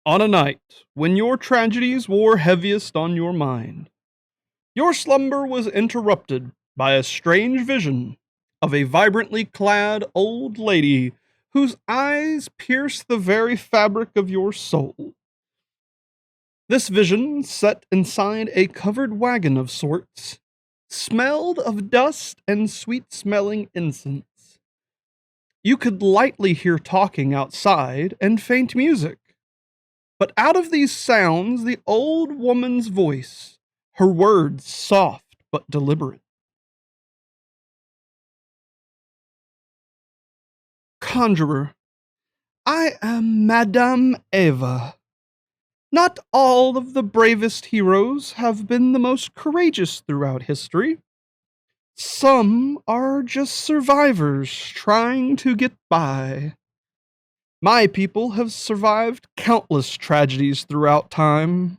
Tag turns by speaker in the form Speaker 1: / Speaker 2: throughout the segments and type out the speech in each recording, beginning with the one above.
Speaker 1: On a night when your tragedies wore heaviest on your mind, your slumber was interrupted by a strange vision of a vibrantly clad old lady whose eyes pierced the very fabric of your soul. This vision, set inside a covered wagon of sorts, smelled of dust and sweet-smelling incense. You could lightly hear talking outside and faint music. But out of these sounds, the old woman's voice, her words soft but deliberate. Conjurer, I am Madame Eva. Not all of the bravest heroes have been the most courageous throughout history. Some are just survivors trying to get by. My people have survived countless tragedies throughout time.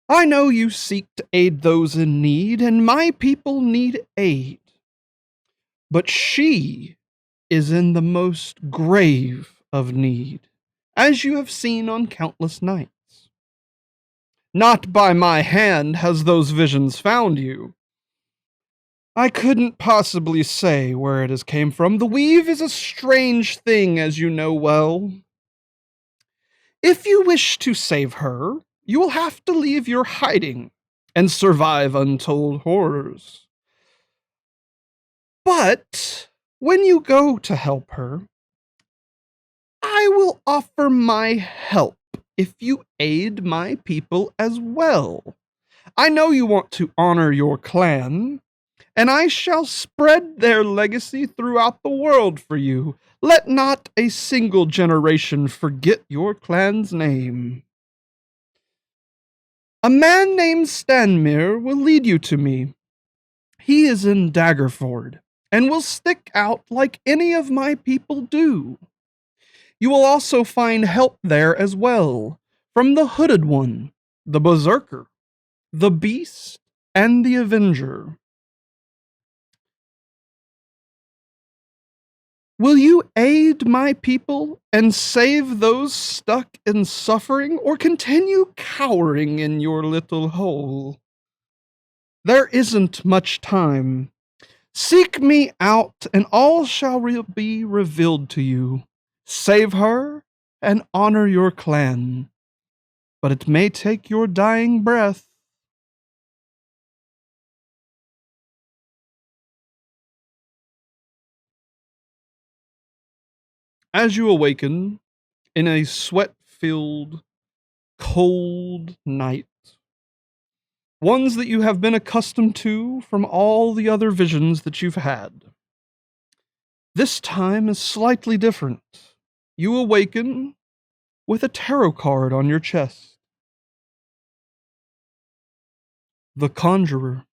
Speaker 1: I know you seek to aid those in need, and my people need aid. But she is in the most grave of need, as you have seen on countless nights. Not by my hand has those visions found you. I couldn't possibly say where it has came from. The weave is a strange thing, as you know well. If you wish to save her, you will have to leave your hiding and survive untold horrors. But when you go to help her, I will offer my help if you aid my people as well. I know you want to honor your clan, and I shall spread their legacy throughout the world for you. Let not a single generation forget your clan's name. A man named Stanmere will lead you to me. He is in Daggerford, and will stick out like any of my people do. You will also find help there as well, from the Hooded One, the Berserker, the Beast, and the Avenger. Will you aid my people and save those stuck in suffering, or continue cowering in your little hole? There isn't much time. Seek me out, and all shall be revealed to you. Save her, and honor your clan. But it may take your dying breath. As you awaken in a sweat-filled, cold night, ones that you have been accustomed to from all the other visions that you've had, this time is slightly different. You awaken with a tarot card on your chest. The Conjurer.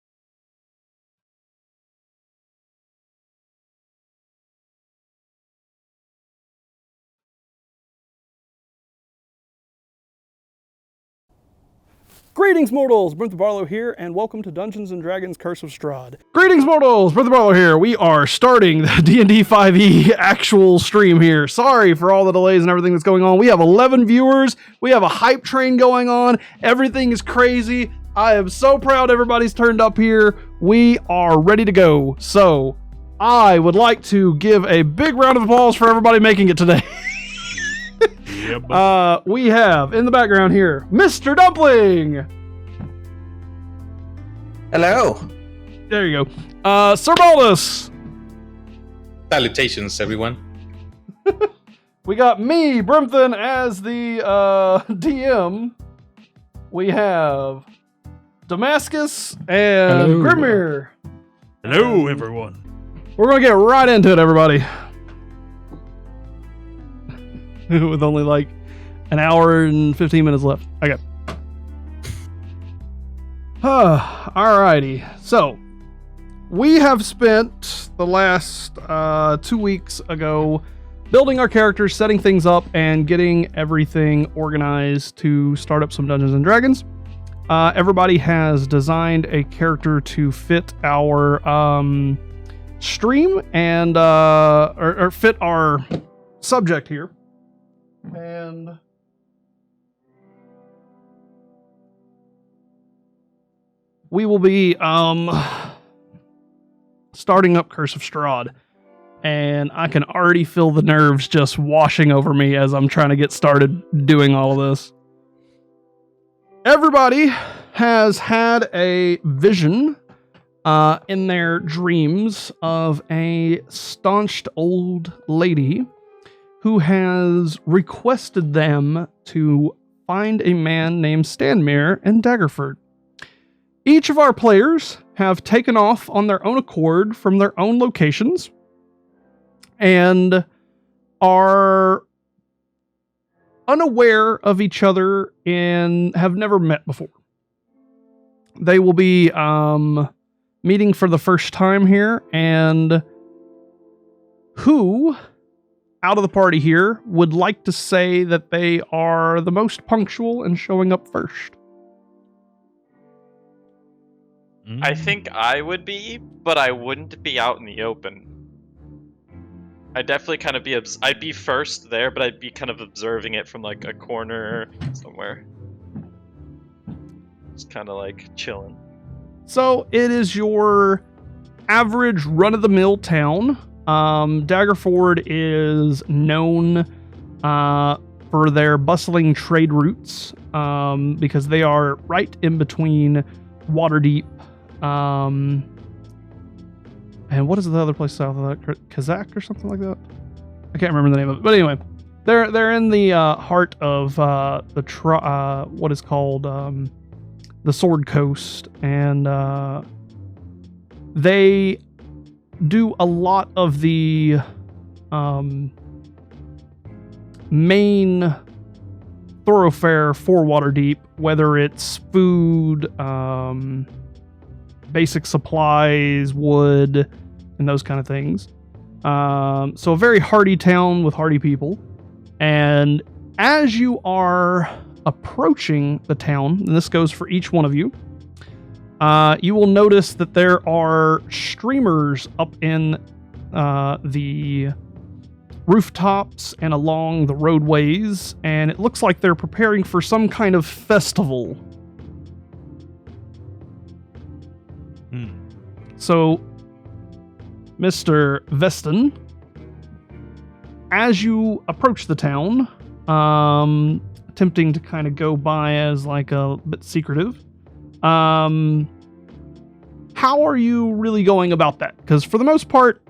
Speaker 1: Greetings, mortals! Brimthen here, and welcome to Dungeons & Dragons Curse of Strahd. Greetings, mortals! Brimthen here. We are starting the D&D 5e actual stream here. Sorry for all the delays and everything that's going on. We have 11 viewers. We have a hype train going on. Everything is crazy. I am so proud everybody's turned up here. We are ready to go. So, I would like to give a big round of applause for everybody making it today. We have in the background here Mr. Dumpling.
Speaker 2: Hello.
Speaker 1: There you go. Sir Baldus.
Speaker 3: Salutations, everyone.
Speaker 1: We got me, Brimthen, as the DM. We have Damascus and Grimir.
Speaker 4: Hello, everyone.
Speaker 1: We're gonna get right into it, everybody. With only like an hour and 15 minutes left. Okay. Alrighty. So, we have spent the last 2 weeks ago building our characters, setting things up, and getting everything organized to start up some Dungeons & Dragons. Everybody has designed a character to fit our stream and or fit our subject here. And we will be starting up Curse of Strahd. And I can already feel the nerves just washing over me as I'm trying to get started doing all of this. Everybody has had a vision in their dreams of a staunched old lady who has requested them to find a man named Stanmere in Daggerford. Each of our players have taken off on their own accord from their own locations and are unaware of each other and have never met before. They will be meeting for the first time here, and who out of the party here would like to say that they are the most punctual and showing up first?
Speaker 2: I think I would be, but I wouldn't be out in the open. I'd definitely kind of be, I'd be first there, but I'd be kind of observing it from like a corner somewhere. Just kind of like chilling.
Speaker 1: So it is your average run-of-the-mill town. Daggerford is known for their bustling trade routes because they are right in between Waterdeep and what is the other place south of that? Kazakh or something like that? I can't remember the name of it. But anyway, they're in the heart of what is called the Sword Coast, and they do a lot of the main thoroughfare for Waterdeep, whether it's food, basic supplies, wood, and those kind of things. So a very hardy town with hardy people. And as you are approaching the town, and this goes for each one of you, you will notice that there are streamers up in the rooftops and along the roadways, and it looks like they're preparing for some kind of festival. So, Mr. Veston, as you approach the town, attempting to kind of go by as like a bit secretive, how are you really going about that? Because for the most part,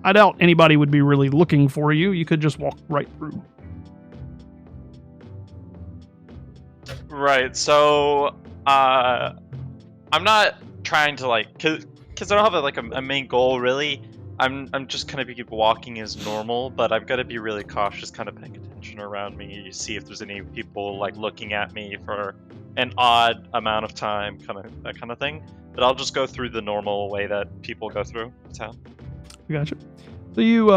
Speaker 1: I doubt anybody would be really looking for you. You could just walk right through.
Speaker 2: Right, so I'm not trying to like, because I don't have a main goal really. I'm just kind of keep walking as normal, but I've got to be really cautious, kind of paying attention around me, to see if there's any people like looking at me for an odd amount of time, that kind of thing. But I'll just go through the normal way that people go through the town.
Speaker 1: Gotcha. So you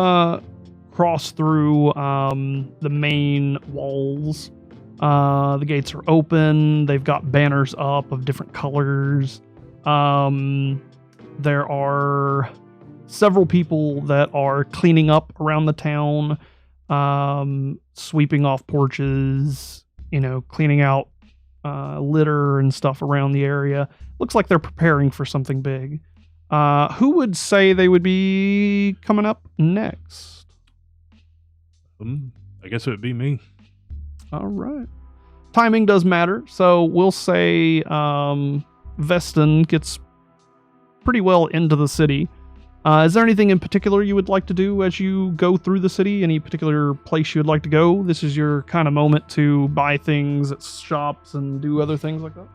Speaker 1: cross through the main walls. The gates are open. They've got banners up of different colors. There are several people that are cleaning up around the town, sweeping off porches, cleaning out litter and stuff around the area. Looks like they're preparing for something big. Who would say they would be coming up next?
Speaker 4: I guess it would be me.
Speaker 1: All right. Timing does matter, so we'll say Veston gets pretty well into the city. Is there anything in particular you would like to do as you go through the city? Any particular place you would like to go? This is your kind of moment to buy things at shops and do other things like that?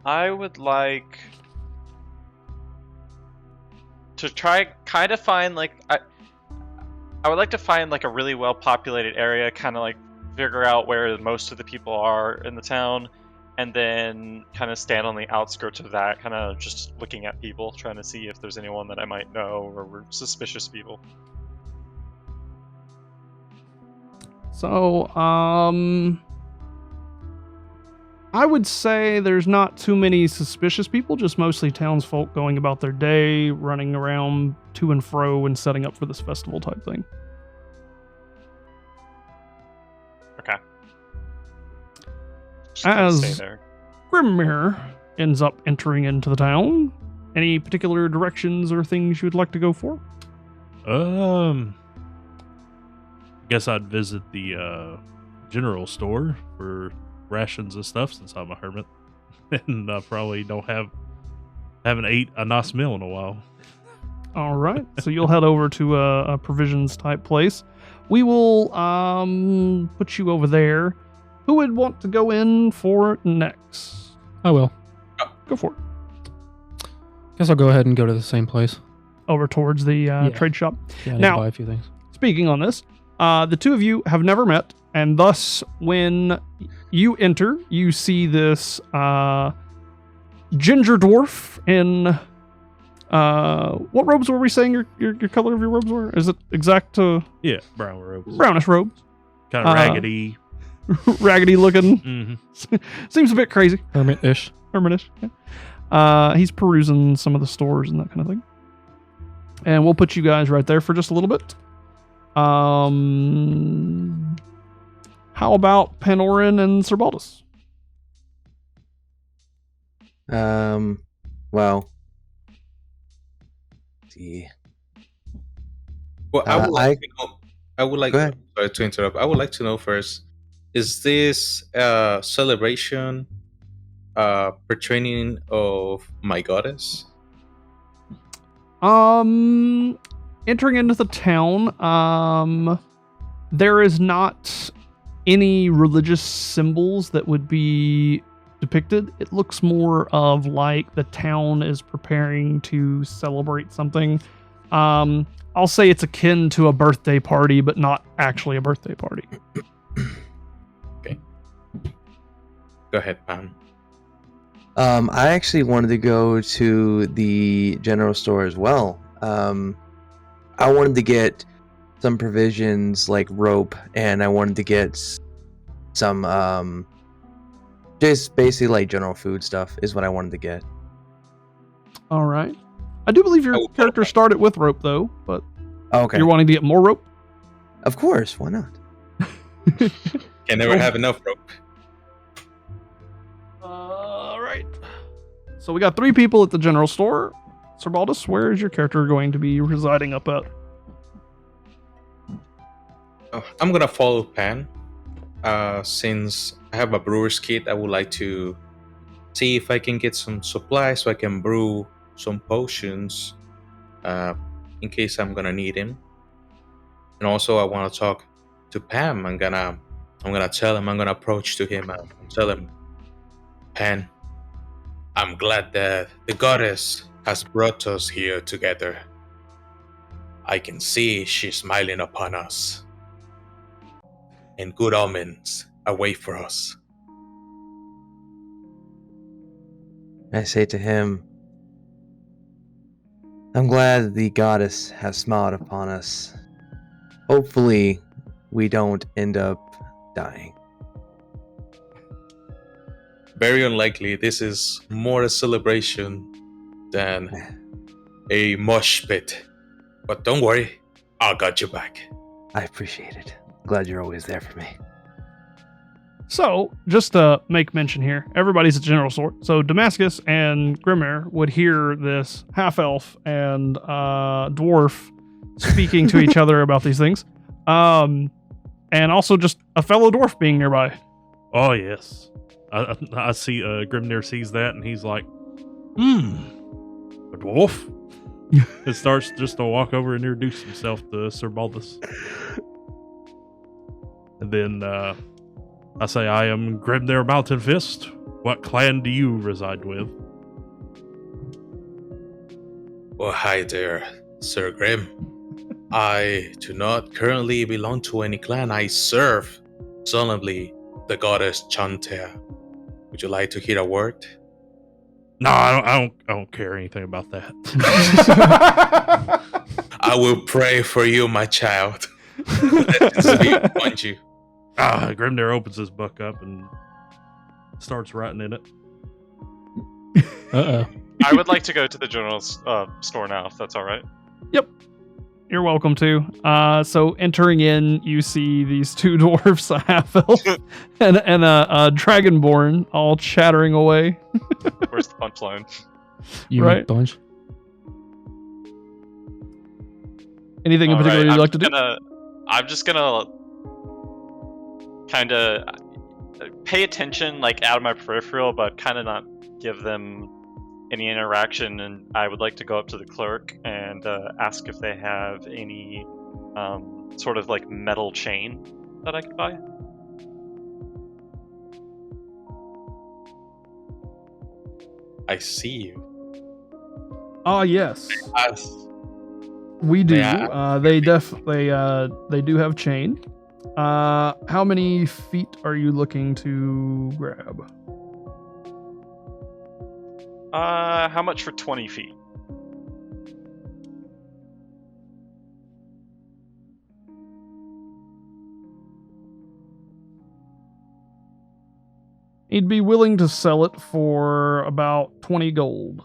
Speaker 2: I would like to try kind of find I would like to find like a really well populated area, kind of like figure out where most of the people are in the town, and then kind of stand on the outskirts of that, kind of just looking at people, trying to see if there's anyone that I might know or were suspicious people.
Speaker 1: So, I would say there's not too many suspicious people, just mostly townsfolk going about their day, running around to and fro and setting up for this festival type thing.
Speaker 2: Okay. Just gonna
Speaker 1: As-
Speaker 2: stay there.
Speaker 1: Grimmere ends up entering into the town. Any particular directions or things you would like to go for?
Speaker 4: Guess I'd visit the general store for rations and stuff since I'm a hermit, and I probably haven't ate a nice meal in a while.
Speaker 1: All right, so you'll head over to a provisions type place. We will put you over there. Who would want to go in for next?
Speaker 3: I will.
Speaker 1: Go for it.
Speaker 3: Guess I'll go ahead and go to the same place.
Speaker 1: Over towards the trade shop.
Speaker 3: Yeah, I need
Speaker 1: Now-
Speaker 3: to buy a few things.
Speaker 1: Speaking on this, the two of you have never met, and thus, when you enter, you see this ginger dwarf in what robes were we saying your color of your robes were? Is it exact
Speaker 4: Yeah, brown robes,
Speaker 1: brownish robes?
Speaker 4: kind of raggedy.
Speaker 1: Raggedy looking.
Speaker 4: Mm-hmm.
Speaker 1: Seems a bit crazy.
Speaker 3: Hermit-ish.
Speaker 1: Hermitish. Yeah. He's perusing some of the stores and that kind of thing. And we'll put you guys right there for just a little bit. How about Panorin and Sir Baldus?
Speaker 5: Well, see.
Speaker 6: Well, I would like to know. I would like
Speaker 5: Go ahead.
Speaker 6: sorry to interrupt. I would like to know first: is this celebration portraying of my goddess?
Speaker 1: Entering into the town, there is not any religious symbols that would be depicted. It looks more of like the town is preparing to celebrate something. I'll say it's akin to a birthday party, but not actually a birthday party.
Speaker 6: Go ahead, Pam.
Speaker 5: I actually wanted to go to the general store as well. I wanted to get some provisions like rope, and I wanted to get some just basically like general food stuff is what I wanted to get.
Speaker 1: All right. I do believe your character started with rope, though, but
Speaker 5: Okay,
Speaker 1: you're wanting to get more rope?
Speaker 5: of course, why not?
Speaker 6: Can never have enough rope.
Speaker 1: All right. So we got 3 people at the general store. Sir Baldus, where is your character going to be residing up at?
Speaker 6: I'm gonna follow Pan. Since I have a brewer's kit, I would like to see if I can get some supplies so I can brew some potions in case I'm gonna need him. And also, I want to talk to Pam. I'm gonna tell him. I'm gonna approach to him and tell him, Pan, I'm glad that the goddess has brought us here together. I can see she's smiling upon us, and good omens await for us.
Speaker 5: I say to him, I'm glad the goddess has smiled upon us. Hopefully, we don't end up dying.
Speaker 6: Very unlikely. This is more a celebration than a mosh pit. But don't worry, I got you back.
Speaker 5: I appreciate it. Glad you're always there for me.
Speaker 1: So, just to make mention here, everybody's at general store. So, Damascus and Grimmere would hear this half-elf and dwarf speaking to each other about these things. And also just a fellow dwarf being nearby.
Speaker 4: Oh yes, I see. Grimnir sees that and he's like, a dwarf. It starts just to walk over and introduce himself to Sir Baldus. And then I say, I am Grimnir Mountain Fist. What clan do you reside with?
Speaker 6: Well, hi there, Sir Grim. I do not currently belong to any clan. I serve solemnly the goddess Chantea. Would you like to hear a word?
Speaker 4: No, I don't care anything about that.
Speaker 6: I will pray for you, my child. Let this be upon you.
Speaker 4: Grimnir opens his book up and starts writing in it.
Speaker 3: Uh-oh.
Speaker 2: I would like to go to the general store now, if that's all right.
Speaker 1: You're welcome to. So entering in, you see these two dwarfs, a half elf, and a dragonborn, all chattering away.
Speaker 2: Where's the punchline?
Speaker 3: You
Speaker 1: Right.
Speaker 3: bunch.
Speaker 1: Anything in
Speaker 2: All
Speaker 1: particular
Speaker 2: right,
Speaker 1: you'd like to do?
Speaker 2: I'm just gonna kind of pay attention, like out of my peripheral, but kind of not give them any interaction. And I would like to go up to the clerk and ask if they have any sort of like metal chain that I could buy.
Speaker 6: I see you.
Speaker 1: Yes.
Speaker 6: Yes.
Speaker 1: We do.
Speaker 6: Yeah.
Speaker 1: They do have chain. How many feet are you looking to grab?
Speaker 2: How much for 20 feet?
Speaker 1: He'd be willing to sell it for about 20 gold.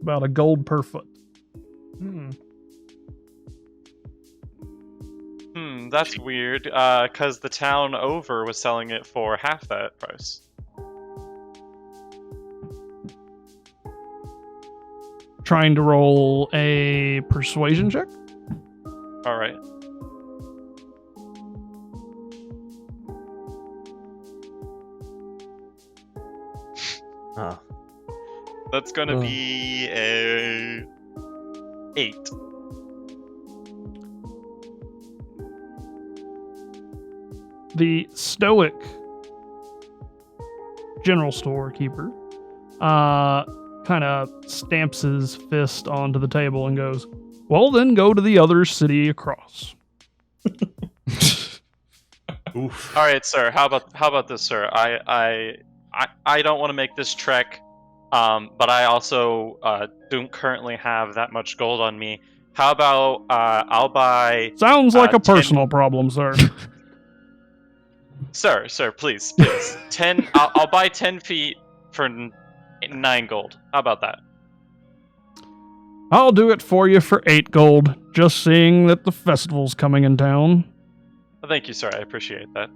Speaker 1: About a gold per foot.
Speaker 2: That's weird, because the town over was selling it for half that price.
Speaker 1: Trying to roll a persuasion check?
Speaker 2: Alright.
Speaker 5: Oh.
Speaker 2: That's gonna
Speaker 5: Oh.
Speaker 2: be a 8.
Speaker 1: The stoic general store keeper kind of stamps his fist onto the table and goes, well, then go to the other city across.
Speaker 4: Oof.
Speaker 2: Alright, sir, how about this, sir? I don't want to make this trek, but I also don't currently have that much gold on me. How about I'll buy...
Speaker 1: Sounds like a
Speaker 2: 10
Speaker 1: personal problem, sir.
Speaker 2: Sir, please. 10. I'll buy 10 feet for 9 gold. How about that?
Speaker 1: I'll do it for you for 8 gold, just seeing that the festival's coming in town.
Speaker 2: Thank you, sir. I appreciate that.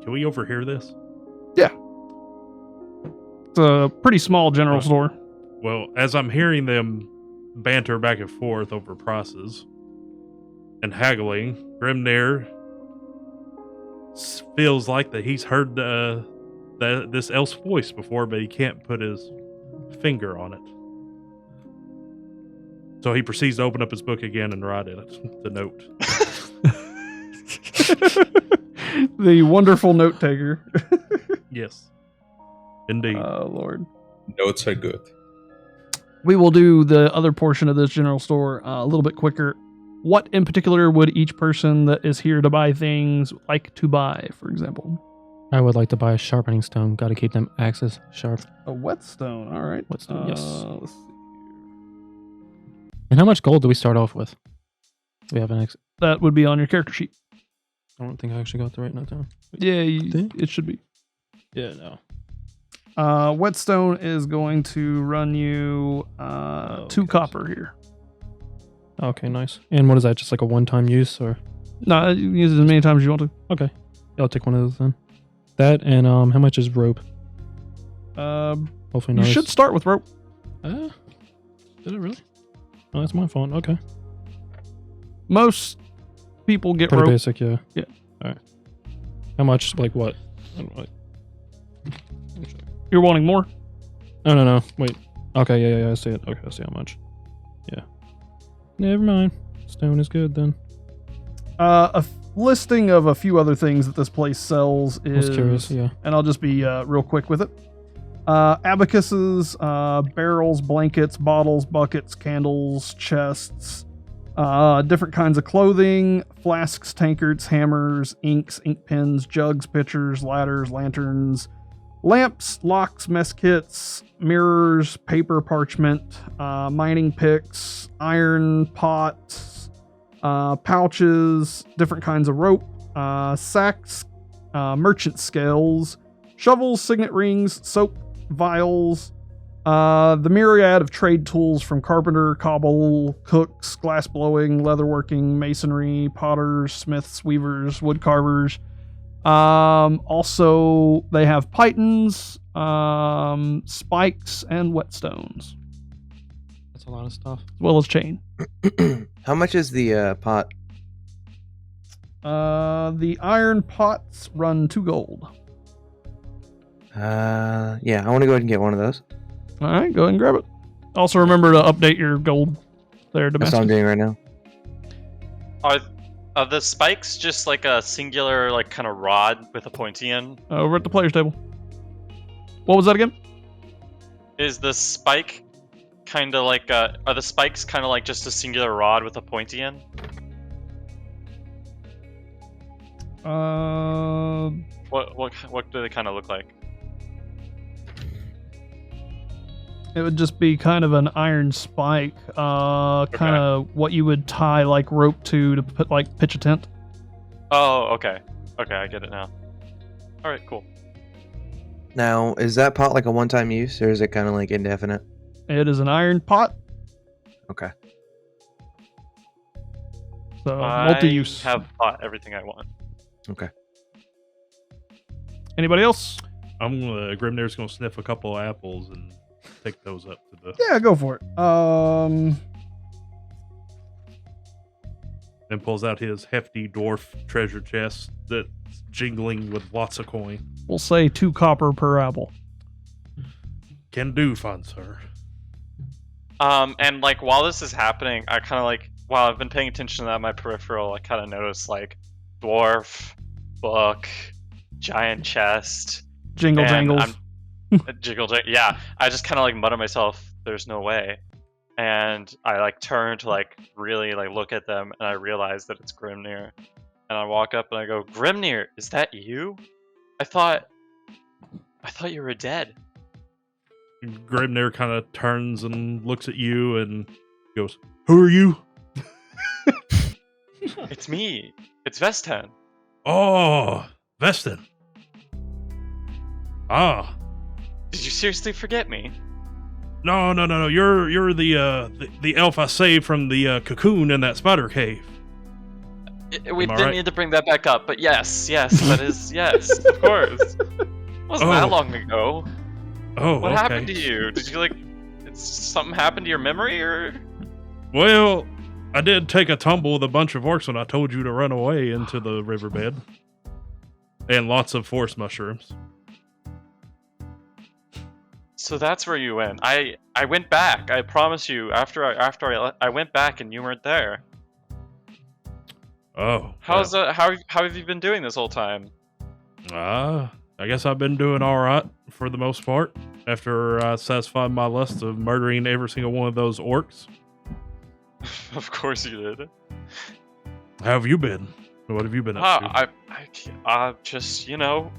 Speaker 4: Can we overhear this?
Speaker 1: It's a pretty small general store.
Speaker 4: Well, as I'm hearing them banter back and forth over prices and haggling, Grimnir feels like that he's heard this elf's voice before, but he can't put his finger on it. So he proceeds to open up his book again and write it, the note.
Speaker 1: The wonderful note taker.
Speaker 4: Yes. Indeed.
Speaker 1: Oh, Lord.
Speaker 6: Notes are good.
Speaker 1: We will do the other portion of this general store a little bit quicker. What in particular would each person that is here to buy things like to buy, for example?
Speaker 3: I would like to buy a sharpening stone. Got to keep them axes sharp.
Speaker 1: A whetstone, all right.
Speaker 3: Whetstone, yes.
Speaker 1: Let's see.
Speaker 3: And how much gold do we start off with? Do we have an
Speaker 1: That would be on your character sheet.
Speaker 3: I don't think I actually got the right note down.
Speaker 1: Yeah,
Speaker 3: Did?
Speaker 1: it should be.
Speaker 3: Yeah, no.
Speaker 1: Whetstone is going to run you 2 copper here.
Speaker 3: Okay, nice. And what is that? Just like a one-time use, or?
Speaker 1: No, you can use it as many times as you want to.
Speaker 3: Okay, I'll take one of those then. That and how much is rope? Hopefully
Speaker 1: You
Speaker 3: nice.
Speaker 1: should start with rope.
Speaker 3: Did it really? Oh, that's my fault. Okay.
Speaker 1: Most people get
Speaker 3: Pretty
Speaker 1: rope.
Speaker 3: basic, yeah.
Speaker 1: Yeah.
Speaker 3: All right. How much? Like what? I don't know,
Speaker 1: You're wanting more?
Speaker 3: No. Wait. Okay, yeah. I see it. Okay, I see how much. Yeah. Never mind. Stone is good then.
Speaker 1: Listing of a few other things that this place sells
Speaker 3: I was
Speaker 1: is,
Speaker 3: curious, yeah.
Speaker 1: and I'll just be real quick with it. Abacuses, barrels, blankets, bottles, buckets, candles, chests, different kinds of clothing, flasks, tankards, hammers, inks, ink pens, jugs, pitchers, ladders, lanterns, lamps, locks, mess kits, mirrors, paper, parchment, mining picks, iron pots, pouches, different kinds of rope, sacks, merchant scales, shovels, signet rings, soap, vials, The myriad of trade tools from carpenter, cobble, cooks, glass blowing, leatherworking, masonry, potters, smiths, weavers, wood carvers. Also, they have pythons, spikes, and whetstones,
Speaker 3: That's a lot of stuff.
Speaker 1: as well as chain.
Speaker 5: How much is the pot?
Speaker 1: The iron pots run 2 gold.
Speaker 5: Yeah, I want to go ahead and get one of those.
Speaker 1: All right, go ahead and grab it. Also, remember to update your gold there,
Speaker 5: That's what I'm
Speaker 1: domestic.
Speaker 5: doing right now.
Speaker 2: Are the spikes just like a singular, like kind of rod with a pointy end?
Speaker 1: Over at the players table. What was that again?
Speaker 2: Is the spike kind of like are the spikes kind of like just a singular rod with a pointy end? What do they kind of look like?
Speaker 1: It would just be kind of an iron spike, kind of what you would tie like rope to put like pitch a tent.
Speaker 2: Oh, okay. Okay, I get it now. All right, cool.
Speaker 5: Now, is that pot like a one-time use, or is it kind of like indefinite?
Speaker 1: It is an iron pot,
Speaker 5: Okay.
Speaker 1: so multi-use.
Speaker 2: I have bought everything I want.
Speaker 5: Okay.
Speaker 1: Anybody else?
Speaker 4: Grimnir's gonna sniff a couple of apples and take those up to the.
Speaker 1: Yeah, go for it.
Speaker 4: Then pulls out his hefty dwarf treasure chest that's jingling with lots of coin.
Speaker 1: We'll say 2 copper per apple.
Speaker 4: Can do, fine sir.
Speaker 2: And like while this is happening, I kind of like while I've been paying attention to that in my peripheral, I kind of notice like dwarf, book, giant chest,
Speaker 1: Jingle
Speaker 2: and
Speaker 1: jangles.
Speaker 2: yeah. I just kind of like mutter myself, "There's no way," and I like turn to like really like look at them, and I realize that it's Grimnir, and I walk up and I go, "Grimnir, is that you? I thought you were dead."
Speaker 4: Grimnir kind of turns and looks at you and goes, "Who are you?"
Speaker 2: It's me. It's Vestan.
Speaker 4: Oh, Vestin. Ah,
Speaker 2: Did you seriously forget me?
Speaker 4: no. You're the elf I saved from the cocoon in that spider cave.
Speaker 2: We
Speaker 4: Am I
Speaker 2: didn't
Speaker 4: right?
Speaker 2: need to bring that back up, but yes, that is yes, of course. Wasn't that
Speaker 4: Oh.
Speaker 2: long ago?
Speaker 4: Oh,
Speaker 2: What
Speaker 4: okay.
Speaker 2: happened to you? Did you like? Something happened to your memory, or?
Speaker 4: Well, I did take a tumble with a bunch of orcs when I told you to run away into the riverbed, and lots of forest mushrooms.
Speaker 2: So that's where you went. I went back. I promise you. After I went back and you weren't there.
Speaker 4: Oh,
Speaker 2: How's how have you been doing this whole time?
Speaker 4: I guess I've been doing all right for the most part. After I satisfied my lust of murdering every single one of those orcs.
Speaker 2: Of course you did.
Speaker 4: How have you been? What have you been up to?
Speaker 2: I just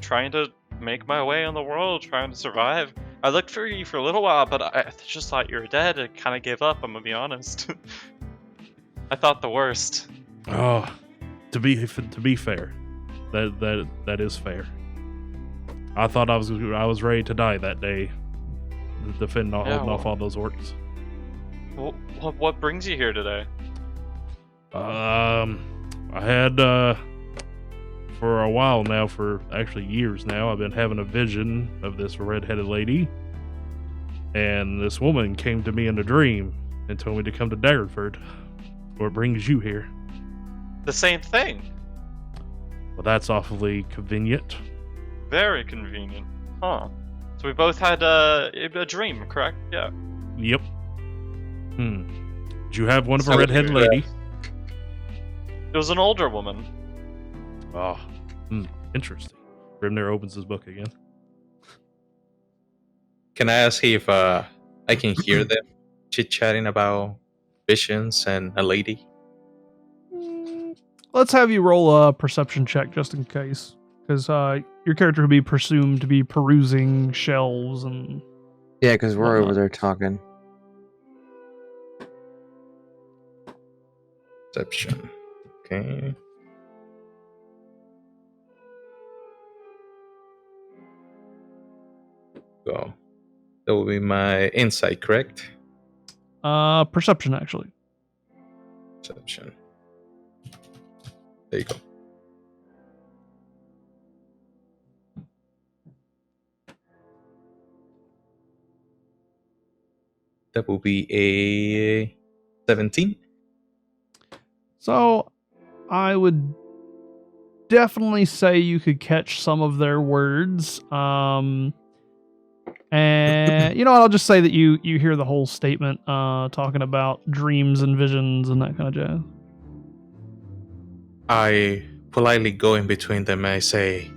Speaker 2: trying to make my way in the world, trying to survive. I looked for you for a little while, but I just thought you were dead. I kind of gave up. I'm gonna be honest. I thought the worst.
Speaker 4: Oh, to be fair, that is fair. I thought I was ready to die that day, holding off all those orcs.
Speaker 2: What brings you here today?
Speaker 4: I had for a while now, for actually years now, I've been having a vision of this red-headed lady, and this woman came to me in a dream and told me to come to Daggerford. What brings you here?
Speaker 2: The same thing.
Speaker 4: Well, that's awfully convenient.
Speaker 2: Very convenient. Huh. So we both had a dream, correct? Yeah.
Speaker 4: Yep. Did you have one of a
Speaker 6: So
Speaker 4: red-headed
Speaker 6: weird.
Speaker 4: lady?
Speaker 2: It was an older woman.
Speaker 4: Oh, interesting. Grimnir opens his book again.
Speaker 6: Can I ask if I can hear them chit-chatting about visions and a lady?
Speaker 1: Let's have you roll a perception check just in case, because your character would be presumed to be perusing shelves and.
Speaker 5: Yeah, because we're
Speaker 1: Whatnot.
Speaker 5: over there talking.
Speaker 6: Perception. Okay. Go. That will be my insight, correct?
Speaker 3: Perception, actually.
Speaker 6: Perception. There you go. That will be a 17.
Speaker 1: So, I would definitely say you could catch some of their words. And you know what? I'll just say that you hear the whole statement talking about dreams and visions and that kind of jazz.
Speaker 6: I politely go in between them and I say,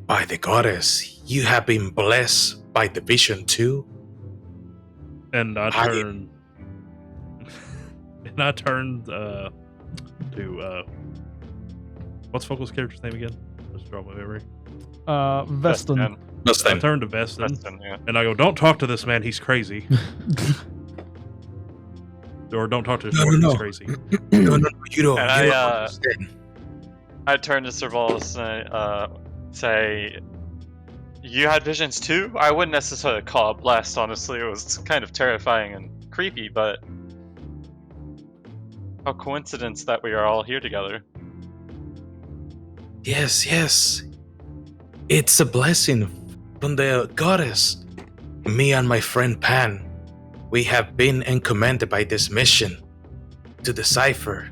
Speaker 6: "By the goddess, you have been blessed by the vision too."
Speaker 4: And I turn. And I turned to. What's Fokal's character's name again? Let's draw my memory.
Speaker 1: Veston.
Speaker 4: I turned to Veston,
Speaker 2: yeah.
Speaker 4: and I go, "Don't talk to this man. He's crazy." Or don't talk to his lord. He's crazy.
Speaker 6: No, you don't.
Speaker 2: And
Speaker 6: You don't understand.
Speaker 2: I turn to Servalis and say, "You had visions too?" I wouldn't necessarily call it blessed, honestly. It was kind of terrifying and creepy, but a coincidence that we are all here together.
Speaker 6: Yes. It's a blessing from the goddess. Me and my friend Pan, we have been commanded by this mission to decipher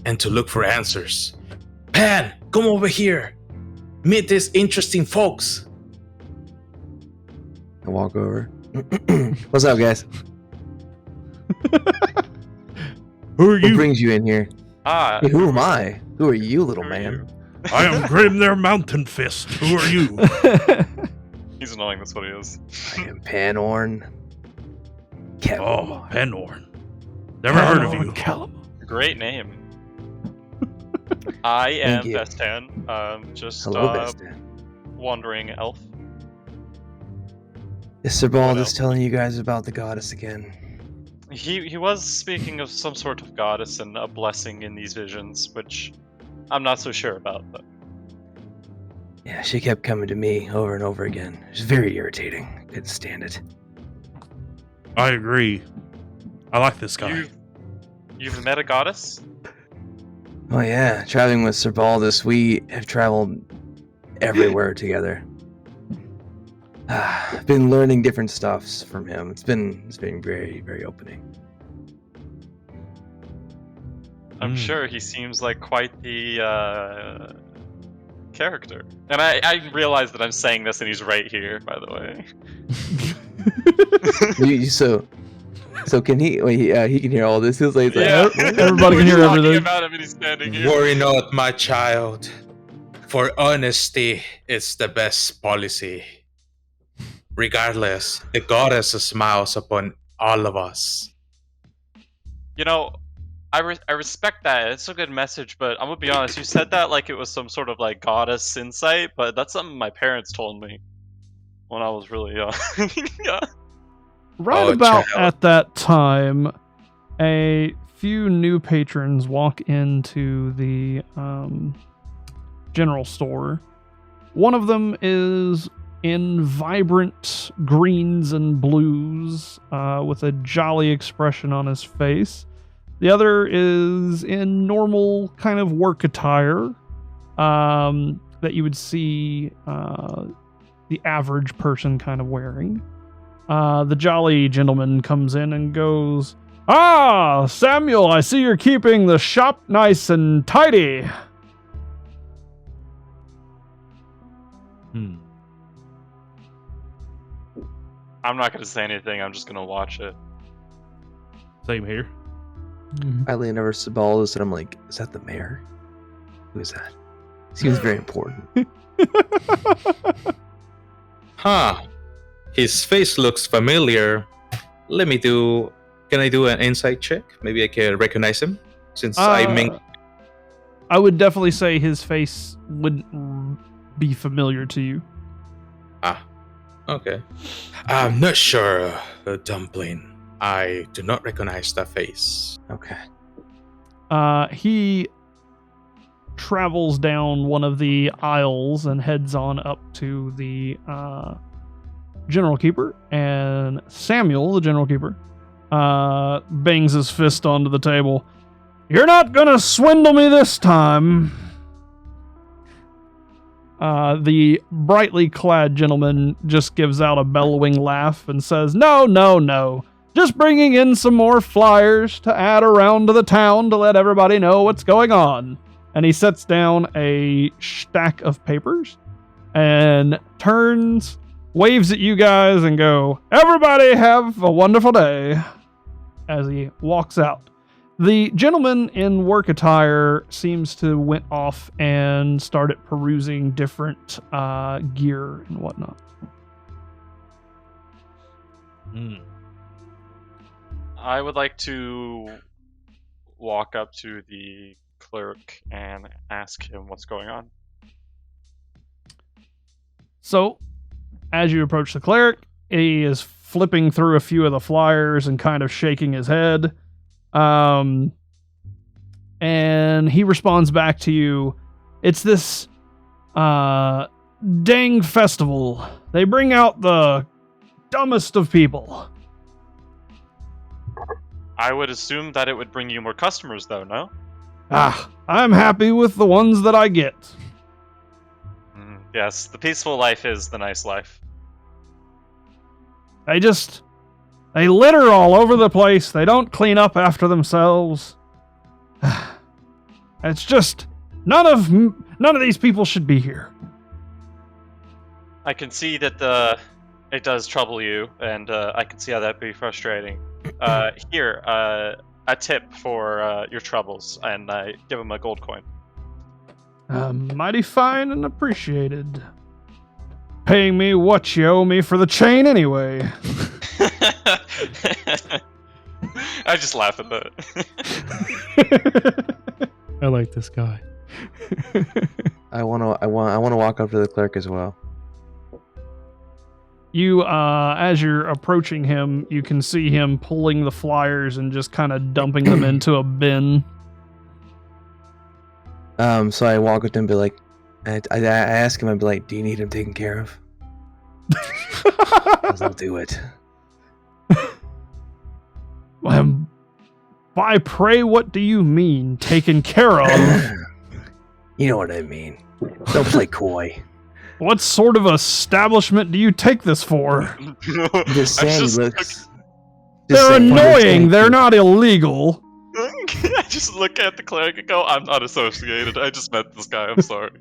Speaker 6: and to look for answers. Pan, come over here. Meet these interesting folks.
Speaker 5: I walk over. What's up, guys?
Speaker 4: Who are
Speaker 5: What
Speaker 4: you?
Speaker 5: brings you in here? Hey, who am
Speaker 2: I?
Speaker 5: I? Who are you, little
Speaker 2: Who are
Speaker 5: man?
Speaker 2: you?
Speaker 4: I am Grim their Mountain Fist. Who are you?
Speaker 2: He's annoying, that's what he is.
Speaker 5: I am Panorn.
Speaker 4: Oh, Penorn. Never heard of you.
Speaker 2: Great name. I am
Speaker 5: Thank you.
Speaker 2: Vestan, just
Speaker 5: Hello, Vestan.
Speaker 2: wandering elf.
Speaker 5: Is Sir Bald
Speaker 2: What
Speaker 5: is
Speaker 2: else?
Speaker 5: telling you guys about the goddess again?
Speaker 2: He was speaking of some sort of goddess and a blessing in these visions, which I'm not so sure about, but
Speaker 5: Yeah, she kept coming to me over and over again. It was very irritating. Couldn't stand it.
Speaker 4: I agree. I like this guy.
Speaker 2: you've met a goddess?
Speaker 5: Oh yeah, traveling with Sir Baldus, we have traveled everywhere together. I've been learning different stuffs from him. It's been very, very opening.
Speaker 2: I'm sure he seems like quite the character. And I realize that I'm saying this and he's right here, by the way.
Speaker 5: So can he? Wait, he can hear all this. He's like,
Speaker 2: Yeah.
Speaker 1: Everybody can hear
Speaker 2: We're talking
Speaker 1: everything.
Speaker 2: about him and he's standing here.
Speaker 6: Worry not, my child. For honesty is the best policy. Regardless, the goddess smiles upon all of us.
Speaker 2: You know, I respect that. It's a good message, but I'm gonna be honest. You said that like it was some sort of like goddess insight, but that's something my parents told me when I was really young. Yeah.
Speaker 1: Right
Speaker 6: Oh,
Speaker 1: about
Speaker 6: child.
Speaker 1: at that time, a few new patrons walk into the general store. One of them is in vibrant greens and blues with a jolly expression on his face. The other is in normal kind of work attire that you would see the average person kind of wearing. The jolly gentleman comes in and goes, "Ah, Samuel, I see you're keeping the shop nice and tidy."
Speaker 2: I'm not gonna say anything. I'm just gonna watch it.
Speaker 4: Same here.
Speaker 5: I lean over to Sir Baldus and I'm like, "Is that the mayor? Who is that? Seems very important."
Speaker 6: Huh. His face looks familiar. Can I do an insight check? Maybe I can recognize him since I
Speaker 1: would definitely say his face wouldn't be familiar to you.
Speaker 6: Okay. I'm not sure, Dumpling. I do not recognize that face.
Speaker 5: Okay.
Speaker 1: He travels down one of the aisles and heads on up to the general keeper, and Samuel, the general keeper, bangs his fist onto the table. You're not gonna swindle me this time. The brightly clad gentleman just gives out a bellowing laugh and says, No, no, no. Just bringing in some more flyers to add around to the town to let everybody know what's going on. And he sets down a stack of papers and turns, waves at you guys and go, Everybody have a wonderful day, as he walks out. The gentleman in work attire seems to went off and started perusing different gear and whatnot.
Speaker 2: I would like to walk up to the clerk and ask him what's going on.
Speaker 1: So, as you approach the cleric, he is flipping through a few of the flyers and kind of shaking his head. And he responds back to you, it's this dang festival. They bring out the dumbest of people.
Speaker 2: I would assume that it would bring you more customers, though, no?
Speaker 1: I'm happy with the ones that I get.
Speaker 2: Yes, the peaceful life is the nice life.
Speaker 1: They litter all over the place. They don't clean up after themselves. It's just none of these people should be here.
Speaker 2: I can see that it does trouble you, and I can see how that'd be frustrating. Here, a tip for your troubles, and I give him a gold coin.
Speaker 1: Mighty fine and appreciated. Paying me what you owe me for the chain anyway.
Speaker 2: I just laugh at that.
Speaker 3: I like this guy.
Speaker 5: I want to walk up to the clerk as well.
Speaker 1: You, as you're approaching him, you can see him pulling the flyers and just kind of dumping them into a bin.
Speaker 5: So I walk up to him and be like, I ask him, I'd be like, do you need him taken care of? I'll do it.
Speaker 1: By pray, what do you mean, taken care of?
Speaker 5: You know what I mean. Don't play coy.
Speaker 1: What sort of establishment do you take this for?
Speaker 5: The sand looks...
Speaker 1: They're annoying, they're not illegal.
Speaker 2: I just look at the cleric and go, I'm not associated. I just met this guy, I'm sorry.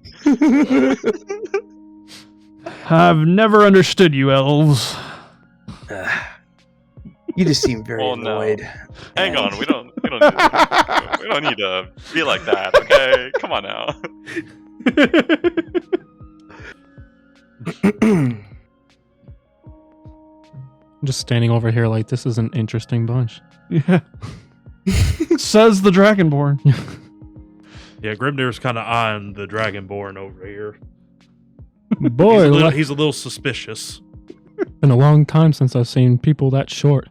Speaker 1: I've never understood you elves.
Speaker 5: You just seem very annoyed.
Speaker 2: No. Hang on, we don't need to be like that, okay? Come on now.
Speaker 3: I'm just standing over here like this is an interesting bunch.
Speaker 1: Yeah. Says the Dragonborn.
Speaker 4: Yeah, Grimnir's kind of eyeing the Dragonborn over here.
Speaker 3: Boy,
Speaker 4: he's a little suspicious.
Speaker 3: Been a long time since I've seen people that short.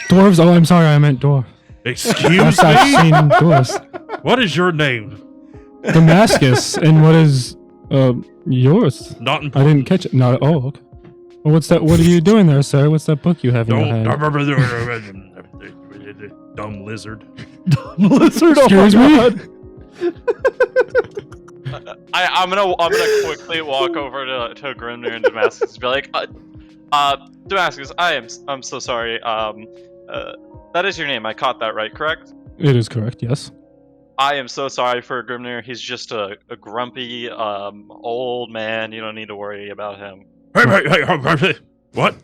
Speaker 3: Dwarves? Oh, I'm sorry, I meant dwarf.
Speaker 4: Excuse
Speaker 3: I've
Speaker 4: me?
Speaker 3: seen dwarves.
Speaker 4: What is your name?
Speaker 3: Damascus, and what is yours?
Speaker 4: Not
Speaker 3: I
Speaker 4: important.
Speaker 3: didn't catch it. No. Oh, okay. Well, what's that? What are you doing there, sir? What's that book you have in your hand?
Speaker 4: Dumb lizard.
Speaker 1: Dumb lizard.
Speaker 3: Excuse me?
Speaker 2: I'm gonna quickly walk over to Grimnir and Damascus and be like, Damascus, I'm so sorry. That is your name. I caught that right, correct?
Speaker 3: It is correct. Yes.
Speaker 2: I am so sorry for Grimnir. He's just a grumpy old man. You don't need to worry about him.
Speaker 4: Hey, what?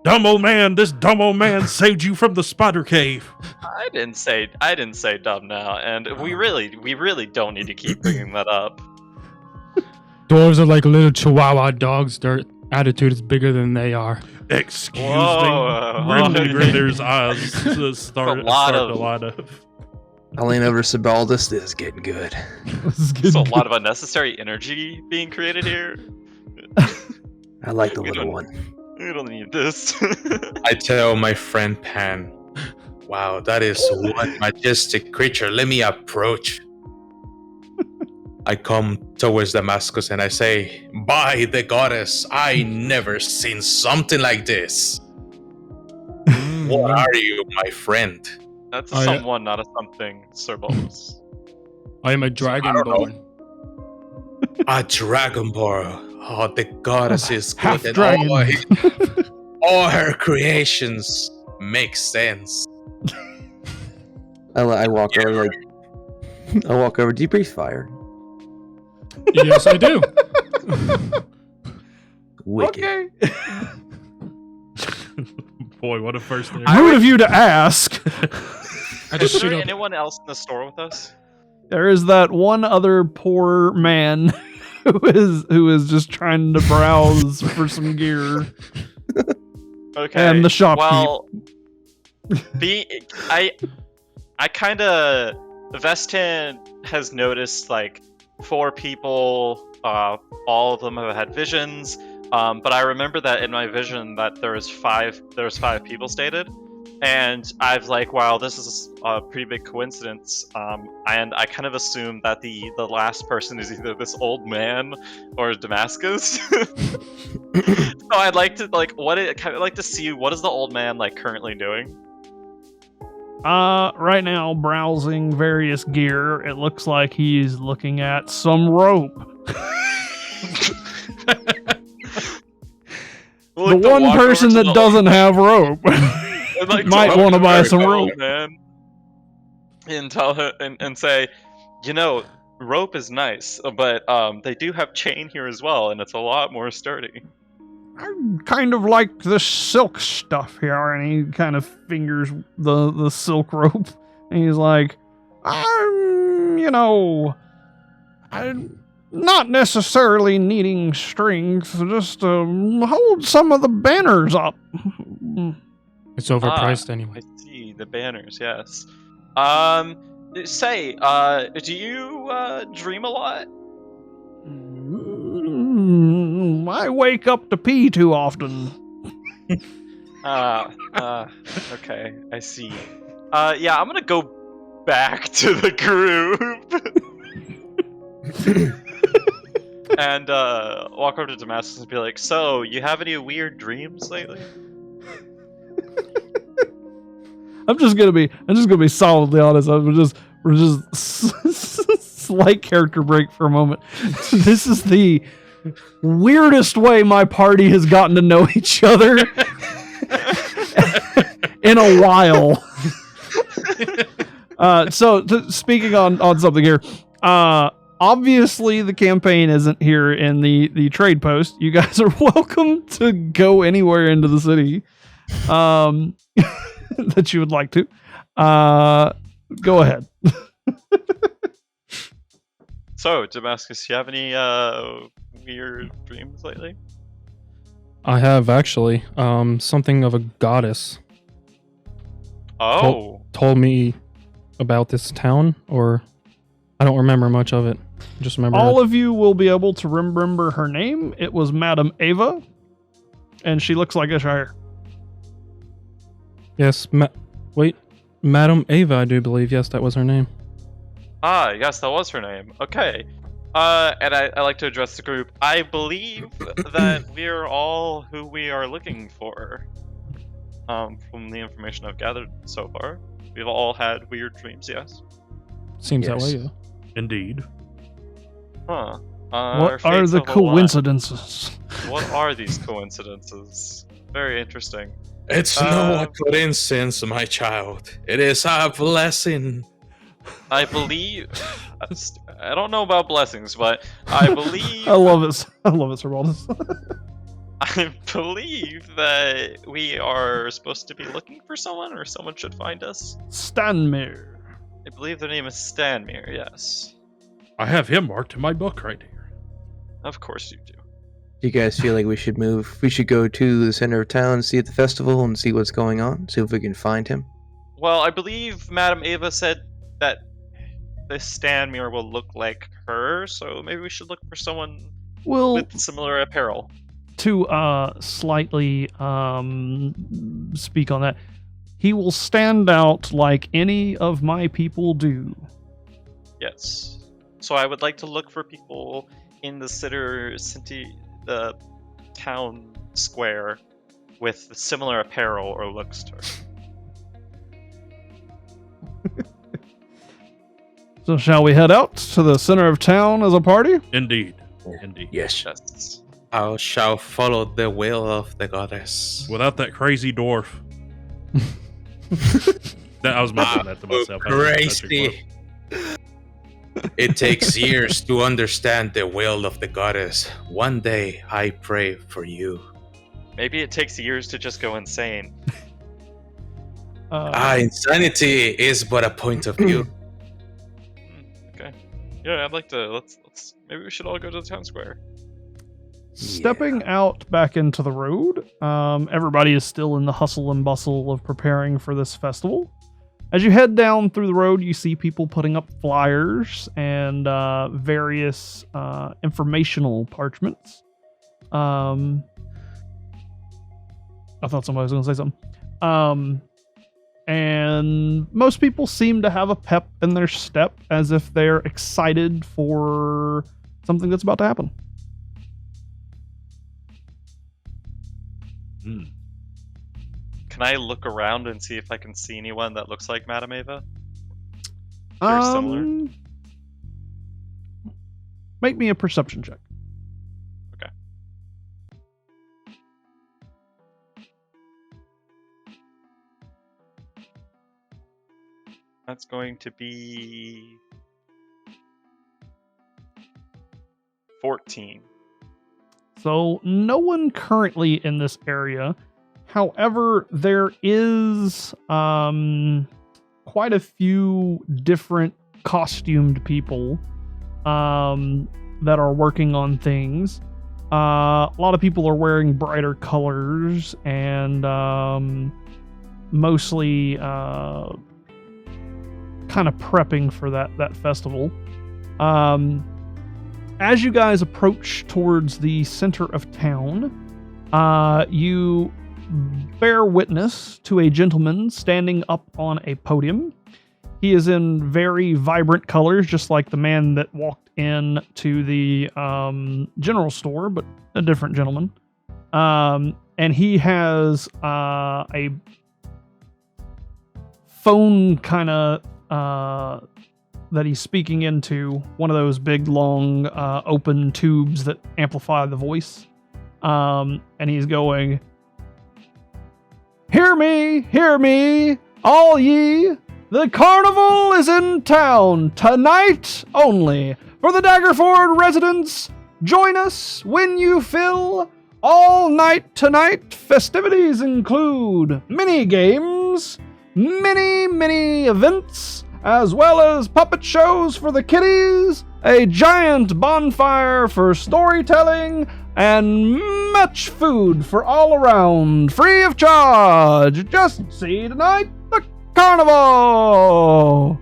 Speaker 4: Dumb old man, this dumb old man saved you from the spider cave.
Speaker 2: I didn't say dumb now, and we really don't need to keep bringing that up.
Speaker 3: Dwarves are like little chihuahua dogs. Their attitude is bigger than they are.
Speaker 4: Excuse
Speaker 2: Whoa.
Speaker 4: me. Grimnir's eyes start to line up.
Speaker 5: I lean over to Sebaldus. This is getting good.
Speaker 2: There's a lot of unnecessary energy being created here.
Speaker 5: I like the little one.
Speaker 2: We don't need this.
Speaker 6: I tell my friend Pan, wow, that is one majestic creature. Let me approach. I come towards Damascus and I say, "By the goddess, I never seen something like this. What are you, my friend?"
Speaker 2: That's a
Speaker 3: I-
Speaker 2: someone, not a something, Sir Bulbous.
Speaker 3: I am a
Speaker 6: I don't
Speaker 3: dragonborn.
Speaker 6: A dragonborn. Oh, the goddess is good.
Speaker 1: Half
Speaker 6: and
Speaker 1: dragon.
Speaker 6: all her creations make sense.
Speaker 5: I walk over like I walk over. Do you breathe fire?
Speaker 3: Yes, I do.
Speaker 5: Wicked.
Speaker 1: Okay.
Speaker 4: Boy, what a first thing.
Speaker 1: Rude of you to ask.
Speaker 3: I just
Speaker 2: Is
Speaker 3: shoot
Speaker 2: there
Speaker 3: up.
Speaker 2: anyone else in the store with us?
Speaker 1: There is that one other poor man who is just trying to browse for some gear.
Speaker 2: Okay.
Speaker 1: And the shopkeep.
Speaker 2: Well, I kind of Vestin has noticed like 4 people. All of them have had visions. But I remember that in my vision that there was 5 people stated, and I've like, wow, this is a pretty big coincidence. And I kind of assume that the last person is either this old man or Damascus. So I'd like to see what is the old man like currently doing.
Speaker 1: Right now, browsing various gear, it looks like he's looking at some rope. The one person that doesn't have rope might want to buy some rope.
Speaker 2: Man, and tell her and say, you know, rope is nice, but they do have chain here as well, and it's a lot more sturdy.
Speaker 1: I kind of like the silk stuff here, and he kind of fingers the silk rope, and he's like, I'm not necessarily needing strings, just hold some of the banners up.
Speaker 3: It's overpriced anyway.
Speaker 2: I see the banners. Yes. Say, do you dream a lot?
Speaker 1: I wake up to pee too often.
Speaker 2: Okay, I see. Yeah, I'm gonna go back to the group. And walk over to Damascus and be like, so, you have any weird dreams lately?
Speaker 1: I'm just gonna be solidly honest. We're just slight character break for a moment. This is the weirdest way my party has gotten to know each other in a while. Speaking on something here, obviously the campaign isn't here in the trade post. You guys are welcome to go anywhere into the city that you would like to. Go ahead.
Speaker 2: So, Damascus, do you have any weird dreams lately?
Speaker 3: I have actually. Something of a goddess
Speaker 2: Oh,
Speaker 3: told me about this town, or I don't remember much of it. Just remember
Speaker 1: All of you will be able to remember her name. It was Madam Ava, and she looks like a Shire.
Speaker 3: Yes, Madam Ava, I do believe. Yes, that was her name.
Speaker 2: yes, that was her name. Okay. And I like to address the group. I believe that we're all who we are looking for. From the information I've gathered so far. We've all had weird dreams, yes?
Speaker 3: Seems that
Speaker 5: Yes.
Speaker 3: way, yeah.
Speaker 4: Indeed.
Speaker 2: Huh.
Speaker 1: What are the coincidences?
Speaker 2: What are these coincidences? Very interesting.
Speaker 6: It's no coincidence, my child. It is a blessing.
Speaker 2: I believe... I don't know about blessings, but I believe...
Speaker 1: I love it, Sir Baldus.
Speaker 2: I believe that we are supposed to be looking for someone, or someone should find us.
Speaker 1: Stanmere.
Speaker 2: I believe their name is Stanmere, yes.
Speaker 4: I have him marked in my book right here.
Speaker 2: Of course you do.
Speaker 5: Do you guys feel like we should move? We should go to the center of town, see at the festival, and see what's going on. See if we can find him.
Speaker 2: Well, I believe Madam Ava said that this Stanmere will look like her, so maybe we should look for someone
Speaker 1: Well,
Speaker 2: with similar apparel.
Speaker 1: to slightly speak on that, he will stand out like any of my people do.
Speaker 2: Yes. So I would like to look for people in the the town square with similar apparel or looks to her.
Speaker 1: So shall we head out to the center of town as a party?
Speaker 4: Indeed.
Speaker 5: Yes.
Speaker 2: Yes.
Speaker 6: I shall follow the will of the goddess.
Speaker 4: Without that crazy dwarf. I was mentioning that to myself.
Speaker 6: Crazy. It takes years to understand the will of the goddess. One day, I pray for you.
Speaker 2: Maybe it takes years to just go insane.
Speaker 6: Insanity is but a point of view.
Speaker 2: Okay. Yeah, I'd like to. Let's. Maybe we should all go to the town square.
Speaker 1: Stepping out back into the road, everybody is still in the hustle and bustle of preparing for this festival. As you head down through the road, you see people putting up flyers and various informational parchments. I thought somebody was going to say something. And most people seem to have a pep in their step as if they're excited for something that's about to happen.
Speaker 2: Can I look around and see if I can see anyone that looks like Madame Ava? Very similar.
Speaker 1: Make me a perception check.
Speaker 2: Okay. That's going to be 14.
Speaker 1: So no one currently in this area. However, there is quite a few different costumed people that are working on things. A lot of people are wearing brighter colors and mostly kind of prepping for that festival. As you guys approach towards the center of town, you bear witness to a gentleman standing up on a podium. He is in very vibrant colors, just like the man that walked in to the general store, but a different gentleman. And he has a phone kind of that he's speaking into, one of those big, long, open tubes that amplify the voice. And he's going, hear me, all ye. The carnival is in town tonight only. For the Daggerford residents, join us when you fill. All night tonight, festivities include mini games, many events, as well as puppet shows for the kiddies, a giant bonfire for storytelling, and much food for all around, free of charge. Just see tonight the carnival!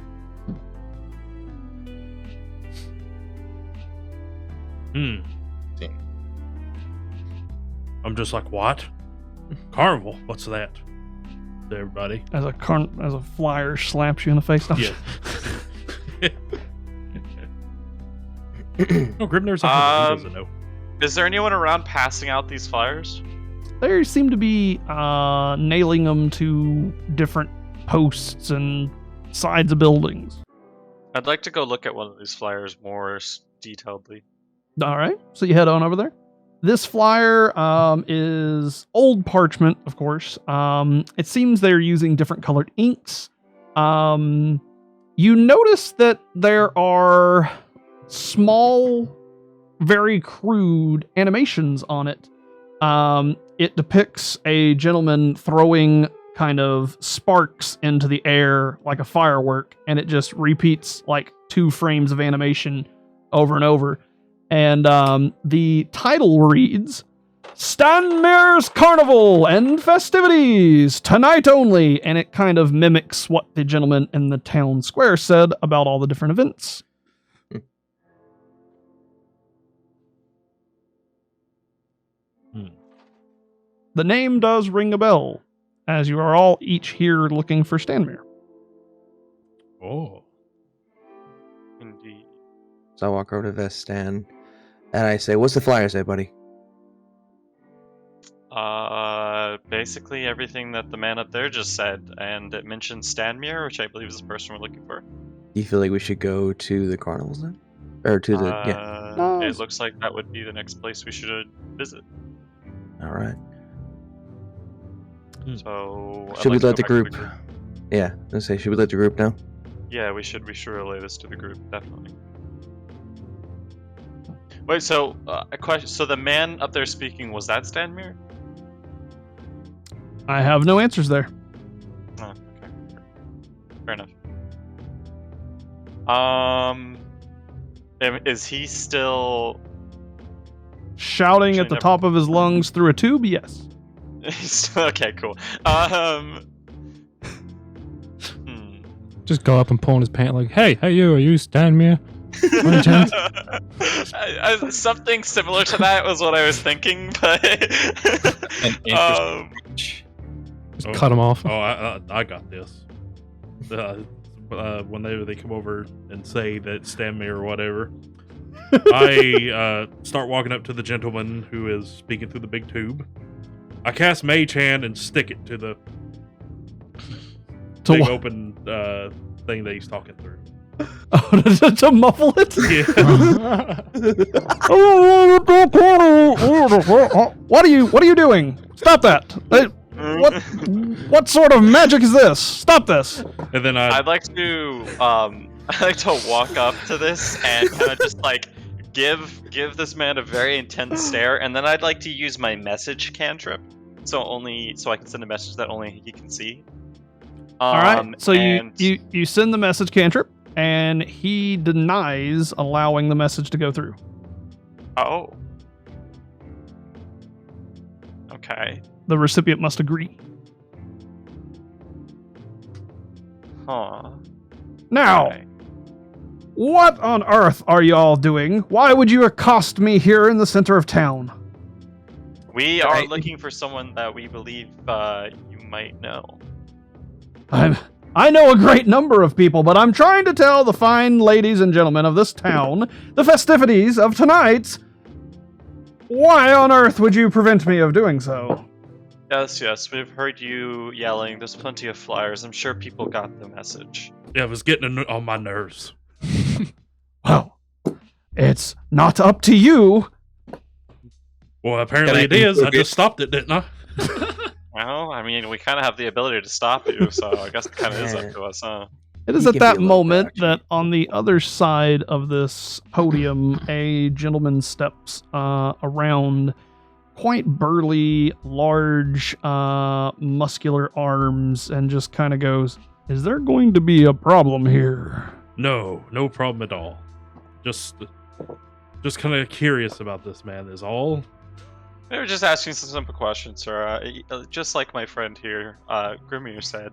Speaker 4: I'm just like, what? Carnival? What's that? To everybody.
Speaker 1: As a flyer slaps you in the face.
Speaker 4: Yeah. No, Grimner's he doesn't know.
Speaker 2: Is there anyone around passing out these flyers?
Speaker 1: They seem to be nailing them to different posts and sides of buildings.
Speaker 2: I'd like to go look at one of these flyers more detailedly.
Speaker 1: All right, so you head on over there. This flyer is old parchment, of course. It seems they're using different colored inks. You notice that there are small, very crude animations on it. It depicts a gentleman throwing kind of sparks into the air like a firework, and it just repeats like 2 frames of animation over and over. And the title reads, Stanmere's Carnival and Festivities, tonight only. And it kind of mimics what the gentleman in the town square said about all the different events. The name does ring a bell, as you are all each here looking for Stanmere.
Speaker 4: Oh.
Speaker 2: Indeed.
Speaker 5: So I walk over to Vestan, and I say, "What's the flyer say, buddy?"
Speaker 2: Basically everything that the man up there just said, and it mentioned Stanmere, which I believe is the person we're looking for.
Speaker 5: Do you feel like we should go to the carnivals then, or to the yeah?
Speaker 1: No,
Speaker 2: It looks like that would be the next place we should visit.
Speaker 5: All right.
Speaker 2: So I'd
Speaker 5: Should we
Speaker 2: like to
Speaker 5: let
Speaker 2: go
Speaker 5: the
Speaker 2: back to
Speaker 5: group? Yeah, let's say, should we let the group know?
Speaker 2: Yeah, we should relay this to the group, definitely. Wait, so a question. So the man up there speaking, was that Stanmere?
Speaker 1: I have no answers there.
Speaker 2: Oh, okay. Fair enough. Is he still
Speaker 1: Shouting at the
Speaker 2: Actually,
Speaker 1: top of his lungs through a tube? Yes.
Speaker 2: okay, cool.
Speaker 3: Just go up and pull in his pant like, hey, you, are you Stanmere? Any chance?
Speaker 2: Something similar to that was what I was thinking, but
Speaker 3: Just cut him off.
Speaker 4: Oh, I got this. Whenever they come over and say that Stanmere or whatever, I start walking up to the gentleman who is speaking through the big tube. I cast Mage Hand and stick it to the big open thing that he's talking through.
Speaker 1: To muffle it?
Speaker 4: Yeah.
Speaker 1: What are you doing? Stop that! What sort of magic is this? Stop this!
Speaker 4: And then
Speaker 2: I'd like to walk up to this and kind of just like give this man a very intense stare, and then I'd like to use my message cantrip, so I can send a message that only he can see.
Speaker 1: All right. So you send the message cantrip, and he denies allowing the message to go through.
Speaker 2: Oh. Okay.
Speaker 1: The recipient must agree.
Speaker 2: Huh.
Speaker 1: Now,
Speaker 2: Okay.
Speaker 1: what on earth are y'all doing? Why would you accost me here in the center of town?
Speaker 2: We are looking for someone that we believe you might know.
Speaker 1: I know a great number of people, but I'm trying to tell the fine ladies and gentlemen of this town the festivities of tonight. Why on earth would you prevent me of doing so?
Speaker 2: Yes, we've heard you yelling. There's plenty of flyers. I'm sure people got the message.
Speaker 4: yeah, it was getting on my nerves.
Speaker 1: Well, it's not up to you.
Speaker 4: Well, apparently it is. I just stopped it, didn't I?
Speaker 2: Well, I mean, we kind of have the ability to stop you, so I guess it kind of is up to us, huh?
Speaker 1: It is
Speaker 5: You
Speaker 1: at
Speaker 5: can
Speaker 1: that
Speaker 5: be a little
Speaker 1: moment
Speaker 5: bit,
Speaker 1: that on the other side of this podium, a gentleman steps around, quite burly, large, muscular arms, and just kind of goes, "Is there going to be a problem here?"
Speaker 4: No problem at all. Just kind of curious about this man is all.
Speaker 2: We were just asking some simple questions, sir. Just like my friend here, Grimir said,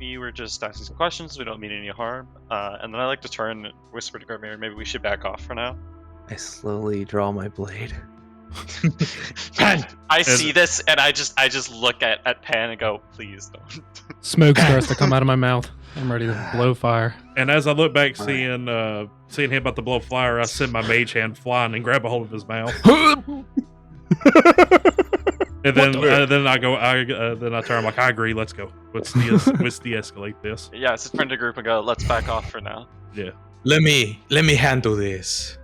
Speaker 2: we were just asking some questions. We don't mean any harm. And then I like to turn and whisper to Grimir, maybe we should back off for now.
Speaker 5: I slowly draw my blade.
Speaker 2: Man, I see this, and I just look at Pan and go, please don't.
Speaker 3: Smoke starts to come out of my mouth. I'm ready to blow fire.
Speaker 4: And as I look back, seeing him about to blow fire, I send my mage hand flying and grab a hold of his mouth. And then I go. Then I turn. I'm like, I agree. Let's go. Let's de-escalate this.
Speaker 2: Yeah, it's friend the group and go, let's back off for now.
Speaker 4: Yeah.
Speaker 6: Let me handle this.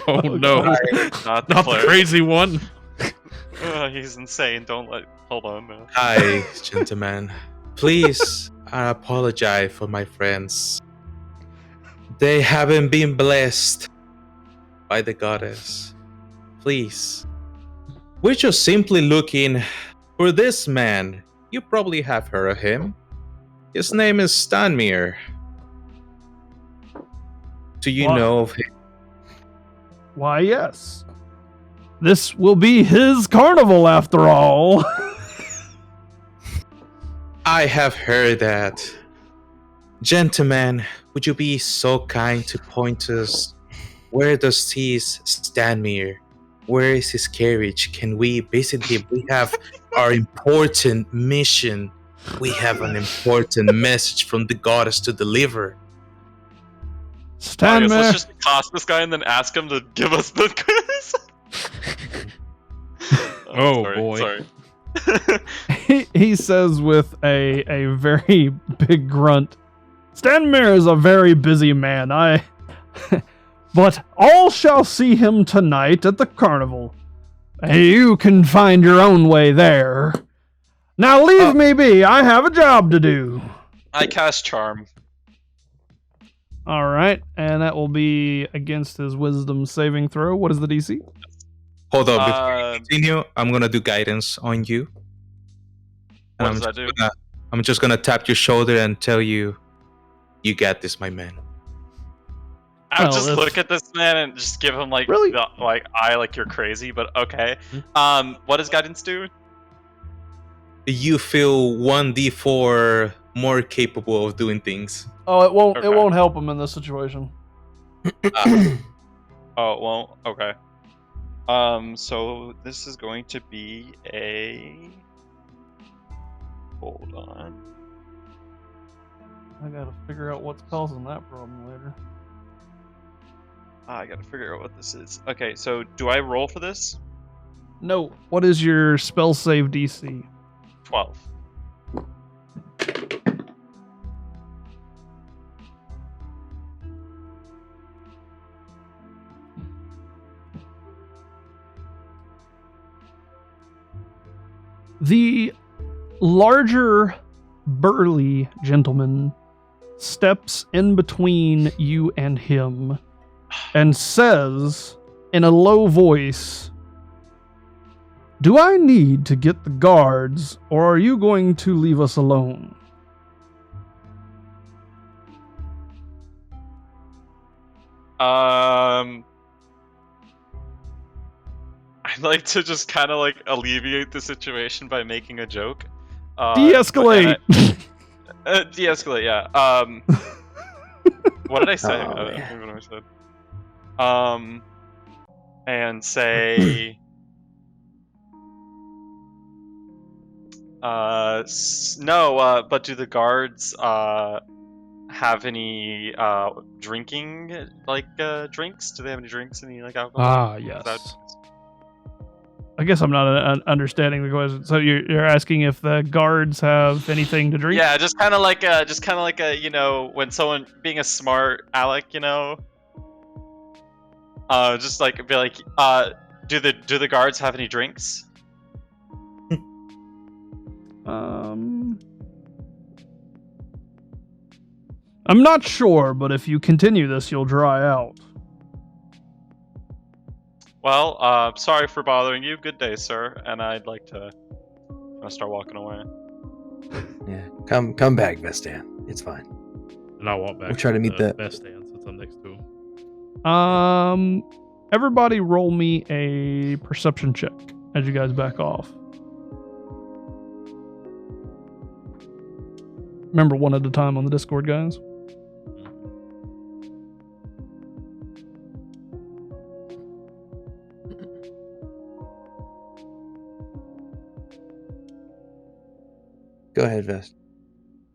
Speaker 4: Oh no!
Speaker 2: Not
Speaker 4: Not the crazy one.
Speaker 2: He's insane. Hold on. No.
Speaker 6: Hi, gentlemen. Please, I apologize for my friends. They haven't been blessed by the goddess. Please. We're just simply looking for this man. You probably have heard of him. His name is Stanmere. Do you
Speaker 1: What?
Speaker 6: know of him?
Speaker 1: Why, yes. This will be his carnival after all.
Speaker 6: I have heard that. Gentlemen, would you be so kind to point us where does his Stanmere? Where is his carriage? Can we basically we have our important mission. We have an important message from the goddess to deliver.
Speaker 3: Stand
Speaker 2: Let's
Speaker 3: there.
Speaker 2: just toss this guy and then ask him to give us the quiz.
Speaker 4: Oh, boy.
Speaker 2: Sorry.
Speaker 3: He says with a very big grunt, Stanmere is a very busy man. But all shall see him tonight at the carnival. You can find your own way there. Now leave me be. I have a job to do.
Speaker 2: I cast Charm.
Speaker 3: All right, and that will be against his wisdom saving throw. What is the DC?
Speaker 6: Hold on, before you continue, I'm gonna do guidance on you.
Speaker 2: What
Speaker 6: And
Speaker 2: does that do?
Speaker 6: I'm just gonna tap your shoulder and tell you, you got this, my man.
Speaker 2: I would
Speaker 3: Well,
Speaker 2: just
Speaker 3: if-
Speaker 2: look at this man and just give him like
Speaker 3: Really?
Speaker 2: like you're crazy, but okay. What does guidance do?
Speaker 6: You feel 1d4 more capable of doing things.
Speaker 3: Oh, it won't.
Speaker 2: Okay.
Speaker 3: It won't help him in this situation.
Speaker 2: Oh, well, okay. So this is going to be a. Hold on.
Speaker 3: I gotta figure out what's causing that problem later.
Speaker 2: I gotta figure out what this is. Okay, so do I roll for this?
Speaker 3: No. What is your spell save DC?
Speaker 2: 12.
Speaker 3: The larger, burly gentleman steps in between you and him and says in a low voice, "Do I need to get the guards, or are you going to leave us alone?"
Speaker 2: I'd like to just kind of like alleviate the situation by making a joke.
Speaker 3: De-escalate!
Speaker 2: De-escalate, yeah. What did I say?
Speaker 5: Oh,
Speaker 2: I don't
Speaker 5: man.
Speaker 2: remember what I said. And say, no. But do the guards have any drinking drinks? Do they have any drinks? Any like alcohol?
Speaker 3: Ah,
Speaker 2: Is
Speaker 3: yes.
Speaker 2: that-
Speaker 3: I guess I'm not understanding the question. So you're asking if the guards have anything to drink?
Speaker 2: Yeah, just kind of like a when someone being a smart Alec, just like be like, do the guards have any drinks?
Speaker 3: I'm not sure, but if you continue this, you'll dry out.
Speaker 2: Well, sorry for bothering you. Good day, sir. And I'd like to start walking away.
Speaker 5: Yeah, come back, Vestan. It's fine.
Speaker 4: And I'll walk back.
Speaker 5: We'll try to meet
Speaker 4: the
Speaker 5: the-
Speaker 4: best stand since I'm next to him.
Speaker 3: Everybody roll me a perception check as you guys back off. Remember, one at a time on the Discord, guys.
Speaker 5: Go ahead, Vest.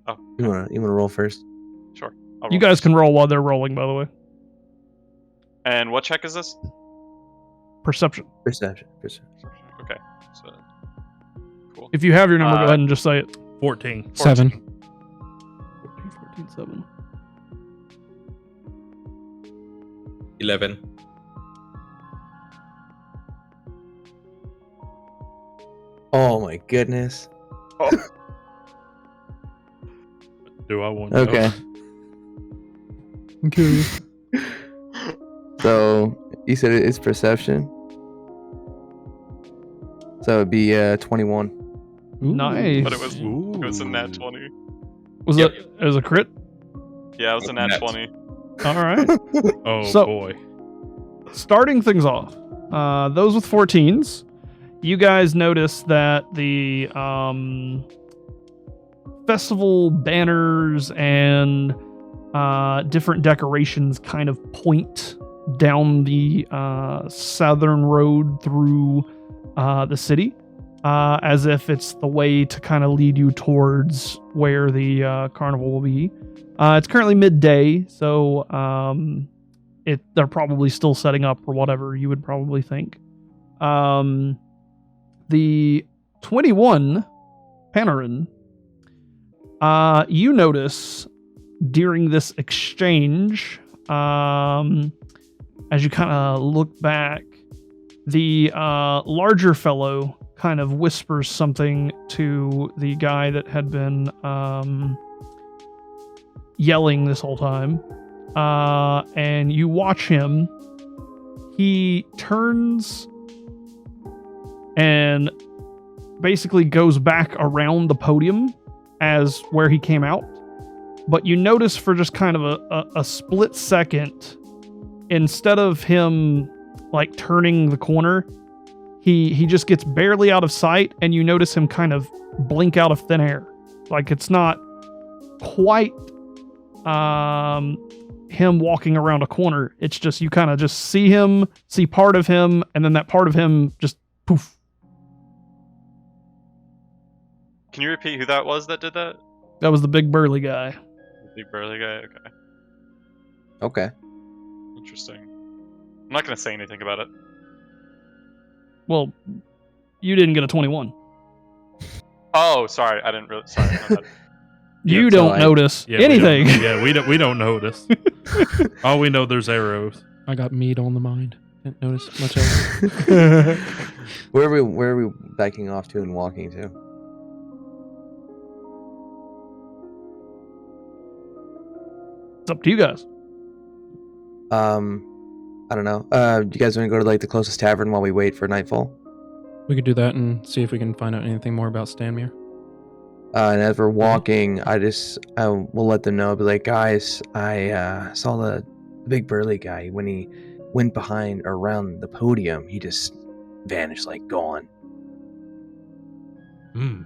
Speaker 2: Oh,
Speaker 5: You wanna roll first?
Speaker 2: sure. I'll
Speaker 3: You
Speaker 2: roll
Speaker 3: guys
Speaker 2: first.
Speaker 3: can roll while they're rolling, by the way.
Speaker 2: And what check is this?
Speaker 3: Perception.
Speaker 5: Perception.
Speaker 2: Okay. So, cool.
Speaker 3: If you have your number, go
Speaker 2: Uh,
Speaker 3: ahead and just say it.
Speaker 4: 14.
Speaker 3: 7. 14, 7.
Speaker 6: 11.
Speaker 5: Oh my goodness.
Speaker 4: Do I want to
Speaker 5: Okay.
Speaker 4: go?
Speaker 3: I'm curious.
Speaker 5: So you said it's perception. So it'd be 21.
Speaker 3: Nice.
Speaker 2: But it was a nat 20.
Speaker 3: Was
Speaker 6: Yep.
Speaker 3: it was a crit?
Speaker 2: Yeah, it was a nat
Speaker 6: Nat.
Speaker 2: 20.
Speaker 3: All right.
Speaker 4: Oh,
Speaker 3: So-
Speaker 4: boy.
Speaker 3: Starting things off, those with 14s, you guys notice that the festival banners and different decorations kind of point down the southern road through the city, as if it's the way to kind of lead you towards where the carnival will be. It's currently midday, so they're probably still setting up or whatever, you would probably think. The 21 Panarin, you notice during this exchange, as you kind of look back, the larger fellow kind of whispers something to the guy that had been yelling this whole time. And you watch him. He turns and basically goes back around the podium as where he came out. But you notice for just kind of a split second, instead of him like turning the corner, he just gets barely out of sight, and you notice him kind of blink out of thin air. Like it's not quite him walking around a corner. It's just you kind of just see him, see part of him, and then that part of him just poof.
Speaker 2: Can you repeat who that was that did that?
Speaker 3: That was the big burly guy.
Speaker 2: The big burly guy? Okay.
Speaker 5: Okay.
Speaker 2: Interesting. I'm not going to say anything about it.
Speaker 3: Well, you didn't get a 21.
Speaker 2: Oh, sorry. I didn't really... Sorry. My bad.
Speaker 3: You
Speaker 4: Yeah,
Speaker 3: don't notice anything.
Speaker 4: We don't notice. All we know, there's arrows.
Speaker 7: I got meat on the mind. Didn't notice much else.
Speaker 5: Where are we backing off to and walking to?
Speaker 3: It's up to you guys.
Speaker 5: I don't know. Do you guys want to go to like the closest tavern while we wait for nightfall?
Speaker 7: We could do that and see if we can find out anything more about Stanmere.
Speaker 5: And as we're walking, I will let them know. I'll be like, guys, I saw the big burly guy. When he went behind or around the podium, he just vanished, like gone.
Speaker 4: When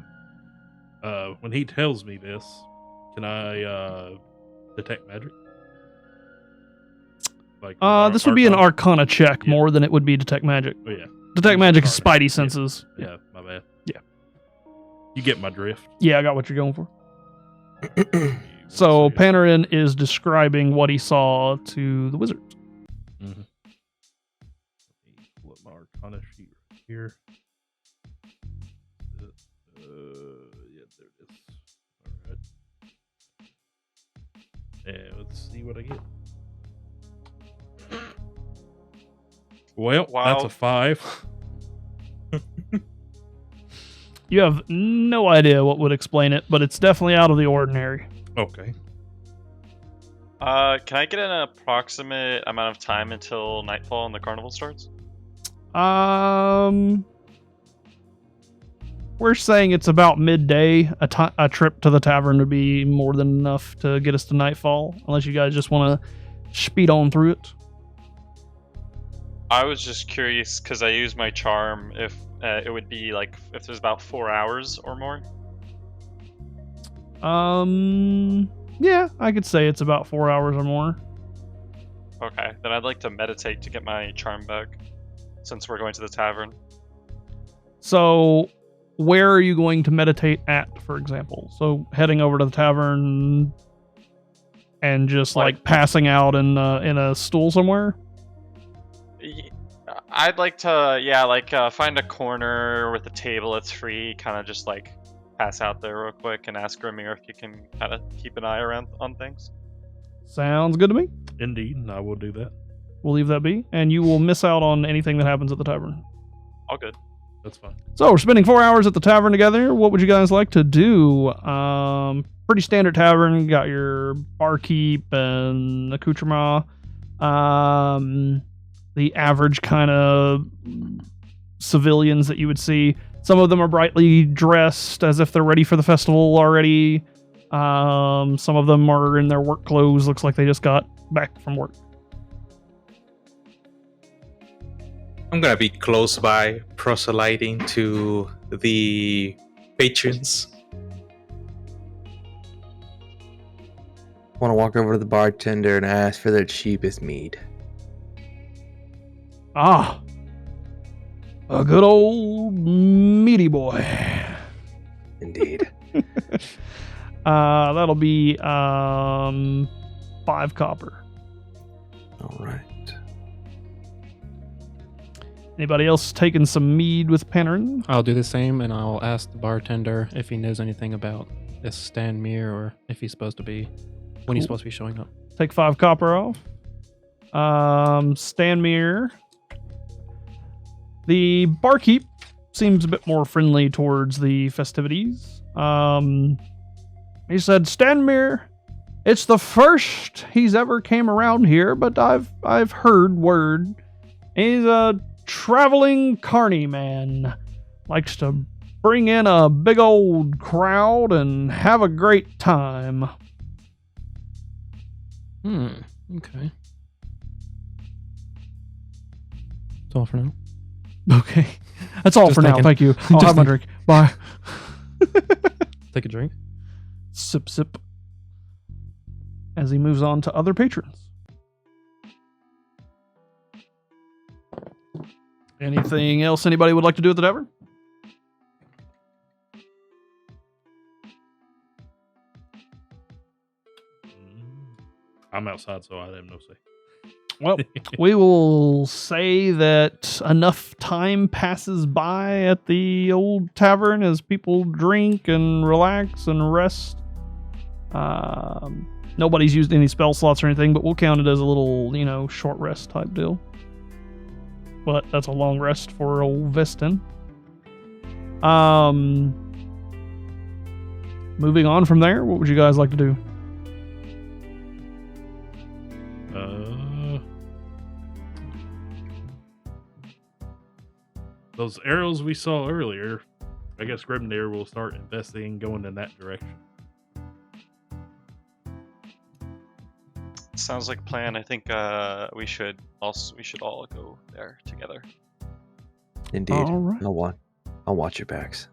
Speaker 4: he tells me this, can I detect magic? Like
Speaker 3: This would be an Arcana check more than it would be detect magic.
Speaker 4: Oh yeah.
Speaker 3: Detect magic is spidey senses.
Speaker 4: Yeah, my bad.
Speaker 3: Yeah.
Speaker 4: You get my drift.
Speaker 3: Yeah, I got what you're going for. So Panarin is describing what he saw to the wizard.
Speaker 4: Mm-hmm. Let me pull up my Arcana sheet right here. Yeah, there it is. All right. And let's see what I get. Well,
Speaker 2: Wow.
Speaker 4: that's a 5.
Speaker 3: You have no idea what would explain it, but it's definitely out of the ordinary.
Speaker 4: Okay.
Speaker 2: Can I get an approximate amount of time until nightfall and the carnival starts?
Speaker 3: We're saying it's about midday. A trip to the tavern would be more than enough to get us to nightfall, unless you guys just want to speed on through it.
Speaker 2: I was just curious because I use my charm if it would be like if there's about 4 hours or more.
Speaker 3: Yeah, I could say it's about 4 hours or more.
Speaker 2: Okay, then I'd like to meditate to get my charm back since we're going to the tavern.
Speaker 3: So, where are you going to meditate at, for example? So, heading over to the tavern and just like passing out in a stool somewhere?
Speaker 2: I'd like to, find a corner with a table that's free, kind of just like pass out there real quick and ask Grimir if you can kind of keep an eye around on things.
Speaker 3: Sounds good to me.
Speaker 4: Indeed, I will do that.
Speaker 3: We'll leave that be, and you will miss out on anything that happens at the tavern.
Speaker 2: All good.
Speaker 4: That's fine.
Speaker 3: So we're spending 4 hours at the tavern together. What would you guys like to do? Pretty standard tavern. You got your barkeep and accoutrement. The average kind of civilians that you would see. Some of them are brightly dressed as if they're ready for the festival already. Some of them are in their work clothes. Looks like they just got back from work.
Speaker 6: I'm gonna be close by, proselyting to the patrons.
Speaker 5: Want to walk over to the bartender and ask for their cheapest mead.
Speaker 3: Ah, a good old meaty boy.
Speaker 5: Indeed.
Speaker 3: That'll be 5 copper.
Speaker 5: All right.
Speaker 3: Anybody else taking some mead with Panarin?
Speaker 7: I'll do the same, and I'll ask the bartender if he knows anything about this Stanmere or if he's supposed to be when he's
Speaker 3: Cool.
Speaker 7: supposed to be showing up.
Speaker 3: Take 5 copper off. Stanmere. The barkeep seems a bit more friendly towards the festivities. He said, Stanmere, it's the first he's ever came around here, but I've heard word. He's a traveling carny man. Likes to bring in a big old crowd and have a great time.
Speaker 7: Okay. That's all for now.
Speaker 3: Okay. That's all
Speaker 7: Just
Speaker 3: for now.
Speaker 7: thinking.
Speaker 3: Thank you. I'll
Speaker 7: Just
Speaker 3: have my drink. Bye.
Speaker 7: Take a drink.
Speaker 3: Sip, sip. As he moves on to other patrons. Anything else anybody would like to do at the tavern?
Speaker 4: I'm outside, so I have no say.
Speaker 3: Well, we will say that enough time passes by at the old tavern as people drink and relax and rest. Nobody's used any spell slots or anything, but we'll count it as a little, short rest type deal. But that's a long rest for old Vestin. Moving on from there, what would you guys like to do?
Speaker 4: Those arrows we saw earlier, I guess Grimnir will start investing going in that direction.
Speaker 2: Sounds like a plan. I think we should all go there together.
Speaker 5: Indeed.
Speaker 3: All right.
Speaker 5: I'll watch your backs.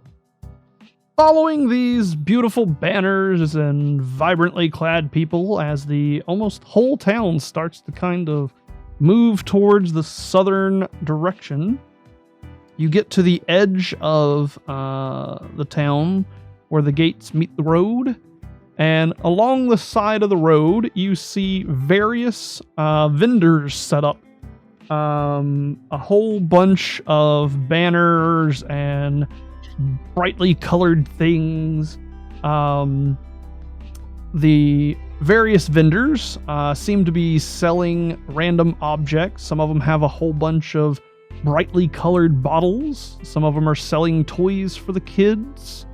Speaker 3: Following these beautiful banners and vibrantly clad people as the almost whole town starts to kind of move towards the southern direction, you get to the edge of the town where the gates meet the road. And along the side of the road, you see various vendors set up. A whole bunch of banners and brightly colored things. The various vendors seem to be selling random objects. Some of them have a whole bunch of brightly colored bottles. Some of them are selling toys for the kids.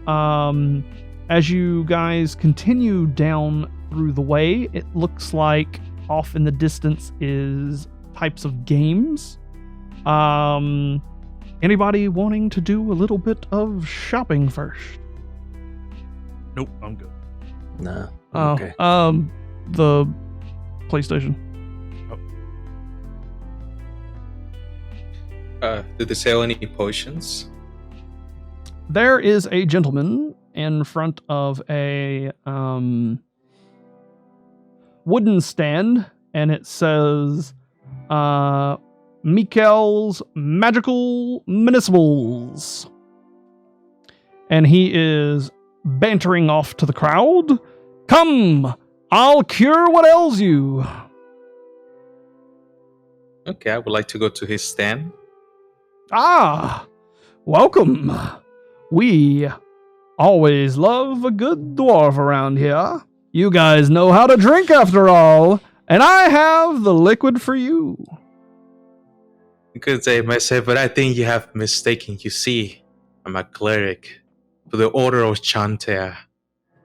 Speaker 3: As you guys continue down through the way, it looks like off in the distance is types of games. Anybody wanting to do a little bit of shopping first?
Speaker 4: Nope, I'm good.
Speaker 5: Nah. Okay.
Speaker 3: The PlayStation.
Speaker 6: Do they sell any potions?
Speaker 3: There is a gentleman in front of a wooden stand, and it says Mikkel's Magical Municipals. And he is bantering off to the crowd. Come, I'll cure what ails you.
Speaker 6: Okay, I would like to go to his stand.
Speaker 3: Ah, welcome. We always love a good dwarf around here. You guys know how to drink after all, and I have the liquid for you.
Speaker 6: Good day, myself, but I think you have mistaken. You see, I'm a cleric for the Order of Chantea.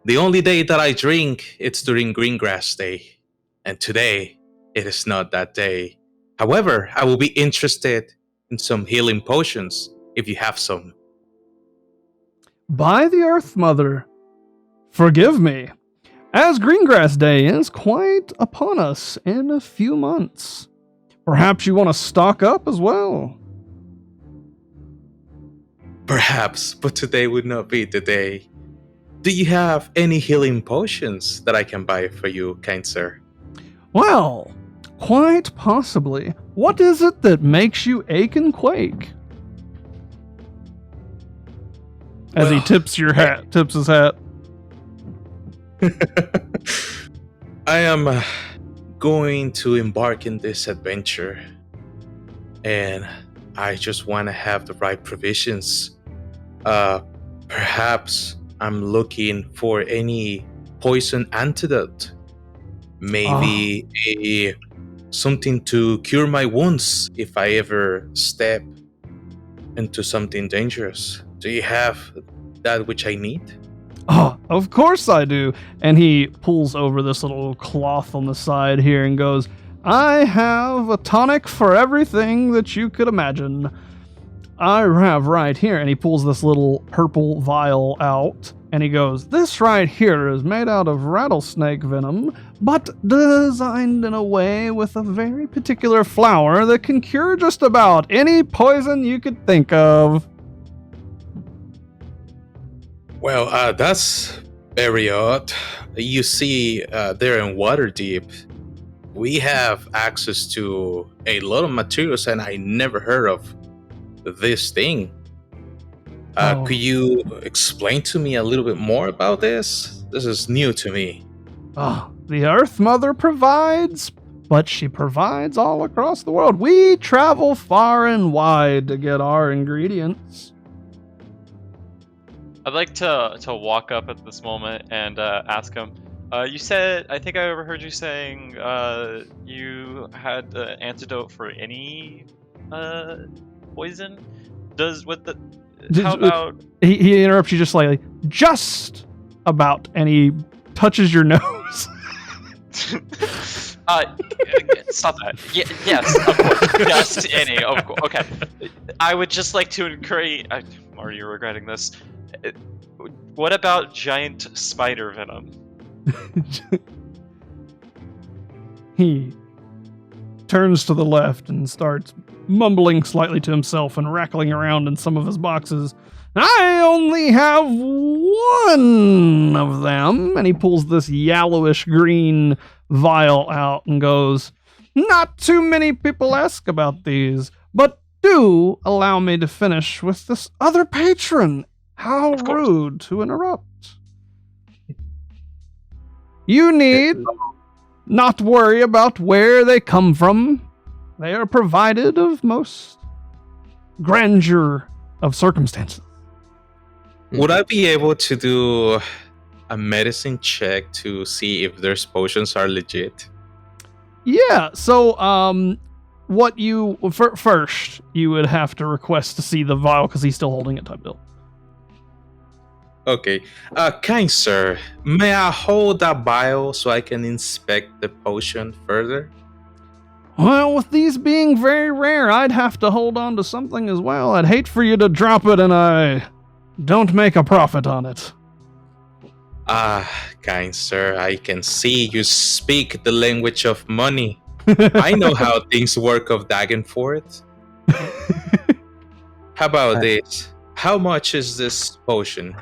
Speaker 6: The only day that I drink, it's during Greengrass Day. And today, it is not that day. However, I will be interested in some healing potions, if you have some.
Speaker 3: By the Earth Mother, forgive me, as Greengrass Day is quite upon us in a few months. Perhaps you want to stock up as well.
Speaker 6: Perhaps, but today would not be the day. Do you have any healing potions that I can buy for you, kind sir?
Speaker 3: Well, quite possibly. What is it that makes you ache and quake? As he
Speaker 6: Well,
Speaker 3: tips his hat.
Speaker 6: I am going to embark in this adventure, and I just want to have the right provisions. Perhaps I'm looking for any poison antidote. Maybe something to cure my wounds if I ever step into something dangerous. Do you have that which I need?
Speaker 3: Oh, of course I do. And he pulls over this little cloth on the side here and goes, I have a tonic for everything that you could imagine. I have right here. And he pulls this little purple vial out and he goes, this right here is made out of rattlesnake venom, but designed in a way with a very particular flower that can cure just about any poison you could think of.
Speaker 6: Well, that's very odd. You see, there in Waterdeep, we have access to a lot of materials, and I never heard of this thing. Could you explain to me a little bit more about this? This is new to me.
Speaker 3: The Earth Mother provides, but she provides all across the world. We travel far and wide to get our ingredients.
Speaker 2: I'd like to walk up at this moment and ask him. You said, I think I overheard you saying you had the antidote for any poison. How about?
Speaker 3: He interrupts you just slightly, just about, and he touches your nose.
Speaker 2: Stop that. Yes, of course. Just any. Of course. Okay. I would just like to encourage. I'm already regretting this. What about giant spider venom?
Speaker 3: He turns to the left and starts mumbling slightly to himself and rattling around in some of his boxes. I only have one of them. And he pulls this yellowish green vial out and goes, not too many people ask about these, but do allow me to finish with this other patron. How rude to interrupt. You need not worry about where they come from. They are provided of most grandeur of circumstances.
Speaker 6: Would I be able to do a medicine check to see if their potions are legit?
Speaker 3: Yeah, so what you first you would have to request to see the vial because he's still holding it type deal.
Speaker 6: Okay. Kind sir, may I hold that vial so I can inspect the potion further?
Speaker 3: Well, with these being very rare, I'd have to hold on to something as well. I'd hate for you to drop it and I don't make a profit on it.
Speaker 6: Kind sir, I can see you speak the language of money. I know how things work of Dagenfort. How about this? How much is this potion?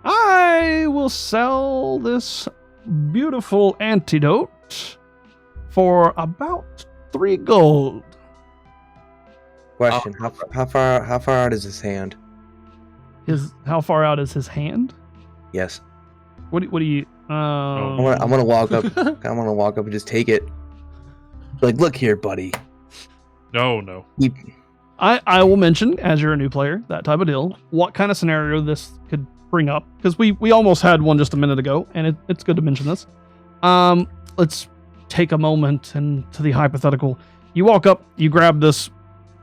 Speaker 3: I will sell this beautiful antidote for about 3 gold.
Speaker 5: Question: How far out is his hand?
Speaker 3: How far out is his hand?
Speaker 5: Yes.
Speaker 3: What do you?
Speaker 5: I'm gonna walk up. I'm gonna walk up and just take it. Like, look here, buddy.
Speaker 4: No.
Speaker 3: I will mention, as you're a new player, that type of deal, what kind of scenario this could bring up, because we almost had one just a minute ago, and it's good to mention this. Let's take a moment and to the hypothetical. You walk up, you grab this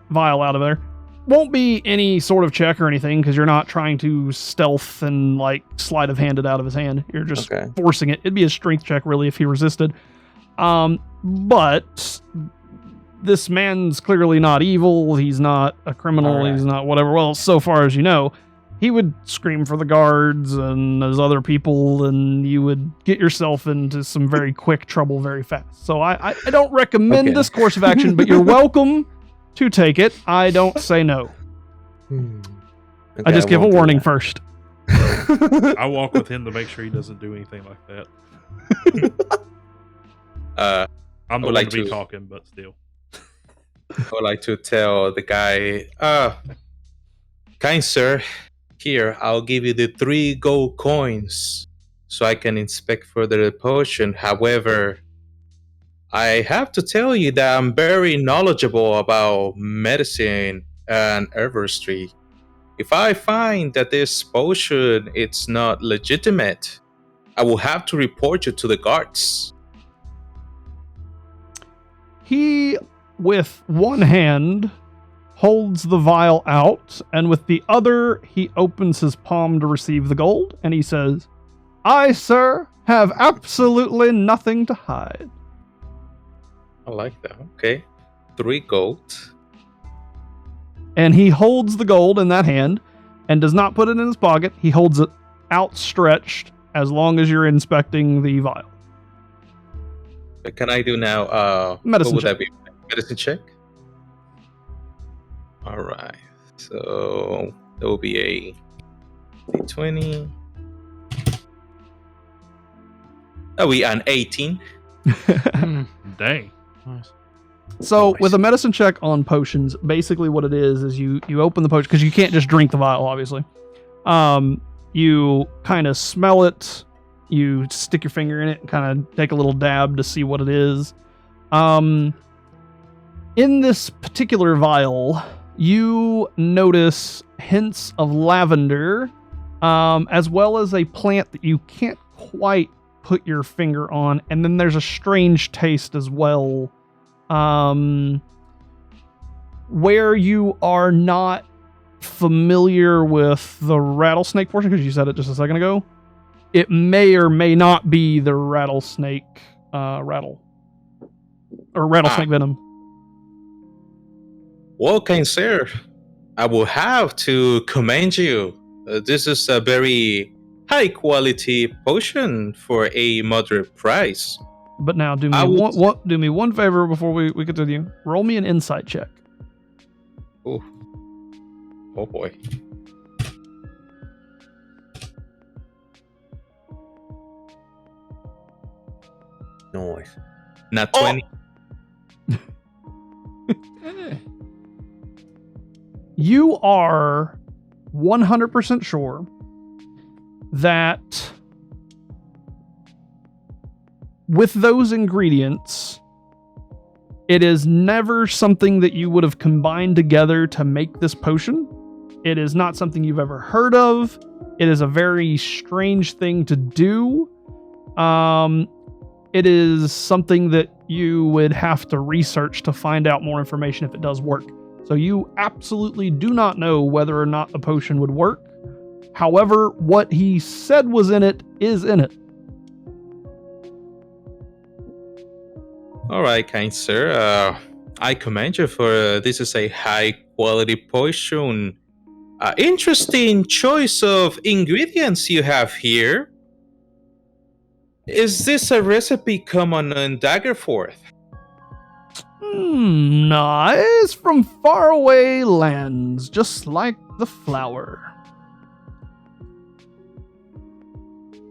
Speaker 3: vial out of there. Won't be any sort of check or anything, because you're not trying to stealth and like sleight of hand it out of his hand. You're just forcing it. It'd be a strength check, really, if he resisted. But this man's clearly not evil. He's not a criminal. Right. He's not whatever. Well, so far as you know, he would scream for the guards and those other people, and you would get yourself into some very quick trouble very fast. So I don't recommend this course of action, but you're welcome to take it. I don't say no. I just give a warning first.
Speaker 4: I walk with him to make sure he doesn't do anything like that. I'm the one to be talking, but still.
Speaker 6: I would like to tell the guy, kind sir, here, I'll give you the 3 gold coins so I can inspect further the potion. However, I have to tell you that I'm very knowledgeable about medicine and herbistry. If I find that this potion it's not legitimate, I will have to report you to the guards.
Speaker 3: He, with one hand, holds the vial out, and with the other, he opens his palm to receive the gold, and he says, I, sir, have absolutely nothing to hide.
Speaker 6: I like that. Okay. 3 gold.
Speaker 3: And he holds the gold in that hand and does not put it in his pocket. He holds it outstretched as long as you're inspecting the vial.
Speaker 6: What can I do now?
Speaker 3: Medicine
Speaker 6: what would
Speaker 3: check.
Speaker 6: that be? Medicine check? All right. So that will be a D20. That will be an 18.
Speaker 4: Dang.
Speaker 7: Nice.
Speaker 3: So
Speaker 6: Nice.
Speaker 3: with a medicine check on potions, basically what it is you open the potion, because you can't just drink the vial, obviously. You kind of smell it, you stick your finger in it and kind of take a little dab to see what it is. In this particular vial, you notice hints of lavender, as well as a plant that you can't quite put your finger on, and then there's a strange taste as well. Where you are not familiar with the rattlesnake portion, because you said it just a second ago, it may or may not be the rattlesnake rattlesnake venom.
Speaker 6: Well, kind sir, I will have to commend you. This is a very high quality potion for a moderate price.
Speaker 3: But now do
Speaker 6: I
Speaker 3: me
Speaker 6: will-
Speaker 3: do me one favor before we continue. Roll me an insight check.
Speaker 6: Oh, oh boy.
Speaker 5: Noise.
Speaker 6: Not
Speaker 2: Oh!
Speaker 6: 20.
Speaker 3: You are 100% sure that with those ingredients, it is never something that you would have combined together to make this potion. It is not something you've ever heard of. It is a very strange thing to do. It is something that you would have to research to find out more information if it does work. So you absolutely do not know whether or not the potion would work. However, what he said was in it is in it.
Speaker 6: All right, kind sir. I commend you for this is a high quality potion. Interesting choice of ingredients you have here. Is this a recipe common in Daggerforth?
Speaker 3: No, it's from faraway lands, just like the flower.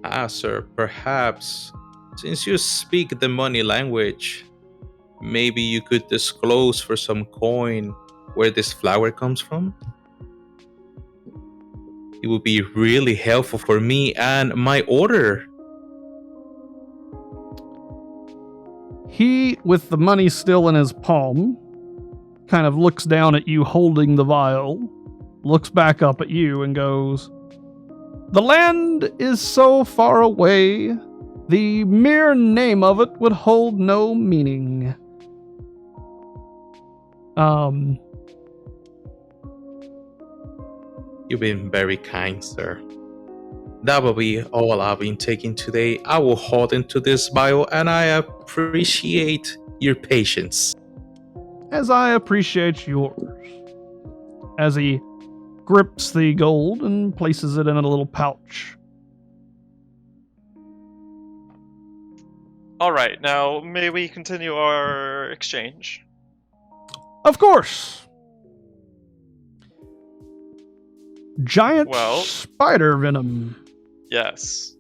Speaker 6: Ah, sir, perhaps since you speak the money language, maybe you could disclose for some coin where this flower comes from? It would be really helpful for me and my order.
Speaker 3: He, with the money still in his palm, kind of looks down at you holding the vial, looks back up at you and goes, "The land is so far away, the mere name of it would hold no meaning."
Speaker 6: You've been very kind, sir. That will be all I've been taking today. I will hold into this vial and I appreciate your patience.
Speaker 3: As I appreciate yours. As he grips the gold and places it in a little pouch.
Speaker 2: All right, now may we continue our exchange?
Speaker 3: Of course. Giant
Speaker 2: Well-
Speaker 3: spider venom.
Speaker 2: Yes.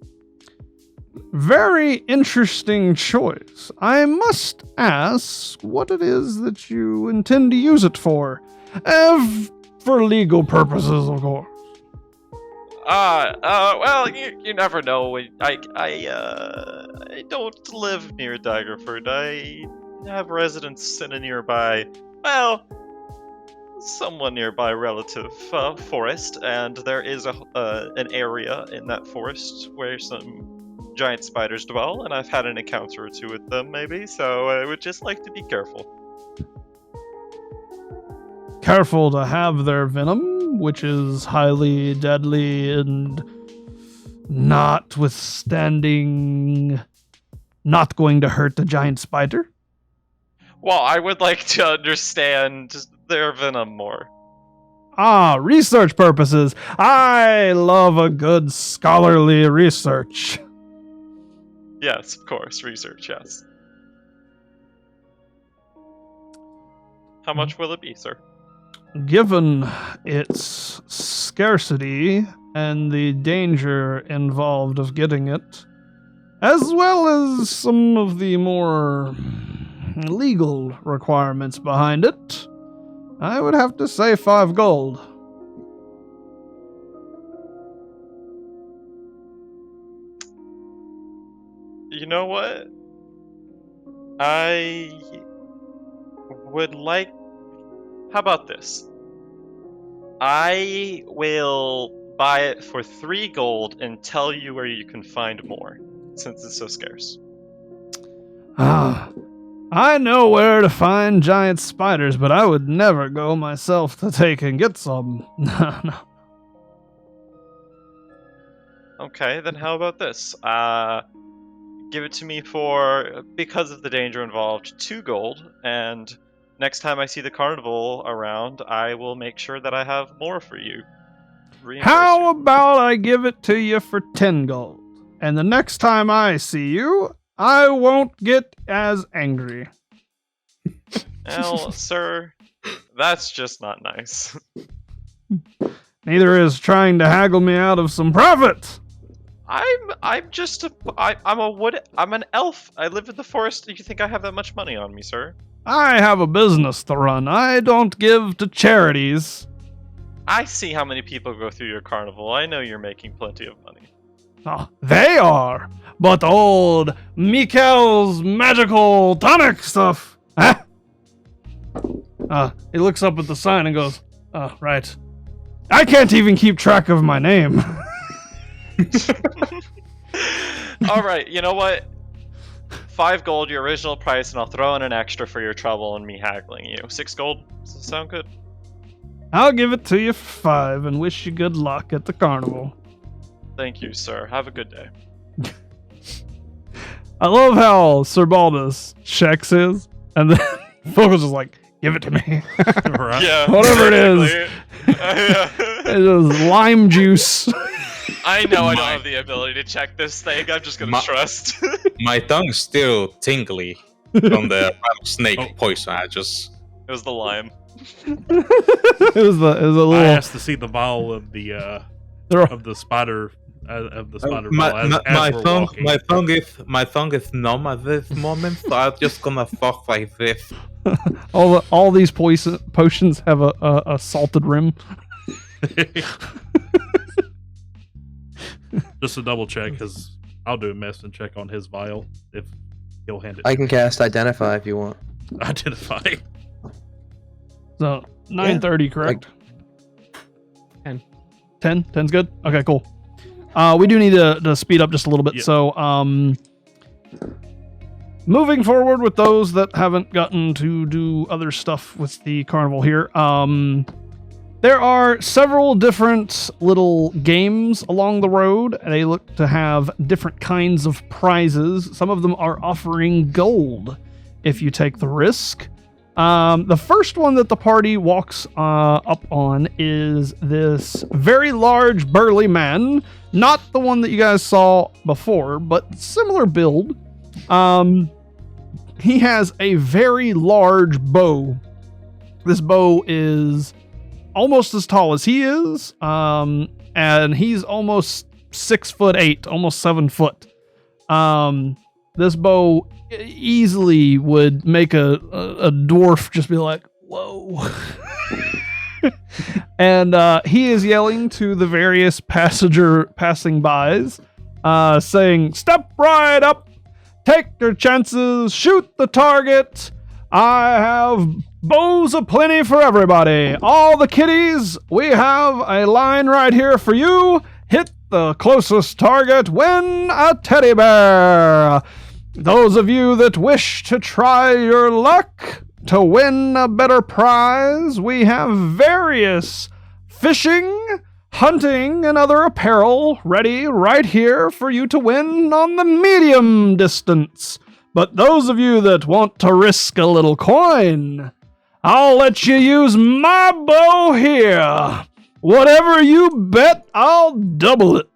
Speaker 3: Very interesting choice. I must ask what it is that you intend to use it for. For legal purposes, of course.
Speaker 2: Well, you never know. I don't live near Daggerford. I have residence in a nearby, well, somewhat nearby relative forest, and there is an area in that forest where some giant spiders dwell, and I've had an encounter or two with them, maybe, so I would just like to be careful.
Speaker 3: Careful to have their venom, which is highly deadly and notwithstanding not going to hurt the giant spider.
Speaker 2: Well, I would like to understand their venom more.
Speaker 3: Ah, research purposes. I love a good scholarly research.
Speaker 2: Yes, of course, research, yes. How much will it be, sir?
Speaker 3: Given its scarcity and the danger involved of getting it, as well as some of the more legal requirements behind it, I would have to say 5 gold.
Speaker 2: You know what? I would like... How about this? I will buy it for 3 gold and tell you where you can find more, since it's so scarce.
Speaker 3: Ah, I know where to find giant spiders, but I would never go myself to take and get some. No.
Speaker 2: Okay, then how about this? Give it to me for, because of the danger involved, 2 gold, and next time I see the carnival around, I will make sure that I have more for you.
Speaker 3: How about I give it to you for 10 gold? And the next time I see you, I won't get as angry.
Speaker 2: Well, sir, that's just not nice.
Speaker 3: Neither is trying to haggle me out of some profit.
Speaker 2: I'm an elf. I live in the forest. Do you think I have that much money on me, sir?
Speaker 3: I have a business to run. I don't give to charities.
Speaker 2: I see how many people go through your carnival. I know you're making plenty of money.
Speaker 3: Oh, they are. But old Mikkel's magical tonic stuff. Huh? He looks up at the sign and goes, oh, right. I can't even keep track of my name.
Speaker 2: All right, you know what? 5 gold, your original price, and I'll throw in an extra for your trouble and me haggling you. 6 gold? Does that sound good?
Speaker 3: I'll give it to you for 5 and wish you good luck at the carnival.
Speaker 2: Thank you, sir. Have a good day.
Speaker 3: I love how Sir Baldus checks his, and then Fogel's just like, give it to me.
Speaker 4: Right.
Speaker 2: Yeah.
Speaker 3: Whatever it is.
Speaker 2: Basically.
Speaker 3: It is lime juice.
Speaker 2: I know I don't have the ability to check this thing. I'm just gonna trust.
Speaker 6: My tongue's still tingly from the snake poison.
Speaker 2: It was the lime.
Speaker 3: it was a little.
Speaker 4: I asked to see the vial of the spider vial
Speaker 6: my tongue is numb at this moment, so I'm just gonna fuck like this.
Speaker 3: all these potions have a salted rim.
Speaker 4: Just to double check, because I'll do a medicine check on his vial if he'll hand it.
Speaker 5: I can cast Identify if you want.
Speaker 4: Identify.
Speaker 3: So 9:30, correct?
Speaker 7: 10.
Speaker 3: 10? 10's good? Okay, cool. We do need to speed up just a little bit.
Speaker 4: Yep.
Speaker 3: So, moving forward with those that haven't gotten to do other stuff with the carnival here, there are several different little games along the road. They look to have different kinds of prizes. Some of them are offering gold if you take the risk. The first one that the party walks up on is this very large, burly man. Not the one that you guys saw before, but similar build. He has a very large bow. This bow is almost as tall as he is, and he's almost 6'8", almost 7 foot. This bow easily would make a dwarf just be like, whoa. And he is yelling to the various passing bys, saying, "Step right up, take your chances, shoot the target. I have bows aplenty for everybody. All the kiddies, we have a line right here for you. Hit the closest target, win a teddy bear. Those of you that wish to try your luck to win a better prize, we have various fishing, hunting, and other apparel ready right here for you to win on the medium distance. But those of you that want to risk a little coin, I'll let you use my bow here. Whatever you bet, I'll double it."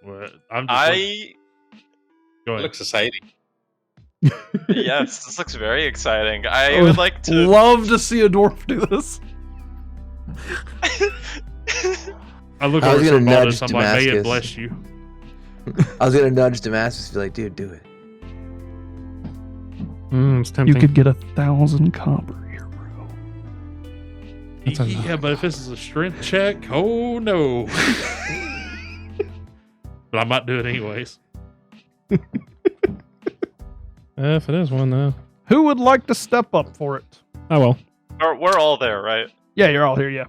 Speaker 4: Well, I'm just go ahead.
Speaker 6: Looks exciting.
Speaker 2: Yes, this looks very exciting. I would like to
Speaker 3: love to see a dwarf do this.
Speaker 4: I look
Speaker 5: I was
Speaker 4: over
Speaker 5: gonna
Speaker 4: to
Speaker 5: nudge
Speaker 4: Sabonis, I'm like, may it
Speaker 5: Damascus.
Speaker 4: bless you.
Speaker 5: I was gonna nudge Damascus and be like, dude, do it.
Speaker 7: It's
Speaker 3: You
Speaker 7: tempting.
Speaker 3: could get 1,000 copper here, bro.
Speaker 7: That's a
Speaker 4: Yeah, but if this is a strength check, oh no. But I might do it anyways.
Speaker 7: If it is one, though.
Speaker 3: Who would like to step up for it?
Speaker 7: Oh, well.
Speaker 2: we're all there, right?
Speaker 3: Yeah, you're all here, yeah.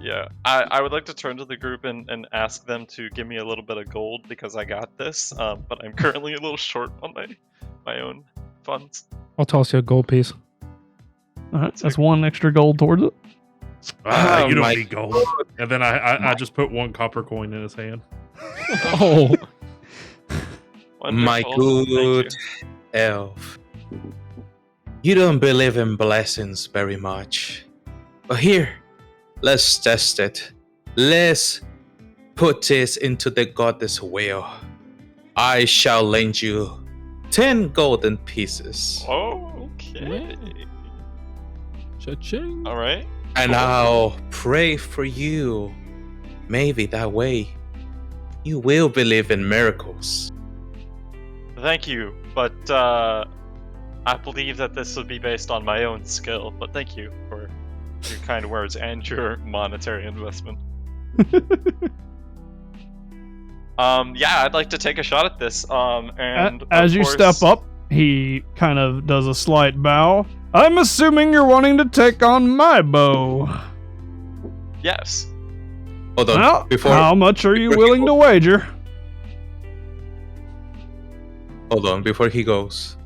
Speaker 2: Yeah. I would like to turn to the group and ask them to give me a little bit of gold because I got this. But I'm currently a little short on my own funds.
Speaker 7: I'll toss you a gold piece.
Speaker 3: All right, that's one extra gold towards it.
Speaker 6: Oh
Speaker 4: You don't
Speaker 6: my
Speaker 4: need gold. And then I just put one copper coin in his hand.
Speaker 7: Oh.
Speaker 6: My
Speaker 2: Wonderful. Thank you.
Speaker 6: good elf. You don't believe in blessings very much. But here, let's test it. Let's put this into the goddess wheel. I shall lend you 10 golden pieces.
Speaker 2: Oh, okay.
Speaker 7: Cha-ching.
Speaker 2: All right.
Speaker 6: And I'll pray for you. Maybe that way you will believe in miracles.
Speaker 2: Thank you, but I believe that this would be based on my own skill. But thank you for your kind words and your monetary investment. Yeah, I'd like to take a shot at this. And
Speaker 3: As
Speaker 2: of
Speaker 3: you
Speaker 2: course-
Speaker 3: step up, he kind of does a slight bow. I'm assuming you're wanting to take on my bow.
Speaker 2: Yes.
Speaker 6: Hold on.
Speaker 3: Well,
Speaker 6: before
Speaker 3: how much are you
Speaker 6: before he
Speaker 3: willing to wager?
Speaker 6: Hold on, before he goes,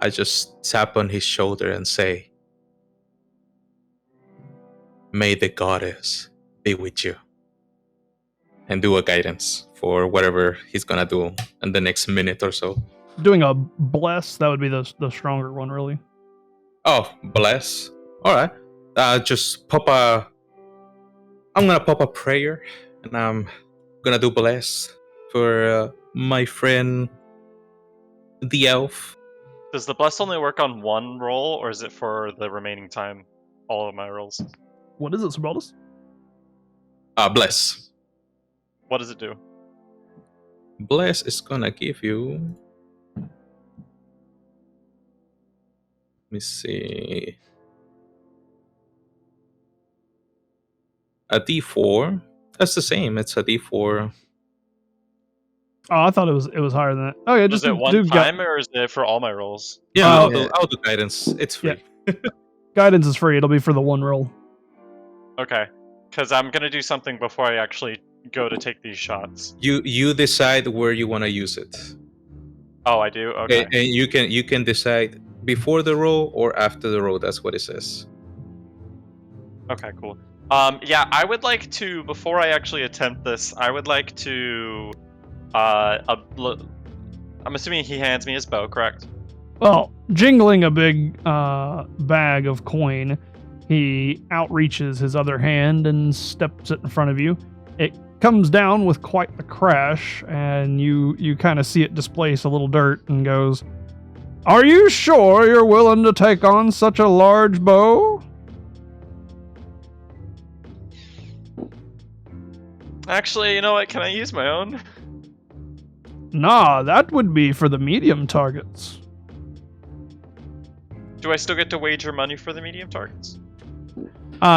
Speaker 6: I just tap on his shoulder and say, "May the goddess be with you." And do a guidance for whatever he's gonna do in the next minute or so.
Speaker 3: Doing a bless, that would be the stronger one, really.
Speaker 6: Oh, bless. Alright. Just pop a... I'm gonna pop a prayer, and I'm gonna do bless for my friend, the elf.
Speaker 2: Does the bless only work on one roll, or is it for the remaining time? All of my rolls.
Speaker 3: What is it, Sabaldus?
Speaker 6: Bless.
Speaker 2: What does it do?
Speaker 6: Bless is gonna give you... Let me see. A D4. That's the same. It's a D4.
Speaker 3: Oh, I thought it was higher than that. Oh yeah,
Speaker 2: Is
Speaker 3: just
Speaker 2: it one
Speaker 3: do
Speaker 2: time, or is it for all my rolls?
Speaker 6: Yeah,
Speaker 3: Oh,
Speaker 6: I'll do guidance. It's free.
Speaker 3: guidance is free. It'll be for the one roll.
Speaker 2: Okay. Because I'm gonna do something before I actually go to take these shots.
Speaker 6: You decide where you want to use it.
Speaker 2: Oh, I do? Okay.
Speaker 6: And you can decide before the roll or after the roll. That's what it says.
Speaker 2: Okay, cool. Yeah, I would like to, before I actually attempt this, I would like to, I'm assuming he hands me his bow, correct?
Speaker 3: Well, jingling a big bag of coin, he outreaches his other hand and steps it in front of you. It comes down with quite a crash, and you kind of see it displace a little dirt and goes, "Are you sure you're willing to take on such a large bow?"
Speaker 2: Actually, you know what? Can I use my own?
Speaker 3: Nah, that would be for the medium targets.
Speaker 2: Do I still get to wager money for the medium targets?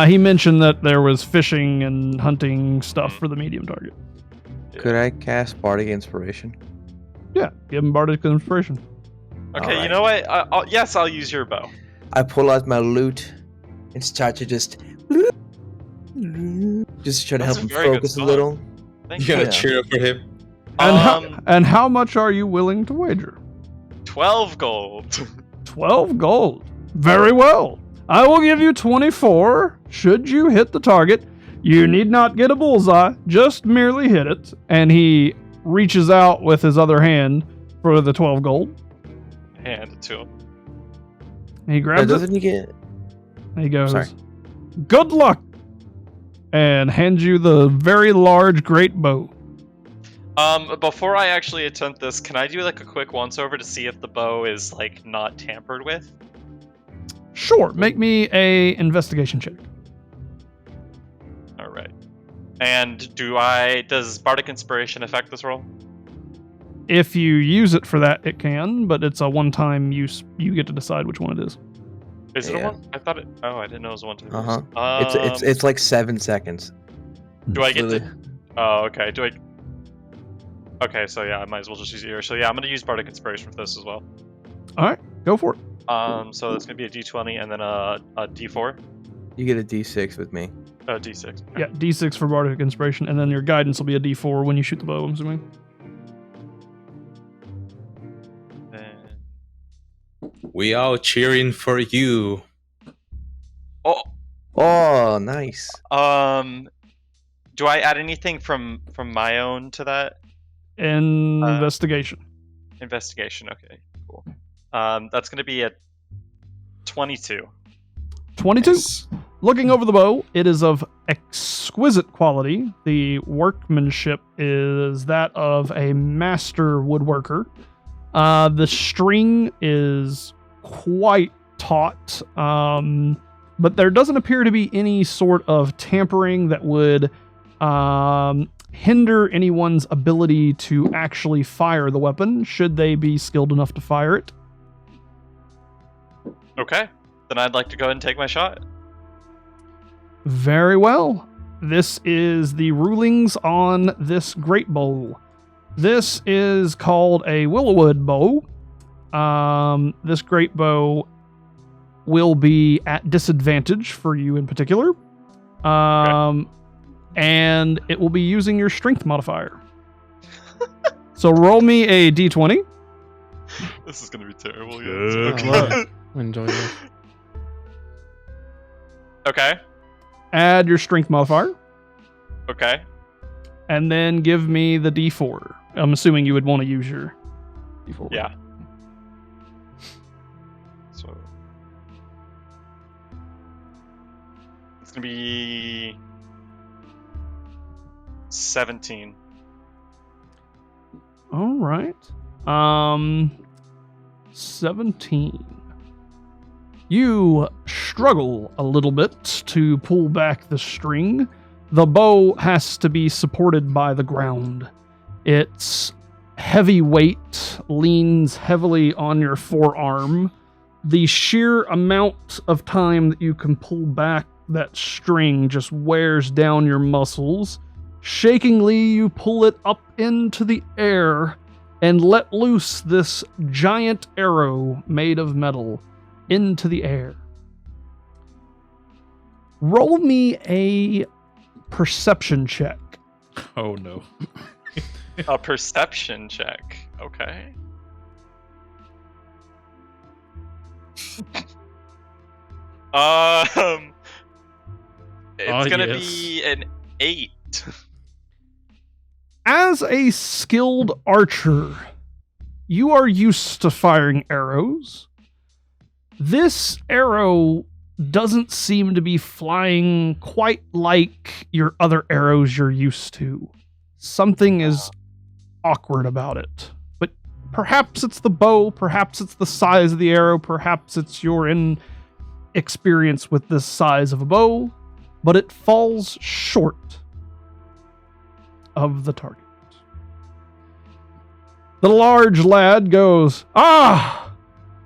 Speaker 3: He mentioned that there was fishing and hunting stuff for the medium target.
Speaker 5: Could I cast Bardic Inspiration?
Speaker 3: Yeah, give him Bardic Inspiration.
Speaker 2: Okay,
Speaker 5: Alright.
Speaker 2: you know what? I'll use your bow.
Speaker 5: I pull out my lute and start to just try to
Speaker 2: That's
Speaker 5: help
Speaker 2: a
Speaker 5: him
Speaker 2: very good
Speaker 5: focus a
Speaker 2: song.
Speaker 5: little.
Speaker 2: Thank
Speaker 6: You
Speaker 2: you.
Speaker 6: gotta
Speaker 5: Yeah.
Speaker 6: cheer up for him.
Speaker 3: And how much are you willing to wager?
Speaker 2: 12 gold.
Speaker 3: 12 gold. Very well. I will give you 24 should you hit the target. You need not get a bullseye, just merely hit it. And he reaches out with his other hand for the 12 gold.
Speaker 2: Hand it to him.
Speaker 3: He grabs it.
Speaker 5: Doesn't he get?
Speaker 3: He goes,
Speaker 5: Sorry.
Speaker 3: good luck. And hands you the very large great bow.
Speaker 2: Before I actually attempt this, can I do like a quick once over to see if the bow is like not tampered with?
Speaker 3: Sure, make me a investigation check.
Speaker 2: All right. And does Bardic Inspiration affect this roll?
Speaker 3: If you use it for that, it can, but it's a one-time use. You get to decide which one it is.
Speaker 2: Is it a
Speaker 5: Yeah.
Speaker 2: one? I thought it. Oh, I didn't know it was a one time.
Speaker 5: It's like 7 seconds.
Speaker 2: Do I get
Speaker 5: Really-
Speaker 2: to? Oh, okay. Do I? Okay, so yeah, I might as well just use yours. So yeah, I'm gonna use Bardic Inspiration for this as well.
Speaker 3: All right, go for it.
Speaker 2: So that's gonna be a D20 and then a D4,
Speaker 5: You get a D6 with me.
Speaker 2: D6. Okay.
Speaker 3: Yeah, D6 for Bardic Inspiration, and then your guidance will be a D4 when you shoot the bow, I'm assuming.
Speaker 2: Then...
Speaker 6: We all cheering for you.
Speaker 2: Oh,
Speaker 5: Oh, nice.
Speaker 2: do I add anything from my own to that?
Speaker 3: Investigation.
Speaker 2: Investigation. Okay, cool. That's gonna be a 22.
Speaker 3: 22.
Speaker 6: Yes.
Speaker 3: Looking over the bow, it is of exquisite quality. The workmanship is that of a master woodworker. The string is quite taut, but there doesn't appear to be any sort of tampering that would hinder anyone's ability to actually fire the weapon, should they be skilled enough to fire it.
Speaker 2: Okay, then I'd like to go ahead and take my shot.
Speaker 3: Very well. This is the rulings on this great bow. This is called a Willowwood bow. This great bow will be at disadvantage for you in particular. And it will be using your strength modifier. So roll me a d20.
Speaker 2: This is gonna be terrible.
Speaker 4: Good
Speaker 2: Okay.
Speaker 7: luck. Enjoy this.
Speaker 2: Okay.
Speaker 3: Add your strength modifier.
Speaker 2: Okay.
Speaker 3: And then give me the d4. I'm assuming you would want to use your d4.
Speaker 2: Yeah. So it's gonna be 17.
Speaker 3: All right. 17. You struggle a little bit to pull back the string. The bow has to be supported by the ground. Its heavy weight leans heavily on your forearm. The sheer amount of time that you can pull back that string just wears down your muscles. Shakingly, you pull it up into the air and let loose this giant arrow made of metal into the air. Roll me a perception check.
Speaker 4: Oh no.
Speaker 2: A perception check. Okay. It's gonna
Speaker 4: yes.
Speaker 2: be an 8.
Speaker 3: As a skilled archer, you are used to firing arrows. This arrow doesn't seem to be flying quite like your other arrows you're used to. Something is awkward about it. But perhaps it's the bow, perhaps it's the size of the arrow, perhaps it's your inexperience with this size of a bow, but it falls short of the target. The large lad goes, "Ah!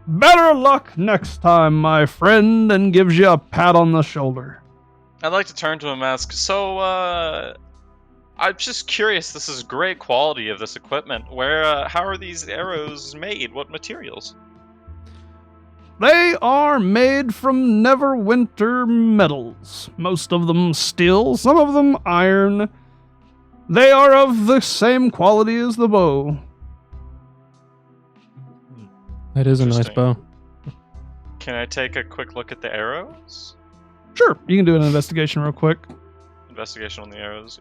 Speaker 3: Better luck next time, my friend, and gives you a pat on the shoulder.
Speaker 2: I'd like to turn to him and ask, so, I'm just curious, this is great quality of this equipment. How are these arrows made? What materials?
Speaker 3: They are made from Neverwinter metals. Most of them steel, some of them iron. They are of the same quality as the bow.
Speaker 7: That is a nice
Speaker 2: Interesting.
Speaker 7: bow.
Speaker 2: Can I take a quick look at the arrows?
Speaker 3: Sure, you can do an investigation real quick.
Speaker 2: Investigation on the arrows.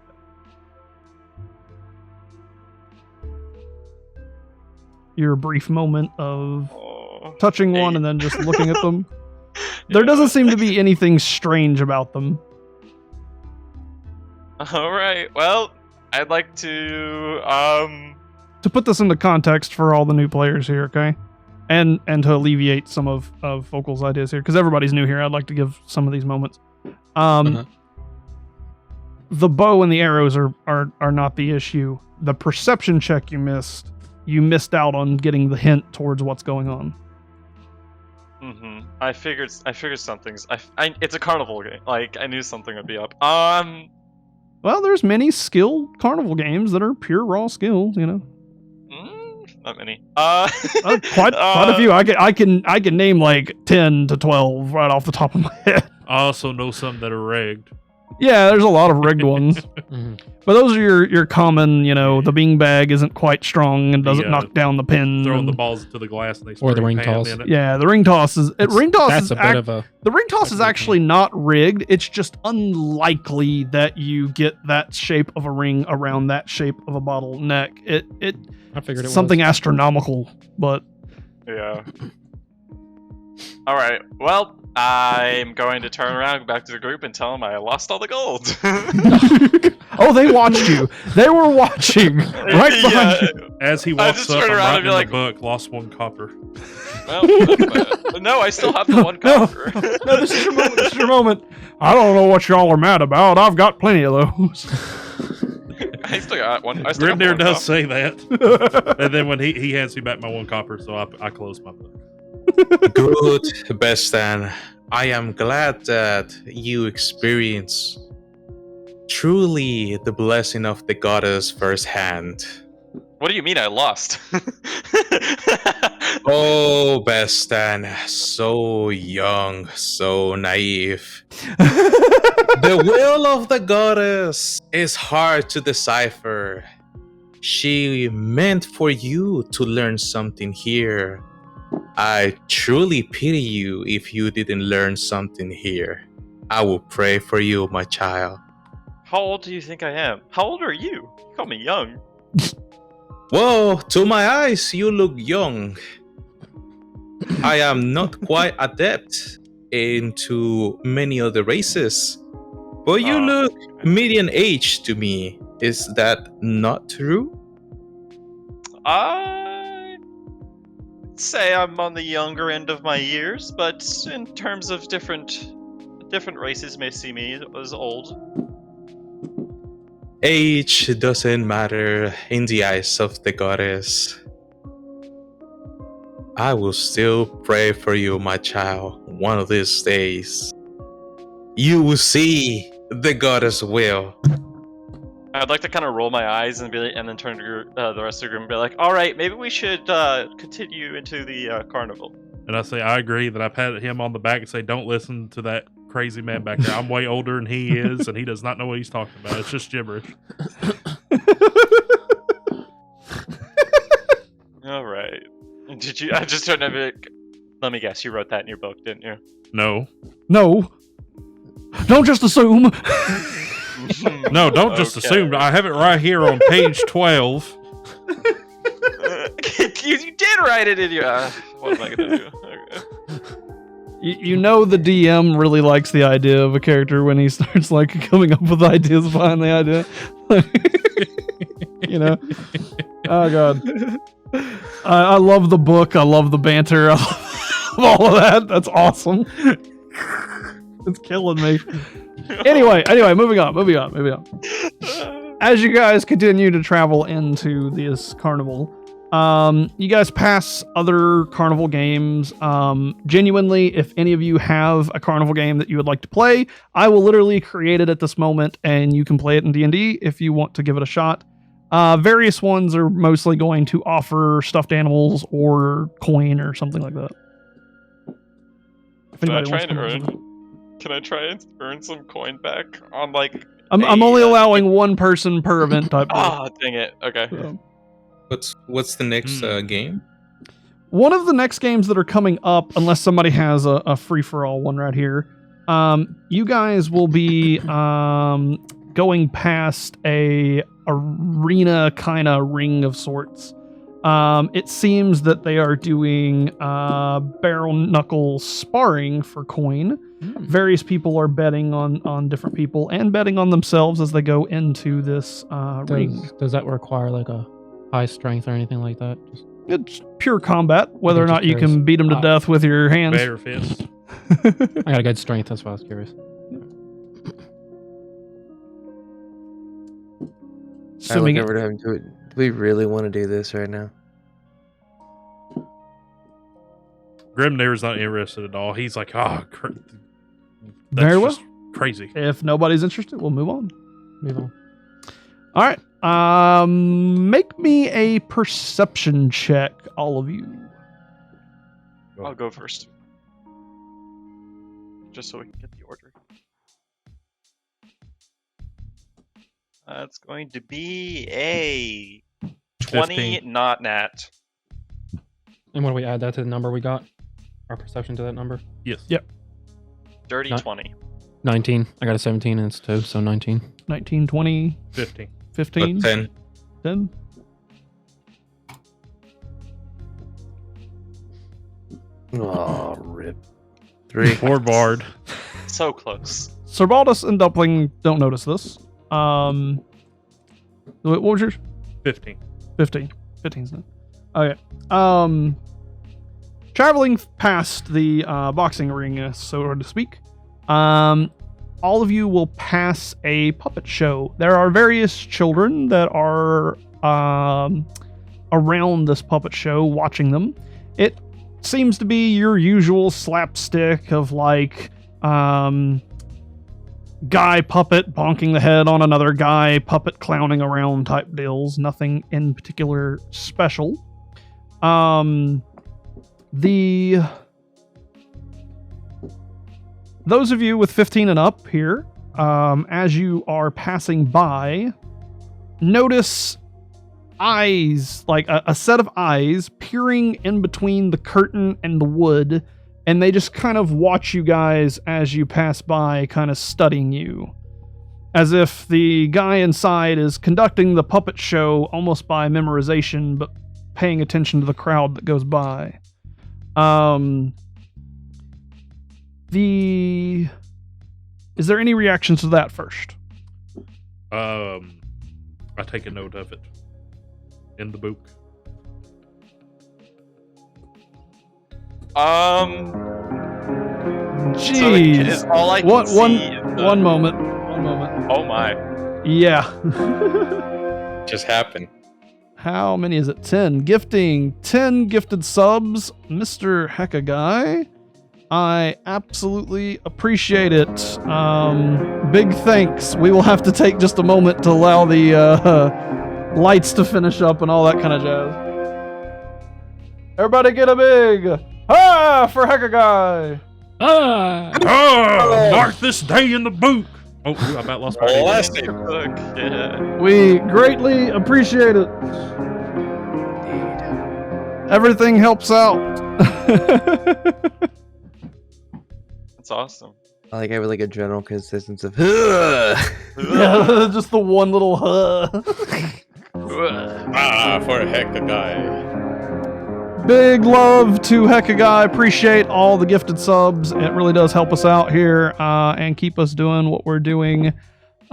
Speaker 3: Your brief moment of
Speaker 2: Oh.
Speaker 3: touching one
Speaker 2: Hey.
Speaker 3: and then just looking at them. There
Speaker 2: Yeah.
Speaker 3: doesn't seem to be anything strange about them.
Speaker 2: Alright, well, I'd like to,
Speaker 3: To put this into context for all the new players here, okay? And to alleviate some of Focal's ideas here, because everybody's new here, I'd like to give some of these moments. The bow and the arrows are not the issue. The perception check you missed out on getting the hint towards what's going on.
Speaker 2: I figured something's, it's a carnival game, like, I knew something would be up.
Speaker 3: Well, there's many skill carnival games that are pure raw skills, you know.
Speaker 2: Not many.
Speaker 3: Quite a few. I can name like 10 to 12 right off the top of my head.
Speaker 4: I also know some that are rigged.
Speaker 3: Yeah, there's a lot of rigged ones.
Speaker 7: Mhm.
Speaker 3: But those are your common, you know, the beanbag isn't quite strong and doesn't knock down the pin.
Speaker 4: Throwing
Speaker 3: and-
Speaker 4: the balls into the glass and they
Speaker 7: Or the
Speaker 4: spray
Speaker 7: ring
Speaker 4: pan
Speaker 7: toss.
Speaker 4: in it.
Speaker 3: Yeah, the ring toss is
Speaker 7: That's a bit of a.
Speaker 3: the ring toss is actually not rigged. It's just unlikely that you get that shape of a ring around that shape of a bottle neck.
Speaker 7: I figured it
Speaker 3: something
Speaker 7: was.
Speaker 3: astronomical, but
Speaker 2: Yeah. Alright, well, I'm going to turn around, go back to the group, and tell them I lost all the gold.
Speaker 3: oh, they watched you. They were watching right behind you.
Speaker 4: As he
Speaker 2: I
Speaker 4: walks
Speaker 2: just
Speaker 4: up,
Speaker 2: turn
Speaker 4: I'm
Speaker 2: around
Speaker 4: writing
Speaker 2: and be
Speaker 4: in
Speaker 2: like-
Speaker 4: the book, lost 1 copper.
Speaker 2: Well, no, I still have the one
Speaker 3: No.
Speaker 2: copper.
Speaker 3: No, this is your moment. This is your moment. I don't know what y'all are mad about. I've got plenty of those.
Speaker 2: I still got one. I still got
Speaker 4: Grimnir
Speaker 2: one
Speaker 4: does
Speaker 2: copper.
Speaker 4: say that. And then when he hands me back my 1 copper, so I close my book.
Speaker 6: Good, Bestan. I am glad that you experience truly the blessing of the goddess firsthand.
Speaker 2: What do you mean I lost?
Speaker 6: Oh, Bestan, so young, so naive. The will of the goddess is hard to decipher. She meant for you to learn something here. I truly pity you if you didn't learn something here. I will pray for you, my child.
Speaker 2: How old do you think I am? How old are you? You call me young.
Speaker 6: Whoa, to my eyes, you look young. I am not quite adept into many other races, but you
Speaker 2: Oh,
Speaker 6: look median age to me. Is that not true?
Speaker 2: I'd say I'm on the younger end of my years, but in terms of different races may see me as old.
Speaker 6: Age doesn't matter in the eyes of the goddess. I will still pray for you, my child. One of these days, you will see the goddess will.
Speaker 2: I'd like to kind of roll my eyes and be like, and then turn to the rest of the group and be like, "All right, maybe we should continue into the carnival."
Speaker 4: And I say, I agree that I patted him on the back and say, don't listen to that crazy man back there. I'm way older than he is, and he does not know what he's talking about. It's just gibberish.
Speaker 2: All right. Did you? I just turned to be like, let me guess, you wrote that in your book, didn't you?
Speaker 4: No.
Speaker 3: No. Don't just assume.
Speaker 4: No, don't just
Speaker 2: Okay.
Speaker 4: assume. I have it right here on page 12.
Speaker 2: You did write it in your. What am I gonna do? Okay.
Speaker 3: You know the DM really likes the idea of a character when he starts like coming up with ideas behind the idea. You know? Oh god. I love the book. I love the banter. I love all of that. That's awesome. It's killing me. Anyway, moving on. As you guys continue to travel into this carnival, You guys pass other carnival games. Genuinely, if any of you have a carnival game that you would like to play, I will literally create it at this moment, and you can play it in D&D if you want to give it a shot. Various ones are mostly going to offer stuffed animals or coin or something like that. If
Speaker 2: Can I
Speaker 3: anybody
Speaker 2: try
Speaker 3: wants to
Speaker 2: and
Speaker 3: come up with
Speaker 2: earn? Can I try and earn some coin back on like?
Speaker 3: I'm only allowing one person per event type deal.
Speaker 2: Ah, dang it. Okay.
Speaker 3: So.
Speaker 6: What's the next game?
Speaker 3: One of the next games that are coming up, unless somebody has a free-for-all one right here, you guys will be going past a arena kind of ring of sorts. It seems that they are doing barrel knuckle sparring for coin. Various people are betting on different people and betting on themselves as they go into this ring.
Speaker 7: Does that require like a high strength or anything like that?
Speaker 3: It's pure combat, whether or
Speaker 7: Okay,
Speaker 3: not
Speaker 7: just
Speaker 3: you can
Speaker 7: curious.
Speaker 3: beat them to death with your hands.
Speaker 4: Bare fist.
Speaker 7: I got a good strength. That's why I was curious.
Speaker 5: I look
Speaker 3: Assuming
Speaker 5: over to him. Do we really want to do this right now?
Speaker 4: Grimnair's not interested at all. He's like, that's
Speaker 3: Very well.
Speaker 4: just crazy.
Speaker 3: If nobody's interested, we'll move on.
Speaker 7: Move on.
Speaker 3: All right. Make me a perception check, all of you.
Speaker 2: I'll go first. Just so we can get the order. That's going to be a 20,
Speaker 4: 15.
Speaker 2: not nat.
Speaker 7: And what do we add that to the number we got? Our perception to that number?
Speaker 4: Yes.
Speaker 3: Yep.
Speaker 2: Dirty
Speaker 7: Not-
Speaker 2: 20.
Speaker 7: 19. I got a 17 and it's 2, so 19.
Speaker 3: 19, 20,
Speaker 4: 15.
Speaker 3: 15,
Speaker 6: 10.
Speaker 3: 10.
Speaker 5: Oh, rip. 3.
Speaker 4: Poor Bard.
Speaker 2: So close.
Speaker 3: Sir Baldus and Dumpling don't notice this. What was yours?
Speaker 4: 15.
Speaker 3: 15. 15's done. Okay. Traveling past the boxing ring, so to speak, all of you will pass a puppet show. There are various children that are around this puppet show watching them. It seems to be your usual slapstick of like guy puppet bonking the head on another guy puppet clowning around type deals. Nothing in particular special. Those of you with 15 and up here, as you are passing by, notice eyes, like a set of eyes peering in between the curtain and the wood, and they just kind of watch you guys as you pass by, kind of studying you. As if the guy inside is conducting the puppet show almost by memorization, but paying attention to the crowd that goes by. Is there any reactions to that first?
Speaker 4: I take a note of it in the book.
Speaker 3: Jeez.
Speaker 2: Is all I can
Speaker 3: One moment. One moment.
Speaker 2: Oh my.
Speaker 3: Yeah.
Speaker 6: Just happened.
Speaker 3: How many is it? 10. Gifting. 10 gifted subs. Mr. Hecka Guy. I absolutely appreciate it. Big thanks. We will have to take just a moment to allow the lights to finish up and all that kind of jazz. Everybody get a big for Hecka Guy.
Speaker 4: Mark this day in the book. Oh, I about lost my
Speaker 6: Bless
Speaker 4: name.
Speaker 6: him.
Speaker 2: Look, yeah.
Speaker 3: We greatly appreciate it. Everything helps out.
Speaker 2: That's awesome.
Speaker 5: I like have like a general consistency of.
Speaker 3: Yeah, just the one little
Speaker 6: For a heck a guy.
Speaker 3: Big love to Hecka Guy. Appreciate all the gifted subs. It really does help us out here and keep us doing what we're doing.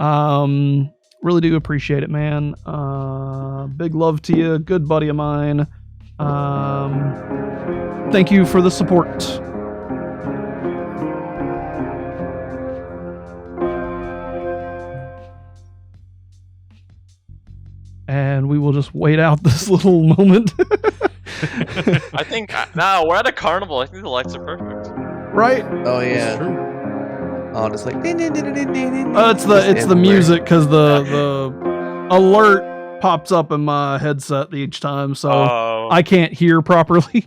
Speaker 3: Really do appreciate it, man. Big love to you. Good buddy of mine. Thank you for the support. And we will just just wait out this little moment.
Speaker 2: I think no, we're at a carnival. I think the lights are perfect.
Speaker 3: Right?
Speaker 5: Oh
Speaker 4: It's
Speaker 5: yeah.
Speaker 4: true.
Speaker 5: Oh, just like.
Speaker 3: It's the music because the alert pops up in my headset each time, so
Speaker 2: Oh,
Speaker 3: I can't hear properly.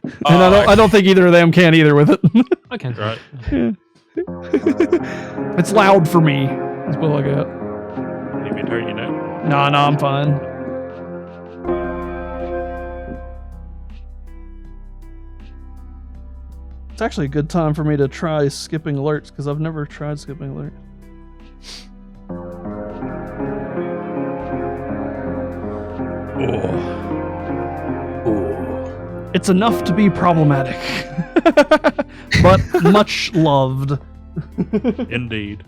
Speaker 3: And
Speaker 2: Oh,
Speaker 3: I don't think either of them can either with it.
Speaker 7: I can.
Speaker 4: Right.
Speaker 3: It's loud for me. That's what I got.
Speaker 4: Need me to turn you now?
Speaker 3: No, I'm fine. It's actually a good time for me to try skipping alerts because I've never tried skipping alerts. It's enough to be problematic, but much loved.
Speaker 4: Indeed.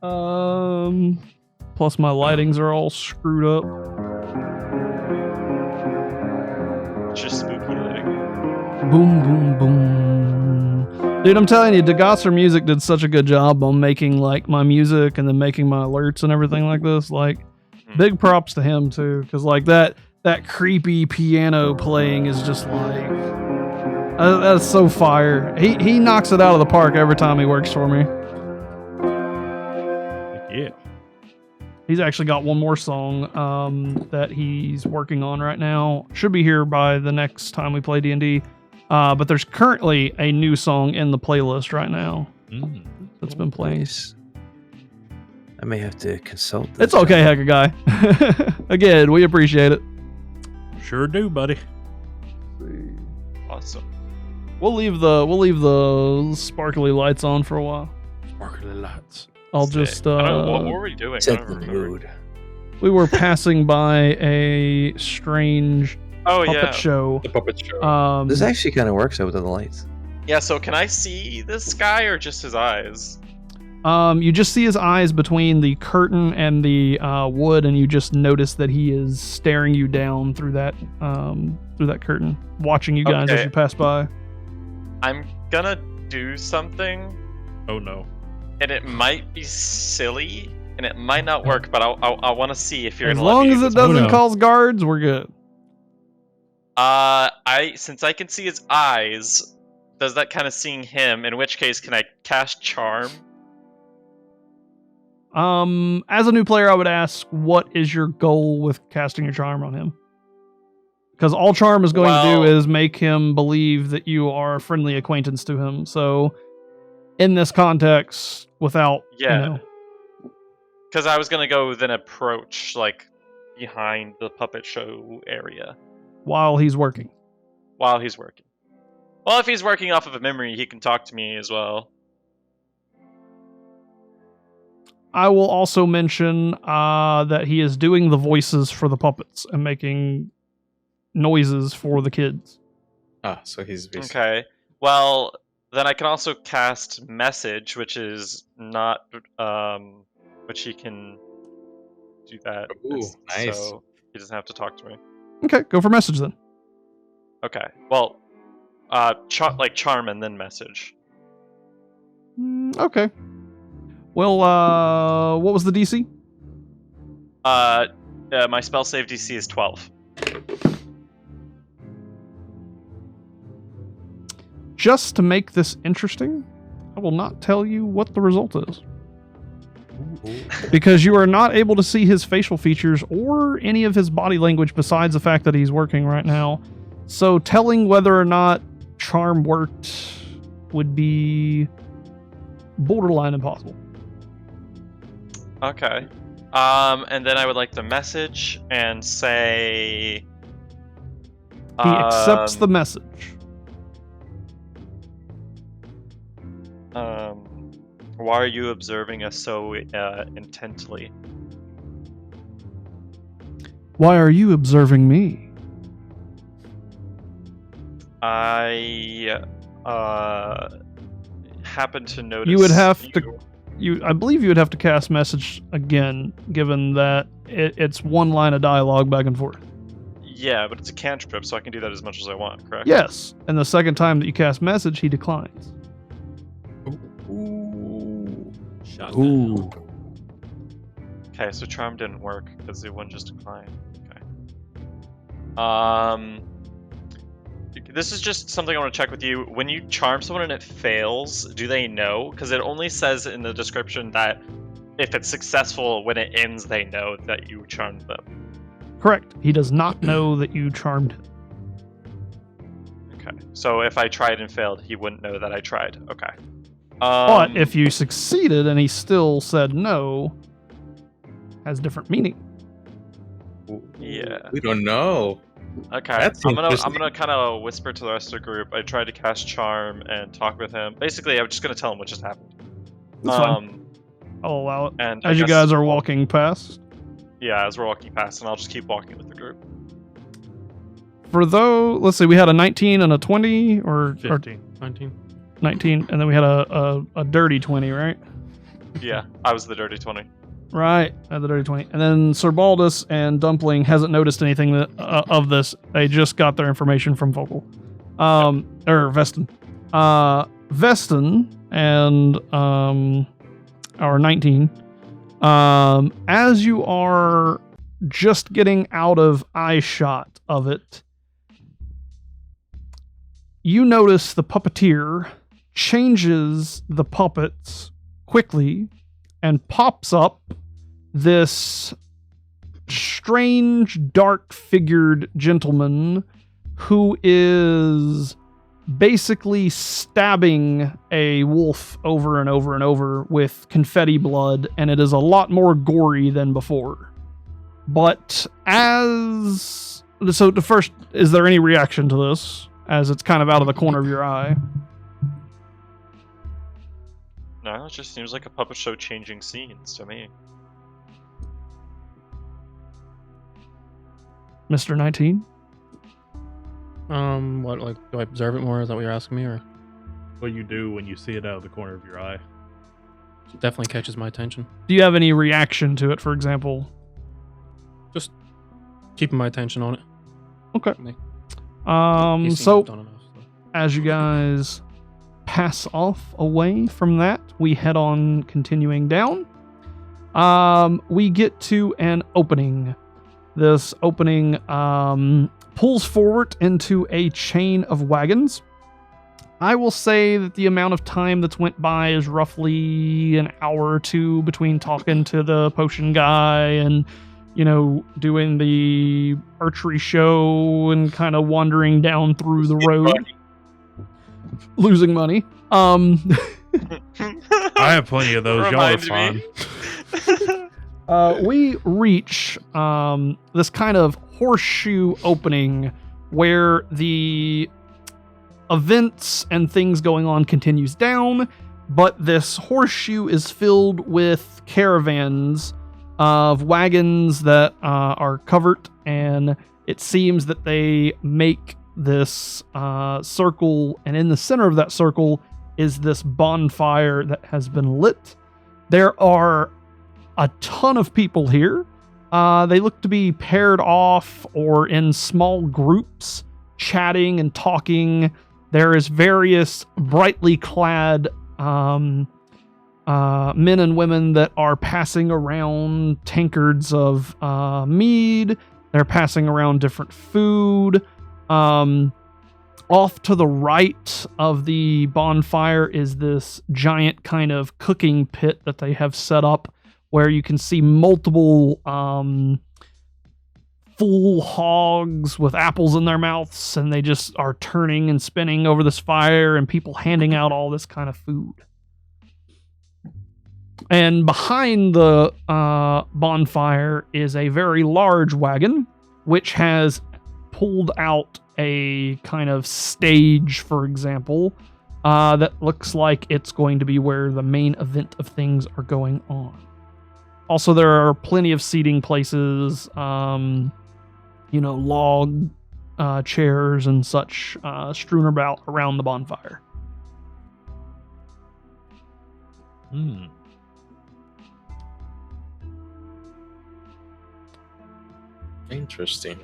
Speaker 3: Plus my lightings are all screwed up.
Speaker 2: just spooky lighting.
Speaker 3: Boom, boom, boom. Dude, I'm telling you, Degasser Music did such a good job on making like my music and then making my alerts and everything like this. Like, big props to him too, because like that creepy piano playing is just like that's so fire. He knocks it out of the park every time he works for me.
Speaker 4: Yeah.
Speaker 3: He's actually got one more song that he's working on right now. Should be here by the next time we play D&D. But there's currently a new song in the playlist right now that's been playing.
Speaker 5: Nice. I may have to consult this.
Speaker 3: It's okay, Hacker Guy. Again, we appreciate it.
Speaker 4: Sure do, buddy.
Speaker 2: Awesome.
Speaker 3: We'll leave the sparkly lights on for a while.
Speaker 4: Sparkly lights.
Speaker 3: I'll
Speaker 2: Sick.
Speaker 3: just
Speaker 2: I don't know, what were we doing? I
Speaker 5: Set
Speaker 2: don't
Speaker 5: the
Speaker 2: remember.
Speaker 5: mood.
Speaker 3: we were passing by a strange
Speaker 2: Oh
Speaker 3: puppet
Speaker 2: yeah.
Speaker 3: show.
Speaker 6: The puppet show.
Speaker 5: This actually kind of works out without the lights.
Speaker 2: Yeah, so can I see this guy or just his eyes?
Speaker 3: You just see his eyes between the curtain and the wood, and you just notice that he is staring you down through that curtain, watching you guys as
Speaker 2: Okay.
Speaker 3: you pass by.
Speaker 2: I'm gonna do something,
Speaker 4: Oh no.
Speaker 2: and it might be silly, and it might not work, but I want to see if you're
Speaker 3: As
Speaker 2: gonna let
Speaker 3: long
Speaker 2: me
Speaker 3: as
Speaker 2: do
Speaker 3: it
Speaker 2: this.
Speaker 3: doesn't
Speaker 7: no.
Speaker 3: cause guards, we're good.
Speaker 2: Since I can see his eyes, does that kind of seeing him? In which case, can I cast charm?
Speaker 3: As a new player, I would ask, what is your goal with casting your charm on him? Because all charm is going to do
Speaker 2: Well-
Speaker 3: is make him believe that you are a friendly acquaintance to him. So, in this context, without
Speaker 2: Yeah. Because I was gonna go with an approach like behind the puppet show area
Speaker 3: while he's working.
Speaker 2: while he's working. Well, if he's working off of a memory, he can talk to me as well.
Speaker 3: I will also mention that he is doing the voices for the puppets and making noises for the kids.
Speaker 6: So he's busy.
Speaker 2: Okay. Well, then I can also cast message, which is not which he can do that.
Speaker 6: Ooh,
Speaker 2: It's-
Speaker 6: nice.
Speaker 2: So he doesn't have to talk to me.
Speaker 3: Okay, go for message then.
Speaker 2: Okay. Well, charm and then message.
Speaker 3: Okay. Well, what was the DC?
Speaker 2: My spell save DC is 12.
Speaker 3: Just to make this interesting, I will not tell you what the result is. Because you are not able to see his facial features or any of his body language besides the fact that he's working right now. So telling whether or not charm worked would be borderline impossible.
Speaker 2: Okay. And then I would like to message and say
Speaker 3: He accepts the message.
Speaker 2: why are you observing us so intently?
Speaker 3: Why are you observing me?
Speaker 2: I happen to notice
Speaker 3: You would have to- I believe you would have to cast message again, given that it's one line of dialogue back and forth.
Speaker 2: Yeah, but it's a cantrip, so I can do that as much as I want, correct?
Speaker 3: Yes, and the second time that you cast message, he declines.
Speaker 4: Shot
Speaker 5: Ooh.
Speaker 2: Okay, so charm didn't work because it wouldn't just decline. Okay. This is just something I want to check with you. When you charm someone and it fails, do they know? Because it only says in the description that if it's successful, when it ends, they know that you charmed them.
Speaker 3: Correct. He does not know that you charmed him.
Speaker 2: Okay. So if I tried and failed, he wouldn't know that I tried. Okay.
Speaker 3: But if you succeeded and he still said no, has different meaning.
Speaker 2: Yeah.
Speaker 6: We don't know.
Speaker 2: Okay.
Speaker 6: That's
Speaker 2: I'm gonna
Speaker 6: interesting.
Speaker 2: kind of whisper to the rest of the group. I tried to cast charm and talk with him. Basically, I'm just gonna tell him what just happened.
Speaker 3: That's fine. I'll allow it.
Speaker 2: And
Speaker 3: As you guys are walking past.
Speaker 2: Yeah, as we're walking past, and I'll just keep walking with the group.
Speaker 3: Let's see, we had a 19 and a 20, or
Speaker 4: 15.
Speaker 7: 19.
Speaker 3: 19, and then we had a dirty 20, right?
Speaker 2: Yeah, I was the dirty 20.
Speaker 3: Right, the dirty 20. And then Sir Baldus and Dumpling hasn't noticed anything of this. They just got their information from Vocal. Or Veston. Veston and our 19. As you are just getting out of eye shot of it, you notice the puppeteer changes the puppets quickly and pops up this strange, dark-figured gentleman who is basically stabbing a wolf over and over and over with confetti blood, and it is a lot more gory than before. But so the first, is there any reaction to this, as it's kind of out of the corner of your eye?
Speaker 2: No, it just seems like a puppet show changing scenes to me.
Speaker 3: Mr. 19?
Speaker 7: What, like, do I observe it more? Is that what you're asking me, or?
Speaker 4: What you do when you see it out of the corner of your eye.
Speaker 7: It definitely catches my attention.
Speaker 3: Do you have any reaction to it, for example?
Speaker 7: Just keeping my attention on it.
Speaker 3: Okay.
Speaker 7: He's seen
Speaker 3: So
Speaker 7: I've done enough, so.
Speaker 3: as you guys pass off away from that, we head on continuing down. We get to an opening. This opening pulls forward into a chain of wagons. I will say that the amount of time that's went by is roughly an hour or two between talking to the potion guy and, you know, doing the archery show and kind of wandering down through the road. Losing money.
Speaker 4: I have plenty of those. Y'all are
Speaker 2: Reminds
Speaker 4: fine.
Speaker 2: me.
Speaker 3: We reach this kind of horseshoe opening where the events and things going on continues down, but this horseshoe is filled with caravans of wagons that are covered, and it seems that they make this circle, and in the center of that circle is this bonfire that has been lit. There are a ton of people here. They look to be paired off or in small groups, chatting and talking. There is various brightly clad men and women that are passing around tankards of mead. They're passing around different food. Off to the right of the bonfire is this giant kind of cooking pit that they have set up, where you can see multiple full hogs with apples in their mouths, and they just are turning and spinning over this fire, and people handing out all this kind of food. And behind the bonfire is a very large wagon, which has pulled out a kind of stage, for example, that looks like it's going to be where the main event of things are going on. Also, there are plenty of seating places, log chairs and such strewn about around the bonfire.
Speaker 6: Interesting.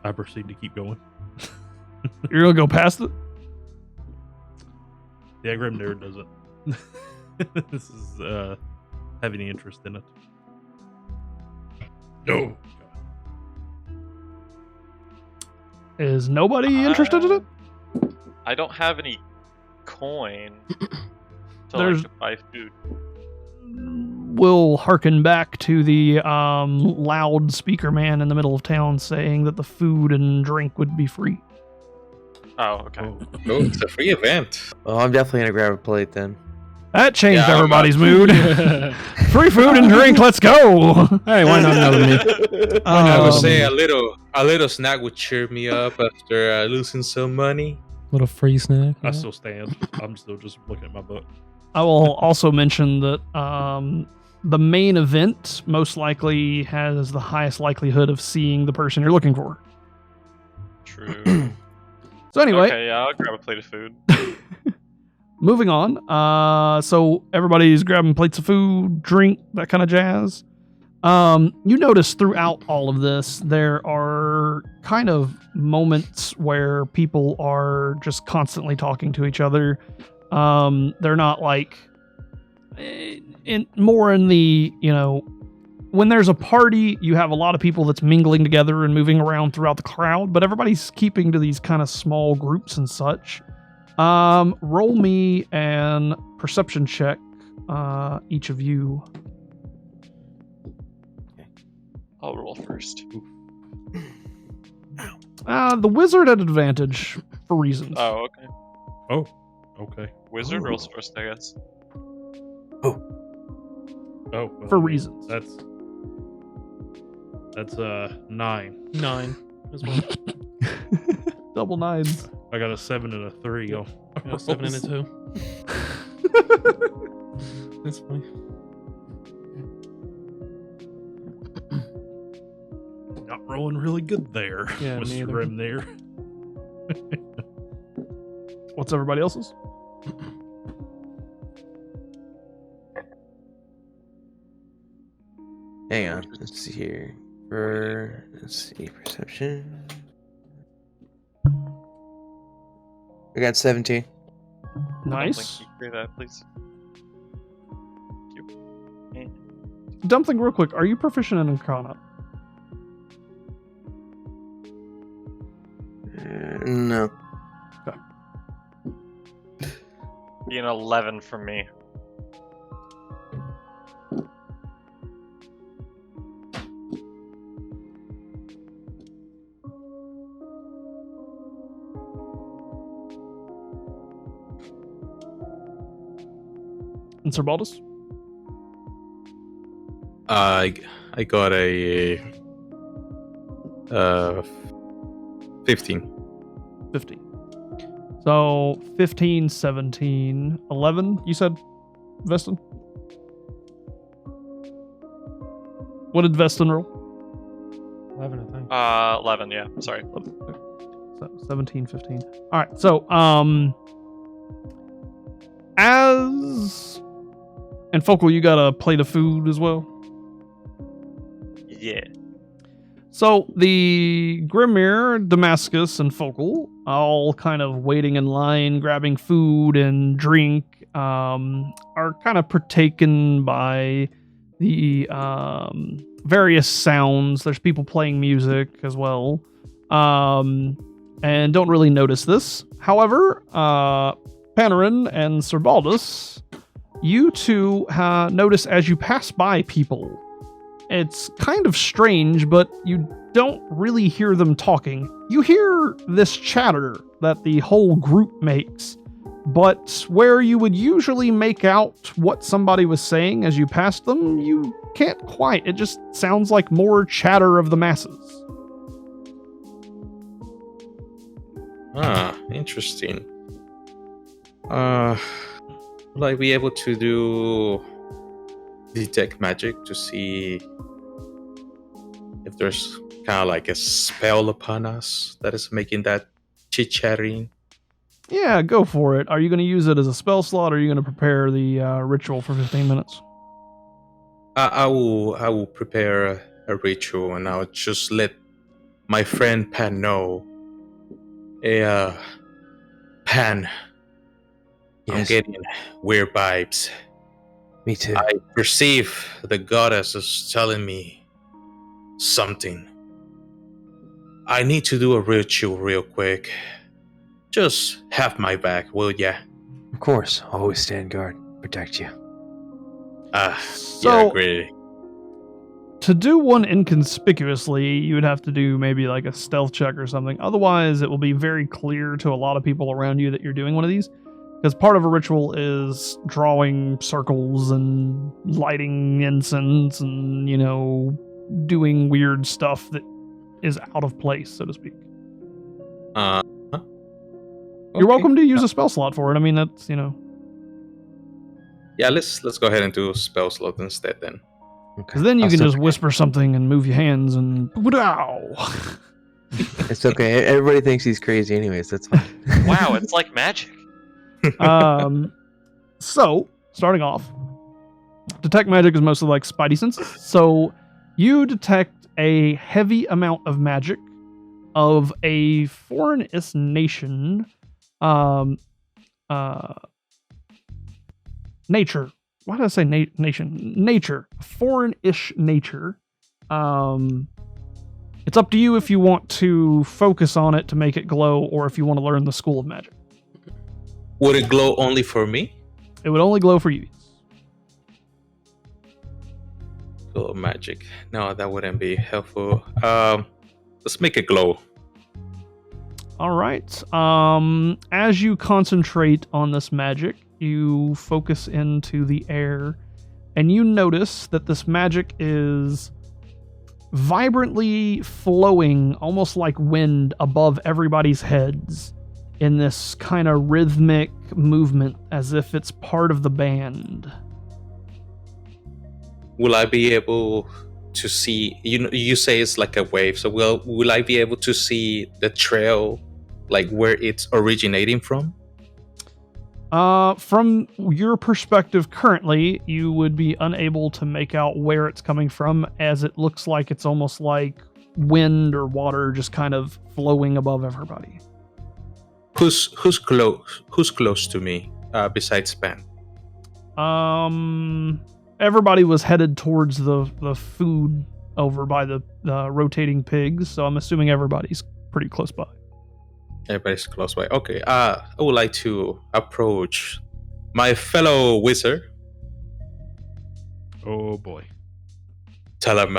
Speaker 4: I proceed to keep going.
Speaker 3: You're gonna go past it?
Speaker 4: Yeah, Grim Nerd doesn't. This is have any interest in it. No.
Speaker 3: Is nobody interested in it?
Speaker 2: I don't have any coin to
Speaker 3: There's-
Speaker 2: buy food.
Speaker 3: We'll harken back to the loud speaker man in the middle of town saying that the food and drink would be free.
Speaker 2: Oh, okay.
Speaker 6: Oh, it's a free event.
Speaker 5: Well, I'm definitely gonna grab a plate then.
Speaker 3: That changed
Speaker 6: Yeah, I'm
Speaker 3: everybody's mood.
Speaker 7: Hey,
Speaker 3: Free food and drink, let's go!
Speaker 7: why not another me?
Speaker 6: I would say
Speaker 3: Um,
Speaker 6: a little snack would cheer me up after losing some money.
Speaker 7: Little free snack.
Speaker 4: I
Speaker 7: yeah.
Speaker 4: still stand. I'm still just looking at my book.
Speaker 3: I will also mention that the main event most likely has the highest likelihood of seeing the person you're looking for.
Speaker 2: True.
Speaker 3: So anyway,
Speaker 2: Okay, yeah, I'll grab a plate of food.
Speaker 3: moving on. So everybody's grabbing plates of food, drink, that kind of jazz. You notice throughout all of this, there are kind of moments where people are just constantly talking to each other. They're not like more in the, when there's a party, you have a lot of people that's mingling together and moving around throughout the crowd, but everybody's keeping to these kind of small groups and such. Roll me an perception check, each of you.
Speaker 2: I'll roll first.
Speaker 3: The wizard at advantage for reasons.
Speaker 2: Oh, okay.
Speaker 4: Oh, okay.
Speaker 2: Wizard rolls first, I guess.
Speaker 4: Oh,
Speaker 3: For reasons.
Speaker 4: That's 9.
Speaker 7: 9 as well.
Speaker 3: Double nines.
Speaker 4: I got a 7 and a 3. Oh,
Speaker 7: I got a 7 and a 2. That's funny.
Speaker 4: not rolling really good there,
Speaker 7: Yeah, me
Speaker 4: Mr.
Speaker 7: either.
Speaker 4: Grim there.
Speaker 3: What's everybody else's?
Speaker 5: Hang on. Let's see here. Let's see, perception. I got 17.
Speaker 3: Nice.
Speaker 2: Hear that, please. Thank you.
Speaker 3: Dumpling, real quick. Are you proficient in Arcana?
Speaker 5: No.
Speaker 2: Be an 11 for me.
Speaker 3: And Sir Baldus?
Speaker 6: I got a 15.
Speaker 3: 15. So 15, 17, 11, you said, Veston? What did Veston roll?
Speaker 7: 11, I think.
Speaker 2: 11, yeah. Sorry.
Speaker 3: 11. Okay. So 17, 15. All right. So, and Focal, you got a plate of food as well?
Speaker 2: Yeah.
Speaker 3: So the Grimir, Damascus, and Focal, all kind of waiting in line, grabbing food and drink, are kind of partaken by the various sounds. There's people playing music as well, and don't really notice this. However, Panarin and Sir Baldus, you two notice as you pass by people. It's kind of strange, but you don't really hear them talking. You hear this chatter that the whole group makes, but where you would usually make out what somebody was saying as you passed them, you can't quite. It just sounds like more chatter of the masses.
Speaker 6: Ah, interesting. Will I be able to detect magic to see if there's kind of like a spell upon us that is making that chit-chatting?
Speaker 3: Yeah, go for it. Are you going to use it as a spell slot, or are you going to prepare the ritual for 15 minutes?
Speaker 6: I will prepare a ritual, and I'll just let my friend Pan know. Pan, I'm
Speaker 5: Yes.
Speaker 6: getting weird vibes.
Speaker 5: Me too.
Speaker 6: I perceive the goddess is telling me something. I need to do a ritual real quick. Just have my back, will ya?
Speaker 5: Of course, always stand guard, protect you.
Speaker 6: Yeah,
Speaker 3: So
Speaker 6: great.
Speaker 3: to do one inconspicuously, you would have to do maybe like a stealth check or something. Otherwise, it will be very clear to a lot of people around you that you're doing one of these. Because part of a ritual is drawing circles and lighting incense and, doing weird stuff that is out of place, so to speak.
Speaker 6: Huh?
Speaker 3: You're
Speaker 6: Okay.
Speaker 3: welcome to use a spell slot for it. I mean, that's,
Speaker 6: Yeah, let's go ahead and do spell slot instead then.
Speaker 5: Okay.
Speaker 3: because then you
Speaker 5: I'll
Speaker 3: can
Speaker 5: still-
Speaker 3: just whisper something and move your hands and wow.
Speaker 5: It's okay. Everybody thinks he's crazy, anyways. That's fine.
Speaker 2: Wow, it's like magic.
Speaker 3: So starting off, detect magic is mostly like spidey senses. So you detect a heavy amount of magic of a foreign-ish nation, nature. Why did I say nation? Nature, foreign-ish nature. It's up to you if you want to focus on it to make it glow, or if you want to learn the school of magic.
Speaker 6: Would it glow only for me?
Speaker 3: It would only glow for you.
Speaker 6: Glow of magic. No, that wouldn't be helpful. Let's make it glow.
Speaker 3: All right. As you concentrate on this magic, you focus into the air, and you notice that this magic is vibrantly flowing, almost like wind, above everybody's heads in this kind of rhythmic movement, as if it's part of the band.
Speaker 6: Will I be able to see? You say it's like a wave. So will I be able to see the trail, like where it's originating from?
Speaker 3: From your perspective currently, you would be unable to make out where it's coming from, as it looks like it's almost like wind or water just kind of flowing above everybody.
Speaker 6: Who's close to me besides Pan?
Speaker 3: Everybody was headed towards the food over by the rotating pigs, so I'm assuming everybody's pretty close by.
Speaker 6: Everybody's close by. Okay. I would like to approach my fellow wizard.
Speaker 4: Oh boy.
Speaker 6: Tell him,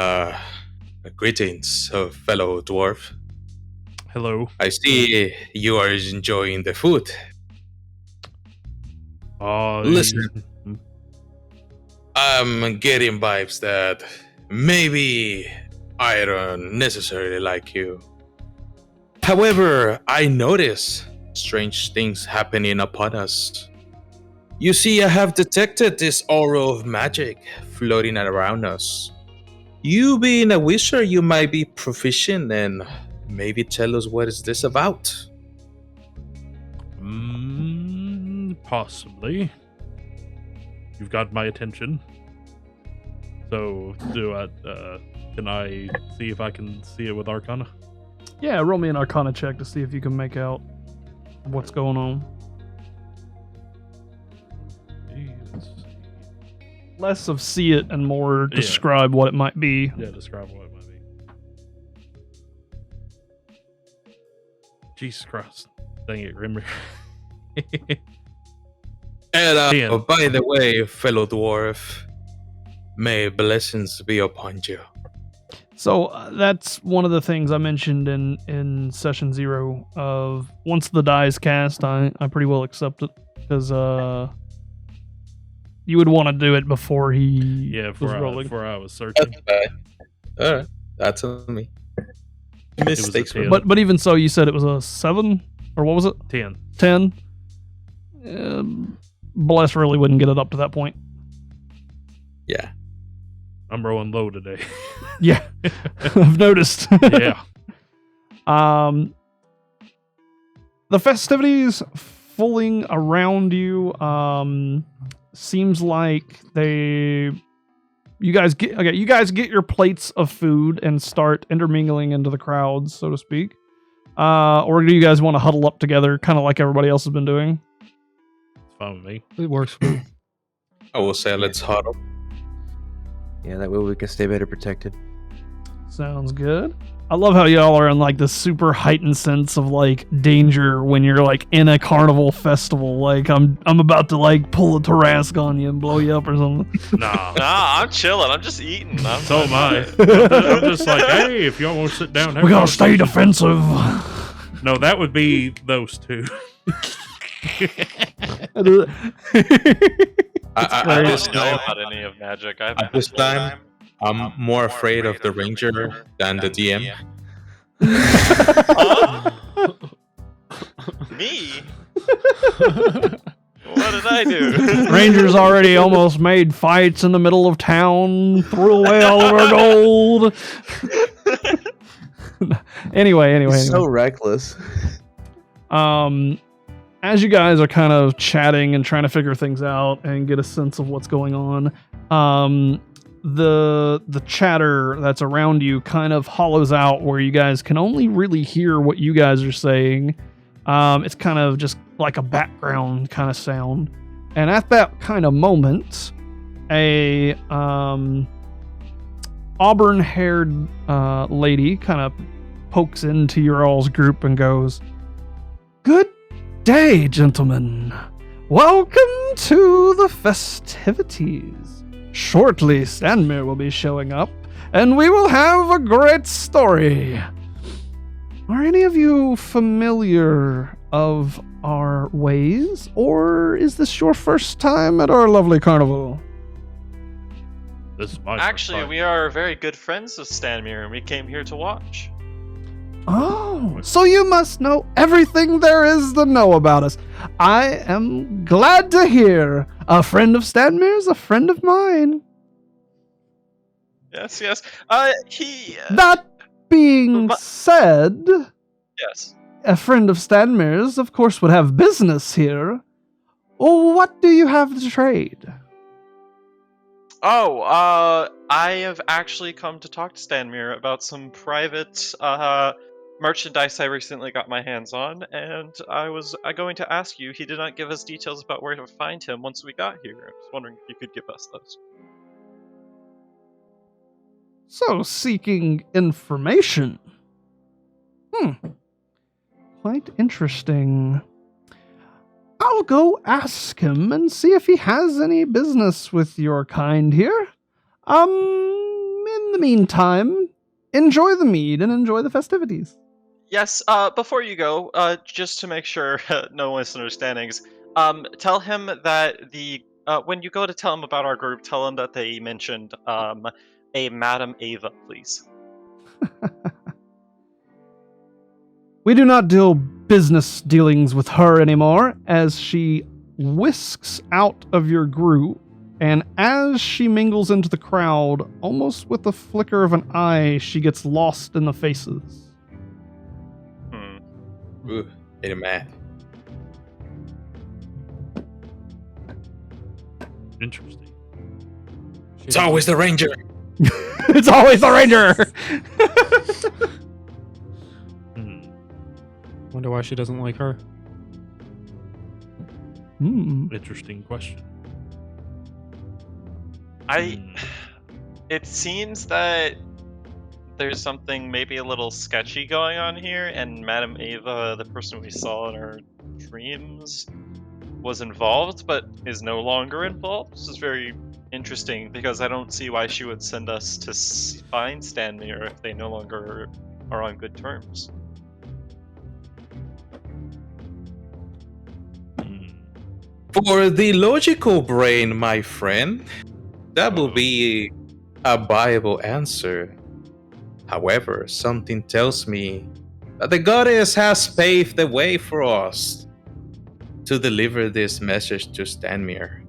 Speaker 6: greetings, fellow dwarf.
Speaker 4: Hello.
Speaker 6: I see you are enjoying the food. Listen. I'm getting vibes that maybe I don't necessarily like you. However, I notice strange things happening upon us. You see, I have detected this aura of magic floating around us. You being a wizard, you might be proficient and maybe tell us what is this about.
Speaker 4: Possibly. You've got my attention. So, can I see if I can see it with Arcana?
Speaker 3: Yeah, roll me an Arcana check to see if you can make out what's going on.
Speaker 4: Let's see.
Speaker 3: Less of see it and more describe what it might be.
Speaker 4: Yeah, describe what it might be. Jesus Christ. Dang it, Grimmer.
Speaker 6: And by the way, fellow dwarf, may blessings be upon you.
Speaker 3: So that's one of the things I mentioned in session 0 of once the die is cast, I pretty well accept it, because you would want to do it before he was rolling.
Speaker 4: Before I was searching.
Speaker 6: That's bad. Alright, that's on me. Mistakes.
Speaker 4: a 10.
Speaker 3: But even so, you said it was a 7? Or what was it?
Speaker 4: 10.
Speaker 3: 10? Bless really wouldn't get it up to that point.
Speaker 6: Yeah.
Speaker 4: I'm rolling low today.
Speaker 3: Yeah, I've noticed.
Speaker 4: Yeah.
Speaker 3: The festivities fooling around you seems like you guys get your plates of food and start intermingling into the crowds, so to speak. Or do you guys want to huddle up together, kind of like everybody else has been doing?
Speaker 4: It's fine with me.
Speaker 7: It works for me.
Speaker 6: I will say let's huddle.
Speaker 5: Yeah, that way we can stay better protected.
Speaker 3: Sounds good. I love how y'all are in like this super heightened sense of like danger when you're like in a carnival festival. Like I'm about to like pull a Tarrasque on you and blow you up or something.
Speaker 4: Nah.
Speaker 2: Nah, I'm chilling. I'm just eating.
Speaker 4: So am I. I'm just like, hey, if y'all want to sit down, have
Speaker 3: We
Speaker 4: a
Speaker 3: gotta stay
Speaker 4: conversation.
Speaker 3: defensive.
Speaker 4: No, that would be those two.
Speaker 6: I
Speaker 2: I
Speaker 6: this
Speaker 2: don't know
Speaker 6: time,
Speaker 2: about any of magic. I
Speaker 6: at this time, I'm more afraid of the ranger than the DM.
Speaker 2: Me? What did I do?
Speaker 3: Rangers already almost made fights in the middle of town, threw away all of our gold. Anyway.
Speaker 5: He's so reckless.
Speaker 3: As you guys are kind of chatting and trying to figure things out and get a sense of what's going on, the chatter that's around you kind of hollows out where you guys can only really hear what you guys are saying. It's kind of just like a background kind of sound. And at that kind of moment, a auburn-haired lady kind of pokes into your all's group and goes, "Good day, gentlemen. Welcome to the festivities. Shortly, Stanmir will be showing up, and we will have a great story. Are any of you familiar of our ways, or is this your first time at our lovely carnival?"
Speaker 4: This is my
Speaker 2: Actually,
Speaker 4: first
Speaker 2: we are very good friends with Stanmir, and we came here to watch.
Speaker 3: Oh, so you must know everything there is to know about us. I am glad to hear. A friend of Stanmir's, a friend of mine.
Speaker 2: Yes. He.
Speaker 3: That being said,
Speaker 2: Yes.
Speaker 3: a friend of Stanmir's, of course, would have business here. Oh, what do you have to trade?
Speaker 2: Oh, I have actually come to talk to Stanmir about some private merchandise I recently got my hands on, and I was going to ask you. He did not give us details about where to find him once we got here. I was wondering if you could give us those.
Speaker 3: So, seeking information. Quite interesting. I'll go ask him and see if he has any business with your kind here. In the meantime, enjoy the mead and enjoy the festivities.
Speaker 2: Yes, before you go, just to make sure no misunderstandings, tell him that when you go to tell him about our group, tell him that they mentioned, a Madam Ava, please.
Speaker 3: We do not do business dealings with her anymore, as she whisks out of your group, and as she mingles into the crowd, almost with the flicker of an eye, she gets lost in the faces.
Speaker 6: Ooh, made him mad.
Speaker 4: Interesting.
Speaker 6: It's always the ranger.
Speaker 3: It's always the ranger!
Speaker 7: Wonder why she doesn't like her.
Speaker 4: Interesting question.
Speaker 2: It seems that there's something maybe a little sketchy going on here, and Madam Ava, the person we saw in our dreams, was involved, but is no longer involved. This is very interesting, because I don't see why she would send us to find Stanmir if they no longer are on good terms.
Speaker 6: For the logical brain, my friend, that will be a viable answer. However, something tells me that the goddess has paved the way for us to deliver this message to Stanmir.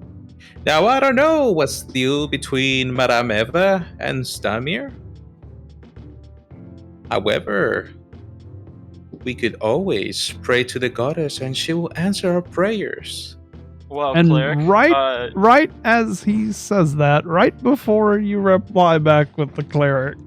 Speaker 6: Now, I don't know what's the deal between Madame Eva and Stanmir. However, we could always pray to the goddess and she will answer our prayers.
Speaker 2: Well,
Speaker 3: And
Speaker 2: cleric,
Speaker 3: right as he says that, right before you reply back with the cleric,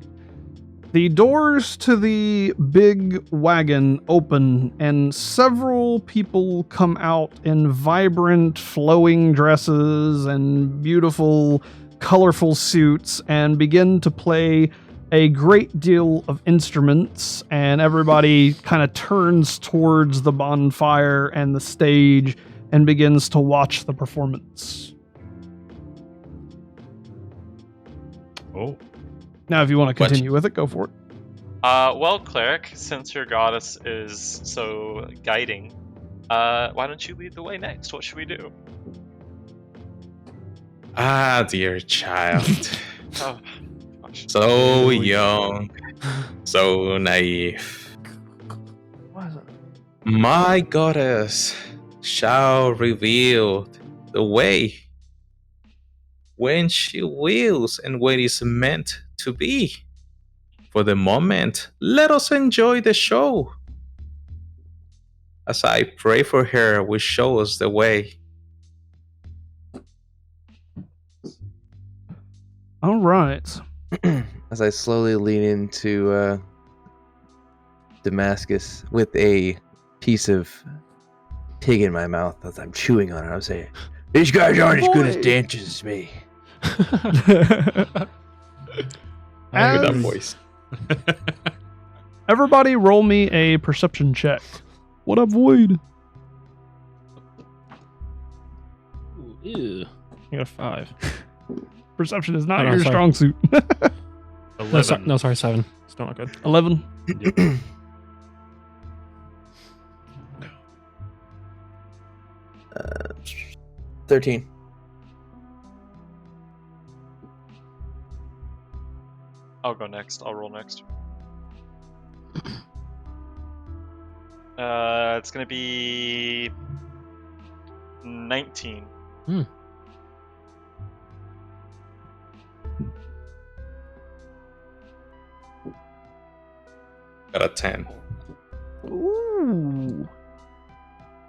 Speaker 3: the doors to the big wagon open and several people come out in vibrant, flowing dresses and beautiful, colorful suits and begin to play a great deal of instruments, and everybody kind of turns towards the bonfire and the stage and begins to watch the performance.
Speaker 4: Oh,
Speaker 3: Now, if you want to
Speaker 6: What?
Speaker 3: continue with it, go for it.
Speaker 2: Well, cleric, since your goddess is so guiding, why don't you lead the way next? What should we do?
Speaker 6: Ah, dear child.
Speaker 2: Oh, gosh.
Speaker 6: So young, so naive. My goddess shall reveal the way when she wills and when it's meant to be. For the moment, let us enjoy the show. As I pray for her, will show us the way.
Speaker 3: All right.
Speaker 5: As I slowly lean into Damascus with a piece of pig in my mouth as I'm chewing on it, I'm saying, "These guys aren't as good as
Speaker 3: Boy.
Speaker 5: dancers as me."
Speaker 3: As-
Speaker 6: With that voice.
Speaker 3: Everybody roll me a perception check. What up, Void?
Speaker 7: Ooh, ew. I got a 5.
Speaker 3: Perception is not
Speaker 7: Oh, no,
Speaker 3: your
Speaker 7: sorry.
Speaker 3: strong suit.
Speaker 4: 11.
Speaker 7: No, sorry, 7. Still not good.
Speaker 3: 11.
Speaker 5: 13.
Speaker 2: I'll go next. I'll roll next. It's gonna be 19.
Speaker 6: Got a 10.
Speaker 3: Ooh.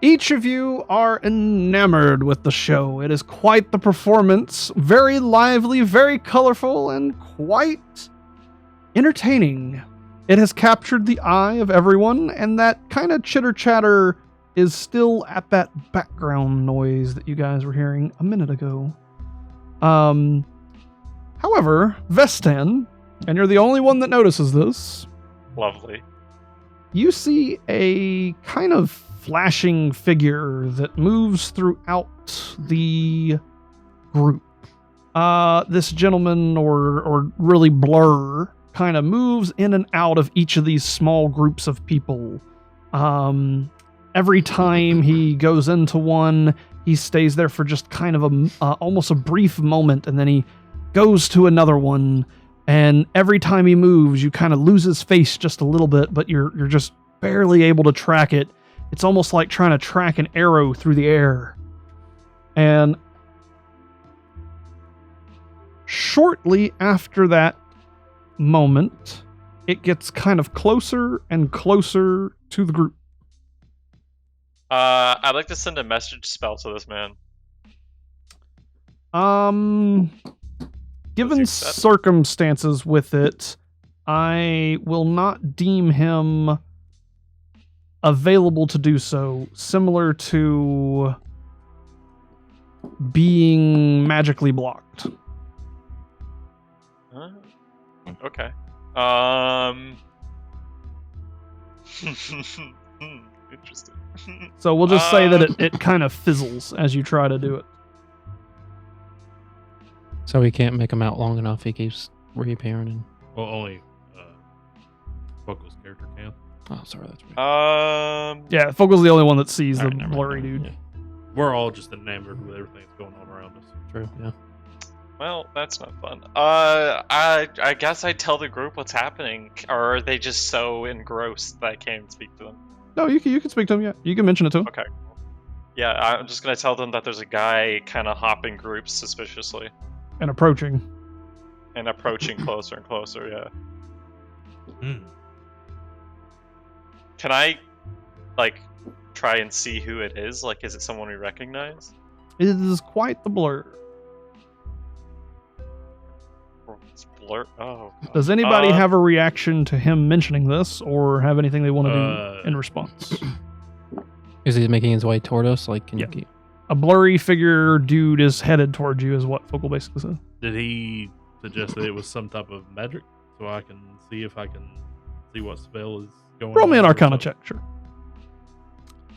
Speaker 3: Each of you are enamored with the show. It is quite the performance. Very lively, very colorful, and quite entertaining. It has captured the eye of everyone, and that kind of chitter-chatter is still at that background noise that you guys were hearing a minute ago. However, Vestan, and you're the only one that notices this,
Speaker 2: Lovely.
Speaker 3: you see a kind of flashing figure that moves throughout the group. This gentleman, or really Blur, kind of moves in and out of each of these small groups of people. Every time he goes into one, he stays there for just kind of almost a brief moment, and then he goes to another one. And every time he moves, you kind of lose his face just a little bit, but you're just barely able to track it. It's almost like trying to track an arrow through the air. And shortly after that moment, it gets kind of closer and closer to the group.
Speaker 2: I'd like to send a message spell to this man.
Speaker 3: Given
Speaker 2: accept?
Speaker 3: circumstances with it, I will not deem him available to do so, similar to being magically blocked.
Speaker 2: Okay. Interesting.
Speaker 3: So we'll just say that it kind of fizzles as you try to do it.
Speaker 7: So we can't make him out long enough. He keeps reappearing. And...
Speaker 4: Well, only Foco's character can.
Speaker 7: Oh, sorry, that's right.
Speaker 3: Yeah, Fogel's the only one that sees the
Speaker 7: Alright, never mind,
Speaker 3: blurry
Speaker 7: never mind,
Speaker 3: dude.
Speaker 4: We're all just enamored with everything that's going on around us.
Speaker 7: Yeah, true, yeah.
Speaker 2: Well, that's not fun. I guess I tell the group what's happening, or are they just so engrossed that I can't even speak to them?
Speaker 3: No, you can speak to him, yeah. You can mention it to him.
Speaker 2: Okay. Yeah, I'm just gonna tell them that there's a guy kind of hopping groups suspiciously
Speaker 3: And approaching.
Speaker 2: and approaching closer and closer. Yeah.
Speaker 4: Hmm.
Speaker 2: Can I, like, try and see who it is? Like, is it someone we recognize?
Speaker 3: It is quite the blur.
Speaker 2: Or it's blur. Oh. God.
Speaker 3: Does anybody have a reaction to him mentioning this, or have anything they want to
Speaker 4: Uh,
Speaker 3: do in response?
Speaker 7: Is he making his way toward us? Like, can
Speaker 3: Yeah.
Speaker 7: you keep...
Speaker 3: A blurry figure dude is headed towards you, is what Fogel basically said.
Speaker 4: Did he suggest that it was some type of magic? so I can see if I can see what spell is going on.
Speaker 3: Roll me an
Speaker 4: or
Speaker 3: Arcana
Speaker 4: something.
Speaker 3: check, sure.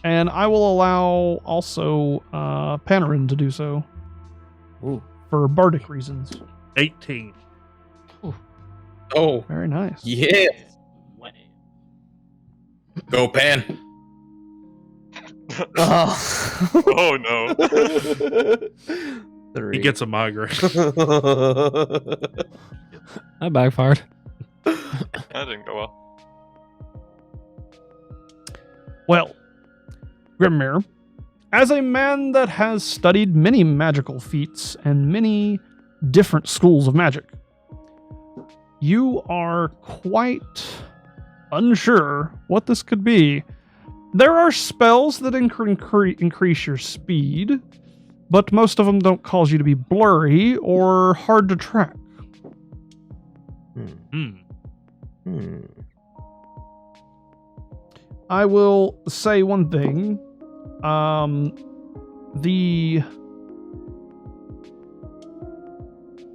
Speaker 3: And I will allow also Panarin to do so
Speaker 5: Ooh.
Speaker 3: for bardic reasons.
Speaker 4: 18.
Speaker 6: Oh,
Speaker 3: Very nice.
Speaker 6: yeah. Go, Pan.
Speaker 5: Oh.
Speaker 2: Oh no.
Speaker 5: 3.
Speaker 4: He gets a migraine.
Speaker 7: That backfired.
Speaker 2: That didn't go well.
Speaker 3: Well, Grimmir, as a man that has studied many magical feats and many different schools of magic, you are quite unsure what this could be. There are spells that increase your speed, but most of them don't cause you to be blurry or hard to track. I will say one thing. The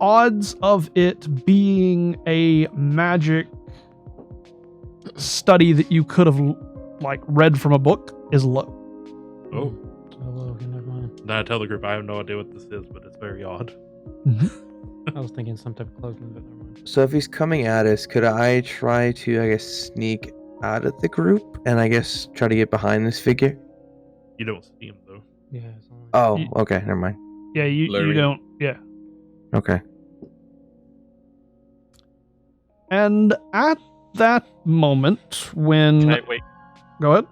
Speaker 3: odds of it being a magic study that you could have read from a book is low.
Speaker 4: Oh.
Speaker 7: Oh, okay, never mind.
Speaker 4: Then I tell the group I have no idea what this is, but it's very odd.
Speaker 7: I was thinking some type of cloaking, but never mind.
Speaker 5: So if he's coming at us, could I try to, I guess, sneak out of the group and I guess try to get behind this figure?
Speaker 4: You don't see him though.
Speaker 7: Yeah, it's only...
Speaker 5: Oh,
Speaker 3: You-
Speaker 5: okay, never mind.
Speaker 3: Yeah, you
Speaker 6: Blurry.
Speaker 3: don't. Yeah.
Speaker 5: Okay.
Speaker 3: And at that moment, when
Speaker 2: Can I wait?
Speaker 3: go ahead.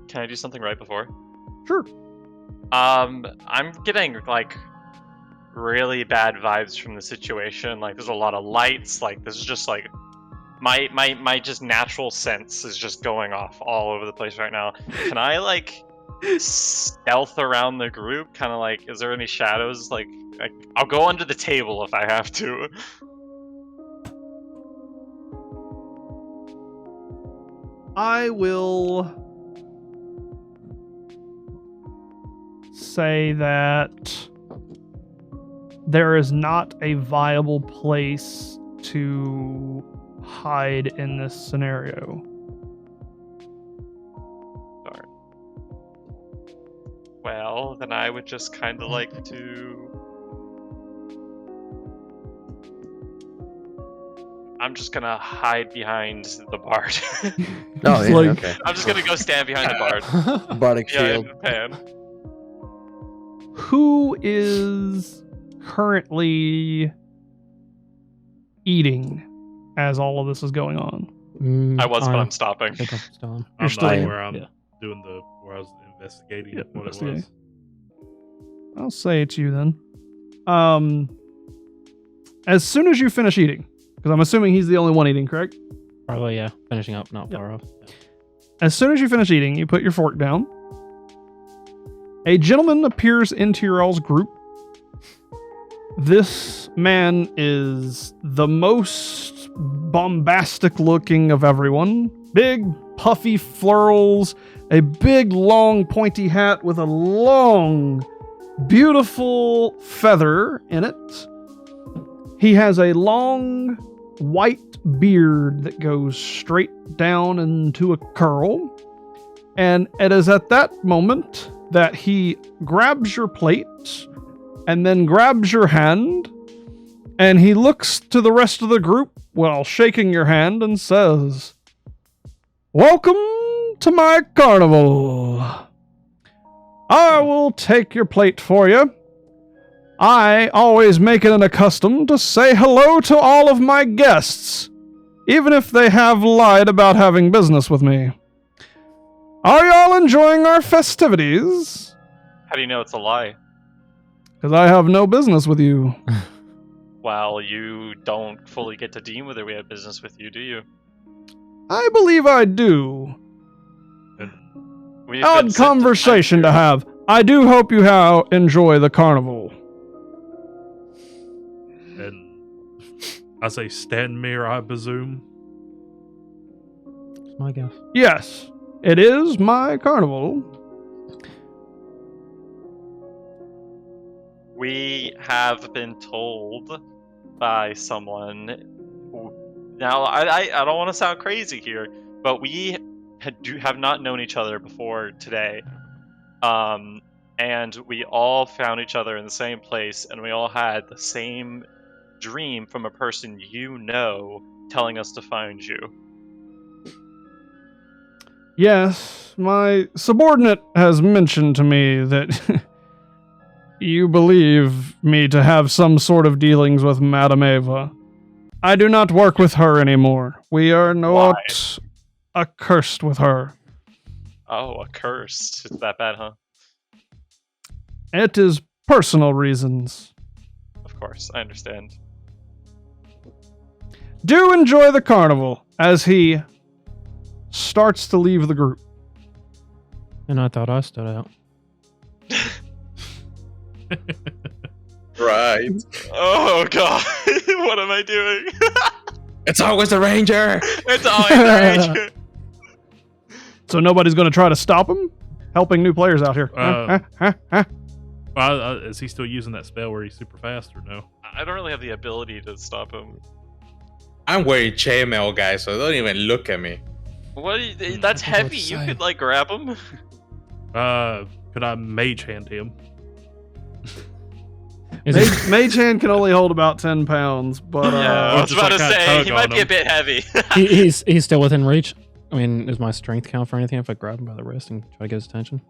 Speaker 2: Can I do something right before?
Speaker 3: Sure.
Speaker 2: I'm getting really bad vibes from the situation. Like there's a lot of lights. Like this is just my just natural sense is just going off all over the place right now. Can I stealth around the group? Kind of is there any shadows? I'll go under the table if I have to.
Speaker 3: I will say that there is not a viable place to hide in this scenario.
Speaker 2: Darn. Well, then I would just kind of like to. I'm just gonna hide behind the bard.
Speaker 5: Oh,
Speaker 3: It's
Speaker 5: yeah,
Speaker 3: like-
Speaker 5: okay.
Speaker 2: I'm just gonna go stand behind the bard.
Speaker 5: Bardic
Speaker 2: Behind
Speaker 5: shield.
Speaker 2: Pan.
Speaker 3: Who is currently eating as all of this is going on?
Speaker 2: I was, but I'm stopping.
Speaker 7: I think I'm still on.
Speaker 4: I'm
Speaker 3: still
Speaker 4: not
Speaker 3: in.
Speaker 4: where I'm
Speaker 7: Yeah.
Speaker 4: doing where I was investigating
Speaker 3: Yep,
Speaker 4: what
Speaker 3: investigating.
Speaker 4: it was.
Speaker 3: I'll say it's you then. As soon as you finish eating, because I'm assuming he's the only one eating, correct?
Speaker 7: Probably, yeah. Finishing up, not
Speaker 3: Yep.
Speaker 7: far off.
Speaker 3: As soon as you finish eating, you put your fork down. A gentleman appears into your all's group. This man is the most bombastic looking of everyone. Big, puffy florals, a big, long, pointy hat with a long, beautiful feather in it. He has a long, white beard that goes straight down into a curl. And it is at that moment that he grabs your plate and then grabs your hand, and he looks to the rest of the group while shaking your hand and says, "Welcome to my carnival. I will take your plate for you. I always make it an custom to say hello to all of my guests, even if they have lied about having business with me. Are y'all enjoying our festivities?
Speaker 2: How do you know it's a lie?
Speaker 3: Because I have no business with you."
Speaker 2: Well, you don't fully get to deem whether we have business with you, do you?
Speaker 3: I believe I do.
Speaker 2: We've been
Speaker 3: Odd
Speaker 2: sent to
Speaker 3: conversation to
Speaker 2: find you.
Speaker 3: have. I do hope you enjoy the carnival.
Speaker 4: And I say Stanmere, I presume.
Speaker 7: It's my guess.
Speaker 3: Yes, it is my carnival.
Speaker 2: We have been told by someone Now, I don't want to sound crazy here, but we have not known each other before today. And we all found each other in the same place, and we all had the same dream from a person you know telling us to find you.
Speaker 3: Yes, my subordinate has mentioned to me that you believe me to have some sort of dealings with Madame Eva. I do not work with her anymore. We are not accursed with her.
Speaker 2: Oh, accursed. It's that bad, huh?
Speaker 3: It is personal reasons.
Speaker 2: Of course, I understand.
Speaker 3: Do enjoy the carnival as he starts to leave the group.
Speaker 7: And I thought I stood out.
Speaker 6: Right.
Speaker 2: Oh god, what am I doing?
Speaker 6: It's always the ranger.
Speaker 2: It's always rage.
Speaker 3: So nobody's going to try to stop him? Helping new players out here.
Speaker 4: Is he still using that spell where he's super fast or no?
Speaker 2: I don't really have the ability to stop him.
Speaker 6: I'm wearing chainmail, guys, so don't even look at me.
Speaker 2: What? That's heavy. You could like grab him.
Speaker 4: Could I mage hand him?
Speaker 3: Mage hand can only hold about 10 pounds, but
Speaker 2: Yeah, I was
Speaker 4: just
Speaker 2: about
Speaker 4: like
Speaker 2: to
Speaker 4: kinda
Speaker 2: say
Speaker 4: tug
Speaker 2: he might
Speaker 4: on
Speaker 2: be a
Speaker 4: him.
Speaker 2: bit heavy.
Speaker 7: he's still within reach. I mean, is my strength count for anything if I grab him by the wrist and try to get his attention?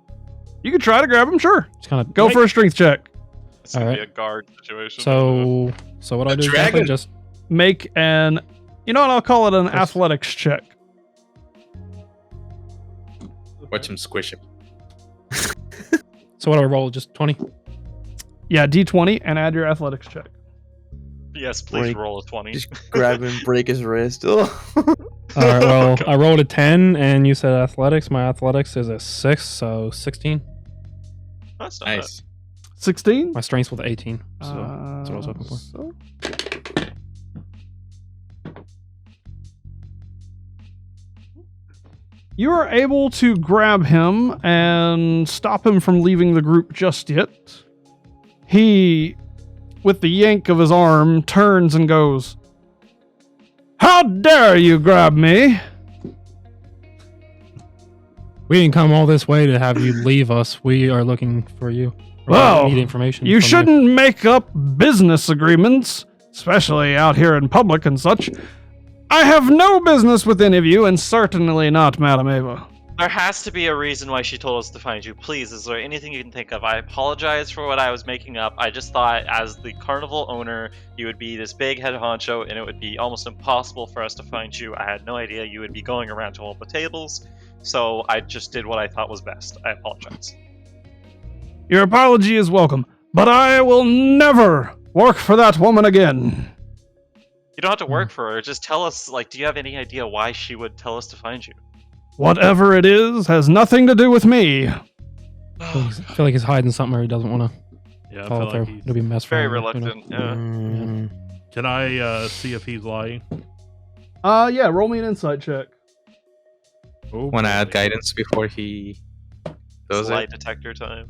Speaker 3: you could try to grab him, sure.
Speaker 7: Just kind of
Speaker 3: Go for a strength check.
Speaker 2: It's gonna be
Speaker 7: Alright.
Speaker 2: a guard situation.
Speaker 7: So what do I do exactly?
Speaker 6: dragon.
Speaker 7: Just
Speaker 3: Make an, you know what, I'll call it an athletics check.
Speaker 6: Watch him squish him.
Speaker 7: so what do I roll? Just 20.
Speaker 3: Yeah, D20 and add your athletics check.
Speaker 2: yes, please
Speaker 5: Break-
Speaker 2: roll a 20.
Speaker 5: Just grab him, break his wrist. Oh.
Speaker 7: All right. Well, I rolled a 10, and you said athletics. My athletics is a 6, so 16.
Speaker 2: That's not bad.
Speaker 6: Nice.
Speaker 3: 16?
Speaker 7: My strength's with 18. So that's what I was hoping for.
Speaker 3: So- You are able to grab him and stop him from leaving the group just yet. He, with the yank of his arm, turns and goes, "How dare you grab me?"
Speaker 7: We didn't come all this way to have you leave us. We are looking for you. We
Speaker 3: Well,
Speaker 7: need information.
Speaker 3: You
Speaker 7: from
Speaker 3: shouldn't make up business agreements, especially out here in public and such. I have no business with any of you, and certainly not Madame Eva.
Speaker 2: There has to be a reason why she told us to find you. Please, is there anything you can think of? I apologize for what I was making up. I just thought, as the carnival owner, you would be this big head honcho, and it would be almost impossible for us to find you. I had no idea you would be going around to all the tables, so I just did what I thought was best. I apologize.
Speaker 3: Your apology is welcome, but I will never work for that woman again.
Speaker 2: You don't have to work for her. Just tell us, like, do you have any idea why she would tell us to find you?
Speaker 3: Whatever it is has nothing to do with me.
Speaker 7: I feel like he's hiding something or he doesn't want to
Speaker 4: Yeah, I
Speaker 7: follow
Speaker 4: feel
Speaker 7: through.
Speaker 4: like he's...
Speaker 7: It'll be a mess for
Speaker 2: Very
Speaker 7: him. you know?
Speaker 2: reluctant. Yeah.
Speaker 5: Mm.
Speaker 4: Can I see if he's lying?
Speaker 3: Yeah, roll me an insight check.
Speaker 4: Oh,
Speaker 6: Want to add
Speaker 4: boy.
Speaker 6: guidance before he does
Speaker 2: Lie
Speaker 6: it?
Speaker 2: detector time.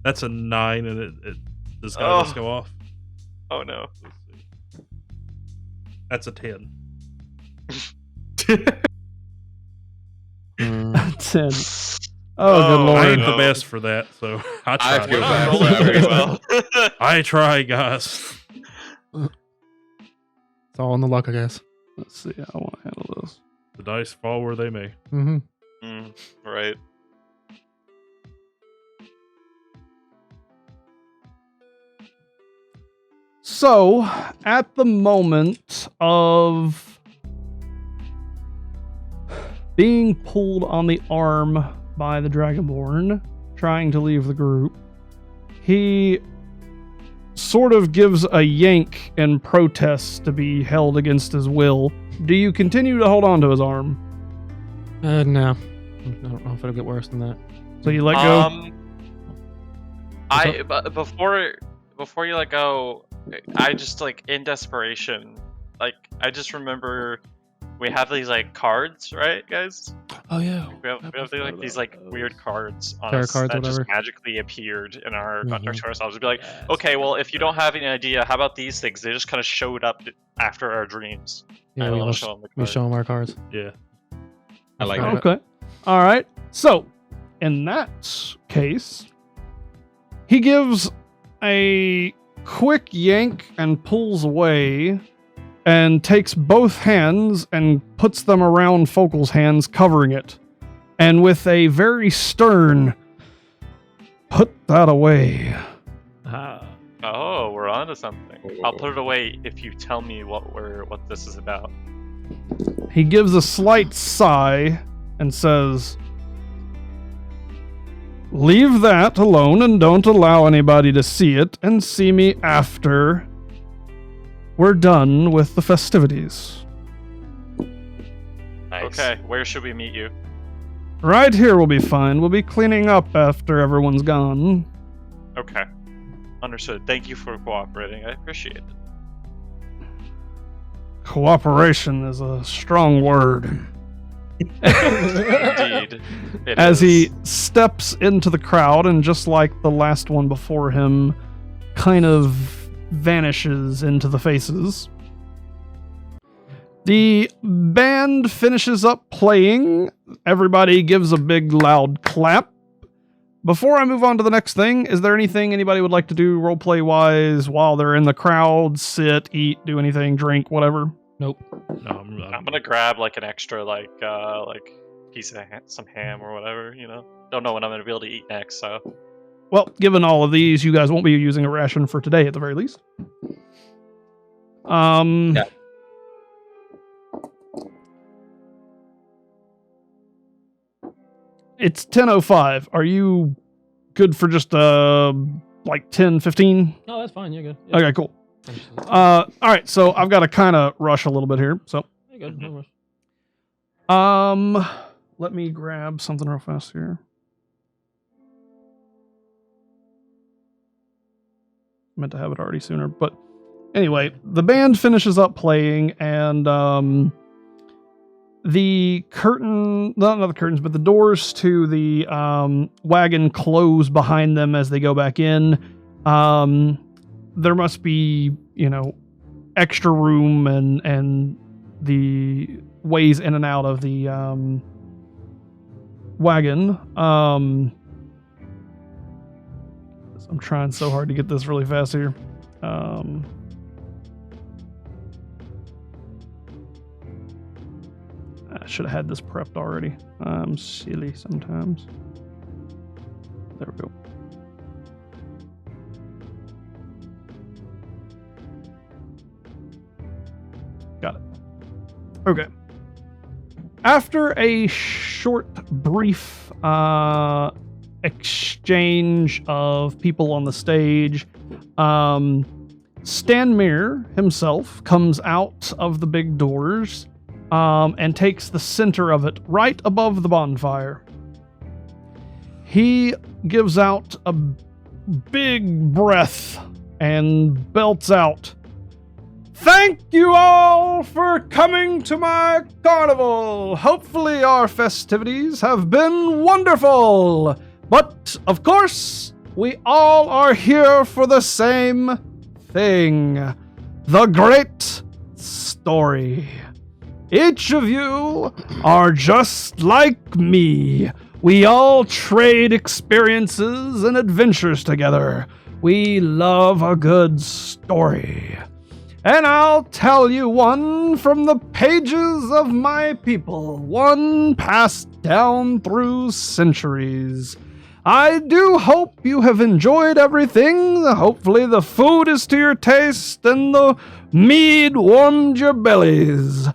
Speaker 4: That's a 9, and it does guidance go off?
Speaker 2: Oh no.
Speaker 4: Let's see. That's a 10.
Speaker 5: Mm.
Speaker 3: 10. Oh, good
Speaker 2: Oh,
Speaker 3: lord.
Speaker 4: I ain't
Speaker 2: no.
Speaker 4: the best for that, so I
Speaker 6: I
Speaker 4: try.
Speaker 6: feel
Speaker 2: We're
Speaker 6: bad.
Speaker 2: not rolling very well.
Speaker 4: I try, guys.
Speaker 7: It's all in the luck, I guess.
Speaker 3: Let's see how I want to handle this.
Speaker 4: The dice fall where they may.
Speaker 7: Mm-hmm.
Speaker 2: Right.
Speaker 3: So, at the moment of being pulled on the arm by the Dragonborn, trying to leave the group, he sort of gives a yank in protest to be held against his will. Do you continue to hold on to his arm?
Speaker 7: No. I don't know if it'll get worse than that.
Speaker 3: So you let go?
Speaker 2: But before you let go, I just, like, in desperation, like, I just remember we have these like cards, right, guys?
Speaker 7: Oh yeah.
Speaker 2: We have like these like weird cards on
Speaker 7: Tarot
Speaker 2: us
Speaker 7: cards,
Speaker 2: that just
Speaker 7: whatever.
Speaker 2: magically appeared in our
Speaker 7: Mhm.
Speaker 2: to ourselves. We'd be like, okay, well, if you don't have any idea, how about these things? They just kind of showed up after our dreams.
Speaker 7: Yeah,
Speaker 2: And
Speaker 7: we
Speaker 2: we'll
Speaker 7: all
Speaker 2: show 'em the
Speaker 7: we
Speaker 2: card.
Speaker 7: show them our cards.
Speaker 4: Yeah.
Speaker 6: I like
Speaker 7: Okay.
Speaker 6: that.
Speaker 3: Okay. All right. So, in that case, he gives a quick yank and pulls away and takes both hands and puts them around Focal's hands, covering it. And with a very stern, put that away.
Speaker 2: Oh, we're on to something. I'll put it away if you tell me what this is about.
Speaker 3: He gives a slight sigh and says, "Leave that alone and don't allow anybody to see it, and see me after we're done with the festivities.
Speaker 6: Nice.
Speaker 2: Okay, where should we meet you?
Speaker 3: Right here will be fine. We'll be cleaning up after everyone's gone."
Speaker 2: Okay. Understood. Thank you for cooperating. I appreciate it.
Speaker 3: Cooperation is a strong word.
Speaker 2: Indeed. It
Speaker 3: As
Speaker 2: is.
Speaker 3: he steps into the crowd, and just like the last one before him, kind of vanishes into the faces. The band finishes up playing. Everybody gives a big loud clap. Before I move on to the next thing, is there anything anybody would like to do roleplay wise while they're in the crowd? Sit, eat, do anything, drink, whatever?
Speaker 7: Nope.
Speaker 4: No,
Speaker 2: I'm gonna grab like an extra like piece of some ham or whatever. You know, don't know when I'm gonna be able to eat next. So
Speaker 3: Well, given all of these, you guys won't be using a ration for today at the very least.
Speaker 6: Yeah.
Speaker 3: It's 10:05. Are you good for just like 10, 15?
Speaker 7: No, that's fine. You're good. Yeah.
Speaker 3: Okay, cool. All right, so I've got to kind of rush a little bit here. So,
Speaker 7: You're good. No rush.
Speaker 3: let me grab something real fast here. Meant to have it already sooner, but anyway, the band finishes up playing, and the curtain, not the curtains, but the doors to the wagon close behind them as they go back in. There must be, extra room and the ways in and out of the wagon. I'm trying so hard to get this really fast here. I should have had this prepped already. I'm silly sometimes. There we go. Got it. Okay. After a short, brief exchange of people on the stage, Stanmere himself comes out of the big doors and takes the center of it right above the bonfire. He gives out a big breath and belts out, "Thank you all for coming to my carnival. Hopefully our festivities have been wonderful. But, of course, we all are here for the same thing. The great story. Each of you are just like me. We all trade experiences and adventures together. We love a good story. And I'll tell you one from the pages of my people, one passed down through centuries. I do hope you have enjoyed everything. Hopefully the food is to your taste and the mead warmed your bellies.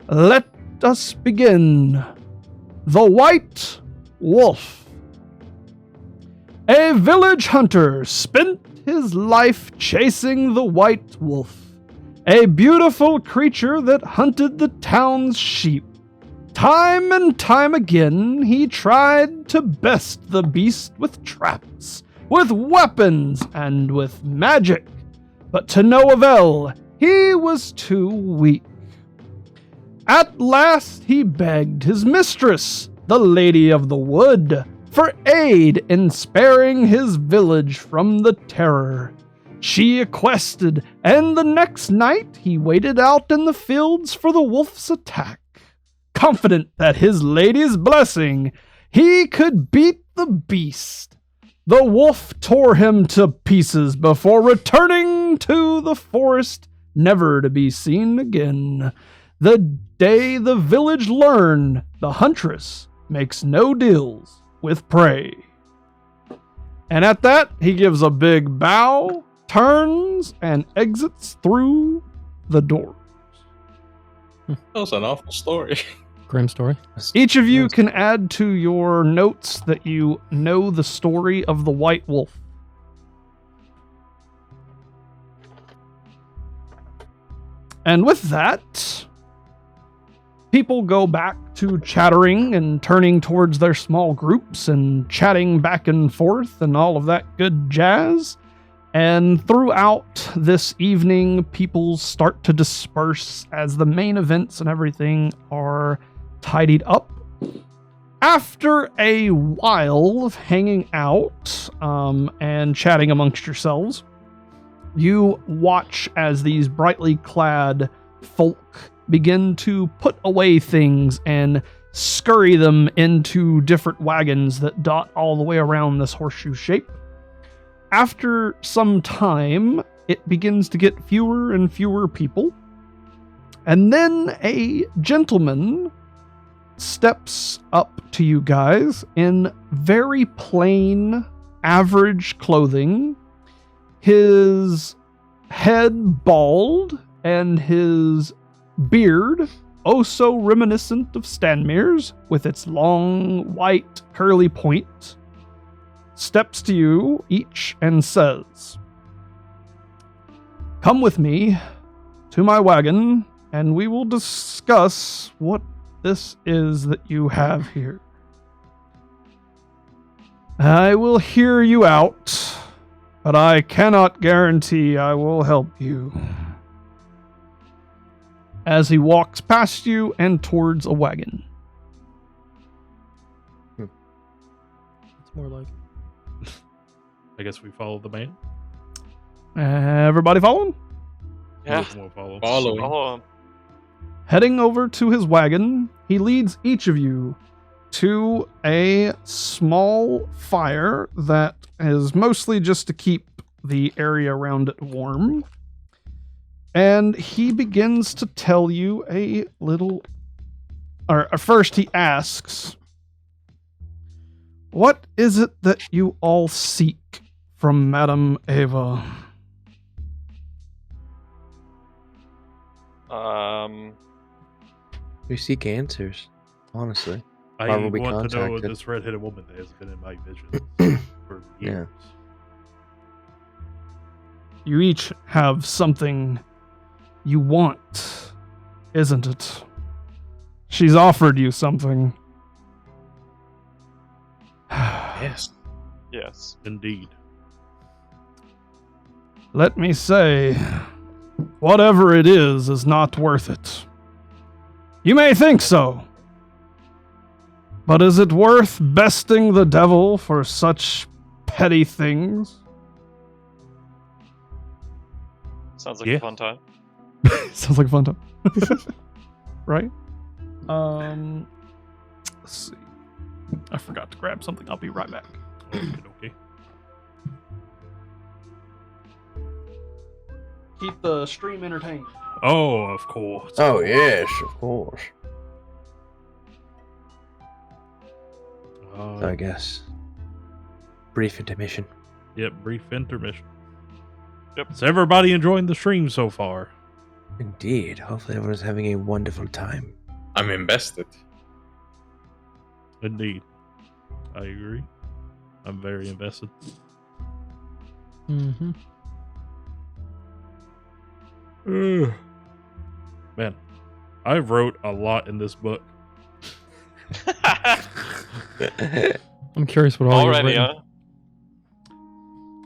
Speaker 3: Let us begin. The White Wolf. A village hunter spent his life chasing the white wolf, a beautiful creature that hunted the town's sheep. Time and time again, he tried to best the beast with traps, with weapons, and with magic, but to no avail. He was too weak. At last he begged his mistress, the Lady of the Wood, for aid in sparing his village from the terror. She acquested, and the next night he waited out in the fields for the wolf's attack. Confident that his lady's blessing, he could beat the beast. The wolf tore him to pieces before returning to the forest, never to be seen again. The day the village learned the huntress makes no deals with prey. And at that, he gives a big bow, turns, and exits through the door.
Speaker 6: That was an awful story.
Speaker 7: Grim story.
Speaker 3: Each of you can add to your notes that you know the story of the White Wolf. And with that, people go back to chattering and turning towards their small groups and chatting back and forth and all of that good jazz. And throughout this evening, people start to disperse as the main events and everything are tidied up. After a while of hanging out and chatting amongst yourselves, you watch as these brightly clad folk begin to put away things and scurry them into different wagons that dot all the way around this horseshoe shape. After some time, it begins to get fewer and fewer people. And then a gentleman steps up to you guys in very plain, average clothing, his head bald and his beard oh so reminiscent of Stanmir's with its long, white, curly point, steps to you each and says, "Come with me to my wagon, and we will discuss what this is that you have here. I will hear you out, but I cannot guarantee I will help you." As he walks past you and towards a wagon.
Speaker 7: It's more like
Speaker 4: I guess we follow the man.
Speaker 3: Everybody following?
Speaker 2: Yeah.
Speaker 4: We'll follow.
Speaker 6: Following.
Speaker 2: Follow him.
Speaker 3: Heading over to his wagon, he leads each of you to a small fire that is mostly just to keep the area around it warm. And he begins to tell you a little... Or first he asks, "What is it that you all seek from Madame Eva?"
Speaker 5: We seek answers, honestly.
Speaker 4: I
Speaker 5: Why were we
Speaker 4: want to know
Speaker 5: contacted?
Speaker 4: this redheaded woman that has been in my visions for years.
Speaker 3: You each have something you want, isn't it? She's offered you something.
Speaker 6: Yes.
Speaker 2: Yes.
Speaker 4: Indeed.
Speaker 3: Let me say, whatever it is not worth it. You may think so, but is it worth besting the devil for such petty things?
Speaker 2: Sounds like
Speaker 4: Yeah.
Speaker 2: a fun time.
Speaker 3: Sounds like a fun time. Right? Let's see. I forgot to grab something. I'll be right back.
Speaker 4: Okay.
Speaker 3: Keep the stream entertained.
Speaker 4: Oh, of course.
Speaker 5: Oh, yes, of course. So I guess. Brief intermission.
Speaker 4: Yep, brief intermission. Yep. Is everybody enjoying the stream so far?
Speaker 5: Indeed. Hopefully everyone's having a wonderful time.
Speaker 6: I'm invested.
Speaker 4: Indeed. I agree. I'm very invested.
Speaker 7: Mm-hmm.
Speaker 4: Man, I wrote a lot in this book.
Speaker 7: I'm curious what all you've
Speaker 2: Already,
Speaker 7: written.
Speaker 2: huh?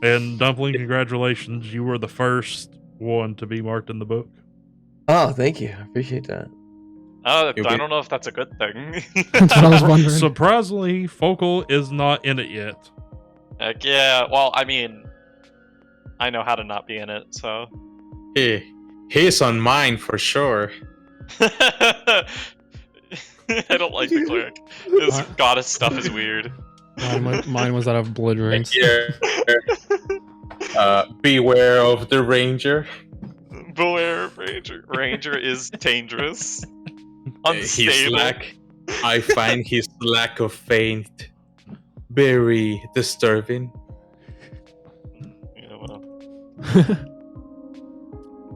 Speaker 4: And Dumpling, congratulations. You were the first one to be marked in the book.
Speaker 5: Oh, thank you. I appreciate that.
Speaker 2: I
Speaker 6: You'll be-
Speaker 2: don't know if that's a good thing.
Speaker 7: That's what I was wondering.
Speaker 4: Surprisingly, Focal is not in it yet.
Speaker 2: Heck yeah. Well, I mean, I know how to not be in it, so.
Speaker 6: He's on mine for sure.
Speaker 2: I don't like the cleric. This goddess stuff is weird.
Speaker 7: Mine was out of blood rings.
Speaker 6: Here, beware of the ranger.
Speaker 2: Beware, Ranger. Ranger is dangerous.
Speaker 6: His
Speaker 2: Unstable.
Speaker 6: I find his lack of faith very disturbing.
Speaker 2: Yeah, well.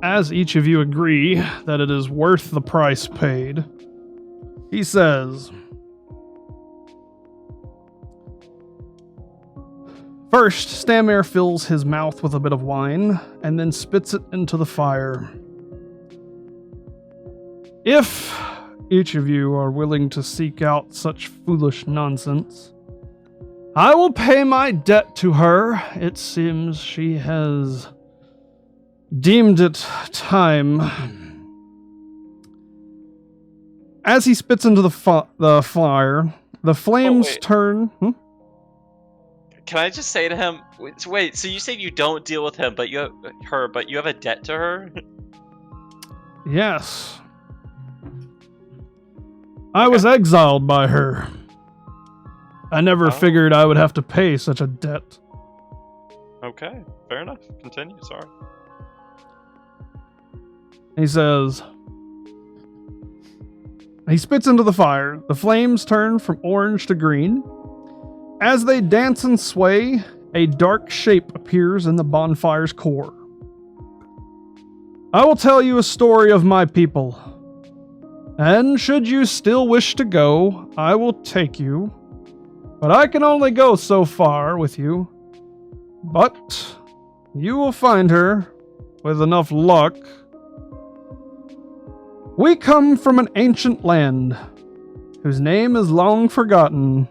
Speaker 3: As each of you agree that it is worth the price paid, he says, first, Stamir fills his mouth with a bit of wine and then spits it into the fire. If each of you are willing to seek out such foolish nonsense, I will pay my debt to her. It seems she has deemed it time. As he spits into the fire, the flames
Speaker 2: wait.
Speaker 3: turn.
Speaker 2: Can I just say to him, wait, so you said you don't deal with him, but you have her, but you have a debt to her?
Speaker 3: Yes. I was exiled by her. I never figured I would have to pay such a debt.
Speaker 2: Okay, fair enough. Continue, sorry.
Speaker 3: He says, he spits into the fire. The flames turn from orange to green. As they dance and sway, a dark shape appears in the bonfire's core. I will tell you a story of my people. And should you still wish to go, I will take you. But I can only go so far with you. But you will find her, with enough luck. We come from an ancient land, whose name is long forgotten.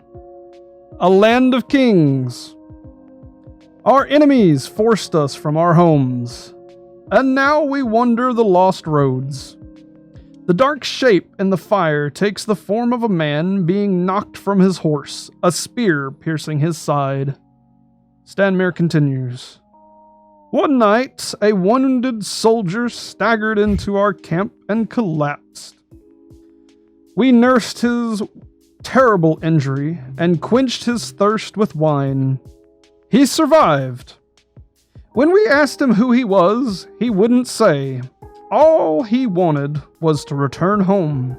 Speaker 3: A land of kings. Our enemies forced us from our homes, and now we wander the lost roads. The dark shape in the fire takes the form of a man being knocked from his horse, a spear piercing his side. Stanmir continues. One night, a wounded soldier staggered into our camp and collapsed. We nursed his terrible injury and quenched his thirst with wine. He survived. When we asked him who he was, he wouldn't say. All he wanted was to return home.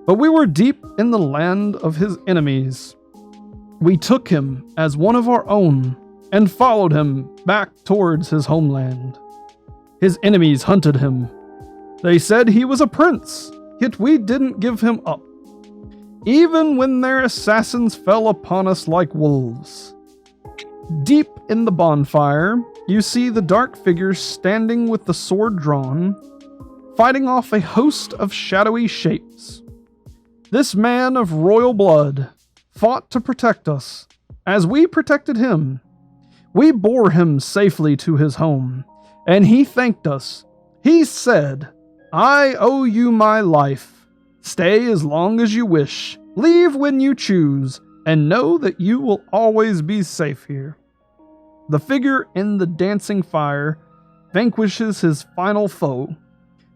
Speaker 3: But we were deep in the land of his enemies. We took him as one of our own and followed him back towards his homeland. His enemies hunted him. They said he was a prince, yet we didn't give him up. Even when their assassins fell upon us like wolves. Deep in the bonfire, you see the dark figures standing with the sword drawn, fighting off a host of shadowy shapes. This man of royal blood fought to protect us, as we protected him. We bore him safely to his home, and he thanked us. He said, I owe you my life. Stay as long as you wish, leave when you choose, and know that you will always be safe here. The figure in the dancing fire vanquishes his final foe,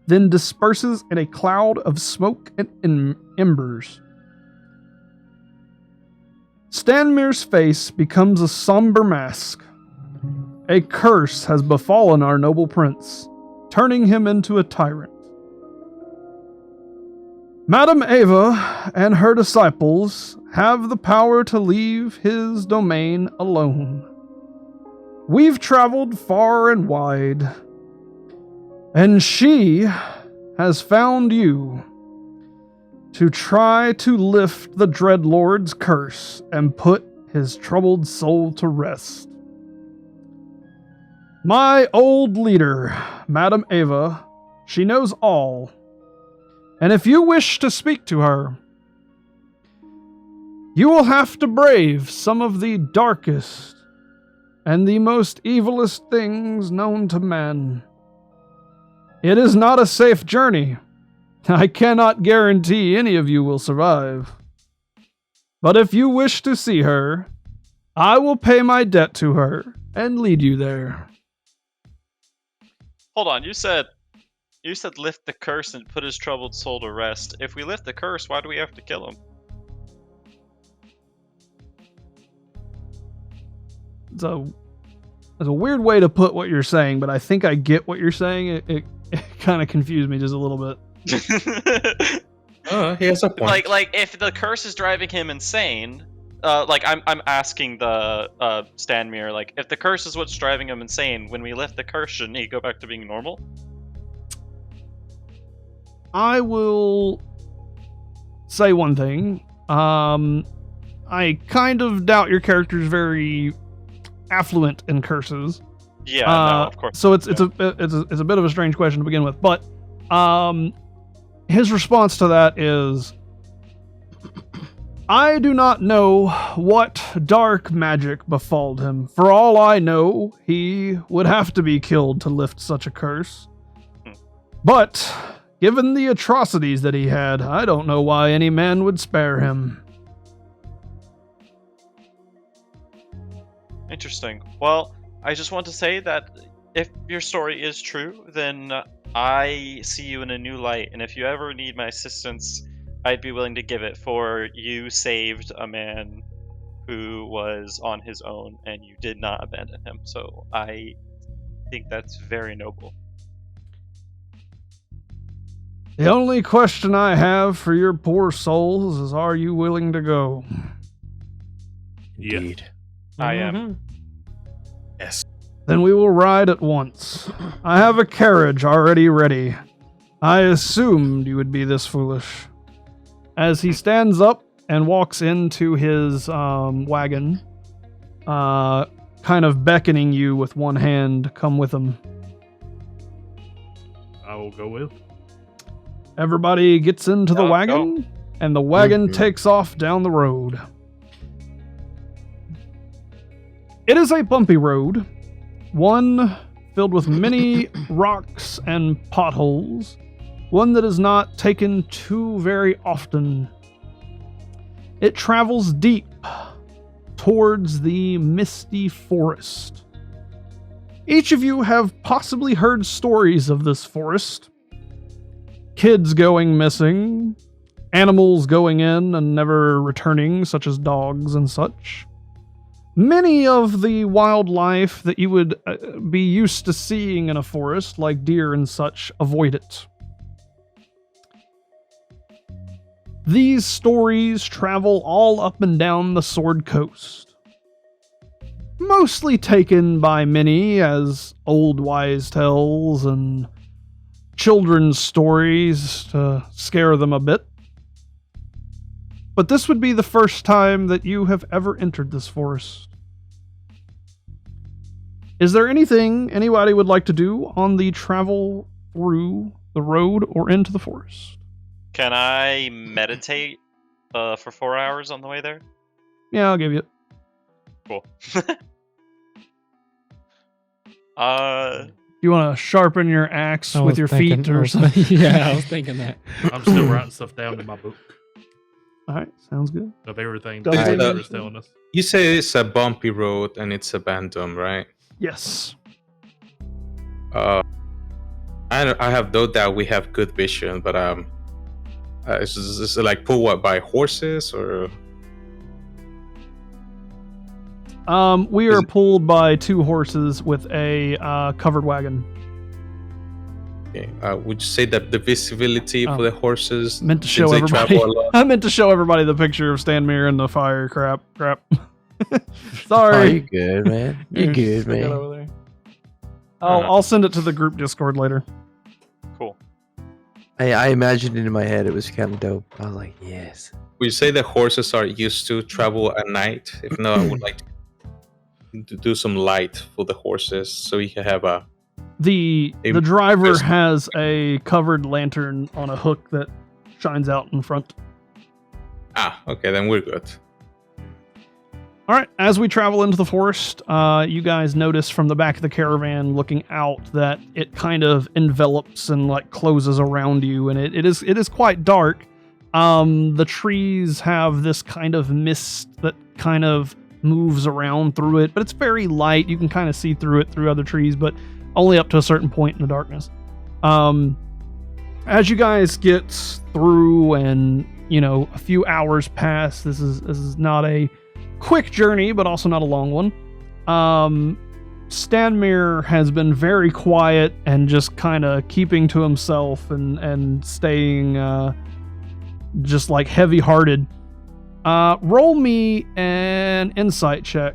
Speaker 3: then disperses in a cloud of smoke and embers. Stanmir's face becomes a somber mask. A curse has befallen our noble prince, turning him into a tyrant. Madam Ava and her disciples have the power to leave his domain alone. We've traveled far and wide, and she has found you to try to lift the Dreadlord's curse and put his troubled soul to rest. My old leader, Madam Ava, she knows all, and if you wish to speak to her, you will have to brave some of the darkest and the most evilest things known to man. It is not a safe journey, I cannot guarantee any of you will survive. But if you wish to see her, I will pay my debt to her and lead you there.
Speaker 2: Hold on, you said lift the curse and put his troubled soul to rest. If we lift the curse, why do we have to kill him?
Speaker 3: It's a weird way to put what you're saying, but I think I get what you're saying. It kind of confused me just a little bit.
Speaker 6: He has a point.
Speaker 2: Like if the curse is driving him insane, like I'm asking the Stanmere, like if the curse is what's driving him insane, when we lift the curse, shouldn't he go back to being normal?
Speaker 3: I will say one thing. I kind of doubt your character's very affluent in curses.
Speaker 2: Yeah, no, of course.
Speaker 3: So it's a bit of a strange question to begin with, but his response to that is, I do not know what dark magic befalled him. For all I know, he would have to be killed to lift such a curse. But given the atrocities that he had, I don't know why any man would spare him.
Speaker 2: Interesting. Well, I just want to say that if your story is true, then I see you in a new light, and if you ever need my assistance, I'd be willing to give it, for you saved a man who was on his own, and you did not abandon him. So I think that's very noble.
Speaker 3: The only question I have for your poor souls is, are you willing to go?
Speaker 5: Indeed.
Speaker 2: I am.
Speaker 6: Yes.
Speaker 3: Then we will ride at once. I have a carriage already ready. I assumed you would be this foolish. As he stands up and walks into his wagon, kind of beckoning you with one hand, come with him.
Speaker 4: I will go with.
Speaker 3: Everybody gets into the
Speaker 2: Go,
Speaker 3: wagon, and the wagon takes off down the road. It is a bumpy road, one filled with many rocks and potholes, one that is not taken too very often. It travels deep towards the misty forest. Each of you have possibly heard stories of this forest. Kids going missing, animals going in and never returning, such as dogs and such. Many of the wildlife that you would be used to seeing in a forest, like deer and such, avoid it. These stories travel all up and down the Sword Coast, mostly taken by many as old wise tales and children's stories to scare them a bit. But this would be the first time that you have ever entered this forest. Is there anything anybody would like to do on the travel through the road or into the forest?
Speaker 2: Can I meditate for 4 hours on the way there?
Speaker 3: Yeah, I'll give you it.
Speaker 2: Cool.
Speaker 3: You want to sharpen your axe
Speaker 7: I
Speaker 3: with
Speaker 7: was
Speaker 3: your
Speaker 7: thinking-
Speaker 3: feet or
Speaker 7: I was-
Speaker 3: something?
Speaker 7: Yeah, I was thinking that.
Speaker 4: I'm still writing stuff down in my book
Speaker 3: All right, sounds good.
Speaker 4: of everything
Speaker 3: Does
Speaker 4: Taylor
Speaker 6: it-
Speaker 4: was telling us.
Speaker 6: You say it's a bumpy road and it's abandoned, right?
Speaker 3: Yes.
Speaker 6: I have no doubt we have good vision, but is it like pulled what, by horses or?
Speaker 3: We are pulled by 2 horses with a covered wagon.
Speaker 6: Okay. Would you say that the visibility
Speaker 3: Oh.
Speaker 6: for the horses?
Speaker 3: Meant to
Speaker 6: since
Speaker 3: show
Speaker 6: they
Speaker 3: everybody.
Speaker 6: travel a lot-
Speaker 3: I meant to show everybody the picture of Stanmere and the fire. Crap.
Speaker 5: Oh,
Speaker 3: Sorry.
Speaker 5: you good, man. You good,
Speaker 3: Stick it
Speaker 5: man.
Speaker 3: over there. I'll send it to the group Discord later.
Speaker 2: Cool.
Speaker 5: I imagined it in my head. It was kind of dope. I was like, yes.
Speaker 6: Would you say the horses are used to travel at night? If not, I would like to do some light for the horses so we can have a.
Speaker 3: The
Speaker 6: A-
Speaker 3: driver
Speaker 6: there's-
Speaker 3: has a covered lantern on a hook that shines out in front.
Speaker 6: Okay, then we're good.
Speaker 3: All right, as we travel into the forest, you guys notice from the back of the caravan looking out that it kind of envelops and like closes around you, and it is quite dark. The trees have this kind of mist that kind of moves around through it, but it's very light. You can kind of see through it through other trees, but only up to a certain point in the darkness. As you guys get through and, a few hours pass, this is not a quick journey, but also not a long one. Stanmir has been very quiet and just kind of keeping to himself and staying just like heavy-hearted. Roll me an insight check.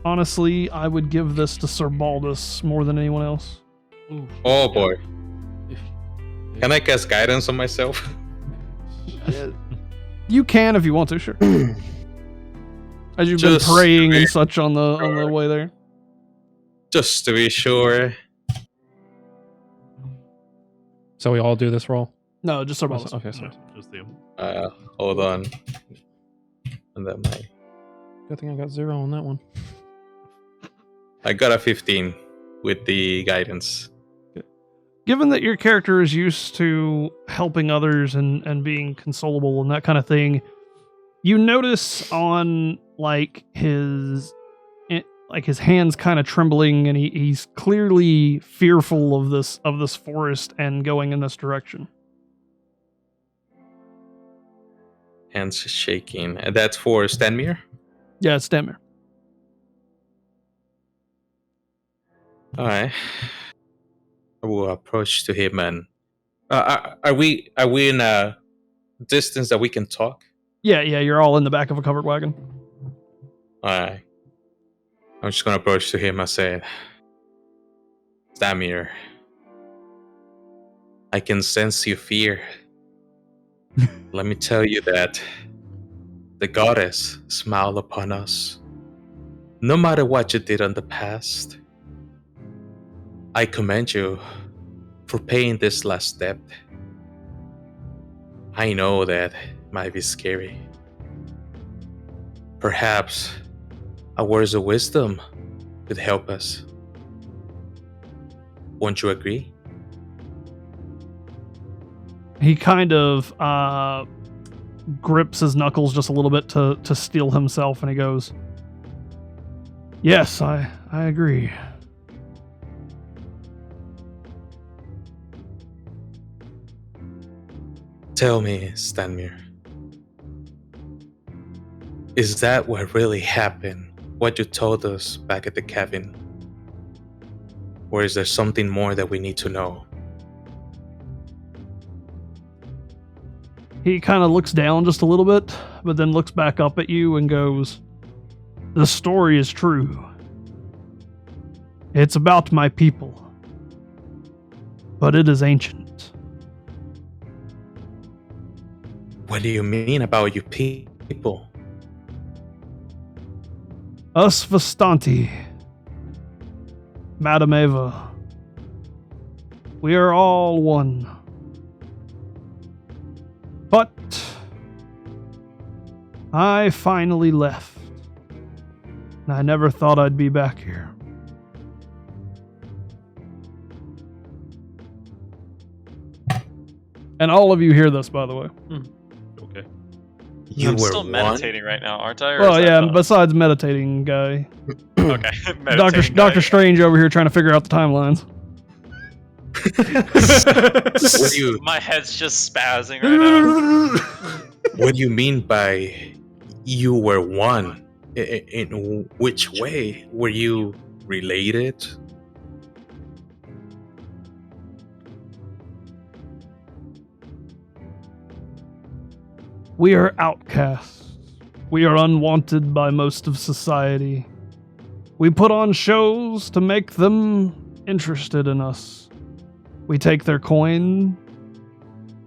Speaker 3: Honestly, I would give this to Sir Baldus more than anyone else.
Speaker 7: Ooh.
Speaker 6: Oh boy.
Speaker 7: If-
Speaker 6: Can I cast guidance on myself?
Speaker 3: You can if you want to, sure. As you've
Speaker 6: Just
Speaker 3: been praying
Speaker 6: to
Speaker 3: and
Speaker 6: be
Speaker 3: such on the
Speaker 6: sure.
Speaker 3: way there.
Speaker 6: Just to be sure.
Speaker 7: So we all do this roll?
Speaker 3: No, just Sir Baldus.
Speaker 7: Okay, sorry.
Speaker 4: Just them.
Speaker 6: Hold on. And then
Speaker 7: Good thing I got 0 on that one.
Speaker 6: I got a 15 with the guidance.
Speaker 3: Given that your character is used to helping others and being consolable and that kind of thing, you notice on his hands kind of trembling, and he's clearly fearful of this forest and going in this direction.
Speaker 6: Hands shaking. And that's for Stanmir?
Speaker 3: Yeah, it's Stanmir.
Speaker 6: Alright. I will approach to him and are we in a distance that we can talk?
Speaker 3: Yeah, you're all in the back of a covered wagon.
Speaker 6: Alright. I'm just gonna approach to him and say, Stanmir, I can sense your fear. Let me tell you that the goddess smiled upon us. No matter what you did in the past, I commend you for paying this last debt. I know that might be scary. Perhaps a words of wisdom could help us. Won't you agree?
Speaker 3: He kind of grips his knuckles just a little bit to steel himself, and he goes, "Yes, I agree."
Speaker 6: Tell me, Stanmir, is that what really happened? What you told us back at the cabin? Or is there something more that we need to know?
Speaker 3: He kind of looks down just a little bit, but then looks back up at you and goes, "The story is true. It's about my people, but it is ancient.
Speaker 6: What do you mean about you people?
Speaker 3: Us Vastanti, Madam Eva, we are all one. But I finally left, and I never thought I'd be back here. And all of you hear this, by the way.
Speaker 4: Okay.
Speaker 6: You
Speaker 2: I'm
Speaker 6: were
Speaker 2: still
Speaker 6: one?
Speaker 2: meditating right now, aren't I? Or
Speaker 3: Well,
Speaker 2: is that
Speaker 3: yeah,
Speaker 2: not-
Speaker 3: besides meditating guy.
Speaker 2: Okay.
Speaker 3: Doctor
Speaker 2: meditating guy.
Speaker 3: Strange over here trying to figure out the timelines.
Speaker 6: What do you
Speaker 2: My head's just spazzing right now.
Speaker 6: What do you mean by you were one? In which way? Were you related?
Speaker 3: We are outcasts. We are unwanted by most of society. We put on shows to make them interested in us. We take their coin.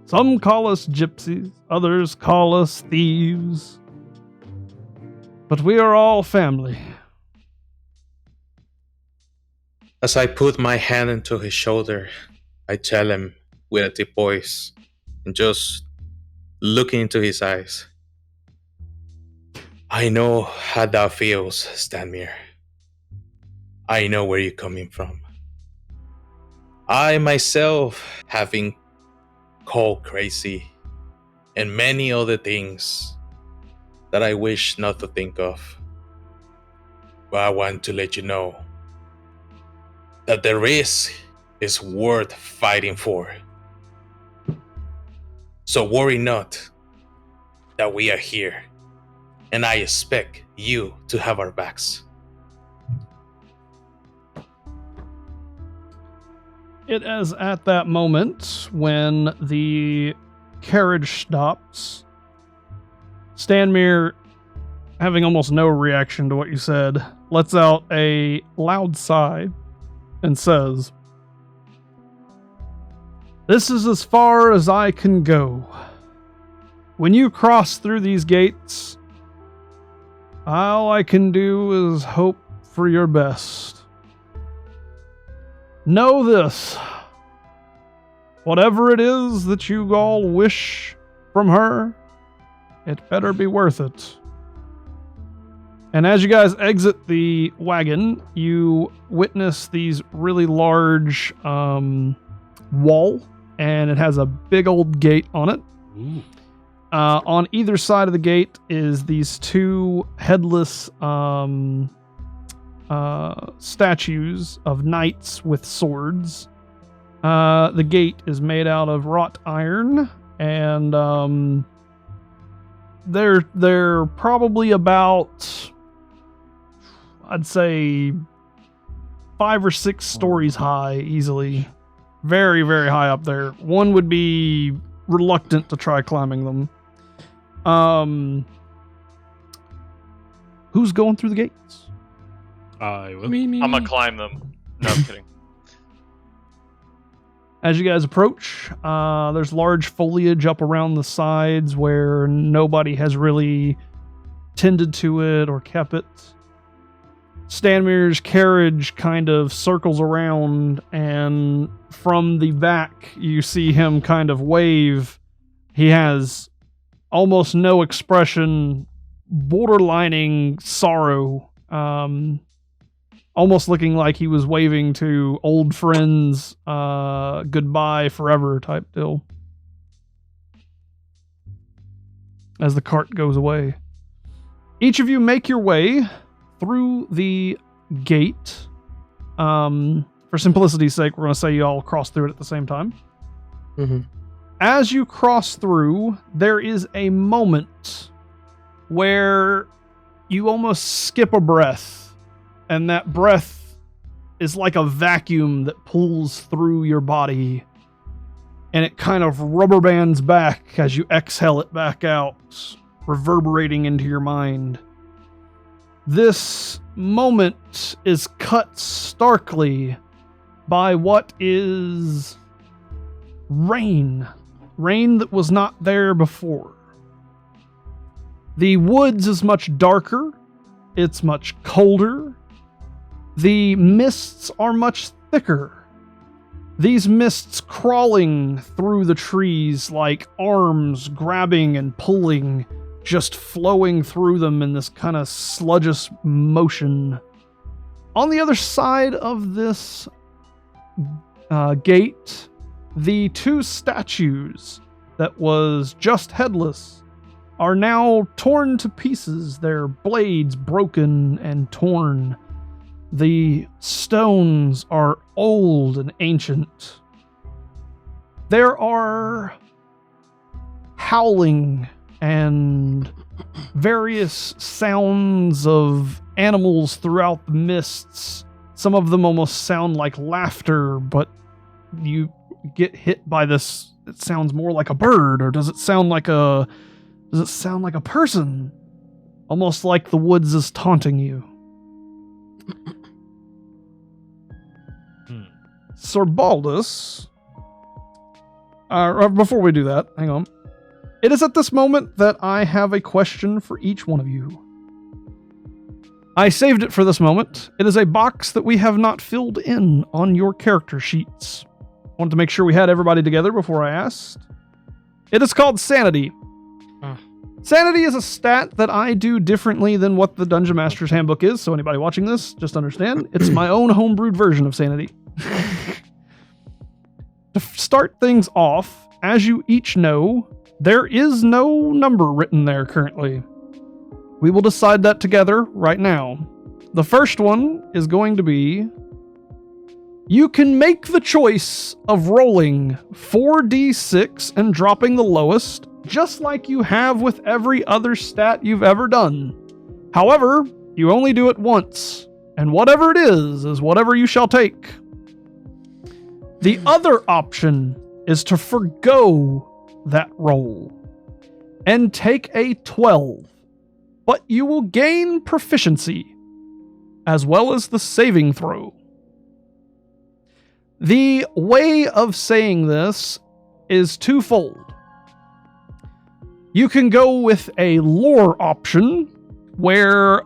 Speaker 3: Some call us gypsies, others call us thieves. But we are all family.
Speaker 6: As I put my hand into his shoulder, I tell him with a deep voice and just looking into his eyes, I know how that feels, Stanmir. I know where you're coming from. I myself have been called crazy and many other things that I wish not to think of. But I want to let you know that the risk is worth fighting for. So worry not that we are here, and I expect you to have our backs.
Speaker 3: It is at that moment when the carriage stops. Stanmir, having almost no reaction to what you said, lets out a loud sigh and says, "This is as far as I can go. When you cross through these gates, all I can do is hope for your best. Know this. Whatever it is that you all wish from her, it better be worth it." And as you guys exit the wagon, you witness these really large wall, and it has a big old gate on it.
Speaker 4: Ooh.
Speaker 3: On either side of the gate is these two headless statues of knights with swords. The gate is made out of wrought iron, and they're probably about, I'd say, 5 or 6 stories high, easily. Very, very high up there. One would be reluctant to try climbing them. Who's going through the gates?
Speaker 4: I will.
Speaker 7: Me.
Speaker 2: I'm gonna climb them. No, I'm kidding.
Speaker 3: As you guys approach, there's large foliage up around the sides where nobody has really tended to it or kept it. Stanmir's carriage kind of circles around, and from the back, you see him kind of wave. He has almost no expression, borderlining sorrow, almost looking like he was waving to old friends, goodbye forever type deal. As the cart goes away. Each of you make your way through the gate. For simplicity's sake, we're going to say you all cross through it at the same time.
Speaker 5: Mm-hmm.
Speaker 3: As you cross through, there is a moment where you almost skip a breath, and that breath is like a vacuum that pulls through your body, and it kind of rubber bands back as you exhale it back out, reverberating into your mind. This moment is cut starkly by what is rain. Rain that was not there before. The woods is much darker. It's much colder. The mists are much thicker. These mists crawling through the trees like arms grabbing and pulling, just flowing through them in this kind of sludgeous motion. On the other side of this gate, the two statues that was just headless are now torn to pieces, their blades broken and torn. The stones are old and ancient. There are howling and various sounds of animals throughout the mists. Some of them almost sound like laughter, but you get hit by this. It sounds more like a bird, or does it sound like a person? Almost like the woods is taunting you. Sir Baldus, before we do that, hang on. It is at this moment that I have a question for each one of you. I saved it for this moment. It is a box that we have not filled in on your character sheets. Wanted to make sure we had everybody together before I asked. It is called Sanity. Sanity is a stat that I do differently than what the Dungeon Master's Handbook is, so anybody watching this, just understand, it's my own homebrewed version of sanity. To start things off, as you each know, there is no number written there currently. We will decide that together right now. The first one is going to be, you can make the choice of rolling 4d6 and dropping the lowest, just like you have with every other stat you've ever done. However, you only do it once, and whatever it is whatever you shall take. The other option is to forgo that roll and take a 12, but you will gain proficiency as well as the saving throw. The way of saying this is twofold. You can go with a lore option where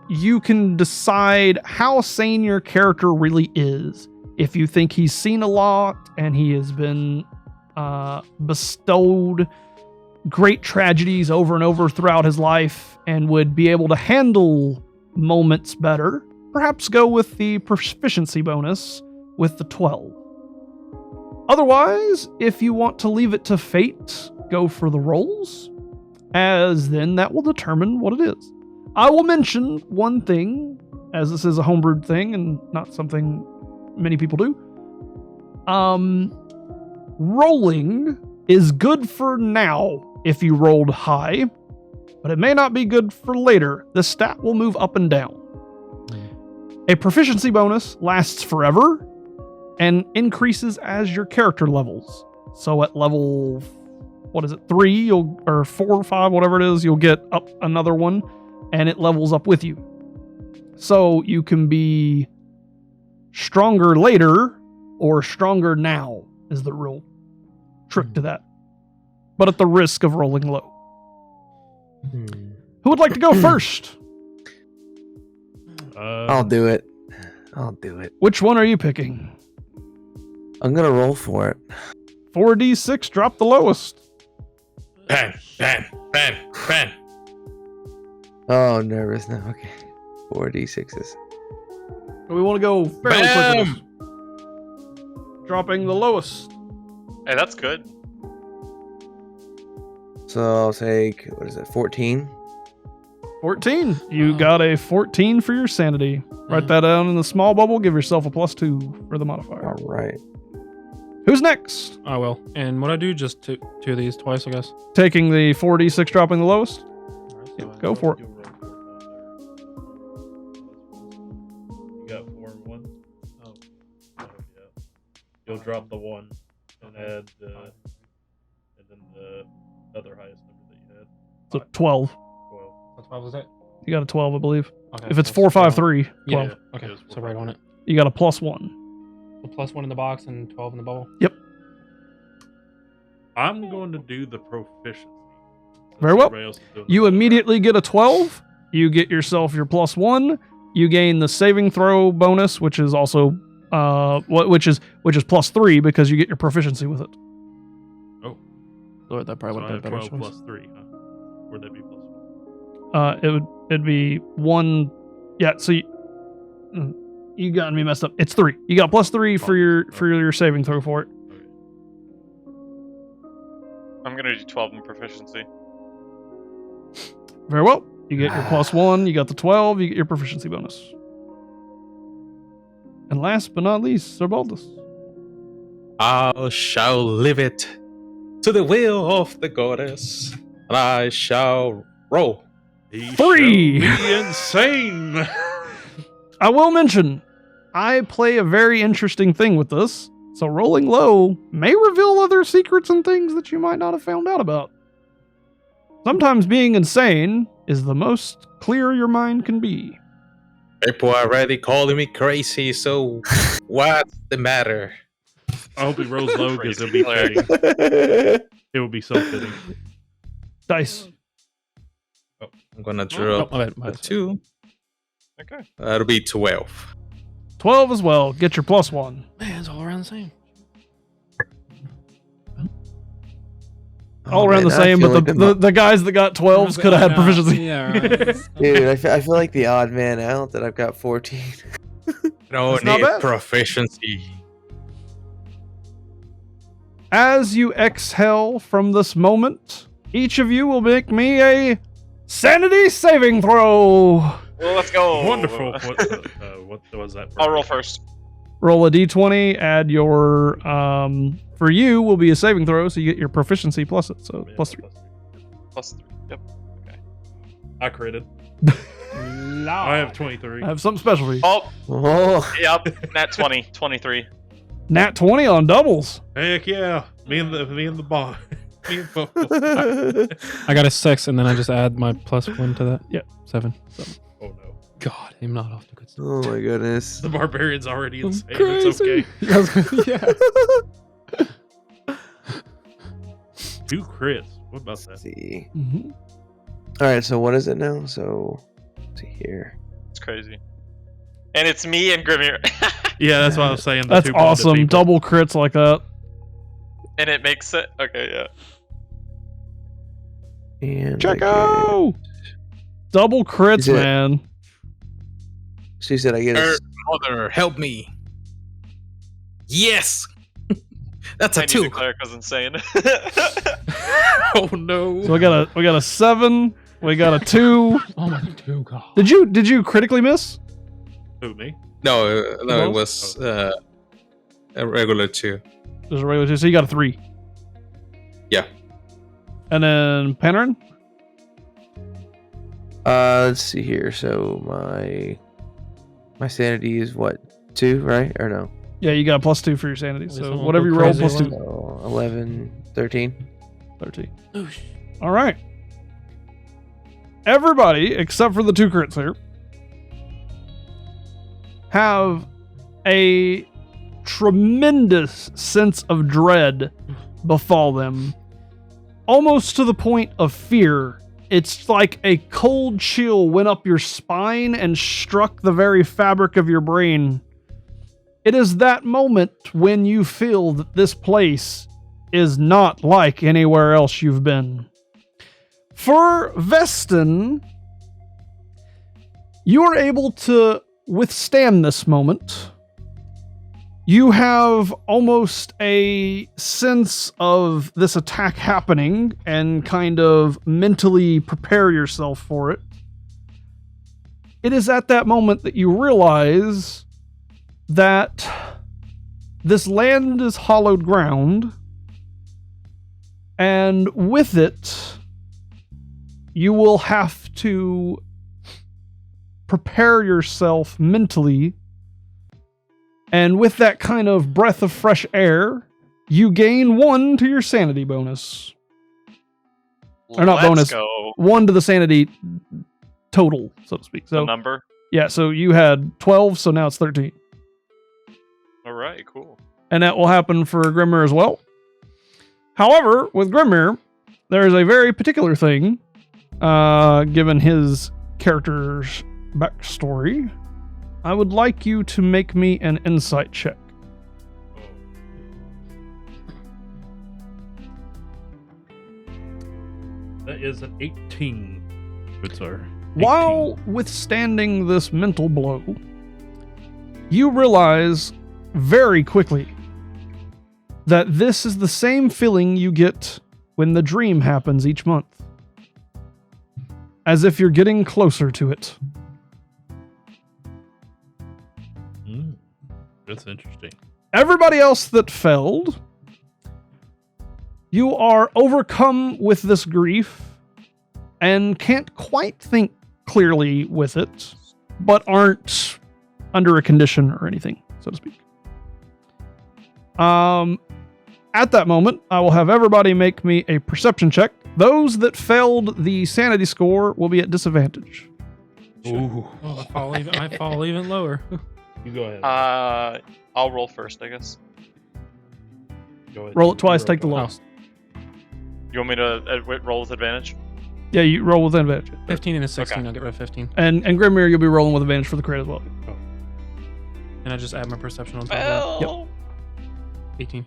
Speaker 3: you can decide how sane your character really is. If you think he's seen a lot and he has been bestowed great tragedies over and over throughout his life and would be able to handle moments better, perhaps go with the proficiency bonus with the 12. Otherwise, if you want to leave it to fate, go for the rolls, as then that will determine what it is. I will mention one thing, as this is a homebrewed thing and not something many people do. Rolling is good for now if you rolled high, but it may not be good for later. The stat will move up and down. A proficiency bonus lasts forever and increases as your character levels. So at level, 3 or 4 or 5, whatever it is, you'll get up another one and it levels up with you. So you can be stronger later or stronger now is the real trick to that. But at the risk of rolling low. Who would like to go first?
Speaker 5: I'll do it.
Speaker 3: Which one are you picking?
Speaker 5: I'm gonna roll for it.
Speaker 3: 4d6, drop the lowest.
Speaker 6: Pan.
Speaker 5: Oh, nervous now. Okay. 4d6s.
Speaker 3: We want to go fairly quickly. Dropping the lowest.
Speaker 2: Hey, that's good.
Speaker 5: So I'll take, 14?
Speaker 3: 14. You got a 14 for your sanity. Write that down in the small bubble. Give yourself a +2 for the modifier.
Speaker 5: All right.
Speaker 3: Who's next?
Speaker 7: I will. And what I do, just two of these twice, I guess.
Speaker 3: Taking the 4d6, dropping the lowest? Go for it.
Speaker 4: You got 4 and 1? Oh, yeah. You'll drop the 1 and add and then the other highest number that you had.
Speaker 3: So 12.
Speaker 4: 12.
Speaker 7: What 12 is it?
Speaker 3: You got a 12, I believe.
Speaker 7: Okay,
Speaker 3: If it's
Speaker 7: so
Speaker 3: 4, 5, 3, 12.
Speaker 7: Yeah. Okay.
Speaker 4: It was
Speaker 7: So right on it.
Speaker 3: You got a +1.
Speaker 7: So +1 in the box and 12 in the bubble.
Speaker 3: Yep.
Speaker 4: I'm going to do the proficiency.
Speaker 3: Very well.
Speaker 4: Everybody else is doing the
Speaker 3: You
Speaker 4: other.
Speaker 3: immediately get a 12. You get yourself your +1. You gain the saving throw bonus, which is also which is +3 because you get your proficiency with it.
Speaker 7: Lord, that probably
Speaker 4: So I
Speaker 7: would have
Speaker 4: have
Speaker 7: been a better
Speaker 4: 12
Speaker 7: choice.
Speaker 4: plus 3, huh? Or would that be +1?
Speaker 3: It'd be 1. Yeah, so you got me messed up. It's 3. You got +3 for your saving throw for it.
Speaker 4: Okay.
Speaker 2: I'm gonna do 12 in proficiency.
Speaker 3: Very well. You get your +1, you got the 12, you get your proficiency bonus. And last but not least, Sir Baldus.
Speaker 6: I shall leave it to the will of the goddess, and I shall roll.
Speaker 4: He
Speaker 3: 3.
Speaker 4: shall be insane.
Speaker 3: I will mention, I play a very interesting thing with this, so rolling low may reveal other secrets and things that you might not have found out about. Sometimes being insane is the most clear your mind can be.
Speaker 6: People are already calling me crazy, so what's the matter?
Speaker 4: I hope he rolls low because it'll be
Speaker 2: Crazy
Speaker 4: fitting. It will be so fitting.
Speaker 3: Dice.
Speaker 6: I'm gonna draw
Speaker 7: my bad.
Speaker 6: a 2.
Speaker 2: Okay.
Speaker 6: That'll be 12.
Speaker 3: 12 as well. Get your +1.
Speaker 7: Man, it's all around the same.
Speaker 3: all around the
Speaker 5: man, I
Speaker 3: same,
Speaker 5: feel
Speaker 3: but
Speaker 5: like
Speaker 3: the guys that got 12s could have had proficiency.
Speaker 7: Yeah, right.
Speaker 5: Dude, I feel like the odd man out that I've got 14.
Speaker 6: No
Speaker 3: That's not
Speaker 6: need
Speaker 3: bad.
Speaker 6: proficiency.
Speaker 3: As you exhale from this moment, each of you will make me a sanity saving throw.
Speaker 2: Well, let's go.
Speaker 4: Wonderful. What was that?
Speaker 2: I'll roll first.
Speaker 3: Roll a d20, add your, for you will be a saving throw, so you get your proficiency plus it, so plus 3.
Speaker 2: Plus 3. Yep.
Speaker 4: I critted. I have 23.
Speaker 3: I have something special for you.
Speaker 2: Oh,
Speaker 5: Oh,
Speaker 2: yep. Nat 20. 23.
Speaker 3: Nat 20 on doubles.
Speaker 4: Heck yeah. Me and the ball. Me and Bo.
Speaker 7: I got a 6, and then I just add my +1 to that.
Speaker 3: Yep.
Speaker 7: 7.
Speaker 4: Oh no.
Speaker 7: God, I'm not off to good start.
Speaker 5: oh my goodness.
Speaker 4: The barbarian's already
Speaker 7: I'm
Speaker 4: insane. It's
Speaker 7: crazy.
Speaker 4: okay.
Speaker 7: Yeah.
Speaker 4: 2 crits. What about that?
Speaker 5: Let's see.
Speaker 3: Mhm.
Speaker 5: All right, so what is it now? So, let's see here.
Speaker 2: It's crazy. And it's me and Grimir.
Speaker 4: Yeah, that's what I was saying. the
Speaker 3: That's
Speaker 4: two bonded
Speaker 3: awesome.
Speaker 4: people.
Speaker 3: Double crits like that.
Speaker 2: And it makes it. Okay, yeah.
Speaker 5: And I
Speaker 3: Checo! Double crits,
Speaker 5: Is it-
Speaker 3: man.
Speaker 5: get- she said I get a
Speaker 6: Mother, help me. Yes. That's a
Speaker 2: I need
Speaker 6: 2.
Speaker 2: the cleric was insane.
Speaker 6: Oh no.
Speaker 3: So we got a 7. We got a 2.
Speaker 7: Oh my God.
Speaker 3: Did you critically miss?
Speaker 4: Who, me?
Speaker 6: No,
Speaker 3: Well,
Speaker 6: it was a regular 2.
Speaker 3: There's a regular 2, so you got a 3.
Speaker 6: Yeah.
Speaker 3: And then Panarin?
Speaker 5: let's see here. So my sanity is what, 2, right? Or no?
Speaker 3: Yeah, you got a +2 for your sanity.
Speaker 7: At least
Speaker 3: So
Speaker 7: I won't
Speaker 3: whatever
Speaker 7: go
Speaker 3: you roll,
Speaker 7: crazy
Speaker 3: +2.
Speaker 5: So 11, 13.
Speaker 3: 13. All right. Everybody, except for the 2 crits here, have a tremendous sense of dread befall them, almost to the point of fear. It's like a cold chill went up your spine and struck the very fabric of your brain. It is that moment when you feel that this place is not like anywhere else you've been. For Veston, you are able to withstand this moment. You have almost a sense of this attack happening and kind of mentally prepare yourself for it. It is at that moment that you realize that this land is hollowed ground, and with it, you will have to prepare yourself mentally. And with that kind of breath of fresh air, you gain 1 to your sanity bonus. Or not
Speaker 2: Let's
Speaker 3: bonus.
Speaker 2: go.
Speaker 3: 1 to the sanity total, so to speak.
Speaker 2: The
Speaker 3: So
Speaker 2: number.
Speaker 3: yeah, so you had 12, so now it's 13.
Speaker 2: All right, cool.
Speaker 3: And that will happen for Grimmer as well. However, with Grimmer, there is a very particular thing, given his character's backstory. I would like you to make me an insight check.
Speaker 4: That is an 18. Good sir. 18.
Speaker 3: While withstanding this mental blow, you realize very quickly that this is the same feeling you get when the dream happens each month. As if you're getting closer to it.
Speaker 4: That's interesting.
Speaker 3: Everybody else that failed, you are overcome with this grief and can't quite think clearly with it, but aren't under a condition or anything, so to speak. At that moment, I will have everybody make me a perception check. Those that failed the sanity score will be at disadvantage.
Speaker 4: Ooh.
Speaker 7: Oh, I fall even lower.
Speaker 4: You go ahead.
Speaker 2: I'll roll first, I guess.
Speaker 4: Go ahead.
Speaker 3: Roll it twice, take the
Speaker 7: Oh,
Speaker 3: lowest.
Speaker 2: You want me to roll with advantage?
Speaker 3: Yeah, you roll with advantage.
Speaker 7: 15 and a 16.
Speaker 2: Okay.
Speaker 7: I'll get rid of 15.
Speaker 3: And Grimir, you'll be rolling with advantage for the crit as well.
Speaker 7: And I just add my perception on top of
Speaker 2: Well,
Speaker 7: that. 18.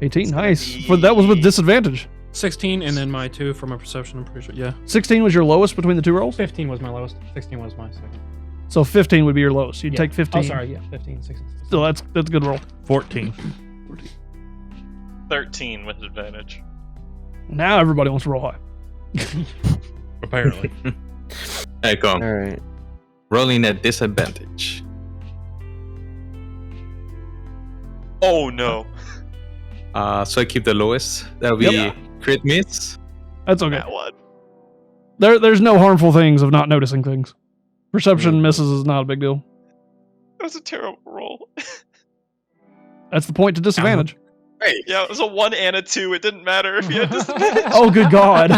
Speaker 3: 18,
Speaker 2: it's gonna
Speaker 3: nice.
Speaker 2: be-
Speaker 3: But that was with disadvantage.
Speaker 7: 16, and then my 2 for my perception. I'm pretty sure. Yeah.
Speaker 3: 16 was your lowest between the two rolls?
Speaker 7: 15 was my lowest. 16 was my second.
Speaker 3: So 15 would be your lowest. You'd
Speaker 7: Yeah.
Speaker 3: take 15.
Speaker 7: Oh, sorry. Yeah, 15, 16.
Speaker 3: So that's a good roll.
Speaker 4: 14.
Speaker 2: 13 with advantage.
Speaker 3: Now everybody wants to roll high.
Speaker 4: Apparently.
Speaker 6: I go.
Speaker 5: All right.
Speaker 6: Rolling at disadvantage.
Speaker 2: Oh no.
Speaker 6: So I keep the lowest. That'll be
Speaker 3: Yep.
Speaker 6: crit miss.
Speaker 3: That's okay.
Speaker 2: That one.
Speaker 3: There's no harmful things of not noticing things. Perception misses is not a big deal.
Speaker 2: That was a terrible roll.
Speaker 3: That's the point to disadvantage.
Speaker 6: Hey.
Speaker 2: Yeah, it was a 1 and a 2. It didn't matter if you had disadvantage.
Speaker 3: Oh, good God.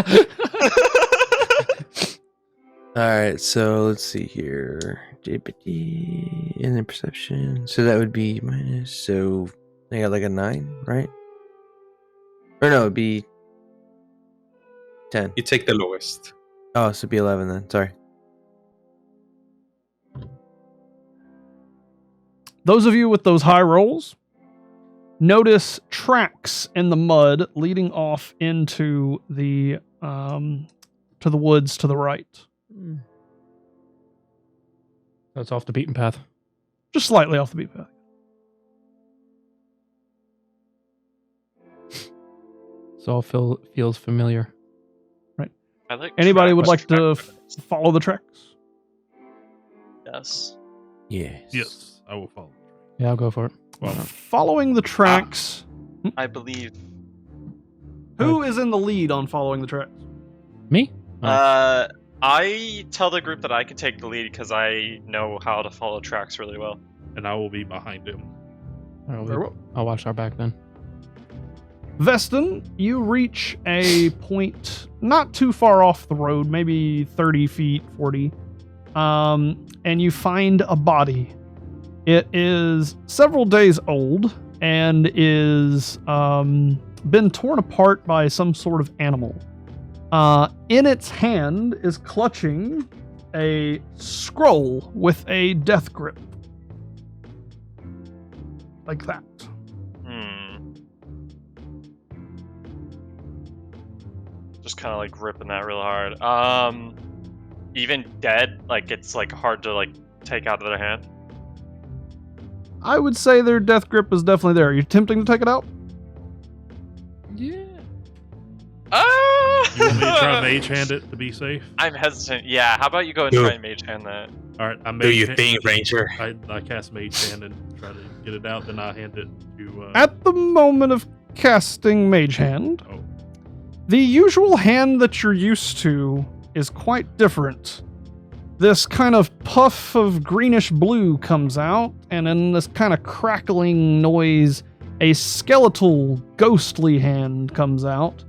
Speaker 5: All right, so let's see here. JPT and then perception. So that would be minus. So I got like a 9, right? Or no, it'd be 10.
Speaker 6: You take the lowest.
Speaker 5: Oh, so it'd be 11 then. Sorry.
Speaker 3: Those of you with those high rolls notice tracks in the mud leading off into the woods to the right.
Speaker 7: That's off the beaten path.
Speaker 3: Just slightly off the beaten path.
Speaker 7: So all feels familiar.
Speaker 2: I like
Speaker 3: Anybody
Speaker 2: track-
Speaker 3: would like to
Speaker 2: track-
Speaker 3: follow the tracks?
Speaker 2: Yes.
Speaker 5: Yes.
Speaker 4: Yes, I will follow.
Speaker 7: Yeah, I'll go for it.
Speaker 4: Well,
Speaker 3: Following the tracks.
Speaker 2: I believe.
Speaker 3: Who is in the lead on following the tracks?
Speaker 7: Me? Oh.
Speaker 2: I tell the group that I can take the lead because I know how to follow tracks really well.
Speaker 4: and I will be behind him.
Speaker 3: Very well.
Speaker 7: I'll watch our back then.
Speaker 3: Veston, you reach a point not too far off the road, maybe 30 feet, 40, and you find a body. It is several days old and is been torn apart by some sort of animal. In its hand is clutching a scroll with a death grip. Like that.
Speaker 2: Just kind of like ripping that real hard. Even dead, like it's like hard to like take out of their hand.
Speaker 3: I would say their death grip is definitely there. Are you attempting to take it out?
Speaker 7: Yeah.
Speaker 4: You want me to try mage hand it to be safe?
Speaker 2: I'm hesitant. Yeah, how about you go and try and mage hand that?
Speaker 4: All right, I
Speaker 6: Do
Speaker 4: mage
Speaker 6: you
Speaker 4: hand-
Speaker 6: think, Ranger?
Speaker 4: I cast mage hand and try to get it out. Then I hand it to.
Speaker 3: At the moment of casting Mage Hand,
Speaker 4: Oh.
Speaker 3: the usual hand that you're used to is quite different. This kind of puff of greenish blue comes out, and in this kind of crackling noise, a skeletal, ghostly hand comes out,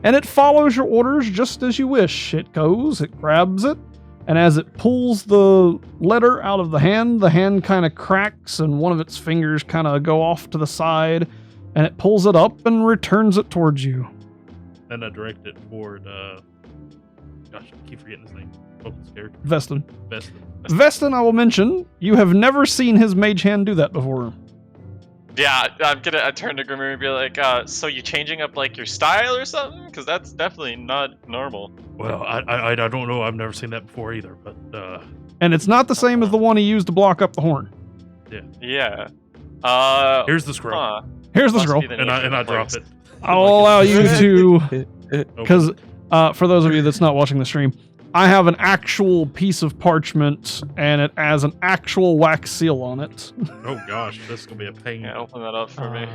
Speaker 3: and it follows your orders just as you wish. It goes, it grabs it, and as it pulls the letter out of the hand kind of cracks, and one of its fingers kind of go off to the side, and it pulls it up and returns it towards you.
Speaker 4: And I direct it toward. Gosh, I keep forgetting his name. Focus character.
Speaker 3: Veston.
Speaker 4: Best.
Speaker 3: Veston, I will mention, you have never seen his mage hand do that before.
Speaker 2: Yeah, I turn to Grimmer and be like, so you changing up like your style or something? Because that's definitely not normal.
Speaker 4: Well, I don't know. I've never seen that before either. But
Speaker 3: And it's not the same as the one he used to block up the horn.
Speaker 2: Yeah.
Speaker 4: here's the scroll,
Speaker 2: Huh.
Speaker 3: Here's the
Speaker 2: Must
Speaker 3: scroll.
Speaker 2: be the
Speaker 4: and I
Speaker 2: nature of the
Speaker 4: drop
Speaker 2: place.
Speaker 4: it.
Speaker 3: I'll allow you to,
Speaker 4: Okay.
Speaker 3: because for those of you that's not watching the stream, I have an actual piece of parchment, and it has an actual wax seal on it.
Speaker 4: Oh gosh, this is gonna be a pain.
Speaker 2: Yeah, open that up for me.
Speaker 7: Uh,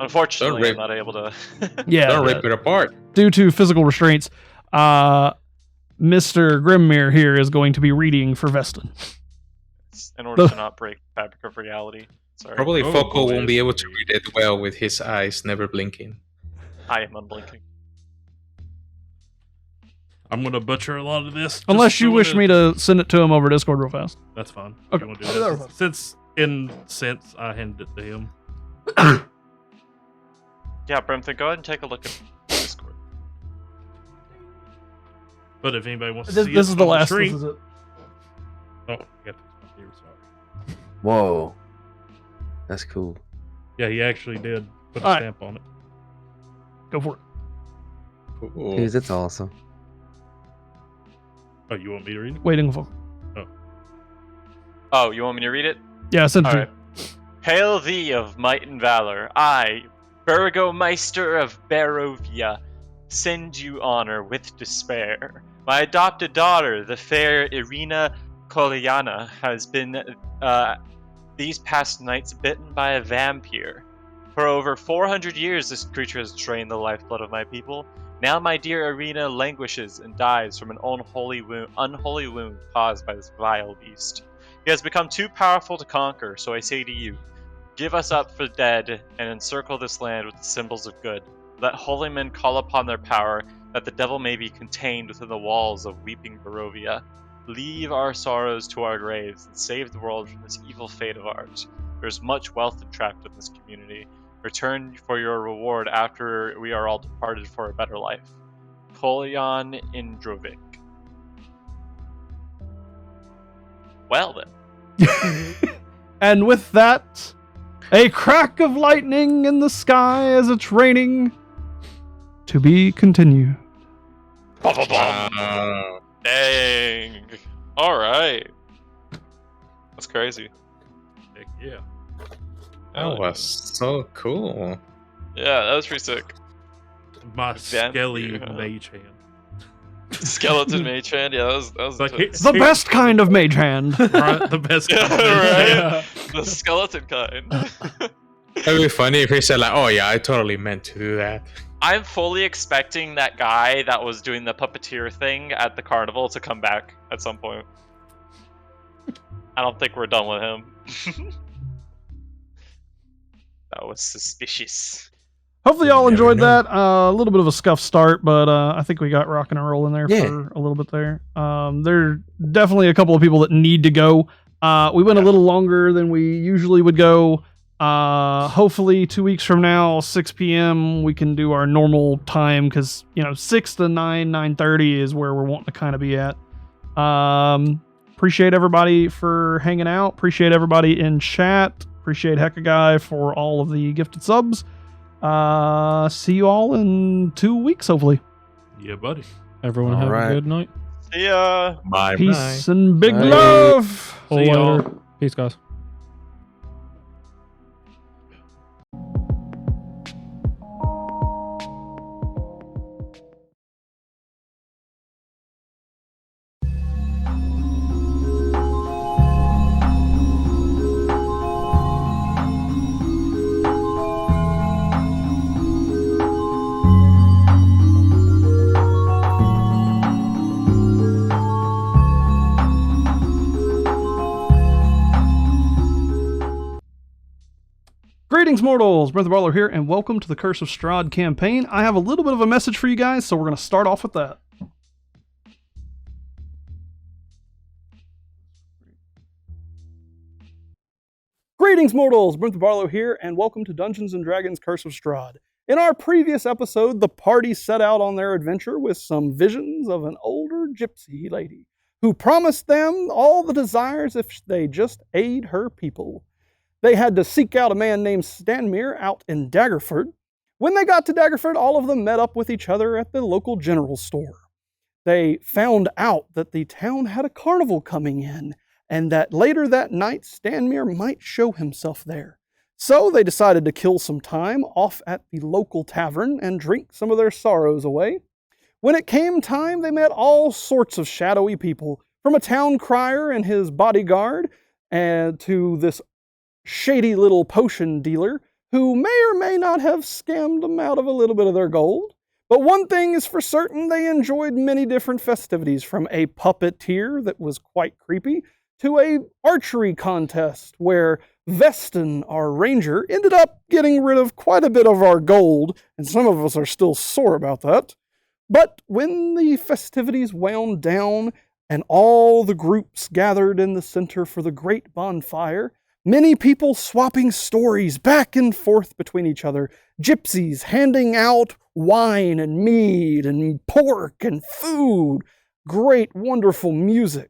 Speaker 2: Unfortunately,
Speaker 6: Don't
Speaker 2: I'm not able to.
Speaker 3: Yeah,
Speaker 6: Don't rip it apart.
Speaker 3: due to physical restraints, Mr. Grimmere here is going to be reading for Veston.
Speaker 2: In order to not break fabric of reality. Sorry.
Speaker 6: Probably
Speaker 4: Oh,
Speaker 6: Foco
Speaker 4: boy.
Speaker 6: won't be able to read it well with his eyes never blinking.
Speaker 2: I am unblinking.
Speaker 4: I'm gonna butcher a lot of this. just
Speaker 3: Unless you
Speaker 4: so
Speaker 3: wish
Speaker 4: that-
Speaker 3: me to send it to him over Discord real fast.
Speaker 4: That's fine.
Speaker 3: Okay.
Speaker 4: You wanna do
Speaker 3: I'll do that
Speaker 4: that?
Speaker 3: real fast.
Speaker 4: Since in sense I handed it to him.
Speaker 2: Yeah, Brimthen, go ahead and take a look at Discord.
Speaker 4: But if anybody wants to
Speaker 3: This,
Speaker 4: see
Speaker 3: this
Speaker 4: it
Speaker 3: is the
Speaker 4: on
Speaker 3: last.
Speaker 4: stream,
Speaker 3: This is it.
Speaker 4: oh, I got to fix my ears, sorry.
Speaker 5: Whoa. That's cool.
Speaker 4: Yeah, he actually did put a
Speaker 3: All right.
Speaker 4: stamp on it.
Speaker 3: Go for it.
Speaker 6: Cool.
Speaker 5: Dude, that's awesome.
Speaker 4: Oh, you want me to read it?
Speaker 3: Waiting for.
Speaker 2: Oh, you want me to read it?
Speaker 3: Yeah, I sent it
Speaker 2: All
Speaker 3: to
Speaker 2: right. Hail thee of might and valor. I, Burgomeister of Barovia, send you honor with despair. My adopted daughter, the fair Irina Kolyana, has been these past nights bitten by a vampire. For over 400 years, this creature has drained the lifeblood of my people. Now my dear Irina languishes and dies from an unholy wound caused by this vile beast. He has become too powerful to conquer, so I say to you, give us up for dead and encircle this land with the symbols of good. Let holy men call upon their power, that the devil may be contained within the walls of weeping Barovia. Leave our sorrows to our graves and save the world from this evil fate of ours. There is much wealth entrapped in this community. Return for your reward after we are all departed for a better life. Kolyan Indrovic. Well then.
Speaker 3: And with that, a crack of lightning in the sky as it's raining. To be continued.
Speaker 2: Dang. Alright. That's crazy.
Speaker 4: Heck yeah.
Speaker 6: That was so cool.
Speaker 2: Yeah, that was pretty sick.
Speaker 4: My
Speaker 2: Vampire,
Speaker 4: skelly
Speaker 2: huh?
Speaker 4: mage hand.
Speaker 2: Skeleton mage hand, yeah, that was
Speaker 4: Like
Speaker 2: intense.
Speaker 3: The best kind of mage hand.
Speaker 4: Right, the best.
Speaker 2: Yeah,
Speaker 4: combination.
Speaker 2: right? The skeleton kind.
Speaker 6: It'd be funny if he said like, "Oh yeah, I totally meant to do that."
Speaker 2: I'm fully expecting that guy that was doing the puppeteer thing at the carnival to come back at some point. I don't think we're done with him. That was suspicious.
Speaker 3: Hopefully y'all
Speaker 6: You never
Speaker 3: enjoyed
Speaker 6: know.
Speaker 3: that. A little bit of a scuff start, but I think we got rocking and rolling there
Speaker 5: Yeah.
Speaker 3: for a little bit there. There are definitely a couple of people that need to go. We went a little longer than we usually would go. Hopefully 2 weeks from now, 6 p.m., we can do our normal time because, 6 to 9:30 is where we're wanting to kind of be at. Appreciate everybody for hanging out. Appreciate everybody in chat. Appreciate Hecka Guy for all of the gifted subs. See you all in 2 weeks, hopefully.
Speaker 4: Yeah, buddy.
Speaker 7: Everyone
Speaker 5: All
Speaker 7: have
Speaker 5: right.
Speaker 7: a good night.
Speaker 2: See ya.
Speaker 6: Bye.
Speaker 3: Peace and big
Speaker 5: Bye.
Speaker 3: love.
Speaker 7: See
Speaker 4: See
Speaker 7: you
Speaker 4: y'all.
Speaker 7: later. Peace, guys.
Speaker 3: Greetings, mortals. Brimthen Brawler here, and welcome to the Curse of Strahd campaign. I have a little bit of a message for you guys, so we're going to start off with that. Greetings, mortals. Brimthen Brawler here, and welcome to Dungeons & Dragons Curse of Strahd. In our previous episode, the party set out on their adventure with some visions of an older gypsy lady who promised them all the desires if they just aid her people. They had to seek out a man named Stanmere out in Daggerford. When they got to Daggerford, all of them met up with each other at the local general store. They found out that the town had a carnival coming in, and that later that night Stanmere might show himself there. So they decided to kill some time off at the local tavern and drink some of their sorrows away. When it came time, they met all sorts of shadowy people, from a town crier and his bodyguard, and to this shady little potion dealer who may or may not have scammed them out of a little bit of their gold. But one thing is for certain, they enjoyed many different festivities, from a puppeteer that was quite creepy to a archery contest where Veston, our ranger, ended up getting rid of quite a bit of our gold, and some of us are still sore about that. But when the festivities wound down and all the groups gathered in the center for the great bonfire, many people swapping stories back and forth between each other, gypsies handing out wine and mead and pork and food, great wonderful music.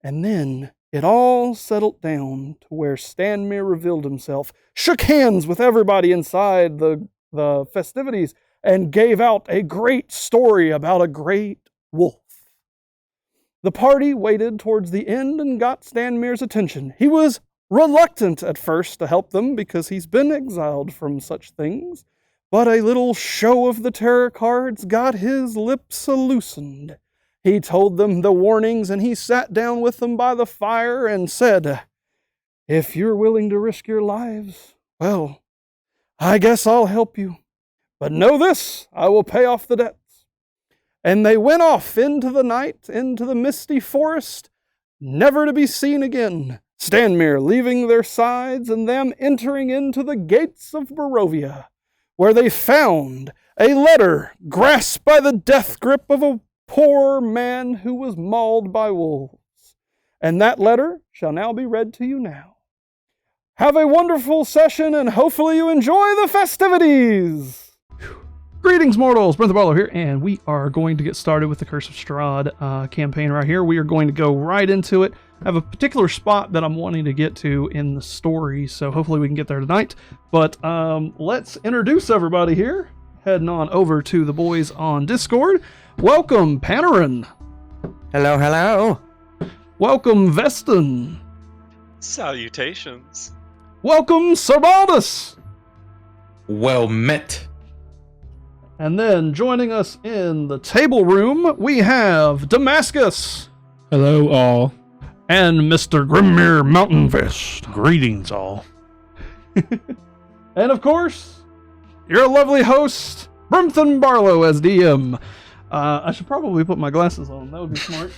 Speaker 3: And then it all settled down to where Stanmere revealed himself, shook hands with everybody inside the festivities, and gave out a great story about a great wolf. The party waited towards the end and got Stanmir's attention. He was reluctant at first to help them because he's been exiled from such things, but a little show of the tarot cards got his lips loosened. He told them the warnings, and he sat down with them by the fire and said, "If you're willing to risk your lives, well, I guess I'll help you. But know this, I will pay off the debts." And they went off into the night, into the misty forest, never to be seen again, Stanmir leaving their sides and them entering into the gates of Barovia, where they found a letter grasped by the death grip of a poor man who was mauled by wolves. And that letter shall now be read to you now. Have a wonderful session, and hopefully you enjoy the festivities! Greetings, mortals! Brimthen here, and we are going to get started with the Curse of Strahd campaign right here. We are going to go right into it. I have a particular spot that I'm wanting to get to in the story, so hopefully we can get there tonight. But let's introduce everybody here. Heading on over to the boys on Discord. Welcome, Panarin.
Speaker 5: Hello, hello.
Speaker 3: Welcome, Veston.
Speaker 2: Salutations.
Speaker 3: Welcome, Sir Baldus.
Speaker 6: Well met.
Speaker 3: And then joining us in the table room, we have Damascus.
Speaker 7: Hello, all.
Speaker 3: And Mr. Grimmir Mountainfist.
Speaker 4: Greetings, all.
Speaker 3: And of course, your lovely host, Brimthen Barlow as DM. I should probably put my glasses on. That would be smart.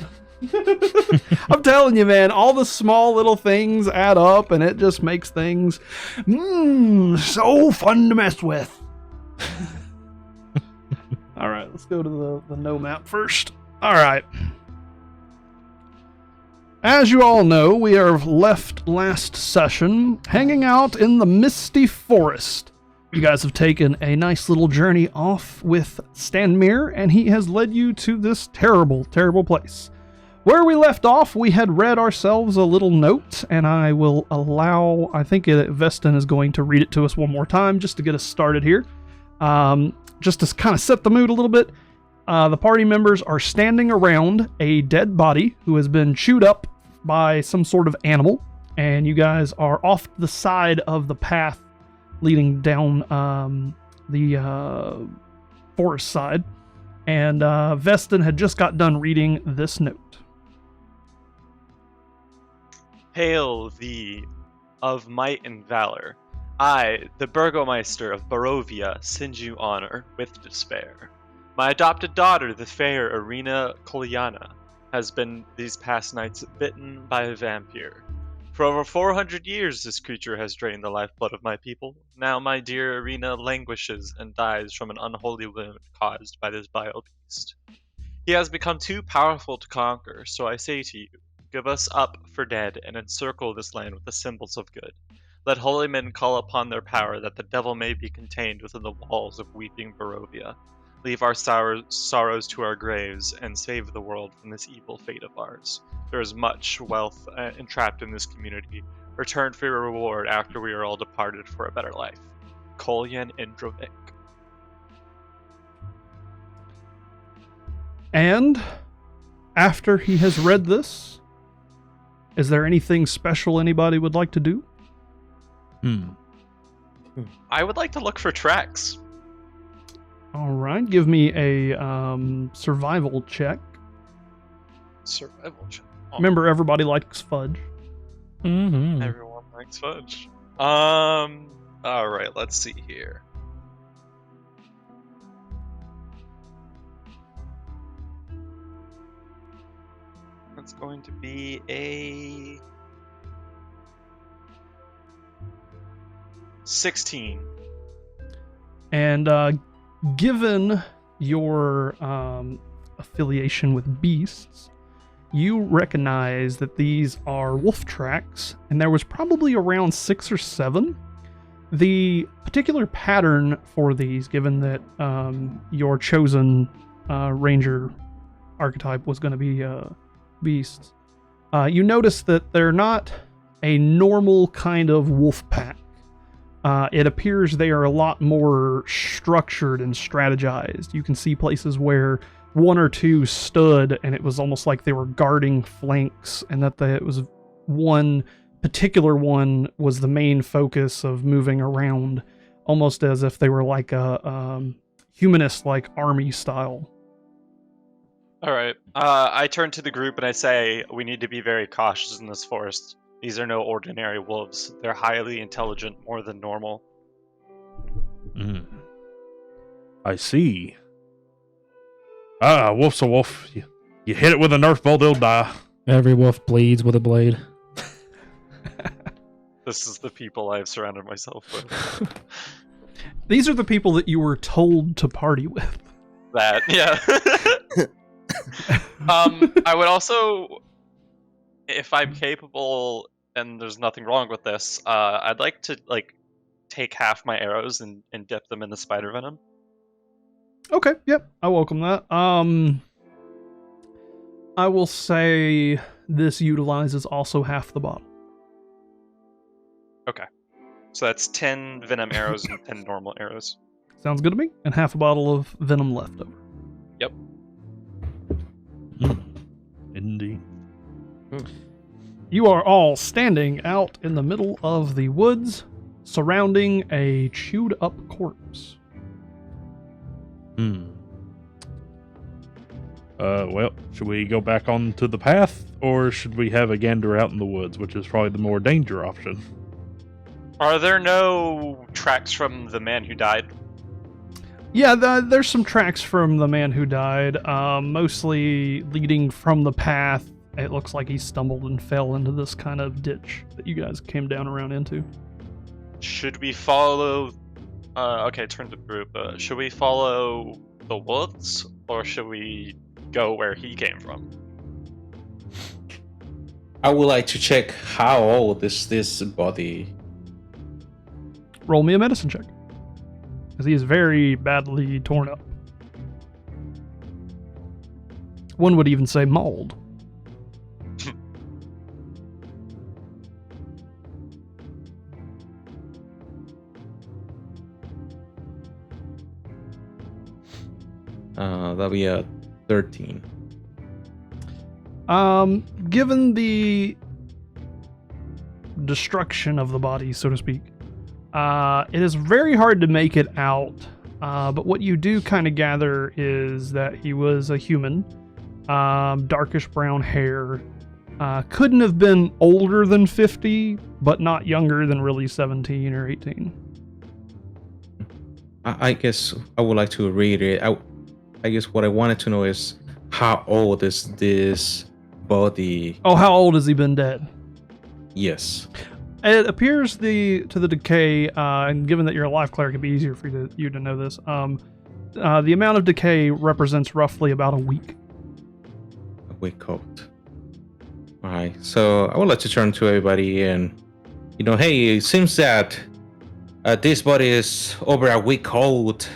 Speaker 3: I'm telling you, man, all the small little things add up, and it just makes things so fun to mess with. All right, let's go to the no map first. All right. As you all know, we are left last session hanging out in the misty forest. You guys have taken a nice little journey off with Stanmir, and he has led you to this terrible, terrible place. Where we left off, we had read ourselves a little note, and I will allow, I think Veston is going to read it to us one more time just to get us started here. Just to kind of set the mood a little bit, the party members are standing around a dead body who has been chewed up by some sort of animal, and you guys are off the side of the path leading down the forest side, and Veston had just got done reading this note.
Speaker 2: Hail thee of might and valor. I, the Burgomeister of Barovia, send you honor with despair. My adopted daughter, the fair Arena Kolyana, has been these past nights bitten by a vampire. For over 400 years this creature has drained the lifeblood of my people. Now my dear Arena languishes and dies from an unholy wound caused by this vile beast. He has become too powerful to conquer, so I say to you, give us up for dead and encircle this land with the symbols of good. Let holy men call upon their power that the devil may be contained within the walls of weeping Barovia. Leave our sorrows to our graves and save the world from this evil fate of ours. There is much wealth entrapped in this community. Return for your reward after we are all departed for a better life. Kolyan Indrovic.
Speaker 3: And after he has read this, is there anything special anybody would like to do?
Speaker 2: I would like to look for tracks.
Speaker 3: All right, give me a survival check.
Speaker 2: Survival check. Oh,
Speaker 3: Remember, everybody likes fudge.
Speaker 7: Mm-hmm.
Speaker 2: everyone likes fudge. All right, let's see here. That's going to be a 16.
Speaker 3: And given your affiliation with beasts, you recognize that these are wolf tracks, and there was probably around 6 or 7. The particular pattern for these, given that your chosen ranger archetype was going to be beasts, you notice that they're not a normal kind of wolf pack. it appears they are a lot more structured and strategized. You can see places where one or two stood, and it was almost like they were guarding flanks, and that it was one particular one was the main focus of moving around, almost as if they were like a humanist, like army style.
Speaker 2: All right. I turn to the group and I say, we need to be very cautious in this forest. These are no ordinary wolves. They're highly intelligent, more than normal.
Speaker 4: I see. Wolf's a wolf. You hit it with a Nerf ball, they'll die.
Speaker 7: Every wolf bleeds with a blade.
Speaker 2: This is the people I've surrounded myself with.
Speaker 3: These are the people that you were told to party with.
Speaker 2: That, yeah. I would also, if I'm capable and there's nothing wrong with this, I'd like to take half my arrows and dip them in the spider venom.
Speaker 3: Okay, yep, I welcome that. I will say this utilizes also half the bottle.
Speaker 2: Okay. So that's 10 venom arrows and 10 normal arrows.
Speaker 3: Sounds good to me. And half a bottle of venom left over.
Speaker 2: Yep.
Speaker 4: Indeed.
Speaker 3: You are all standing out in the middle of the woods, surrounding a chewed up corpse.
Speaker 4: Well, should we go back onto the path, or should we have a gander out in the woods, which is probably the more danger option?
Speaker 2: Are there no tracks from the man who died?
Speaker 3: Yeah, there's some tracks from the man who died, mostly leading from the path. It looks like he stumbled and fell into this kind of ditch that you guys came down around into.
Speaker 2: Should we follow... okay, turn to the group. Should we follow the woods, or should we go where he came from?
Speaker 6: I would like to check how old is this body.
Speaker 3: Roll me a medicine check, because he is very badly torn up. One would even say mauled.
Speaker 6: That'll be a 13.
Speaker 3: Given the destruction of the body, so to speak, it is very hard to make it out. But what you do kind of gather is that he was a human, darkish brown hair. Couldn't have been older than 50, but not younger than really 17 or 18.
Speaker 6: I guess I would like to read it. I guess what I wanted to know is how old is this body?
Speaker 3: Oh, how old has he been dead?
Speaker 6: Yes.
Speaker 3: It appears to the decay, and given that you're a life cleric, it'd be easier for you to know this. The amount of decay represents roughly about a week.
Speaker 6: A week old. All right. So I would like to turn to everybody and, hey, it seems that this body is over a week old.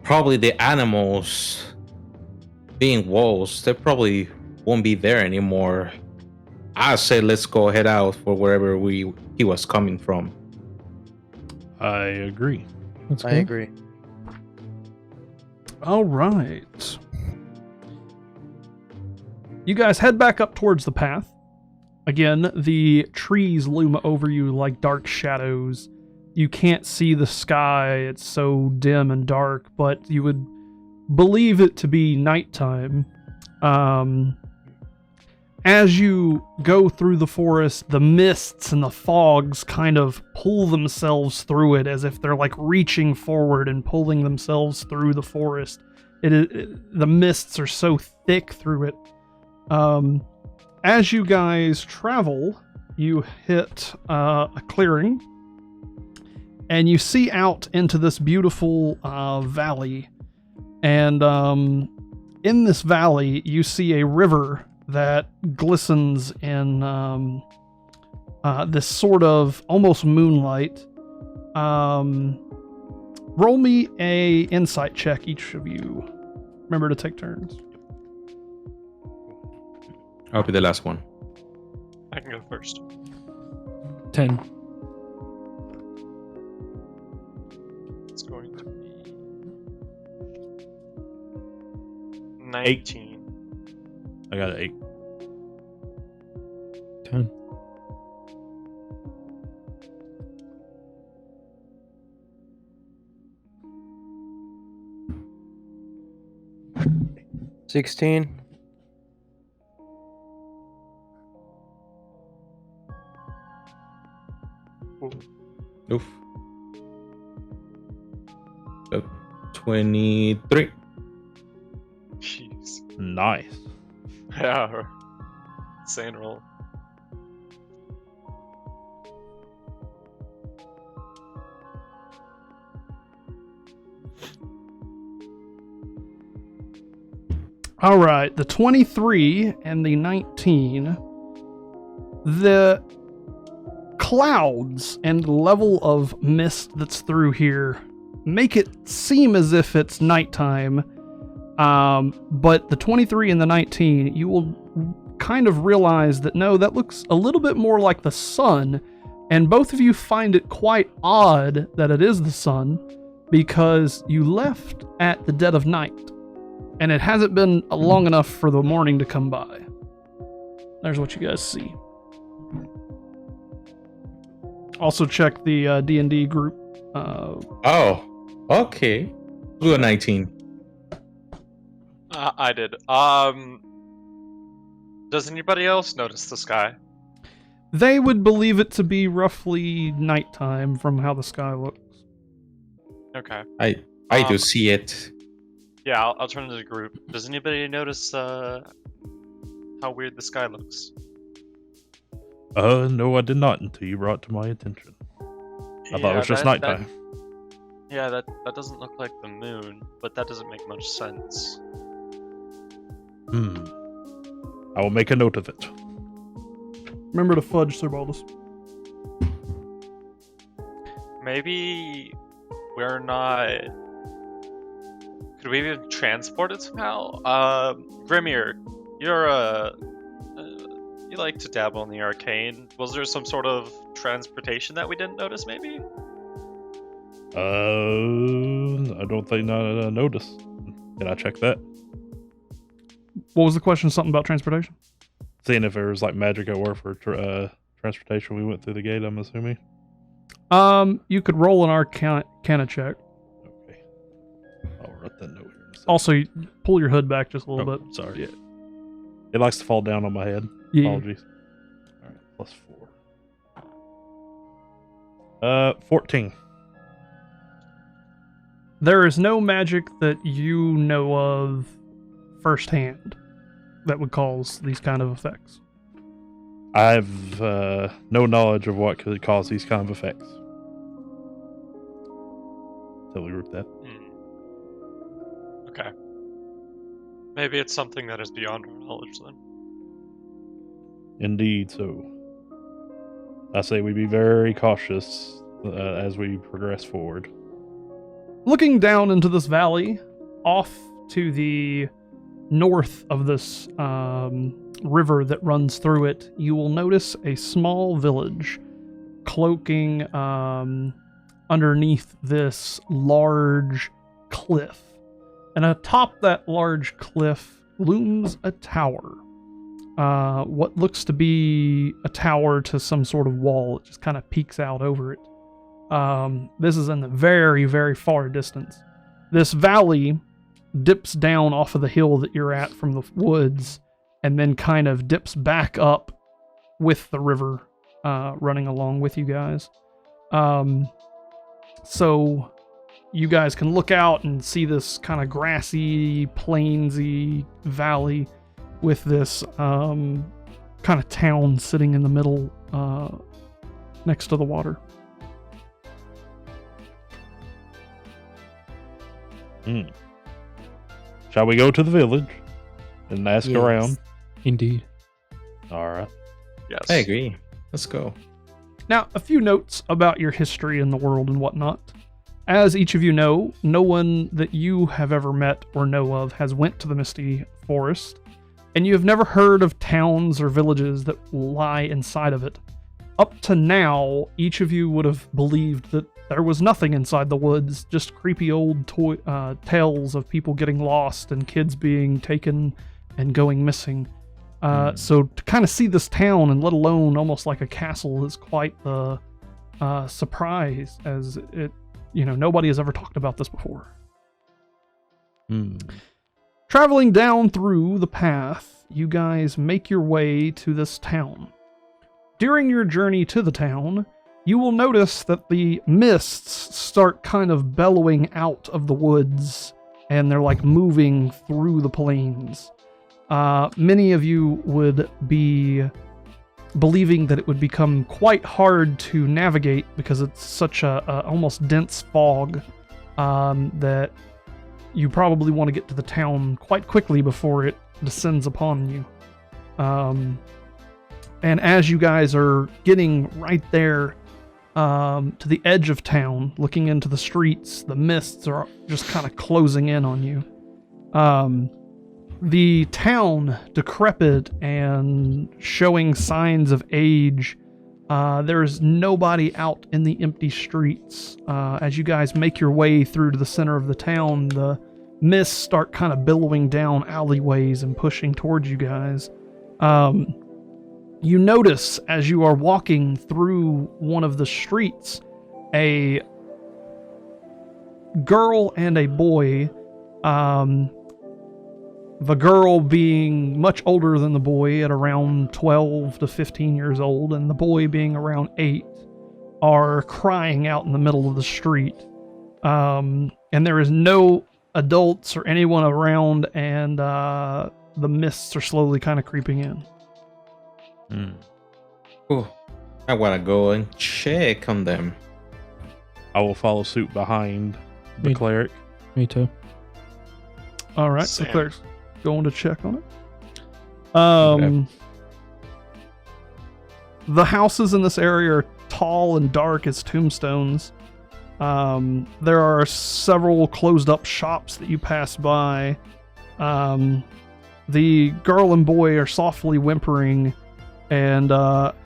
Speaker 6: Probably the animals, being wolves, they probably won't be there anymore. I say let's go head out for wherever he was coming from.
Speaker 4: I agree.
Speaker 7: That's
Speaker 5: I
Speaker 7: cool.
Speaker 5: agree.
Speaker 3: All right. You guys head back up towards the path. Again, the trees loom over you like dark shadows. You can't see the sky, it's so dim and dark, but you would believe it to be nighttime. As you go through the forest, the mists and the fogs kind of pull themselves through it as if they're like reaching forward and pulling themselves through the forest. The mists are so thick through it. As you guys travel, you hit a clearing, and you see out into this beautiful valley. And in this valley, you see a river that glistens in this sort of almost moonlight. Roll me a insight check, each of you. Remember to take turns.
Speaker 6: I'll be the last one.
Speaker 2: I can go first.
Speaker 7: 10.
Speaker 2: 19.
Speaker 4: I got an 8.
Speaker 7: 10.
Speaker 5: $16.
Speaker 6: Oof. 23.
Speaker 2: Jeez.
Speaker 4: Nice.
Speaker 2: Yeah. Insane roll.
Speaker 3: All right, the 23 and the 19. The clouds and level of mist that's through here make it seem as if it's nighttime. But the 23 and the 19, you will kind of realize that no, that looks a little bit more like the sun. And both of you find it quite odd that it is the sun because you left at the dead of night. And it hasn't been long enough for the morning to come by. There's what you guys see. Also check the D&D group.
Speaker 6: Oh, okay. Blue 19.
Speaker 2: I did. Does anybody else notice the sky?
Speaker 3: They would believe it to be roughly nighttime from how the sky looks.
Speaker 2: Okay.
Speaker 6: I do see it.
Speaker 2: Yeah, I'll turn to the group. Does anybody notice how weird the sky looks?
Speaker 4: No, I did not until you brought it to my attention. I thought it was just nighttime.
Speaker 2: That doesn't look like the moon, but that doesn't make much sense.
Speaker 4: I will make a note of it.
Speaker 3: Remember to fudge, Sir Baldus.
Speaker 2: Maybe we're not... Could we be transported somehow? Grimir, you're you like to dabble in the arcane. Was there some sort of transportation that we didn't notice, maybe?
Speaker 4: I don't think I noticed. Can I check that?
Speaker 3: What was the question? Something about transportation?
Speaker 4: Seeing if there was like magic at work for transportation. We went through the gate, I'm assuming.
Speaker 3: You could roll an Arcana check.
Speaker 4: Okay. I'll write that note here. In a second.
Speaker 3: Also, you pull your hood back just a little bit.
Speaker 4: Sorry. Yeah. It likes to fall down on my head.
Speaker 3: Yeah.
Speaker 4: Apologies. All right, plus 4. 14.
Speaker 3: There is no magic that you know of firsthand that would cause these kind of effects.
Speaker 4: I have no knowledge of what could cause these kind of effects. Totally root that.
Speaker 2: Okay. Maybe it's something that is beyond our knowledge then.
Speaker 4: Indeed, so. I say we be very cautious as we progress forward.
Speaker 3: Looking down into this valley, off to the north of this river that runs through it, you will notice a small village cloaking underneath this large cliff. And atop that large cliff looms a tower. What looks to be a tower to some sort of wall. It just kind of peeks out over it. This is in the very, very far distance. This valley dips down off of the hill that you're at from the woods and then kind of dips back up with the river running along with you guys. So you guys can look out and see this kind of grassy, plainsy valley with this kind of town sitting in the middle next to the water.
Speaker 4: Shall we go to the village and ask
Speaker 5: Yes.
Speaker 4: around?
Speaker 7: Indeed.
Speaker 4: All right.
Speaker 2: Yes.
Speaker 6: I agree. Let's go.
Speaker 3: Now, a few notes about your history in the world and whatnot. As each of you know, no one that you have ever met or know of has went to the Misty Forest, and you have never heard of towns or villages that lie inside of it. Up to now, each of you would have believed that there was nothing inside the woods, just creepy old tales of people getting lost and kids being taken and going missing. So to kind of see this town, and let alone almost like a castle, is quite the surprise, as it, nobody has ever talked about this before. Traveling down through the path, you guys make your way to this town. During your journey to the town, you will notice that the mists start kind of bellowing out of the woods, and they're like moving through the plains. Many of you would be believing that it would become quite hard to navigate because it's such a almost dense fog that you probably want to get to the town quite quickly before it descends upon you. And as you guys are getting right there to the edge of town, looking into the streets, the mists are just kind of closing in on you. The town, decrepit and showing signs of age, there's nobody out in the empty streets. As you guys make your way through to the center of the town, the mists start kind of billowing down alleyways and pushing towards you guys. You notice as you are walking through one of the streets, a girl and a boy, the girl being much older than the boy at around 12 to 15 years old, and the boy being around 8, are crying out in the middle of the street. And there is no adults or anyone around, and the mists are slowly kind of creeping in.
Speaker 6: Oh, I want to go and check on them.
Speaker 4: I will follow suit behind the
Speaker 7: Me-
Speaker 4: cleric.
Speaker 7: Me too.
Speaker 3: All right, so
Speaker 2: Same.
Speaker 3: Claire's going to check on it.
Speaker 6: Okay.
Speaker 3: The houses in this area are tall and dark as tombstones. There are several closed up shops that you pass by. The girl and boy are softly whimpering, and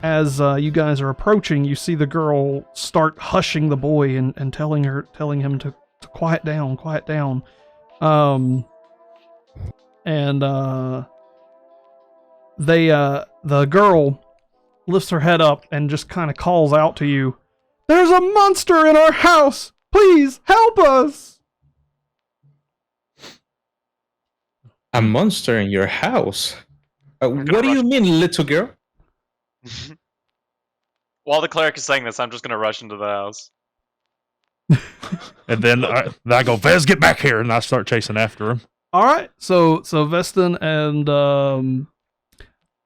Speaker 3: as you guys are approaching, you see the girl start hushing the boy and telling him to quiet down. The girl lifts her head up and just kind of calls out to you, "There's a monster in our house! Please help us!"
Speaker 6: A monster in your house?
Speaker 2: gonna
Speaker 6: What do
Speaker 2: rush-
Speaker 6: you mean, little girl?
Speaker 2: While the cleric is saying this, I'm just gonna rush into the house.
Speaker 4: And then I go, Vez, get back here, and I start chasing after him.
Speaker 3: All right, so Veston and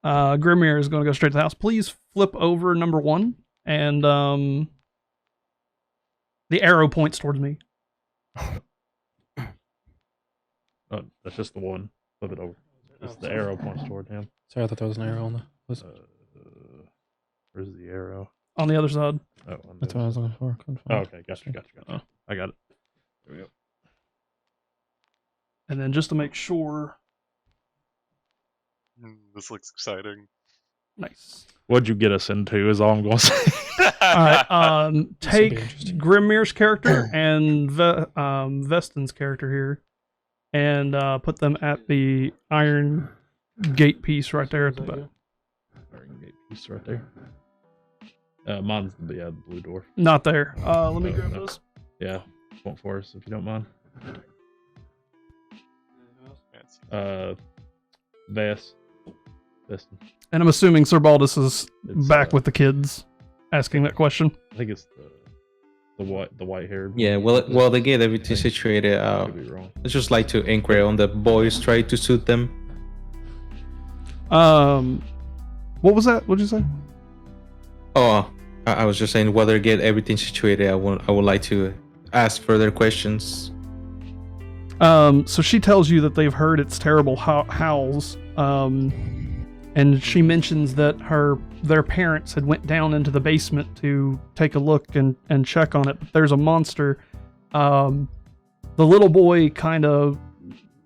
Speaker 3: Grimir is going to go straight to the house. Please flip over number 1, and the arrow points towards me.
Speaker 4: Oh, that's just the one. Flip it over. It's the arrow points toward him.
Speaker 7: Sorry, I thought there was an arrow on the.
Speaker 4: Where's the arrow?
Speaker 3: On the other side.
Speaker 4: Oh, on
Speaker 7: That's
Speaker 4: the-
Speaker 7: what I was looking for. Couldn't
Speaker 4: Oh,
Speaker 7: find it.
Speaker 4: okay, gotcha.
Speaker 7: Oh.
Speaker 4: I got it. There we go.
Speaker 3: And then just to make sure,
Speaker 2: This looks exciting.
Speaker 3: nice.
Speaker 4: What'd you get us into? Is all I'm going to say.
Speaker 3: All right,
Speaker 7: This will be
Speaker 3: take
Speaker 7: interesting.
Speaker 3: Grimir's character and Veston's character here, and put them at the iron gate piece right there at the back.
Speaker 4: Piece right there. Mine's the blue door.
Speaker 3: Not there. Let me
Speaker 4: No,
Speaker 3: grab
Speaker 4: no.
Speaker 3: this.
Speaker 4: Yeah, point for us if you don't mind. Veston.
Speaker 3: And I'm assuming Sir Baldus is
Speaker 4: It's,
Speaker 3: back with the kids, asking that question.
Speaker 4: I think it's the white haired.
Speaker 6: Yeah, well, they get everything situated.
Speaker 4: Could be wrong.
Speaker 6: I just like to inquire on the boys, try to suit them.
Speaker 3: What was that? What'd you say?
Speaker 6: Oh, I was just saying, while they get everything situated, I would like to ask further questions.
Speaker 3: So she tells you that they've heard its terrible howls. And she mentions that their parents had went down into the basement to take a look and check on it. But there's a monster. The little boy kind of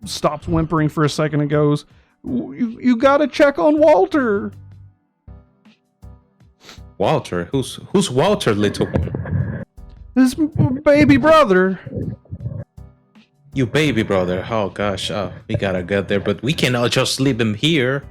Speaker 3: stops whimpering for a second and goes, "You gotta check on Walter."
Speaker 6: Walter, who's Walter, little one?
Speaker 3: His baby brother.
Speaker 6: You baby brother. Oh gosh, we gotta get there, but we cannot just leave him here.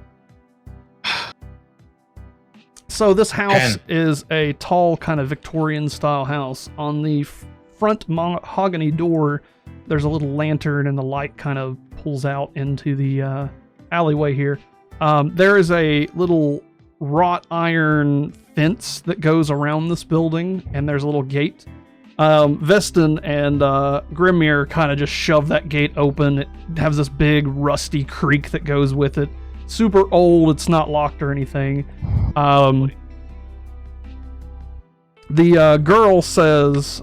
Speaker 3: So this house
Speaker 6: Pen.
Speaker 3: is a tall, kind of Victorian-style house. On the front mahogany door, there's a little lantern, and the light kind of pulls out into the alleyway here. There is a little wrought iron fence that goes around this building, and there's a little gate. Veston and Grimir kind of just shove that gate open. It has this big rusty creak that goes with it. Super old, it's not locked or anything. The girl says,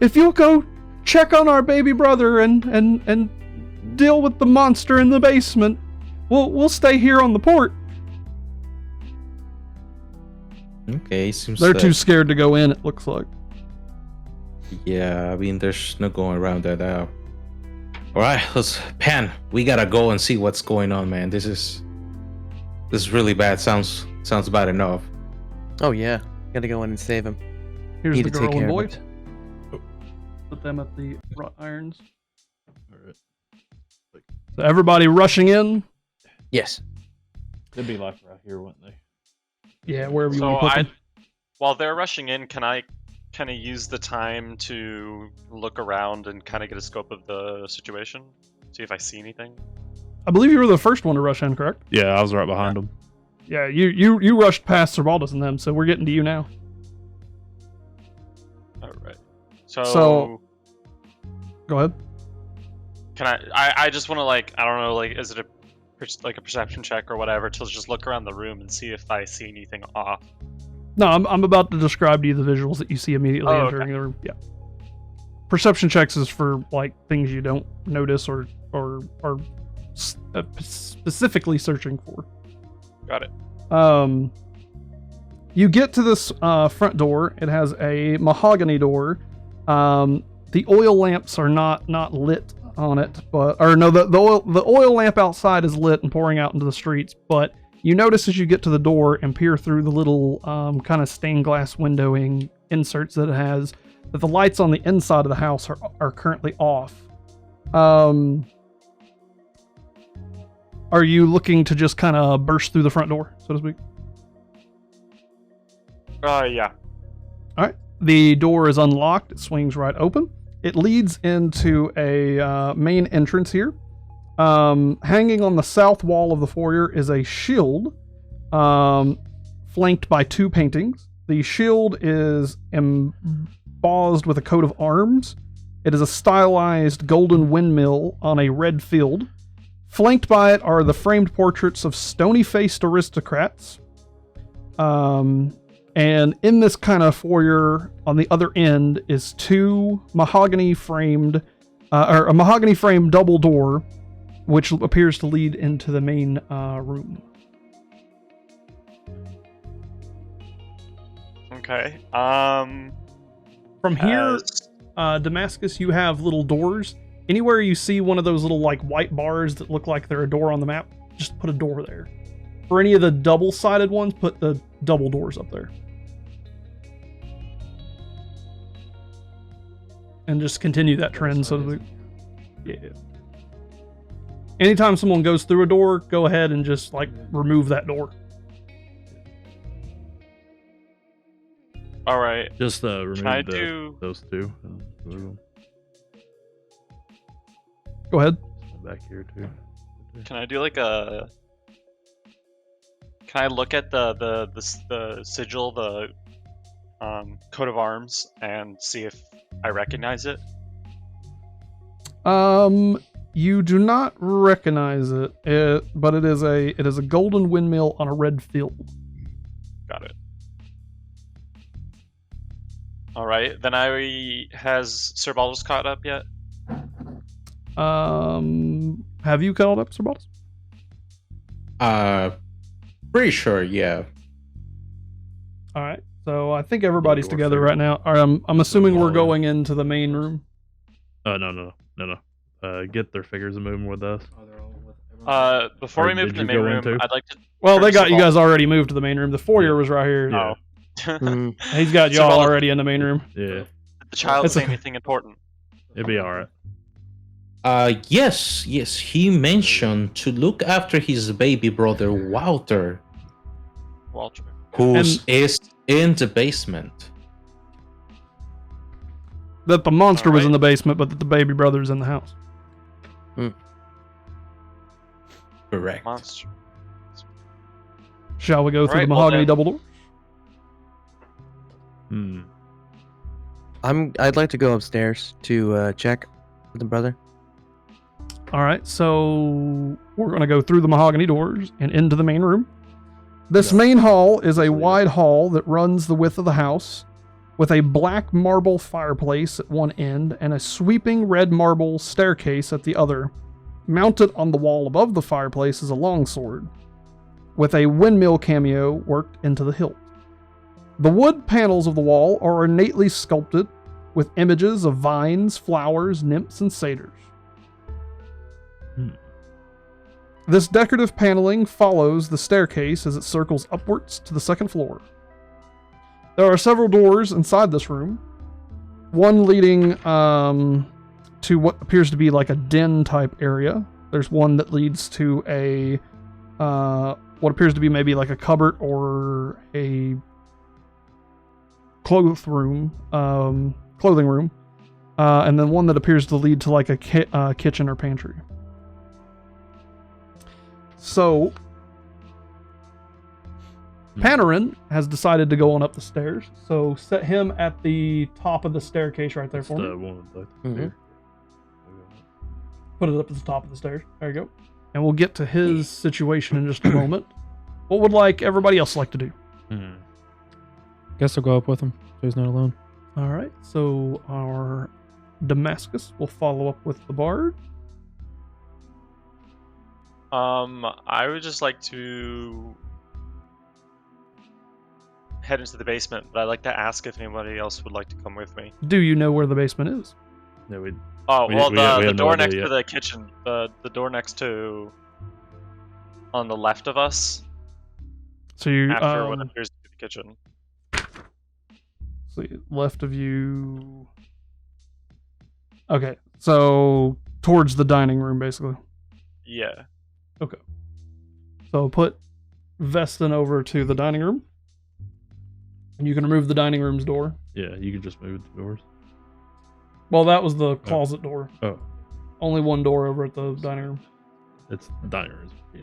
Speaker 3: if you'll go check on our baby brother and deal with the monster in the basement, we'll stay here on the port.
Speaker 6: Okay, seems
Speaker 3: They're
Speaker 6: that-
Speaker 3: too scared to go in, it looks like.
Speaker 6: Yeah, I mean, there's no going around that. All right, let's Pan. We gotta go and see what's going on, man. This is really bad. Sounds bad enough.
Speaker 5: Oh yeah, gotta go in and save him.
Speaker 3: Here's
Speaker 5: Need
Speaker 3: the
Speaker 5: to take
Speaker 3: girl and
Speaker 5: care
Speaker 3: boy.
Speaker 5: of it.
Speaker 3: Put them at the wrought irons.
Speaker 4: All right.
Speaker 3: So everybody rushing in.
Speaker 5: Yes.
Speaker 4: They'd be like right here, wouldn't they?
Speaker 3: Yeah, wherever you
Speaker 2: So
Speaker 3: want to put them.
Speaker 2: while they're rushing in, can I kind of use the time to look around and kind of get a scope of the situation? See if I see anything?
Speaker 3: I believe you were the first one to rush in, correct?
Speaker 4: Yeah, I was right behind them.
Speaker 3: Yeah, you rushed past Sir Baldus and them, so we're getting to you now.
Speaker 2: Alright.
Speaker 3: So- Go ahead.
Speaker 2: Can I just want to, like, I don't know, like, is it a perception check or whatever to just look around the room and see if I see anything off?
Speaker 3: No, I'm about to describe to you the visuals that you see immediately
Speaker 2: Oh,
Speaker 3: entering the room. Yeah. Perception checks is for like things you don't notice or specifically searching for.
Speaker 2: Got it.
Speaker 3: You get to this front door. It has a mahogany door. The oil lamps are not lit on it, but the oil lamp outside is lit and pouring out into the streets, but you notice as you get to the door and peer through the little kind of stained glass windowing inserts that it has, that the lights on the inside of the house are currently off. Are you looking to just kind of burst through the front door, so to speak?
Speaker 2: Yeah.
Speaker 3: The door is unlocked. It swings right open. It leads into a main entrance here. Hanging on the south wall of the foyer is a shield, flanked by two paintings. The shield is embossed with a coat of arms. It is a stylized golden windmill on a red field. Flanked by it are the framed portraits of stony-faced aristocrats. And in this kind of foyer, on the other end, is two mahogany framed, or a mahogany framed double door, which appears to lead into the main room.
Speaker 2: Okay.
Speaker 3: From here,
Speaker 2: as-
Speaker 3: Damascus, you have little doors. Anywhere you see one of those little like white bars that look like they're a door on the map, just put a door there. For any of the double-sided ones, put the double doors up there. And just continue that trend, so to speak. Yeah. Anytime someone goes through a door, go ahead and just like remove that door.
Speaker 2: All right.
Speaker 4: Just remove
Speaker 2: I do-
Speaker 4: those two. And move them
Speaker 3: Go ahead.
Speaker 4: back here too.
Speaker 2: Can I do like a? Can I look at the sigil, the coat of arms, and see if I recognize it?
Speaker 3: You do not recognize it, but it is a golden windmill on a red field.
Speaker 2: Got it. All right. Then has Sir Baldus caught up yet?
Speaker 3: Have you called up, Sir Baldus?
Speaker 6: Pretty sure, yeah.
Speaker 3: All right. So I think everybody's together right now. I'm assuming we're going into the main room.
Speaker 4: No. Get their figures and move them with us.
Speaker 2: Before
Speaker 4: Or
Speaker 2: we move
Speaker 4: did
Speaker 2: to the
Speaker 4: you
Speaker 2: main
Speaker 4: go
Speaker 2: room,
Speaker 4: into?
Speaker 2: I'd like to.
Speaker 3: Well, they
Speaker 2: First
Speaker 3: got
Speaker 2: of
Speaker 3: you
Speaker 2: all-
Speaker 3: guys already moved to the main room. The foyer was right here.
Speaker 4: Yeah.
Speaker 5: Mm.
Speaker 3: He's got
Speaker 2: So
Speaker 3: y'all
Speaker 2: all of-
Speaker 3: already in the main room.
Speaker 4: Yeah,
Speaker 2: the child
Speaker 3: It's
Speaker 2: say
Speaker 3: okay.
Speaker 2: anything important?
Speaker 4: it'd be all right.
Speaker 6: Yes. He mentioned to look after his baby brother Walter,
Speaker 2: Walter.
Speaker 6: who
Speaker 3: And-
Speaker 6: is in the basement.
Speaker 3: That the monster was
Speaker 2: Alright.
Speaker 3: in the basement, but that the baby brother's in the house.
Speaker 6: Correct.
Speaker 2: Monster.
Speaker 3: Shall we go through
Speaker 2: Alright,
Speaker 3: the
Speaker 2: well
Speaker 3: mahogany
Speaker 2: then.
Speaker 3: double door?
Speaker 4: Hmm.
Speaker 5: I'd like to go upstairs to check with the brother.
Speaker 3: All right, so we're going to go through the mahogany doors and into the main room. This
Speaker 4: No.
Speaker 3: main hall is a
Speaker 4: Actually,
Speaker 3: wide hall that runs the width of the house, with a black marble fireplace at one end and a sweeping red marble staircase at the other. Mounted on the wall above the fireplace is a longsword, with a windmill cameo worked into the hilt. The wood panels of the wall are ornately sculpted with images of vines, flowers, nymphs, and satyrs. This decorative paneling follows the staircase as it circles upwards to the second floor. There are several doors inside this room, one leading to what appears to be like a den type area. There's one that leads to a what appears to be maybe like a cupboard or a clothing room, and then one that appears to lead to like a kitchen or pantry. So, Panarin has decided to go on up the stairs. So set him at the top of the staircase right there
Speaker 4: That's
Speaker 3: for me.
Speaker 4: the one with the
Speaker 5: Mhm.
Speaker 4: here.
Speaker 3: Put it up at the top of the stairs. There you go. And we'll get to his situation in just a moment. What would like everybody else like to do?
Speaker 4: Hmm.
Speaker 7: Guess I'll go up with him so he's not alone.
Speaker 3: All right. So our Damascus will follow up with the bard.
Speaker 2: I would just like to head into the basement, but I'd like to ask if anybody else would like to come with me.
Speaker 3: Do you know where the basement is?
Speaker 4: Yeah, we
Speaker 2: Oh,
Speaker 4: We-
Speaker 2: well,
Speaker 4: we
Speaker 2: the
Speaker 4: have no
Speaker 2: door
Speaker 4: idea
Speaker 2: next to
Speaker 4: yet.
Speaker 2: the kitchen, the door next to on the left of us,
Speaker 3: So you
Speaker 2: after what appears to be the kitchen.
Speaker 3: see, left of you. Okay, so towards the dining room, basically.
Speaker 2: Yeah.
Speaker 3: So put Veston over to the dining room, and you can remove the dining room's door.
Speaker 4: yeah, you can just move the doors.
Speaker 3: Well, that was the closet door.
Speaker 4: Oh,
Speaker 3: Only one door over at the dining room.
Speaker 4: it's the dining room. Yeah.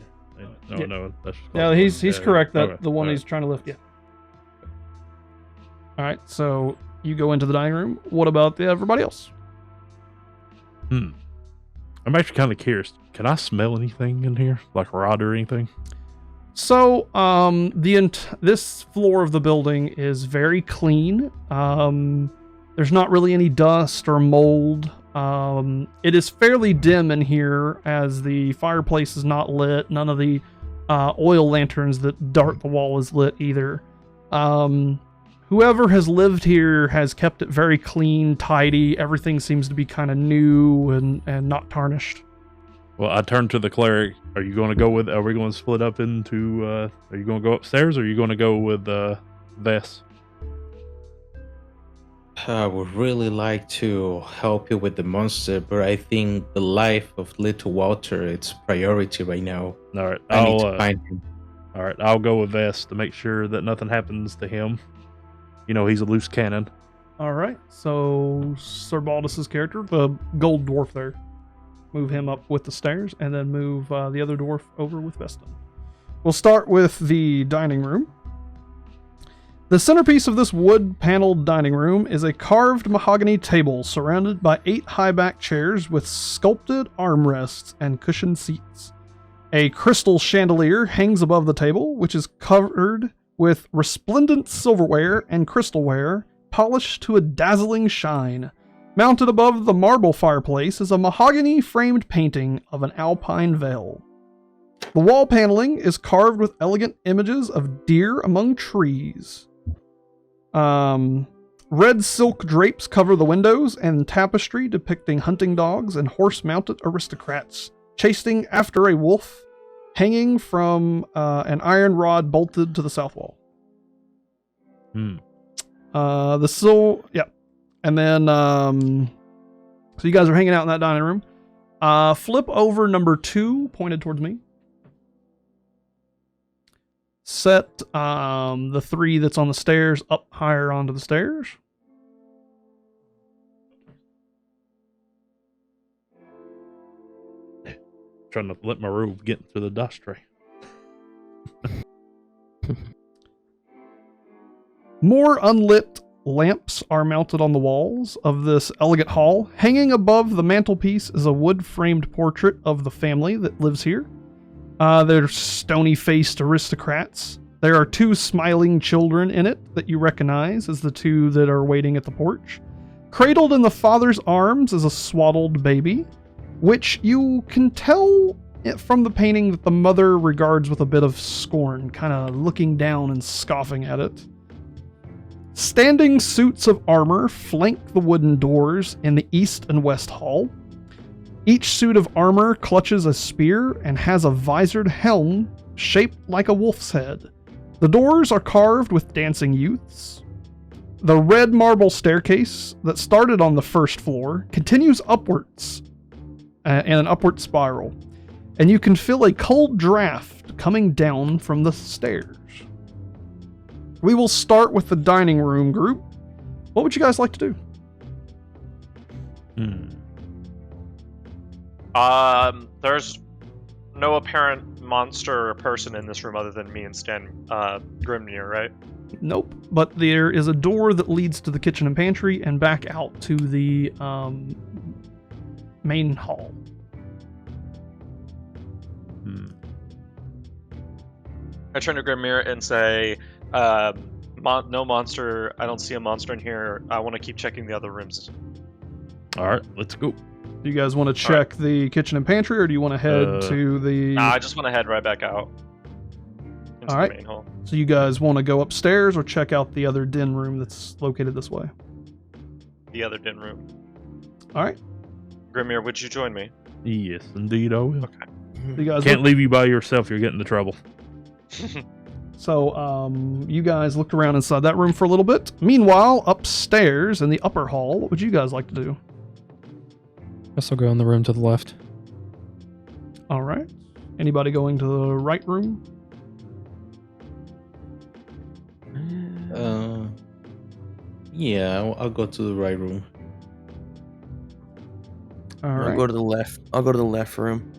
Speaker 4: No,
Speaker 3: Yeah.
Speaker 4: no, that's just
Speaker 3: Yeah, he's
Speaker 4: yeah,
Speaker 3: correct. That
Speaker 4: okay,
Speaker 3: the one
Speaker 4: alright.
Speaker 3: he's trying to lift. Yeah. All right, so you go into the dining room. What about everybody else?
Speaker 4: I'm actually kind of curious. Can I smell anything in here, like rot or anything?
Speaker 3: So, this floor of the building is very clean. There's not really any dust or mold. It is fairly dim in here as the fireplace is not lit. None of the oil lanterns that dart the wall is lit either. Whoever has lived here has kept it very clean, tidy. Everything seems to be kind of new and not tarnished.
Speaker 4: Well, I turned to the cleric. Are you going to go with? Are we going to split up into? Are you going to go upstairs, or are you going to go with Vess?
Speaker 6: I would really like to help you with the monster, but I think the life of little Walter it's priority right now.
Speaker 4: All right,
Speaker 6: I need
Speaker 4: I'll
Speaker 6: to find him.
Speaker 4: all right. I'll go with Vess to make sure that nothing happens to him. You know, he's a loose cannon.
Speaker 3: All right, so Sir Baldus's character, the gold dwarf there, move him up with the stairs, and then move the other dwarf over with Veston. We'll start with the dining room. The centerpiece of this wood-paneled dining room is a carved mahogany table surrounded by 8 high-back chairs with sculpted armrests and cushioned seats. A crystal chandelier hangs above the table, which is covered with resplendent silverware and crystalware, polished to a dazzling shine. Mounted above the marble fireplace is a mahogany-framed painting of an alpine vale. The wall paneling is carved with elegant images of deer among trees. Red silk drapes cover the windows, and tapestry depicting hunting dogs and horse-mounted aristocrats chasing after a wolf, hanging from an iron rod bolted to the south wall. And then so you guys are hanging out in that dining room. Flip over number 2, pointed towards me. Set the 3 that's on the stairs up higher onto the stairs.
Speaker 4: Trying to let my robe get into the dust tray.
Speaker 3: More unlit lamps are mounted on the walls of this elegant hall. Hanging above the mantelpiece is a wood-framed portrait of the family that lives here. They're stony-faced aristocrats. There are 2 smiling children in it that you recognize as the 2 that are waiting at the porch. Cradled in the father's arms is a swaddled baby, which you can tell from the painting that the mother regards with a bit of scorn, kind of looking down and scoffing at it. Standing suits of armor flank the wooden doors in the east and west hall. Each suit of armor clutches a spear and has a visored helm shaped like a wolf's head. The doors are carved with dancing youths. The red marble staircase that started on the first floor continues upwards in an upward spiral, and you can feel a cold draft coming down from the stairs. We will start with the dining room group. What would you guys like to do?
Speaker 2: There's no apparent monster or person in this room other than me and Stan Grimnir, right?
Speaker 3: Nope. But there is a door that leads to the kitchen and pantry and back out to the main hall.
Speaker 2: I turn to Grimnir and say, no monster. I don't see a monster in here. I want to keep checking the other rooms.
Speaker 4: All right, let's go.
Speaker 3: Do you guys want to check the kitchen and pantry, or do you want to head to the...
Speaker 2: Nah, I just want to head right back out into
Speaker 3: All right.
Speaker 2: the main hall.
Speaker 3: So you guys want to go upstairs or check out the other den room that's located this way?
Speaker 2: The other den room.
Speaker 3: All right.
Speaker 2: Grimnir, would you join me?
Speaker 4: Yes, indeed I will.
Speaker 2: Okay.
Speaker 3: You guys
Speaker 4: Can't leave you by yourself. You're getting into trouble.
Speaker 3: So you guys looked around inside that room for a little bit. Meanwhile, upstairs in the upper hall, what would you guys like to do?
Speaker 7: Guess I'll go in the room to the left.
Speaker 3: All right. Anybody going to the right room?
Speaker 6: Yeah, I'll go to the right room.
Speaker 3: All
Speaker 5: I'll
Speaker 3: right.
Speaker 5: go to the left. I'll go to the left room.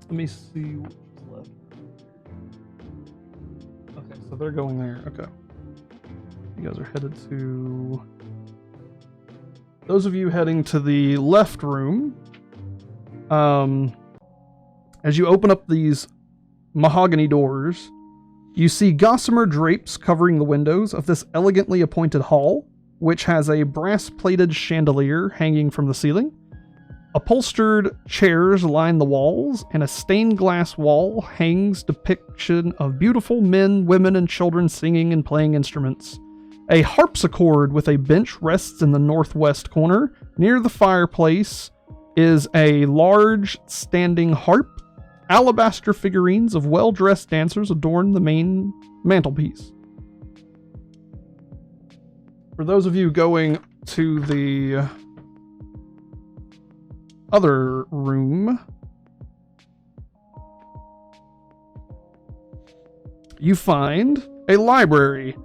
Speaker 3: Let me see what's left. Okay, so they're going there. Okay. You guys are headed to... Those of you heading to the left room, as you open up these mahogany doors, you see gossamer drapes covering the windows of this elegantly appointed hall, which has a brass-plated chandelier hanging from the ceiling. Upholstered chairs line the walls, and a stained glass wall hangs depiction of beautiful men, women, and children singing and playing instruments. A harpsichord with a bench rests in the northwest corner. Near the fireplace is a large standing harp. Alabaster figurines of well-dressed dancers adorn the main mantelpiece. For those of you going to the other room, you find a library.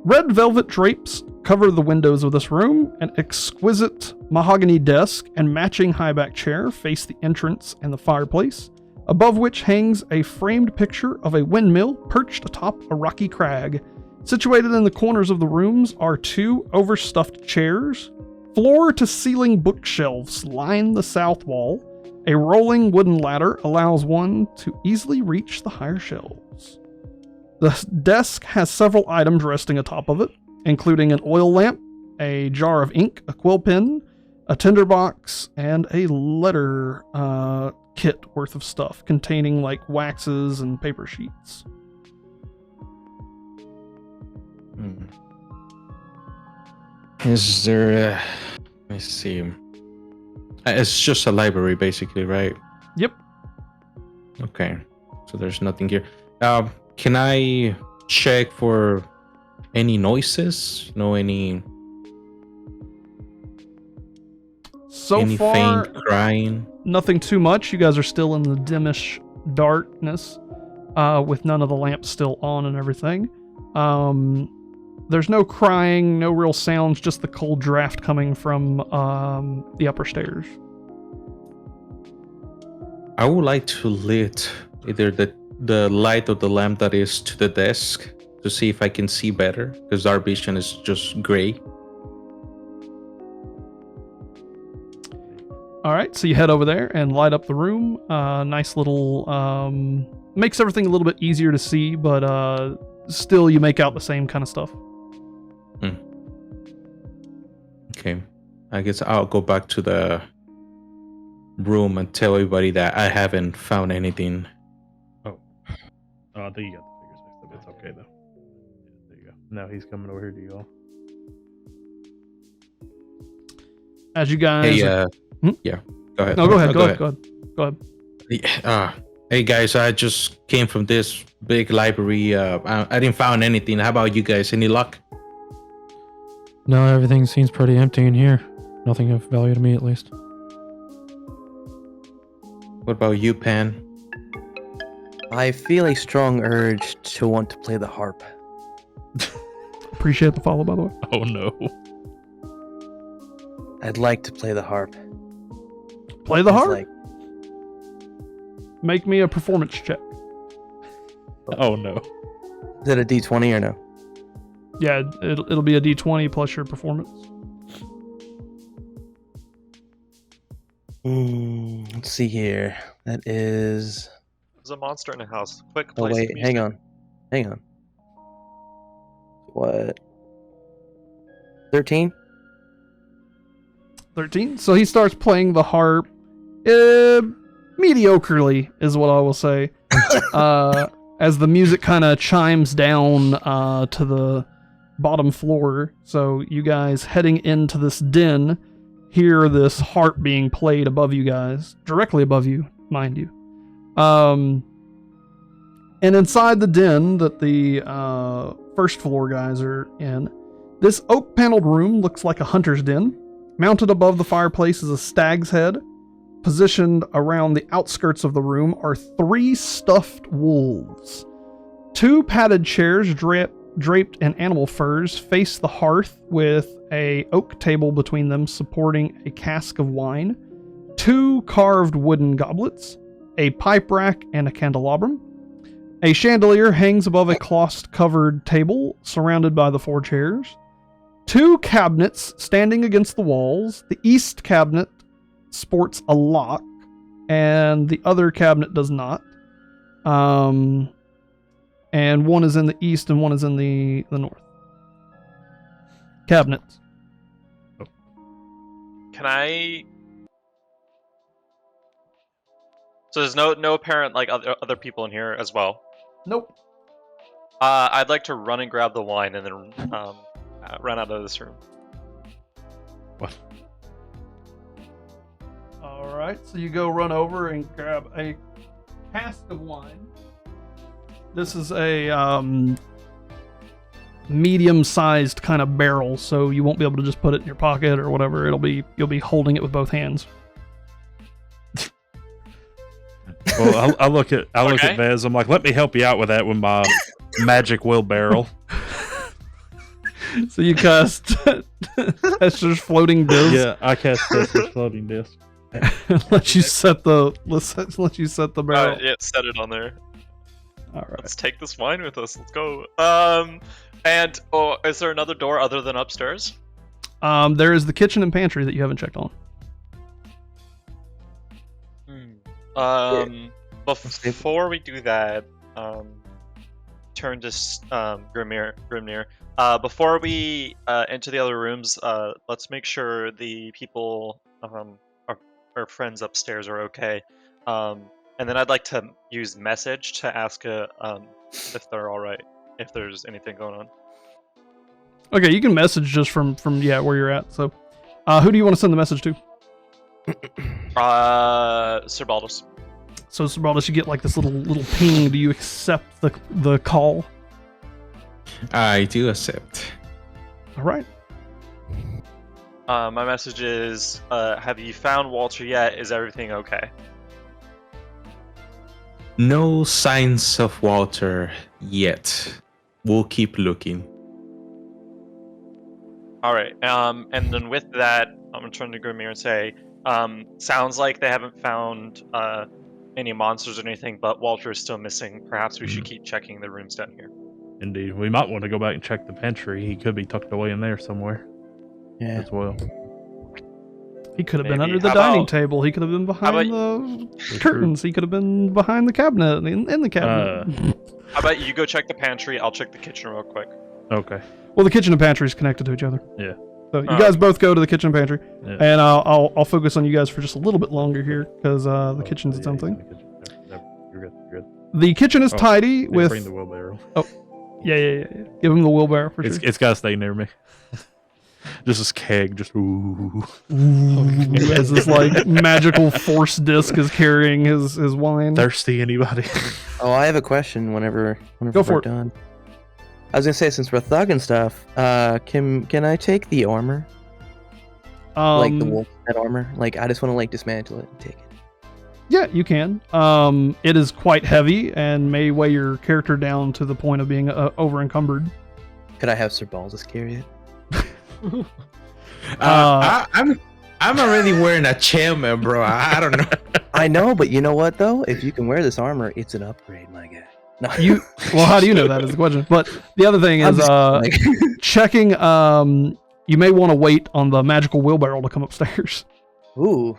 Speaker 3: Red velvet drapes cover the windows of this room. An exquisite mahogany desk and matching high-back chair face the entrance and the fireplace, above which hangs a framed picture of a windmill perched atop a rocky crag. Situated in the corners of the rooms are 2 overstuffed chairs. Floor-to-ceiling bookshelves line the south wall. A rolling wooden ladder allows one to easily reach the higher shelves. The desk has several items resting atop of it, including an oil lamp, a jar of ink, a quill pen, a tinderbox, and a letter kit worth of stuff containing like waxes and paper sheets.
Speaker 6: Is there? Let me see. It's just a library, basically, right?
Speaker 3: Yep.
Speaker 6: Okay. So there's nothing here. Can I check for any noises? Any
Speaker 3: So
Speaker 6: any
Speaker 3: far,
Speaker 6: faint crying?
Speaker 3: nothing too much. You guys are still in the dimmish darkness, with none of the lamps still on and everything. There's no crying, no real sounds, just the cold draft coming from the upper stairs.
Speaker 6: I would like to lit either the light of the lamp that is to the desk to see if I can see better, because our vision is just gray.
Speaker 3: All right, so you head over there and light up the room. Nice little makes everything a little bit easier to see, but still you make out the same kind of stuff.
Speaker 6: Okay, I guess I'll go back to the room and tell everybody that I haven't found anything.
Speaker 4: Oh, I think you got the figures mixed up. It's okay though. There you go. Now he's coming over here to y'all.
Speaker 3: As you guys,
Speaker 6: Hey, yeah, go ahead.
Speaker 3: no, go ahead,
Speaker 6: No,
Speaker 3: go ahead.
Speaker 6: Hey guys, I just came from this big library. I didn't find anything. How about you guys? Any luck?
Speaker 7: No, everything seems pretty empty in here. Nothing of value to me, at least.
Speaker 6: What about you, Pan?
Speaker 5: I feel a strong urge to want to play the harp.
Speaker 3: Appreciate the follow, by the way.
Speaker 4: Oh no.
Speaker 5: I'd like to play the harp.
Speaker 3: Play the
Speaker 5: It's
Speaker 3: harp.
Speaker 5: like-
Speaker 3: Make me a performance check.
Speaker 4: Oh no.
Speaker 5: Is it a D20 or no?
Speaker 3: Yeah, it'll be a D20 plus your performance.
Speaker 5: Let's see here. That is.
Speaker 2: There's a monster in a house. Quick,
Speaker 5: Oh
Speaker 2: play some
Speaker 5: wait,
Speaker 2: music.
Speaker 5: hang on. What? 13?
Speaker 3: 13. So he starts playing the harp. Mediocrely is what I will say. As the music kind of chimes down to the bottom floor. So you guys heading into this den hear this harp being played above you guys, directly above you, mind you. And inside the den that the first floor guys are in, this oak paneled room looks like a hunter's den. Mounted above the fireplace is a stag's head. Positioned around the outskirts of the room are 3 stuffed wolves. 2 padded chairs draped in animal furs face the hearth with a oak table between them supporting a cask of wine, 2 carved wooden goblets, a pipe rack, and a candelabrum. A chandelier hangs above a cloth-covered table surrounded by the 4 chairs. 2 cabinets standing against the walls. The east cabinet sports a lock, and the other cabinet does not. And one is in the east and one is in the north. Cabinets.
Speaker 2: Can I? So there's no apparent like other people in here as well.
Speaker 3: Nope.
Speaker 2: I'd like to run and grab the wine and then run out of this room.
Speaker 4: What?
Speaker 3: Alright, so you go run over and grab a cask of wine. This is a medium-sized kind of barrel, so you won't be able to just put it in your pocket or whatever. You'll be holding it with both hands.
Speaker 4: Well, I look at
Speaker 2: Okay.
Speaker 4: Vez. I'm like, let me help you out with that with my magic wheelbarrow.
Speaker 3: So you cast Esther's floating disc.
Speaker 4: Yeah, I cast this floating disc.
Speaker 3: let you set the barrel.
Speaker 2: Yeah, set it on there.
Speaker 3: All right.
Speaker 2: Let's take this wine with us. Let's go. And is there another door other than upstairs?
Speaker 3: There is the kitchen and pantry that you haven't checked on.
Speaker 2: Before we do that, turn to Grimnir. Before we enter the other rooms, let's make sure the people, our friends upstairs, are okay. And then I'd like to use message to ask if they're all right, if there's anything going on.
Speaker 3: Okay, you can message just from where you're at. So, who do you want to send the message to?
Speaker 2: Sir Baldus.
Speaker 3: So, Sir Baldus, you get like this little ping. Do you accept the call?
Speaker 6: I do accept.
Speaker 3: All right.
Speaker 2: My message is, have you found Walter yet? Is everything okay?
Speaker 6: No signs of Walter yet. We'll keep looking.
Speaker 2: All right. And then with that, I'm gonna turn to Grimir and say, sounds like they haven't found any monsters or anything, but Walter is still missing. Perhaps we should keep checking the rooms down here.
Speaker 4: Indeed. We might want to go back and check the pantry. He could be tucked away in there somewhere
Speaker 5: Yeah.
Speaker 4: as well.
Speaker 3: He could have been
Speaker 2: Maybe.
Speaker 3: under the
Speaker 2: How
Speaker 3: dining
Speaker 2: about-
Speaker 3: table. He could have been behind the curtains. He could have been behind the cabinet, in the cabinet.
Speaker 2: How about you go check the pantry? I'll check the kitchen real quick.
Speaker 4: Okay.
Speaker 3: Well, the kitchen and pantry is connected to each other.
Speaker 4: Yeah.
Speaker 3: So you guys both go to the kitchen and pantry,
Speaker 4: Yeah.
Speaker 3: and I'll focus on you guys for just a little bit longer here because the kitchen's its own thing.
Speaker 4: You're good. You're good.
Speaker 3: The kitchen is
Speaker 4: Oh,
Speaker 3: tidy
Speaker 4: Bring
Speaker 3: with
Speaker 4: the wheelbarrow.
Speaker 3: yeah. Give him the wheelbarrow for sure.
Speaker 4: It's got to stay near me. Just this keg, just ooh.
Speaker 3: As this like magical force disc is carrying his wine.
Speaker 4: Thirsty anybody?
Speaker 5: Oh, I have a question. Whenever
Speaker 3: Go for
Speaker 5: we're
Speaker 3: it.
Speaker 5: done. I was gonna say, since we're thugging stuff, can I take the armor, like the wolf head armor? Like, I just want to like dismantle it and take it.
Speaker 3: Yeah, you can. It is quite heavy and may weigh your character down to the point of being over encumbered.
Speaker 5: Could I have Sir Balls just carry it?
Speaker 6: I'm already wearing a chairman, bro. I don't know.
Speaker 5: I know, but you know what though? If you can wear this armor, it's an upgrade, my guy. No.
Speaker 3: Well, how do you know that is the question. But the other thing
Speaker 5: I'm
Speaker 3: is
Speaker 5: just like-
Speaker 3: checking. You may want to wait on the magical wheelbarrow to come upstairs.
Speaker 5: Ooh.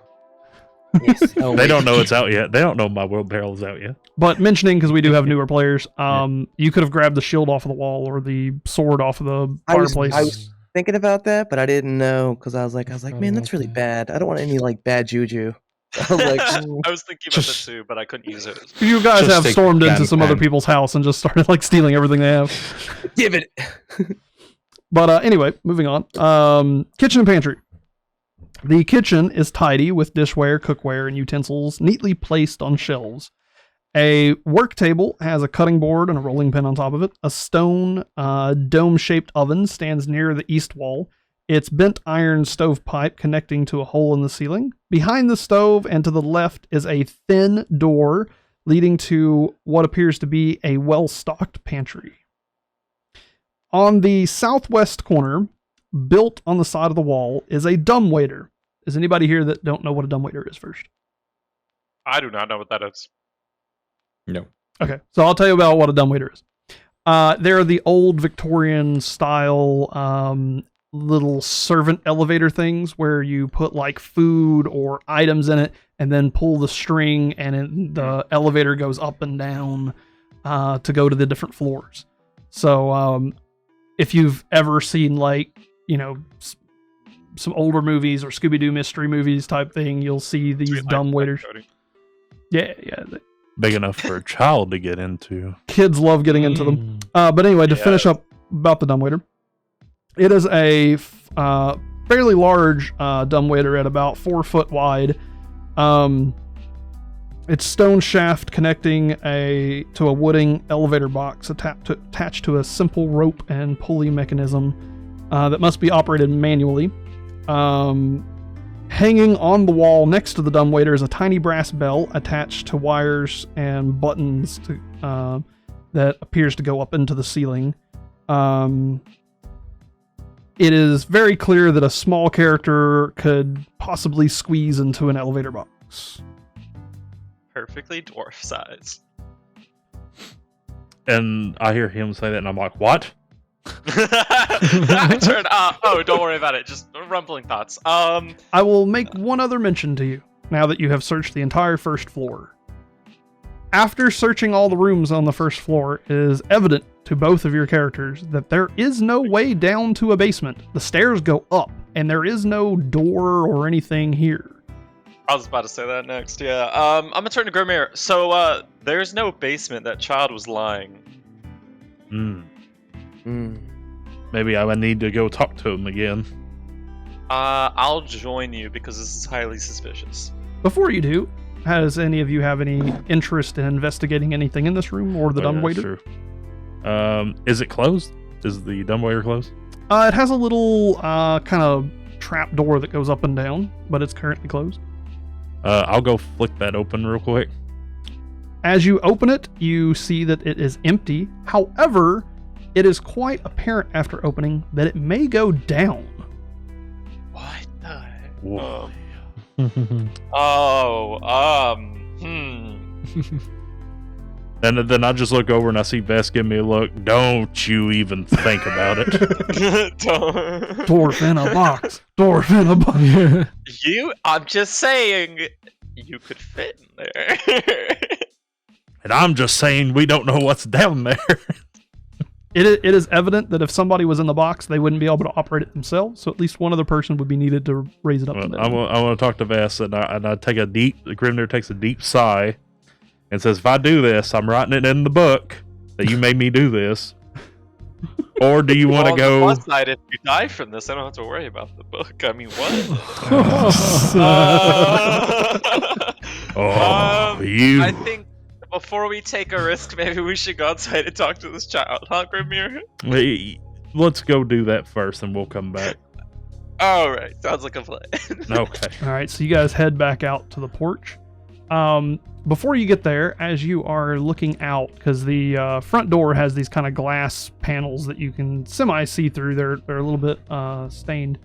Speaker 5: Yes. Oh,
Speaker 4: They
Speaker 5: wait.
Speaker 4: don't know it's out yet. They don't know my wheelbarrow's out yet.
Speaker 3: But mentioning, because we do have newer players, you could have grabbed the shield off of the wall or the sword off of the
Speaker 5: I was
Speaker 3: fireplace.
Speaker 5: thinking about that, but I didn't know because I was like,
Speaker 7: Forgot
Speaker 5: man,
Speaker 7: about
Speaker 5: that's really
Speaker 7: that.
Speaker 5: bad. I don't want any like bad juju. I was like,
Speaker 2: I was thinking about that too, but I couldn't use it.
Speaker 3: You guys
Speaker 6: Just
Speaker 3: have
Speaker 6: take
Speaker 3: stormed
Speaker 6: the
Speaker 3: into some other
Speaker 6: pen.
Speaker 3: people's house and just started like stealing everything they have.
Speaker 5: give it.
Speaker 3: But anyway, moving on. Kitchen and pantry. The kitchen is tidy with dishware, cookware, and utensils neatly placed on shelves. A work table has a cutting board and a rolling pin on top of it. A stone dome-shaped oven stands near the east wall. Its bent iron stovepipe connecting to a hole in the ceiling. Behind the stove and to the left is a thin door leading to what appears to be a well-stocked pantry. On the southwest corner, built on the side of the wall, is a dumbwaiter. Is anybody here that don't know what a dumbwaiter is first?
Speaker 2: I do not know what that is.
Speaker 6: No.
Speaker 3: Okay, so I'll tell you about what a dumbwaiter is. They're the old Victorian style little servant elevator things where you put like food or items in it and then pull the string and the elevator goes up and down to go to the different floors. So if you've ever seen like, some older movies or Scooby-Doo mystery movies type thing, you'll see these
Speaker 2: Sweet life,
Speaker 3: dumbwaiters.
Speaker 2: Cody.
Speaker 3: Yeah.
Speaker 4: Big enough for a child to get into.
Speaker 3: Kids love getting into them. But anyway, to finish up about the dumbwaiter, it is a fairly large dumbwaiter at about 4 foot wide. It's stone shaft connecting to a wooden elevator box attached to a simple rope and pulley mechanism that must be operated manually. Hanging on the wall next to the dumbwaiter is a tiny brass bell attached to wires and buttons that appears to go up into the ceiling. It is very clear that a small character could possibly squeeze into an elevator box.
Speaker 2: Perfectly dwarf size.
Speaker 4: And I hear him say that, and I'm like, what?
Speaker 2: I turn. Don't worry about it. Just rumbling thoughts.
Speaker 3: I will make one other mention to you now that you have searched the entire first floor. After searching all the rooms on the first floor, it is evident to both of your characters that there is no way down to a basement. The stairs go up, and there is no door or anything here.
Speaker 2: I was about to say that next. Yeah. I'm gonna turn to Grimir. So, there's no basement. That child was lying.
Speaker 4: Maybe I would need to go talk to him again.
Speaker 2: I'll join you because this is highly suspicious.
Speaker 3: Before you do, does any of you have any interest in investigating anything in this room or the dumbwaiter?
Speaker 4: Sure. Is it closed? Is the dumbwaiter closed?
Speaker 3: It has a little kind of trap door that goes up and down, but it's currently closed.
Speaker 4: I'll go flick that open real quick.
Speaker 3: As you open it, you see that it is empty. However, it is quite apparent after opening that it may go down.
Speaker 2: What the heck?
Speaker 4: Whoa. And then I just look over and I see Vess give me a look. Don't you even think about it.
Speaker 2: Don't.
Speaker 3: Dwarf in a box. Dwarf in a box.
Speaker 2: I'm just saying, you could fit in there.
Speaker 4: And I'm just saying we don't know what's down there.
Speaker 3: It is evident that if somebody was in the box, they wouldn't be able to operate it themselves. So at least one other person would be needed to raise it up.
Speaker 4: Well,
Speaker 3: and
Speaker 4: I
Speaker 3: down.
Speaker 4: want to talk to Vess, and I take a deep. Grimnir takes a deep sigh, and says, "If I do this, I'm writing it in the book that you made me do this." Or do you want to go?
Speaker 2: On the plus side, if you die from this, I don't have to worry about the book. I mean, what?
Speaker 4: You.
Speaker 2: I think before we take a risk, maybe we should go outside and talk to this child, huh, Grimnir?
Speaker 4: Hey, let's go do that first, and we'll come back.
Speaker 2: All right, sounds like a plan.
Speaker 4: Okay.
Speaker 3: All right, so you guys head back out to the porch. Before you get there, as you are looking out, because the front door has these kind of glass panels that you can semi-see through. They're a little bit stained.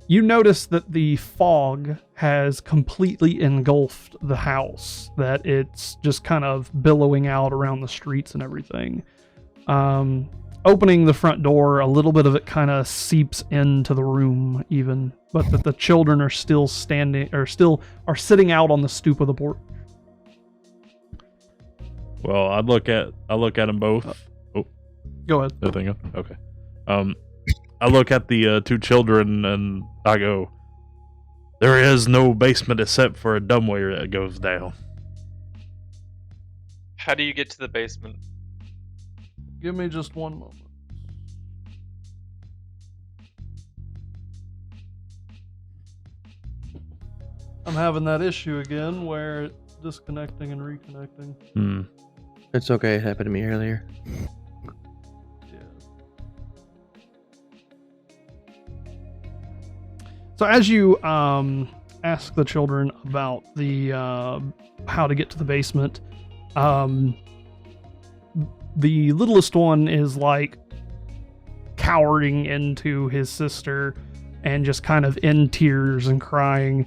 Speaker 3: You notice that the fog has completely engulfed the house, that it's just kind of billowing out around the streets and everything. Opening the front door, a little bit of it kind of seeps into the room even, but that the children are still sitting out on the stoop of the porch.
Speaker 4: Well, I look at them both.
Speaker 3: Go ahead.
Speaker 4: Nothing. Okay. I look at the two children and I go, "There is no basement except for a dumbwaiter that goes down."
Speaker 2: How do you get to the basement?
Speaker 3: Give me just one moment. I'm having that issue again where it's disconnecting and reconnecting.
Speaker 5: It's okay. It happened to me earlier.
Speaker 3: So as you ask the children about the how to get to the basement, the littlest one is like cowering into his sister and just kind of in tears and crying.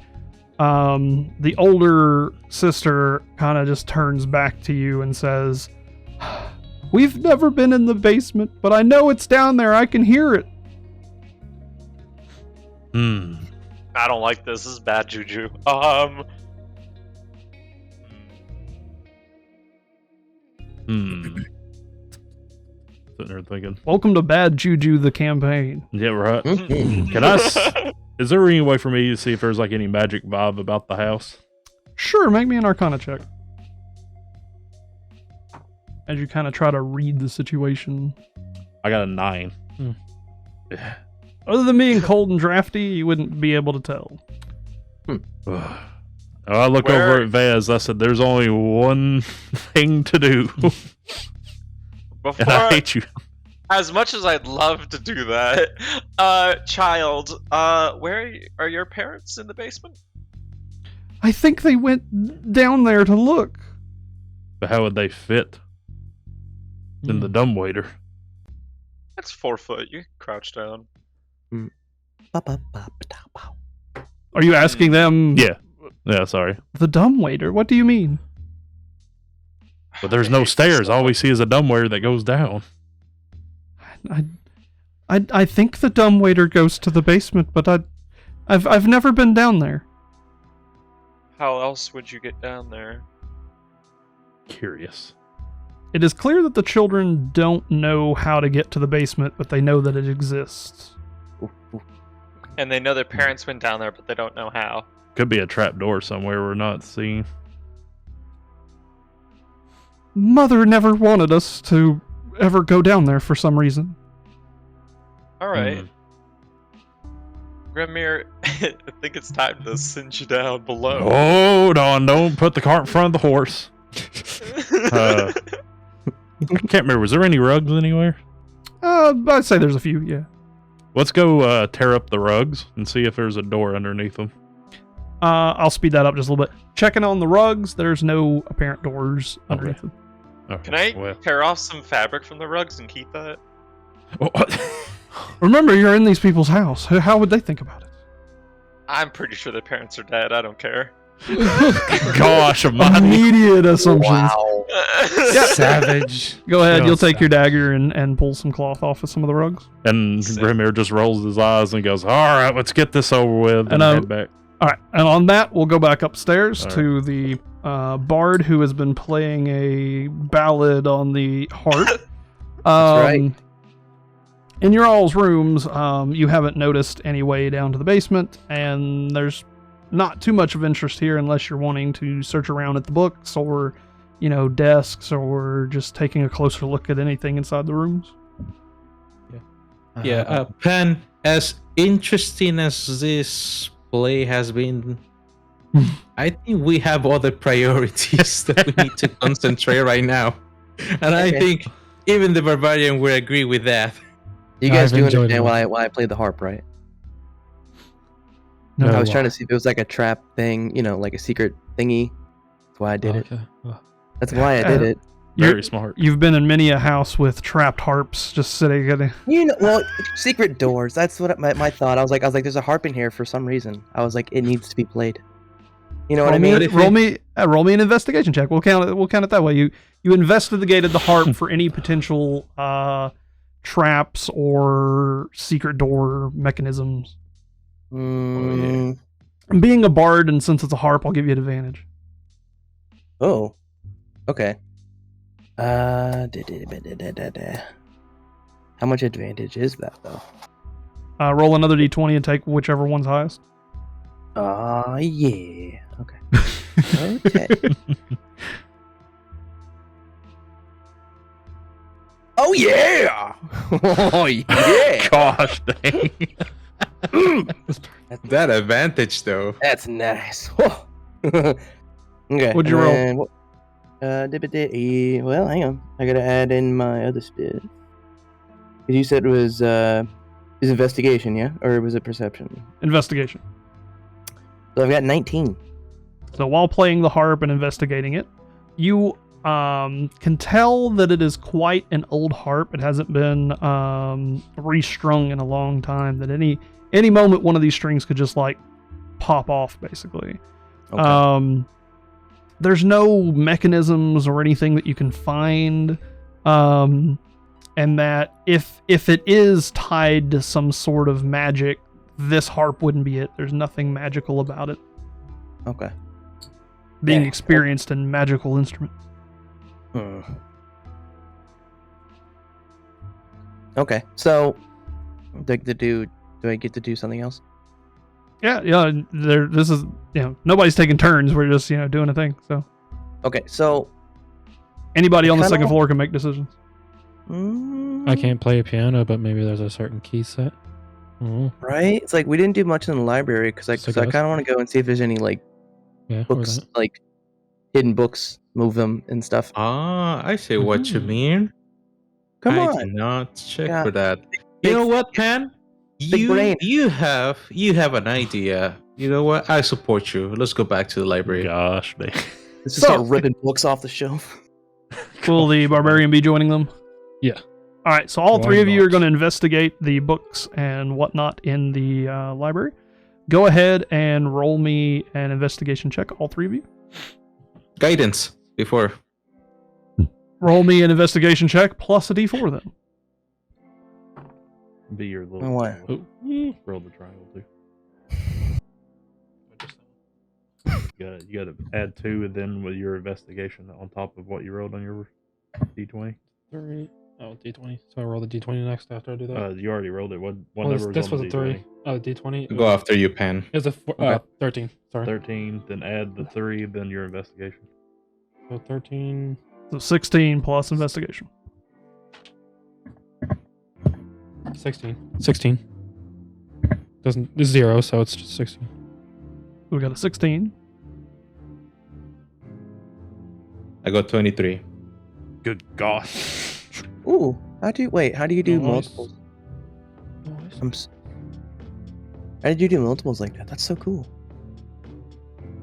Speaker 3: The older sister kind of just turns back to you and says, "We've never been in the basement, but I know it's down there. I can hear it."
Speaker 2: I don't like this. This is bad juju.
Speaker 4: Sitting there thinking,
Speaker 3: Welcome to Bad Juju, the campaign.
Speaker 4: yeah, right. Can I? Is there any way for me to see if there's like any magic vibe about the house?
Speaker 3: Sure, make me an Arcana check. As you kind of try to read the situation.
Speaker 4: I got a 9.
Speaker 3: Other than being cold and drafty, you wouldn't be able to tell.
Speaker 4: I look over at Vaz. I said, "There's only one thing to do." And I hate you.
Speaker 2: As much as I'd love to do that, child, where are your parents in the basement?
Speaker 3: I think they went down there to look.
Speaker 4: But how would they fit in the dumbwaiter?
Speaker 2: That's 4 foot. You can crouch down.
Speaker 3: Are you asking them?
Speaker 4: Yeah, sorry.
Speaker 3: The dumbwaiter? What do you mean?
Speaker 4: But there's no stairs. All we see is a dumbwaiter that goes down.
Speaker 3: I think the dumbwaiter goes to the basement, but I've never been down there.
Speaker 2: How else would you get down there?
Speaker 4: Curious.
Speaker 3: It is clear that the children don't know how to get to the basement, but they know that it exists.
Speaker 2: And they know their parents went down there, but they don't know how.
Speaker 4: Could be a trap door somewhere we're not seeing.
Speaker 3: Mother never wanted us to ever go down there for some reason.
Speaker 2: Alright. Grimnir, I think it's time to send you down below.
Speaker 4: Hold on, don't put the cart in front of the horse. I can't remember. Was there any rugs anywhere?
Speaker 3: I'd say there's a few. Yeah.
Speaker 4: Let's go tear up the rugs and see if there's a door underneath them.
Speaker 3: I'll speed that up just a little bit. Checking on the rugs, there's no apparent doors underneath them.
Speaker 4: Okay.
Speaker 2: Can I
Speaker 4: Well,
Speaker 2: tear off some fabric from the rugs and keep that?
Speaker 3: Remember, you're in these people's house. How would they think about it?
Speaker 2: I'm pretty sure their parents are dead. I don't care.
Speaker 4: Gosh, Amani.
Speaker 3: Immediate assumptions.
Speaker 5: Wow.
Speaker 7: Savage.
Speaker 3: Go ahead.
Speaker 7: Real
Speaker 3: You'll take your
Speaker 7: savage.
Speaker 3: dagger and pull some cloth off of some of the rugs.
Speaker 4: And Grimir just rolls his eyes and goes, "All right, let's get this over with," and head back.
Speaker 3: All right. And on that, we'll go back upstairs
Speaker 4: All
Speaker 3: to the bard who has been playing a ballad on the harp.
Speaker 5: right.
Speaker 3: In your all's rooms, you haven't noticed any way down to the basement, and there's not too much of interest here unless you're wanting to search around at the books or, desks, or just taking a closer look at anything inside the rooms.
Speaker 6: Yeah, Pan, as interesting as this play has been, I think we have other priorities that we need to concentrate right now. And I
Speaker 5: Okay.
Speaker 6: think even the barbarian will agree with that.
Speaker 5: You guys
Speaker 7: I've
Speaker 5: do
Speaker 7: enjoyed
Speaker 5: understand
Speaker 7: it.
Speaker 5: why I played the harp, right?
Speaker 3: No,
Speaker 5: I was trying to see if it was like a trap thing, like a secret thingy. That's why I did it.
Speaker 7: Okay. Oh.
Speaker 5: That's why I did it.
Speaker 4: Very smart.
Speaker 3: You've been in many a house with trapped harps just sitting in.
Speaker 5: Well, secret doors. That's what my thought. I was like, there's a harp in here for some reason. I was like, it needs to be played. You know what I mean?
Speaker 3: Roll me an investigation check. We'll count it that way. You investigated the harp for any potential traps or secret door mechanisms.
Speaker 5: Mm,
Speaker 3: Being a bard, and since it's a harp, I'll give you an advantage.
Speaker 5: oh, okay. How much advantage is that though?
Speaker 3: Roll another d20 and take whichever one's highest.
Speaker 5: Yeah. Okay. Okay. Oh yeah! Oh yeah!
Speaker 4: Gosh dang.
Speaker 6: That advantage, though.
Speaker 5: That's nice. Whoa. Okay.
Speaker 3: What'd you roll?
Speaker 5: roll? Well, hang on. I gotta add in my other stuff. 'Cause you said it was investigation, yeah, or was it perception?
Speaker 3: Investigation.
Speaker 5: So I've got 19.
Speaker 3: So while playing the harp and investigating it, you can tell that it is quite an old harp. It hasn't been restrung in a long time. That any moment one of these strings could just like pop off, basically.
Speaker 5: Okay.
Speaker 3: There's no mechanisms or anything that you can find, and that if it is tied to some sort of magic, this harp wouldn't be it. There's nothing magical about it.
Speaker 5: Okay.
Speaker 3: Being
Speaker 5: Yeah.
Speaker 3: experienced in magical instruments.
Speaker 5: Okay. So, do I get to do something else?
Speaker 3: Yeah. This is nobody's taking turns. We're just doing a thing. So
Speaker 5: Okay. So,
Speaker 3: anybody on the
Speaker 5: Kinda-
Speaker 3: second floor can make decisions.
Speaker 7: I can't play a piano, but maybe there's a certain key set. Oh,
Speaker 5: Right? It's like we didn't do much in the library because I
Speaker 7: Cigars?
Speaker 5: kind of want to go and see if there's any like
Speaker 7: yeah. or
Speaker 5: books,
Speaker 7: that.
Speaker 5: like hidden books, move them and stuff.
Speaker 6: I see what you
Speaker 7: Mhm.
Speaker 6: mean.
Speaker 5: Come
Speaker 6: I
Speaker 5: on.
Speaker 6: did not check
Speaker 5: Yeah.
Speaker 6: for that.
Speaker 5: Big-
Speaker 6: You know what, Pan?
Speaker 5: big brain.
Speaker 6: You have an idea. You know what? I support you. Let's go back to the library.
Speaker 4: Gosh dang.
Speaker 5: Let's just start ripping books off the shelf.
Speaker 3: Will the barbarian be joining them?
Speaker 7: Yeah.
Speaker 3: All right. So all
Speaker 7: Why
Speaker 3: three of you are
Speaker 7: not?
Speaker 3: going to investigate the books and whatnot in the library. Go ahead and roll me an investigation check. All three of you.
Speaker 6: Guidance before.
Speaker 3: Roll me an investigation check plus a d4 then.
Speaker 4: Be your little.
Speaker 5: Oh, what?
Speaker 4: triangle. Roll the triangle too. You got to add 2 and then with your investigation on top of what you rolled on your d20.
Speaker 7: 3. Oh, D20. So I roll the D20 next after I do that.
Speaker 4: You already rolled it. What
Speaker 7: well,
Speaker 4: number
Speaker 7: this
Speaker 4: was
Speaker 7: was
Speaker 4: on
Speaker 7: a
Speaker 4: the
Speaker 7: 3. Oh, D20.
Speaker 6: Go after you, Pan.
Speaker 7: It was a
Speaker 6: Okay.
Speaker 7: 13. Sorry.
Speaker 4: 13, then add the 3, then your investigation.
Speaker 7: So 13.
Speaker 3: So 16 plus investigation.
Speaker 7: 16. 16. Doesn't. It's 0, so it's just 16.
Speaker 3: We got a 16.
Speaker 6: I got 23.
Speaker 4: Good God.
Speaker 5: Ooh, how do you do
Speaker 7: Nice.
Speaker 5: multiples? How did you do multiples like that? That's so cool.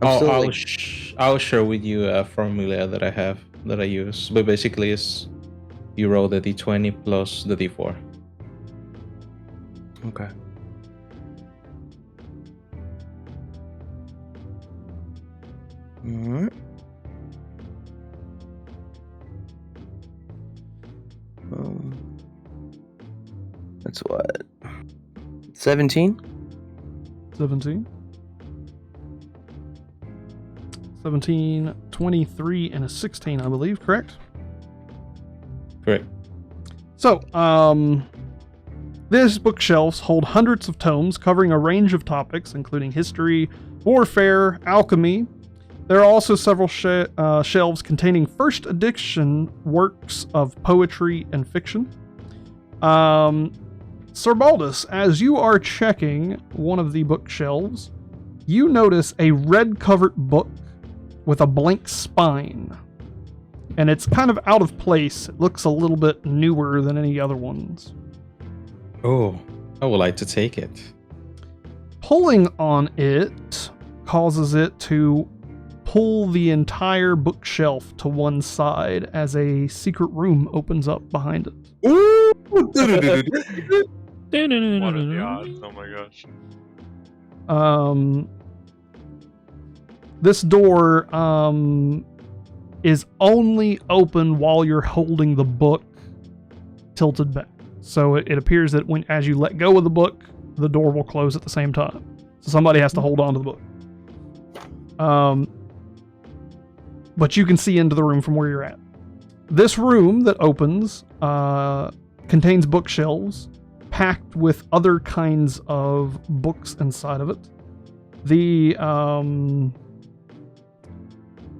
Speaker 6: I'll share with you a formula that I use. But basically, is you roll the d20 plus the d4.
Speaker 5: Okay. Alright. That's what? 17?
Speaker 3: 17. 17, 23, and a 16, I believe, correct?
Speaker 6: Correct.
Speaker 3: So, these bookshelves hold hundreds of tomes covering a range of topics, including history, warfare, alchemy. There are also several shelves containing first edition works of poetry and fiction. Sir Baldus, as you are checking one of the bookshelves, you notice a red-covered book with a blank spine. And it's kind of out of place. It looks a little bit newer than any other ones.
Speaker 6: Oh, I would like to take it.
Speaker 3: Pulling on it causes it to pull the entire bookshelf to one side as a secret room opens up behind it.
Speaker 2: What are the odds? Oh my gosh.
Speaker 3: This door is only open while you're holding the book tilted back. So it appears that as you let go of the book, the door will close at the same time. So somebody has to hold on to the book. But you can see into the room from where you're at. This room that opens contains bookshelves packed with other kinds of books inside of it.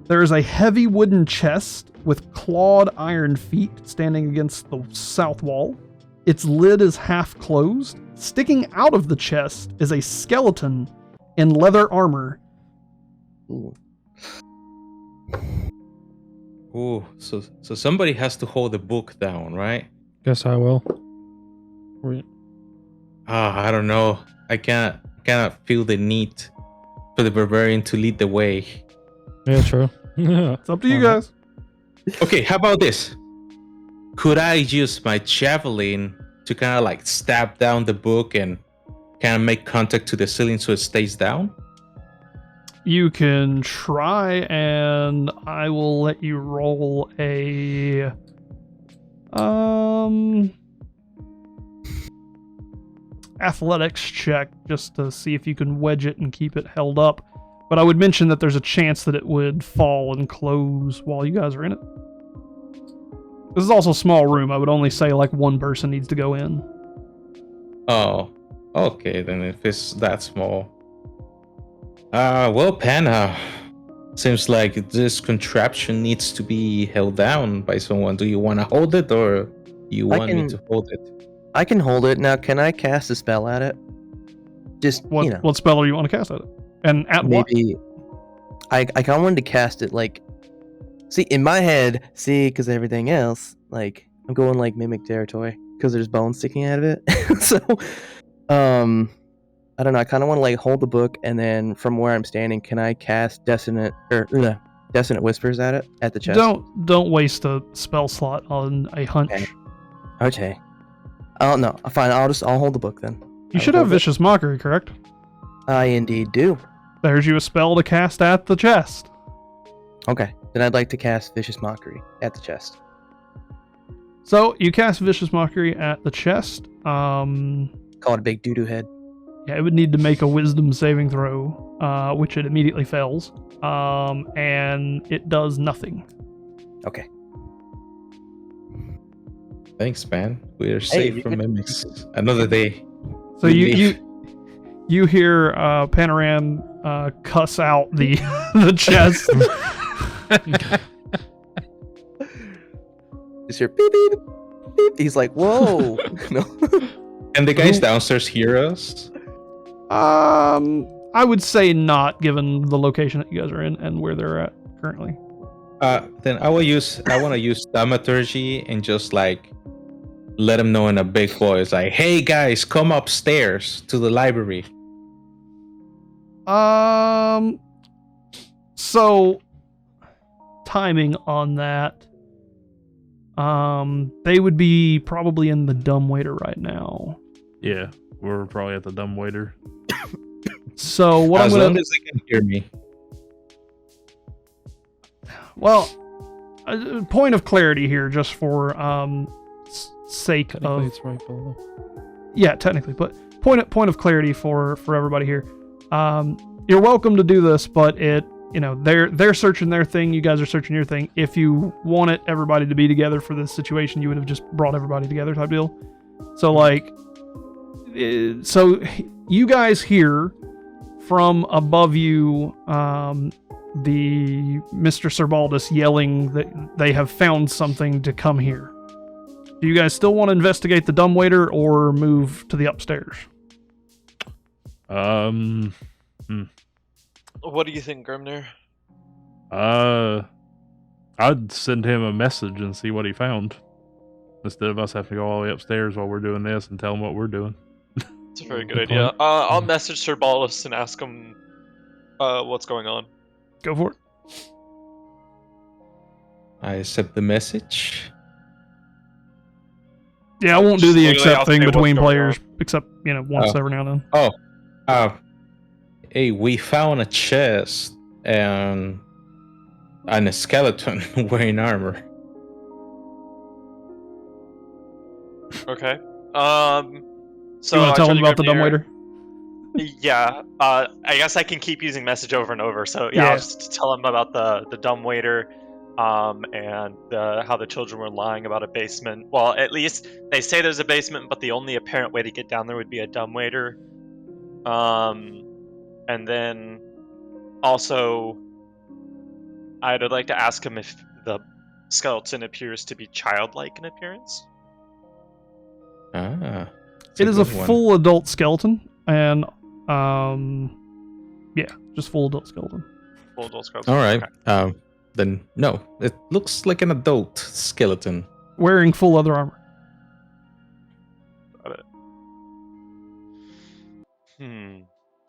Speaker 3: There is a heavy wooden chest with clawed iron feet standing against the south wall. Its lid is half closed. Sticking out of the chest is a skeleton in leather armor.
Speaker 5: Ooh.
Speaker 6: Ooh, so somebody has to hold the book down, right?
Speaker 7: Guess I will.
Speaker 6: I don't know. I cannot feel the need for the barbarian to lead the way.
Speaker 7: Yeah, true.
Speaker 3: It's up to you guys.
Speaker 6: Okay, how about this? Could I use my javelin to kind of like stab down the book and kind of make contact to the ceiling so it stays down?
Speaker 3: You can try, and I will let you roll a athletics check just to see if you can wedge it and keep it held up. But I would mention that there's a chance that it would fall and close while you guys are in it. This is also a small room. I would only say like one person needs to go in.
Speaker 6: Oh, okay, then if it's that small. Well, Panna, seems like this contraption needs to be held down by someone. Do you want to hold it, or you want me to hold it?
Speaker 5: I can hold it. Now, can I cast a spell at it? Just,
Speaker 3: What spell do you want to cast at it? And at
Speaker 5: maybe I kind of wanted to cast it like, see, in my head, because everything else, like, I'm going like mimic territory because there's bones sticking out of it. So, I don't know. I kind of want to like hold the book, and then from where I'm standing, can I cast Dissonant Whispers at it at the chest?
Speaker 3: Don't waste a spell slot on a hunch.
Speaker 5: Okay. Oh no, fine. I'll hold the book then.
Speaker 3: You should have Vicious Mockery, correct?
Speaker 5: I indeed do.
Speaker 3: There's you a spell to cast at the chest.
Speaker 5: Okay, then I'd like to cast Vicious Mockery at the chest.
Speaker 3: So you cast Vicious Mockery at the chest.
Speaker 5: Call it a big doo-doo head.
Speaker 3: Yeah, it would need to make a Wisdom saving throw, which it immediately fails, and it does nothing.
Speaker 5: Okay.
Speaker 6: Thanks, man. We're safe from mimics. Another day.
Speaker 3: So you hear Panoram cuss out the the chest.
Speaker 5: Just hear beep beep beep. He's like, whoa. No.
Speaker 6: And the guys downstairs hear us?
Speaker 3: I would say not, given the location that you guys are in and where they're at currently.
Speaker 6: Then I want to use thaumaturgy and just like let them know in a big voice, like, "Hey guys, come upstairs to the library."
Speaker 3: So timing on that. They would be probably in the dumbwaiter right now.
Speaker 4: Yeah, we're probably at the dumbwaiter.
Speaker 3: So what
Speaker 6: As
Speaker 3: I'm gonna
Speaker 6: long as they can hear me.
Speaker 3: well, point of clarity here, just for sake
Speaker 7: Technically,
Speaker 3: of
Speaker 7: it's right below.
Speaker 3: yeah, technically, but point of clarity for everybody here. You're welcome to do this, but they're searching their thing, you guys are searching your thing. If you wanted everybody to be together for this situation, you would have just brought everybody together type deal. So like, so you guys hear from above you, the Mr. Serbaldus yelling that they have found something to come here. Do you guys still want to investigate the dumbwaiter or move to the upstairs?
Speaker 2: What do you think, Grimnir?
Speaker 4: I'd send him a message and see what he found, instead of us having to go all the way upstairs while we're doing this and tell him what we're doing.
Speaker 2: It's a very good
Speaker 7: Good
Speaker 2: idea.
Speaker 7: point.
Speaker 2: I'll message Sir Ballas and ask him what's going on.
Speaker 3: Go for it.
Speaker 6: I accept the message.
Speaker 3: Yeah, I won't do the
Speaker 2: Literally,
Speaker 3: accept
Speaker 2: I'll
Speaker 3: thing
Speaker 2: say what's
Speaker 3: between
Speaker 2: going
Speaker 3: players, except, once
Speaker 6: Oh.
Speaker 3: every now and then.
Speaker 6: Hey, we found a chest and a skeleton wearing armor.
Speaker 2: Okay. So
Speaker 3: You want to tell
Speaker 2: I
Speaker 3: them about the
Speaker 2: Grimnir-
Speaker 3: dumbwaiter?
Speaker 2: Yeah. I guess I can keep using message over and over. So yeah,
Speaker 3: Yeah.
Speaker 2: I'll just tell him about the dumbwaiter, and how the children were lying about a basement. Well, at least they say there's a basement, but the only apparent way to get down there would be a dumbwaiter. And then also, I'd like to ask him if the skeleton appears to be childlike in appearance.
Speaker 6: Ah.
Speaker 3: It is a
Speaker 6: good one.
Speaker 3: full adult skeleton, and just full adult skeleton.
Speaker 2: Full adult skeleton.
Speaker 6: All right.
Speaker 2: Okay.
Speaker 6: Then no, it looks like an adult skeleton.
Speaker 3: Wearing full leather armor.
Speaker 2: Got it.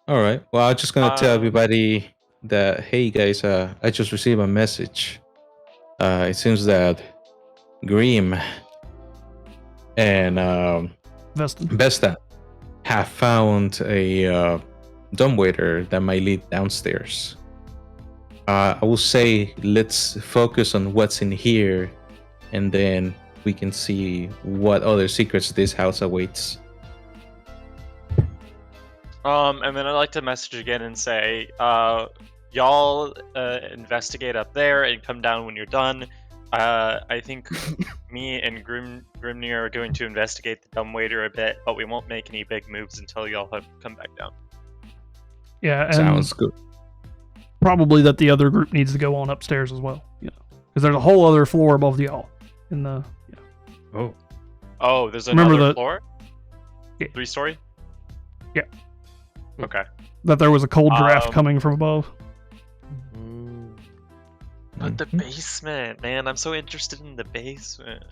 Speaker 6: All right. Well, I'm just gonna tell
Speaker 2: Um,
Speaker 6: everybody that, hey guys, I just received a message. It seems that Grim and
Speaker 3: Vestin.
Speaker 6: Besta have found a dumbwaiter that might lead downstairs. I will say let's focus on what's in here, and then we can see what other secrets this house awaits.
Speaker 2: And then I'd like to message again and say, y'all investigate up there and come down when you're done. I think me and Grimnir are going to investigate the dumbwaiter a bit, but we won't make any big moves until y'all have come back down.
Speaker 3: Yeah, and
Speaker 6: Sounds good.
Speaker 3: probably that the other group needs to go on upstairs as well. Because there's a whole other floor above y'all. In the
Speaker 2: Oh, there's
Speaker 3: Remember
Speaker 2: another
Speaker 3: the-
Speaker 2: floor?
Speaker 3: Yeah.
Speaker 2: 3-story?
Speaker 3: Yeah.
Speaker 2: Okay.
Speaker 3: that there was a cold draft
Speaker 2: Um,
Speaker 3: coming from above.
Speaker 2: But the
Speaker 6: Mhm.
Speaker 2: basement, man, I'm so interested in the basement.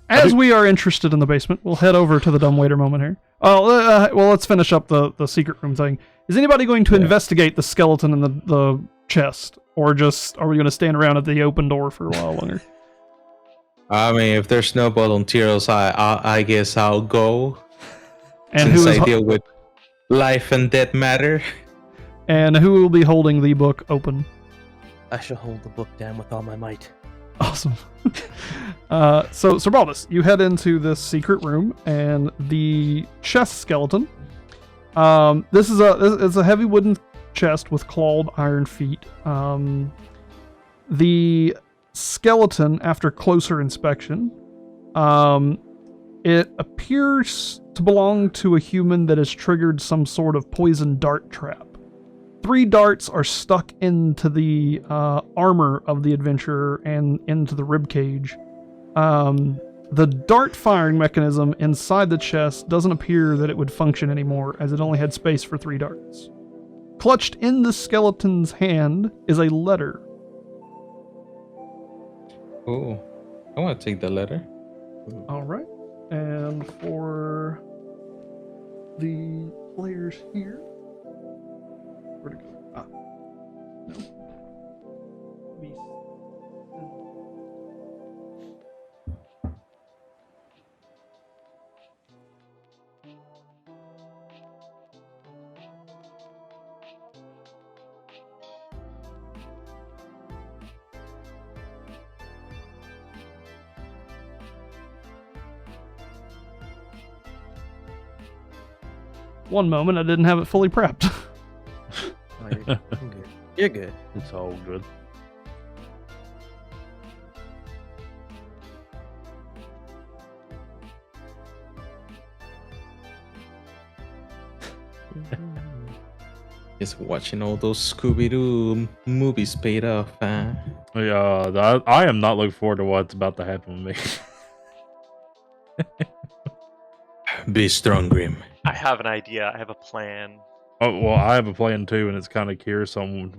Speaker 3: As we are interested in the basement, we'll head over to the dumbwaiter moment here. Well, let's finish up the secret room thing. Is anybody going to
Speaker 6: Yeah.
Speaker 3: investigate the skeleton in the chest, or just are we going to stand around at the open door for a while longer?
Speaker 6: I mean, if there's no volunteers, I guess I'll go.
Speaker 3: And
Speaker 6: Since
Speaker 3: who is
Speaker 6: I deal with life and death matter.
Speaker 3: and who will be holding the book open?
Speaker 8: I shall hold the book down with all my might.
Speaker 3: Awesome. So Serbaldus, you head into this secret room, and the chest skeleton. This is a heavy wooden chest with clawed iron feet. The skeleton, after closer inspection, it appears to belong to a human that has triggered some sort of poison dart trap. 3 darts are stuck into the armor of the adventurer and into the ribcage. The dart firing mechanism inside the chest doesn't appear that it would function anymore, as it only had space for 3 darts. Clutched in the skeleton's hand is a letter.
Speaker 6: Oh, I want to take the letter.
Speaker 3: All right. And for the players here, where'd it go? Ah, no. Me. One moment, I didn't have it fully prepped.
Speaker 8: Oh, you're good. I'm good. You're good.
Speaker 4: It's all good.
Speaker 6: Just watching all those Scooby-Doo movies paid off, huh?
Speaker 4: Yeah, I am not looking forward to what's about to happen with me.
Speaker 6: Be strong, Grim.
Speaker 2: I have an idea. I have a plan.
Speaker 4: Oh, well, I have a plan too, and it's kind of curious on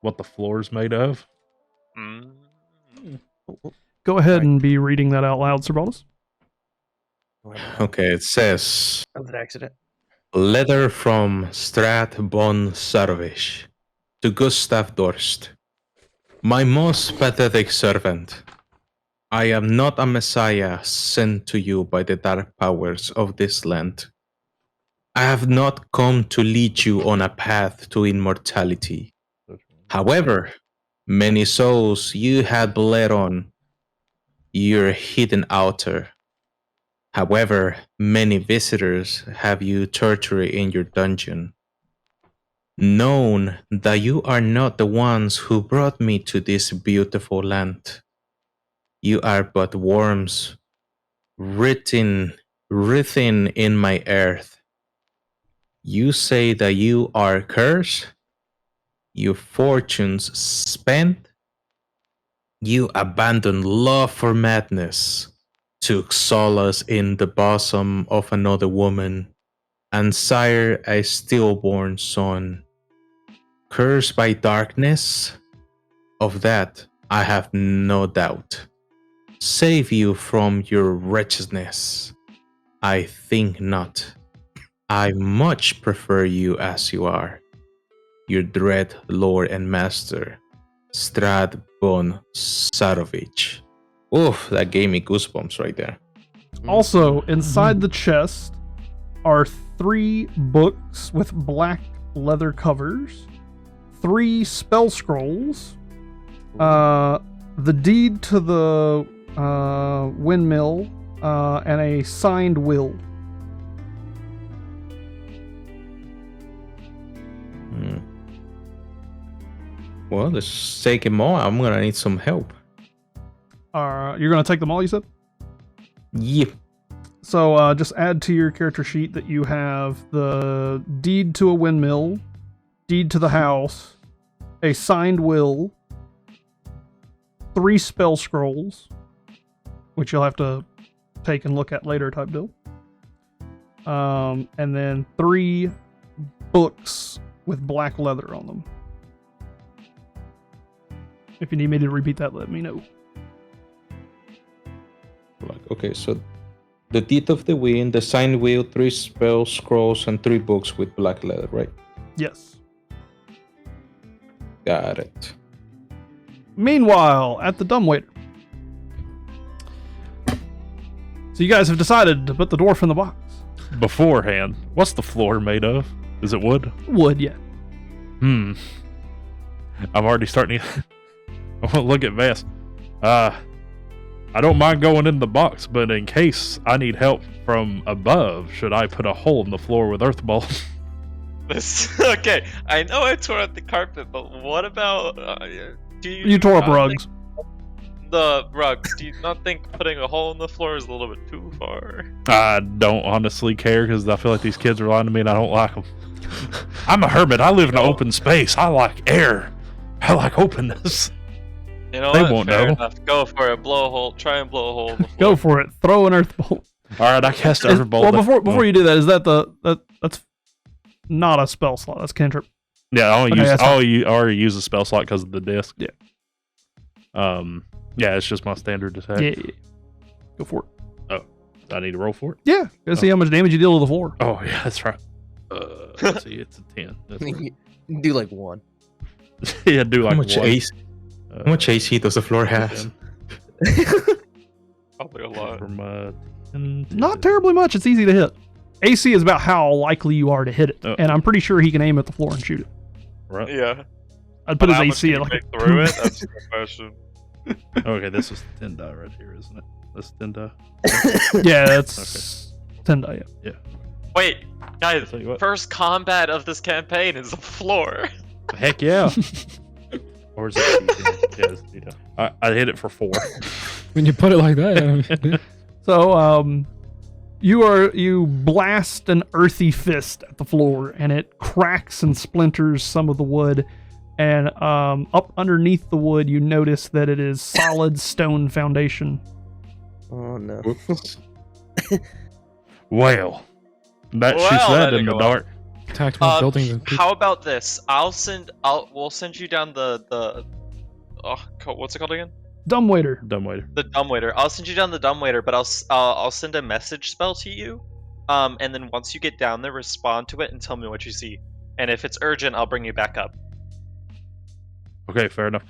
Speaker 4: what the floor's made of.
Speaker 2: Mm.
Speaker 3: Go ahead and be reading that out loud, Sir Baldus.
Speaker 6: Okay, it says
Speaker 8: That was an accident.
Speaker 6: letter from Strat von Sarovich to Gustav Dorst. My most pathetic servant. I am not a messiah sent to you by the dark powers of this land. I have not come to lead you on a path to immortality. However, many souls you had bled on your hidden altar. However, many visitors have you tortured in your dungeon. Known that you are not the ones who brought me to this beautiful land. You are but worms written in my earth. You say that you are cursed, your fortunes spent, you abandon love for madness, took solace in the bosom of another woman, and sire a stillborn son. Cursed by darkness? Of that I have no doubt. Save you from your wretchedness? I think not. I much prefer you as you are. Your dread lord and master, Strad von Sarovich. Oof, that gave me goosebumps right there.
Speaker 3: Also, inside the chest are 3 books with black leather covers, 3 spell scrolls, the deed to the windmill, and a signed will.
Speaker 6: Well, let's take them all. I'm gonna need some help.
Speaker 3: You're going to take them all, you said?
Speaker 6: Yep.
Speaker 3: So just add to your character sheet that you have the deed to a windmill, deed to the house, a signed will, 3 spell scrolls, which you'll have to take and look at later type deal. And then 3 books with black leather on them. If you need me to repeat that, let me know.
Speaker 6: Okay, so the Deed of the Wind, the signed will, 3 spell scrolls, and 3 books with black leather, right?
Speaker 3: Yes.
Speaker 6: Got it.
Speaker 3: Meanwhile, at the dumbwaiter. So you guys have decided to put the dwarf in the box.
Speaker 4: Beforehand, what's the floor made of? Is it wood?
Speaker 3: Wood, yeah.
Speaker 4: I'm already starting to I want to look at Vass. I don't mind going in the box, but in case I need help from above, should I put a hole in the floor with earth ball?
Speaker 2: Okay, I know I tore up the carpet, but what about do
Speaker 3: You tore up
Speaker 2: not
Speaker 3: rugs.
Speaker 2: think the rugs? Do you not think putting a hole in the floor is a little bit too far?
Speaker 4: I don't honestly care because I feel like these kids are lying to me and I don't like them. I'm a hermit. I live in an open space. I like air. I like openness.
Speaker 2: You know
Speaker 4: They
Speaker 2: what?
Speaker 4: won't
Speaker 2: Fair
Speaker 4: know.
Speaker 2: enough. Go for it. Blow a hole. Try and blow a hole in the floor.
Speaker 3: Go for it. Throw an earth bolt.
Speaker 4: All right, I cast earth ball.
Speaker 3: Well, before you do that, is that that's not a spell slot? That's cantrip.
Speaker 4: Yeah, I
Speaker 3: Okay, that's fine.
Speaker 4: already use a spell slot because of the disc.
Speaker 3: Yeah.
Speaker 4: Yeah, it's just my standard attack.
Speaker 3: Yeah. Go for it.
Speaker 4: Do I need to roll for it?
Speaker 3: Yeah. Gotta see how much damage you deal to the floor.
Speaker 4: Oh, yeah, that's right. Let's see, it's a 10. That's right.
Speaker 8: You do like 1.
Speaker 4: Yeah, do like
Speaker 6: How much
Speaker 4: one.
Speaker 6: AC? How much AC does the floor have?
Speaker 2: Probably a lot.
Speaker 4: From 10 to-
Speaker 3: Not terribly much. It's easy to hit. AC is about how likely you are to hit it,
Speaker 4: Oh.
Speaker 3: and I'm pretty sure he can aim at the floor and shoot it.
Speaker 4: Right.
Speaker 2: Yeah.
Speaker 3: I'd put
Speaker 2: But
Speaker 3: his
Speaker 2: how much
Speaker 3: AC
Speaker 2: can
Speaker 3: at
Speaker 2: you
Speaker 3: like
Speaker 2: make
Speaker 3: a
Speaker 2: through
Speaker 3: 2.
Speaker 2: it? That's the question.
Speaker 4: Okay, this is 10 die right here, isn't it? That's 10 die.
Speaker 3: Yeah, that's 10 die. Yeah.
Speaker 2: Wait, guys.
Speaker 4: Tell you what.
Speaker 2: First combat of this campaign is the floor.
Speaker 4: Heck yeah. Or is it D10? Yeah, it's D10. I hit it for 4.
Speaker 7: When you put it like that,
Speaker 3: So, you blast an earthy fist at the floor, and it cracks and splinters some of the wood. And up underneath the wood, you notice that it is solid stone foundation.
Speaker 8: Oh no.
Speaker 6: Whoops.
Speaker 4: Well, that
Speaker 2: Well,
Speaker 4: shoots that
Speaker 2: that
Speaker 4: in the
Speaker 2: didn't go
Speaker 4: dark.
Speaker 7: attacked more buildings than people.
Speaker 2: How about this? We'll send you down the what's it called again?
Speaker 3: Dumbwaiter.
Speaker 4: Dumbwaiter.
Speaker 2: The dumbwaiter. I'll send you down the dumbwaiter, but I'll send a message spell to you. And then once you get down there, respond to it and tell me what you see. And if it's urgent, I'll bring you back up.
Speaker 4: Okay, fair enough.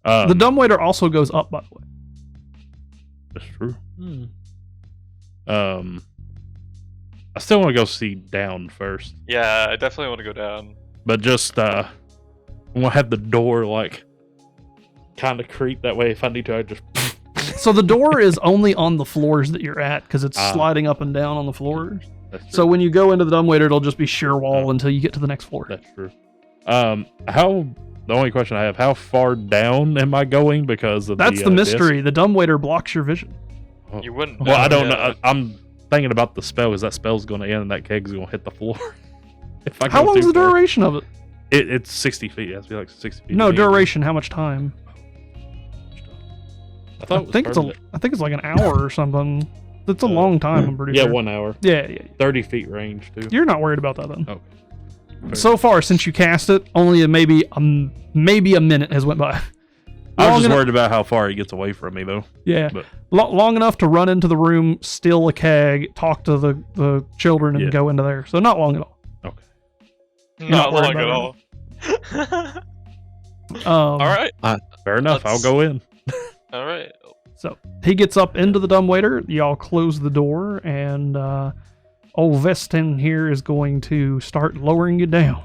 Speaker 3: The dumbwaiter also goes up, by the way.
Speaker 4: That's true.
Speaker 7: Hmm.
Speaker 4: I still want to go see down first,
Speaker 2: Yeah, I definitely want to go down.
Speaker 4: but just I want to have the door like kind of creep that way. If I need to, I just
Speaker 3: So the door is only on the floors that you're at because it's
Speaker 4: Ah.
Speaker 3: sliding up and down on the floors.
Speaker 4: that's true.
Speaker 3: So when you go into the dumbwaiter, it'll just be sheer wall until you get to the next floor.
Speaker 4: That's true. The only question I have: how far down am I going? Because of
Speaker 3: That's the mystery. The dumbwaiter blocks your vision.
Speaker 4: Disc?
Speaker 2: You wouldn't.
Speaker 4: Well, I don't
Speaker 2: yeah.
Speaker 4: know. I'm thinking about the spell because that spell's going to end and that keg's going to hit the floor. If I
Speaker 3: How
Speaker 4: go
Speaker 3: long's
Speaker 4: too
Speaker 3: the
Speaker 4: far.
Speaker 3: duration of it?
Speaker 4: It's 60 feet. It has to be like 60 feet.
Speaker 3: No,
Speaker 4: in the air.
Speaker 3: duration. How much time?
Speaker 4: I thought it was permanent.
Speaker 3: I think it's like an hour or something. It's a long time. I'm pretty
Speaker 4: Yeah,
Speaker 3: sure.
Speaker 4: 1 hour.
Speaker 3: Yeah.
Speaker 4: 30 feet range too.
Speaker 3: You're not worried about that then.
Speaker 4: Okay. Fair
Speaker 3: So far, since you cast it, only maybe a minute has went by.
Speaker 4: I was
Speaker 3: Long
Speaker 4: just
Speaker 3: enough-
Speaker 4: worried about how far he gets away from me, though.
Speaker 3: Yeah,
Speaker 4: But-
Speaker 3: long enough to run into the room, steal a keg, talk to the children, and
Speaker 4: Yeah.
Speaker 3: go into there. So not long at all.
Speaker 4: Okay.
Speaker 2: Not
Speaker 3: worried
Speaker 2: long at all.
Speaker 3: All
Speaker 2: All right.
Speaker 4: Fair enough.
Speaker 2: Let's-
Speaker 4: I'll go in.
Speaker 2: All right.
Speaker 3: So he gets up into the dumbwaiter. Y'all close the door, and old Vestin here is going to start lowering you down.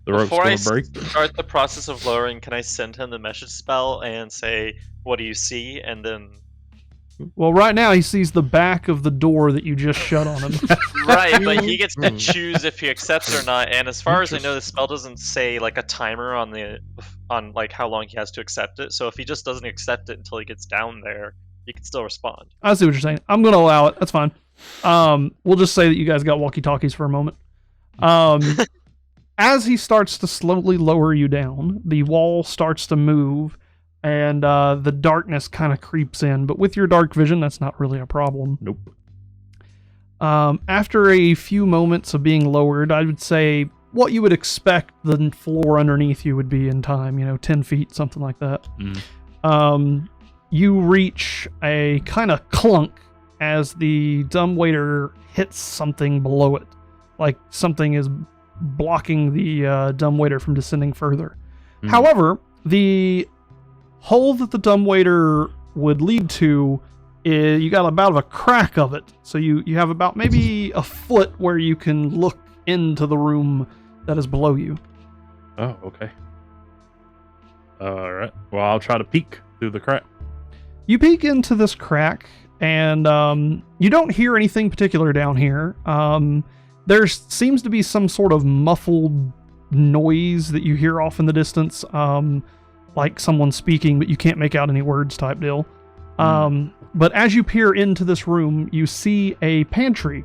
Speaker 4: The rope's
Speaker 2: Before I
Speaker 4: going to break.
Speaker 2: start the process of lowering, can I send him the message spell and say, "What do you see?" And then,
Speaker 3: Well, right now he sees the back of the door that you just shut on him.
Speaker 2: right, but he gets to
Speaker 8: Hmm.
Speaker 2: choose if he accepts or not. And as far as I know, the spell doesn't say like a timer on like how long he has to accept it. So if he just doesn't accept it until he gets down there, he can still respond.
Speaker 3: I see what you're saying. I'm going to allow it. That's fine. We'll just say that you guys got walkie-talkies for a moment. As he starts to slowly lower you down, the wall starts to move, and the darkness kind of creeps in. But with your dark vision, that's not really a problem.
Speaker 4: Nope.
Speaker 3: After a few moments of being lowered, I would say what you would expect the floor underneath you would be in time, 10 feet, something like that. You reach a kind of clunk as the dumbwaiter hits something below it. Like something is blocking the dumbwaiter from descending further. However, the hole that the dumbwaiter would lead to, you got about a crack of it. So you have about maybe a foot where you can look into the room that is below you.
Speaker 4: Oh, okay. All right. Well, I'll try to peek through the crack.
Speaker 3: You peek into this crack, and you don't hear anything particular down here. There seems to be some sort of muffled noise that you hear off in the distance, like someone speaking, but you can't make out any words type deal. But as you peer into this room, you see a pantry,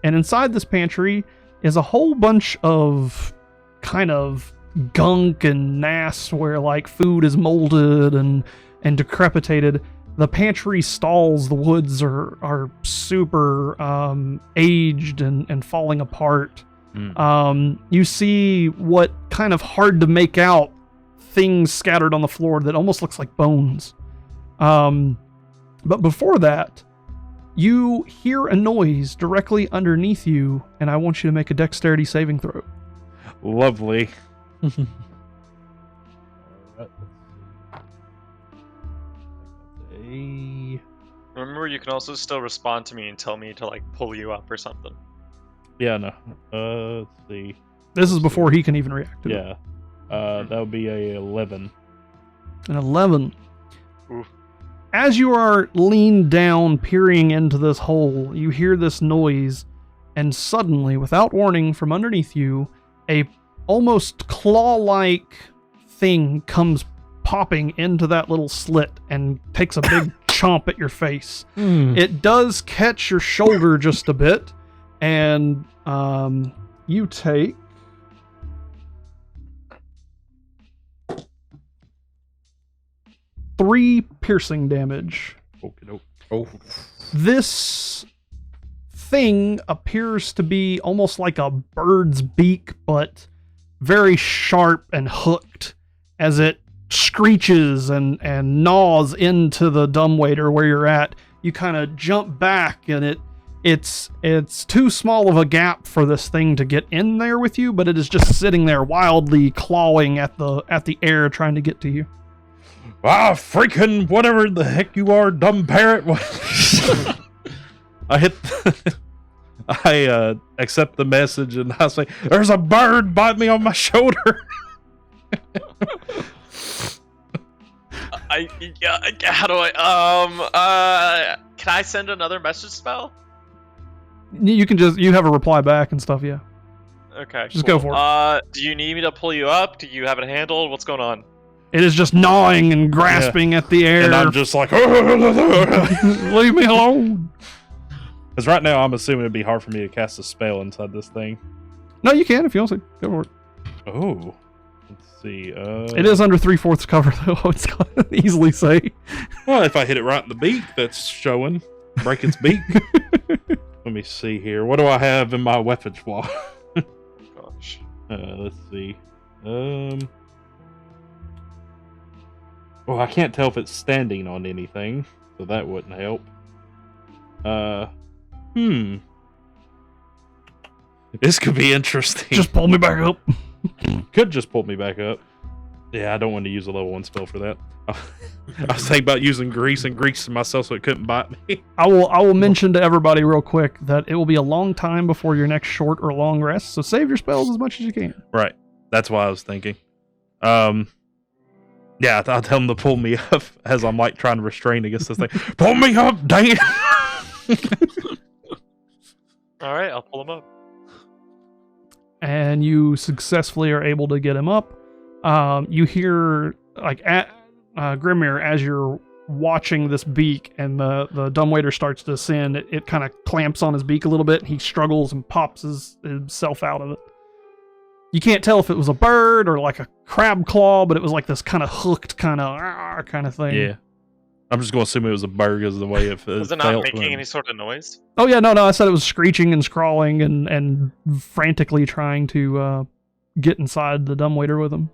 Speaker 3: and inside this pantry is a whole bunch of kind of gunk and nass where like food is molded and decrepitated. The pantry stalls, the woods are super aged and falling apart. You see what kind of hard to make out things scattered on the floor that almost looks like bones. But before that, you hear a noise directly underneath you, and I want you to make a dexterity saving throw.
Speaker 4: Lovely. All right, let's see.
Speaker 2: Remember, you can also still respond to me and tell me to like pull you up or something.
Speaker 4: Yeah, no. Let's see.
Speaker 3: This is before he can even react to it.
Speaker 4: Yeah. That would be a 11.
Speaker 3: An 11.
Speaker 2: Oof.
Speaker 3: As you are leaned down, peering into this hole, you hear this noise, and suddenly, without warning, from underneath you, a almost claw-like thing comes popping into that little slit and takes a big chomp at your face. It does catch your shoulder just a bit, and you take 3 piercing damage.
Speaker 4: Okey-doke.
Speaker 6: Oh,
Speaker 3: This thing appears to be almost like a bird's beak, but very sharp and hooked as it screeches and gnaws into the dumbwaiter where you're at. You kind of jump back, and it's too small of a gap for this thing to get in there with you, but it is just sitting there wildly clawing at the air trying to get to you.
Speaker 4: Ah, freaking whatever the heck you are, dumb parrot. I accept the message and I say, there's a bird bite me on my shoulder.
Speaker 2: How do I can I send another message spell?
Speaker 3: You have a reply back and stuff, yeah.
Speaker 2: Okay.
Speaker 3: Just go for
Speaker 2: it. Do you need me to pull you up? Do you have it handled? What's going on?
Speaker 3: It is just gnawing and grasping at the air.
Speaker 4: And I'm just like,
Speaker 3: leave me alone.
Speaker 4: Because right now I'm assuming it'd be hard for me to cast a spell inside this thing.
Speaker 3: No, you can if you want to. Go for it.
Speaker 4: Oh, let's see.
Speaker 3: It is under 3/4 cover, though. It's kind of easily say.
Speaker 4: Well, if I hit it right in the beak, that's showing. Break its beak. Let me see here. What do I have in my weapons wall?
Speaker 2: Gosh.
Speaker 4: Let's see. Well, I can't tell if it's standing on anything, so that wouldn't help. This could be interesting.
Speaker 3: Just pull me back up.
Speaker 4: Could just pull me back up. Yeah, I don't want to use a level 1 spell for that. I was thinking about using grease and greasing myself so it couldn't bite me.
Speaker 3: I will mention to everybody real quick that it will be a long time before your next short or long rest, so save your spells as much as you can.
Speaker 4: Right. That's what I was thinking. Yeah, I'll tell him to pull me up as I'm like trying to restrain against this thing. Pull me up, dang it!
Speaker 2: All right, I'll pull him up.
Speaker 3: And you successfully are able to get him up. You hear like Grimir, as you're watching this beak and the dumbwaiter starts to ascend, it kind of clamps on his beak a little bit. He struggles and pops himself out of it. You can't tell if it was a bird or like a crab claw, but it was like this kind of hooked kind of thing.
Speaker 4: Yeah. I'm just going to assume it was a bird because of the way it
Speaker 2: Was it not making any sort of noise?
Speaker 3: Oh yeah, no, I said it was screeching and scrawling and frantically trying to get inside the dumbwaiter with him.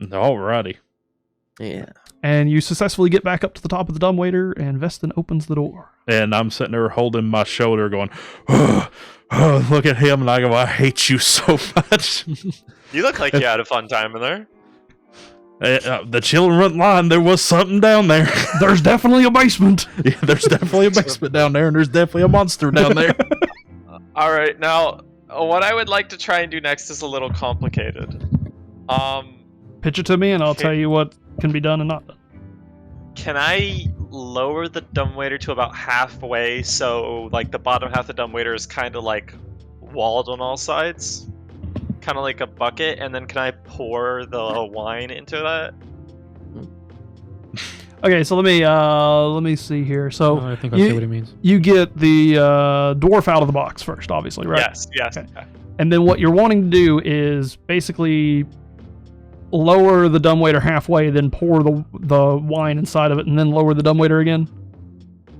Speaker 4: Alrighty.
Speaker 8: Yeah.
Speaker 3: And you successfully get back up to the top of the dumbwaiter, and Vestin opens the door.
Speaker 4: And I'm sitting there holding my shoulder going, oh, look at him. And I go, I hate you so much.
Speaker 2: You look like you had a fun time in there.
Speaker 4: The children wouldn't lie. There was something down there.
Speaker 3: There's definitely a basement.
Speaker 4: Yeah, there's definitely a basement down there, and there's definitely a monster down there.
Speaker 2: All right, now what I would like to try and do next is a little complicated.
Speaker 3: Pitch it to me, and I'll tell you what can be done and not done.
Speaker 2: Can I lower the dumbwaiter to about halfway, so like the bottom half of the dumbwaiter is kind of like walled on all sides, kind of like a bucket, and then can I pour the wine into that?
Speaker 3: Okay, so let me see here. So
Speaker 7: I think I see what he means.
Speaker 3: You get the dwarf out of the box first, obviously, right?
Speaker 2: Yes.
Speaker 3: Okay. And then what you're wanting to do is basically lower the dumbwaiter halfway, then pour the wine inside of it, and then lower the dumbwaiter again?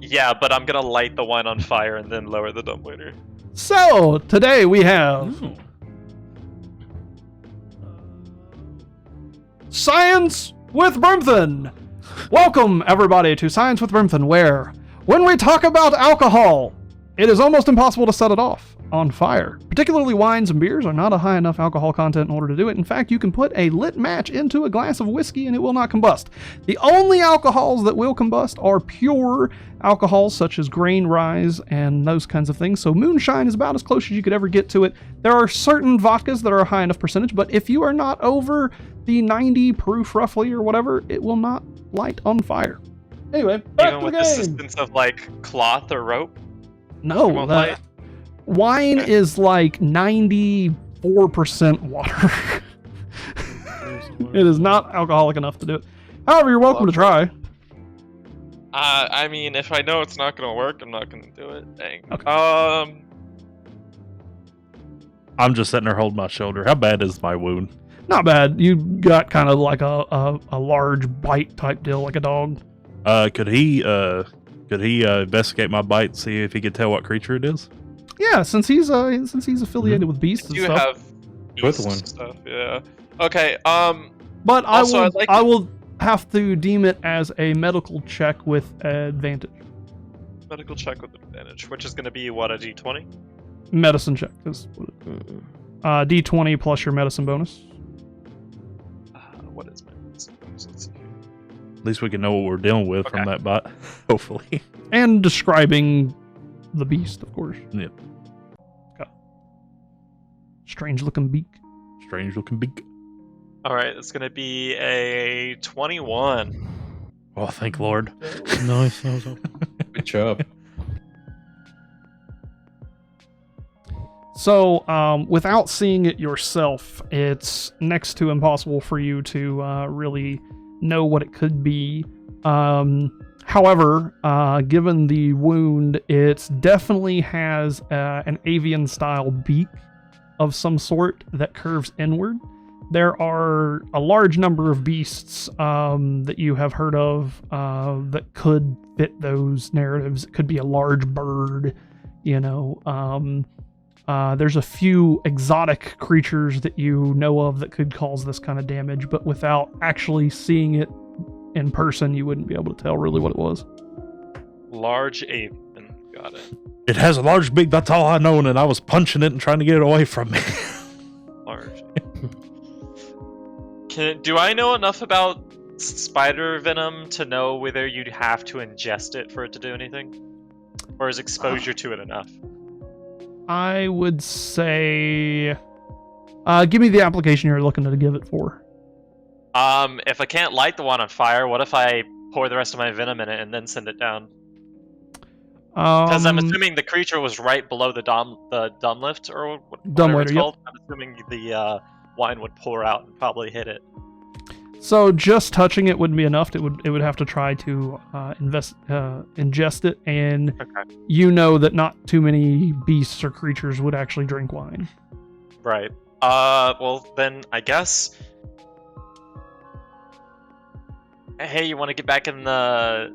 Speaker 2: Yeah, but I'm gonna light the wine on fire and then lower the dumbwaiter.
Speaker 3: So, today we have Science with Brimthen. Welcome, everybody, to Science with Brimthen, where, when we talk about alcohol, it is almost impossible to set it off on fire. Particularly wines and beers are not a high enough alcohol content in order to do it. In fact, you can put a lit match into a glass of whiskey and it will not combust. The only alcohols that will combust are pure alcohols, such as grain rise and those kinds of things. So moonshine is about as close as you could ever get to it. There are certain vodkas that are a high enough percentage, but if you are not over the 90 proof roughly or whatever, it will not light on fire. Anyway, back
Speaker 2: Even
Speaker 3: to
Speaker 2: with
Speaker 3: the
Speaker 2: the
Speaker 3: game.
Speaker 2: assistance of like cloth or rope.
Speaker 3: No,
Speaker 2: won't light?
Speaker 3: wine is like 94% water. It is not alcoholic enough to do it. However, you're welcome to try.
Speaker 2: I mean, if I know it's not gonna work, I'm not gonna do it. Dang.
Speaker 3: Okay.
Speaker 4: I'm just sitting there holding my shoulder. How bad is my wound?
Speaker 3: Not bad. You got kind of like a large bite type deal, like a dog.
Speaker 4: Could he investigate my bite and see if he could tell what creature it is?
Speaker 3: Yeah, since he's affiliated with beasts and
Speaker 2: You
Speaker 3: stuff.
Speaker 2: have
Speaker 6: With
Speaker 2: beasts
Speaker 6: one.
Speaker 2: and stuff, yeah. Okay.
Speaker 3: But
Speaker 2: Also, I'd like
Speaker 3: I
Speaker 2: to-
Speaker 3: will have to deem it as a medical check with advantage.
Speaker 2: Medical check with advantage, which is gonna be what, a D20?
Speaker 3: Medicine check is D20 plus your medicine bonus.
Speaker 2: What is my medicine bonus? Let's see.
Speaker 4: At least we can know what we're dealing with from
Speaker 2: Okay.
Speaker 4: that bite. Hopefully.
Speaker 3: And describing the beast, of course.
Speaker 4: Yep.
Speaker 3: Got strange looking beak.
Speaker 4: Strange looking beak.
Speaker 2: All right, it's gonna be a 21.
Speaker 4: Oh, thank Lord.
Speaker 7: Nice. That was
Speaker 6: Good job.
Speaker 3: So, without seeing it yourself, it's next to impossible for you to really know what it could be. However, given the wound, it definitely has an avian-style beak of some sort that curves inward. There are a large number of beasts that you have heard of that could fit those narratives. It could be a large bird, you know. There's a few exotic creatures that you know of that could cause this kind of damage, but without actually seeing it in person, you wouldn't be able to tell really what it was.
Speaker 2: Large avian. Got it.
Speaker 4: It has a large beak, that's all I know, and I was punching it and trying to get it away from me.
Speaker 2: Large. Do I know enough about spider venom to know whether you'd have to ingest it for it to do anything? Or is exposure to it enough?
Speaker 3: I would say, give me the application you're looking to give it for.
Speaker 2: If I can't light the one on fire, what if I pour the rest of my venom in it and then send it down? Because I'm assuming the creature was right below the dumb lift or whatever it's
Speaker 3: yep.
Speaker 2: called. I'm assuming the wine would pour out and probably hit it.
Speaker 3: So just touching it wouldn't be enough. It would have to try to ingest it, and
Speaker 2: Okay.
Speaker 3: you know that not too many beasts or creatures would actually drink wine.
Speaker 2: Right. Well then I guess. Hey, you want to get back in the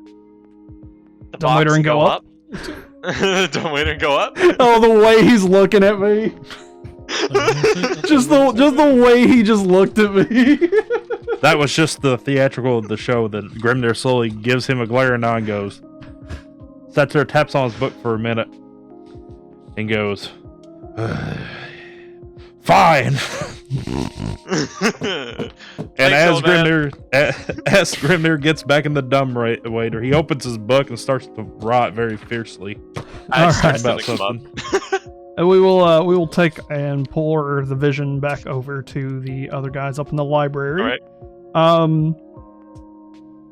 Speaker 3: Don't
Speaker 2: box
Speaker 3: wait and go up?
Speaker 2: Don't wait and go up.
Speaker 3: Oh, the way he's looking at me. just the way he just looked at me.
Speaker 4: That was just the theatrical of the show that Grimnir slowly gives him a glare and and goes, sits there, taps on his book for a minute, and goes, fine.
Speaker 2: And
Speaker 4: as Grimnir gets back in the dumbwaiter, he opens his book and starts to rot very fiercely.
Speaker 2: I start
Speaker 4: About
Speaker 2: sending them up.
Speaker 3: And we will take and pour the vision back over to the other guys up in the library.
Speaker 2: All right.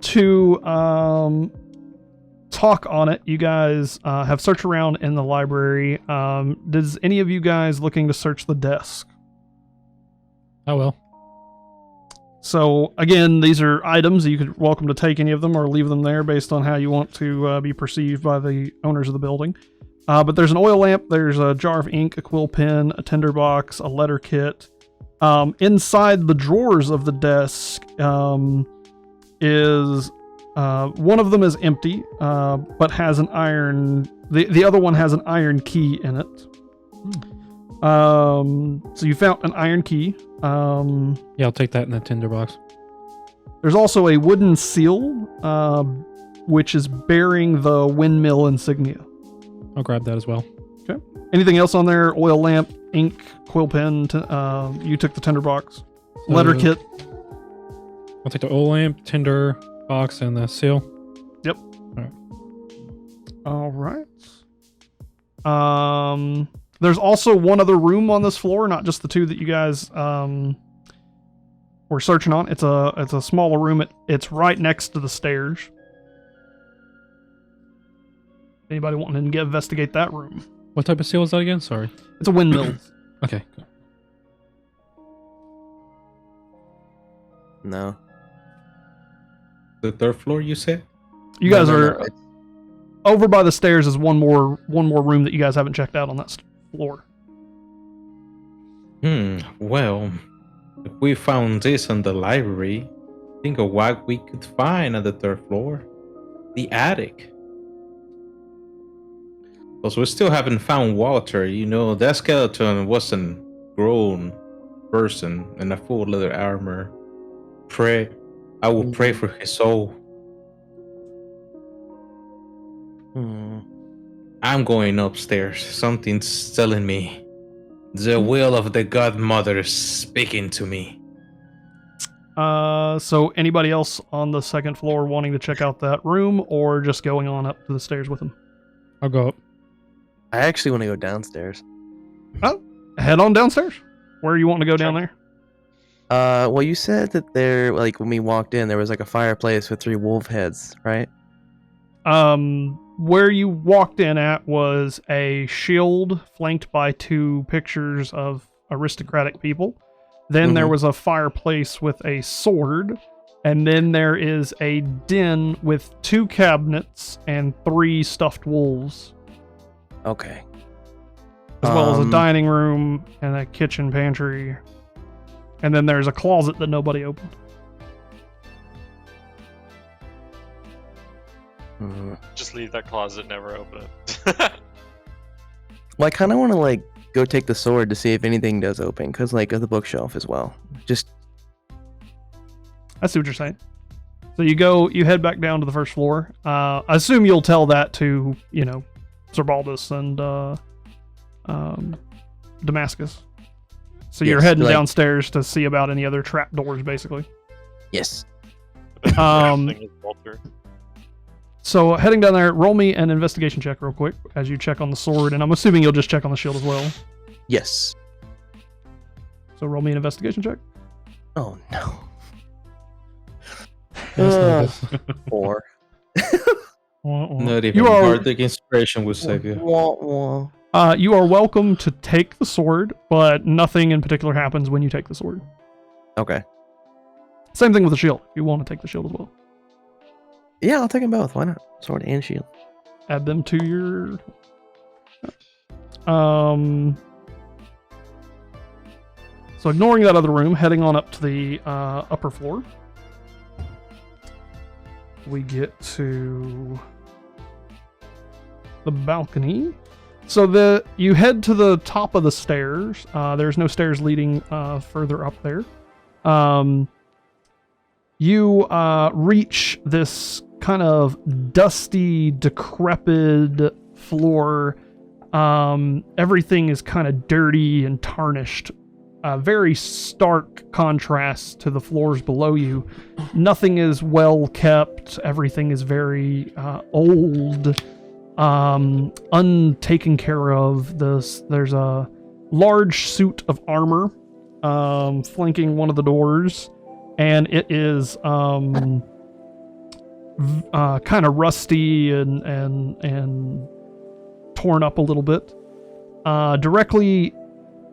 Speaker 3: To talk on it, you guys have searched around in the library. Does any of you guys looking to search the desk?
Speaker 7: Oh well.
Speaker 3: So again, these are items. You could welcome to take any of them or leave them there based on how you want to be perceived by the owners of the building. But there's an oil lamp, there's a jar of ink, a quill pen, a tinderbox, a letter kit. Inside the drawers of the desk is one of them is empty, but has an iron. The other one has an iron key in it. So you found an iron key.
Speaker 7: Yeah, I'll take that in the tinderbox.
Speaker 3: There's also a wooden seal, which is bearing the windmill insignia.
Speaker 7: I'll grab that as well.
Speaker 3: Anything else on there? Oil lamp, ink, quill pen. You took the tinderbox. Letter kit.
Speaker 7: I'll take the oil lamp, tinder box, and the seal.
Speaker 3: Yep. All right. There's also one other room on this floor, not just the two that you guys were searching on. It's a smaller room. It's right next to the stairs. Anybody wanting to investigate that room?
Speaker 7: What type of seal is that again? Sorry.
Speaker 3: It's a windmill.
Speaker 7: Okay. Cool.
Speaker 8: No.
Speaker 6: The third floor, you said?
Speaker 3: You guys
Speaker 8: No,
Speaker 3: are
Speaker 8: it's-
Speaker 3: over by the stairs. Is one more room that you guys haven't checked out on that floor.
Speaker 6: Well, if we found this in the library, think of what we could find at the third floor. The attic. Because we still haven't found Walter. You know, that skeleton wasn't grown person in a full leather armor. I will pray for his soul. I'm going upstairs. Something's telling me. The will of the godmother is speaking to me.
Speaker 3: So anybody else on the second floor wanting to check out that room, or just going on up to the stairs with them?
Speaker 7: I'll go up.
Speaker 8: I actually want to go downstairs.
Speaker 3: Oh, head on downstairs. Where are you wanting to go down there?
Speaker 8: Well, you said that there, like, when we walked in, there was like a fireplace with 3 wolf heads, right?
Speaker 3: Where you walked in at was a shield flanked by 2 pictures of aristocratic people. Then there was a fireplace with a sword, and then there is a den with 2 cabinets and 3 stuffed wolves,
Speaker 8: Okay.
Speaker 3: as well as a dining room and a kitchen pantry. And then there's a closet that nobody opened.
Speaker 2: Just leave that closet, never open it.
Speaker 8: Well, I kind of want to, like, go take the sword to see if anything does open, because, like, of the bookshelf as well. Just,
Speaker 3: I see what you're saying. So you head back down to the first floor. I assume you'll tell that to, Sir Baldus and Damascus. So you're
Speaker 8: Yes,
Speaker 3: heading
Speaker 8: like-
Speaker 3: downstairs to see about any other trap doors, basically.
Speaker 8: yes.
Speaker 2: Thing is Walter.
Speaker 3: So heading down there, roll me an investigation check real quick as you check on the sword, and I'm assuming you'll just check on the shield as well.
Speaker 8: Yes.
Speaker 3: So roll me an investigation check.
Speaker 8: Oh, no.
Speaker 7: Yes,
Speaker 8: Uh, 4.
Speaker 6: Not even
Speaker 3: You are-
Speaker 6: Bardic inspiration will save you.
Speaker 8: Wah, wah.
Speaker 3: You are welcome to take the sword, but nothing in particular happens when you take the sword.
Speaker 8: Okay.
Speaker 3: Same thing with the shield. If you want to take the shield as well,
Speaker 8: Yeah, I'll take them both. Why not? Sword and shield.
Speaker 3: add them to your. So ignoring that other room, heading on up to the upper floor, we get to the balcony. So you head to the top of the stairs. There's no stairs leading further up there. You reach this kind of dusty, decrepit floor. Everything is kind of dirty and tarnished. Very stark contrast to the floors below you. Nothing is well kept. Everything is very old, untaken care of. There's a large suit of armor flanking one of the doors, and it is kind of rusty and torn up a little bit. Directly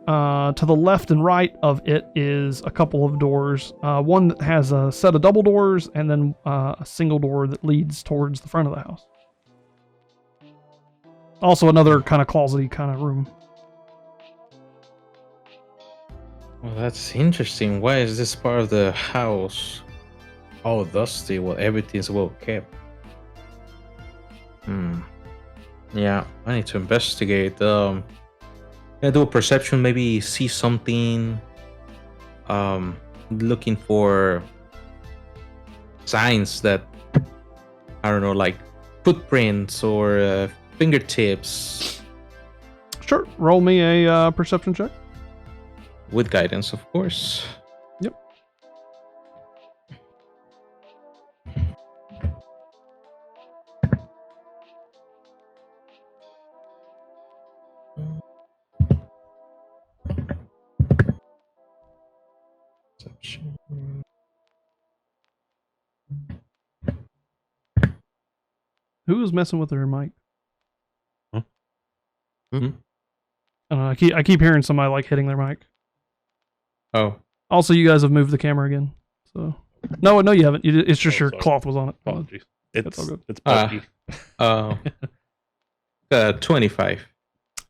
Speaker 3: to the left and right of it is a couple of doors. One that has a set of double doors, and then a single door that leads towards the front of the house. Also another kind of closety kind of room.
Speaker 6: Well, that's interesting. Why is this part of the house all dusty while everything's well kept? Yeah, I need to investigate. Can I do a perception? Maybe see something. Looking for signs that, I don't know, like footprints or fingertips
Speaker 3: Sure. Roll me a perception check.
Speaker 6: with guidance, of course.
Speaker 3: Yep. Who is messing with their mic?
Speaker 4: Huh?
Speaker 6: Hmm?
Speaker 3: I don't know. I keep hearing somebody like hitting their mic.
Speaker 6: Oh,
Speaker 3: Also, you guys have moved the camera again. So no, you haven't. It's just
Speaker 4: Oh,
Speaker 3: your
Speaker 4: sorry.
Speaker 3: cloth was on it.
Speaker 4: Apologies.
Speaker 3: That's all
Speaker 4: It's
Speaker 3: good.
Speaker 4: it's
Speaker 6: Ah.
Speaker 4: bulky.
Speaker 6: 25.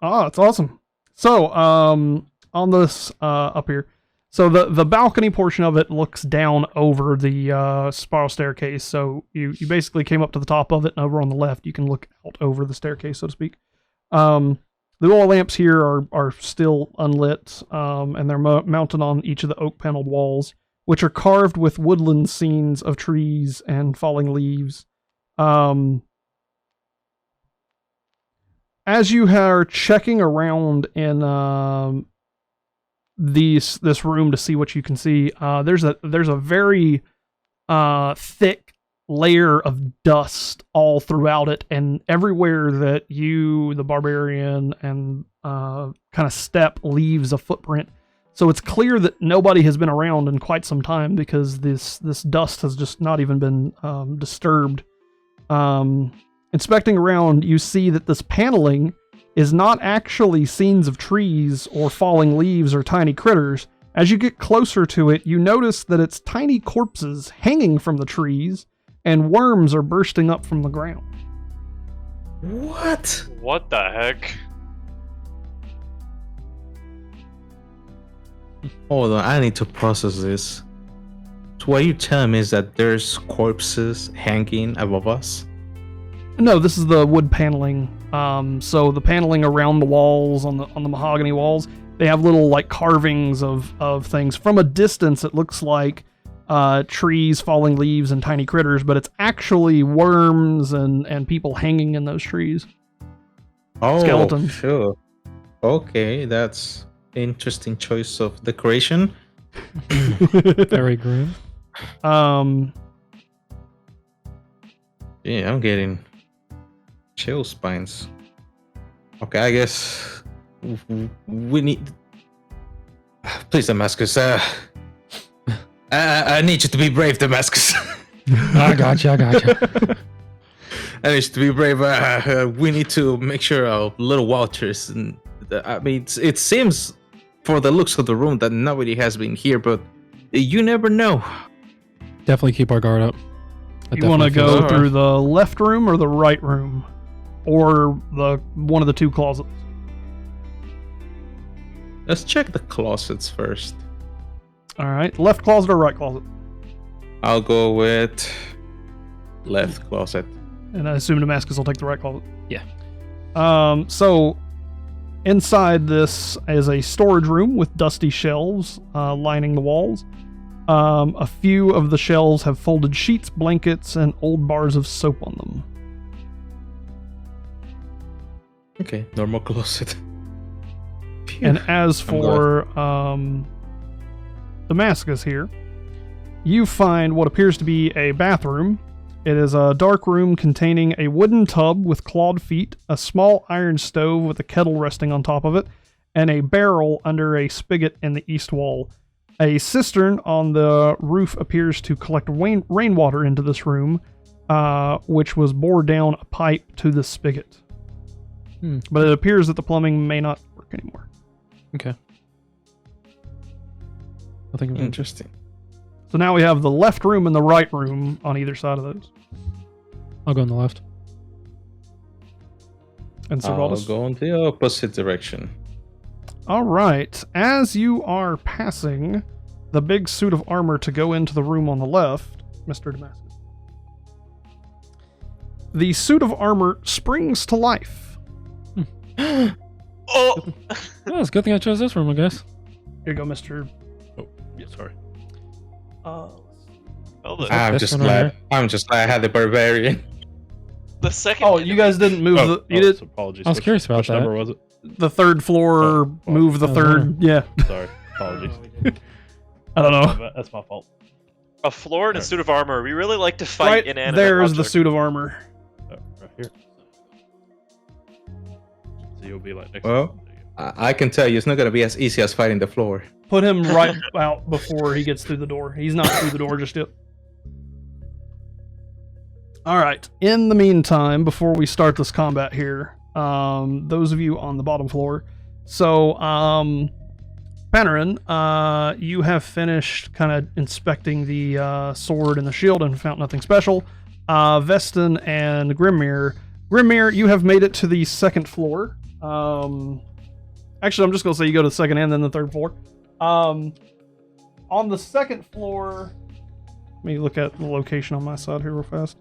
Speaker 3: Oh, it's awesome. So, on this up here, so the balcony portion of it looks down over the spiral staircase. So you basically came up to the top of it, and over on the left, you can look out over the staircase, so to speak. The oil lamps here are still unlit, and they're mounted on each of the oak paneled walls, which are carved with woodland scenes of trees and falling leaves. As you are checking around in this room to see what you can see, there's a very thick layer of dust all throughout it, and everywhere that you, the barbarian, and kind of step leaves a footprint. So it's clear that nobody has been around in quite some time because this dust has just not even been disturbed. Inspecting around, you see that this paneling is not actually scenes of trees or falling leaves or tiny critters. As you get closer to it, you notice that it's tiny corpses hanging from the trees, and worms are bursting up from the ground.
Speaker 6: What?
Speaker 2: What the heck?
Speaker 6: Hold on, I need to process this. So what you're telling me is that there's corpses hanging above us?
Speaker 3: No, this is the wood paneling. So the paneling around the walls, on the mahogany walls, they have little like carvings of things. From a distance, it looks like trees, falling leaves, and tiny critters, but it's actually worms and people hanging in those trees.
Speaker 6: Oh,
Speaker 3: Skeletons.
Speaker 6: sure. Okay, that's interesting choice of decoration.
Speaker 7: Very grim.
Speaker 6: Yeah, I'm getting chill spines. Okay, I guess we need. Please, Damascus. I need you to be brave, Damascus.
Speaker 7: I gotcha.
Speaker 6: I need you to be brave. We need to make sure our little Walters. And I mean, it seems, for the looks of the room, that nobody has been here, but you never know.
Speaker 7: Definitely keep our guard up.
Speaker 3: You want to go
Speaker 6: Alright.
Speaker 3: through the left room or the right room, or the one of the two closets?
Speaker 6: Let's check the closets first.
Speaker 3: All right, left closet or right closet?
Speaker 6: I'll go with left closet.
Speaker 3: And I assume Damascus will take the right closet.
Speaker 7: Yeah.
Speaker 3: So inside this is a storage room with dusty shelves lining the walls. A few of the shelves have folded sheets, blankets, and old bars of soap on them.
Speaker 6: Okay, normal closet.
Speaker 3: And as
Speaker 6: I'm
Speaker 3: for Damascus here, you find what appears to be a bathroom. It is a dark room containing a wooden tub with clawed feet, a small iron stove with a kettle resting on top of it, and a barrel under a spigot in the east wall. A cistern on the roof appears to collect rainwater into this room, which was bored down a pipe to the spigot. But it appears that the plumbing may not work anymore.
Speaker 7: Okay. I think I'm
Speaker 6: Interesting.
Speaker 3: So now we have the left room and the right room on either side of those.
Speaker 7: I'll go on the left.
Speaker 3: And
Speaker 6: I'll
Speaker 3: Cervaldes.
Speaker 6: go in the opposite direction.
Speaker 3: All right. As you are passing the big suit of armor to go into the room on the left, Mr. Damascus, the suit of armor springs to life.
Speaker 2: Oh!
Speaker 7: Oh, it's a good thing I chose this room, I guess.
Speaker 3: Here you go, Mr.
Speaker 4: Oh, yeah, sorry.
Speaker 2: Well, the,
Speaker 6: I'm
Speaker 7: this
Speaker 6: just
Speaker 7: one right
Speaker 6: glad.
Speaker 7: here?
Speaker 6: I'm just glad I had the barbarian.
Speaker 2: the second.
Speaker 3: Oh, you guys didn't move
Speaker 4: Oh,
Speaker 3: the. You did
Speaker 4: apologies.
Speaker 7: I was curious about
Speaker 4: which
Speaker 7: that.
Speaker 4: number was it?
Speaker 3: the third floor.
Speaker 4: Oh, well,
Speaker 3: move the
Speaker 7: I was
Speaker 3: third. Yeah,
Speaker 4: Sorry, apologies.
Speaker 3: I don't know.
Speaker 4: That's my fault.
Speaker 2: A floor and a
Speaker 4: Alright.
Speaker 2: suit of armor. We really like to fight
Speaker 3: Right
Speaker 2: inanimate
Speaker 3: there's the
Speaker 2: objects.
Speaker 3: suit of armor.
Speaker 4: Oh, right here. So you'll be like next.
Speaker 6: Well,
Speaker 4: to you.
Speaker 6: I can tell you, it's not gonna be as easy as fighting the floor.
Speaker 3: Put him right out before he gets through the door. He's not through the door just yet. All right. In the meantime, before we start this combat here, those of you on the bottom floor. So, Panarin, you have finished kind of inspecting the sword and the shield and found nothing special. Veston and Grimmir, you have made it to the second floor. Actually, I'm just going to say you go to the second and then the third floor. On the second floor, let me look at the location on my side here real fast.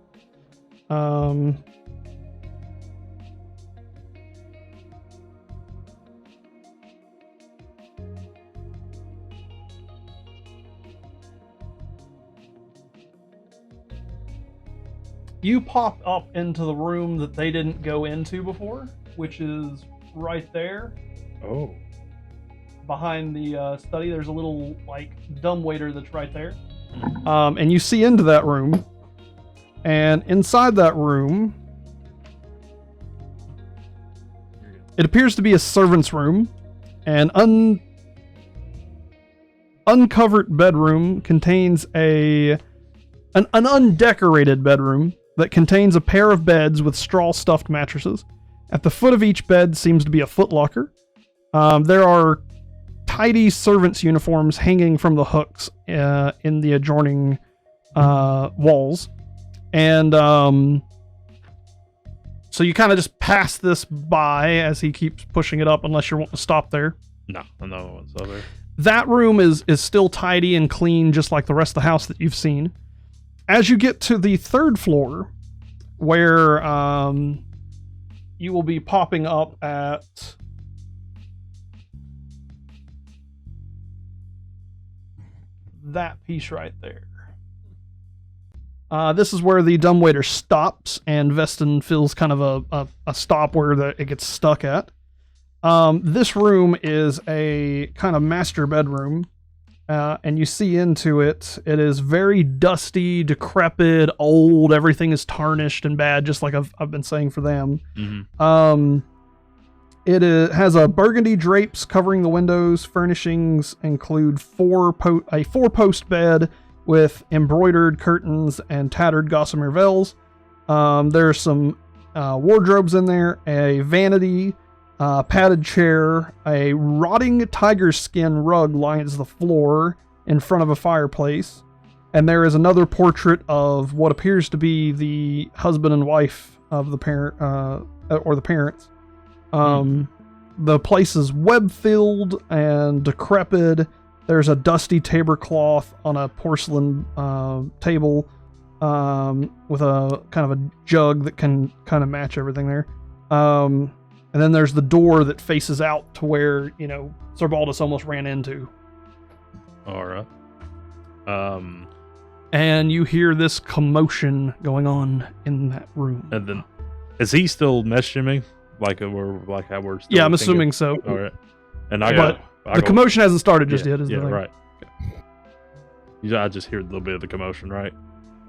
Speaker 3: You pop up into the room that they didn't go into before, which is right there.
Speaker 4: Oh.
Speaker 3: Behind the study, there's a little like dumbwaiter that's right there, and you see into that room, and inside that room, it appears to be a servant's room. An uncovered bedroom contains an undecorated bedroom that contains a pair of beds with straw stuffed mattresses. At the foot of each bed seems to be a footlocker. There are tidy servants' uniforms hanging from the hooks in the adjoining walls. And so you kind of just pass this by as he keeps pushing it up, unless you're wanting to stop there.
Speaker 4: No, another one's over.
Speaker 3: That room is still tidy and clean, just like the rest of the house that you've seen. As you get to the third floor, where you will be popping up at that piece right there. This is where the dumbwaiter stops, and Veston fills kind of a stop where it gets stuck at. This room is a kind of master bedroom, and you see into it. It is very dusty, decrepit, old. Everything is tarnished and bad, just like I've been saying for them.
Speaker 4: Mm-hmm.
Speaker 3: It has a burgundy drapes covering the windows. Furnishings include a four-post bed with embroidered curtains and tattered gossamer veils. There's some wardrobes in there, a vanity, padded chair, a rotting tiger skin rug lines the floor in front of a fireplace, and there is another portrait of what appears to be the husband and wife of the parent, or the parents. The place is web-filled and decrepit. There's a dusty tablecloth on a porcelain table with a kind of a jug that can kind of match everything there. And then there's the door that faces out to where, Sir Baldus almost ran into.
Speaker 4: All right.
Speaker 3: And you hear this commotion going on in that room.
Speaker 4: And then, is he still messaging me? Like we're still
Speaker 3: Yeah, I'm
Speaker 4: thinking-
Speaker 3: assuming so.
Speaker 4: All right. And I
Speaker 3: But
Speaker 4: got
Speaker 3: the commotion hasn't started just yet, is the thing.
Speaker 4: right. I just hear a little bit of the commotion, right?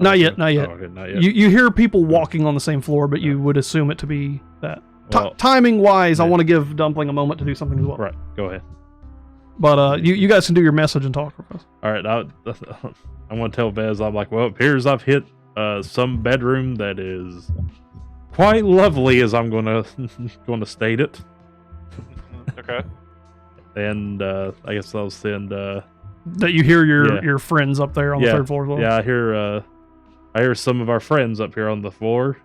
Speaker 3: Not yet.
Speaker 4: Oh, okay, not yet.
Speaker 3: You hear people walking on the same floor, but you would assume it to be that.
Speaker 4: Well,
Speaker 3: Timing wise, I
Speaker 4: yeah.
Speaker 3: want to give Dumpling a moment to do something as well.
Speaker 4: right. Go ahead.
Speaker 3: But you guys can do your message and talk with us.
Speaker 4: All right. I'm going to tell Vez, I'm like, well, it appears I've hit some bedroom that is quite lovely, as I'm going to state it.
Speaker 2: Okay.
Speaker 4: And I guess I'll send.
Speaker 3: That you hear your friends up there on the third floor as well.
Speaker 4: Yeah, I hear some of our friends up here on the floor.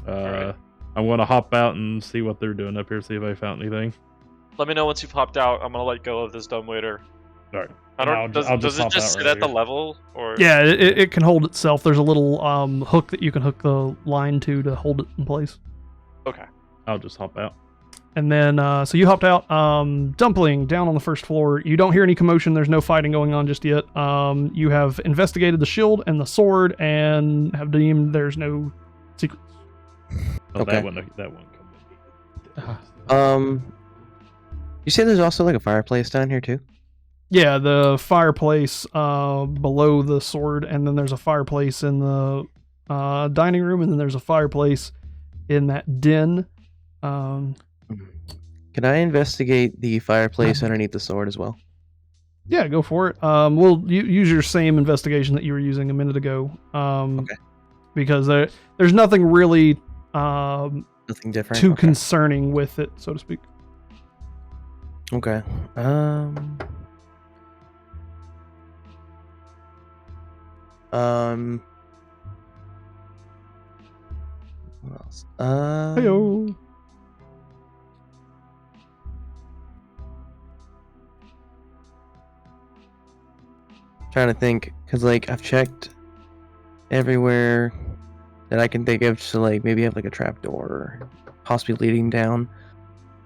Speaker 2: Alright.
Speaker 4: I'm going to hop out and see what they're doing up here, see if I found anything.
Speaker 2: Let me know once you've hopped out. I'm gonna let go of this dumbwaiter.
Speaker 4: All right.
Speaker 2: I don't.
Speaker 4: I'll
Speaker 2: Does
Speaker 4: just
Speaker 2: it
Speaker 4: hop
Speaker 2: just
Speaker 4: out
Speaker 2: sit
Speaker 4: right
Speaker 2: at the
Speaker 4: here.
Speaker 2: level, or?
Speaker 3: Yeah, it can hold itself. There's a little hook that you can hook the line to hold it in place.
Speaker 2: Okay.
Speaker 4: I'll just hop out.
Speaker 3: And then, so you hopped out. Dumpling, down on the first floor. You don't hear any commotion. There's no fighting going on just yet. You have investigated the shield and the sword and have deemed there's no secrets.
Speaker 4: Oh,
Speaker 5: Okay.
Speaker 4: that one come with me.
Speaker 8: You say there's also like a fireplace down here too?
Speaker 3: Yeah, the fireplace below the sword, and then there's a fireplace in the dining room, and then there's a fireplace in that den.
Speaker 8: Can I investigate the fireplace underneath the sword as well?
Speaker 3: Yeah, go for it. We'll use your same investigation that you were using a minute ago.
Speaker 8: Okay.
Speaker 3: Because there's nothing really
Speaker 8: Nothing different.
Speaker 3: too
Speaker 8: Okay.
Speaker 3: concerning with it, so to speak.
Speaker 8: Okay. What else?
Speaker 3: Heyo.
Speaker 8: Trying to think, cause like I've checked everywhere that I can think of to like maybe have like a trap door, possibly leading down.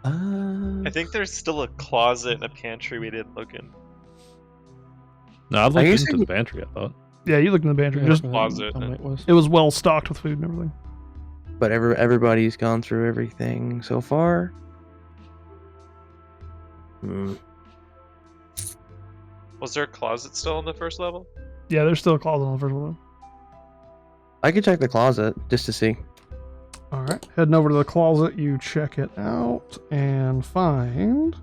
Speaker 2: I think there's still a closet and a pantry we didn't look in.
Speaker 4: No, I looked
Speaker 8: you
Speaker 4: into
Speaker 8: saying-
Speaker 4: the pantry, I thought.
Speaker 3: Yeah, you looked in the pantry.
Speaker 7: Yeah,
Speaker 3: Just
Speaker 2: closet.
Speaker 7: it was.
Speaker 3: it was well stocked with food and everything.
Speaker 8: But everybody's gone through everything so far.
Speaker 2: Was there a closet still on the first level?
Speaker 3: Yeah, there's still a closet on the first one.
Speaker 8: I could check the closet just to see.
Speaker 3: All right, heading over to the closet, you check it out and find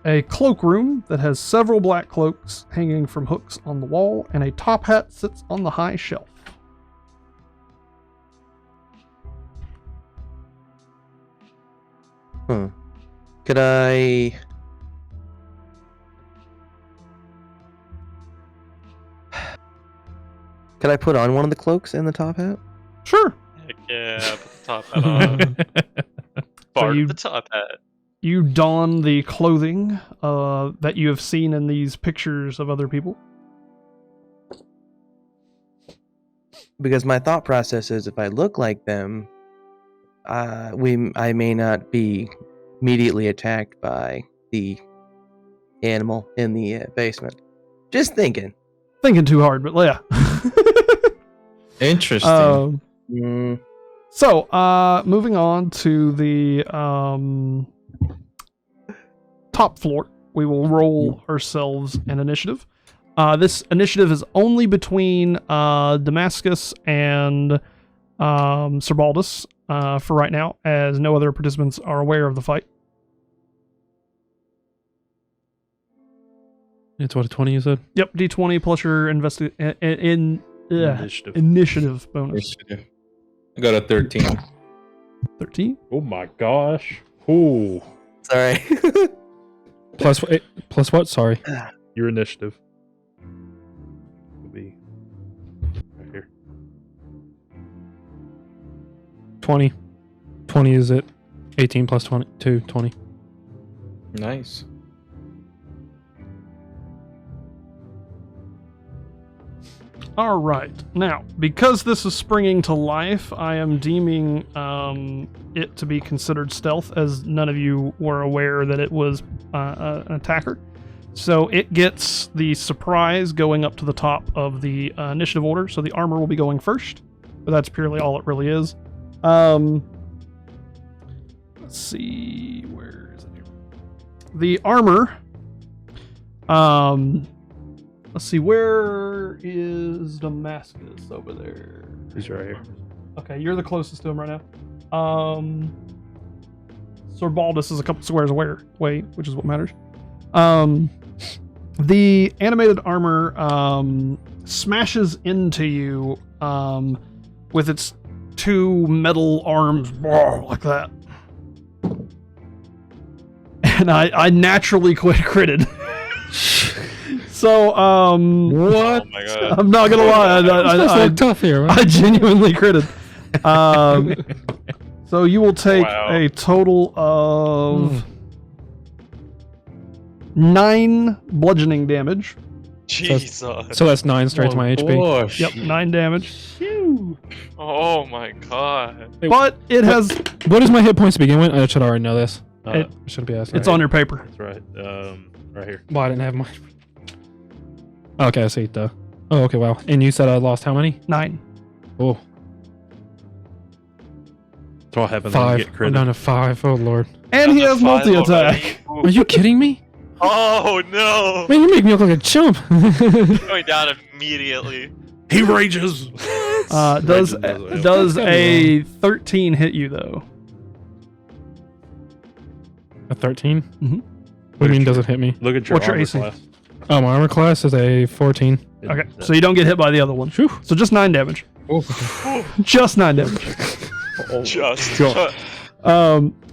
Speaker 3: a cloakroom that has several black cloaks hanging from hooks on the wall, and a top hat sits on the high shelf.
Speaker 8: Could I? Could I put on one of the cloaks and the top hat?
Speaker 3: Sure.
Speaker 2: Heck yeah, put the top hat on. Bart
Speaker 3: you-
Speaker 2: the top hat.
Speaker 3: You don the clothing that you have seen in these pictures of other people.
Speaker 8: Because my thought process is, if I look like them, I may not be immediately attacked by the animal in the basement. Just thinking.
Speaker 3: Thinking too hard, but yeah.
Speaker 6: Interesting.
Speaker 3: So, moving on to the top floor, we will roll ourselves an initiative. This initiative is only between Damascus and Sir Baldus for right now, as no other participants are aware of the fight.
Speaker 7: It's what, a 20 you said?
Speaker 3: Yep, D20 plus your
Speaker 4: Initiative.
Speaker 3: initiative bonus.
Speaker 6: I got a 13.
Speaker 3: 13.
Speaker 4: Oh my gosh. Ooh.
Speaker 8: Sorry.
Speaker 7: Plus what? Sorry.
Speaker 4: Your initiative. Will be right here.
Speaker 7: 20. 20 is it. 18 plus 22, 20.
Speaker 6: Nice.
Speaker 3: All right. Now, because this is springing to life, I am deeming it to be considered stealth, as none of you were aware that it was an attacker. So it gets the surprise going up to the top of the initiative order. So the armor will be going first, but that's purely all it really is. Let's see, where is it here? The armor. Let's see, where is Damascus over there?
Speaker 4: He's right here.
Speaker 3: Okay, you're the closest to him right now. Sir Baldus is a couple squares away, which is what matters. The animated armor smashes into you with its two metal arms like that. And I naturally critted. So,
Speaker 7: What?
Speaker 2: Oh my god.
Speaker 3: I'm not gonna lie, I
Speaker 7: tough here, right?
Speaker 3: I genuinely critted. So you will take
Speaker 2: Wow.
Speaker 3: a total of 9 bludgeoning damage.
Speaker 2: Jesus.
Speaker 7: So that's 9 straight to my HP.
Speaker 6: Gosh.
Speaker 3: Yep, 9 damage.
Speaker 2: Oh my god.
Speaker 3: But it has.
Speaker 7: What is my hit points to begin with? I should already know this.
Speaker 4: Uh,
Speaker 7: I shouldn't be asking.
Speaker 3: It's on your paper.
Speaker 4: That's right. Right here.
Speaker 7: Well, I didn't have mine. Okay, I see. Duh. Oh, okay, wow. And you said I lost how many?
Speaker 3: 9.
Speaker 7: Oh,
Speaker 4: That's what happens when you
Speaker 7: 5.
Speaker 4: get
Speaker 7: I'm
Speaker 4: credit.
Speaker 7: down to 5. Oh, Lord.
Speaker 3: And he
Speaker 2: Down
Speaker 3: has
Speaker 2: to 5
Speaker 3: multi
Speaker 2: already?
Speaker 3: attack.
Speaker 2: Ooh.
Speaker 7: Are you kidding me?
Speaker 2: Oh no!
Speaker 7: Man, you make me look like a chump.
Speaker 2: Going down immediately.
Speaker 4: He rages.
Speaker 3: Does
Speaker 4: Rages
Speaker 3: does
Speaker 7: That's gotta
Speaker 3: a 13 hit you though?
Speaker 7: A 13?
Speaker 3: Mhm.
Speaker 7: What do you mean doesn't hit me?
Speaker 4: Look at your
Speaker 3: What's your
Speaker 4: armor
Speaker 3: AC?
Speaker 4: class.
Speaker 7: Oh, my armor class is a 14.
Speaker 3: Okay, so you don't get hit by the other one.
Speaker 7: Phew.
Speaker 3: So just 9 damage. Just 9 damage.
Speaker 2: Just.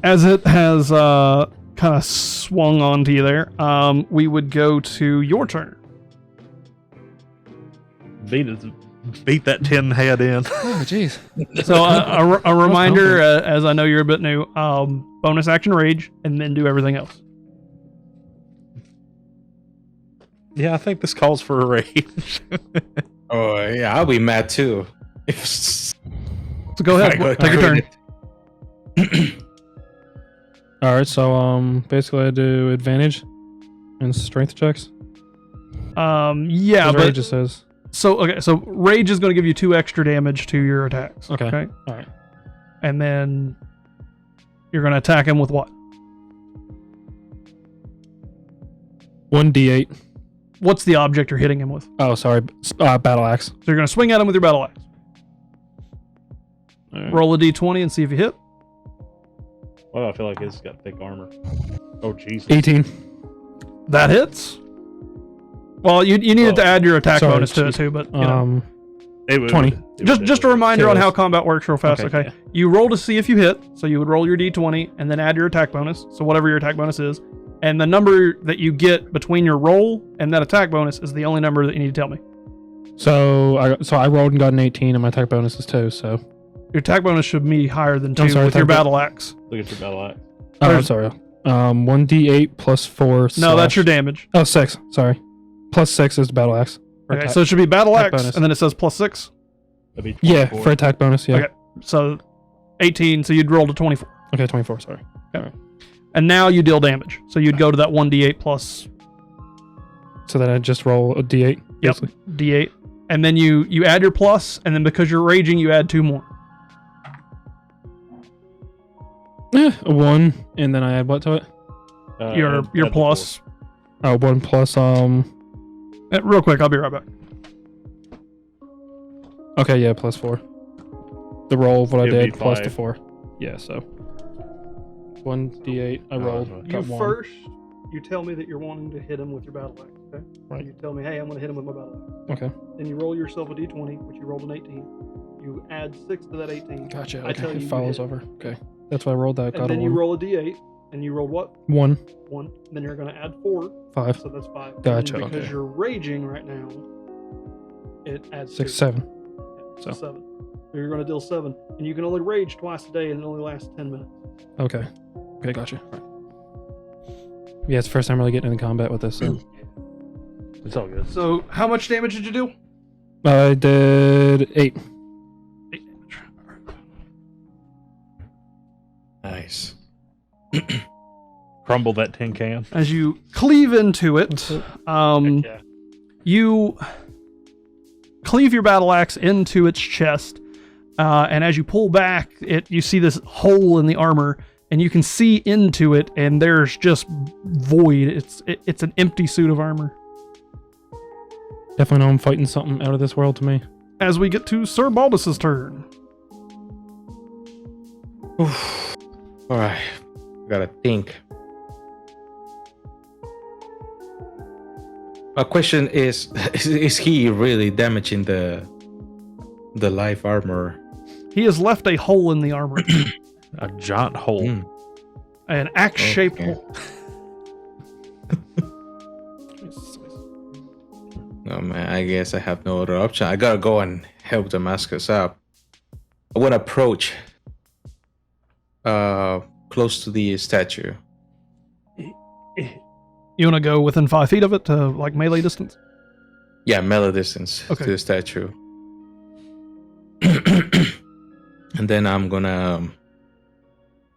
Speaker 3: As it has kind of swung onto you there, we would go to your turn.
Speaker 4: Beat that tin head in.
Speaker 7: Oh, jeez.
Speaker 3: So a reminder, as I know you're a bit new, bonus action rage, and then do everything else.
Speaker 4: Yeah, I think this calls for a rage.
Speaker 6: Oh yeah, I'll be mad too.
Speaker 3: So go ahead, take your turn.
Speaker 7: All right, so basically I do advantage and strength checks.
Speaker 3: Yeah,
Speaker 7: But
Speaker 3: but
Speaker 7: just says
Speaker 3: so rage is going to give you 2 extra damage to your attacks.
Speaker 7: okay.
Speaker 3: Okay,
Speaker 7: All right.
Speaker 3: and then you're going to attack him with what?
Speaker 7: 1d8.
Speaker 3: What's the object you're hitting him with?
Speaker 7: Oh, sorry. Battle axe.
Speaker 3: So you're going to swing at him with your battle axe.
Speaker 7: All right.
Speaker 3: Roll a d20 and see if you hit.
Speaker 4: Well, I feel like it's got thick armor. Oh, Jesus.
Speaker 7: 18.
Speaker 3: That hits. Well, you needed to add your attack
Speaker 7: Sorry,
Speaker 3: bonus to it
Speaker 7: geez.
Speaker 3: too, but you know.
Speaker 4: It would-
Speaker 7: 20.
Speaker 4: it would
Speaker 3: Just a
Speaker 4: definitely-
Speaker 3: reminder on
Speaker 7: Kills.
Speaker 3: how combat works real fast, okay?
Speaker 7: Okay,
Speaker 3: You roll to see if you hit, so you would roll your d20 and then add your attack bonus, so whatever your attack bonus is. And the number that you get between your roll and that attack bonus is the only number that you need to tell me.
Speaker 7: So I rolled and got an 18, and my attack bonus is 2. So
Speaker 3: Your attack bonus should be higher than 2
Speaker 7: I'm sorry,
Speaker 3: with your
Speaker 7: attack
Speaker 3: battle axe.
Speaker 4: Look at your battle axe.
Speaker 7: oh, I'm
Speaker 3: There's-
Speaker 7: sorry. 1d8 plus 4.
Speaker 3: No, that's your damage.
Speaker 7: Oh, 6. Sorry. Plus 6 is the battle axe. For
Speaker 3: Okay,
Speaker 7: attack-
Speaker 3: so it should be battle
Speaker 7: attack
Speaker 3: axe,
Speaker 7: bonus.
Speaker 3: and then it says plus 6.
Speaker 4: That'd be
Speaker 7: yeah,
Speaker 4: 24.
Speaker 7: for attack bonus. Yeah.
Speaker 3: Okay. So 18, so you'd roll to 24.
Speaker 7: Okay, 24. Sorry.
Speaker 3: And now you deal damage. So you'd go to that 1d8 plus
Speaker 7: So then I just roll a d8.
Speaker 3: Yep.
Speaker 7: basically.
Speaker 3: d8. And then you add your plus, and then because you're raging, you add 2 more.
Speaker 7: A 1, and then I add what to it?
Speaker 3: Your
Speaker 4: add the
Speaker 3: plus.
Speaker 7: Oh, 1 plus
Speaker 3: Real quick, I'll be right back.
Speaker 7: Okay, yeah, plus 4. The roll of what I
Speaker 4: It'd
Speaker 7: did
Speaker 4: be
Speaker 7: plus the
Speaker 4: 5.
Speaker 7: 4. Yeah, so 1d8 I rolled.
Speaker 4: right.
Speaker 7: Got 1.
Speaker 3: First, you tell me that you're wanting to hit him with your battle axe, okay?
Speaker 7: Right.
Speaker 3: You tell me, hey, I'm going to hit him with my battle axe.
Speaker 7: Okay.
Speaker 3: Then you roll yourself a d20, which you rolled an 18. You add 6 to that 18.
Speaker 7: Gotcha.
Speaker 3: I tell
Speaker 7: Okay.
Speaker 3: you,
Speaker 7: It
Speaker 3: you
Speaker 7: follows
Speaker 3: hit.
Speaker 7: over. Okay. That's why I rolled that.
Speaker 3: And
Speaker 7: Got
Speaker 3: then
Speaker 7: a
Speaker 3: you
Speaker 7: 1.
Speaker 3: roll a d8, and you rolled what?
Speaker 7: 1.
Speaker 3: 1. Then you're going to add 4,
Speaker 7: 5.
Speaker 3: so that's 5.
Speaker 7: Gotcha,
Speaker 3: And because
Speaker 7: okay.
Speaker 3: you're raging right now, it adds
Speaker 7: 6,
Speaker 3: 2.
Speaker 7: 7.
Speaker 3: So
Speaker 7: So.
Speaker 3: 7. So you're going to deal 7. And you can only rage twice a day, and it only lasts 10 minutes.
Speaker 7: Okay. Okay, gotcha. Right. Yeah, it's the first time really getting into combat with this. So.
Speaker 4: It's all good.
Speaker 3: So how much damage did you do?
Speaker 7: I did 8.
Speaker 3: 8 damage.
Speaker 6: Nice.
Speaker 4: Crumble that tin can.
Speaker 3: As you cleave into it,
Speaker 4: Heck yeah.
Speaker 3: you cleave your battle axe into its chest, and as you pull back, you see this hole in the armor, and you can see into it, and there's just void. It's an empty suit of armor.
Speaker 7: Definitely know I'm fighting something out of this world to me.
Speaker 3: As we get to Sir Baldus's turn.
Speaker 6: All right, gotta think. My question is he really damaging the life armor?
Speaker 3: He has left a hole in the armor,
Speaker 4: A giant hole.
Speaker 6: Hmm.
Speaker 3: an axe-shaped
Speaker 6: Okay.
Speaker 3: hole.
Speaker 6: Oh man, I guess I have no other option. I gotta go and help Damascus up. I wanna approach close to the statue.
Speaker 3: You want to go within 5 feet of it to like melee distance?
Speaker 6: Yeah, melee distance
Speaker 3: Okay.
Speaker 6: to the statue. And then I'm gonna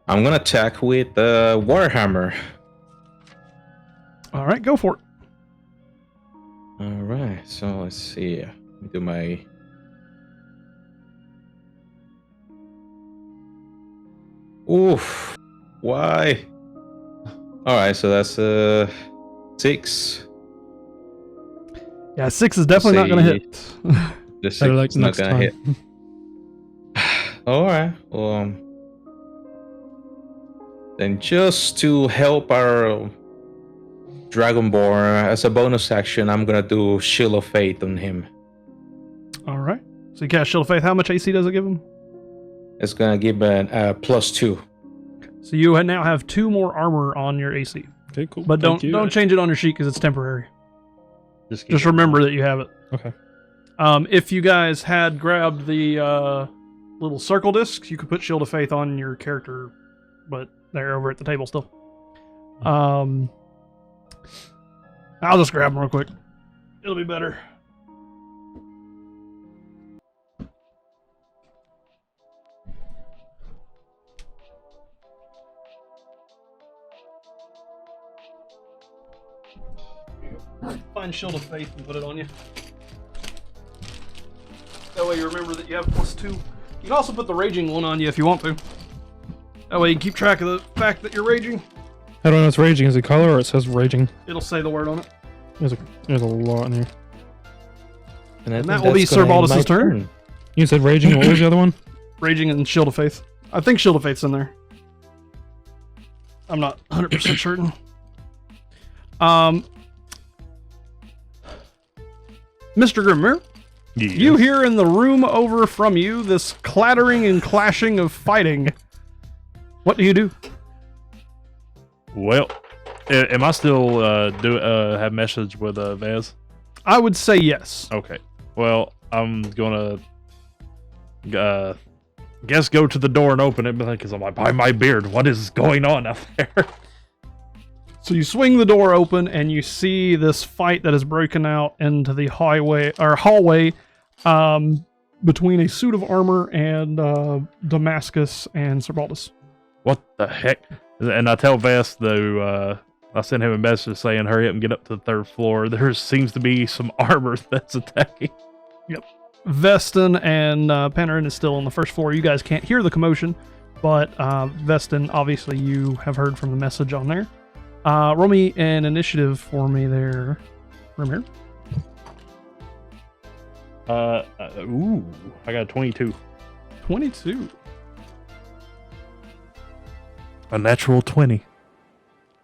Speaker 6: attack with the Warhammer.
Speaker 3: All right, go for it.
Speaker 6: All right, so let's see. Let me do my. Oof! Why? All right, so that's 6.
Speaker 3: Yeah, 6 is definitely not going to hit.
Speaker 6: The 6
Speaker 7: Better like
Speaker 6: is not
Speaker 7: next
Speaker 6: gonna
Speaker 7: time.
Speaker 6: hit. All right. Then just to help our Dragonborn as a bonus action, I'm gonna do Shield of Faith on him.
Speaker 3: All right. So you cast Shield of Faith. How much AC does it give him?
Speaker 6: It's gonna give a +2.
Speaker 3: So you now have 2 more armor on your AC.
Speaker 7: Okay, cool.
Speaker 3: But
Speaker 7: Thank you.
Speaker 3: don't change it on your sheet because it's temporary.
Speaker 4: Just
Speaker 3: Just remember that you have it.
Speaker 7: Okay.
Speaker 3: If you guys had grabbed the little circle discs, you could put Shield of Faith on your character, but they're over at the table still. I'll just grab them real quick. It'll be better. Find Shield of Faith and put it on you. That way you remember that you have +2. You can also put the Raging one on you if you want to. That way you can keep track of the fact that you're raging.
Speaker 7: How do I know it's raging? Is it color or it says raging?
Speaker 3: It'll say the word on it.
Speaker 7: There's a lot in here.
Speaker 3: And that will be Sir Baldus' turn.
Speaker 7: You said raging. What was the other one?
Speaker 3: Raging and Shield of Faith. I think Shield of Faith's in there. I'm not 100% certain. Mr. Grimmer,
Speaker 4: Yes.
Speaker 3: you hear in the room over from you this clattering and clashing of fighting. What do you do?
Speaker 4: Well, am I still have message with Vaz?
Speaker 3: I would say yes.
Speaker 4: Okay. Well, I'm gonna guess go to the door and open it because I'm like, by my beard, what is going on out there?
Speaker 3: So you swing the door open and you see this fight that has broken out into the hallway between a suit of armor and Damascus and Sir Baldus.
Speaker 4: What the heck? And I tell Vaz though, I send him a message saying, hurry up and get up to the 3rd floor. There seems to be some armor that's attacking.
Speaker 3: Yep. Veston and Panarin is still on the 1st floor. You guys can't hear the commotion, but Veston, obviously you have heard from the message on there. Roll me an initiative for me there, Ramir.
Speaker 4: Ooh, I got a 22.
Speaker 3: 22.
Speaker 4: A natural 20.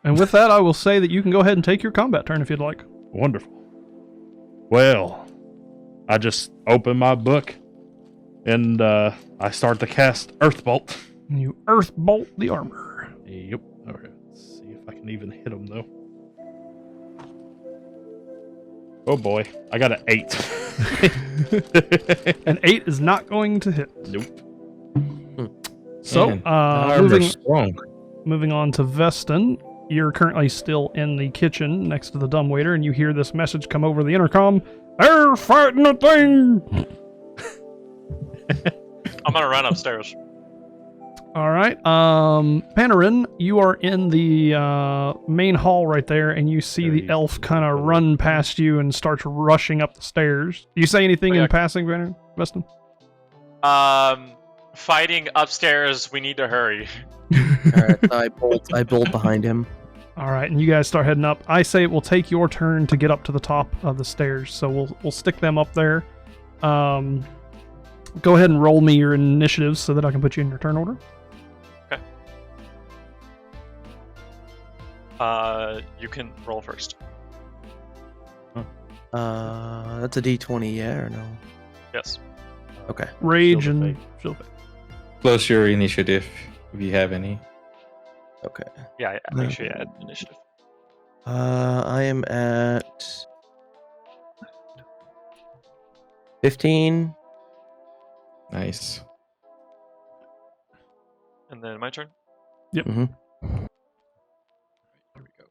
Speaker 3: And with that, I will say that you can go ahead and take your combat turn if you'd like.
Speaker 4: Wonderful. Well, I just open my book and I start to cast Earth Bolt.
Speaker 3: And you Earth Bolt the armor.
Speaker 4: Yep. Okay. Let's see if I can even hit him though. Oh boy, I got an 8.
Speaker 3: An 8 is not going to hit.
Speaker 4: Nope.
Speaker 3: So,
Speaker 6: Man, the armor's strong.
Speaker 3: moving on to Veston. You're currently still in the kitchen next to the dumbwaiter, and you hear this message come over the intercom. They're fighting a thing!
Speaker 2: I'm gonna run upstairs.
Speaker 3: All right. Panarin, you are in the main hall right there, and you see the elf kind of run past you and starts rushing up the stairs. Do you say anything in passing, Panarin? Veston?
Speaker 2: Fighting upstairs. We need to hurry.
Speaker 8: Alright, I bolt behind him.
Speaker 3: All right, and you guys start heading up. I say it will take your turn to get up to the top of the stairs, so we'll stick them up there. Go ahead and roll me your initiatives so that I can put you in your turn order.
Speaker 2: Okay. You can roll first.
Speaker 8: That's a D20, yeah or no?
Speaker 2: Yes.
Speaker 8: Okay.
Speaker 3: Rage
Speaker 4: Shield of
Speaker 3: and
Speaker 4: Faith.
Speaker 3: Shield of Faith.
Speaker 6: Close your initiative if you have any.
Speaker 8: Okay.
Speaker 2: Yeah. Make sure you add initiative.
Speaker 8: I am at 15.
Speaker 6: Nice.
Speaker 2: And then my turn.
Speaker 8: Mm-hmm.
Speaker 2: Here we go.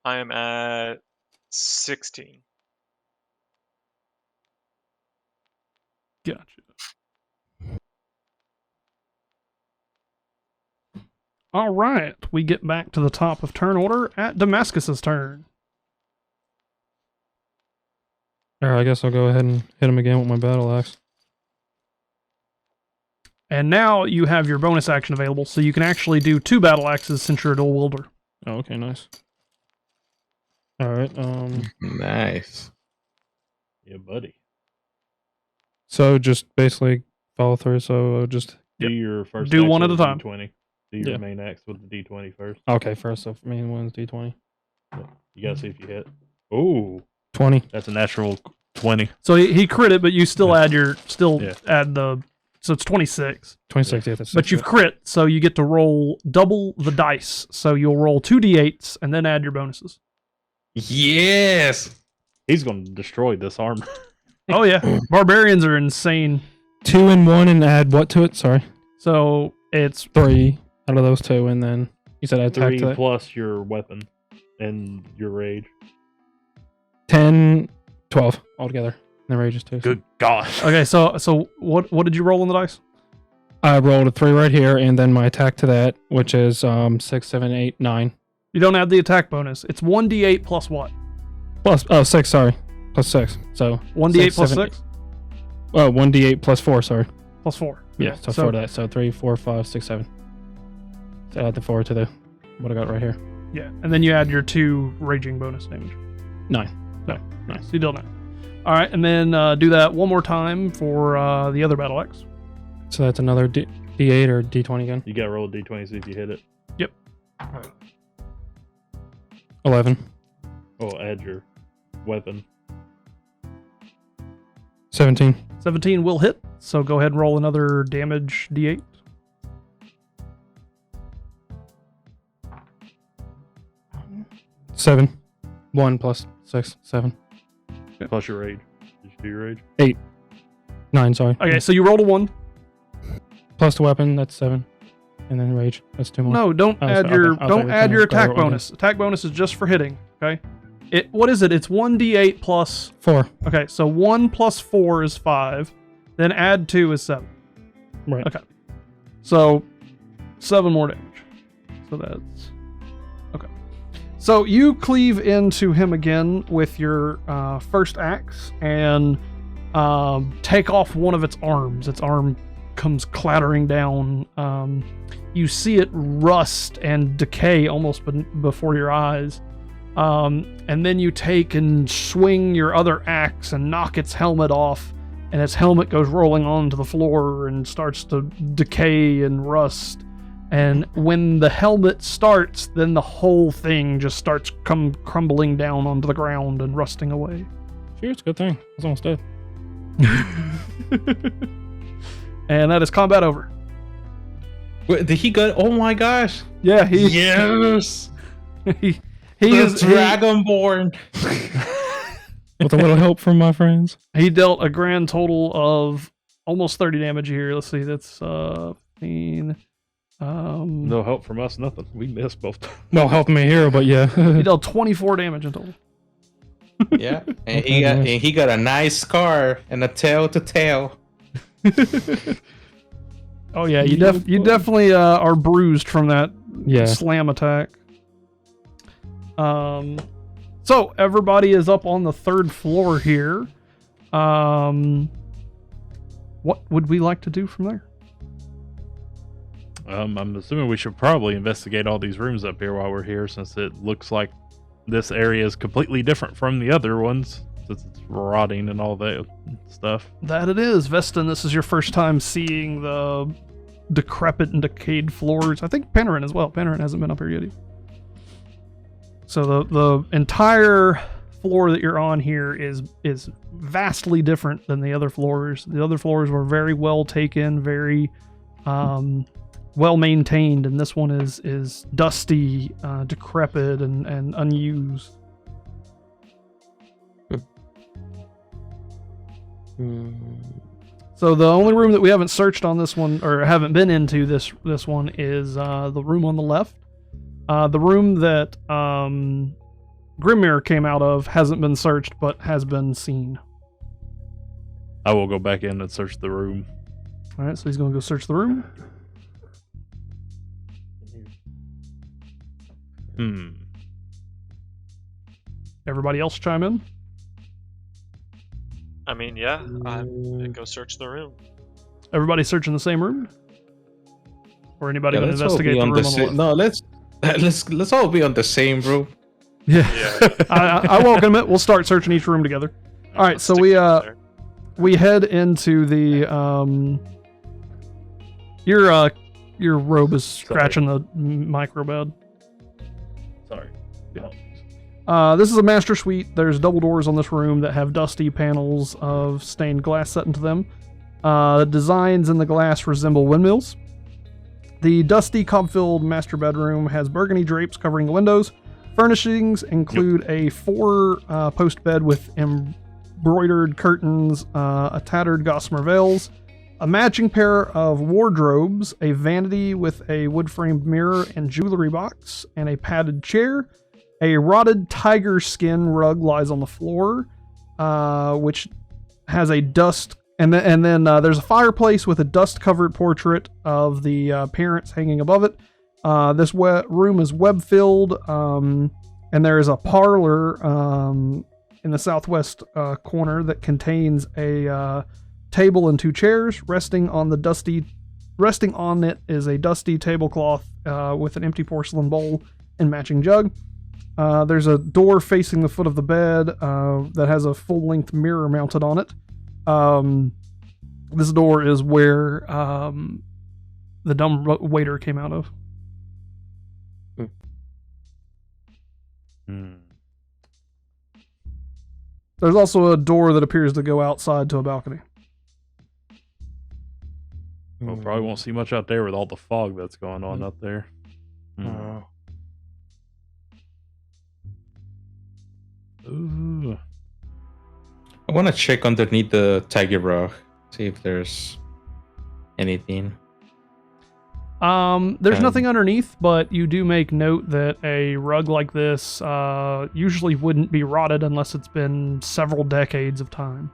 Speaker 2: I am at 16.
Speaker 3: Gotcha. All right, we get back to the top of turn order at Damascus's turn.
Speaker 7: Alright, I guess I'll go ahead and hit him again with my battle axe.
Speaker 3: And now you have your bonus action available, so you can actually do 2 battle axes since you're a dual wielder.
Speaker 7: Oh, okay, nice. Alright,
Speaker 6: Nice.
Speaker 4: Yeah, buddy.
Speaker 7: so just basically follow through, so just...
Speaker 4: Do your first.
Speaker 3: Do
Speaker 4: axe
Speaker 3: one
Speaker 4: with
Speaker 3: at a
Speaker 4: a
Speaker 3: time.
Speaker 4: D20. Do your
Speaker 7: Yeah.
Speaker 4: main axe with the D20 first.
Speaker 7: Okay, first, so main one's D20.
Speaker 4: You gotta see if you hit. Ooh,
Speaker 7: 20.
Speaker 4: that's a natural 20.
Speaker 3: So he crit it, but you still
Speaker 4: Yeah.
Speaker 3: add your
Speaker 4: Yeah.
Speaker 3: add the so it's 26.
Speaker 7: 26, yeah, that's
Speaker 3: But you've crit, so you get to roll double the dice. So you'll roll 2 d8s and then add your bonuses.
Speaker 6: Yes.
Speaker 4: He's gonna destroy this armor.
Speaker 3: Oh yeah, barbarians are insane.
Speaker 7: 2 and 1 and add what to it? Sorry.
Speaker 3: So it's
Speaker 7: 3 out of those 2, and then you said I attack
Speaker 4: 3
Speaker 7: to that.
Speaker 4: plus your weapon and your rage.
Speaker 7: 10, 12 altogether. And the rage is 2.
Speaker 4: Good gosh.
Speaker 3: okay. So what did you roll on the dice?
Speaker 7: I rolled a 3 right here, and then my attack to that, which is 6, 7, 8, 9.
Speaker 3: You don't add the attack bonus. It's 1d8 plus what?
Speaker 7: Plus 6, sorry. Plus 6. So
Speaker 3: 1d8
Speaker 7: 6,
Speaker 3: plus
Speaker 7: 7,
Speaker 3: 6
Speaker 7: Oh, 1d8 plus 4, sorry.
Speaker 3: plus 4.
Speaker 7: Yeah,
Speaker 3: Okay,
Speaker 7: so 4 to that. So 3, 4, 5, 6, 7. So add the 4 to the what I got right here.
Speaker 3: Yeah, and then you add your 2 raging bonus damage.
Speaker 7: 9.
Speaker 3: No, nice. You deal 9. All right, and then do that one more time for the other battle axe.
Speaker 7: So that's another D8 or D20 again.
Speaker 4: You gotta roll a D20 see if you hit it.
Speaker 7: 11.
Speaker 4: Oh, add your weapon.
Speaker 7: 17.
Speaker 3: 17 will hit, so go ahead and roll another damage d8.
Speaker 7: 7. 1 plus 6, 7.
Speaker 4: Plus your rage. Did you do your rage?
Speaker 7: 9, sorry.
Speaker 3: Okay, so you rolled a 1.
Speaker 7: Plus the weapon, that's 7. And then rage, that's 2 more.
Speaker 3: No, don't
Speaker 7: Oh,
Speaker 3: add
Speaker 7: so-
Speaker 3: your
Speaker 7: okay, I'll
Speaker 3: don't
Speaker 7: take
Speaker 3: add
Speaker 7: it.
Speaker 3: your
Speaker 7: Okay,
Speaker 3: attack
Speaker 7: okay.
Speaker 3: bonus. Attack bonus is just for hitting. Okay. What is it? It's 1d8 plus.
Speaker 7: 4.
Speaker 3: Okay, so 1 plus 4 is 5. Then add 2 is 7.
Speaker 7: Right.
Speaker 3: Okay. So 7 more damage. So that's okay. So you cleave into him again with your first axe and take off one of its arms. Its arm comes clattering down. You see it rust and decay almost before your eyes. And then you take and swing your other axe and knock its helmet off, and its helmet goes rolling onto the floor and starts to decay and rust. And when the helmet starts, then the whole thing just starts crumbling down onto the ground and rusting away.
Speaker 7: Sure, it's a good thing. It's almost dead.
Speaker 3: And that is combat over.
Speaker 6: Wait, did he go? Oh my gosh!
Speaker 3: Yeah, he
Speaker 6: Yes,
Speaker 3: he
Speaker 6: the
Speaker 3: is
Speaker 6: Dragonborn.
Speaker 7: With a little help from my friends.
Speaker 3: he dealt a grand total of almost 30 damage here. Let's see, that's 15.
Speaker 4: No help from us, nothing. We missed both.
Speaker 7: Well, help me here, but yeah.
Speaker 3: He dealt 24 damage in total.
Speaker 6: Yeah, and he got a nice scar and a tail to tail.
Speaker 3: Oh yeah, you definitely are bruised from that
Speaker 7: Yeah.
Speaker 3: slam attack. So everybody is up on the 3rd floor here. What would we like to do from there?
Speaker 4: I'm assuming we should probably investigate all these rooms up here while we're here, since it looks like this area is completely different from the other ones, since it's rotting and all that stuff.
Speaker 3: That it is, Veston. This is your first time seeing the decrepit and decayed floors. I think Panarin as well. Panarin hasn't been up here yet either. So the entire floor that you're on here is vastly different than the other floors. The other floors were very well taken, very well maintained, and this one is dusty, decrepit, and unused. So the only room that we haven't searched on this one, or haven't been into this one, is the room on the left. The room that Grimmir came out of hasn't been searched, but has been seen.
Speaker 4: I will go back in and search the room.
Speaker 3: All right, so he's going to go search the room. Everybody else chime in.
Speaker 2: I mean, yeah, I'm gonna go search the room.
Speaker 3: Everybody searching the same room, or anybody going to
Speaker 6: let's all
Speaker 3: investigate
Speaker 6: be
Speaker 3: the
Speaker 6: on
Speaker 3: room
Speaker 6: the
Speaker 3: on the left?
Speaker 6: No, let's all be on the same room.
Speaker 3: Yeah,
Speaker 2: Yeah.
Speaker 3: I welcome it. We'll start searching each room together. All right,
Speaker 2: Let's
Speaker 3: so
Speaker 2: stick together.
Speaker 3: we head into the your robe is scratching the micro bed.
Speaker 4: Sorry.
Speaker 3: This is a master suite. There's double doors on this room that have dusty panels of stained glass set into them. Designs in the glass resemble windmills. The dusty, cob-filled master bedroom has burgundy drapes covering the windows. Furnishings include a 4-post bed with embroidered curtains, a tattered gossamer veils, a matching pair of wardrobes, a vanity with a wood-framed mirror and jewelry box, and a padded chair. A rotted tiger skin rug lies on the floor, which has a dust... And then there's a fireplace with a dust-covered portrait of the parents hanging above it. This room is web-filled, and there is a parlor in the southwest corner that contains a table and 2 chairs. Resting on it is a dusty tablecloth with an empty porcelain bowl and matching jug. There's a door facing the foot of the bed that has a full-length mirror mounted on it. This door is where the dumb waiter came out of. There's also a door that appears to go outside to a balcony.
Speaker 4: Well, probably won't see much out there with all the fog that's going on up there. Ooh.
Speaker 6: I want to check underneath the tiger rug, see if there's anything.
Speaker 3: There's nothing underneath, but you do make note that a rug like this usually wouldn't be rotted unless it's been several decades of time.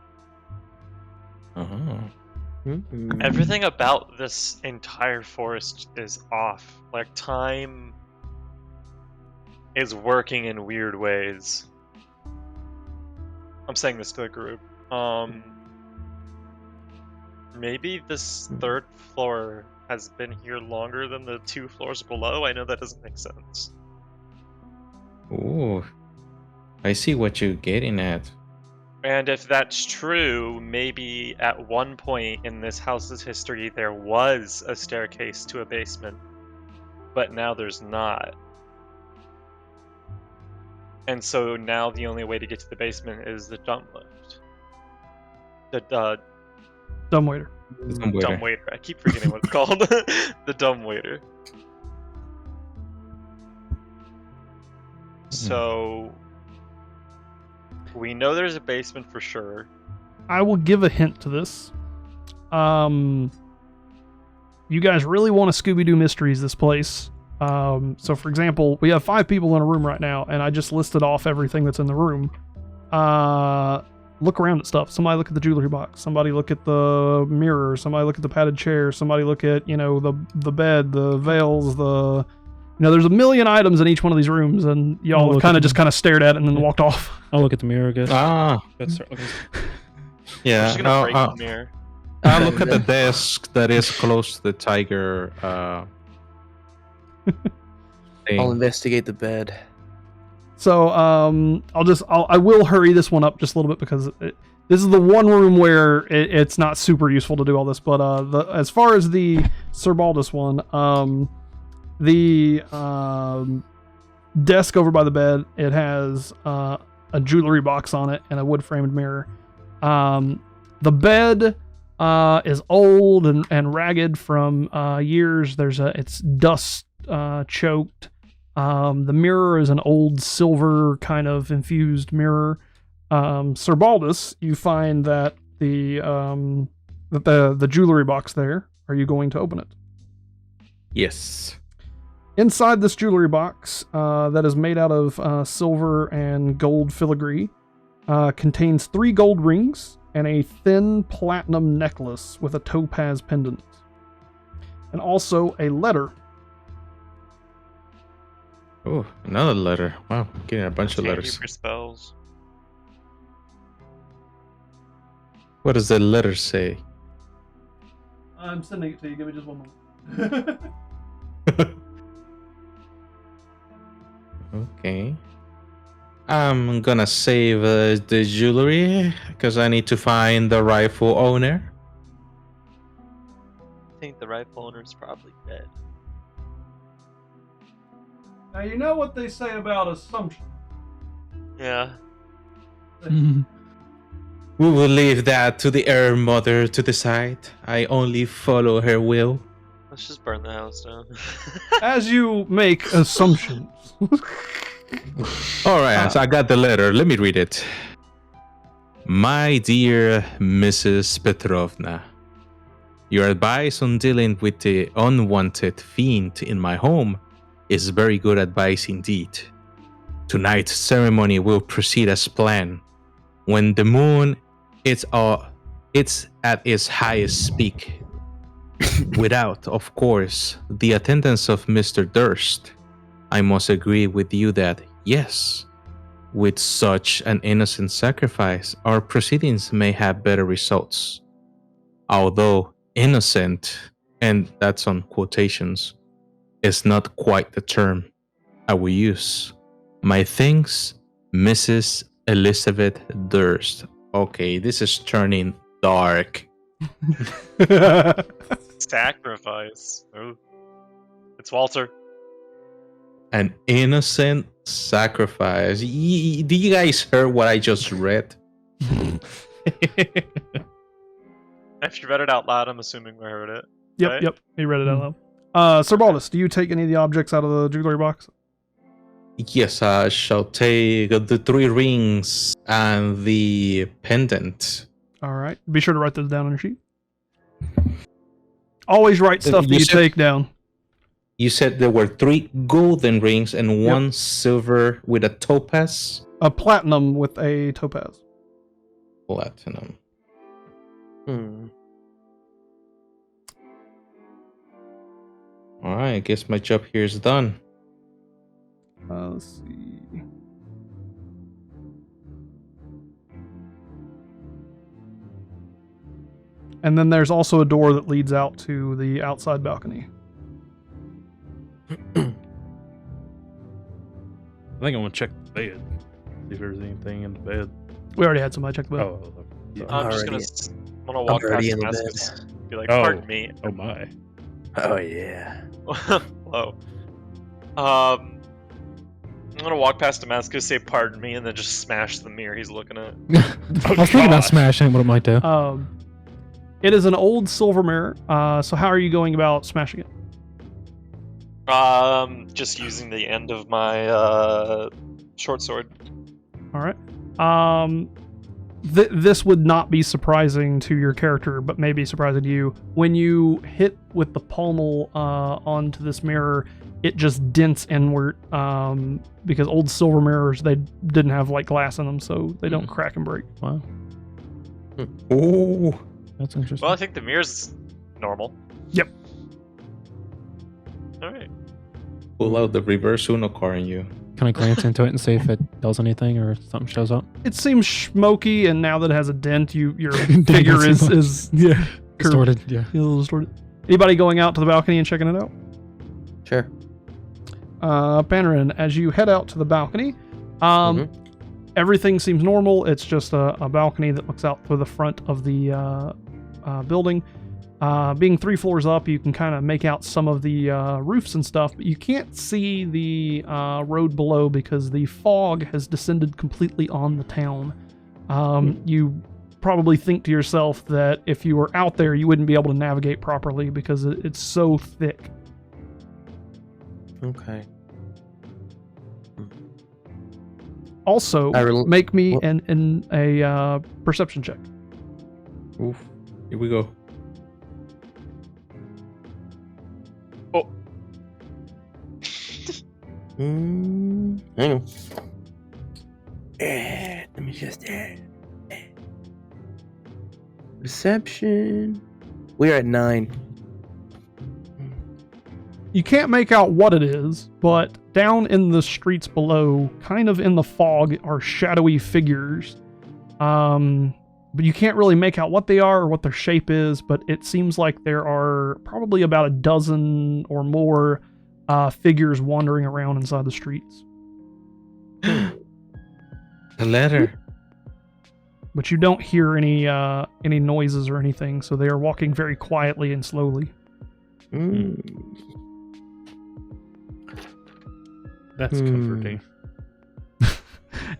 Speaker 2: Everything about this entire forest is off. Like, time is working in weird ways. I'm saying this to the group. Maybe this 3rd floor has been here longer than the 2 floors below. I know that doesn't make sense.
Speaker 6: Ooh, I see what you're getting at.
Speaker 2: And if that's true, maybe at one point in this house's history there was a staircase to a basement, but now there's not. And so now the only way to get to the basement is the dumb lift. The
Speaker 3: Dumb waiter.
Speaker 2: dumb waiter. I keep forgetting what it's called. The dumb waiter. So we know there's a basement for sure.
Speaker 3: I will give a hint to this. You guys really want to Scooby-Doo mysteries this place. So for example, we have 5 people in a room right now, and I just listed off everything that's in the room. Look around at stuff. Somebody look at the jewelry box. Somebody look at the mirror. Somebody look at the padded chair. Somebody look at, the bed, the veils, there's a million items in each one of these rooms, and y'all kind of stared at it and then walked off.
Speaker 7: I'll look at the mirror, I guess.
Speaker 6: That's
Speaker 2: I'm
Speaker 6: yeah.
Speaker 2: just gonna break the mirror.
Speaker 6: I'll look at the desk that is close to the tiger. Thing.
Speaker 8: I'll investigate the bed.
Speaker 3: So I will hurry this one up just a little bit because this is the one room where it's not super useful to do all this. But as far as the Sir Baldus one, the desk over by the bed, it has a jewelry box on it and a wood framed mirror. The bed is old and ragged from years. It's dust choked. The mirror is an old silver kind of infused mirror. Sir Baldus, you find that the jewelry box there. Are you going to open it?
Speaker 6: Yes.
Speaker 3: Inside this jewelry box that is made out of silver and gold filigree contains 3 gold rings and a thin platinum necklace with a topaz pendant. And also a letter.
Speaker 6: Oh, another letter. Wow, getting a bunch of
Speaker 2: Can't
Speaker 6: letters.
Speaker 2: keep your spells.
Speaker 6: What does the letter say?
Speaker 3: I'm sending it to you. Give me just one moment.
Speaker 6: Okay. I'm gonna save the jewelry because I need to find the rightful owner.
Speaker 2: I think the rightful owner's probably dead.
Speaker 3: Now, you know what they say about assumption.
Speaker 2: Yeah.
Speaker 6: We will leave that to the Air Mother to decide. I only follow her will.
Speaker 2: Let's just burn the house down.
Speaker 3: As you make assumptions.
Speaker 6: Alright, so I got the letter. Let me read it. My dear Mrs. Petrovna, your advice on dealing with the unwanted fiend in my home is very good advice indeed. Tonight's ceremony will proceed as planned. When the moon it's at its highest peak. Without, of course, the attendance of Mr. Durst, I must agree with you that, yes, with such an innocent sacrifice, our proceedings may have better results. Although innocent, and that's on quotations, is not quite the term I will use. My thanks, Mrs. Elizabeth Durst. Okay, this is turning dark.
Speaker 2: Sacrifice. Oh. It's Walter.
Speaker 6: An innocent sacrifice. Do you guys heard what I just read?
Speaker 2: If you read it out loud, I'm assuming we heard it.
Speaker 3: Yep,
Speaker 2: right?
Speaker 3: yep. He read it out loud. Sir Baldus, do you take any of the objects out of the jewelry box?
Speaker 6: Yes, I shall take the 3 rings and the pendant.
Speaker 3: All right. Be sure to write those down on your sheet. Always write stuff that
Speaker 6: You
Speaker 3: you
Speaker 6: said-
Speaker 3: take down.
Speaker 6: You said there were 3 golden rings and 1 silver with a topaz.
Speaker 3: A platinum with a topaz.
Speaker 6: Platinum. Alright, I guess my job here is done.
Speaker 3: Let's see. And then there's also a door that leads out to the outside balcony.
Speaker 4: I think I want to check the bed. See if there's anything in the bed.
Speaker 3: We already had somebody check the bed.
Speaker 4: Oh, okay.
Speaker 2: I'm just gonna walk past
Speaker 8: already in
Speaker 2: the
Speaker 8: the
Speaker 2: mask
Speaker 8: bed.
Speaker 2: and be like,
Speaker 4: Oh.
Speaker 2: pardon me.
Speaker 4: Oh my.
Speaker 8: Oh yeah.
Speaker 2: Hello. I'm gonna walk past Damascus, say pardon me, and then just smash the mirror he's looking at.
Speaker 7: I was thinking about smashing what it might do.
Speaker 3: It is an old silver mirror. So how are you going about smashing it?
Speaker 2: Just using the end of my short sword.
Speaker 3: All right. This would not be surprising to your character, but may be surprising to you. When you hit with the pommel onto this mirror, it just dents inward because old silver mirrors, they didn't have like glass in them, so they don't crack and break.
Speaker 7: Wow,
Speaker 6: Oh,
Speaker 7: that's interesting.
Speaker 2: Well, I think the mirror's normal.
Speaker 3: Yep.
Speaker 2: Alright.
Speaker 6: pull out the reverse Uno card on you.
Speaker 7: Can I glance into it and see if it does anything or something shows up?
Speaker 3: It seems smoky, and now that it has a dent, your figure is curved.
Speaker 7: Distorted, yeah.
Speaker 3: A little distorted. Anybody going out to the balcony and checking it out?
Speaker 8: Sure.
Speaker 3: Panarin, as you head out to the balcony, everything seems normal. It's just a balcony that looks out through the front of the building. Being 3 floors up, you can kind of make out some of the roofs and stuff, but you can't see the road below because the fog has descended completely on the town. You probably think to yourself that if you were out there, you wouldn't be able to navigate properly because it's so thick.
Speaker 8: Okay.
Speaker 3: Also, make me a perception check.
Speaker 6: Oof. Here we go.
Speaker 8: Hang on. Let me just. Perception. We are at 9.
Speaker 3: You can't make out what it is, but down in the streets below, kind of in the fog, are shadowy figures. But you can't really make out what they are or what their shape is, but it seems like there are probably about a dozen or more figures wandering around inside the streets.
Speaker 6: The letter.
Speaker 3: But you don't hear any noises or anything, so they are walking very quietly and slowly.
Speaker 4: That's comforting.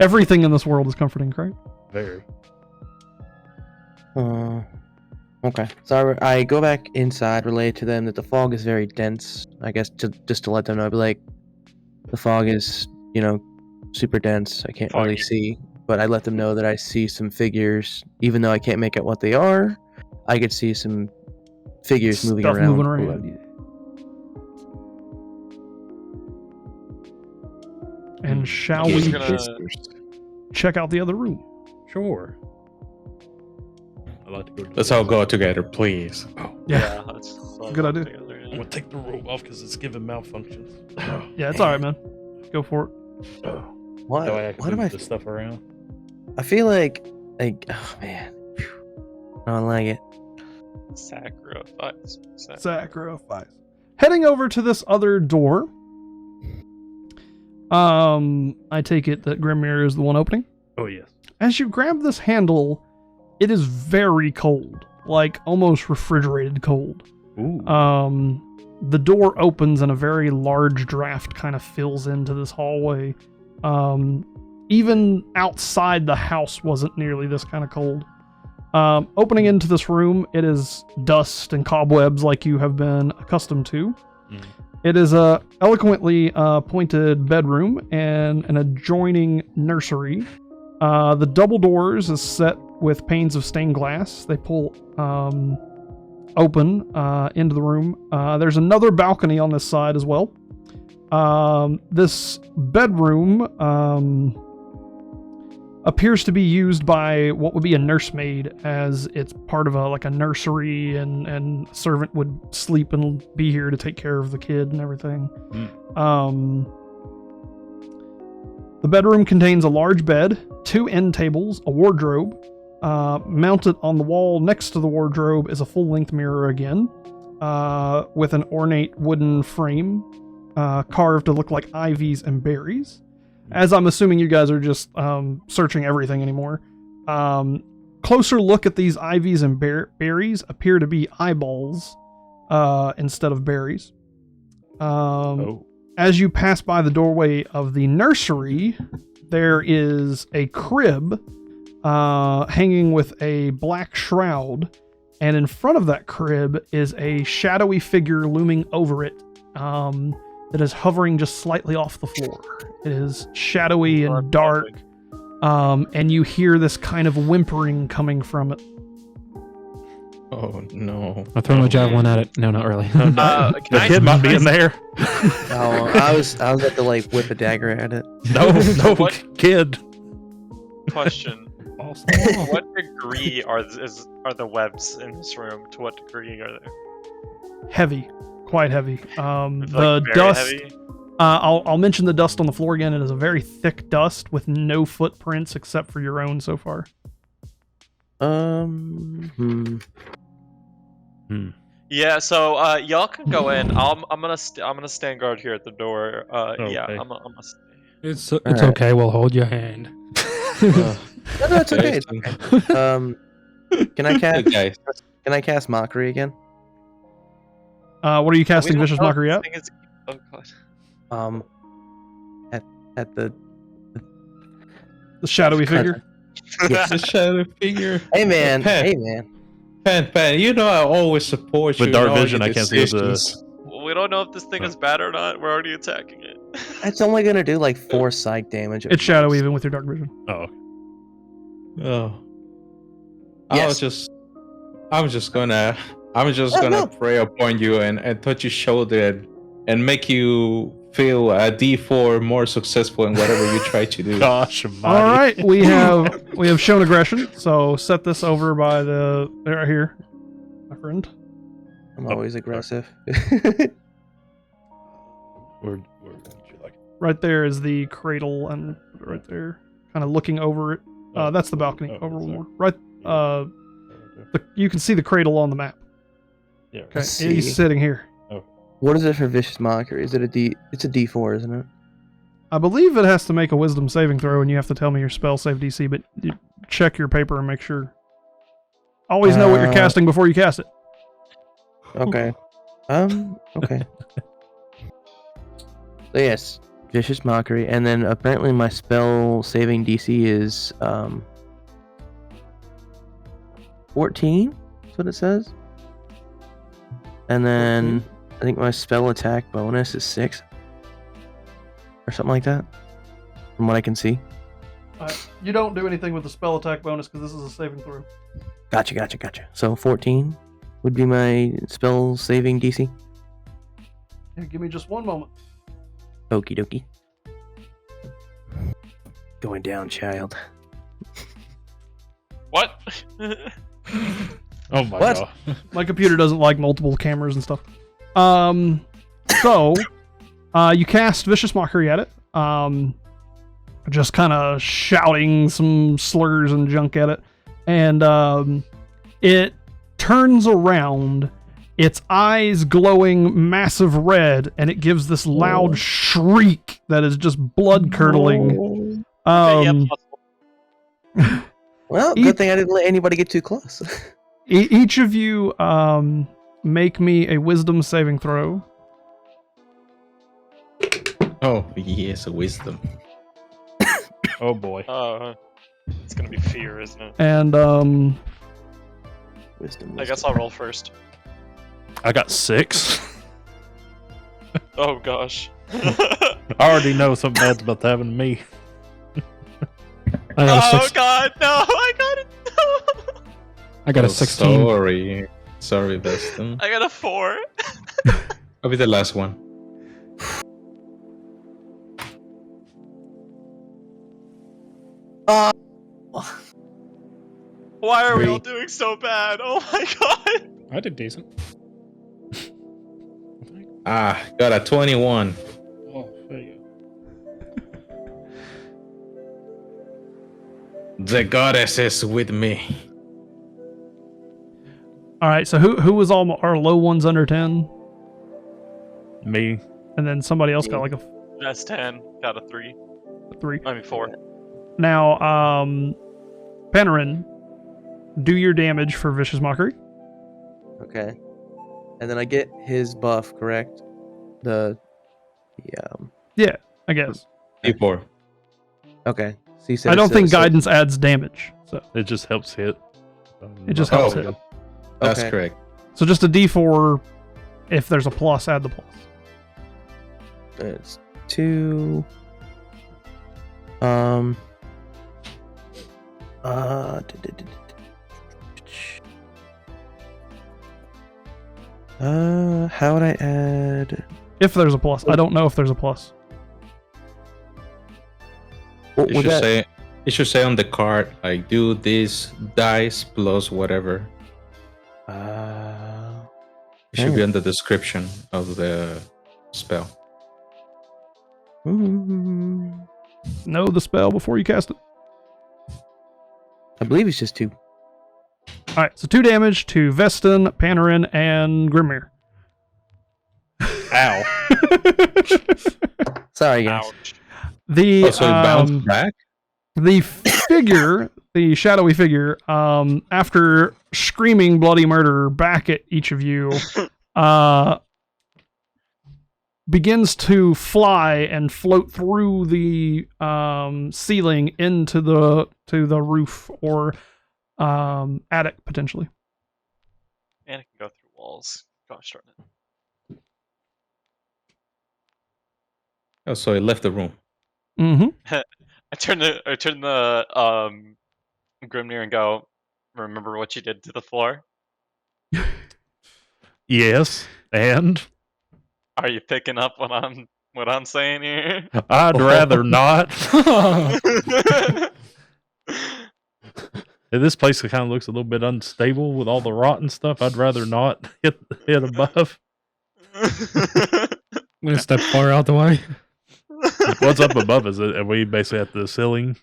Speaker 3: Everything in this world is comforting, correct?
Speaker 4: Very.
Speaker 8: Okay. So I go back inside, relay to them that the fog is very dense. I guess just to let them know, I'd be like, the fog is, super dense. I can't really see. But I let them know that I see some figures, even though I can't make out what they are. I could see some figures moving
Speaker 3: Stuff
Speaker 8: around.
Speaker 3: moving around. Yeah. And shall
Speaker 2: I'm
Speaker 3: we
Speaker 2: just gonna-
Speaker 3: check out the other room?
Speaker 4: Sure. I'd like to go.
Speaker 6: Let's all go together, please.
Speaker 3: Yeah.
Speaker 2: That's
Speaker 3: Good idea.
Speaker 4: I'm gonna take the robe off because it's giving malfunctions.
Speaker 3: Yeah, it's alright, man. Go for it.
Speaker 8: What?
Speaker 4: So I can
Speaker 8: What am
Speaker 4: move
Speaker 8: I?
Speaker 4: the stuff around.
Speaker 8: I feel like, oh man, I don't like it.
Speaker 2: Sacrifice.
Speaker 3: Sacrifice. Heading over to this other door. I take it that Grimir is the one opening.
Speaker 4: Oh yes.
Speaker 3: As you grab this handle, it is very cold, like almost refrigerated cold.
Speaker 4: Ooh.
Speaker 3: The door opens and a very large draft kind of fills into this hallway. Even outside the house wasn't nearly this kind of cold. Opening into this room, it is dust and cobwebs like you have been accustomed to.
Speaker 4: Mm.
Speaker 3: It is a eloquently pointed bedroom and an adjoining nursery. The double doors is set with panes of stained glass. They pull open into the room. There's another balcony on this side as well. This bedroom appears to be used by what would be a nursemaid, as it's part of a nursery, and a servant would sleep and be here to take care of the kid and everything. The bedroom contains a large bed, 2 end tables, a wardrobe. Mounted on the wall next to the wardrobe is a full-length mirror again, with an ornate wooden frame carved to look like ivies and berries. As I'm assuming you guys are just searching everything anymore. Closer look at these ivies and berries appear to be eyeballs instead of berries. As you pass by the doorway of the nursery, there is a crib hanging with a black shroud, and in front of that crib is a shadowy figure looming over it that is hovering just slightly off the floor. It is shadowy and dark, and you hear this kind of whimpering coming from it.
Speaker 6: Oh no!
Speaker 7: I'll throw my javelin at it. No, not really.
Speaker 4: The kid might be in there.
Speaker 8: Oh, I was about to whip a dagger at it.
Speaker 4: No,
Speaker 2: What?
Speaker 4: kid.
Speaker 2: Question. What degree are the webs in this room? To what degree are they?
Speaker 3: Heavy, quite heavy.
Speaker 2: It's,
Speaker 3: The
Speaker 2: very
Speaker 3: dust.
Speaker 2: heavy?
Speaker 3: I'll mention the dust on the floor again. It is a very thick dust with no footprints except for your own so far.
Speaker 2: Yeah, so y'all can go in. I'm gonna stand guard here at the door. Yeah,
Speaker 4: Okay.
Speaker 2: I'm gonna stay.
Speaker 7: It's
Speaker 8: Alright.
Speaker 7: okay. We'll hold your hand.
Speaker 8: No, it's okay. It's okay. Can I
Speaker 6: Hey,
Speaker 8: cast?
Speaker 6: guys.
Speaker 8: Can I cast mockery again?
Speaker 3: What are you casting
Speaker 2: We don't
Speaker 3: Vicious
Speaker 2: know if
Speaker 3: Mockery
Speaker 2: this
Speaker 3: at?
Speaker 2: thing is- Oh god.
Speaker 8: At the.
Speaker 3: The shadowy figure.
Speaker 8: Yes.
Speaker 6: The shadow figure.
Speaker 8: Hey man.
Speaker 6: Pen.
Speaker 8: Hey man.
Speaker 6: Pen, you know I always support you.
Speaker 4: With
Speaker 6: in
Speaker 4: dark
Speaker 6: all
Speaker 4: vision,
Speaker 6: your
Speaker 4: I can't see the-
Speaker 6: decisions.
Speaker 2: We don't know if this thing is bad or not. We're already attacking it.
Speaker 8: It's only gonna do like 4 psych damage. at
Speaker 3: It's shadowy
Speaker 8: most.
Speaker 3: even with your dark vision.
Speaker 4: Oh,
Speaker 6: Oh.
Speaker 8: Yes.
Speaker 6: I'm just gonna
Speaker 8: Oh,
Speaker 6: pray
Speaker 8: no.
Speaker 6: upon you and touch your shoulder and make you feel a D4 more successful in whatever you try to do.
Speaker 4: Gosh, almighty.
Speaker 3: All right, we have shown aggression. So set this over by the right here, my friend.
Speaker 8: I'm
Speaker 4: Oh,
Speaker 8: always
Speaker 4: sorry.
Speaker 8: aggressive.
Speaker 4: Where would you like it?
Speaker 3: Right there is the cradle, and right there, kind of looking over it. That's the balcony.
Speaker 4: Oh,
Speaker 3: Over
Speaker 4: sorry.
Speaker 3: more. Right. You can see the cradle on the map.
Speaker 4: Yeah.
Speaker 3: Okay,
Speaker 8: Let's see.
Speaker 3: he's sitting here.
Speaker 8: What is it for vicious mockery? Is it a D? It's a D4, isn't it?
Speaker 3: I believe it has to make a wisdom saving throw, and you have to tell me your spell save DC. But you check your paper and make sure. Always know what you're casting before you cast it.
Speaker 8: Okay. Okay. So yes, vicious mockery, and then apparently my spell saving DC is 14. That's what it says. And then I think my spell attack bonus is 6, or something like that, from what I can see.
Speaker 3: You don't do anything with the spell attack bonus because this is a saving throw.
Speaker 8: Gotcha. So 14 would be my spell saving DC.
Speaker 3: Yeah, give me just one moment.
Speaker 8: Okie dokie. Going down, child.
Speaker 2: What?
Speaker 4: Oh my
Speaker 8: What?
Speaker 4: god.
Speaker 3: My computer doesn't like multiple cameras and stuff. So, you cast Vicious Mockery at it. Just kind of shouting some slurs and junk at it. And, it turns around, its eyes glowing massive red, and it gives this loud shriek that is just blood-curdling.
Speaker 2: Okay, yeah, possible.
Speaker 8: Well, good thing I didn't let anybody get too close.
Speaker 3: Each of you, make me a wisdom saving throw.
Speaker 6: Oh, yes, a wisdom.
Speaker 4: Oh boy.
Speaker 2: It's gonna be fear, isn't it?
Speaker 3: And,
Speaker 8: Wisdom.
Speaker 2: I guess I'll roll first.
Speaker 4: I got 6.
Speaker 2: Oh gosh.
Speaker 4: I already know something bad's about to happen to me.
Speaker 7: I got a
Speaker 2: Oh
Speaker 7: 6.
Speaker 2: god, no! I got it.
Speaker 7: I got a
Speaker 6: Oh,
Speaker 7: 16.
Speaker 6: Sorry, Beston.
Speaker 2: I got a 4.
Speaker 6: I'll be the last one.
Speaker 2: Why are we all
Speaker 6: 3.
Speaker 2: doing so bad? Oh my god.
Speaker 7: I did decent.
Speaker 6: Got a 21.
Speaker 4: Oh, there you
Speaker 6: The goddess is with me.
Speaker 3: all right, so who was all our low ones under 10?
Speaker 4: go. Me.
Speaker 3: And then somebody else got like a
Speaker 2: That's 10. Got a 3.
Speaker 3: 3.
Speaker 2: I mean 4.
Speaker 3: Now, Panarin, do your damage for Vicious Mockery.
Speaker 8: Okay. And then I get his buff, correct?
Speaker 3: Yeah, I guess.
Speaker 6: D4.
Speaker 8: Okay. So you said
Speaker 3: I don't
Speaker 8: it's a-
Speaker 3: think
Speaker 8: so-
Speaker 3: guidance adds damage, so
Speaker 4: It just helps hit.
Speaker 3: it just helps
Speaker 6: Oh.
Speaker 3: hit.
Speaker 6: That's
Speaker 8: Okay.
Speaker 6: correct.
Speaker 3: So just a D4. If there's a plus, add the plus.
Speaker 8: It's 2. How would I add?
Speaker 3: If there's a plus, I don't know if there's a plus.
Speaker 8: What
Speaker 6: It
Speaker 8: would
Speaker 6: should
Speaker 8: that?
Speaker 6: say on the card like do this dice plus whatever. It should be on the description of the spell.
Speaker 3: Know the spell before you cast it.
Speaker 8: I believe it's just 2.
Speaker 3: All right, so 2 damage to Veston, Panarin, and Grimmir.
Speaker 4: Ow.
Speaker 8: Sorry, guys.
Speaker 2: Ouch.
Speaker 3: The
Speaker 6: So it bounced back.
Speaker 3: the figure, the shadowy figure, after screaming bloody murder back at each of you, begins to fly and float through the ceiling into the roof or attic potentially.
Speaker 2: And it can go through walls. Gosh darn it.
Speaker 6: Oh, so it left the room.
Speaker 3: Mm-hmm.
Speaker 2: I turn the Grimnir and go, remember what you did to the floor?
Speaker 4: Yes. And
Speaker 2: Are you picking up what I'm what I'm saying here?
Speaker 4: I'd rather not. This place kind of looks a little bit unstable with all the rotten stuff. I'd rather not hit above.
Speaker 7: I'm gonna step far out the way.
Speaker 4: What's up above is it? Are we basically at the ceiling?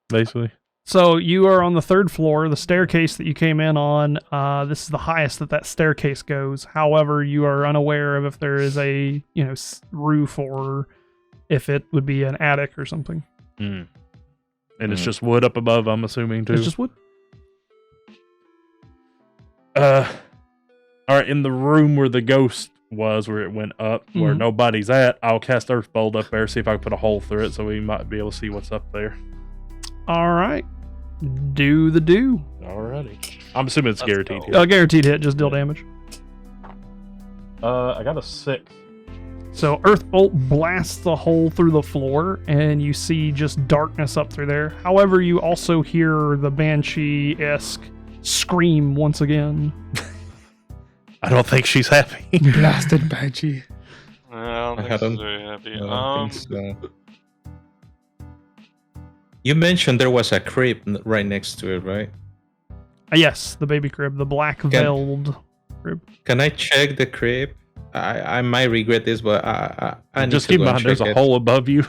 Speaker 4: Basically.
Speaker 3: So you are on the 3rd floor. The staircase that you came in on, this is the highest that staircase goes. However, you are unaware of if there is a roof or if it would be an attic or something.
Speaker 4: Mm. And it's just wood up above, I'm assuming, too.
Speaker 3: It's just wood.
Speaker 4: All right, in the room where the ghost was, where it went up, where nobody's at, I'll cast Earthbolt up there, see if I can put a hole through it so we might be able to see what's up there.
Speaker 3: All right. Do the do.
Speaker 4: Alrighty. I'm assuming it's
Speaker 2: Let's
Speaker 4: guaranteed
Speaker 2: go.
Speaker 4: here.
Speaker 3: Guaranteed hit, just deal damage.
Speaker 4: I got a 6.
Speaker 3: So Earthbolt blasts a hole through the floor, and you see just darkness up through there. However, you also hear the Banshee-esque scream once again.
Speaker 4: I don't think she's happy.
Speaker 7: Blasted Banshee.
Speaker 2: I don't think
Speaker 6: I
Speaker 2: she's
Speaker 6: don't-
Speaker 2: very happy.
Speaker 6: I don't think so. You mentioned there was a crib right next to it, right?
Speaker 3: Yes, the baby crib, the black veiled crib.
Speaker 6: Can I check the crib? I might regret this, but I need
Speaker 4: Just
Speaker 6: to
Speaker 4: keep in
Speaker 6: go and
Speaker 4: mind, there's
Speaker 6: check
Speaker 4: a
Speaker 6: it.
Speaker 4: hole above you.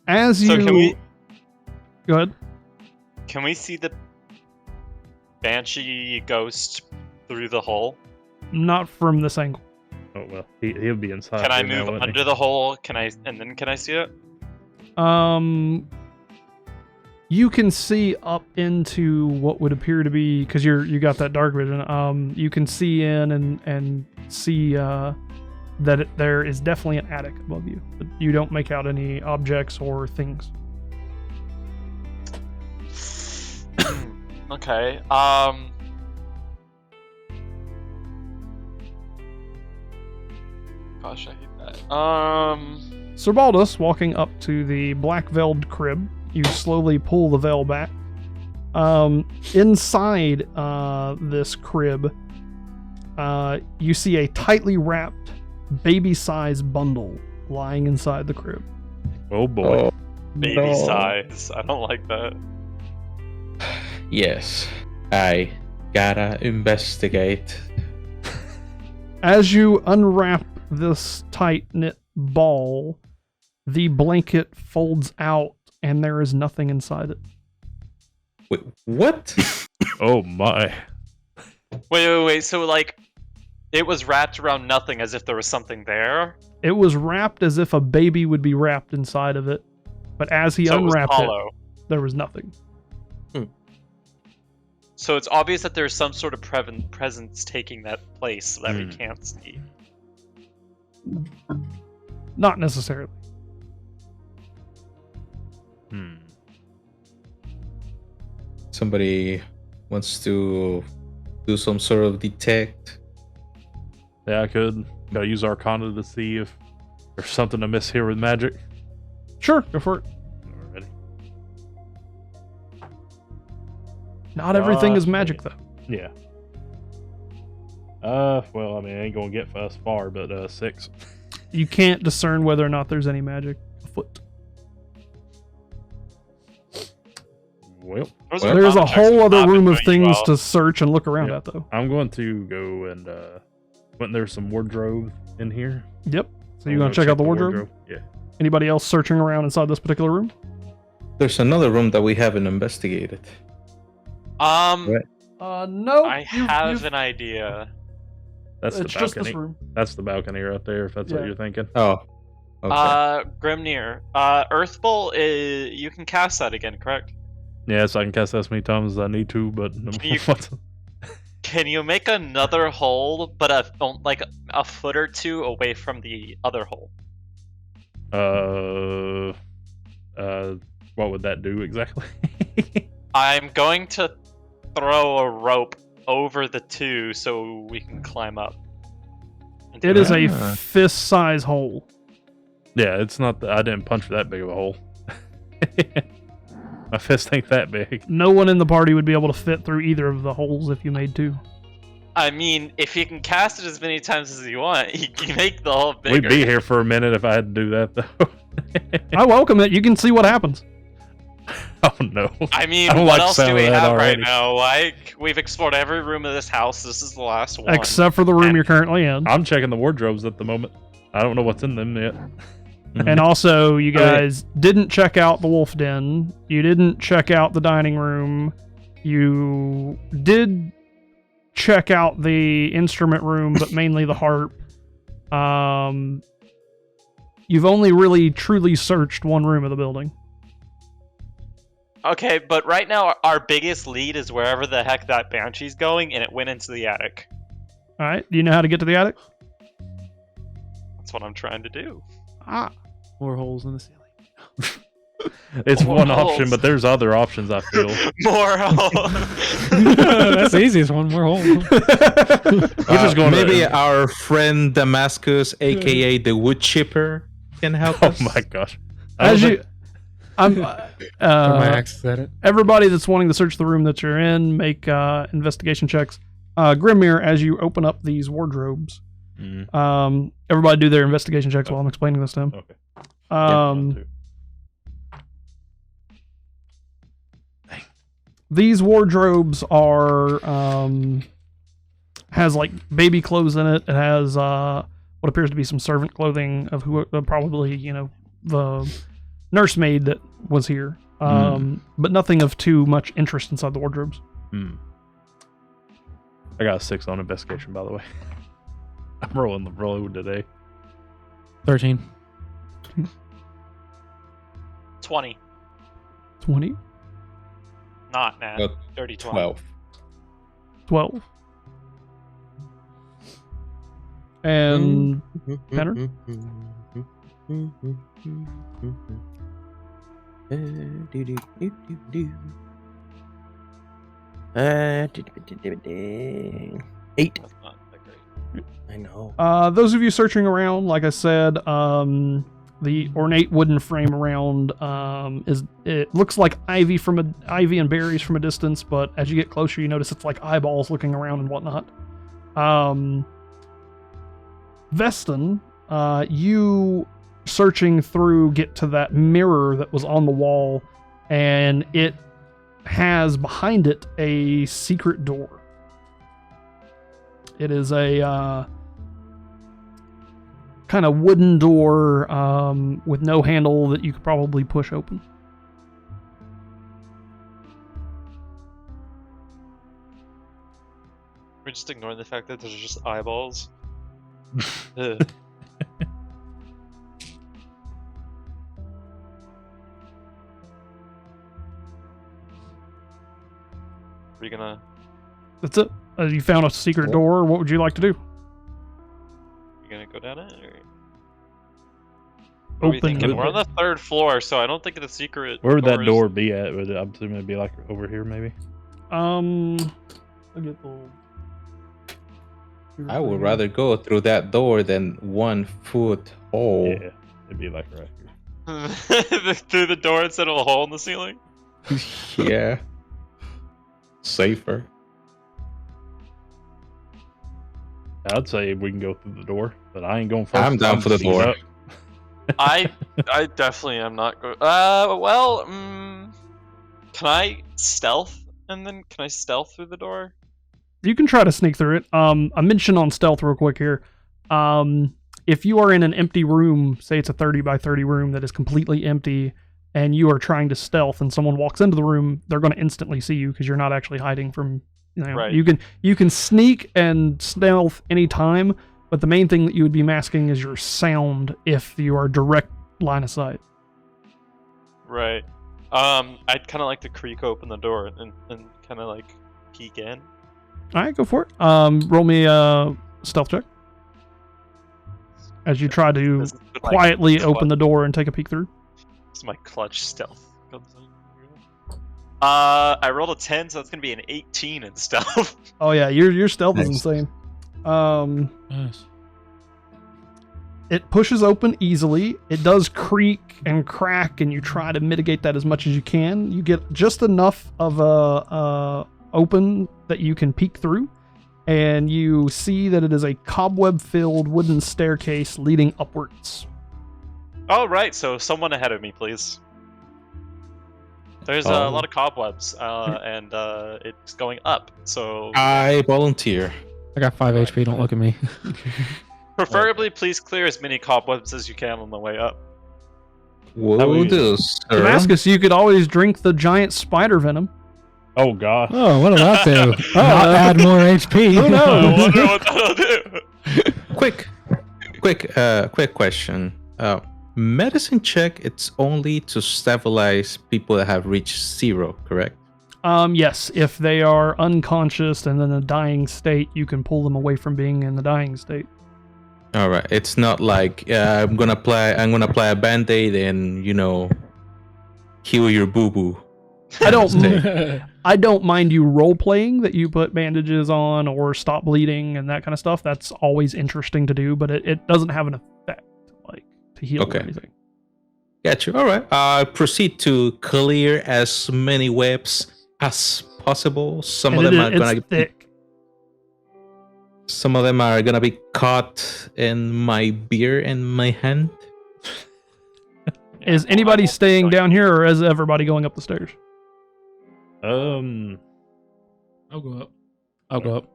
Speaker 3: As you...
Speaker 2: So can we
Speaker 3: Go ahead.
Speaker 2: can we see the Banshee ghost through the hole?
Speaker 3: Not from this angle.
Speaker 4: Oh, well, he'll be inside.
Speaker 2: Can I
Speaker 4: here now,
Speaker 2: move
Speaker 4: wouldn't he?
Speaker 2: under the hole? Can I see it?
Speaker 3: You can see up into what would appear to be, because you got that dark vision. You can see in and see that there is definitely an attic above you, but you don't make out any objects or things.
Speaker 2: Okay. Gosh, I hate that.
Speaker 3: Sir Baldus, walking up to the black veiled crib, you slowly pull the veil back. Inside this crib, you see a tightly wrapped, baby-sized bundle lying inside the crib.
Speaker 4: Oh, boy.
Speaker 2: Baby
Speaker 6: No.
Speaker 2: size. I don't like that.
Speaker 6: Yes, I gotta investigate.
Speaker 3: As you unwrap this tight-knit ball, the blanket folds out and there is nothing inside it.
Speaker 6: Wait, what?
Speaker 4: Oh, my.
Speaker 2: Wait. So, like, it was wrapped around nothing as if there was something there?
Speaker 3: It was wrapped as if a baby would be wrapped inside of it, but as he
Speaker 2: So it was
Speaker 3: unwrapped it,
Speaker 2: hollow.
Speaker 3: there was nothing.
Speaker 2: So it's obvious that there's some sort of presence taking that place that we
Speaker 4: Hmm.
Speaker 2: can't see.
Speaker 3: Not necessarily.
Speaker 6: Somebody wants to do some sort of detect.
Speaker 4: Yeah, I could. Gotta use Arcana to see if there's something amiss here with magic.
Speaker 3: Sure, go for it.
Speaker 4: Already.
Speaker 3: Not everything is magic, though.
Speaker 4: Yeah. Well, I mean, I ain't gonna get us far, but 6.
Speaker 3: You can't discern whether or not there's any magic afoot.
Speaker 4: Well,
Speaker 3: There's a whole other room of things
Speaker 2: to.
Speaker 3: to search and look around
Speaker 4: Yep.
Speaker 3: at, though.
Speaker 4: I'm going to go and wasn't there some wardrobe in here?
Speaker 3: Yep. So
Speaker 4: I'm
Speaker 3: you gonna check out the wardrobe?
Speaker 4: Yeah.
Speaker 3: Anybody else searching around inside this particular room?
Speaker 6: There's another room that we haven't investigated.
Speaker 2: Right.
Speaker 3: No.
Speaker 2: I have an idea.
Speaker 4: That's
Speaker 3: It's
Speaker 4: the
Speaker 3: just
Speaker 4: balcony.
Speaker 3: this room.
Speaker 4: That's the balcony right there, if that's what
Speaker 3: Yeah.
Speaker 4: you're thinking.
Speaker 6: Oh, okay.
Speaker 2: Grimnir. Earthbolt is. You can cast that again, correct?
Speaker 4: Yeah, so I can cast that as many times as I need to, but
Speaker 2: you- Can you make another hole, but a foot or two away from the other hole?
Speaker 4: What would that do exactly?
Speaker 2: I'm going to throw a rope over the two so we can climb up.
Speaker 3: It is a
Speaker 6: Ah.
Speaker 3: fist-size hole.
Speaker 4: Yeah, it's not. I didn't punch that big of a hole. My fist ain't that big.
Speaker 3: No one in the party would be able to fit through either of the holes if you made two.
Speaker 2: I mean, if you can cast it as many times as you want, you can make the hole bigger.
Speaker 4: We'd be here for a minute if I had to do that, though.
Speaker 3: I welcome it. You can see what happens.
Speaker 4: Oh, no.
Speaker 2: I mean,
Speaker 4: I don't
Speaker 2: what
Speaker 4: like the
Speaker 2: else do
Speaker 4: sound
Speaker 2: we
Speaker 4: of that
Speaker 2: have
Speaker 4: already.
Speaker 2: right now? Like, we've explored every room of this house. This is the last one.
Speaker 3: Except for the room
Speaker 2: And-
Speaker 3: you're currently in.
Speaker 4: I'm checking the wardrobes at the moment. I don't know what's in them yet.
Speaker 3: And also, you guys didn't check out the wolf den. You didn't check out the dining room. You did check out the instrument room, but mainly the harp. You've only really truly searched one room of the building.
Speaker 2: Okay, but right now our biggest lead is wherever the heck that banshee's going, and it went into the attic.
Speaker 3: All right. Do you know how to get to the attic?
Speaker 2: That's what I'm trying to do.
Speaker 3: Ah.
Speaker 7: More holes in the ceiling.
Speaker 4: It's
Speaker 2: More
Speaker 4: one
Speaker 2: holes.
Speaker 4: option, but there's other options, I feel.
Speaker 2: More
Speaker 7: That's the easiest one. More holes.
Speaker 4: We're just going
Speaker 6: maybe
Speaker 4: to...
Speaker 6: our friend Damascus, aka the wood chipper, can help
Speaker 4: Oh
Speaker 6: us.
Speaker 4: my gosh.
Speaker 3: As you, I'm.
Speaker 7: My axe at it.
Speaker 3: Everybody that's wanting to search the room that you're in, make investigation checks. Grimmir, as you open up these wardrobes, everybody do their investigation checks while I'm explaining this to him.
Speaker 4: Okay.
Speaker 3: These wardrobes are has like baby clothes in it. It has what appears to be some servant clothing of who probably the nursemaid that was here. But nothing of too much interest inside the wardrobes.
Speaker 4: I got a 6 on investigation, by the way. I'm rolling the road today.
Speaker 7: 13.
Speaker 2: 20.
Speaker 3: 20,
Speaker 2: Not, man.
Speaker 6: Well,
Speaker 2: Dirty 20.
Speaker 6: 12.
Speaker 3: 12. And Penner?
Speaker 8: Eight.
Speaker 2: That's not that great.
Speaker 8: I know.
Speaker 3: Those of you searching around, like I said, the ornate wooden frame around it looks like ivy and berries from a distance, but as you get closer, you notice it's like eyeballs looking around and whatnot. Veston, you searching through get to that mirror that was on the wall, and it has behind it a secret door. It is a kind of wooden door with no handle that you could probably push open.
Speaker 2: We're just ignoring the fact that there's just eyeballs. Ugh. Are you gonna...
Speaker 3: That's it. You found a secret door. What would you like to do?
Speaker 2: You gonna go down it? Or... What are we
Speaker 3: Open
Speaker 2: thinking?
Speaker 3: the
Speaker 2: We're on the 3rd floor, so I don't think the secret.
Speaker 4: Where would that
Speaker 2: is-
Speaker 4: door be at? Would it, I'm assuming it'd be like over here, maybe?
Speaker 3: I'll get the...
Speaker 6: I would rather go through that door than 1 foot hole.
Speaker 4: Yeah, it'd be like right here.
Speaker 2: through the door instead of a hole in the ceiling.
Speaker 6: Yeah. Safer.
Speaker 4: I'd say we can go through the door, but I ain't going first.
Speaker 6: I'm down for the
Speaker 4: just going
Speaker 6: door.
Speaker 4: up.
Speaker 2: I definitely am not going. Can I stealth and then can I stealth through the door?
Speaker 3: You can try to sneak through it. A mention on stealth real quick here. If you are in an empty room, say it's a 30 by 30 room that is completely empty, and you are trying to stealth and someone walks into the room, they're going to instantly see you because you're not actually hiding from,
Speaker 2: Right.
Speaker 3: You can sneak and stealth anytime, but the main thing that you would be masking is your sound if you are direct line of sight.
Speaker 2: Right. I'd kind of like to creak open the door and kind of like peek in.
Speaker 3: All right, go for it. Roll me a stealth check as you try to
Speaker 2: This is like
Speaker 3: quietly
Speaker 2: clutch-
Speaker 3: open the door and take a peek through.
Speaker 2: This is my clutch stealth. Comes in. I rolled a 10, so that's gonna be an 18 in stealth.
Speaker 3: Oh yeah, your stealth is
Speaker 6: Nice.
Speaker 3: insane.
Speaker 7: Nice.
Speaker 3: It pushes open easily. It does creak and crack, and you try to mitigate that as much as you can. You get just enough of a open that you can peek through, and you see that it is a cobweb-filled wooden staircase leading upwards.
Speaker 2: All right, so someone ahead of me, please. There's a lot of cobwebs, and it's going up. So
Speaker 6: I volunteer.
Speaker 7: I got 5 HP. Don't look at me.
Speaker 2: preferably, please clear as many cobwebs as you can on the way up.
Speaker 6: Will do, sir.
Speaker 3: Damascus, you could always drink the giant spider venom.
Speaker 4: Oh god.
Speaker 7: Oh, what'll that do? Not add more HP.
Speaker 3: Who knows?
Speaker 2: I wonder what that'll do.
Speaker 6: Quick question. Medicine check. It's only to stabilize people that have reached 0, correct?
Speaker 3: Yes, if they are unconscious and in a dying state, you can pull them away from being in the dying state.
Speaker 6: All right. It's not like I'm gonna apply a band-aid and heal your boo-boo.
Speaker 3: I don't mind you role playing that you put bandages on or stop bleeding and that kind of stuff. That's always interesting to do, but it doesn't have an effect like to heal or anything.
Speaker 6: Got you. All right. Proceed to clear as many webs as possible. Some of them are gonna be caught in my beer in my hand.
Speaker 3: Is anybody staying down here, or is everybody going up the stairs?
Speaker 7: I'll go up.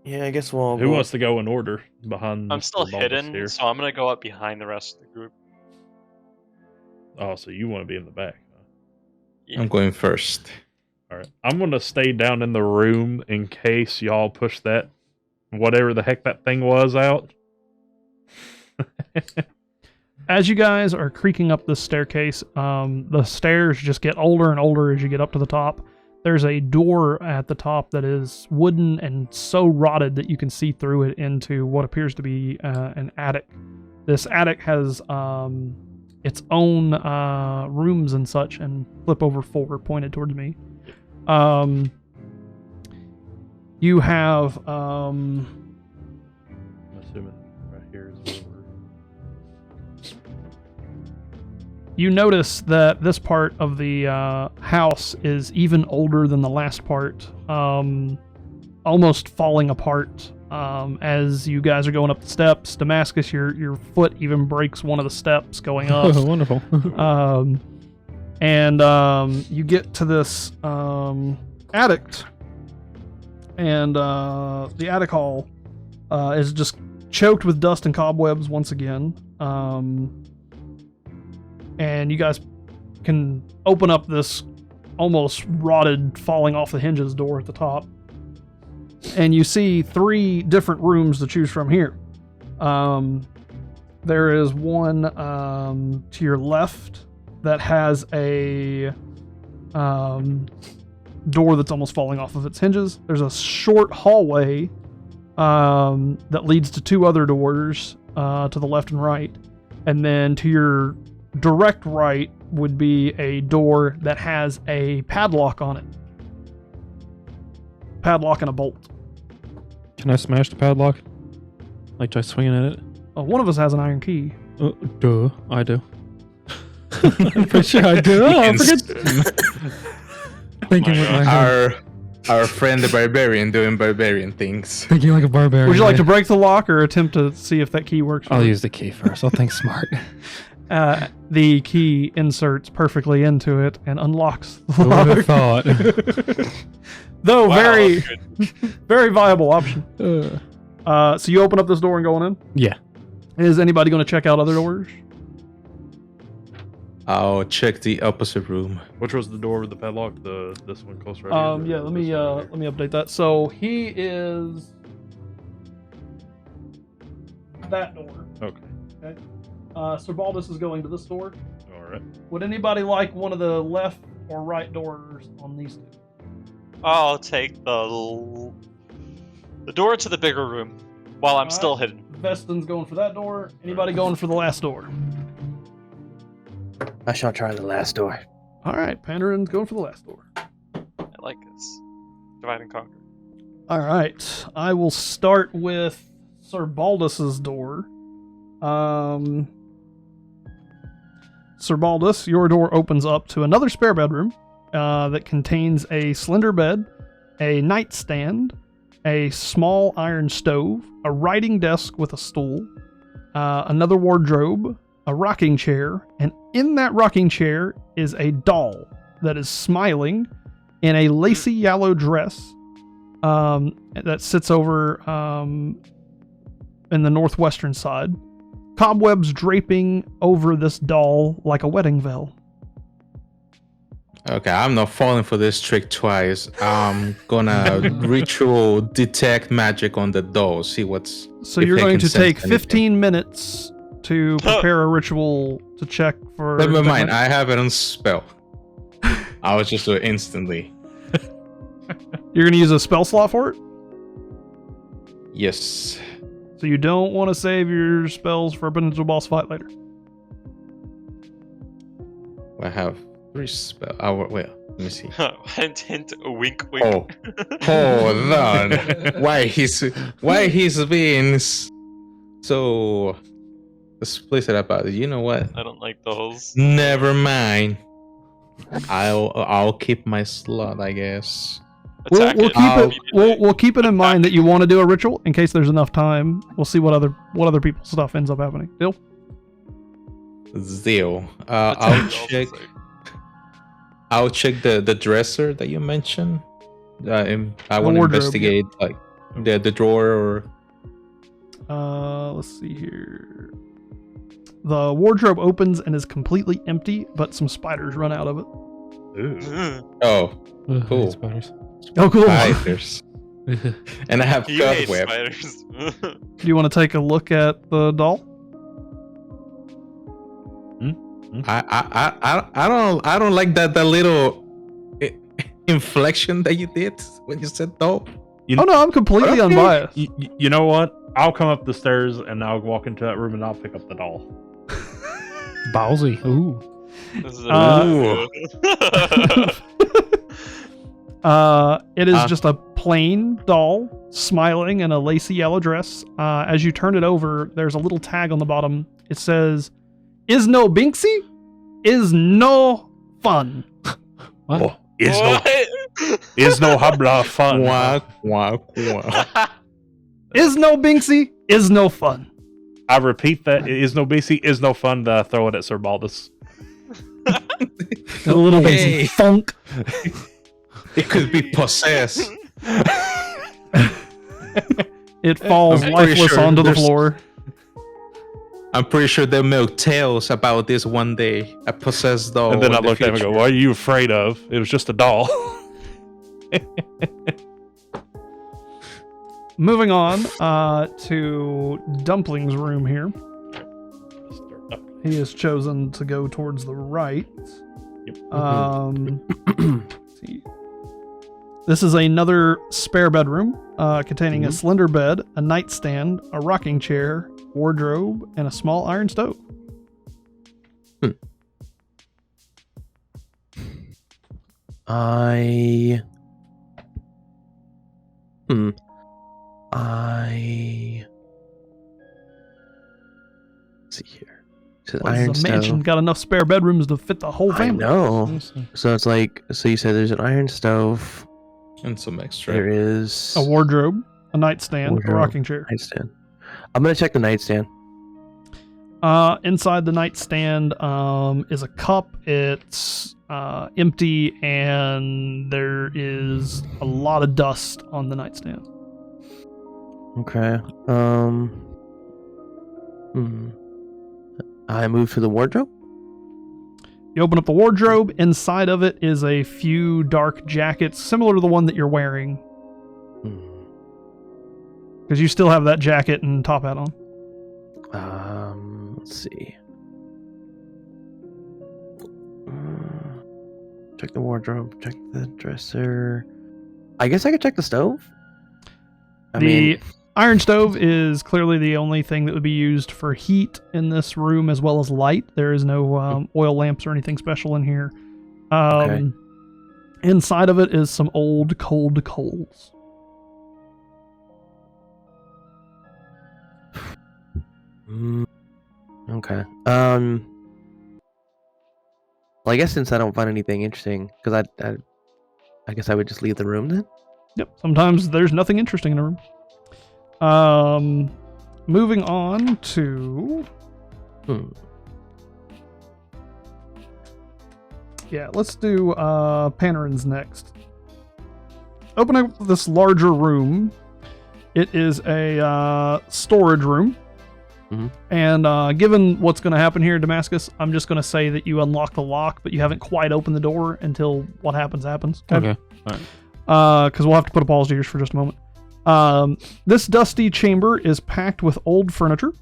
Speaker 8: Yeah, I guess we'll.
Speaker 4: Who wants to go in order behind?
Speaker 2: I'm still
Speaker 4: the
Speaker 2: hidden,
Speaker 4: here?
Speaker 2: so I'm gonna go up behind the rest of the group.
Speaker 4: Oh, so you want to be in the back? Huh?
Speaker 2: Yeah.
Speaker 6: I'm going first.
Speaker 4: All right, I'm gonna stay down in the room in case y'all push that, whatever the heck that thing was, out.
Speaker 3: As you guys are creaking up this staircase, the stairs just get older and older as you get up to the top. There's a door at the top that is wooden and so rotted that you can see through it into what appears to be an attic. This attic has its own rooms and such, and flip over 4 pointed towards me. You have
Speaker 4: I'm assuming right here is where we're...
Speaker 3: You notice that this part of the house is even older than the last part, almost falling apart as you guys are going up the steps. Damascus, your foot even breaks one of the steps going up.
Speaker 7: Oh, wonderful.
Speaker 3: And you get to this attic, and the attic hall is just choked with dust and cobwebs once again. And you guys can open up this almost rotted, falling off the hinges door at the top. And you see 3 different rooms to choose from here. There is one to your left that has a door that's almost falling off of its hinges. There's a short hallway that leads to 2 other doors to the left and right. And then to your direct right would be a door that has a padlock on it. Padlock and a bolt.
Speaker 7: Can I smash the padlock? Like, try swinging at it?
Speaker 3: One of us has an iron key.
Speaker 7: Duh, I do. I'm pretty sure I do. Oh, I forget. Thinking with my head.
Speaker 6: Our friend the barbarian doing barbarian things.
Speaker 7: Thinking like a barbarian.
Speaker 3: Would you like to break the lock or attempt to see if that key works?
Speaker 7: I'll use the key first. I'll think smart.
Speaker 3: The key inserts perfectly into it and unlocks the
Speaker 7: Who would have
Speaker 3: lock.
Speaker 7: thought?
Speaker 3: Though
Speaker 2: Wow,
Speaker 3: very,
Speaker 2: good.
Speaker 3: very viable option. So you open up this door and going in?
Speaker 7: Yeah.
Speaker 3: Is anybody going to check out other doors?
Speaker 6: I'll check the opposite room.
Speaker 4: Which was the door with the padlock? This one closer. Right here,
Speaker 3: Yeah. Let me update that. So he is that door.
Speaker 4: Okay.
Speaker 3: Sir Baldus is going to this door.
Speaker 4: All right.
Speaker 3: Would anybody like one of the left or right doors on these 2?
Speaker 2: I'll take the door to the bigger room while I'm still hidden.
Speaker 3: Veston's going for that door. Anybody going for the last door?
Speaker 8: I shall try the last door.
Speaker 3: All right, Panderin's going for the last door.
Speaker 2: I like this. Divide and conquer.
Speaker 3: All right, I will start with Sir Baldus's door. Sir Baldus, your door opens up to another spare bedroom that contains a slender bed, a nightstand, a small iron stove, a writing desk with a stool, another wardrobe, a rocking chair, and in that rocking chair is a doll that is smiling in a lacy yellow dress that sits over in the northwestern side. Cobwebs draping over this doll like a wedding veil.
Speaker 6: Okay, I'm not falling for this trick twice. I'm gonna ritual detect magic on the doll, see what's.
Speaker 3: So
Speaker 6: if
Speaker 3: you're
Speaker 6: they
Speaker 3: going
Speaker 6: can
Speaker 3: to take
Speaker 6: sense anything.
Speaker 3: 15 minutes to prepare a ritual to check for.
Speaker 6: Never mind,
Speaker 3: damage.
Speaker 6: I have it on spell. I was just do it instantly.
Speaker 3: You're going to use a spell slot for it?
Speaker 6: Yes.
Speaker 3: So you don't want to save your spells for a potential boss fight later.
Speaker 6: I have 3 spell. Well, let me see.
Speaker 2: Hint, hint, wink, wink.
Speaker 6: Oh, hold on. Why he's being so explicit about it? You know what?
Speaker 2: I don't like those.
Speaker 6: Never mind. I'll keep my slot, I guess.
Speaker 3: We'll
Speaker 2: Attack
Speaker 3: keep
Speaker 2: it
Speaker 3: it.
Speaker 2: immediately.
Speaker 3: We'll keep it in mind that you want to do a ritual in case there's enough time. We'll see what other people's stuff ends up happening. Deal?
Speaker 6: Zeal.
Speaker 2: Attack
Speaker 6: I'll
Speaker 2: it
Speaker 6: check.
Speaker 2: also.
Speaker 6: I'll check the dresser that you mentioned. I want to
Speaker 3: wardrobe,
Speaker 6: investigate like the drawer or.
Speaker 3: Let's see here. The wardrobe opens and is completely empty, but some spiders run out of it.
Speaker 6: Oh,
Speaker 7: Ugh, I
Speaker 6: Cool.
Speaker 7: hate spiders.
Speaker 3: Oh, cool.
Speaker 6: spiders. And I have
Speaker 2: You hate
Speaker 6: cobweb.
Speaker 2: spiders.
Speaker 3: Do you want to take a look at the doll?
Speaker 6: I don't like that little inflection that you did when you said dope.
Speaker 3: Oh no, I'm completely
Speaker 6: Okay.
Speaker 3: unbiased.
Speaker 4: You know what? I'll come up the stairs and I'll walk into that room and I'll pick up the doll.
Speaker 7: Ballsy. Ooh.
Speaker 2: This is
Speaker 3: It is just a plain doll smiling in a lacy yellow dress. As you turn it over, there's a little tag on the bottom. It says, "Is no Binksy, is no fun."
Speaker 7: What?
Speaker 4: Oh, is no habla fun.
Speaker 6: Quack, quack, quack.
Speaker 3: Is no Binksy, is no fun.
Speaker 4: I repeat that is no BC is no fun to throw it at Sir Baldus.
Speaker 3: A little
Speaker 6: Hey.
Speaker 3: bit funk.
Speaker 6: It could be possessed.
Speaker 3: It falls
Speaker 6: I'm pretty
Speaker 3: lifeless
Speaker 6: sure
Speaker 3: onto the
Speaker 6: there's-
Speaker 3: floor.
Speaker 6: I'm pretty sure they'll milk tales about this one day. A possessed doll.
Speaker 4: and then I
Speaker 6: in the
Speaker 4: looked at him and go,
Speaker 6: future.
Speaker 4: "What are you afraid of? It was just a doll."
Speaker 3: Moving on to Dumpling's room here. He has chosen to go towards the right.
Speaker 4: Yep.
Speaker 3: Let's see. This is another spare bedroom containing a slender bed, a nightstand, a rocking chair, wardrobe, and a small iron stove.
Speaker 8: I let's see here. It says
Speaker 3: What
Speaker 8: iron
Speaker 3: is the mansion
Speaker 8: stove.
Speaker 3: got enough spare bedrooms to fit the whole
Speaker 8: I
Speaker 3: family?
Speaker 8: know. So it's like, so you said there's an iron stove.
Speaker 6: And some extra.
Speaker 8: There is
Speaker 3: A wardrobe, a nightstand,
Speaker 8: Wardrobe.
Speaker 3: a rocking chair.
Speaker 8: nightstand. I'm gonna check the nightstand.
Speaker 3: Inside the nightstand is a cup. It's empty, and there is a lot of dust on the nightstand.
Speaker 8: Okay. I move to the wardrobe.
Speaker 3: You open up the wardrobe. Inside of it is a few dark jackets, similar to the one that you're wearing, because you still have that jacket and top hat on.
Speaker 8: Let's see. Check the wardrobe. Check the dresser. I guess I could check the stove.
Speaker 3: The iron stove is clearly the only thing that would be used for heat in this room, as well as light. There is no oil lamps or anything special in here.
Speaker 8: Okay.
Speaker 3: Inside of it is some old cold coals.
Speaker 8: Okay. Well, I guess since I don't find anything interesting, because I guess I would just leave the room then.
Speaker 3: Yep. Sometimes there's nothing interesting in a room. Moving on to. Yeah, let's do Panarin's next. Open up this larger room. It is a storage room.
Speaker 7: Mhm.
Speaker 3: And given what's going to happen here in Damascus, I'm just going to say that you unlock the lock, but you haven't quite opened the door until what happens.
Speaker 7: Okay.
Speaker 3: Because we'll have to put a pause here for just a moment. This dusty chamber is packed with old furniture.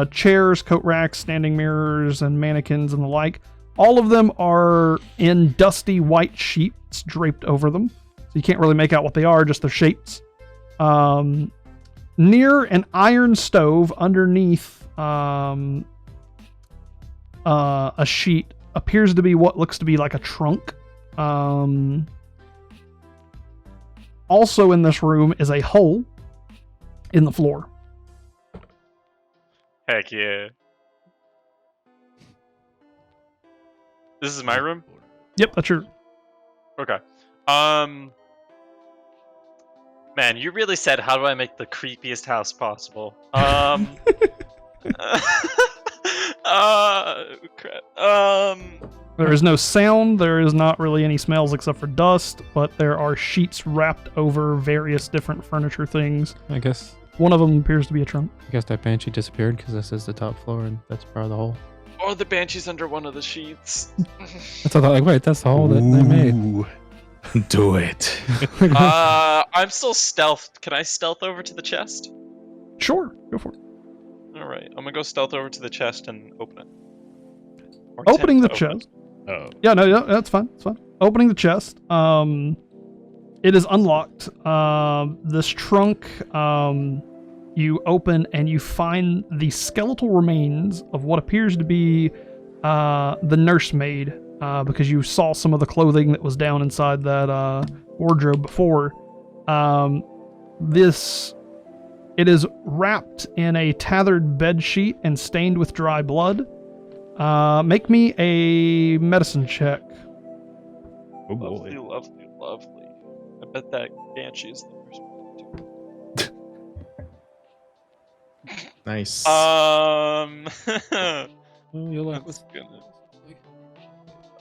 Speaker 3: Chairs, coat racks, standing mirrors, and mannequins and the like. All of them are in dusty white sheets draped over them. So you can't really make out what they are, just their shapes. Near an iron stove underneath a sheet appears to be what looks to be like a trunk. Also in this room is a hole in the floor.
Speaker 2: Heck yeah. This is my room?
Speaker 3: Yep, that's your...
Speaker 2: Okay. Man, you really said, how do I make the creepiest house possible? Crap.
Speaker 3: There is no sound, there is not really any smells except for dust, but there are sheets wrapped over various different furniture things.
Speaker 7: I guess
Speaker 3: One of them appears to be a trunk.
Speaker 7: that banshee disappeared because this is the top floor and that's part of the hole.
Speaker 2: Or the banshee's under one of the sheets.
Speaker 7: That's what I thought. Like, wait, that's the hole that they made.
Speaker 6: Do it.
Speaker 2: I'm still stealthed. Can I stealth over to the chest?
Speaker 3: Sure, go for it.
Speaker 2: Alright, I'm gonna go stealth over to the chest and open it. Or
Speaker 3: Opening the
Speaker 2: attempt to open
Speaker 3: chest.
Speaker 4: Oh.
Speaker 3: Yeah, no, that's fine. It's fine. Opening the chest. It is unlocked. This trunk, you open and you find the skeletal remains of what appears to be the nursemaid, because you saw some of the clothing that was down inside that wardrobe before. It is wrapped in a tethered bed sheet and stained with dry blood. Make me a medicine check.
Speaker 4: Oh
Speaker 2: Lovely,
Speaker 4: boy.
Speaker 2: lovely, lovely. I bet that banshee is the first one.
Speaker 6: Nice.
Speaker 7: You'll
Speaker 2: I was gonna...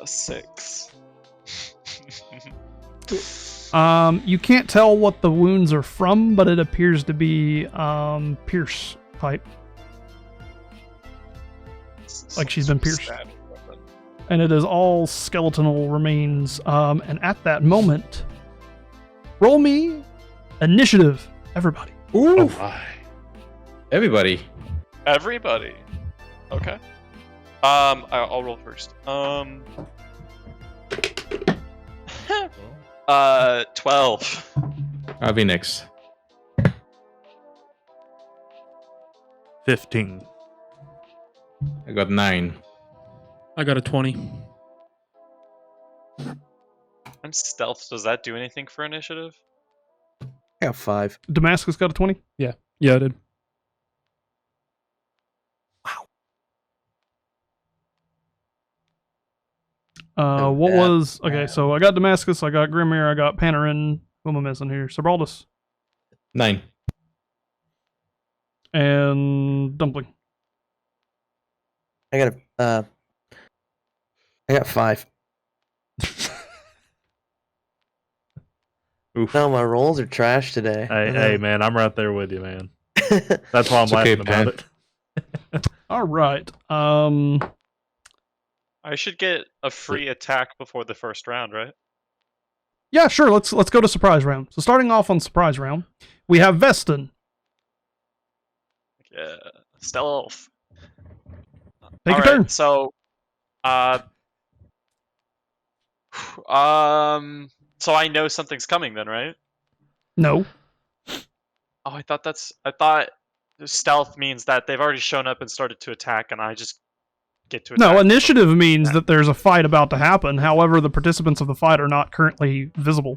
Speaker 2: A 6.
Speaker 3: You can't tell what the wounds are from, but it appears to be pierce type. Like she's been pierced. And it is all skeletal remains. And at that moment, roll me initiative, everybody.
Speaker 6: Ooh.
Speaker 4: Oh my.
Speaker 6: Everybody.
Speaker 2: Everybody. Okay. I'll roll first. 12.
Speaker 6: I'll be next.
Speaker 4: 15.
Speaker 6: I got 9.
Speaker 7: I got a 20.
Speaker 2: I'm stealth. Does that do anything for initiative?
Speaker 8: I got 5.
Speaker 3: Damascus got a 20.
Speaker 7: Yeah, I did.
Speaker 3: What was... Okay, so I got Damascus, I got Grimir, I got Panarin. Who am I missing here? Sebraldus.
Speaker 6: 9.
Speaker 3: And Dumpling.
Speaker 8: I got 5.
Speaker 4: Oof.
Speaker 8: No, my rolls are trash today.
Speaker 4: Hey, man, I'm right there with you, man. That's why I'm
Speaker 6: It's okay,
Speaker 4: laughing about
Speaker 6: Pan.
Speaker 4: it.
Speaker 3: All right.
Speaker 2: I should get a free attack before the first round, right?
Speaker 3: Yeah, sure. Let's go to surprise round. So starting off on surprise round, we have Veston.
Speaker 2: Yeah. Stealth.
Speaker 3: Take your
Speaker 2: Alright,
Speaker 3: turn.
Speaker 2: So, so I know something's coming then, right?
Speaker 3: No.
Speaker 2: Oh, I thought stealth means that they've already shown up and started to attack, and I just get to attack.
Speaker 3: No, initiative means that there's a fight about to happen. However, the participants of the fight are not currently visible.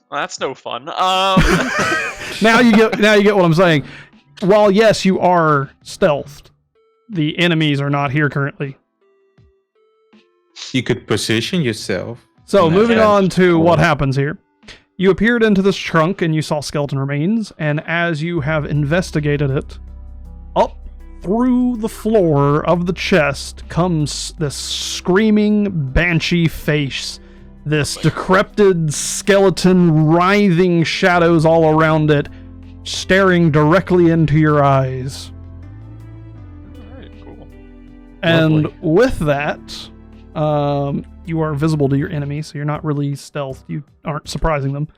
Speaker 2: Well, that's no fun.
Speaker 3: Now you get what I'm saying. While yes, you are stealthed, the enemies are not here currently.
Speaker 6: You could position yourself.
Speaker 3: So
Speaker 6: And
Speaker 3: moving
Speaker 6: then-
Speaker 3: on to what happens here. You appeared into this trunk and you saw skeleton remains, and as you have investigated it, up through the floor of the chest comes this screaming banshee face, this decrepit skeleton, writhing shadows all around it, staring directly into your eyes.
Speaker 2: Alright, cool.
Speaker 3: And
Speaker 4: Lovely.
Speaker 3: with that, you are visible to your enemy, so you're not really stealth. You aren't surprising them.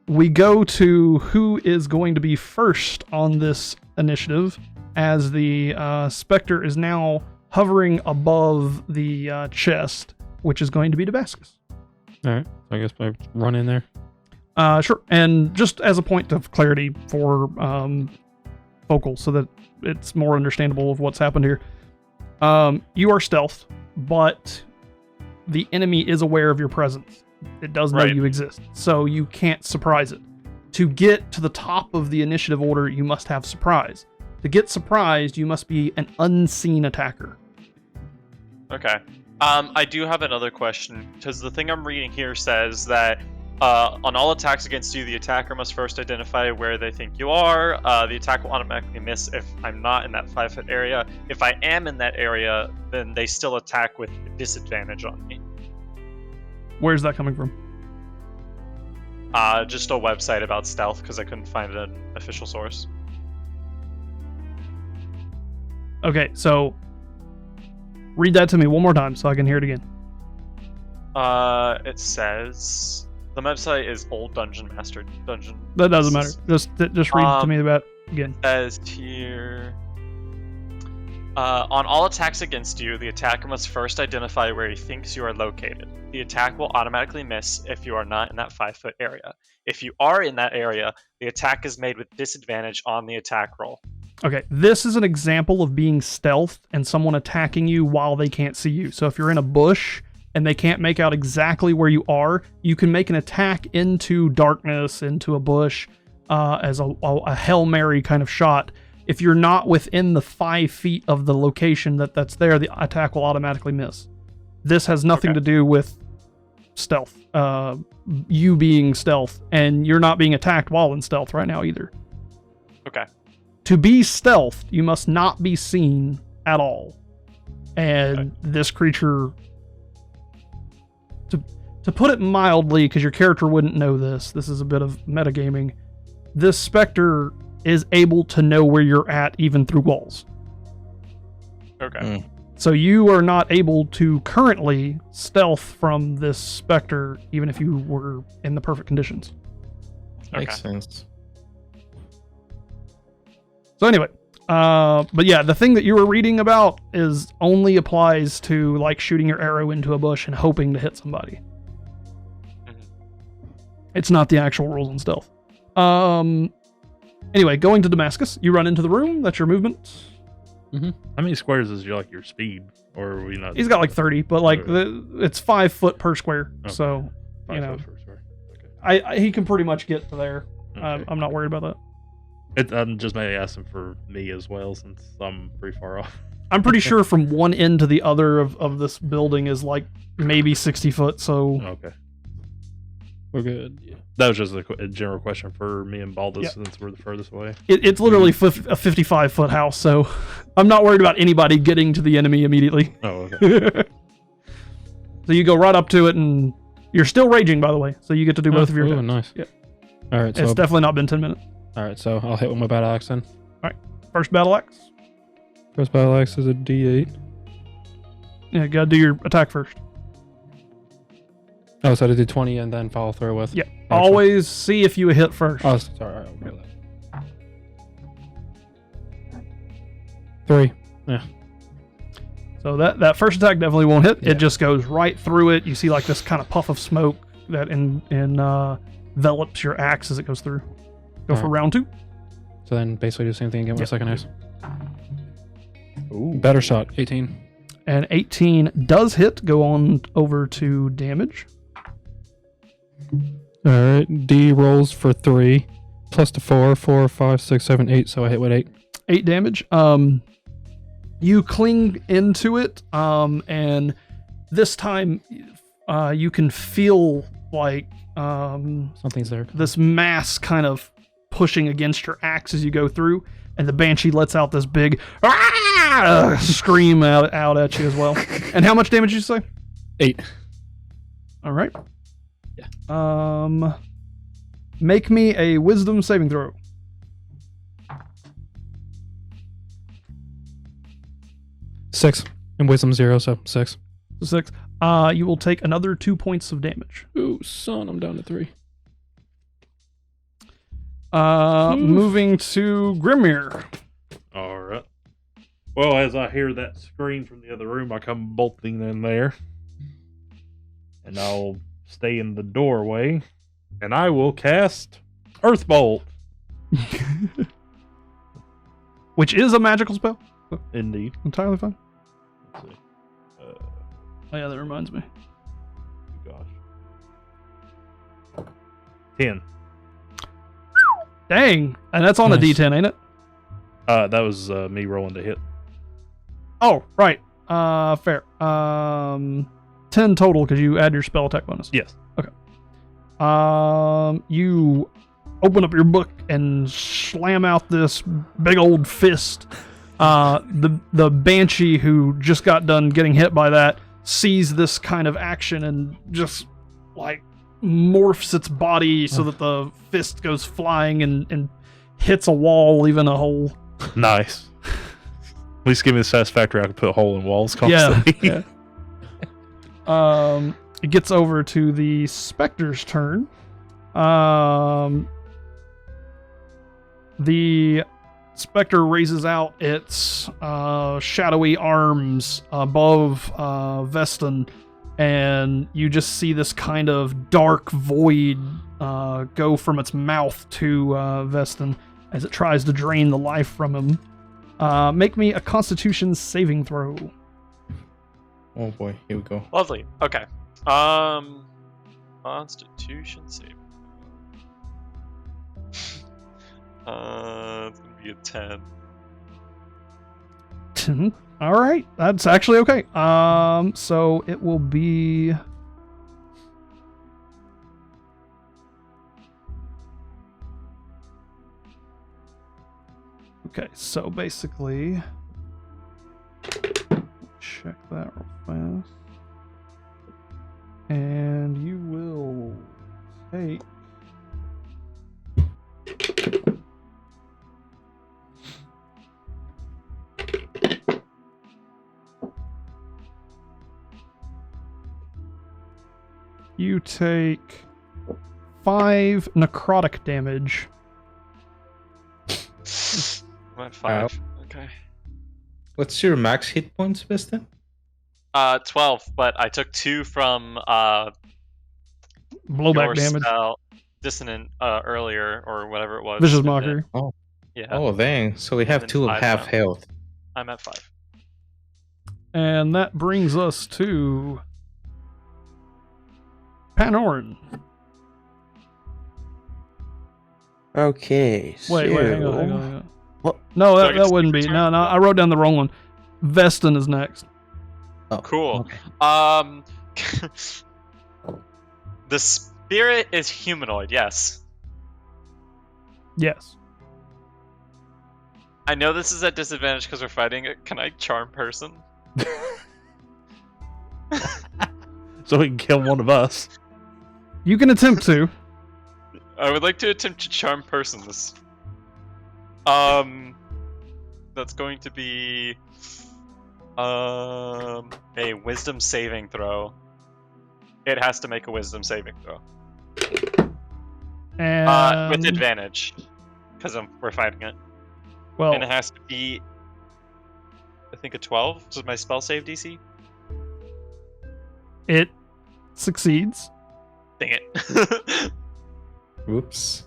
Speaker 3: We go to who is going to be first on this initiative, as the Spectre is now hovering above the chest, which is going to be Damascus.
Speaker 7: All right. So I guess I run in there.
Speaker 3: Sure. And just as a point of clarity for Focal, so that it's more understandable of what's happened here. You are stealth, but the enemy is aware of your presence. It does know
Speaker 2: Right.
Speaker 3: you exist, so you can't surprise it. To get to the top of the initiative order, you must have surprise. To get surprised, you must be an unseen attacker.
Speaker 2: Okay. I do have another question, because the thing I'm reading here says that on all attacks against you, the attacker must first identify where they think you are. The attack will automatically miss if I'm not in that 5-foot area. If I am in that area, then they still attack with disadvantage on me.
Speaker 3: Where's that coming from?
Speaker 2: Just a website about stealth, because I couldn't find an official source.
Speaker 3: Okay, so read that to me one more time so I can hear it again.
Speaker 2: It says the website is Old Dungeon Master Dungeon.
Speaker 3: That doesn't matter. Just read it to me about again.
Speaker 2: Says here, on all attacks against you, the attacker must first identify where he thinks you are located. The attack will automatically miss if you are not in that 5-foot area. If you are in that area, the attack is made with disadvantage on the attack roll.
Speaker 3: Okay, this is an example of being stealth and someone attacking you while they can't see you. So if you're in a bush and they can't make out exactly where you are, you can make an attack into darkness, into a bush, as a Hail Mary kind of shot. If you're not within the 5 feet of the location that's there, the attack will automatically miss. This has nothing to do with stealth. You being stealth, and you're not being attacked while in stealth right now either.
Speaker 2: Okay.
Speaker 3: To be stealth, you must not be seen at all. And this creature, to put it mildly, because your character wouldn't know this is a bit of metagaming, this Spectre is able to know where you're at even through walls.
Speaker 2: Okay.
Speaker 3: So you are not able to currently stealth from this Spectre, even if you were in the perfect conditions.
Speaker 6: Makes sense.
Speaker 3: So anyway, but yeah, the thing that you were reading about is only applies to like shooting your arrow into a bush and hoping to hit somebody. It's not the actual rules in stealth. Anyway, going to Damascus, you run into the room. That's your movement.
Speaker 4: How many squares is your speed? Or are we not?
Speaker 3: He's got like 30, but like it's 5 foot per square.
Speaker 4: Okay.
Speaker 3: So, you
Speaker 4: 5
Speaker 3: know,
Speaker 4: foot per square. Okay.
Speaker 3: he can pretty much get to there.
Speaker 4: Okay.
Speaker 3: I'm not worried about that.
Speaker 4: I'm just maybe asking for me as well, since I'm pretty far off.
Speaker 3: I'm pretty sure from one end to the other of this building is like maybe 60 foot. So
Speaker 4: Okay.
Speaker 7: We're good.
Speaker 4: Yeah. That was just a general question for me and Baldus,
Speaker 3: Yeah.
Speaker 4: since we're the furthest away.
Speaker 3: it's literally a 55 foot house. So I'm not worried about anybody getting to the enemy immediately.
Speaker 4: Oh, okay.
Speaker 3: So you go right up to it, and you're still raging, by the way. So you get to do both of your
Speaker 7: Ooh,
Speaker 3: attacks.
Speaker 7: nice.
Speaker 3: Yeah.
Speaker 7: All right.
Speaker 3: It's
Speaker 7: So
Speaker 3: definitely not been 10 minutes.
Speaker 7: all right. So I'll hit with my battle axe then.
Speaker 3: First battle axe.
Speaker 7: First battle axe is a D8.
Speaker 3: Yeah, you gotta do your attack first.
Speaker 7: Oh, so I did 20 and then follow through with.
Speaker 3: Yeah.
Speaker 7: Actual.
Speaker 3: Always see if you hit first.
Speaker 7: Oh, sorry. All right, we'll go that. 3. Yeah.
Speaker 3: So that first attack definitely won't hit.
Speaker 7: Yeah.
Speaker 3: It just goes right through it. You see like this kind of puff of smoke that envelops your axe as it goes through. Go for
Speaker 7: Alright.
Speaker 3: round 2.
Speaker 7: So then basically do the same thing again with
Speaker 3: Yep.
Speaker 7: second axe.
Speaker 4: Ooh.
Speaker 7: Better shot. 18.
Speaker 3: And 18 does hit. Go on over to damage.
Speaker 7: All right. D rolls for 3. Plus the 4. 4, 5, 6, 7, 8. So I hit with 8.
Speaker 3: 8 damage. You cling into it, and this time you can feel like
Speaker 7: Something's there.
Speaker 3: this mass kind of pushing against your axe as you go through, and the banshee lets out this big scream out at you as well. And how much damage did you say?
Speaker 7: 8.
Speaker 3: All right.
Speaker 7: Yeah.
Speaker 3: Make me a wisdom saving throw.
Speaker 7: 6. And wisdom 0, so 6.
Speaker 3: 6. You will take another 2 points of damage.
Speaker 7: Ooh, son, I'm down to 3.
Speaker 3: Moving to Grimir.
Speaker 4: All right. Well, as I hear that scream from the other room, I come bolting in there. And I'll stay in the doorway. And I will cast Earth Bolt.
Speaker 3: Which is a magical spell.
Speaker 4: Indeed.
Speaker 3: Entirely fine.
Speaker 4: Let's see.
Speaker 3: Oh yeah, that reminds me.
Speaker 4: Gosh. 10.
Speaker 3: Dang. And that's on a
Speaker 7: Nice.
Speaker 3: D10, ain't it?
Speaker 4: That was me rolling to hit.
Speaker 3: Oh, right. Fair. 10 total because you add your spell attack bonus.
Speaker 4: Yes.
Speaker 3: You open up your book and slam out this big old fist. The banshee who just got done getting hit by that sees this kind of action and just like morphs its body so that the fist goes flying and hits a wall, leaving a hole.
Speaker 4: Nice. At least give me the satisfactory I can put a hole in walls constantly.
Speaker 3: Yeah. It gets over to the Spectre's turn. The Spectre raises out its shadowy arms above Veston, and you just see this kind of dark void go from its mouth to Veston as it tries to drain the life from him. Make me a Constitution saving throw.
Speaker 6: Oh boy, here we go.
Speaker 2: Lovely. Okay. Constitution save. It's gonna be a 10.
Speaker 3: All right, that's actually okay. So it will be. Okay, so basically, check that real fast, and you will take. You take 5 necrotic damage.
Speaker 2: I'm at 5. Okay.
Speaker 6: What's your max hit points, Veston?
Speaker 2: 12, but I took 2 from
Speaker 3: Blowback
Speaker 2: your
Speaker 3: damage.
Speaker 2: spell, Dissonant earlier, or whatever it was.
Speaker 3: Vicious
Speaker 2: and then-
Speaker 3: Mockery.
Speaker 2: Yeah.
Speaker 6: Oh, dang. So we have
Speaker 2: And
Speaker 6: 2 of
Speaker 2: 5
Speaker 6: half
Speaker 2: now.
Speaker 6: health.
Speaker 2: I'm at 5.
Speaker 3: And that brings us to Panoran.
Speaker 8: Okay.
Speaker 3: Wait, hang
Speaker 8: so-
Speaker 3: on.
Speaker 8: What?
Speaker 3: No,
Speaker 2: So I
Speaker 3: that
Speaker 2: get to
Speaker 3: wouldn't
Speaker 2: skip
Speaker 3: be.
Speaker 2: your
Speaker 3: No,
Speaker 2: turn?
Speaker 3: I wrote down the wrong one. Veston is next.
Speaker 8: Oh,
Speaker 2: Cool.
Speaker 8: okay.
Speaker 2: The spirit is humanoid, yes.
Speaker 3: Yes.
Speaker 2: I know this is at disadvantage because we're fighting it. Can I charm person?
Speaker 4: So he can kill one of us.
Speaker 3: You can attempt to.
Speaker 2: I would like to attempt to charm person this. That's going to be a wisdom saving throw. It has to make a wisdom saving throw.
Speaker 3: And
Speaker 2: With advantage. Because we're fighting it.
Speaker 3: well,
Speaker 2: And it has to be, I think, a 12. This is my spell save DC.
Speaker 3: it succeeds.
Speaker 2: Dang it.
Speaker 6: Whoops.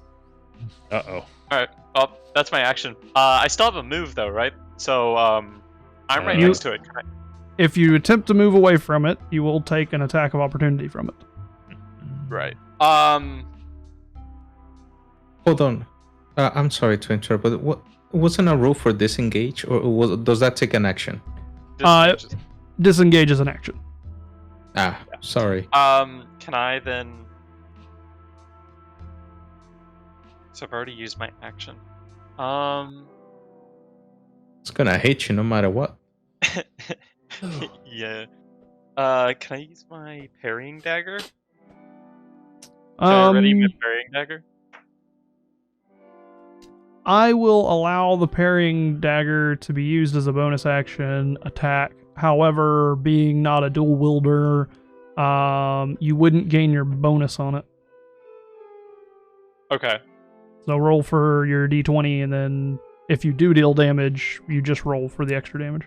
Speaker 4: Uh-oh.
Speaker 2: Alright. Oh, that's my action. I still have a move, though, right? So, I'm right
Speaker 3: You-
Speaker 2: next to it. Can I-
Speaker 3: If you attempt to move away from it, you will take an attack of opportunity from it.
Speaker 2: Right.
Speaker 6: Hold on. I'm sorry to interrupt, but wasn't a rule for disengage, or does that take an action?
Speaker 2: Disengage.
Speaker 3: Disengage is an action.
Speaker 6: Ah, sorry.
Speaker 2: Can I then? So I've already used my action.
Speaker 6: It's gonna hit you no matter what.
Speaker 2: Yeah. Can I use my parrying dagger? Can I ready my parrying dagger?
Speaker 3: I will allow the parrying dagger to be used as a bonus action attack. However, being not a dual wielder, you wouldn't gain your bonus on it.
Speaker 2: Okay.
Speaker 3: So roll for your d20, and then if you do deal damage, you just roll for the extra damage.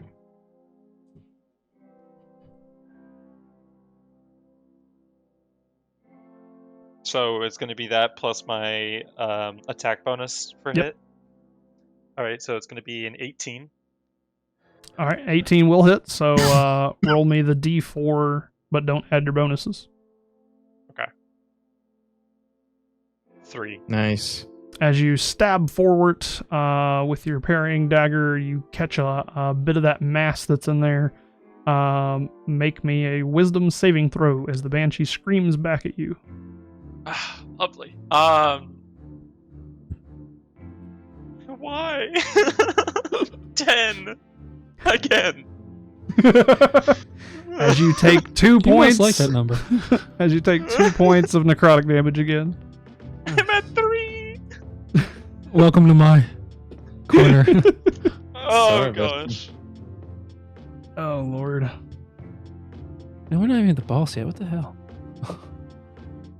Speaker 2: So it's going to be that plus my attack bonus for
Speaker 3: Yep.
Speaker 2: hit. All right, so it's going to be an 18.
Speaker 3: All right, 18 will hit, so roll me the d4, but don't add your bonuses.
Speaker 2: 3.
Speaker 6: Nice.
Speaker 3: As you stab forward with your parrying dagger, you catch a bit of that mass that's in there. Make me a wisdom saving throw as the banshee screams back at you.
Speaker 2: Ah, lovely. Why? 10 again.
Speaker 3: As you take 2
Speaker 7: You
Speaker 3: points,
Speaker 7: must like that number.
Speaker 3: as you take 2 points of necrotic damage again.
Speaker 2: I'm at 3.
Speaker 7: Welcome to my corner.
Speaker 2: Oh
Speaker 6: Sorry,
Speaker 2: gosh.
Speaker 3: Oh lord.
Speaker 7: No, we're not even at the boss yet. What the hell?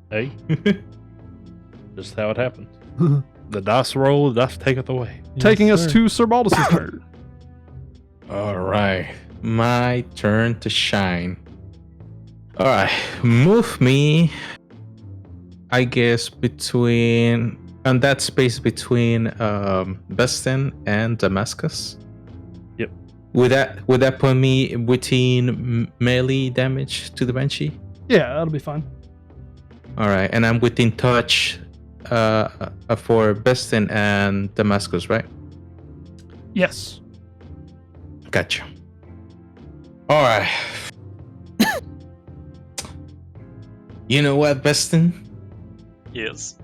Speaker 4: Hey, just how it happens. The dice roll, the dice taketh away.
Speaker 3: Taking
Speaker 7: Yes,
Speaker 3: us
Speaker 7: sir.
Speaker 3: to Sir Baldus' turn.
Speaker 6: All right, my turn to shine. All right, move me. I guess between and that space between Brimthen and Damascus.
Speaker 4: Yep.
Speaker 6: Would that put me within melee damage to the Banshee?
Speaker 3: Yeah, that'll be fine.
Speaker 6: All right, and I'm within touch for Brimthen and Damascus, right?
Speaker 3: Yes.
Speaker 6: Gotcha. All right. You know what, Brimthen?
Speaker 2: Yes.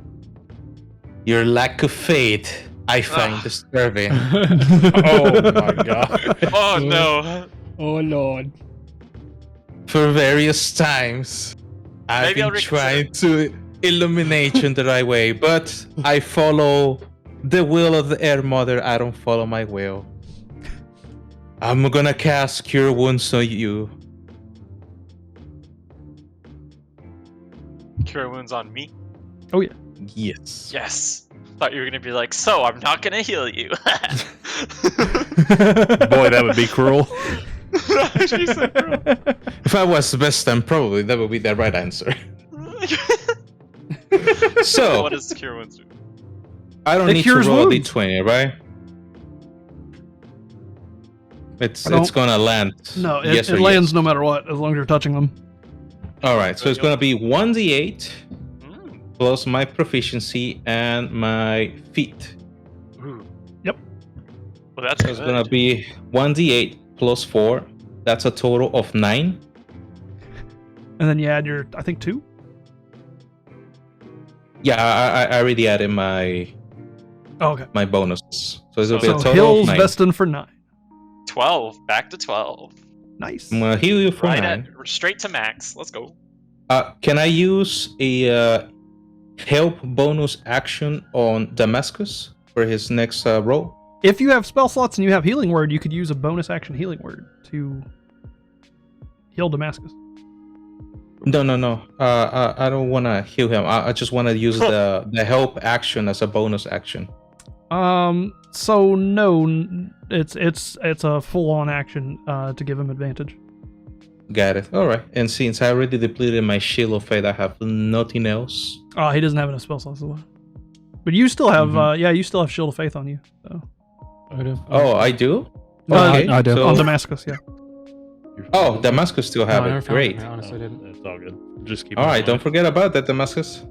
Speaker 6: Your lack of faith, I find disturbing.
Speaker 4: Oh my god.
Speaker 2: Oh no.
Speaker 7: Oh lord.
Speaker 6: For various times, I've
Speaker 2: Maybe I'll
Speaker 6: been trying to illuminate you in the right way, but I follow the will of the Air Mother. I don't follow my will. I'm gonna cast Cure Wounds on you.
Speaker 2: Cure wounds on me.
Speaker 3: Oh yeah.
Speaker 6: Yes.
Speaker 2: Yes. Thought you were gonna be like, so I'm not gonna heal you.
Speaker 4: Boy, that would be cruel.
Speaker 2: She's so cruel.
Speaker 6: If I was the best, then probably that would be the right answer. So
Speaker 2: what does cure wounds do?
Speaker 6: I don't
Speaker 3: It
Speaker 6: need to
Speaker 3: cures
Speaker 6: roll a
Speaker 3: wounds.
Speaker 6: d20, right? It's
Speaker 3: I don't-
Speaker 6: gonna land.
Speaker 3: No, it,
Speaker 6: yes
Speaker 3: it
Speaker 6: or
Speaker 3: lands
Speaker 6: yes.
Speaker 3: no matter what, as long as you're touching them.
Speaker 6: All right, so it's gonna be 1d8
Speaker 2: Mm.
Speaker 6: plus my proficiency and my feet.
Speaker 2: Ooh.
Speaker 3: Yep.
Speaker 2: Well, that's
Speaker 6: So it's
Speaker 2: good.
Speaker 6: gonna be 1d8 plus 4. That's a total of 9.
Speaker 3: And then you add your, I think, 2?
Speaker 6: Yeah, I already added my
Speaker 3: Oh, okay.
Speaker 6: my bonuses. So it's gonna be
Speaker 3: So
Speaker 6: a total
Speaker 3: Hills
Speaker 6: of 9.
Speaker 3: Vestin for 9.
Speaker 2: 12. Back to 12.
Speaker 3: Nice.
Speaker 6: I'm gonna heal you for
Speaker 2: Right
Speaker 6: 9.
Speaker 2: at straight to max. Let's go.
Speaker 6: Can I use a help bonus action on Damascus for his next roll?
Speaker 3: If you have spell slots and you have Healing Word, you could use a bonus action Healing Word to heal Damascus.
Speaker 6: No. I don't want to heal him. I just want to use the help action as a bonus action.
Speaker 3: So no, it's a full-on action to give him advantage.
Speaker 6: Got it. All right. And since I already depleted my Shield of Fate, I have nothing else.
Speaker 3: Oh, he doesn't have enough spell slots. But you still have, you still have Shield of Faith on you. So.
Speaker 7: I do.
Speaker 6: Oh, I do?
Speaker 3: No,
Speaker 6: Okay.
Speaker 7: I do.
Speaker 6: so-
Speaker 3: On Damascus, yeah.
Speaker 6: Oh, Damascus still have
Speaker 7: No, I
Speaker 6: it.
Speaker 7: never found
Speaker 6: Great.
Speaker 7: I honestly didn't.
Speaker 4: It's all good. Just keep
Speaker 6: All
Speaker 4: it in
Speaker 6: right. Don't
Speaker 4: mind.
Speaker 6: forget about that, Damascus.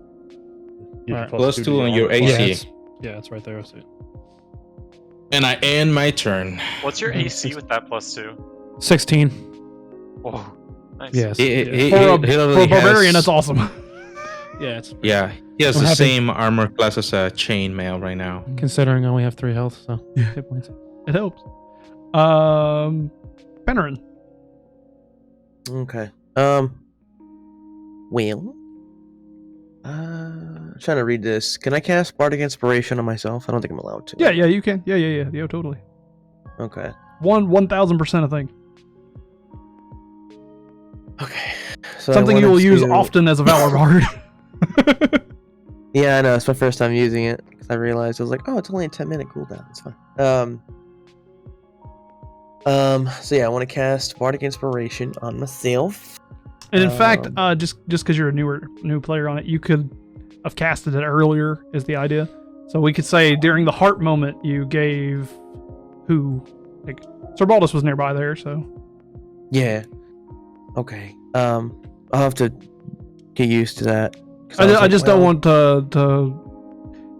Speaker 4: You're
Speaker 7: Alright.
Speaker 6: Plus 2 on your
Speaker 4: to the
Speaker 6: AC.
Speaker 7: Yeah, it's right there. I see it.
Speaker 6: And I end my turn.
Speaker 2: What's your AC with that +2?
Speaker 7: 16.
Speaker 2: Whoa, nice.
Speaker 7: Yes.
Speaker 3: For a barbarian, that's awesome.
Speaker 7: Yeah, it's
Speaker 6: Yeah, he has
Speaker 7: I'm
Speaker 6: the
Speaker 7: happy.
Speaker 6: same armor class as a chainmail right now.
Speaker 7: considering I only have 3 health, so hit points.
Speaker 3: It helps. Panarin.
Speaker 8: Okay. Well. Trying to read this. Can I cast Bardic Inspiration on myself? I don't think I'm allowed to.
Speaker 3: Yeah, you can. Yeah, totally.
Speaker 8: Okay.
Speaker 3: 1,000% a thing.
Speaker 8: Okay. So
Speaker 3: Something you will use often as a Valor Bard.
Speaker 8: Yeah, I know. It's my first time using it. Because I realized I was like, oh, it's only a 10-minute cooldown. It's fine. So yeah, I want to cast Bardic Inspiration on myself.
Speaker 3: And in fact, just because you're a new player on it, you could have casted it earlier. Is the idea? So we could say during the heart moment, you gave who? Like Sir Baldus was nearby there, so
Speaker 8: Yeah. Okay. I'll have to get used to that.
Speaker 3: I just don't want to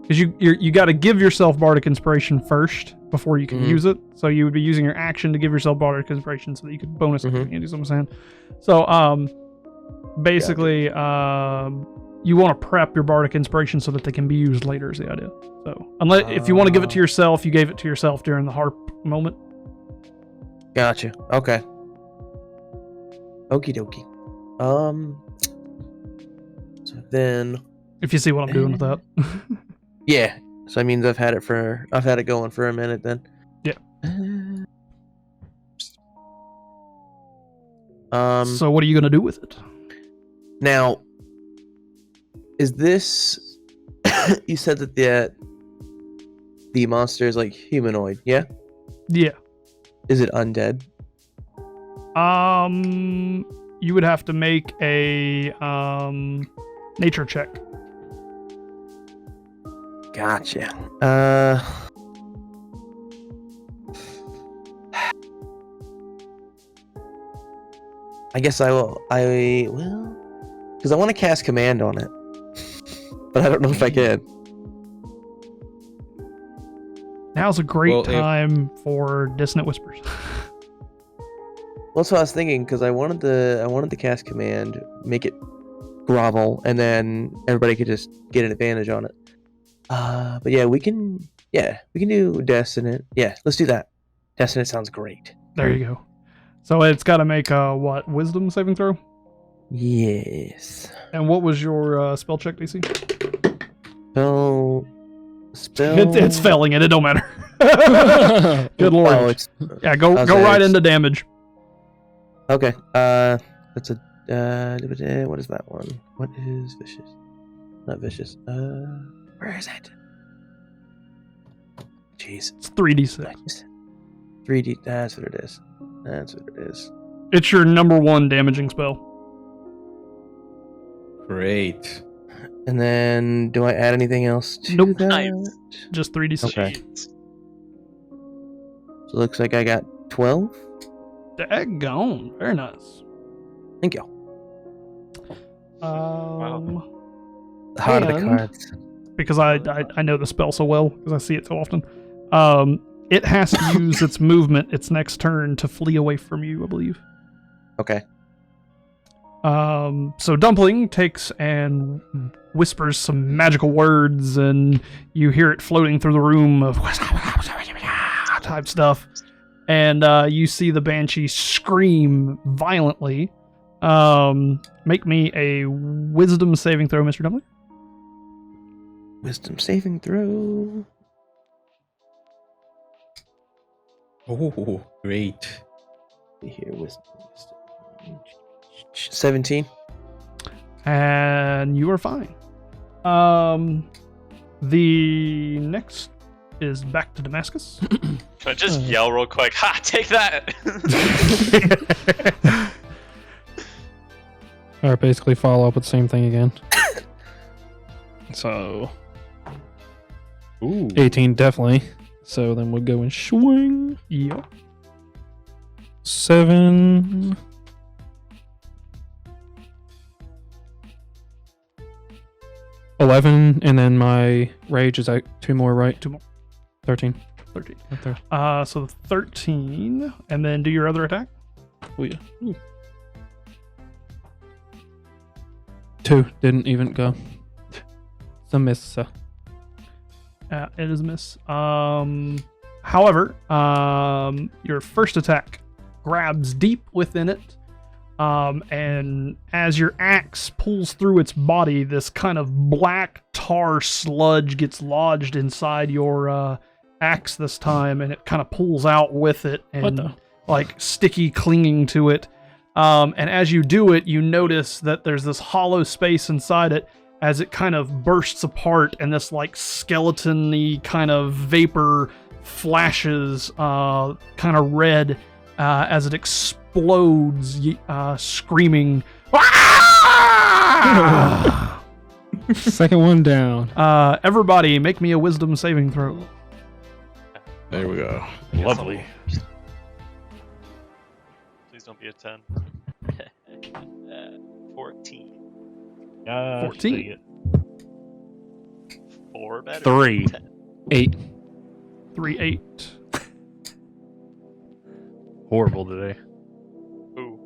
Speaker 3: because you got to give yourself Bardic Inspiration first before you can use it. So you would be using your action to give yourself Bardic Inspiration so that you could bonus it. You know what I'm saying? So basically, you want to prep your Bardic Inspiration so that they can be used later. Is the idea? So unless if you want to give it to yourself, you gave it to yourself during the harp moment.
Speaker 8: Gotcha. Okay. Okie dokie. So then,
Speaker 3: If you see what I'm doing with that.
Speaker 8: yeah. So that means I've had it going for a minute then.
Speaker 3: Yeah.
Speaker 8: So
Speaker 3: So what are you gonna do with it?
Speaker 8: now, is this? You said that the monster is like humanoid. Yeah.
Speaker 3: Yeah.
Speaker 8: Is it undead?
Speaker 3: You would have to make a nature check.
Speaker 8: Gotcha. I guess I will. Because I want to cast command on it, but I don't know if I can.
Speaker 3: Now's a great
Speaker 6: Well, if-
Speaker 3: time for Dissonant Whispers.
Speaker 8: Well, that's what I was thinking. Because I wanted to cast command, make it grovel, and then everybody could just get an advantage on it. But yeah, we can do Dissonant. Yeah, let's do that. Dissonant sounds great.
Speaker 3: There you go. So it's got to make a wisdom saving throw?
Speaker 8: Yes.
Speaker 3: And what was your spell check, DC?
Speaker 8: Spell.
Speaker 3: It's failing it. It don't matter. Good lord.
Speaker 8: Oh, it's
Speaker 3: Yeah, go
Speaker 8: okay,
Speaker 3: right
Speaker 8: it's-
Speaker 3: into damage.
Speaker 8: okay. That's a what is that one? What is vicious? Not vicious. Where is it? Jeez.
Speaker 3: It's 3d6.
Speaker 8: Nice. 3D. That's what it is. That's what it is.
Speaker 3: It's your number one damaging spell.
Speaker 6: Great.
Speaker 8: And then, do I add anything else to
Speaker 3: Nope.
Speaker 8: that?
Speaker 2: Nice.
Speaker 3: Just 3d6.
Speaker 8: Okay.
Speaker 2: Jeez.
Speaker 8: So it looks like I got 12.
Speaker 3: Daggone. Very nice.
Speaker 8: Thank you. The heart of the
Speaker 3: And-
Speaker 8: cards.
Speaker 3: Because I know the spell so well, because I see it so often. It has to use its movement its next turn to flee away from you, I believe.
Speaker 8: Okay.
Speaker 3: So Dumpling takes and whispers some magical words, and you hear it floating through the room of type stuff. And you see the Banshee scream violently. Make me a wisdom saving throw, Mr. Dumpling.
Speaker 8: Wisdom saving throw.
Speaker 6: Oh, great.
Speaker 8: Here, wisdom. 17.
Speaker 3: And you are fine. The next is back to Damascus.
Speaker 2: Can I just yell real quick? Ha! Take that!
Speaker 7: Or basically follow up with the same thing again. So
Speaker 4: Ooh.
Speaker 7: 18 definitely. So then we'll go and swing.
Speaker 3: Yep.
Speaker 7: 7. 11, and then my rage is out 2 more, right?
Speaker 3: 2 more.
Speaker 7: 13.
Speaker 3: 13.
Speaker 7: Up there.
Speaker 3: So 13, and then do your other attack.
Speaker 7: Oh, yeah. Ooh. 2 didn't even go. It's a miss. So.
Speaker 3: It is a miss. However, your first attack grabs deep within it, and as your axe pulls through its body, this kind of black tar sludge gets lodged inside your axe this time, and it kind of pulls out with it, and like sticky clinging to it. And as you do it, you notice that there's this hollow space inside it as it kind of bursts apart, and this like skeleton-y kind of vapor flashes kind of red as it explodes, screaming.
Speaker 7: Second one down.
Speaker 3: Everybody, make me a wisdom saving throw.
Speaker 6: There we go.
Speaker 4: Lovely.
Speaker 2: Please don't be a 10. 14.
Speaker 3: 14.
Speaker 2: 4 better.
Speaker 4: 3.
Speaker 2: 10.
Speaker 7: 8.
Speaker 3: 3, 8.
Speaker 4: Horrible today.
Speaker 2: Ooh.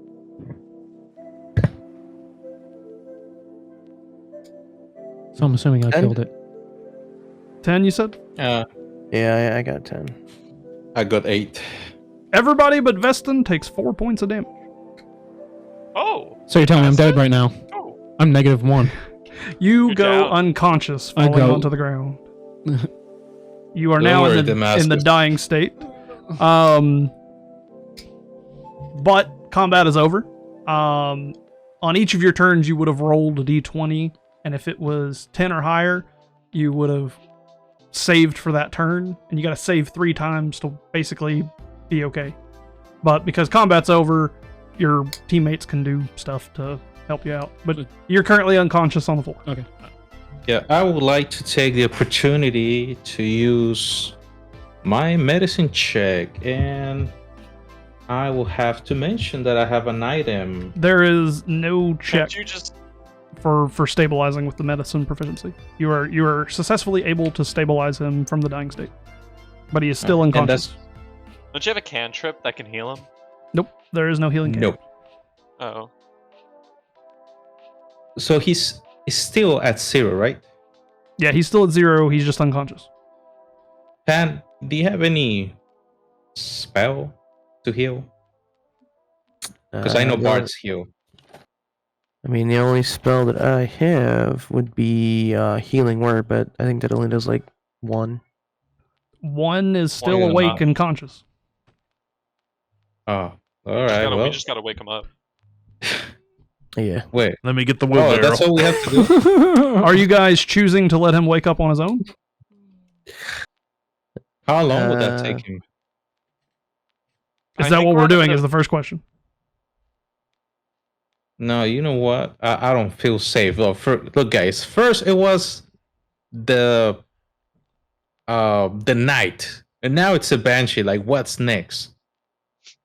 Speaker 7: So I'm assuming I killed it.
Speaker 3: 10, you said?
Speaker 6: Yeah,
Speaker 8: I got 10.
Speaker 6: I got 8.
Speaker 3: Everybody but Veston takes 4 points of damage.
Speaker 2: Oh.
Speaker 7: So you're telling me I'm dead right now?
Speaker 2: Oh.
Speaker 7: I'm -1.
Speaker 3: You
Speaker 2: You're
Speaker 3: go
Speaker 2: down.
Speaker 3: unconscious,
Speaker 7: I
Speaker 3: falling
Speaker 7: go-
Speaker 3: onto the ground. You are
Speaker 6: Don't
Speaker 3: now
Speaker 6: worry,
Speaker 3: in the
Speaker 6: Damascus.
Speaker 3: dying state. But combat is over. On each of your turns, you would have rolled a d20, and if it was 10 or higher, you would have saved for that turn, and you got to save 3 times to basically be okay. But because combat's over, your teammates can do stuff to help you out. But you're currently unconscious on the floor.
Speaker 7: Okay.
Speaker 6: Yeah, I would like to take the opportunity to use my medicine check, and I will have to mention that I have an item.
Speaker 3: There is no check
Speaker 2: Can't you just...
Speaker 3: for stabilizing with the medicine proficiency. You are successfully able to stabilize him from the dying state, but he is still
Speaker 6: And
Speaker 3: unconscious.
Speaker 2: Don't you have a cantrip that can heal him?
Speaker 3: Nope, there is no healing.
Speaker 6: Nope.
Speaker 2: Oh.
Speaker 6: So he's still at 0, right?
Speaker 3: Yeah, he's still at 0. He's just unconscious.
Speaker 6: Pan, do you have any spell to heal? Because I know bards heal.
Speaker 8: I mean, the only spell that I have would be Healing Word, but I think that only does like 1.
Speaker 3: 1 is still
Speaker 6: Why
Speaker 3: awake
Speaker 6: not?
Speaker 3: and conscious.
Speaker 6: Oh, all right.
Speaker 2: We
Speaker 6: Well,
Speaker 2: just gotta wake him up.
Speaker 8: Yeah.
Speaker 6: wait.
Speaker 4: Let me get the
Speaker 6: Oh,
Speaker 4: wheelbarrow.
Speaker 6: that's all we have to do.
Speaker 3: Are you guys choosing to let him wake up on his own?
Speaker 6: How long would that take him?
Speaker 3: Is
Speaker 2: I
Speaker 3: that
Speaker 2: think
Speaker 3: what we're doing?
Speaker 2: gonna-
Speaker 3: Is the first question.
Speaker 6: No, you know what? I don't feel safe. Look, guys. First, it was the night, and now it's a banshee. Like, what's next?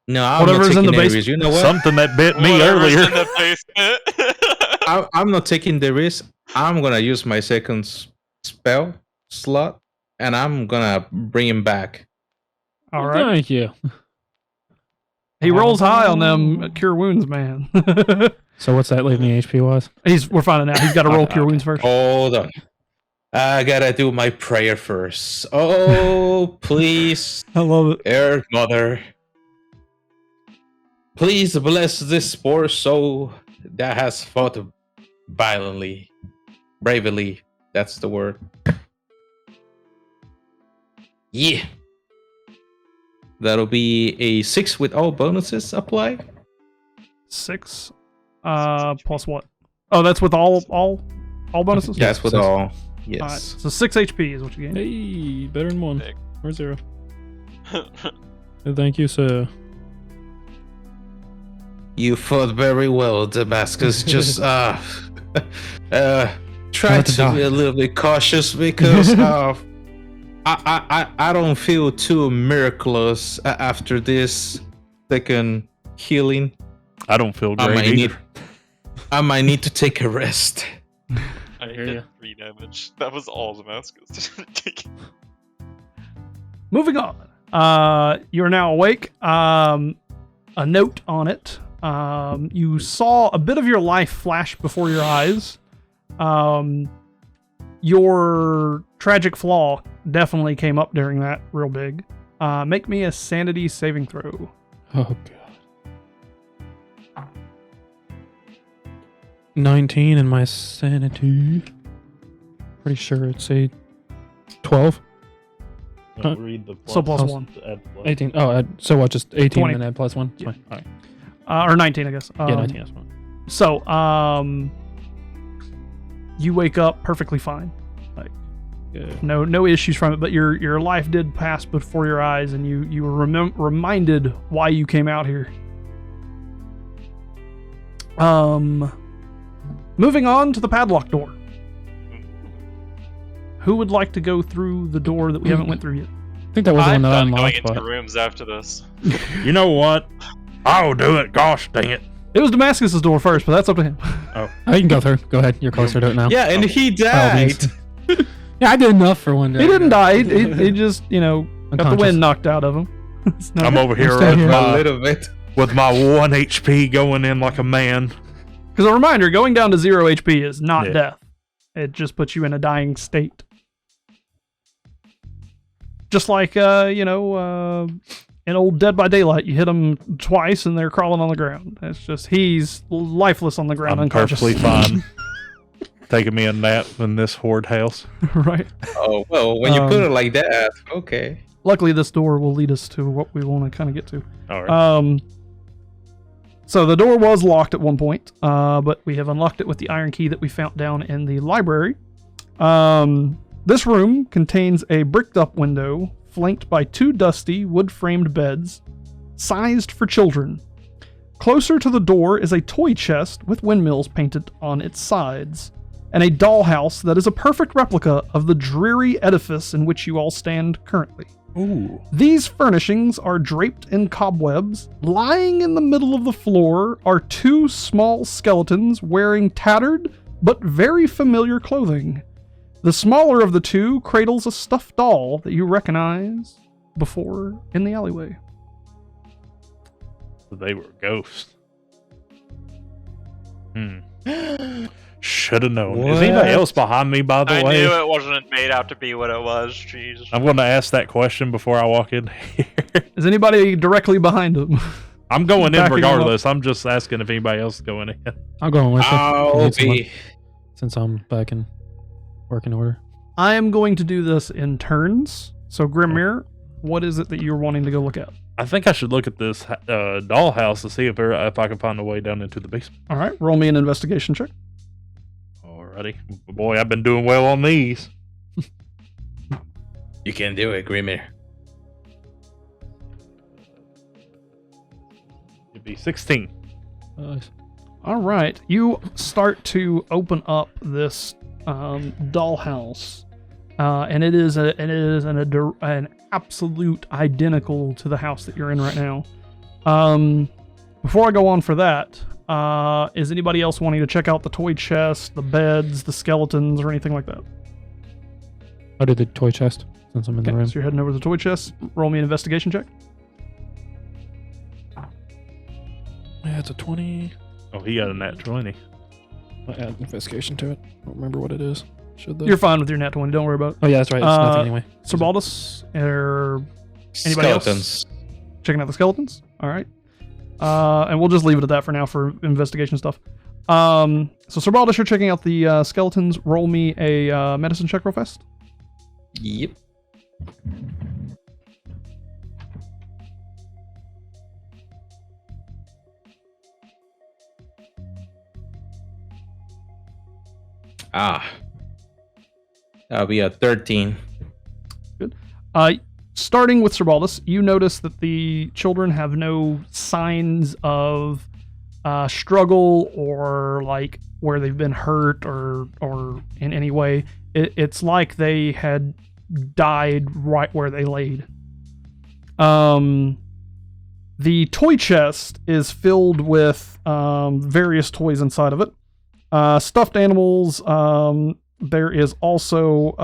Speaker 6: No, I'm
Speaker 3: Whatever's
Speaker 6: not
Speaker 3: in the
Speaker 6: taking any
Speaker 3: basement.
Speaker 6: risk. You know what?
Speaker 4: Something that bit me
Speaker 2: Whatever's
Speaker 4: earlier.
Speaker 2: in the basement.
Speaker 6: I'm not taking the risk. I'm gonna use my second spell slot, and I'm gonna bring him back.
Speaker 3: All right.
Speaker 7: Thank you.
Speaker 3: He rolls high on them cure wounds, man.
Speaker 7: So what's that leave me HP wise?
Speaker 3: We're finding out. He's got to roll cure wounds first.
Speaker 6: Hold on. I gotta do my prayer first. Oh, please,
Speaker 3: I love it.
Speaker 6: Earth Mother. Please bless this poor soul that has fought violently. Bravely. That's the word. Yeah. That'll be a 6 with all bonuses applied.
Speaker 3: 6. Plus what? Oh, that's with all bonuses?
Speaker 6: Yes, with all.
Speaker 3: Alright,
Speaker 6: Yes.
Speaker 3: so 6 HP is what you gain.
Speaker 7: Hey, better than 1
Speaker 2: Big.
Speaker 7: or 0. Thank you, sir.
Speaker 6: You fought very well, Damascus. Just try
Speaker 7: About to
Speaker 6: to
Speaker 7: die.
Speaker 6: be a little bit cautious because I don't feel too miraculous after this second healing.
Speaker 4: I don't feel
Speaker 6: I
Speaker 4: great
Speaker 6: might
Speaker 4: either.
Speaker 6: need I might need to take a rest.
Speaker 2: I
Speaker 7: hear
Speaker 2: did
Speaker 7: ya.
Speaker 2: 3 damage. That was all Damascus.
Speaker 3: Moving on. You are now awake. A note on it. You saw a bit of your life flash before your eyes. Your tragic flaw definitely came up during that real big. Make me a sanity saving throw.
Speaker 7: Oh god. 19 in my sanity. Pretty sure it's a 12.
Speaker 4: Read the
Speaker 3: So plus
Speaker 7: plus.
Speaker 3: 1.
Speaker 4: add plus.
Speaker 7: 18. Oh, so what? Just 18
Speaker 3: 20.
Speaker 7: and add plus 1?
Speaker 3: Yeah.
Speaker 7: All right.
Speaker 3: Or 19, I guess.
Speaker 7: Yeah, 19. That's fine.
Speaker 3: So, you wake up perfectly fine.
Speaker 7: Yeah.
Speaker 3: No issues from it, but your life did pass before your eyes, and you were reminded why you came out here. Moving on to the padlock door. Who would like to go through the door that we haven't went through yet?
Speaker 7: I think that was the one
Speaker 2: I'm
Speaker 7: that I
Speaker 2: done going
Speaker 7: unlocked.
Speaker 2: into
Speaker 7: But
Speaker 2: rooms after this.
Speaker 4: You know what? I'll do it. Gosh dang it.
Speaker 3: It was Damascus's door first, but that's up to him.
Speaker 7: oh, you can go through. Go ahead. You're closer to it now.
Speaker 6: Yeah, and he
Speaker 7: By all
Speaker 6: died.
Speaker 7: means. Yeah, I did enough for one day.
Speaker 3: He didn't die. He just, got the
Speaker 7: Unconscious.
Speaker 3: wind knocked out of him. It's not-
Speaker 4: I'm over here
Speaker 7: still
Speaker 4: with
Speaker 7: here.
Speaker 6: A
Speaker 4: my,
Speaker 6: little bit.
Speaker 4: with my 1 HP going in like a man.
Speaker 3: Because a reminder, going down to 0 HP is not
Speaker 4: Yeah.
Speaker 3: death. It just puts you in a dying state. Just like, in old Dead by Daylight, you hit them twice and they're crawling on the ground. It's just, he's lifeless on the ground,
Speaker 4: I'm
Speaker 3: unconscious.
Speaker 4: perfectly fine. Taking me a nap in this horde house.
Speaker 3: Right.
Speaker 6: Oh, well, when you put it like that, okay.
Speaker 3: Luckily, this door will lead us to what we want to kind of get to.
Speaker 4: All right.
Speaker 3: So the door was locked at one point, but we have unlocked it with the iron key that we found down in the library. This room contains a bricked up window flanked by 2 dusty wood-framed beds, sized for children. Closer to the door is a toy chest with windmills painted on its sides, and a dollhouse that is a perfect replica of the dreary edifice in which you all stand currently.
Speaker 4: Ooh.
Speaker 3: These furnishings are draped in cobwebs. Lying in the middle of the floor are 2 small skeletons wearing tattered but very familiar clothing. The smaller of the 2 cradles a stuffed doll that you recognize before in the alleyway.
Speaker 4: They were ghosts. Should have known. Is anybody else behind me, by the
Speaker 2: I
Speaker 4: way?
Speaker 2: knew it wasn't made out to be what it was. Jeez.
Speaker 4: I'm going to ask that question before I walk in here.
Speaker 3: Is anybody directly behind him?
Speaker 4: I'm going in
Speaker 3: Backing him
Speaker 4: regardless. I'm just asking if anybody else is going in.
Speaker 7: I'll go in with you.
Speaker 6: I'll
Speaker 7: Need someone,
Speaker 6: be.
Speaker 7: since I'm back in working order.
Speaker 3: I am going to do this in turns. So Grimmir, what is it that you're wanting to go look at?
Speaker 4: I think I should look at this dollhouse to see if I can find a way down into the basement.
Speaker 3: All right, roll me an investigation check.
Speaker 4: Alrighty. Boy, I've been doing well on these.
Speaker 6: You can do it, Grimir.
Speaker 4: It'd be 16.
Speaker 7: Nice.
Speaker 3: All right, you start to open up this dollhouse, and it is an absolute identical to the house that you're in right now. Before I go on for that, is anybody else wanting to check out the toy chest, the beds, the skeletons, or anything like that?
Speaker 7: I'll do the toy chest since I'm in the
Speaker 3: Okay,
Speaker 7: room.
Speaker 3: so you're heading over to the toy chest. Roll me an investigation check.
Speaker 7: Yeah, it's a 20.
Speaker 4: Oh, he got a nat 20.
Speaker 7: I'll add investigation to it. I don't remember what it is. Should though.
Speaker 3: You're fine with your nat 20. Don't worry about it.
Speaker 7: Oh yeah, that's right. It's nothing anyway.
Speaker 3: Sir Baldus, or anybody
Speaker 6: Skeletons.
Speaker 3: else checking out the skeletons? All right. And we'll just leave it at that for now for investigation stuff. So Sir Baldus, you're checking out the skeletons. Roll me a medicine check real fast.
Speaker 6: Yep. That'll be a 13.
Speaker 3: Starting with Sir Baldus, you notice that the children have no signs of struggle or like where they've been hurt or in any way. It's like they had died right where they laid. The toy chest is filled with various toys inside of it. Stuffed animals. There is also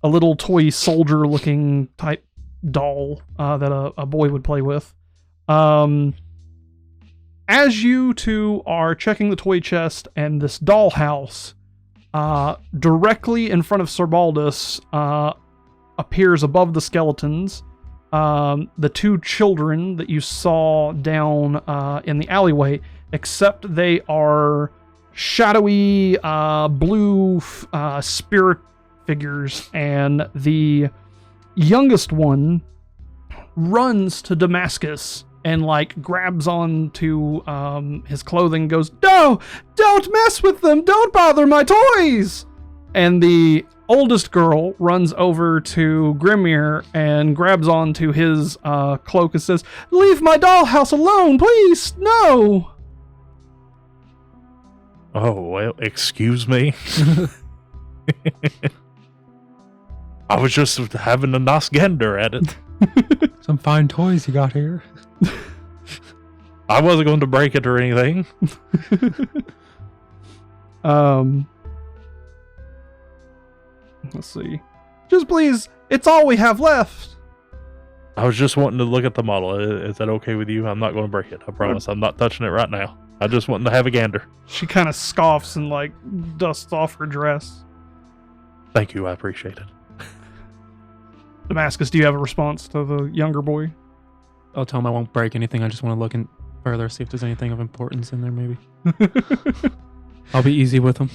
Speaker 3: a a little toy soldier-looking type doll that a boy would play with. As you two are checking the toy chest and this dollhouse, directly in front of Sir Baldus appears above the skeletons the two children that you saw down in the alleyway, except they are shadowy blue spirit figures, and the youngest one runs to Damascus and like grabs onto his clothing and goes, "No, don't mess with them, don't bother my toys!" And the oldest girl runs over to Grimir and grabs onto his cloak and says, "Leave my dollhouse alone, please, no!"
Speaker 4: Oh, well, excuse me. I was just having a nice gander at it.
Speaker 7: Some fine toys you got here.
Speaker 4: I wasn't going to break it or anything.
Speaker 3: Let's see. Just please, it's all we have left.
Speaker 4: I was just wanting to look at the model. Is that okay with you? I'm not going to break it. I promise. I'm not touching it right now. I just wanted to have a gander.
Speaker 3: She kind of scoffs and like dusts off her dress.
Speaker 4: Thank you. I appreciate it.
Speaker 3: Damascus, do you have a response to the younger boy?
Speaker 7: I'll tell him I won't break anything. I just want to look in further, see if there's anything of importance in there, maybe. I'll be easy with him.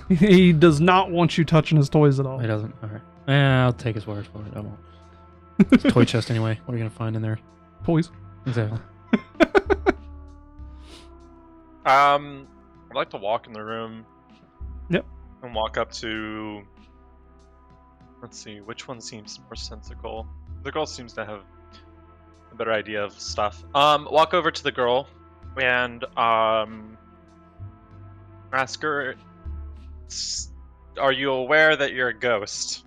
Speaker 3: He does not want you touching his toys at all.
Speaker 7: He doesn't? All right. I'll take his word for it. I won't. It's a toy chest anyway. What are you going to find in there?
Speaker 3: Toys.
Speaker 7: Exactly.
Speaker 2: I'd like to walk in the room.
Speaker 3: Yep.
Speaker 2: And walk up to... Let's see, which one seems more sensical? The girl seems to have a better idea of stuff. Walk over to the girl and ask her, are you aware that you're a ghost?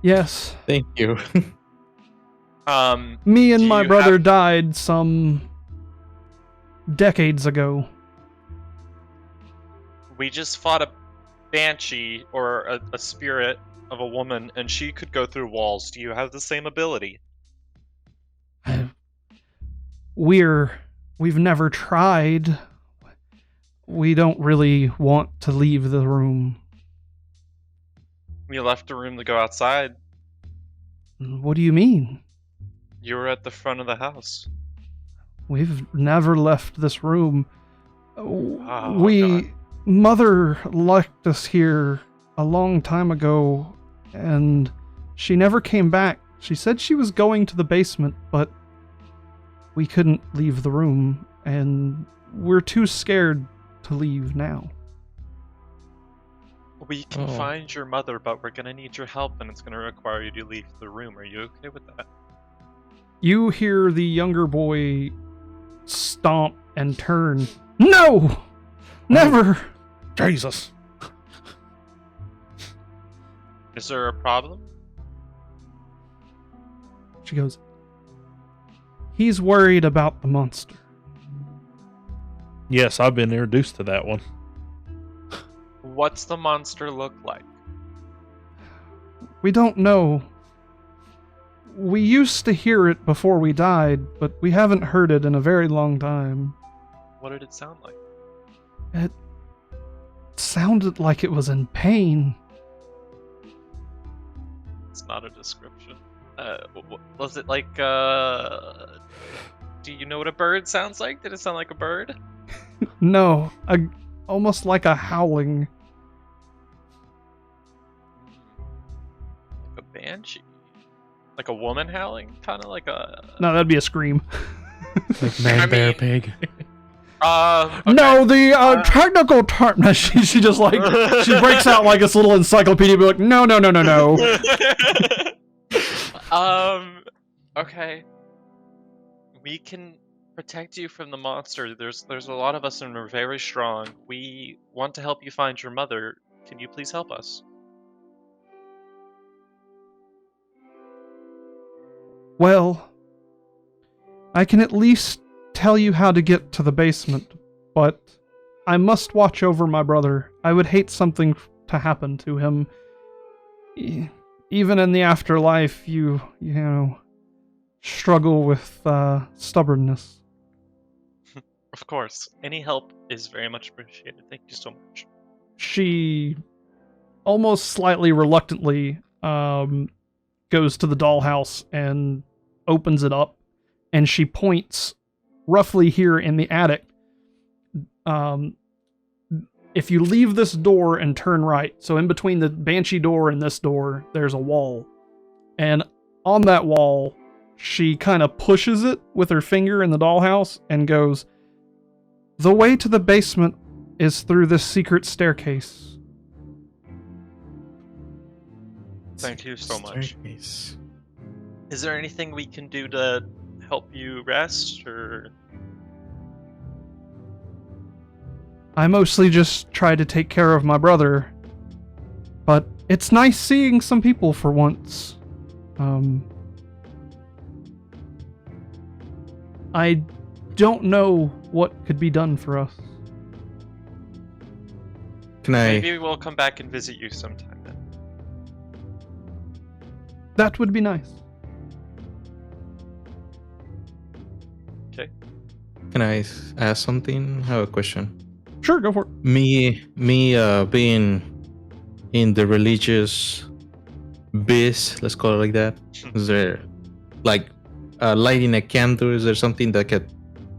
Speaker 3: Yes.
Speaker 6: Thank you.
Speaker 3: Me and
Speaker 2: do
Speaker 3: my
Speaker 2: you
Speaker 3: brother
Speaker 2: have-
Speaker 3: died some decades ago.
Speaker 2: We just fought a banshee or a spirit of a woman, and she could go through walls. Do you have the same ability?
Speaker 3: We've never tried. We don't really want to leave the room.
Speaker 2: You left the room to go outside.
Speaker 3: What do you mean?
Speaker 2: You were at the front of the house.
Speaker 3: We've never left this room.
Speaker 2: God.
Speaker 3: Mother left us here a long time ago, and she never came back. She said she was going to the basement, but we couldn't leave the room, and we're too scared to leave now.
Speaker 2: We can find your mother, but we're gonna need your help, and it's gonna require you to leave the room. Are you okay with that?
Speaker 3: You hear the younger boy stomp and turn. No! Never!
Speaker 4: Jesus.
Speaker 2: Is there a problem?
Speaker 3: She goes, he's worried about the monster.
Speaker 4: Yes, I've been introduced to that one.
Speaker 2: What's the monster look like?
Speaker 3: We don't know. We used to hear it before we died, but we haven't heard it in a very long time.
Speaker 2: What did it sound like?
Speaker 3: It sounded like it was in pain.
Speaker 2: It's not a description. Was it like, do you know what a bird sounds like? Did it sound like a bird?
Speaker 3: No, almost like a howling.
Speaker 2: Like a banshee? Like a woman howling? Kind of like a...
Speaker 3: No, that'd be a scream.
Speaker 7: Like man, bear, pig.
Speaker 2: Okay.
Speaker 3: No, the technical term. No, she just like she breaks out like this little encyclopedia book. No.
Speaker 2: Okay. We can protect you from the monster. There's a lot of us and we're very strong. We want to help you find your mother. Can you please help us?
Speaker 3: Well, I can at least tell you how to get to the basement, but I must watch over my brother. I would hate something to happen to him. even in the afterlife, you know, struggle with stubbornness.
Speaker 2: Of course. Any help is very much appreciated. Thank you so much.
Speaker 3: She almost slightly reluctantly goes to the dollhouse and opens it up, and she points roughly here in the attic. If you leave this door and turn right, so in between the Banshee door and this door, there's a wall. And on that wall, she kind of pushes it with her finger in the dollhouse and goes, "The way to the basement is through this secret staircase."
Speaker 2: Thank you so much.
Speaker 6: Staircase.
Speaker 2: Is there anything we can do to help you rest, or...
Speaker 3: I mostly just try to take care of my brother, but it's nice seeing some people for once. I don't know what could be done for us.
Speaker 6: Can I?
Speaker 2: Maybe we'll come back and visit you sometime then.
Speaker 3: That would be nice.
Speaker 6: Can I ask something? I have a question.
Speaker 3: Sure, go for it.
Speaker 6: Me, being in the religious biz, let's call it like that. Is there, like, lighting a candle? Is there something that could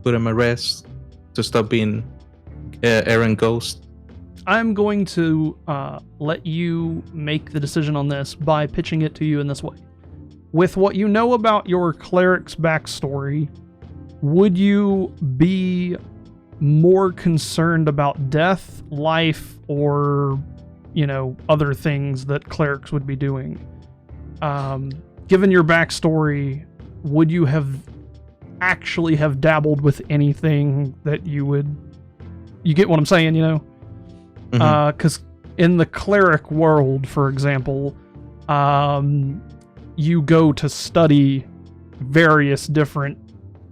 Speaker 6: put him at rest to stop being errant ghost?
Speaker 3: I'm going to let you make the decision on this by pitching it to you in this way. With what you know about your cleric's backstory, would you be more concerned about death, life, or, you know, other things that clerics would be doing? Given your backstory, would you have actually have dabbled with anything that you get what I'm saying, you know? Because in the cleric world, for example, you go to study various different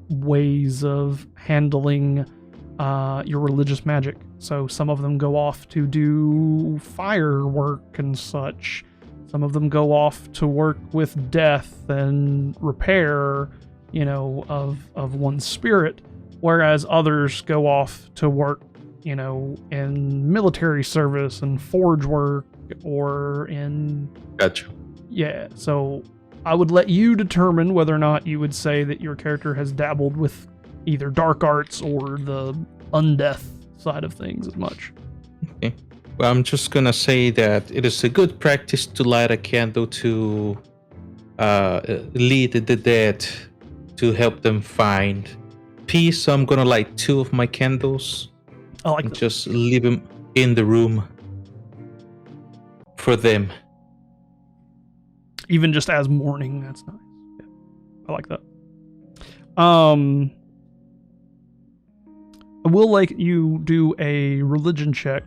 Speaker 3: ways of handling your religious magic. So some of them go off to do firework and such. Some of them go off to work with death and repair, you know, of one's spirit. Whereas others go off to work, you know, in military service and forge work or in...
Speaker 6: Gotcha.
Speaker 3: Yeah, so I would let you determine whether or not you would say that your character has dabbled with either dark arts or the undeath side of things as much.
Speaker 6: Okay. Well, I'm just gonna say that it is a good practice to light a candle to lead the dead, to help them find peace. So I'm gonna light 2 of my candles.
Speaker 3: I like
Speaker 6: and
Speaker 3: that.
Speaker 6: just leave them in the room for them.
Speaker 3: Even just as mourning, that's nice. Yeah, I like that. I will let you do a religion check.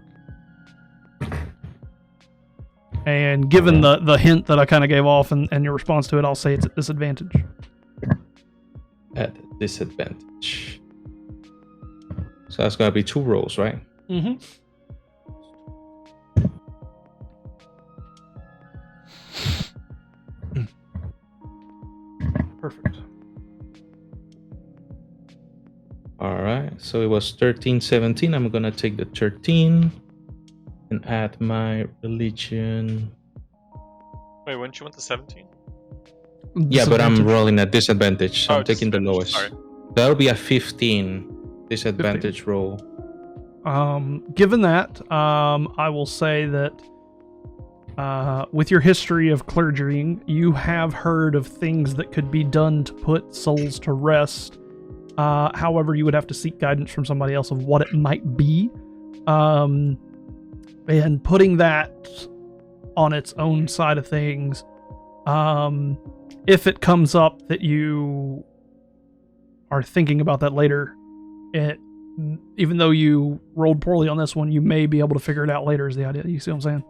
Speaker 3: And given the hint that I kind of gave off and your response to it, I'll say it's at disadvantage.
Speaker 6: At disadvantage. So that's gonna be 2 rolls, right?
Speaker 3: Mm-hmm. Perfect.
Speaker 6: All right. So it was 13, 17. I'm gonna take the 13 and add my religion.
Speaker 2: Wait, wouldn't you want the 17?
Speaker 6: Yeah, but I'm rolling at disadvantage, so
Speaker 2: Oh,
Speaker 6: I'm taking the lowest.
Speaker 2: Sorry.
Speaker 6: That'll be a 15 disadvantage roll.
Speaker 3: Given that, I will say that with your history of clergying, you have heard of things that could be done to put souls to rest. However, you would have to seek guidance from somebody else of what it might be. And putting that on its own side of things, if it comes up that you are thinking about that later, even though you rolled poorly on this one, you may be able to figure it out later is the idea. You see what I'm saying?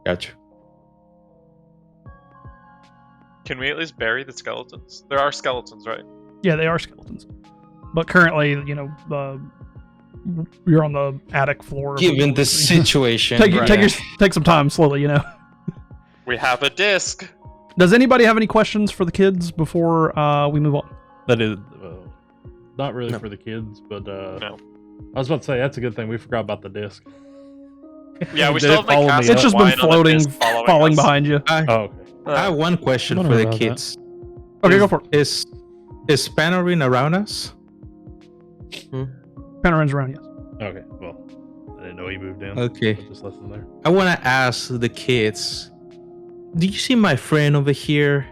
Speaker 6: Gotcha.
Speaker 2: Can we at least bury the skeletons? There are skeletons, right?
Speaker 3: Yeah, they are skeletons. But currently, you know, you're on the attic floor.
Speaker 6: Given the situation,
Speaker 3: Take some time slowly, you know.
Speaker 2: We have a disc.
Speaker 3: Does anybody have any questions for the kids before we move on?
Speaker 4: That is not really
Speaker 8: No.
Speaker 4: for the kids, but
Speaker 2: No.
Speaker 4: I was about to say that's a good thing. We forgot about the disc.
Speaker 2: Yeah, we
Speaker 4: Did
Speaker 2: still
Speaker 4: it
Speaker 2: have like
Speaker 4: follow me
Speaker 2: half
Speaker 4: up?
Speaker 2: the
Speaker 3: It's just been
Speaker 2: wine on the
Speaker 3: floating,
Speaker 2: disc following
Speaker 3: falling
Speaker 2: us.
Speaker 3: behind you.
Speaker 6: I,
Speaker 4: Oh, okay.
Speaker 6: I have one question
Speaker 7: I
Speaker 6: for
Speaker 7: don't
Speaker 6: the
Speaker 7: know about
Speaker 6: kids.
Speaker 3: Okay, go for it.
Speaker 6: Is Panorin around us?
Speaker 3: Panoram's around, yes.
Speaker 4: Okay. Well, I didn't know he moved in.
Speaker 6: Okay.
Speaker 4: I just left him there.
Speaker 6: I want to ask the kids. Do you see my friend over here?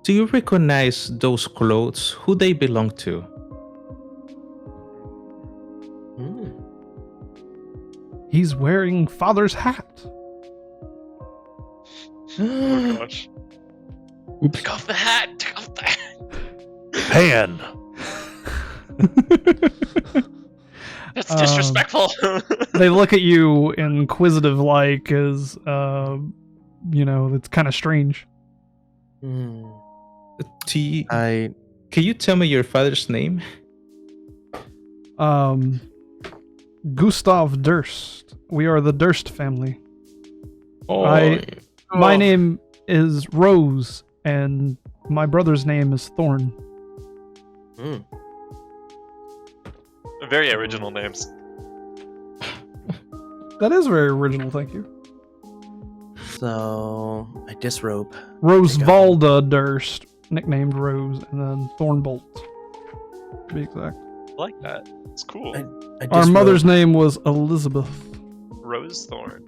Speaker 6: Do you recognize those clothes? Who they belong to?
Speaker 8: Hmm.
Speaker 3: He's wearing father's hat.
Speaker 2: Oh gosh. Take off the hat. Take off the hat.
Speaker 4: Pan.
Speaker 2: That's disrespectful.
Speaker 3: They look at you inquisitive like as it's kind of strange.
Speaker 8: Hmm.
Speaker 6: Can you tell me your father's name?
Speaker 3: Gustav Durst. We are the Durst family.
Speaker 6: Oh,
Speaker 3: My name is Rose, and my brother's name is Thorn.
Speaker 8: Hmm.
Speaker 2: Very original names.
Speaker 3: That is very original, thank you.
Speaker 8: So I disrobe.
Speaker 3: Rosevalda Durst, nicknamed Rose, and then Thornbolt, to be exact.
Speaker 2: I like that. It's cool.
Speaker 8: I
Speaker 3: Our
Speaker 8: disrobe.
Speaker 3: mother's name was Elizabeth.
Speaker 2: Rosethorn.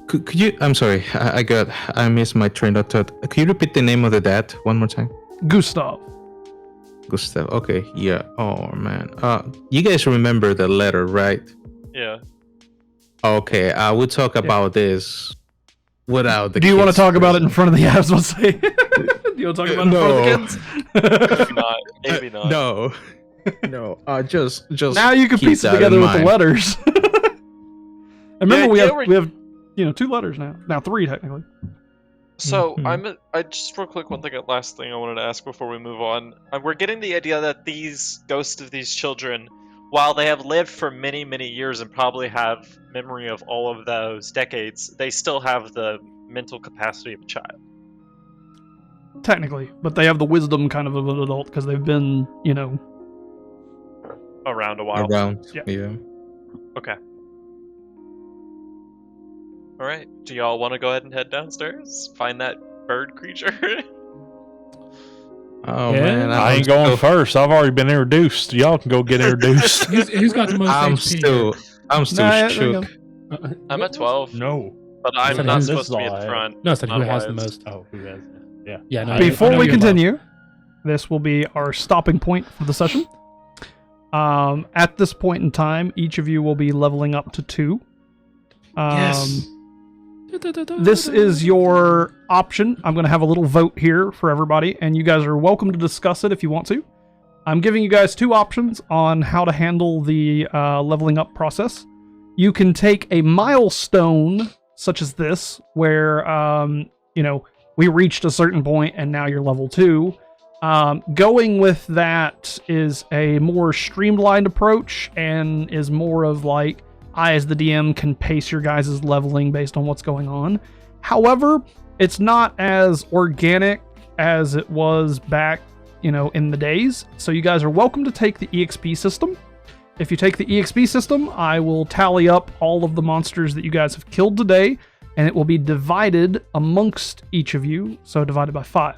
Speaker 6: could you? I'm sorry. I missed my train of thought. Could you repeat the name of the dad one more time?
Speaker 3: Gustav.
Speaker 6: Gustav. Okay. Yeah. Oh man. You guys remember the letter, right?
Speaker 2: Yeah.
Speaker 6: Okay. We'll talk about this without the.
Speaker 3: Do you want to
Speaker 6: kids
Speaker 3: talk about it in
Speaker 6: present.
Speaker 3: front of the apps? Let's say. Do you want to talk about it in front of the kids?
Speaker 2: Maybe not. Maybe not.
Speaker 6: No. No. Just.
Speaker 3: Now you can
Speaker 6: keep
Speaker 3: piece it
Speaker 6: that in
Speaker 3: together with the
Speaker 6: mind.
Speaker 3: letters. And remember,
Speaker 2: Yeah,
Speaker 3: we have 2 letters now. Now 3 technically.
Speaker 2: So
Speaker 6: Mhm.
Speaker 2: I just real quick last thing I wanted to ask before we move on. We're getting the idea that these ghosts of these children, while they have lived for many, many years and probably have memory of all of those decades, they still have the mental capacity of a child.
Speaker 3: Technically, but they have the wisdom kind of an adult because they've been,
Speaker 2: Around a while.
Speaker 6: Around.
Speaker 3: Yeah.
Speaker 6: Yeah.
Speaker 2: Okay. All right. Do y'all want to go ahead and head downstairs? Find that bird creature?
Speaker 6: Oh
Speaker 7: Yeah.
Speaker 6: man.
Speaker 4: I ain't going first. I've already been introduced. Y'all can go get introduced.
Speaker 7: Who's got the most
Speaker 6: I'm
Speaker 7: HP?
Speaker 6: I'm still
Speaker 3: Nah,
Speaker 6: shook.
Speaker 2: I'm at 12,
Speaker 4: No.
Speaker 2: but I'm
Speaker 7: Said
Speaker 2: not
Speaker 7: him.
Speaker 2: supposed
Speaker 4: This
Speaker 2: to be
Speaker 4: is
Speaker 2: at the
Speaker 4: all
Speaker 2: front.
Speaker 7: No, I said who has the
Speaker 2: Otherwise-
Speaker 7: most.
Speaker 4: Oh, who has it? Yeah.
Speaker 7: Yeah, no.
Speaker 3: Before
Speaker 7: I
Speaker 3: we
Speaker 7: know you're
Speaker 3: continue, this will be our stopping point for the session. At this point in time, each of you will be leveling up to 2.
Speaker 6: Yes.
Speaker 3: This is your option. I'm going to have a little vote here for everybody, and you guys are welcome to discuss it if you want to. I'm giving you guys 2 options on how to handle the leveling up process. You can take a milestone such as this, where we reached a certain point and now you're level 2. Going with that is a more streamlined approach and is more of like, I as the DM can pace your guys' leveling based on what's going on. However, it's not as organic as it was back, in the days. So you guys are welcome to take the EXP system. If you take the EXP system, I will tally up all of the monsters that you guys have killed today, and it will be divided amongst each of you, so divided by 5.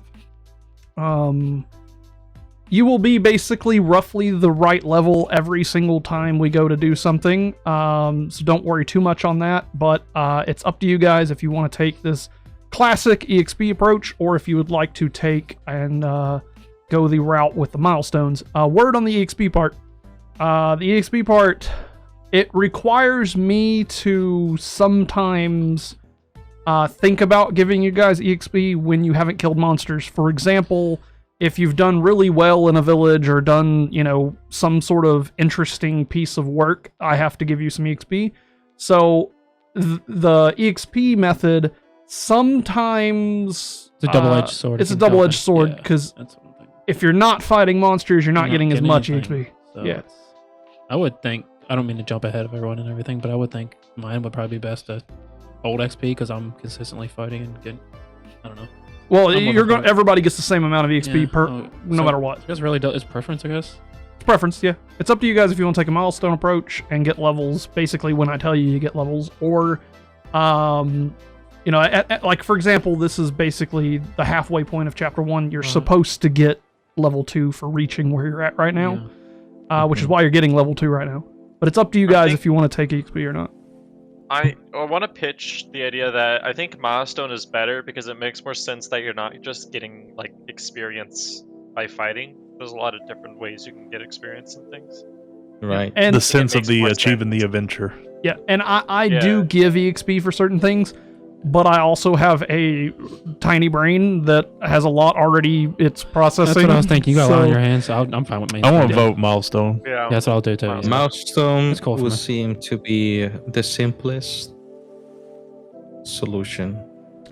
Speaker 3: You will be basically roughly the right level every single time we go to do something, so don't worry too much on that, but it's up to you guys if you want to take this classic EXP approach, or if you would like to take and go the route with the milestones. Word on the EXP part. The EXP part, it requires me to sometimes think about giving you guys EXP when you haven't killed monsters. For example, if you've done really well in a village or done, some sort of interesting piece of work, I have to give you some EXP. So the EXP method sometimes...
Speaker 7: It's a double-edged sword.
Speaker 3: It's a
Speaker 7: if you
Speaker 3: double-edged
Speaker 7: count
Speaker 3: sword,
Speaker 7: it.
Speaker 3: because
Speaker 7: That's what I'm thinking.
Speaker 3: if you're not fighting monsters, you're not getting as much
Speaker 7: anything,
Speaker 3: EXP.
Speaker 7: so
Speaker 3: Yeah.
Speaker 7: I would think, I don't mean to jump ahead of everyone and everything, but I would think mine would probably be best to old XP because I'm consistently fighting and getting. I don't know.
Speaker 3: Well,
Speaker 7: I'm
Speaker 3: you're
Speaker 7: looking
Speaker 3: going.
Speaker 7: for it.
Speaker 3: Everybody gets the same amount of EXP
Speaker 7: Yeah,
Speaker 3: per,
Speaker 7: so
Speaker 3: no matter what.
Speaker 7: It really does. It's preference, I guess.
Speaker 3: It's preference, yeah. It's up to you guys if you want to take a milestone approach and get levels. Basically, when I tell you, you get levels, or, you know, like for example, this is basically the halfway point of Chapter 1. You're supposed to get level 2 for reaching where you're at right now, which is why you're getting level 2 right now. But it's up to you guys if you want to take EXP or not.
Speaker 2: I want to pitch the idea that I think milestone is better because it makes more sense that you're not just getting like experience by fighting. There's a lot of different ways you can get experience and things.
Speaker 6: Right.
Speaker 3: And
Speaker 4: The sense of
Speaker 2: makes
Speaker 4: the
Speaker 2: more
Speaker 4: achieving
Speaker 2: sense.
Speaker 4: the adventure.
Speaker 3: yeah, and I
Speaker 2: Yeah.
Speaker 3: do give EXP for certain things, but I also have a tiny brain that has a lot already. It's processing.
Speaker 7: That's what I was thinking. You got a lot on
Speaker 3: So-
Speaker 7: your hands. I'm fine with main.
Speaker 4: I want to
Speaker 7: Yeah.
Speaker 4: vote milestone.
Speaker 2: Yeah.
Speaker 7: That's what I'll do too. Yeah.
Speaker 6: Milestone
Speaker 7: That's cool for
Speaker 6: would
Speaker 7: me.
Speaker 6: seem to be the simplest solution.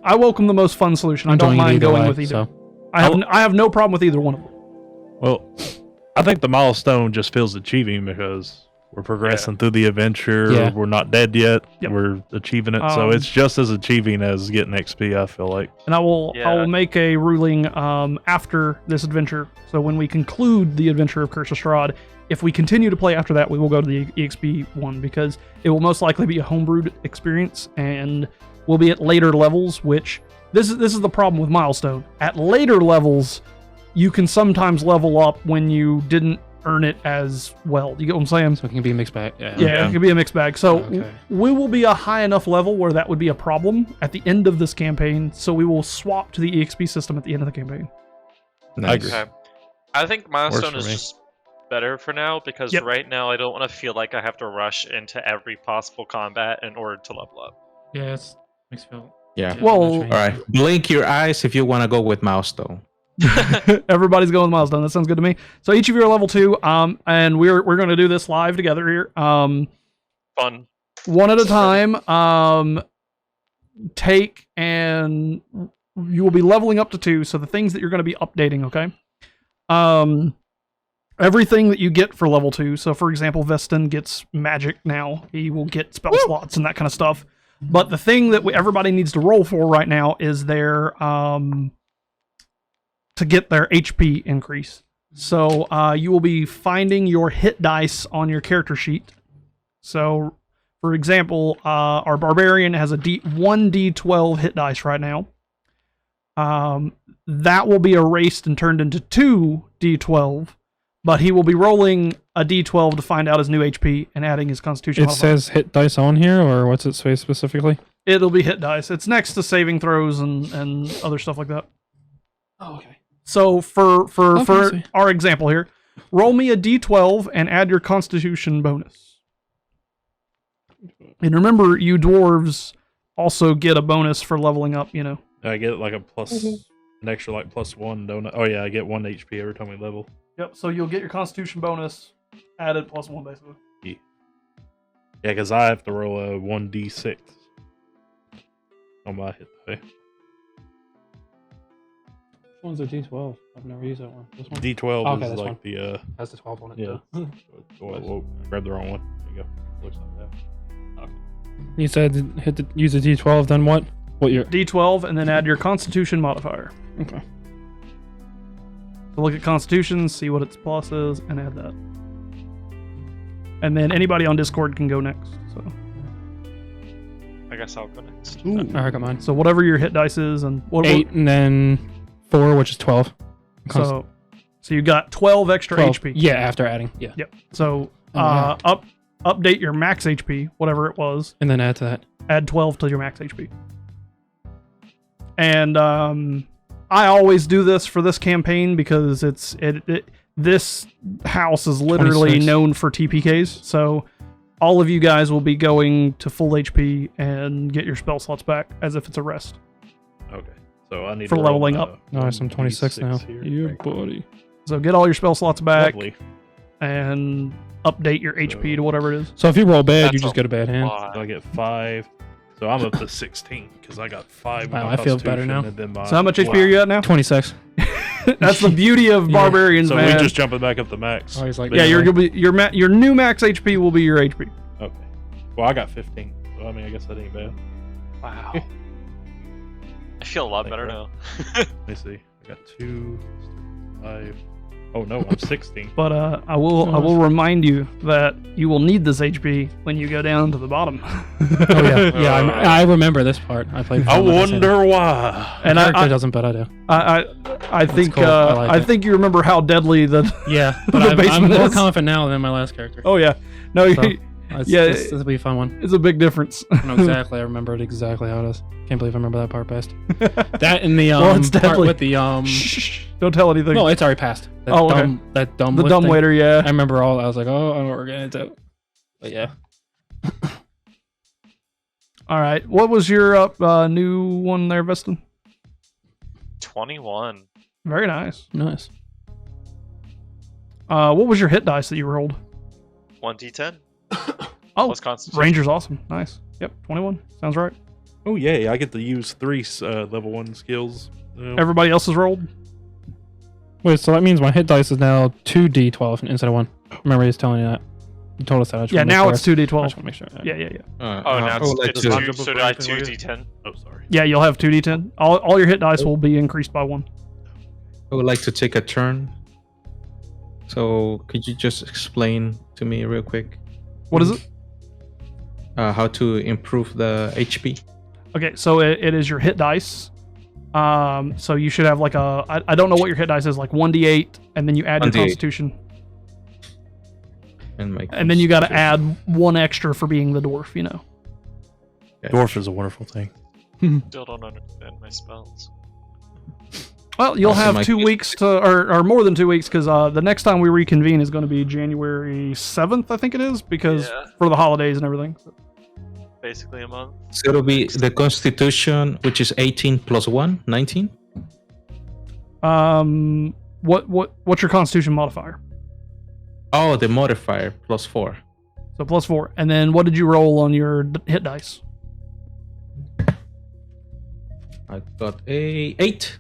Speaker 3: I welcome the most fun solution. I
Speaker 7: I'm
Speaker 3: don't
Speaker 7: doing it
Speaker 3: mind
Speaker 7: either
Speaker 3: going
Speaker 7: way,
Speaker 3: with either.
Speaker 7: so.
Speaker 3: I have no problem with either one of them.
Speaker 4: Well, I think the milestone just feels achieving because we're progressing through the adventure.
Speaker 7: Yeah.
Speaker 4: We're not dead yet.
Speaker 3: Yep.
Speaker 4: We're achieving it. So it's just as achieving as getting XP, I feel like.
Speaker 3: And I will
Speaker 2: Yeah.
Speaker 3: make a ruling after this adventure. So when we conclude the adventure of Curse of Strahd, if we continue to play after that, we will go to the EXP one because it will most likely be a homebrewed experience and we'll be at later levels, which this is the problem with Milestone. At later levels, you can sometimes level up when you didn't earn it as well. You get what I'm saying?
Speaker 7: So it can be a mixed bag.
Speaker 3: Yeah,
Speaker 2: Yeah.
Speaker 3: it could be a mixed bag. So
Speaker 7: Okay.
Speaker 3: we will be a high enough level where that would be a problem at the end of this campaign. So we will swap to the EXP system at the end of the campaign.
Speaker 6: Nice.
Speaker 2: Okay. I think milestone
Speaker 4: for
Speaker 2: is
Speaker 4: me.
Speaker 2: just better for now because
Speaker 3: Yep.
Speaker 2: right now I don't want to feel like I have to rush into every possible combat in order to level up.
Speaker 7: Yeah, it makes me feel.
Speaker 6: Yeah.
Speaker 3: Well,
Speaker 6: All right. Blink your eyes if you want to go with milestone.
Speaker 3: Everybody's going with Milestone. That sounds good to me. So each of you are level 2, and we're going to do this live together here.
Speaker 2: Fun.
Speaker 3: One at a time. Take and you will be leveling up to 2. So the things that you're going to be updating, okay? Everything that you get for level 2. So for example, Veston gets magic now. He will get spell slots and that kind of stuff. But the thing that everybody needs to roll for right now is their to get their HP increase. So you will be finding your hit dice on your character sheet. So, for example, our barbarian has a 1d12 hit dice right now. That will be erased and turned into 2d12, but he will be rolling a d12 to find out his new HP and adding his constitution
Speaker 7: It
Speaker 3: modifier.
Speaker 7: says hit dice on here, or what's it say specifically?
Speaker 3: It'll be hit dice. It's next to saving throws and other stuff like that.
Speaker 7: Oh, okay.
Speaker 3: So for
Speaker 7: fancy.
Speaker 3: our example here, roll me a d12 and add your constitution bonus. And remember, you dwarves also get a bonus for leveling up, you know.
Speaker 4: I get like a plus, an extra like +1, don't I? Oh yeah, I get 1 HP every time we level.
Speaker 3: Yep, so you'll get your constitution bonus added +1 basically.
Speaker 4: Yeah, because I have to roll a 1d6 on my hit die.
Speaker 7: Which one's a D12? I've never used that one. This one?
Speaker 4: D12
Speaker 7: Okay,
Speaker 4: is
Speaker 7: this
Speaker 4: like
Speaker 7: one.
Speaker 4: the
Speaker 7: Has the 12 on it.
Speaker 4: yeah.
Speaker 7: too.
Speaker 4: Whoa, grab the wrong one. There you go. Looks like that.
Speaker 7: You said use a D12, then what? What your?
Speaker 3: D12 and then add your constitution modifier.
Speaker 7: Okay.
Speaker 3: So look at constitution, see what its plus is, and add that. And then anybody on Discord can go next. So
Speaker 2: I guess I'll go next.
Speaker 7: I got mine.
Speaker 3: so whatever your hit dice is and what
Speaker 7: 8 and then 4, which is 12.
Speaker 3: so you got 12 extra
Speaker 7: 12.
Speaker 3: HP.
Speaker 7: Yeah, after adding. Yeah.
Speaker 3: Yep. So
Speaker 7: Oh,
Speaker 3: update your max HP, whatever it was.
Speaker 7: And then add to that.
Speaker 3: Add 12 to your max HP. And I always do this for this campaign because this house is literally
Speaker 7: 26.
Speaker 3: known for TPKs. So all of you guys will be going to full HP and get your spell slots back as if it's a rest.
Speaker 4: Okay, so I need
Speaker 3: For
Speaker 4: to roll,
Speaker 3: leveling up.
Speaker 7: Nice, I'm 26 now.
Speaker 4: here.
Speaker 7: Yeah,
Speaker 4: Right.
Speaker 7: buddy.
Speaker 3: So get all your spell slots back
Speaker 4: Lovely.
Speaker 3: and update your HP to whatever it is.
Speaker 7: So if you roll bad, you
Speaker 2: That's
Speaker 7: just get a bad hand.
Speaker 4: So I get 5. So I'm up to 16 because I got 5.
Speaker 7: Wow,
Speaker 4: my
Speaker 7: I feel better
Speaker 4: Constitution,
Speaker 7: now.
Speaker 4: and then my-
Speaker 3: So how much HP are you at now?
Speaker 7: 26.
Speaker 3: That's the beauty of
Speaker 7: Yeah.
Speaker 3: barbarians,
Speaker 4: So
Speaker 3: man.
Speaker 4: we just jumping back up to max.
Speaker 7: Oh, he's like,
Speaker 4: But
Speaker 3: Yeah,
Speaker 4: anyway,
Speaker 3: your new max HP will be your HP.
Speaker 4: Okay. Well, I got 15. So I mean, I guess that ain't bad.
Speaker 2: Wow. I feel a lot better now.
Speaker 4: Let me see. I got 2, 5. Oh no, I'm 16.
Speaker 3: But I will remind you that you will need this HP when you go down to the bottom.
Speaker 7: Oh yeah, yeah. I remember this part. I played.
Speaker 4: I wonder why.
Speaker 7: And
Speaker 3: And
Speaker 7: character doesn't, but I do.
Speaker 3: I think
Speaker 7: cool. I like
Speaker 3: I
Speaker 7: it.
Speaker 3: think you remember how deadly the
Speaker 7: Yeah, but
Speaker 3: The
Speaker 7: I'm
Speaker 3: basement
Speaker 7: more
Speaker 3: is.
Speaker 7: confident now than my last character.
Speaker 3: Oh yeah, no,
Speaker 7: So,
Speaker 3: yeah,
Speaker 7: this will be a fun one.
Speaker 3: it's a big difference.
Speaker 7: I know exactly. I remember it exactly how it is. Can't believe I remember that part best. That and the
Speaker 3: Well, it's
Speaker 7: part
Speaker 3: deadly.
Speaker 7: with the
Speaker 3: Shh, don't tell anything.
Speaker 7: No, it's already passed. That
Speaker 3: Oh, okay.
Speaker 7: that dumb
Speaker 3: the
Speaker 7: lift
Speaker 3: dumb
Speaker 7: thing.
Speaker 3: waiter, yeah.
Speaker 7: I remember all. I was like, oh, I know what we're getting into. But yeah.
Speaker 3: All right, what was your new one there, Veston?
Speaker 2: 21.
Speaker 3: Very nice.
Speaker 7: Nice.
Speaker 3: What was your hit dice that you rolled?
Speaker 2: 1d10.
Speaker 3: Oh,
Speaker 2: Plus Constitution.
Speaker 3: Ranger's awesome. Nice. Yep, 21. Sounds right.
Speaker 4: Oh yeah, I get to use 3 level 1 skills.
Speaker 3: Everybody else has rolled?
Speaker 7: Wait, so that means my hit dice is now 2d12 instead of 1. Remember, he's telling you that. You told us that. I just
Speaker 3: Yeah,
Speaker 7: wanna make
Speaker 3: now
Speaker 7: sure.
Speaker 3: it's
Speaker 7: I just
Speaker 3: 2d12.
Speaker 7: want to make sure.
Speaker 3: Yeah.
Speaker 2: Oh, now
Speaker 6: I would like
Speaker 2: it's
Speaker 6: to-
Speaker 2: 2, so do I 2d10?
Speaker 4: Oh, sorry.
Speaker 3: Yeah, you'll have 2d10. All your hit dice will be increased by 1.
Speaker 6: I would like to take a turn. So could you just explain to me real quick
Speaker 3: What is it?
Speaker 6: how to improve the HP?
Speaker 3: Okay, so it is your hit dice. So you should have like I don't know what your hit dice is, like 1d8, and then you add your
Speaker 6: 1d8.
Speaker 3: Constitution,
Speaker 6: And
Speaker 3: then you got to add 1 extra for being the dwarf. You know.
Speaker 4: Dwarf is a wonderful thing.
Speaker 2: Still don't understand my spells.
Speaker 3: Well, you'll
Speaker 6: Also,
Speaker 3: have
Speaker 6: my
Speaker 3: 2
Speaker 6: case-
Speaker 3: weeks to, or more than 2 weeks, because the next time we reconvene is going to be January 7th, I think it is, because
Speaker 2: Yeah.
Speaker 3: for the holidays and everything.
Speaker 2: Basically a month.
Speaker 6: So it'll be the Constitution, which is 18 plus 1, 19.
Speaker 3: What's your Constitution modifier?
Speaker 6: Oh, the modifier plus 4.
Speaker 3: So plus 4, and then what did you roll on your hit dice?
Speaker 6: I got a 8.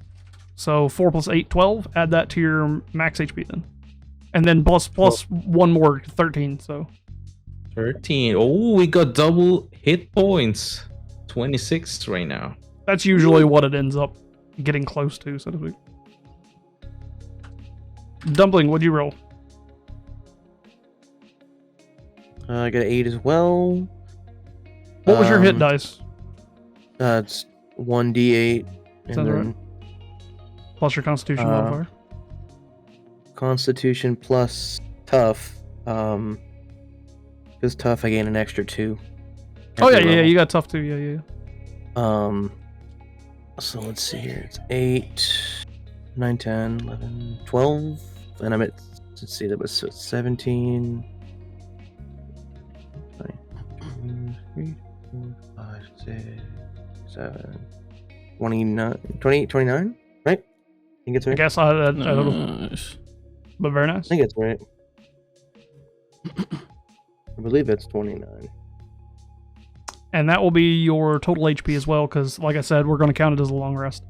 Speaker 3: So 4 plus 8, 12. Add that to your max HP then. And then plus 1 more, 13. So
Speaker 6: 13. Oh, we got double hit points. 26 right now.
Speaker 3: that's usually what it ends up getting close to, so to speak. Dumpling, what'd you roll?
Speaker 8: I got an 8 as well.
Speaker 3: What was your hit
Speaker 8: Um,
Speaker 3: dice?
Speaker 8: It's 1d8. And
Speaker 3: Sounds
Speaker 8: then
Speaker 3: right. Plus your Constitution
Speaker 8: uh,
Speaker 3: modifier.
Speaker 8: Constitution plus tough. Because tough, I gain an extra 2.
Speaker 3: Oh yeah,
Speaker 8: every
Speaker 3: yeah,
Speaker 8: level.
Speaker 3: you got tough too. Yeah.
Speaker 8: So let's see here. It's 8, 9, 10, 11, 12. And I'm at, let's see, that was 17. 3, 4, 5, 6, 7, 29, 28, 29, right? I think it's
Speaker 3: I
Speaker 8: right.
Speaker 3: guess I don't know,
Speaker 7: Nice.
Speaker 3: but very nice.
Speaker 8: I think it's right. I believe it's 29.
Speaker 3: And that will be your total HP as well, because like I said, we're going to count it as a long rest.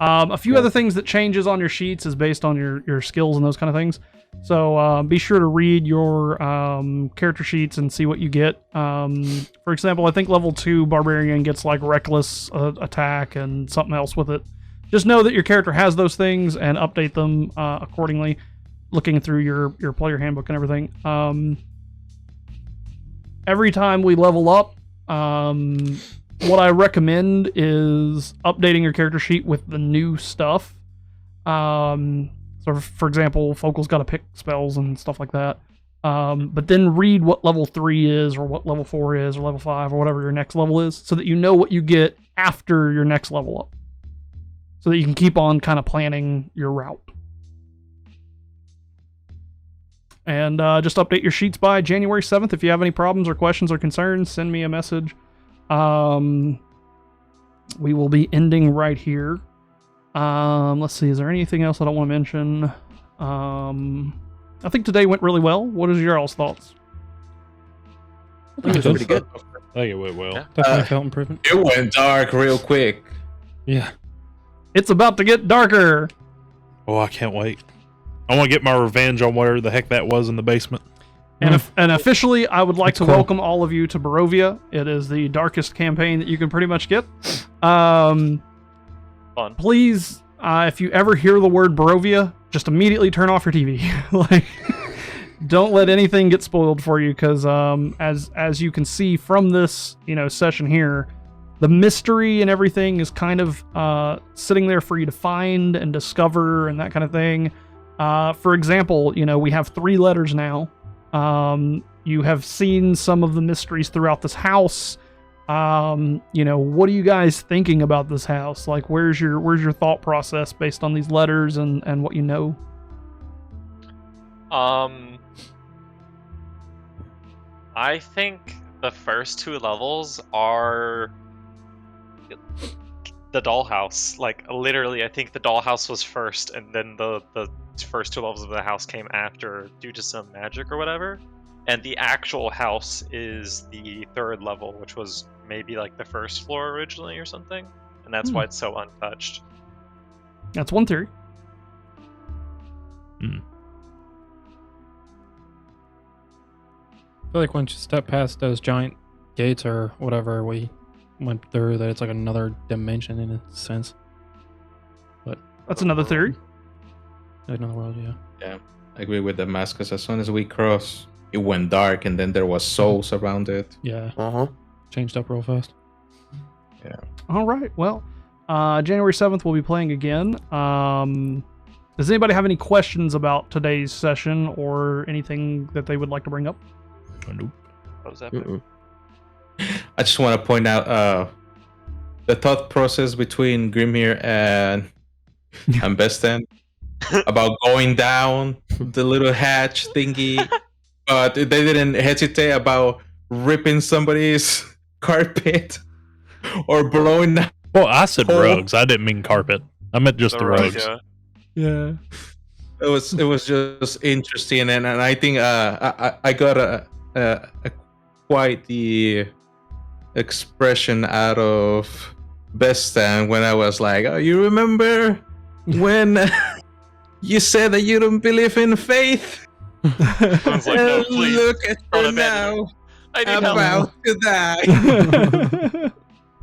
Speaker 3: A few other things that changes on your sheets is based on your skills and those kind of things. So be sure to read your character sheets and see what you get. For example, I think level 2 Barbarian gets like Reckless attack and something else with it. Just know that your character has those things and update them accordingly, looking through your player handbook and everything. Every time we level up, what I recommend is updating your character sheet with the new stuff. So for example, Focal's got to pick spells and stuff like that. But then read what level 3 is, or what level 4 is, or level 5, or whatever your next level is, so that you know what you get after your next level up. So that you can keep on kind of planning your route. And just update your sheets by January 7th. If you have any problems or questions or concerns, send me a message. We will be ending right here. Let's see, is there anything else I don't want to mention? I think today went really well. What is your all's thoughts?
Speaker 8: I think it was pretty good.
Speaker 4: I think it went well.
Speaker 2: Yeah.
Speaker 7: Definitely felt improvement.
Speaker 6: It went dark real quick.
Speaker 7: Yeah.
Speaker 3: It's about to get darker.
Speaker 4: Oh, I can't wait. I want to get my revenge on whatever the heck that was in the basement.
Speaker 3: And officially, I would like
Speaker 7: That's
Speaker 3: to
Speaker 7: cool.
Speaker 3: welcome all of you to Barovia. It is the darkest campaign that you can pretty much get.
Speaker 2: Fun.
Speaker 3: Please, if you ever hear the word Barovia, just immediately turn off your TV. Like, don't let anything get spoiled for you, because as you can see from this session here, the mystery and everything is kind of sitting there for you to find and discover and that kind of thing. For example, we have 3 letters now. You have seen some of the mysteries throughout this house. What are you guys thinking about this house? Like, where's your thought process based on these letters and what you know?
Speaker 2: I think the first 2 levels are the dollhouse. Like, literally, I think the dollhouse was first, and then the first 2 levels of the house came after due to some magic or whatever. And the actual house is the 3rd level, which was maybe like the 1st floor originally or something. And that's why it's so untouched.
Speaker 3: That's one theory.
Speaker 7: I feel like once you step past those giant gates or whatever we went through, that it's like another dimension in a sense. But
Speaker 3: That's another theory.
Speaker 7: another world, yeah.
Speaker 6: Yeah, I agree with the mask, because as soon as we crossed, it went dark, and then there was souls around it.
Speaker 7: Yeah,
Speaker 8: Uh-huh.
Speaker 7: changed up real fast.
Speaker 3: All right. Well, January 7th, we'll be playing again. Does anybody have any questions about today's session or anything that they would like to bring up?
Speaker 4: Nope.
Speaker 2: What was that?
Speaker 8: Mm-mm.
Speaker 6: I just want to point out the thought process between Grimir and Brimthen about going down the little hatch thingy, but they didn't hesitate about ripping somebody's carpet or blowing.
Speaker 4: Well, I said
Speaker 6: Oh.
Speaker 4: rugs. I didn't mean carpet. I meant just the rugs.
Speaker 2: Yeah.
Speaker 3: Yeah.
Speaker 6: It was just interesting, and I think I got a quite the expression out of Brimthen when I was like, "Oh, you remember when you said that you don't believe in faith?
Speaker 2: Everyone's like, no, please.
Speaker 6: Look at
Speaker 2: don't
Speaker 6: you
Speaker 2: abandon
Speaker 6: now,
Speaker 2: I need help.
Speaker 6: about to die."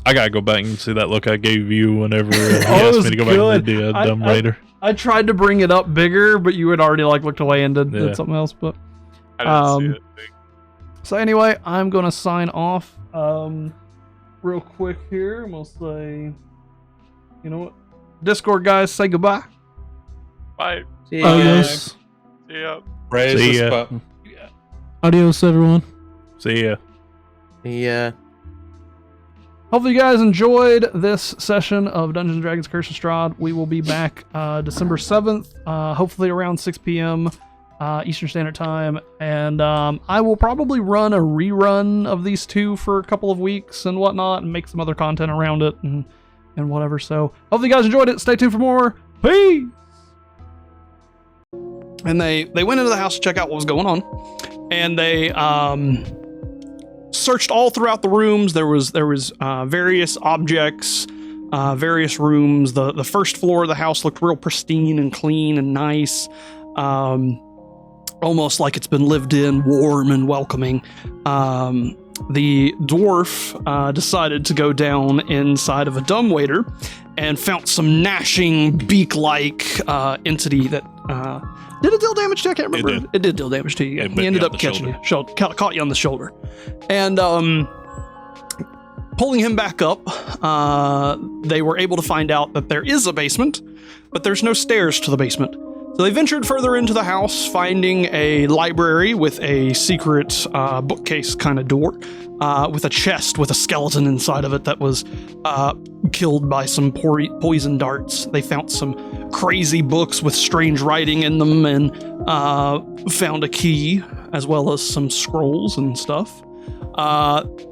Speaker 4: I gotta go back and see that look I gave you whenever you
Speaker 3: it
Speaker 4: asked
Speaker 3: was
Speaker 4: me to go back and
Speaker 3: good.
Speaker 4: do the
Speaker 3: I-
Speaker 4: Dumb Raider.
Speaker 3: I tried to bring it up bigger, but you had already looked away and did
Speaker 4: Yeah.
Speaker 3: something else. But
Speaker 2: I didn't see it.
Speaker 3: so anyway, I'm gonna sign off real quick here. I'm gonna say, you know what, Discord guys, say goodbye.
Speaker 2: Bye.
Speaker 6: See
Speaker 7: Oh,
Speaker 6: ya.
Speaker 7: yes.
Speaker 2: See ya.
Speaker 6: Praise
Speaker 4: See
Speaker 6: the
Speaker 4: ya.
Speaker 6: spot.
Speaker 7: Adios, everyone.
Speaker 4: See ya.
Speaker 8: Yeah.
Speaker 3: Hopefully you guys enjoyed this session of Dungeons & Dragons Curse of Strahd. We will be back December 7th, hopefully around 6 p.m. Eastern Standard Time. And I will probably run a rerun of these 2 for a couple of weeks and whatnot and make some other content around it and whatever. So hopefully you guys enjoyed it. Stay tuned for more. Peace! And they went into the house to check out what was going on. And they searched all throughout the rooms. There was various objects, various rooms. The first floor of the house looked real pristine and clean and nice, almost like it's been lived in, warm and welcoming. The dwarf decided to go down inside of a dumbwaiter and found some gnashing beak-like entity that did it deal damage to you? I can't remember. It did deal damage to you.
Speaker 4: It
Speaker 3: He
Speaker 4: bit
Speaker 3: ended
Speaker 4: me
Speaker 3: up
Speaker 4: on the
Speaker 3: catching you, caught you on the shoulder, and pulling him back up. They were able to find out that there is a basement, but there's no stairs to the basement. So they ventured further into the house, finding a library with a secret bookcase kind of door, with a chest with a skeleton inside of it that was killed by some poison darts. They found some crazy books with strange writing in them and found a key as well as some scrolls and stuff.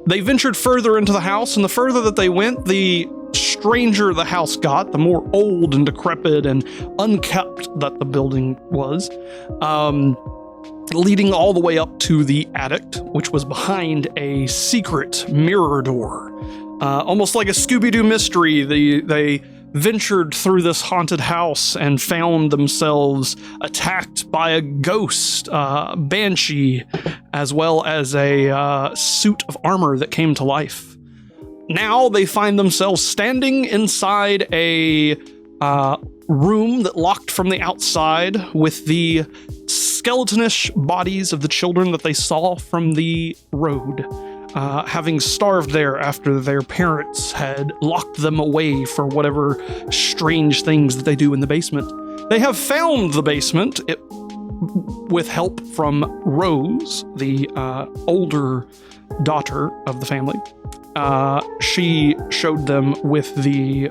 Speaker 3: They ventured further into the house, and the further that they went, the stranger the house got, the more old and decrepit and unkept that the building was, leading all the way up to the attic, which was behind a secret mirror door. Almost like a Scooby-Doo mystery, they ventured through this haunted house and found themselves attacked by a ghost, banshee, as well as a suit of armor that came to life. Now they find themselves standing inside a room that locked from the outside with the skeletonish bodies of the children that they saw from the road, having starved there after their parents had locked them away for whatever strange things that they do in the basement. They have found the basement with help from Rose, the older daughter of the family. She showed them with the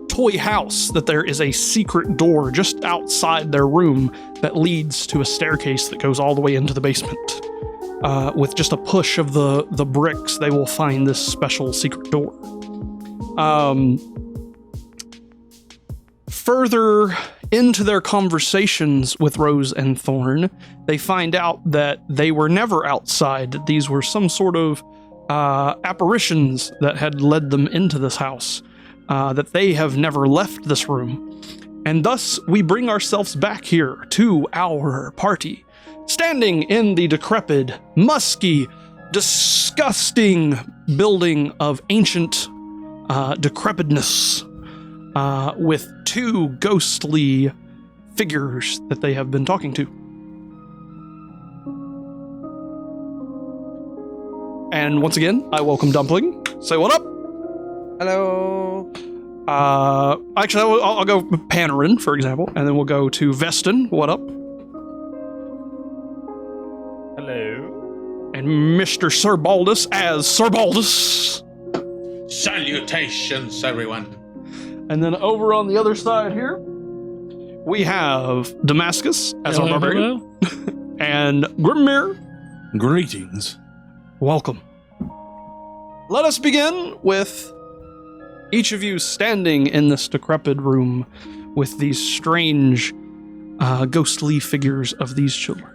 Speaker 3: toy house that there is a secret door just outside their room that leads to a staircase that goes all the way into the basement. With just a push of the bricks, they will find this special secret door. Further into their conversations with Rose and Thorn, they find out that they were never outside, that these were some sort of apparitions that had led them into this house, that they have never left this room. And thus, we bring ourselves back here to our party, standing in the decrepit, musky, disgusting building of ancient decrepitness, with two ghostly figures that they have been talking to. And once again, I welcome Dumpling. Say what up?
Speaker 8: Hello.
Speaker 3: Actually, I'll go Panarin, for example, and then we'll go to Veston. What up?
Speaker 2: Hello.
Speaker 3: And Mr. Sir Baldus as Sir Baldus.
Speaker 6: Salutations, everyone.
Speaker 3: And then over on the other side here, we have Damascus as our barbarian. And Grimmir.
Speaker 4: Greetings.
Speaker 3: Welcome. Let us begin with each of you standing in this decrepit room with these strange, ghostly figures of these children.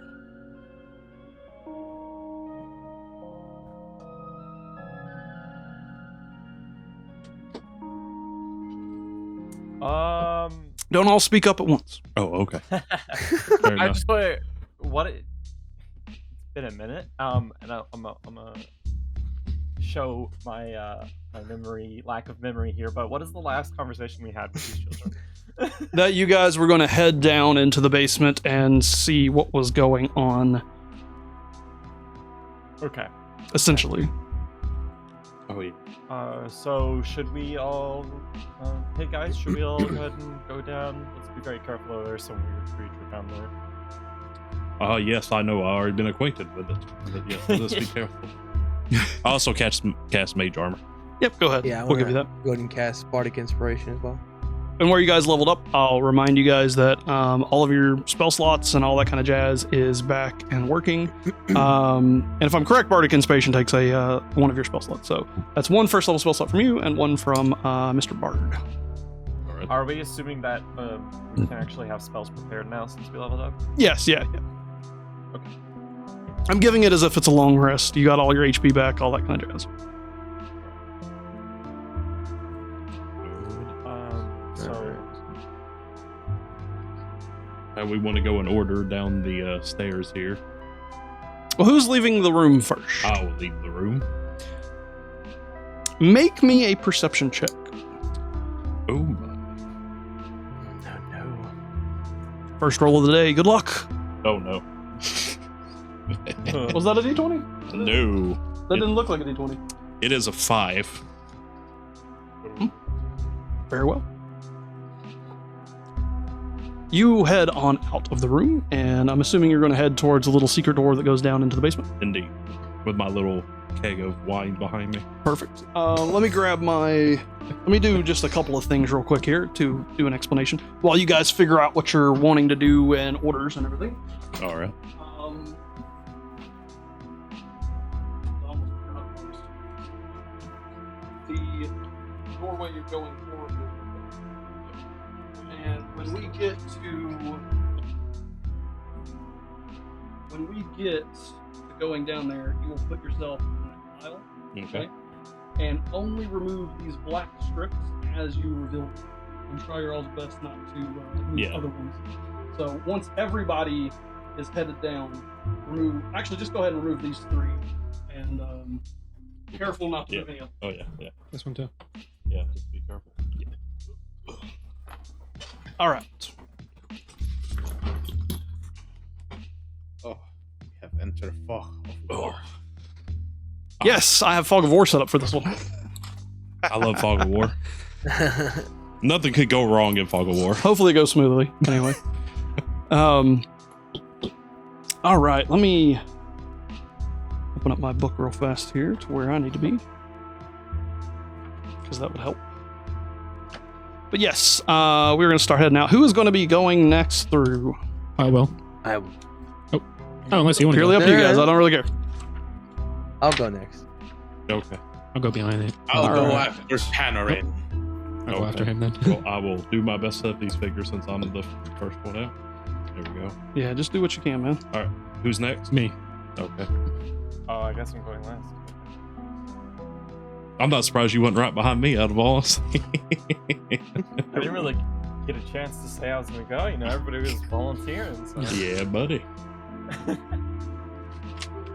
Speaker 3: Don't all speak up at once.
Speaker 4: Oh, okay. Fair
Speaker 2: I
Speaker 4: enough.
Speaker 2: just put it's been a minute. And I'm gonna show my my lack of memory here. But what is the last conversation we had with these children?
Speaker 3: That you guys were going to head down into the basement and see what was going on,
Speaker 2: Okay.
Speaker 3: essentially.
Speaker 4: Oh, yeah.
Speaker 2: So should we all? Hey guys, should we all go ahead and go down? Let's be very careful. There's some weird creature down there.
Speaker 4: Yes, I know. I've already been acquainted with it. But yes, let's be careful. I also cast mage armor.
Speaker 3: Yep, go ahead.
Speaker 8: Yeah,
Speaker 3: we'll give you that.
Speaker 8: Go ahead and cast Bardic Inspiration as well.
Speaker 3: And where you guys leveled up, I'll remind you guys that all of your spell slots and all that kind of jazz is back and working. And if I'm correct, Bardic Inspiration takes a one of your spell slots. So that's one first level spell slot from you and one from Mr. Bard.
Speaker 4: All right.
Speaker 2: Are we assuming that we can actually have spells prepared now since we leveled up?
Speaker 3: Yes, yeah.
Speaker 2: Okay.
Speaker 3: I'm giving it as if it's a long rest. You got all your HP back, all that kind of jazz.
Speaker 4: We want to go in order down the stairs here.
Speaker 3: Well, who's leaving the room first?
Speaker 4: I will leave the room.
Speaker 3: Make me a perception check.
Speaker 4: Oh,
Speaker 8: No.
Speaker 3: First roll of the day. Good luck.
Speaker 4: oh no.
Speaker 3: Was that a D20?
Speaker 4: No.
Speaker 3: That didn't look like a D20.
Speaker 4: It is a 5.
Speaker 3: Very well. You head on out of the room, and I'm assuming you're going to head towards a little secret door that goes down into the basement.
Speaker 4: Indeed. With my little keg of wine behind me.
Speaker 3: Perfect. Let me grab my... Let me do just a couple of things real quick here to do an explanation while you guys figure out what you're wanting to do and orders and everything.
Speaker 4: All right.
Speaker 3: The doorway you're going for, and when we get to going down there, you will put yourself in an aisle.
Speaker 4: Okay.
Speaker 3: and only remove these black strips as you reveal them. And try your all's best not to move
Speaker 4: Yeah.
Speaker 3: other ones. So once everybody is headed down, remove. Actually, just go ahead and remove these 3, and careful not to
Speaker 4: Yeah.
Speaker 3: move any of them.
Speaker 4: Oh yeah, yeah,
Speaker 7: This one too.
Speaker 4: yeah. Just be careful.
Speaker 3: All right.
Speaker 6: Oh, we have entered fog of war.
Speaker 3: Yes, I have Fog of War set up for this one.
Speaker 4: I love Fog of War. Nothing could go wrong in Fog of War.
Speaker 3: Hopefully it goes smoothly. Anyway. All right, let me open up my book real fast here to where I need to be, because that would help. But yes, we're going to start heading out. Who is going to be going next through?
Speaker 7: I will.
Speaker 8: I,
Speaker 7: Oh, unless you want to
Speaker 3: Purely
Speaker 7: go.
Speaker 3: up to you guys. I don't really care.
Speaker 8: I'll go next.
Speaker 4: Okay.
Speaker 7: I'll go behind it.
Speaker 6: I'll go
Speaker 3: Alright.
Speaker 6: after Panorin.
Speaker 7: I'll go
Speaker 4: Okay.
Speaker 7: after him then.
Speaker 4: Well, I will do my best to set these figures since I'm the first one out. There we go.
Speaker 3: Yeah, just do what you can, man.
Speaker 4: Who's next?
Speaker 7: Me.
Speaker 4: Okay.
Speaker 2: Oh, I guess I'm going last.
Speaker 4: I'm not surprised you went right behind me out of all us.
Speaker 2: I didn't really get a chance to say I was gonna go. You know, everybody was volunteering. So.
Speaker 4: Yeah, buddy.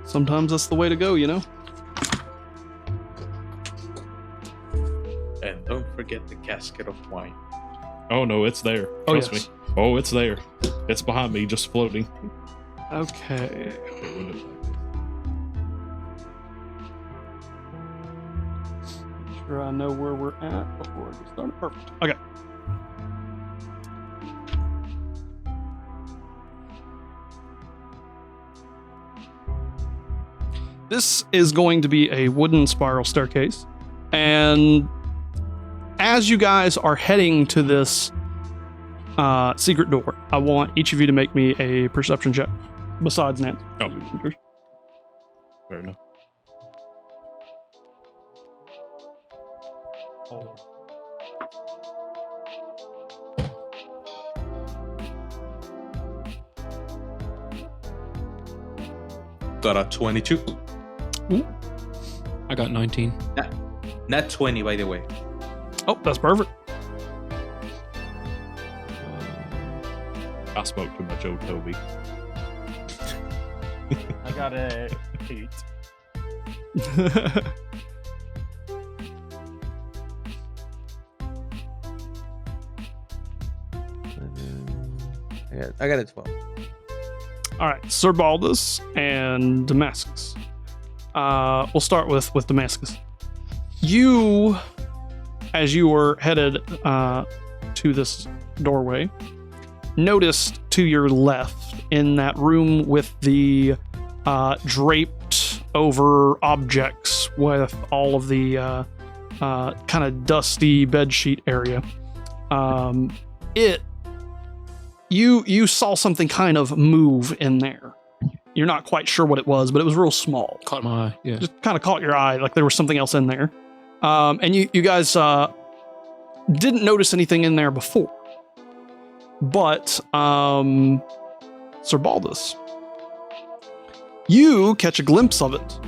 Speaker 3: Sometimes that's the way to go, you know?
Speaker 6: And don't forget the casket of wine.
Speaker 4: Oh no, it's there.
Speaker 3: Oh,
Speaker 4: Trust
Speaker 3: yes.
Speaker 4: me. Oh, it's there. It's behind me, just floating.
Speaker 3: Okay. Make sure I know where we're at before I get started. Perfect. Okay. This is going to be a wooden spiral staircase. And as you guys are heading to this secret door, I want each of you to make me a perception check. Besides Nancy.
Speaker 4: Oh, fair enough.
Speaker 6: Got a 22.
Speaker 7: I got 19.
Speaker 6: Not 20, by the way.
Speaker 3: Oh, that's perfect.
Speaker 4: I spoke too much, old Toby.
Speaker 2: I got a 8.
Speaker 8: I got a 12.
Speaker 3: All right, Sir Baldus and Damascus. We'll start with Damascus. You, as you were headed to this doorway, noticed to your left in that room with the draped over objects with all of the kind of dusty bedsheet area. You saw something kind of move in there. You're not quite sure what it was, but it was real small.
Speaker 7: Caught my eye. Yeah.
Speaker 3: Just kind of caught your eye, like there was something else in there. And you guys didn't notice anything in there before. But Sir Baldus, you catch a glimpse of it,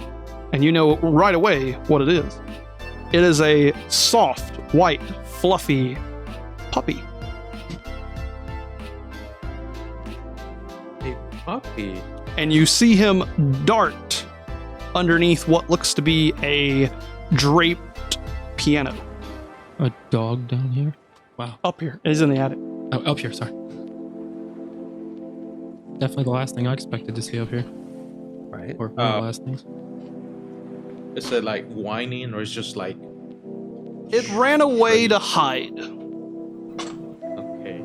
Speaker 3: and you know right away what it is. It is a soft, white, fluffy puppy.
Speaker 6: A puppy.
Speaker 3: And you see him dart underneath what looks to be a draped piano.
Speaker 7: A dog down here. Wow.
Speaker 3: Up here. It is in the attic.
Speaker 7: Oh, up here. Sorry. Definitely the last thing I expected to see up here,
Speaker 8: Right?
Speaker 7: or one of the last things.
Speaker 6: Is it like whining or it's just like,
Speaker 3: It ran away to hide.
Speaker 6: okay.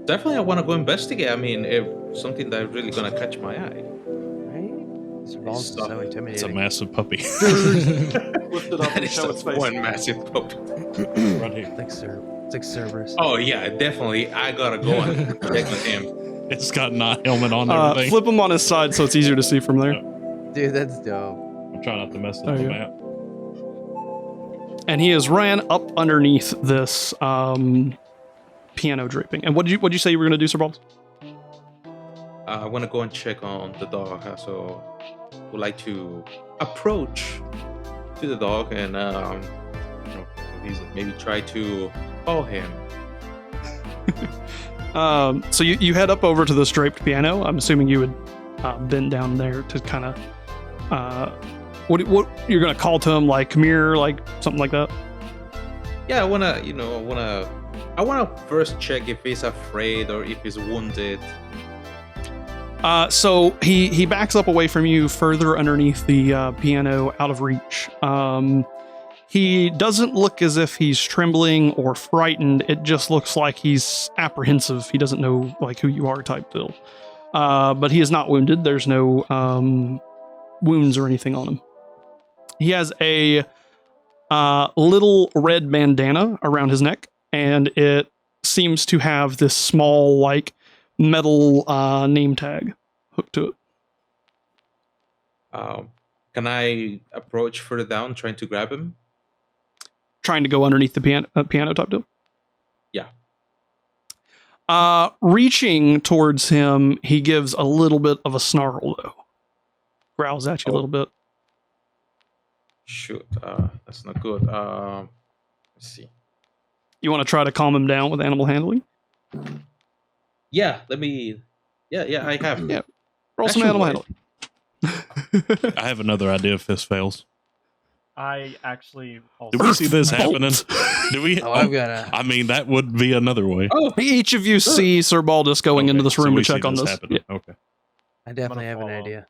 Speaker 6: Definitely I want to go investigate. I mean, if something that's really gonna catch my eye.
Speaker 8: Right? This ball's
Speaker 6: Stop
Speaker 8: so
Speaker 6: it.
Speaker 4: It's a
Speaker 8: intimidating.
Speaker 4: massive puppy.
Speaker 3: Lift it up
Speaker 6: That
Speaker 3: and
Speaker 6: is
Speaker 3: show its
Speaker 6: just
Speaker 3: face.
Speaker 6: one massive puppy.
Speaker 4: Right here.
Speaker 8: It's like Cerberus.
Speaker 6: Oh yeah, definitely. I gotta go and check on him.
Speaker 4: It's got not helmet on and everything.
Speaker 3: Flip him on his side so it's easier to see from there.
Speaker 8: Dude, that's dope.
Speaker 4: I'm trying not to mess
Speaker 3: There
Speaker 4: up the
Speaker 3: you
Speaker 4: map.
Speaker 3: And he has ran up underneath this piano draping. And what did you say you were going to do, Sir Balls?
Speaker 6: I want to go and check on the dog. So would like to approach to the dog and maybe try to paw him.
Speaker 3: So you head up over to the striped piano. I'm assuming you would bend down there to kind of what you're gonna call to him, like come here, like something like that.
Speaker 6: Yeah, I wanna first check if he's afraid or if he's wounded.
Speaker 3: So he backs up away from you, further underneath the piano, out of reach. He doesn't look as if he's trembling or frightened. It just looks like he's apprehensive. He doesn't know like who you are type deal. But he is not wounded. There's no wounds or anything on him. He has a little red bandana around his neck, and it seems to have this small like metal name tag hooked to it.
Speaker 6: Can I approach further down, trying to grab him?
Speaker 3: Trying to go underneath the piano type deal?
Speaker 6: Yeah.
Speaker 3: Reaching towards him, he gives a little bit of a snarl, though. Growls at you a little bit.
Speaker 6: Shoot, that's not good. Let's see.
Speaker 3: You want to try to calm him down with animal handling?
Speaker 6: Yeah, I have.
Speaker 3: Yeah. Roll some animal handling.
Speaker 4: I have another idea if this fails.
Speaker 9: I actually also...
Speaker 4: Do we see this happening? Do we?
Speaker 8: Oh, I've got a.
Speaker 4: I mean, that would be another way.
Speaker 6: Oh,
Speaker 3: Each of you see Sir Baldus going into this room
Speaker 4: we
Speaker 3: to check
Speaker 4: see
Speaker 3: on this.
Speaker 4: happening. Okay.
Speaker 8: I definitely have an
Speaker 9: follow.
Speaker 8: idea.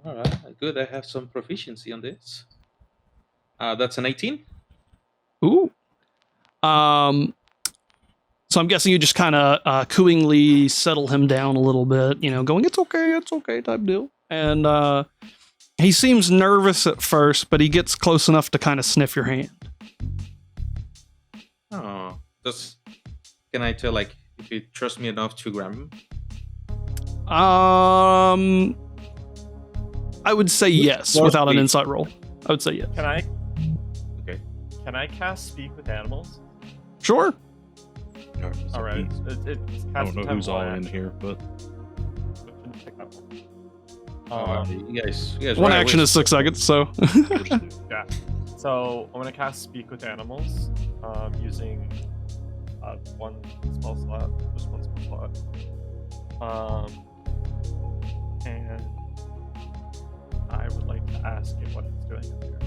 Speaker 6: all right, good. I have some proficiency on this. That's an 18.
Speaker 3: Ooh. So I'm guessing you just kind of cooingly settle him down a little bit, going, it's okay type deal. And he seems nervous at first, but he gets close enough to kind of sniff your hand.
Speaker 6: Oh, can I tell if you trust me enough to grab him?
Speaker 3: I would say yes,
Speaker 6: More
Speaker 3: without an
Speaker 6: speed.
Speaker 3: insight roll. I would say yes.
Speaker 9: Can I?
Speaker 6: Okay.
Speaker 9: Can I cast Speak with Animals?
Speaker 3: Sure.
Speaker 9: All right. It's
Speaker 4: I don't know who's all in here, but
Speaker 6: You guys.
Speaker 3: One action is 6 seconds, so.
Speaker 9: Yeah. So I'm gonna cast Speak with Animals, using one spell slot, just one spell slot. And I would like to ask it what it's doing up here.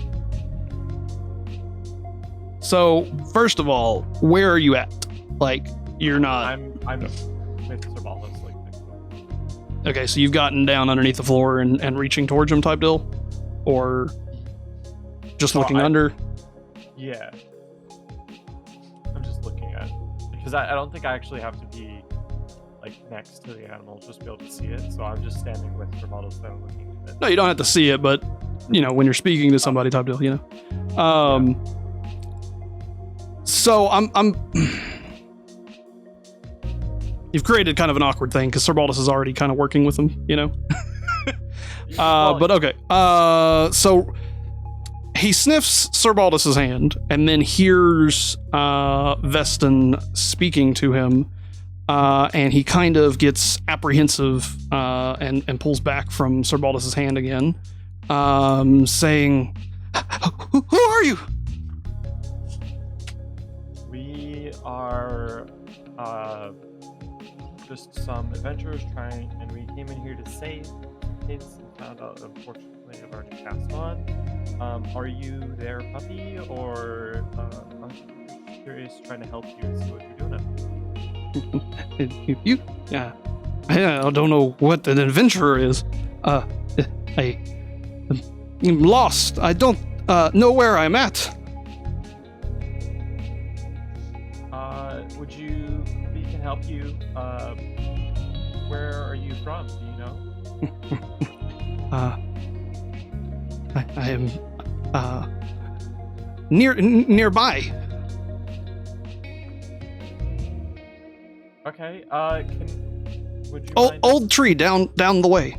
Speaker 3: So, first of all, where are you at? Like, you're not.
Speaker 9: I'm with Sir Baldus, next to him.
Speaker 3: Okay, so you've gotten down underneath the floor and reaching towards him type deal? Or just
Speaker 9: Oh,
Speaker 3: looking under?
Speaker 9: Yeah. I'm just looking at, because I don't think I actually have to be next to the animal just to be able to see it. So I'm just standing with Sir Baldus and looking at it.
Speaker 3: No, you don't have to see it, but, when you're speaking to somebody type deal, So I'm you've created kind of an awkward thing because Sir Baldus is already kind of working with him, But okay. So he sniffs Sir Baldus's hand and then hears Veston speaking to him, and he kind of gets apprehensive and pulls back from Sir Baldus's hand again, saying, "Who are you?"
Speaker 9: We are just some adventurers and we came in here to save kids and found out, unfortunately, I've already passed on. Are you there, puppy, or I'm just curious, trying to help you and see what you're doing up.
Speaker 3: I don't know what an adventurer is. I'm lost. I don't know where I'm at.
Speaker 9: We can help you. Where are you from? Do you know?
Speaker 3: I am nearby.
Speaker 9: Okay. Would you mind?
Speaker 3: Old tree down the way.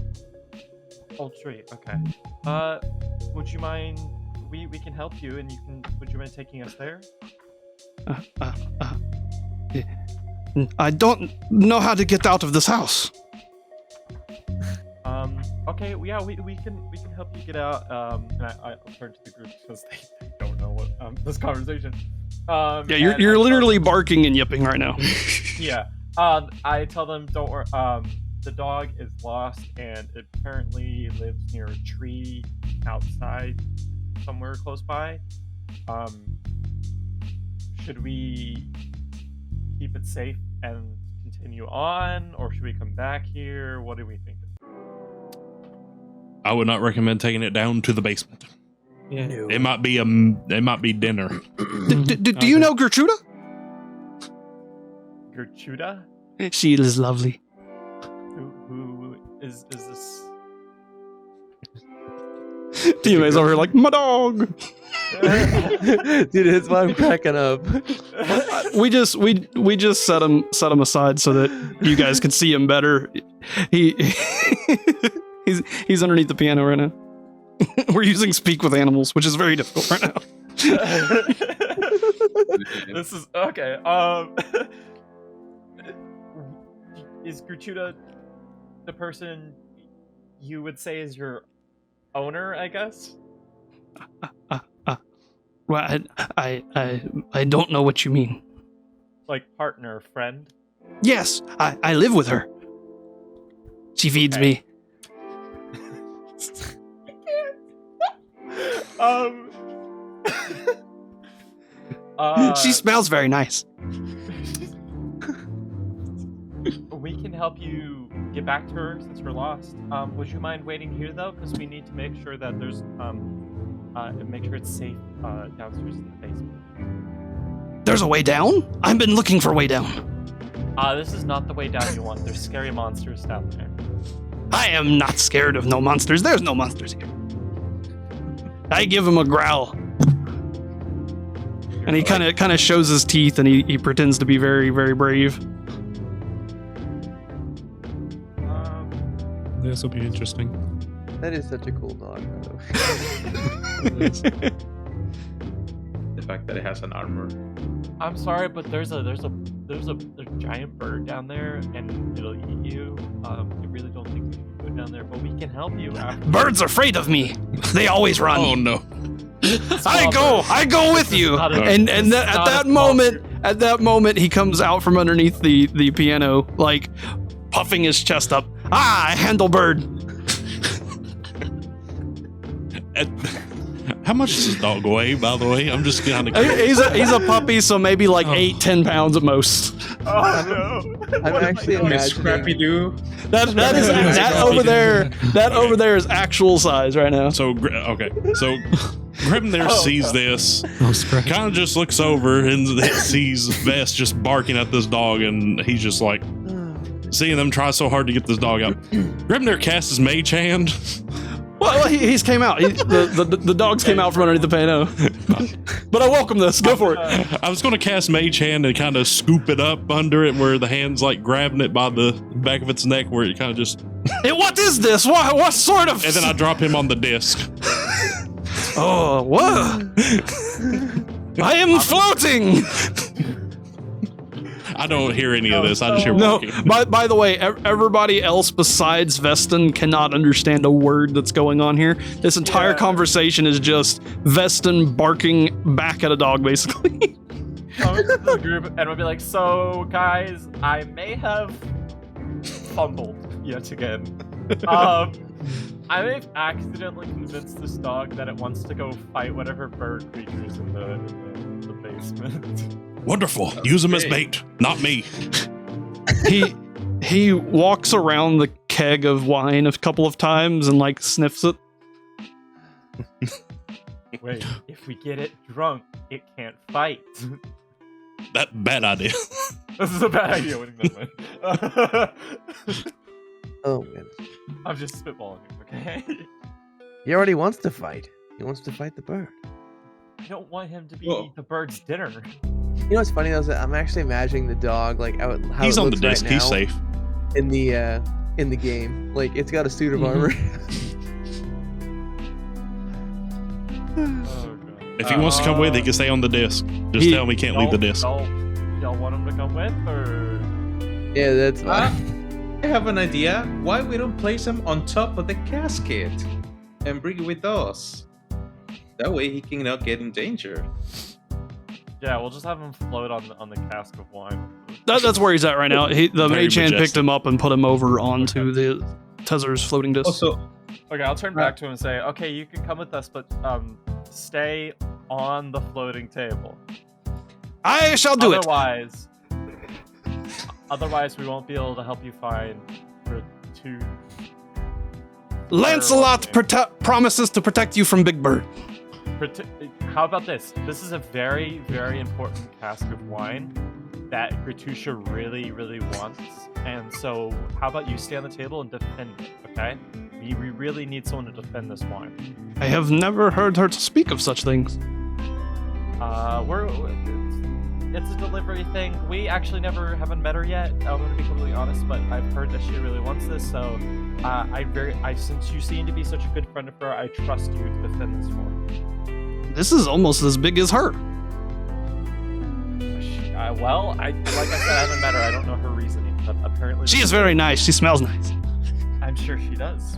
Speaker 9: Old tree. Okay. Would you mind? We can help you, and would you mind taking us there?
Speaker 3: I don't know how to get out of this house.
Speaker 9: okay, yeah, we can help you get out. And I turn to the group because they don't know what this conversation.
Speaker 3: Yeah, you're literally barking and yipping right now.
Speaker 9: Yeah. I tell them, don't worry. The dog is lost and it apparently lives near a tree outside somewhere close by. Should we keep it safe and continue on, or should we come back here? What do we think?
Speaker 4: I would not recommend taking it down to the basement.
Speaker 6: Yeah.
Speaker 4: It might be dinner.
Speaker 3: Do you know Gertruda?
Speaker 9: Gertruda?
Speaker 3: She is lovely.
Speaker 9: Who is this?
Speaker 3: Teammates over here like, my dog.
Speaker 8: Dude, that's why I'm cracking up.
Speaker 3: We just set him aside so that you guys could see him better. He's underneath the piano right now. We're using speak with animals, which is very difficult right now.
Speaker 9: This is okay. Is Gertruda the person you would say is your owner, I guess?
Speaker 3: Well, I don't know what you mean.
Speaker 9: Like partner, friend?
Speaker 3: Yes, I live with her. She feeds me. She smells very nice.
Speaker 9: We can help you get back to her since we're lost. Would you mind waiting here though? Because we need to make sure that there's make sure it's safe downstairs in the basement.
Speaker 3: There's a way down? I've been looking for a way down.
Speaker 9: This is not the way down you want. There's scary monsters down there.
Speaker 3: I am not scared of no monsters. There's no monsters here. I give him a growl. And he kind of shows his teeth, and he pretends to be very, very brave.
Speaker 7: This will be interesting.
Speaker 8: That is such a cool dog, though.
Speaker 6: The fact that it has an armor.
Speaker 9: I'm sorry, but there's a giant bird down there, and it'll eat you. I really don't think you can go down there, but we can help you.
Speaker 3: Birds are afraid of me. They always run.
Speaker 4: Oh no!
Speaker 3: I go with you. At that moment, he comes out from underneath the piano, like puffing his chest up. I handle bird.
Speaker 4: How much does this dog weigh, by the way? I'm just kind of curious.
Speaker 3: He's a puppy, so maybe like 8-10 pounds at most.
Speaker 9: Oh no!
Speaker 8: I'm actually
Speaker 6: Scrappy
Speaker 8: imagining.
Speaker 6: Doo.
Speaker 3: That over there is actual size right now.
Speaker 4: So Grim there sees this,
Speaker 7: Oh, scratch.
Speaker 4: kind of just looks over and sees Vest just barking at this dog, and he's just like seeing them try so hard to get this dog out. Grim there casts his mage hand.
Speaker 3: Well, he's came out. The dogs came out from underneath the piano. But I welcome this. Go for it.
Speaker 4: I was going to cast mage hand and kind of scoop it up under it, where the hand's like grabbing it by the back of its neck, where it kind of just.
Speaker 3: Hey, what is this? What sort of?
Speaker 4: And then I drop him on the disc.
Speaker 3: Oh, what? I am floating.
Speaker 4: I don't hear any of this. I just hear
Speaker 3: No.
Speaker 4: barking.
Speaker 3: By the way, everybody else besides Veston cannot understand a word that's going on here. This entire conversation is just Veston barking back at a dog, basically.
Speaker 9: Come to the group, and we'll be like, "So, guys, I may have fumbled yet again. I may have accidentally convinced this dog that it wants to go fight whatever bird creatures in the basement."
Speaker 4: Wonderful. Use him as bait, not me.
Speaker 3: He walks around the keg of wine a couple of times and like sniffs it.
Speaker 9: Wait, if we get it drunk, it can't fight.
Speaker 4: That bad idea.
Speaker 9: This is a bad idea. What do you mean?
Speaker 8: Oh man,
Speaker 9: I'm just spitballing, okay?
Speaker 8: he already wants to fight. He wants to fight the bird.
Speaker 9: I don't want him to be
Speaker 6: Whoa.
Speaker 9: the bird's dinner.
Speaker 8: You know what's funny though is that I'm actually imagining the dog like how
Speaker 4: He's
Speaker 8: it
Speaker 4: on the
Speaker 8: looks right
Speaker 4: disc.
Speaker 8: now
Speaker 4: He's safe.
Speaker 8: in the game. Like it's got a suit of
Speaker 7: Mhm.
Speaker 8: armor.
Speaker 9: Oh, God.
Speaker 4: If he wants to come with, he can stay on the disc. Just tell him he can't leave the disc.
Speaker 9: Y'all want him to come with, or?
Speaker 8: Yeah, that's fine.
Speaker 6: I have an idea. Why we don't place him on top of the casket and bring it with us? That way he cannot get in danger.
Speaker 9: Yeah, we'll just have him float on the cask of wine.
Speaker 3: That's where he's at right now. The
Speaker 4: Very
Speaker 3: mage hand picked
Speaker 4: majestic.
Speaker 3: him up and put him over onto the Tezzer's floating disc.
Speaker 6: Also,
Speaker 9: Okay, I'll turn back to him and say, okay, you can come with us, but stay on the floating table.
Speaker 3: I shall do it.
Speaker 9: Otherwise, we won't be able to help you find for two.
Speaker 3: Lancelot promises to protect you from Big Bird.
Speaker 9: How about this? This is a very, very important cask of wine that Gratusha really, really wants. And so, how about you stay on the table and defend it, okay? We really need someone to defend this wine.
Speaker 3: I have never heard her to speak of such things.
Speaker 9: It's a delivery thing. We actually haven't met her yet. I'm gonna be completely honest, but I've heard that she really wants this. So, since you seem to be such a good friend of her, I trust you to defend this for her.
Speaker 3: This is almost as big as her.
Speaker 9: Like I said, I haven't met her. I don't know her reasoning, but apparently
Speaker 3: She is very nice. She smells nice.
Speaker 9: I'm sure she does.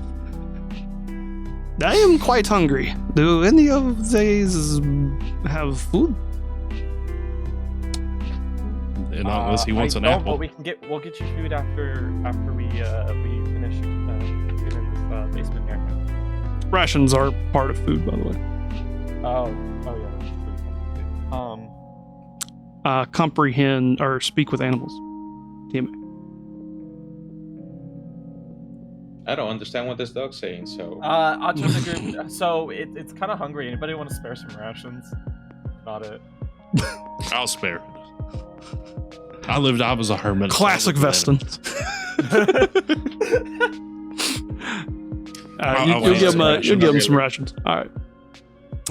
Speaker 3: I am quite hungry. Do any of these have food?
Speaker 4: Unless he wants an
Speaker 9: But
Speaker 4: apple.
Speaker 9: we'll get you food after we finish getting this basement here.
Speaker 3: Rations are part of food, by the way.
Speaker 9: Oh yeah. That's pretty
Speaker 3: Comprehend or speak with animals. TMA.
Speaker 6: I don't understand what this dog's saying, so...
Speaker 9: so it's kind of hungry. Anybody want to spare some rations? Not it.
Speaker 4: I'll spare it. I was a hermit.
Speaker 3: Classic Veston. You'll give him some rations.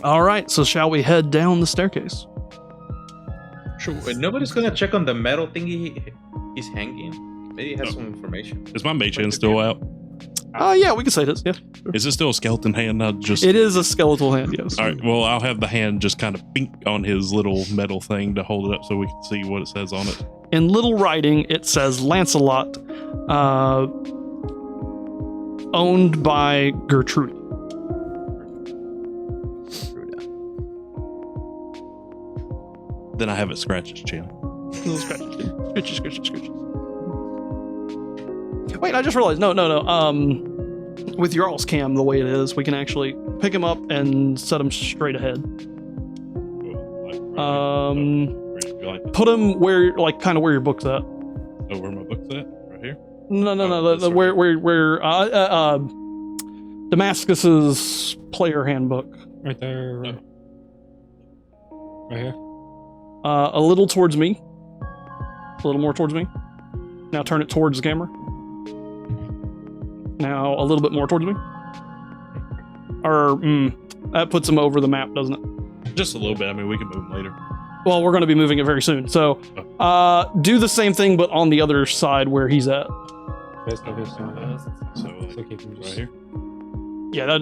Speaker 3: All right. So shall we head down the staircase?
Speaker 6: Sure. Wait, nobody's gonna check on the metal thing he's hanging. Maybe he has some information.
Speaker 4: Is my mage hand still out?
Speaker 3: Yeah, we can say this. Yeah.
Speaker 4: Is it still a skeleton hand? Not just.
Speaker 3: It is a skeletal hand. Yes.
Speaker 4: All right. Well, I'll have the hand just kind of pink on his little metal thing to hold it up so we can see what it says on it.
Speaker 3: In little writing, it says Lancelot, owned by Gertrude.
Speaker 4: Then I have it scratch his chin.
Speaker 3: Little scratches. Scratches. Wait, I just realized. No. With Jarl's cam, the way it is, we can actually pick him up and set him straight ahead. Put him where, kind of where your book's at.
Speaker 4: Oh, where my book's at? Right here?
Speaker 3: No. Where Damascus's player handbook.
Speaker 7: Right there. Right here.
Speaker 3: A little towards me. A little more towards me. Now turn it towards the camera. Now a little bit more towards me. Or, that puts him over the map, doesn't it?
Speaker 4: Just a little bit. I mean, we can move him later.
Speaker 3: Well, we're going to be moving it very soon. So, do the same thing, but on the other side where he's at.
Speaker 4: So, keep him right here.
Speaker 3: Yeah,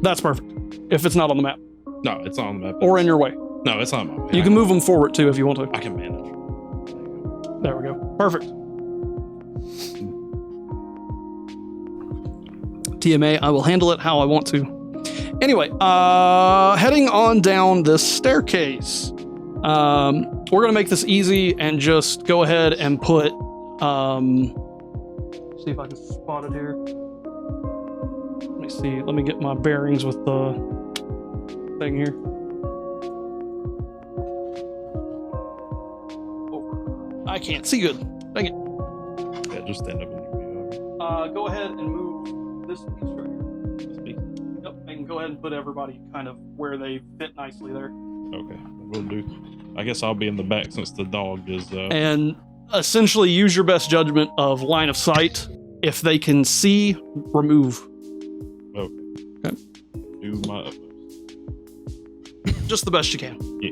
Speaker 3: that's perfect. If it's not on the map.
Speaker 4: No, it's not on the map.
Speaker 3: Or in your way.
Speaker 4: No, it's not on my map.
Speaker 3: You can move them forward too if you want to.
Speaker 4: I can manage.
Speaker 3: There we go. Perfect. TMA, I will handle it how I want to. Anyway, heading on down this staircase. We're gonna make this easy and just go ahead and put. See if I can spot it here. Let me see. Let me get my bearings with the thing here. I can't see good. Dang it.
Speaker 4: Yeah, just stand up in your view.
Speaker 3: Go ahead and move this piece right here. This piece. Yep, and go ahead and put everybody kind of where they fit nicely there.
Speaker 4: Okay, we'll do. I guess I'll be in the back since the dog is.
Speaker 3: And essentially use your best judgment of line of sight. If they can see, remove.
Speaker 4: Okay. Do my utmost.
Speaker 3: Just the best you can.
Speaker 4: Yeah.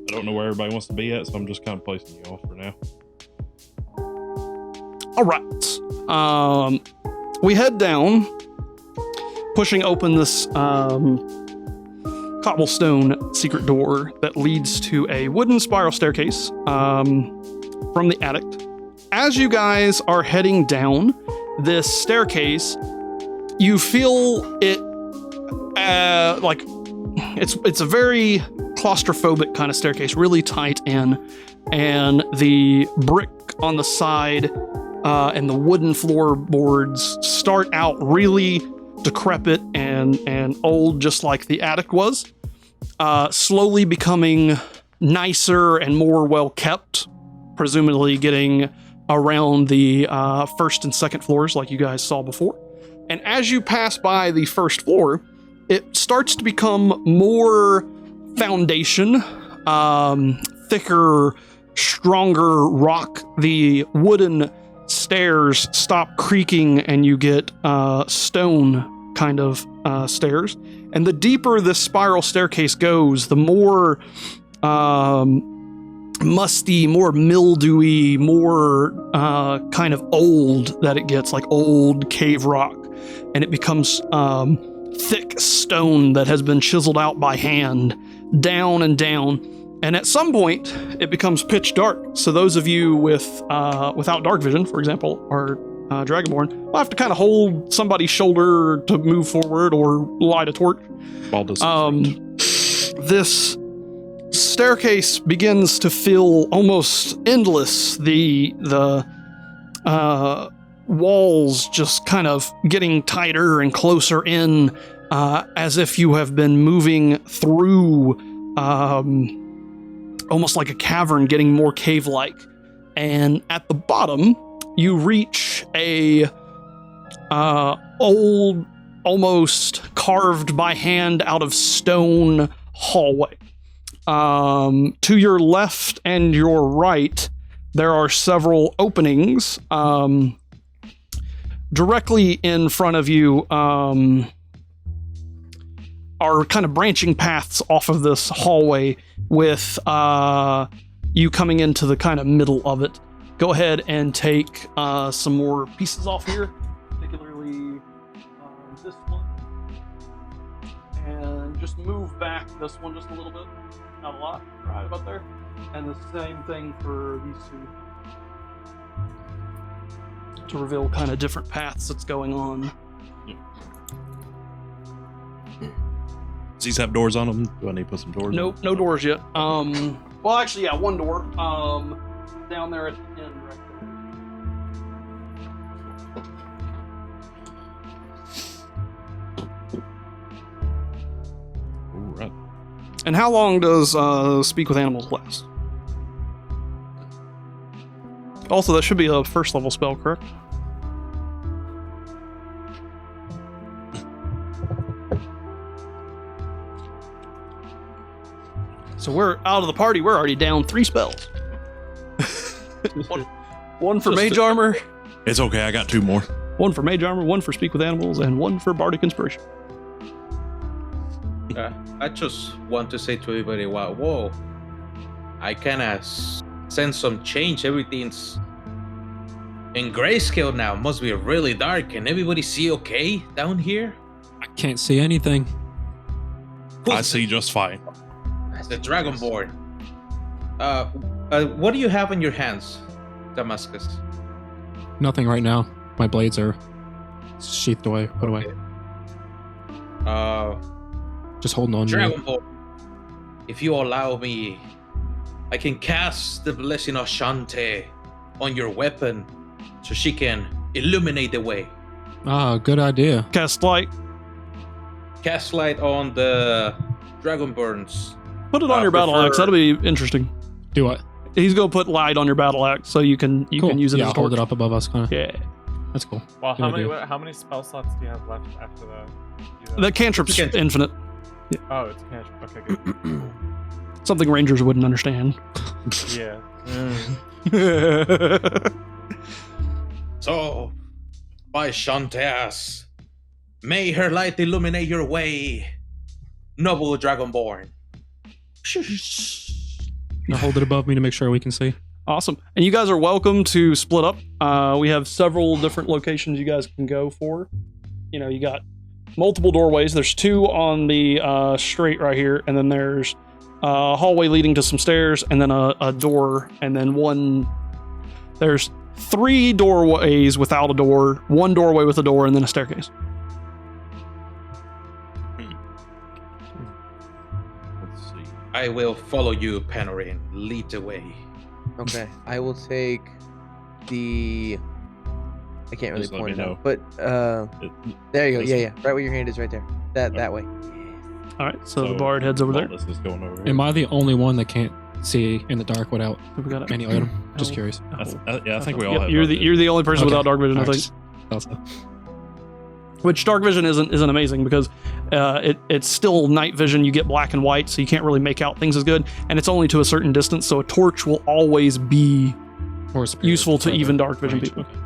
Speaker 4: I don't know where everybody wants to be at, so I'm just kind of placing you off for now.
Speaker 3: All right. We head down, pushing open this cobblestone secret door that leads to a wooden spiral staircase from the attic. as you guys are heading down this staircase, you feel it like it's a very claustrophobic kind of staircase, really tight in, and the brick on the side and the wooden floorboards start out really decrepit and old, just like the attic was, slowly becoming nicer and more well kept, presumably getting around the first and second floors like you guys saw before. And as you pass by the first floor, it starts to become more foundation, thicker, stronger rock. The wooden stairs stop creaking and you get stone kind of stairs. And the deeper this spiral staircase goes, the more musty, more mildewy, more kind of old that it gets, like old cave rock. And it becomes thick stone that has been chiseled out by hand, down and down. And at some point, it becomes pitch dark. So those of you without dark vision, for example, are Dragonborn, will have to kind of hold somebody's shoulder to move forward or light a torch. This staircase begins to feel almost endless. The walls just kind of getting tighter and closer in, as if you have been moving through almost like a cavern, getting more cave-like. And at the bottom, you reach a old, almost carved by hand out of stone hallway. To your left and your right, there are several openings. Directly in front of you are kind of branching paths off of this hallway with you coming into the kind of middle of it. Go ahead and take some more pieces off here, particularly this one. And just move back this one just a little bit. Not a lot, right about there. And the same thing for these two, to reveal kind of different paths that's going on.
Speaker 4: Does these have doors on them? Do I need to put some doors
Speaker 3: Nope,
Speaker 4: on?
Speaker 3: no doors yet. Well, actually, yeah, one door. Down there at the end, right there.
Speaker 4: Ooh, right.
Speaker 3: And how long does Speak with Animals last? Also, that should be a first level spell, correct? So we're out of the party. We're already down 3 spells. one for Mage Armor,
Speaker 4: It's okay, I got 2 more.
Speaker 3: one for Mage Armor, one for Speak with Animals, and one for Bardic Inspiration.
Speaker 6: I just want to say to everybody, wow, whoa, I kind of sense some change. Everything's in grayscale now. Must be really dark. Can everybody see okay down here?
Speaker 7: I can't see anything.
Speaker 4: I see just fine.
Speaker 6: The Dragonborn. What do you have in your hands, Damascus?
Speaker 7: Nothing right now. My blades are sheathed away, put away. Just holding on.
Speaker 6: Dragonborn, if you allow me, I can cast the blessing of Shante on your weapon so she can illuminate the way.
Speaker 7: Ah, good idea.
Speaker 3: Cast light.
Speaker 6: Cast light on the Dragonborns.
Speaker 3: Put it on your battle axe. That'll be interesting.
Speaker 7: Do what?
Speaker 3: He's gonna put light on your battle axe so you can
Speaker 7: Cool.
Speaker 3: use it
Speaker 7: Yeah,
Speaker 3: as a
Speaker 7: I'll hold
Speaker 3: torch.
Speaker 7: it up above us, kind of.
Speaker 3: Yeah.
Speaker 7: That's cool.
Speaker 9: Well,
Speaker 7: Good idea.
Speaker 9: how many spell slots do you have left after that?
Speaker 3: The cantrip's
Speaker 6: Okay.
Speaker 3: infinite.
Speaker 9: Oh, it's cantrip. Okay, good.
Speaker 3: Something rangers wouldn't understand.
Speaker 9: Yeah.
Speaker 6: So, by Shanteas, may her light illuminate your way, noble Dragonborn.
Speaker 7: Now hold it above me to make sure we can see.
Speaker 3: Awesome. And you guys are welcome to split up. We have several different locations you guys can go for. You know, you got multiple doorways. There's 2 on the straight right here, and then there's a hallway leading to some stairs, and then a door, and then one. There's 3 doorways without a door, 1 doorway with a door, and then a staircase.
Speaker 4: Let's see.
Speaker 6: I will follow you, Panorin. Lead the way.
Speaker 8: Okay, I will take the. I can't really
Speaker 4: Just let
Speaker 8: point
Speaker 4: me
Speaker 8: it
Speaker 4: know.
Speaker 8: out, but
Speaker 4: It-
Speaker 8: there you go.
Speaker 4: this
Speaker 8: Yeah,
Speaker 4: one?
Speaker 8: yeah, right where your hand is, right there. That way.
Speaker 3: All right, so the bard heads over there.
Speaker 4: This is going over here.
Speaker 7: Am I the only one that can't see in the dark without
Speaker 3: We got
Speaker 7: any item? Just curious.
Speaker 4: Yeah, I think we all
Speaker 3: Yep,
Speaker 4: have.
Speaker 3: you're the
Speaker 4: dark
Speaker 3: you're the only person
Speaker 7: Okay.
Speaker 3: without dark vision, I
Speaker 7: Alright,
Speaker 3: think.
Speaker 7: just- also.
Speaker 3: Which dark vision isn't amazing because it's still night vision. You get black and white, so you can't really make out things as good, and it's only to a certain distance. So a torch will always be
Speaker 7: Or superior
Speaker 3: useful to
Speaker 7: further
Speaker 3: even dark vision
Speaker 7: range.
Speaker 3: people
Speaker 7: Okay.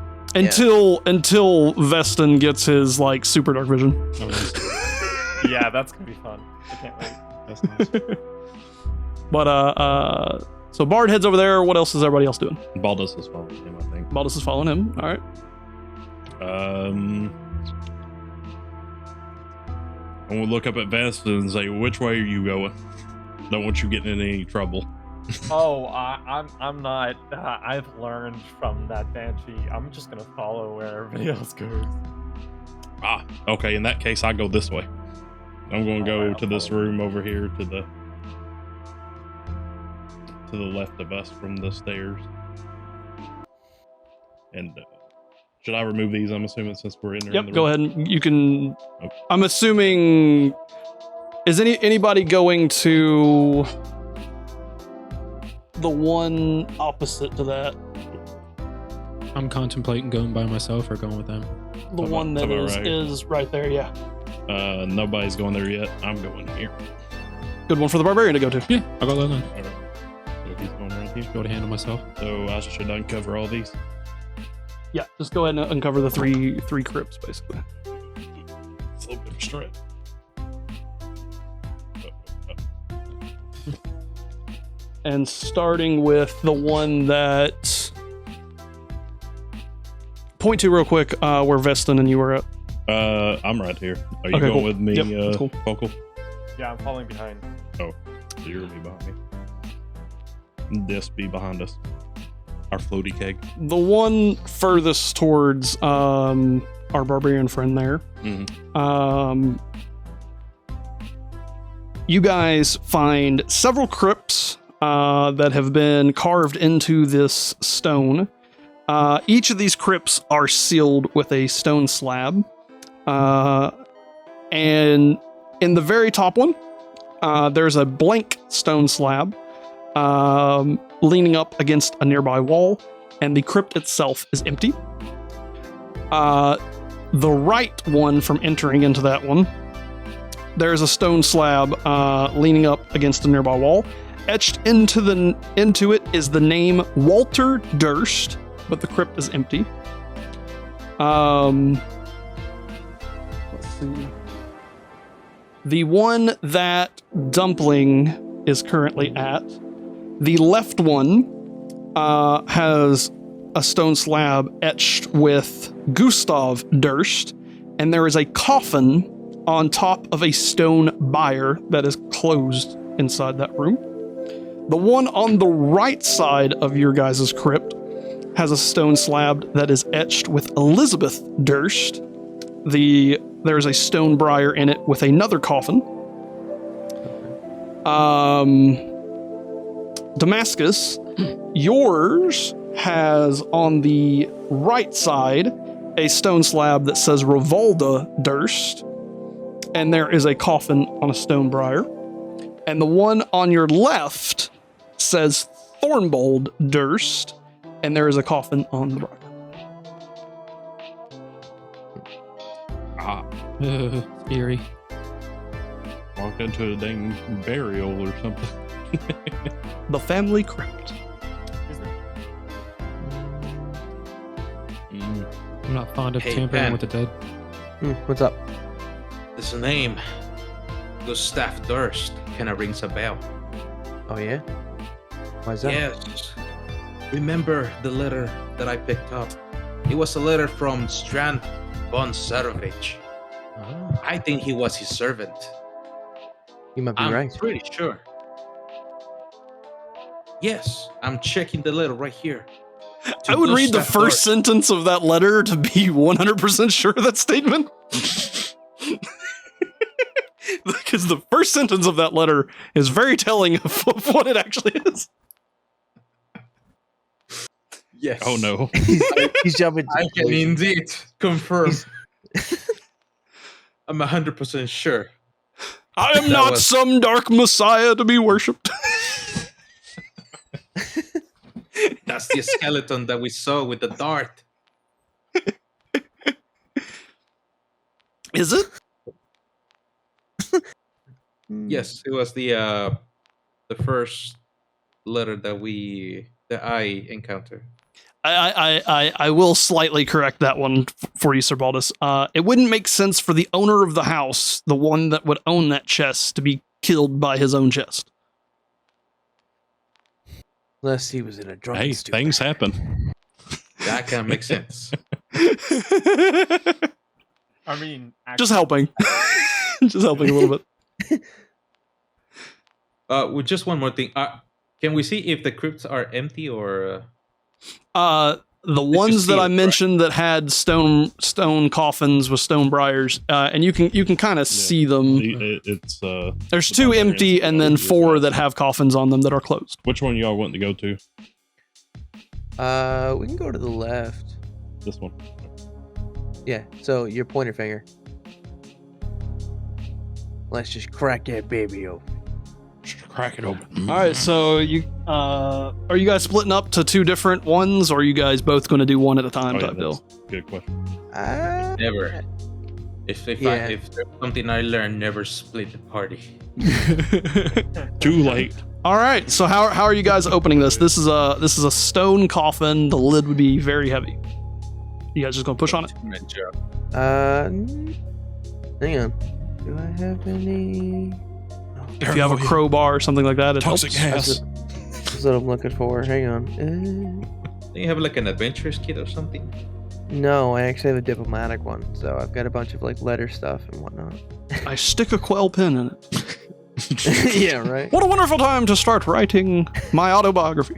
Speaker 3: until Veston gets his like super dark vision.
Speaker 7: Oh, nice.
Speaker 9: Yeah, that's gonna be fun. I can't wait.
Speaker 7: That's nice.
Speaker 3: But so Bard heads over there. What else is everybody else doing?
Speaker 4: Baldus is following him, I think.
Speaker 3: Baldus is following him. All right.
Speaker 4: And we'll look up at Vesta and say, which way are you going? Don't want you getting in any trouble.
Speaker 9: Oh, I'm not. I've learned from that banshee. I'm just gonna follow where everybody else goes.
Speaker 4: Ah, okay. In that case, I go this way. I'm going to go
Speaker 9: Alright,
Speaker 4: to
Speaker 9: I'll
Speaker 4: this
Speaker 9: follow.
Speaker 4: room over here to the left of us from the stairs. And should I remove these? I'm assuming since we're in there.
Speaker 3: Yep. Go ahead. You can.
Speaker 4: Okay.
Speaker 3: I'm assuming. Is anybody going to the one opposite to that?
Speaker 7: I'm contemplating going by myself or going with them.
Speaker 3: The
Speaker 4: To
Speaker 3: one
Speaker 4: my-
Speaker 3: that
Speaker 4: to my
Speaker 3: is
Speaker 4: right.
Speaker 3: is right there. Yeah.
Speaker 4: Nobody's going there yet. I'm going here.
Speaker 3: Good one for the barbarian to go to.
Speaker 7: Yeah, I'll go there then.
Speaker 4: All right. So he's going right here.
Speaker 7: Be able to handle myself.
Speaker 4: So I should uncover all these.
Speaker 3: Yeah. Just go ahead and uncover the three crypts basically.
Speaker 4: It's a little bit of stretch.
Speaker 3: And starting with the one that. Point to real quick where Veston and you were at.
Speaker 4: I'm right here. Are you
Speaker 3: Okay,
Speaker 4: going
Speaker 3: cool.
Speaker 4: with me,
Speaker 3: Yep, that's cool.
Speaker 4: Focal?
Speaker 9: Yeah, I'm falling behind.
Speaker 4: So you're gonna be behind me. This be behind us. Our floaty keg.
Speaker 3: The one furthest towards our barbarian friend there.
Speaker 4: Mhm.
Speaker 3: You guys find several crypts that have been carved into this stone. Each of these crypts are sealed with a stone slab. And in the very top one, there's a blank stone slab leaning up against a nearby wall, and the crypt itself is empty. The right one from entering into that one, there's a stone slab leaning up against a nearby wall. Etched into it is the name Walter Durst, but the crypt is empty. Let's see. The one that Dumpling is currently at, the left one has a stone slab etched with Gustav Durst, and there is a coffin on top of a stone bier that is closed inside that room. The one on the right side of your guys' crypt has a stone slab that is etched with Elizabeth Durst. There's a stone briar in it with another coffin. Damascus, yours has on the right side a stone slab that says Revolda Durst, and there is a coffin on a stone briar. And the one on your left says Thornbold Durst, and there is a coffin on the briar.
Speaker 4: Ah,
Speaker 7: Eerie.
Speaker 4: walked into a dang burial or something.
Speaker 3: The family crypt.
Speaker 4: Mm.
Speaker 7: I'm not fond of
Speaker 6: Hey,
Speaker 7: tampering
Speaker 6: Ben.
Speaker 7: with the dead.
Speaker 8: What's up?
Speaker 6: This name, Gustav Durst, kind of rings a bell.
Speaker 8: Oh yeah. Why is that?
Speaker 6: Yes. Remember the letter that I picked up? It was a letter from Strand von Serovich.
Speaker 8: Oh,
Speaker 6: I think he was his servant.
Speaker 8: you might be
Speaker 6: I'm
Speaker 8: right.
Speaker 6: pretty sure. Yes, I'm checking the letter right here.
Speaker 3: I would read the first sentence of that letter to be 100% sure of that statement. Because the first sentence of that letter is very telling of what it actually is.
Speaker 6: Yes.
Speaker 4: Oh no.
Speaker 8: He's jumping.
Speaker 6: I can indeed confirm. I'm 100% sure.
Speaker 3: I am
Speaker 6: That
Speaker 3: not
Speaker 6: was-
Speaker 3: some dark messiah to be worshipped.
Speaker 6: That's the skeleton that we saw with the dart.
Speaker 3: Is it?
Speaker 6: Yes, it was the first letter that I encountered.
Speaker 3: I will slightly correct that one for you, Sir Baldus. It wouldn't make sense for the owner of the house, the one that would own that chest, to be killed by his own chest.
Speaker 8: Unless he was in a drunken
Speaker 4: Hey,
Speaker 8: stupor.
Speaker 4: things happen.
Speaker 6: That kind of makes sense.
Speaker 9: I mean,
Speaker 3: Just helping. Just helping a little bit.
Speaker 6: With just one more thing. Can we see if the crypts are empty or?
Speaker 3: The ones that
Speaker 6: see
Speaker 3: I
Speaker 6: it, right?
Speaker 3: mentioned that had stone coffins with stone briars, and you can kind of see them.
Speaker 4: It's
Speaker 3: There's
Speaker 4: the
Speaker 3: 2
Speaker 4: barbarians
Speaker 3: empty
Speaker 4: that
Speaker 3: and
Speaker 4: go
Speaker 3: then
Speaker 4: to your
Speaker 3: 4
Speaker 4: chest.
Speaker 3: that have coffins on them that are closed.
Speaker 4: Which one y'all wanting to go to?
Speaker 8: We can go to the left.
Speaker 4: This one.
Speaker 8: Yeah. So your pointer finger. Let's just crack that baby open.
Speaker 4: Just crack it open.
Speaker 3: All right, so you are you guys splitting up to 2 different ones, or are you guys both going to do one at a time
Speaker 4: Oh, yeah,
Speaker 3: type deal?
Speaker 4: that's a good question.
Speaker 6: Never. If
Speaker 8: Yeah.
Speaker 6: if there's something I learned, never split the party.
Speaker 4: Too late.
Speaker 3: All right, so how are you guys opening this? This is a stone coffin. The lid would be very heavy. You guys just gonna push on it?
Speaker 6: Good job.
Speaker 8: Hang on. Do I have any?
Speaker 3: If you have a crowbar or something like that, it
Speaker 4: Toxic
Speaker 3: helps.
Speaker 4: gas.
Speaker 8: That's what I'm looking for. Hang on.
Speaker 6: Do you have like an adventurous kit or something?
Speaker 8: No, I actually have a diplomatic one, so I've got a bunch of like letter stuff and whatnot.
Speaker 3: I stick a quell pen in it.
Speaker 8: Yeah, right.
Speaker 3: What a wonderful time to start writing my autobiography.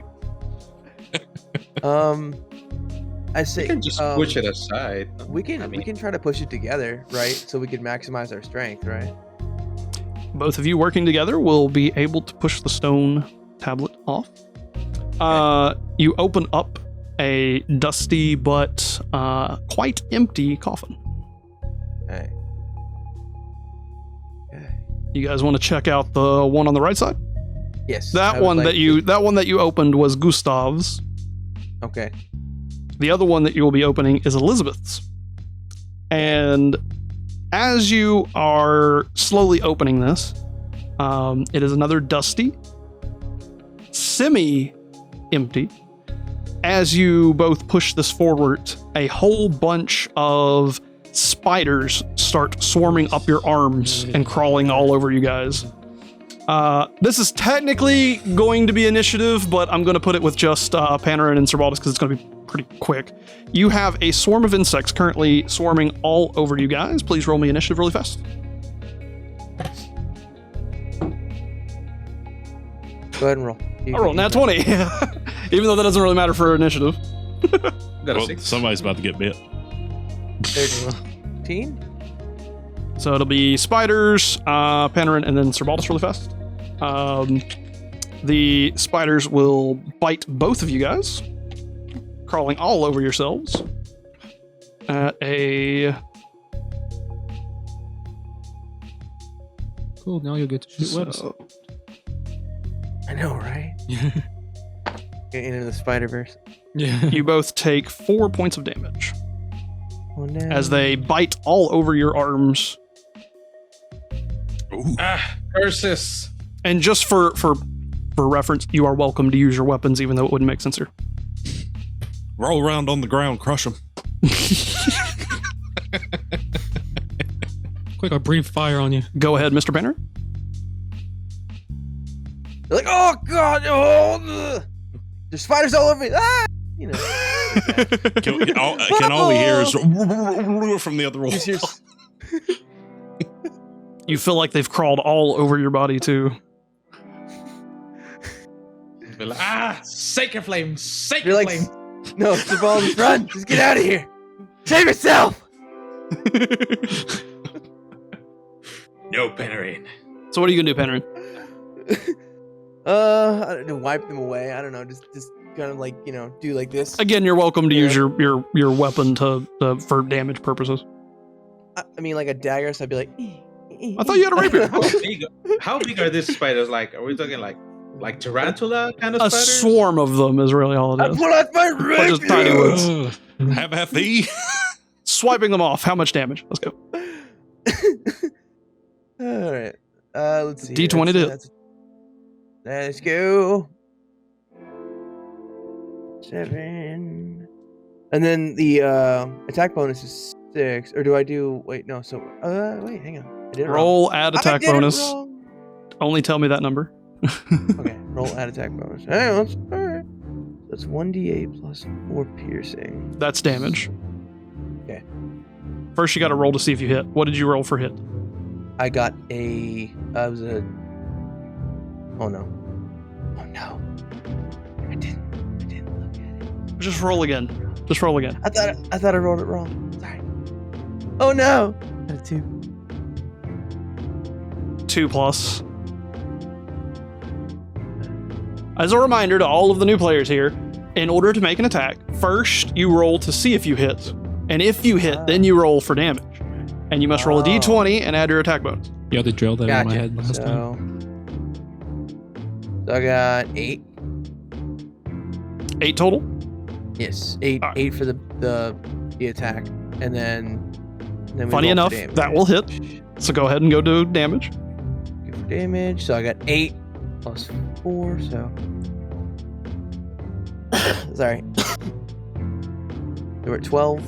Speaker 8: I say
Speaker 6: You can just push it aside.
Speaker 8: We can try to push it together, right? So we can maximize our strength, right?
Speaker 3: Both of you working together will be able to push the stone tablet off. You open up a dusty but quite empty coffin.
Speaker 8: Okay. Okay.
Speaker 3: You guys want to check out the one on the right side?
Speaker 8: Yes. I
Speaker 3: That
Speaker 8: would
Speaker 3: one
Speaker 8: like
Speaker 3: that you opened was Gustav's.
Speaker 8: Okay.
Speaker 3: The other one that you will be opening is Elizabeth's. And as you are slowly opening this, it is another dusty, semi-empty. As you both push this forward, a whole bunch of spiders start swarming up your arms and crawling all over you guys. This is technically going to be initiative, but I'm going to put it with just Panarin and Cerbaldus because it's going to be pretty quick. You have a swarm of insects currently swarming all over you guys. Please roll me initiative really fast.
Speaker 8: Go ahead and roll.
Speaker 3: I rolled nat 20. Even though that doesn't really matter for initiative.
Speaker 6: Got a
Speaker 4: Well,
Speaker 6: 6.
Speaker 4: somebody's about to get bit.
Speaker 8: 13?
Speaker 3: So it'll be spiders, Panarin, and then Cerbaldus really fast. The spiders will bite both of you guys, crawling all over yourselves at a...
Speaker 7: Cool. Now you'll get to shoot webs.
Speaker 3: so-
Speaker 8: I know, right? Get into the Spider-Verse.
Speaker 7: Yeah.
Speaker 3: you both take 4 points of damage
Speaker 8: Oh, no.
Speaker 3: as they bite all over your arms.
Speaker 6: Curses.
Speaker 3: And just for reference, you are welcome to use your weapons, even though it wouldn't make sense here.
Speaker 4: Roll around on the ground, crush them.
Speaker 7: Quick, I'll breathe fire on you.
Speaker 3: Go ahead, Mr. Banner.
Speaker 8: They're like, oh god, oh, ugh. There's spiders all over me. Ah! You know.
Speaker 4: Can all we hear is from the other wall.
Speaker 8: Just hear-
Speaker 3: You feel like they've crawled all over your body, too.
Speaker 6: Be like, sacred flame, sacred
Speaker 8: You're like,
Speaker 6: flame.
Speaker 8: No, Sebaldus, run! Just get out of here! Save yourself!
Speaker 6: No, Panarin.
Speaker 3: So what are you gonna do, Penryn?
Speaker 8: I don't know, wipe them away. I don't know, just kind of like, do like this.
Speaker 3: Again, you're welcome to
Speaker 8: Yeah.
Speaker 3: use your weapon to for damage purposes.
Speaker 8: I mean, like a dagger, so I'd be like.
Speaker 3: I thought you had a rapier.
Speaker 6: How big are these spiders? Like, are we talking like tarantula kind of
Speaker 3: A
Speaker 6: spiders?
Speaker 3: swarm of them is really all
Speaker 8: I
Speaker 3: it is.
Speaker 8: pull out my
Speaker 3: Bunch of
Speaker 8: rapier!
Speaker 3: tiny ones.
Speaker 4: Have thee.
Speaker 3: Swiping them off. How much damage? Let's go.
Speaker 8: All right. Let's see.
Speaker 3: D20 to hit.
Speaker 8: Let's go. 7. And then the attack bonus is 6. Or do I do? Wait, no. So wait, hang on. I did it wrong.
Speaker 3: Roll, add
Speaker 8: I
Speaker 3: attack
Speaker 8: did it
Speaker 3: bonus.
Speaker 8: wrong.
Speaker 3: Only tell me that number.
Speaker 8: Okay, roll add attack bonus. Hang on. All right. That's 1d8 plus 4 piercing.
Speaker 3: That's damage.
Speaker 8: Okay.
Speaker 3: First, you got to roll to see if you hit. What did you roll for hit?
Speaker 8: I got a. I was a. Oh no. Oh no. I didn't look at it.
Speaker 3: Just roll again. Just roll again.
Speaker 8: I thought I rolled it wrong. Sorry. Oh no. I had a 2.
Speaker 3: 2 plus. As a reminder to all of the new players here, in order to make an attack, first you roll to see if you hit. And if you hit, then you roll for damage. And you must roll a
Speaker 8: Oh.
Speaker 3: d20 and add your attack bonus.
Speaker 7: You had to drill that in my
Speaker 8: Gotcha.
Speaker 7: head last time.
Speaker 8: So I got 8.
Speaker 3: 8 total?
Speaker 8: Yes, 8.
Speaker 3: Alright.
Speaker 8: 8 for the attack, and then we
Speaker 3: Funny
Speaker 8: roll for
Speaker 3: enough,
Speaker 8: damage.
Speaker 3: that will hit. So go ahead and go do damage.
Speaker 8: Go for damage. So I got 8 plus 4. So sorry. We're at 12.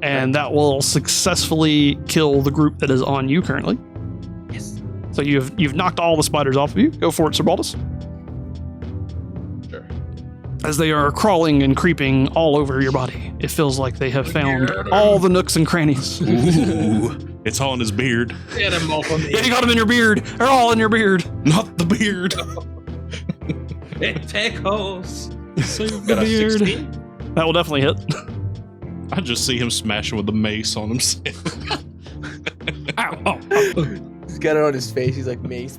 Speaker 3: And that will successfully kill the group that is on you currently.
Speaker 8: Yes.
Speaker 3: So you've knocked all the spiders off of you. Go for it, Sir Baldus.
Speaker 6: Sure.
Speaker 3: As they are crawling and creeping all over your body, it feels like they have found all the nooks and crannies.
Speaker 4: Ooh, it's all in his beard.
Speaker 6: Get them all from
Speaker 3: Yeah, you got them in your beard. They're all in your beard.
Speaker 4: Not the beard.
Speaker 6: It tickles.
Speaker 7: Save
Speaker 6: Got
Speaker 7: the
Speaker 6: a
Speaker 7: beard.
Speaker 6: 16.
Speaker 3: That will definitely hit.
Speaker 4: I just see him smashing with the mace on himself.
Speaker 8: He's got it on his face. He's like Mace.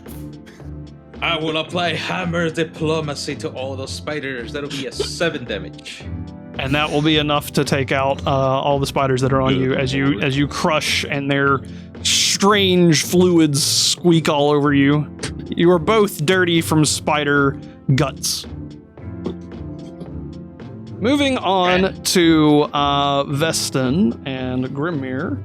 Speaker 6: I will apply hammer diplomacy to all those spiders. That'll be a 7 damage.
Speaker 3: And that will be enough to take out all the spiders that are on you as you crush and their strange fluids squeak all over you. You are both dirty from spider guts. Moving on to Veston and Grimmir.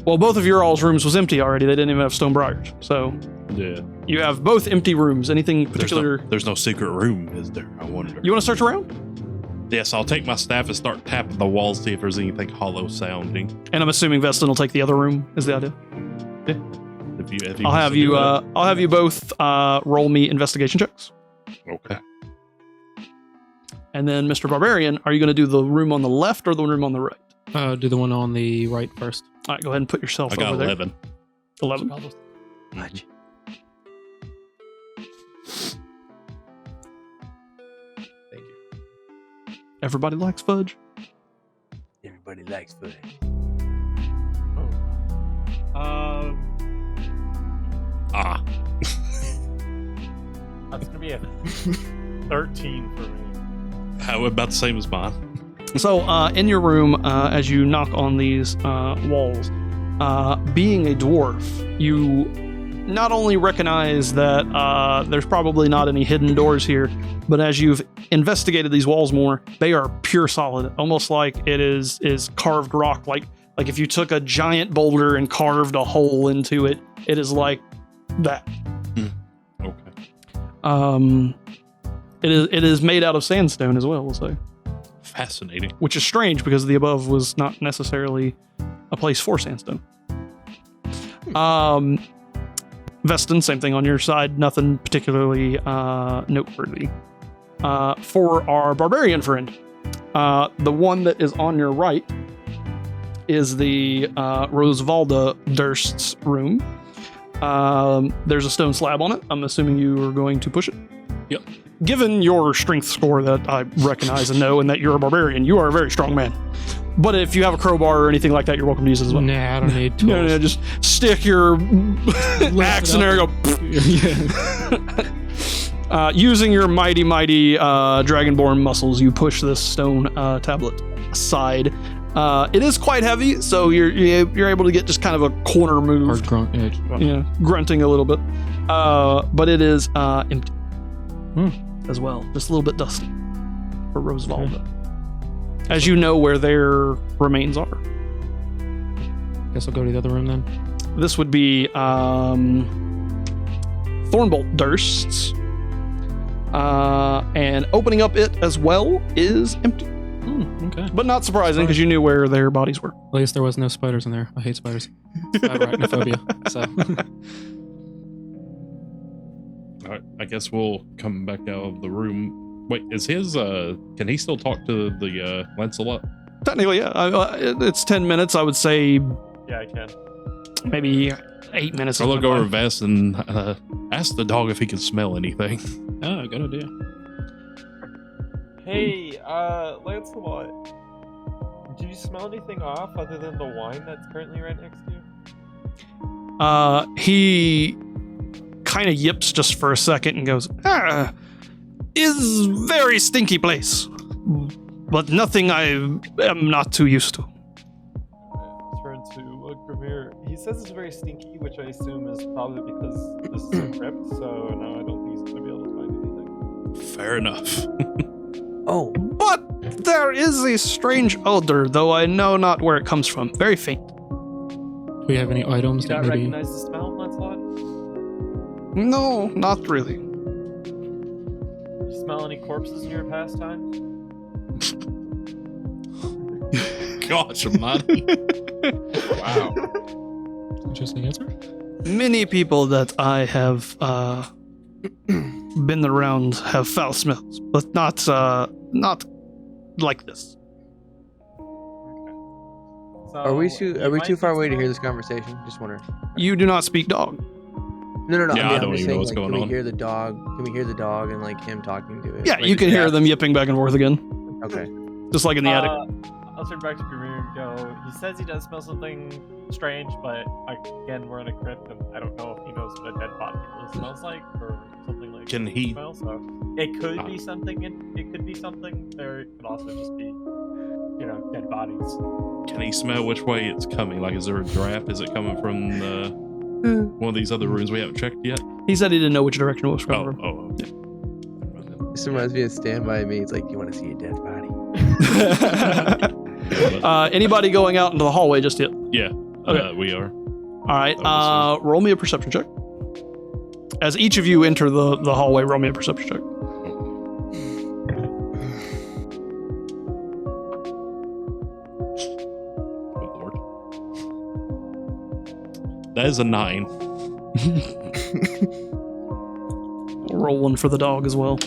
Speaker 3: Well, both of your all's rooms was empty already. They didn't even have stone briars. So
Speaker 4: Yeah.
Speaker 3: you have both empty rooms. Anything particular?
Speaker 4: There's no secret room, is there? I wonder.
Speaker 3: You want to search around?
Speaker 4: Yes, I'll take my staff and start tapping the walls, see if there's anything hollow sounding.
Speaker 3: And I'm assuming Veston will take the other room. Is the idea?
Speaker 4: If he
Speaker 3: I'll
Speaker 4: wants
Speaker 3: have
Speaker 4: to
Speaker 3: you.
Speaker 4: do that.
Speaker 3: I'll have you both roll me investigation checks.
Speaker 4: Okay.
Speaker 3: And then, Mr. Barbarian, are you going to do the room on the left or the room on the right?
Speaker 7: Do the one on the right first.
Speaker 3: All right, go ahead and put yourself
Speaker 4: I got
Speaker 3: over
Speaker 4: 11.
Speaker 3: there. 11.
Speaker 8: Fudge.
Speaker 6: Thank you.
Speaker 3: Everybody likes fudge.
Speaker 8: Everybody likes fudge.
Speaker 4: Ah.
Speaker 9: That's gonna be a 13 for me.
Speaker 4: How about the same as mine?
Speaker 3: So, in your room, as you knock on these walls, being a dwarf, you not only recognize that there's probably not any hidden doors here, but as you've investigated these walls more, they are pure solid, almost like it is carved rock. Like if you took a giant boulder and carved a hole into it, it is like that.
Speaker 4: Okay.
Speaker 3: It is made out of sandstone as well, we'll say.
Speaker 4: Fascinating.
Speaker 3: Which is strange because the above was not necessarily a place for sandstone. Veston, same thing on your side, nothing particularly noteworthy. For our barbarian friend, the one that is on your right is the Rosevalda Durst's room. There's a stone slab on it. I'm assuming you are going to push it.
Speaker 7: Yep.
Speaker 3: Given your strength score that I recognize and know, and that you're a barbarian, you are a very strong man. But if you have a crowbar or anything like that, you're welcome to use it as well.
Speaker 7: Nah, I don't need tools.
Speaker 3: No, just stick your axe in there and go. Using your mighty dragonborn muscles, you push this stone tablet aside. It is quite heavy, so you're able to get just kind of a corner move.
Speaker 7: Hard grunt,
Speaker 3: Yeah, grunting a little bit. But it is empty as well. Just a little bit dusty for Rosevalda. As you know where their remains are.
Speaker 7: Guess I'll go to the other room then.
Speaker 3: This would be Thornbolt Dursts. And opening up it as well is empty.
Speaker 7: Okay.
Speaker 3: But not surprising because you knew where their bodies were.
Speaker 7: At least there was no spiders in there. I hate spiders. I have arachnophobia. So
Speaker 4: All right, I guess we'll come back out of the room. Wait, is his, can he still talk to the, Lancelot?
Speaker 3: Technically, yeah. It's 10 minutes. I would say
Speaker 9: Yeah, I can.
Speaker 3: maybe 8 minutes.
Speaker 4: I'll
Speaker 3: has
Speaker 4: look
Speaker 3: been
Speaker 4: over
Speaker 3: fine.
Speaker 4: Vest and ask the dog if he can smell anything.
Speaker 7: oh, good idea.
Speaker 9: Hey, Lancelot. Do you smell anything off other than the wine that's currently right next to you?
Speaker 3: He kind of yips just for a second and goes, is very stinky place, but nothing I am not too used to.
Speaker 9: Turn to Grimir. He says it's very stinky, which I assume is probably because this is a crypt, so now I don't think he's going to be able to find anything.
Speaker 4: Fair enough.
Speaker 8: Oh,
Speaker 3: But there is a strange odor, though I know not where it comes from. Very faint.
Speaker 7: Do we have any items
Speaker 9: Do you
Speaker 7: that
Speaker 9: not
Speaker 7: maybe...
Speaker 9: recognize the smell, Lancelot?
Speaker 3: No, not really.
Speaker 9: Do you smell any corpses in your pastime?
Speaker 4: Gosh, Monty.
Speaker 6: Wow.
Speaker 7: Interesting answer.
Speaker 3: Many people that I have been around have foul smells, but not like this.
Speaker 9: So,
Speaker 8: are we
Speaker 9: you
Speaker 8: too
Speaker 9: might
Speaker 8: far away to
Speaker 9: smell-
Speaker 8: hear this conversation? Just wondering.
Speaker 3: You do not speak dog.
Speaker 8: No.
Speaker 4: Yeah, I
Speaker 8: I'm
Speaker 4: don't
Speaker 8: just
Speaker 4: even know
Speaker 8: saying,
Speaker 4: what's
Speaker 8: like,
Speaker 4: going
Speaker 8: can
Speaker 4: on.
Speaker 8: we hear the dog? Can we hear the dog and like him talking to it?
Speaker 3: Yeah,
Speaker 8: Like,
Speaker 3: you can hear
Speaker 8: yeah.
Speaker 3: them yipping back and forth again,
Speaker 8: Okay.
Speaker 3: just like in the attic.
Speaker 9: I'll turn back to Grimir and go, he says he does smell something strange, but again, we're in a crypt and I don't know if he knows what a dead body really smells like or something like
Speaker 4: Can
Speaker 9: that
Speaker 4: he-
Speaker 9: smell, so it could be something, it could be something, or it could also just be, dead bodies.
Speaker 4: Can he smell which way it's coming? Like, is there a draft? Is it coming from one of these other rooms we haven't checked yet?
Speaker 3: He said he didn't know which direction it was
Speaker 4: Oh,
Speaker 3: coming
Speaker 4: oh.
Speaker 8: This reminds me of Stand By Me. It's like, you want to see a dead body?
Speaker 3: from. Anybody going out into the hallway just yet?
Speaker 4: Yeah,
Speaker 3: Okay.
Speaker 4: we are.
Speaker 3: All right. Roll me a perception check. As each of you enter the hallway, roll me a perception check.
Speaker 4: Good lord. That is a 9.
Speaker 3: We'll roll one for the dog as well.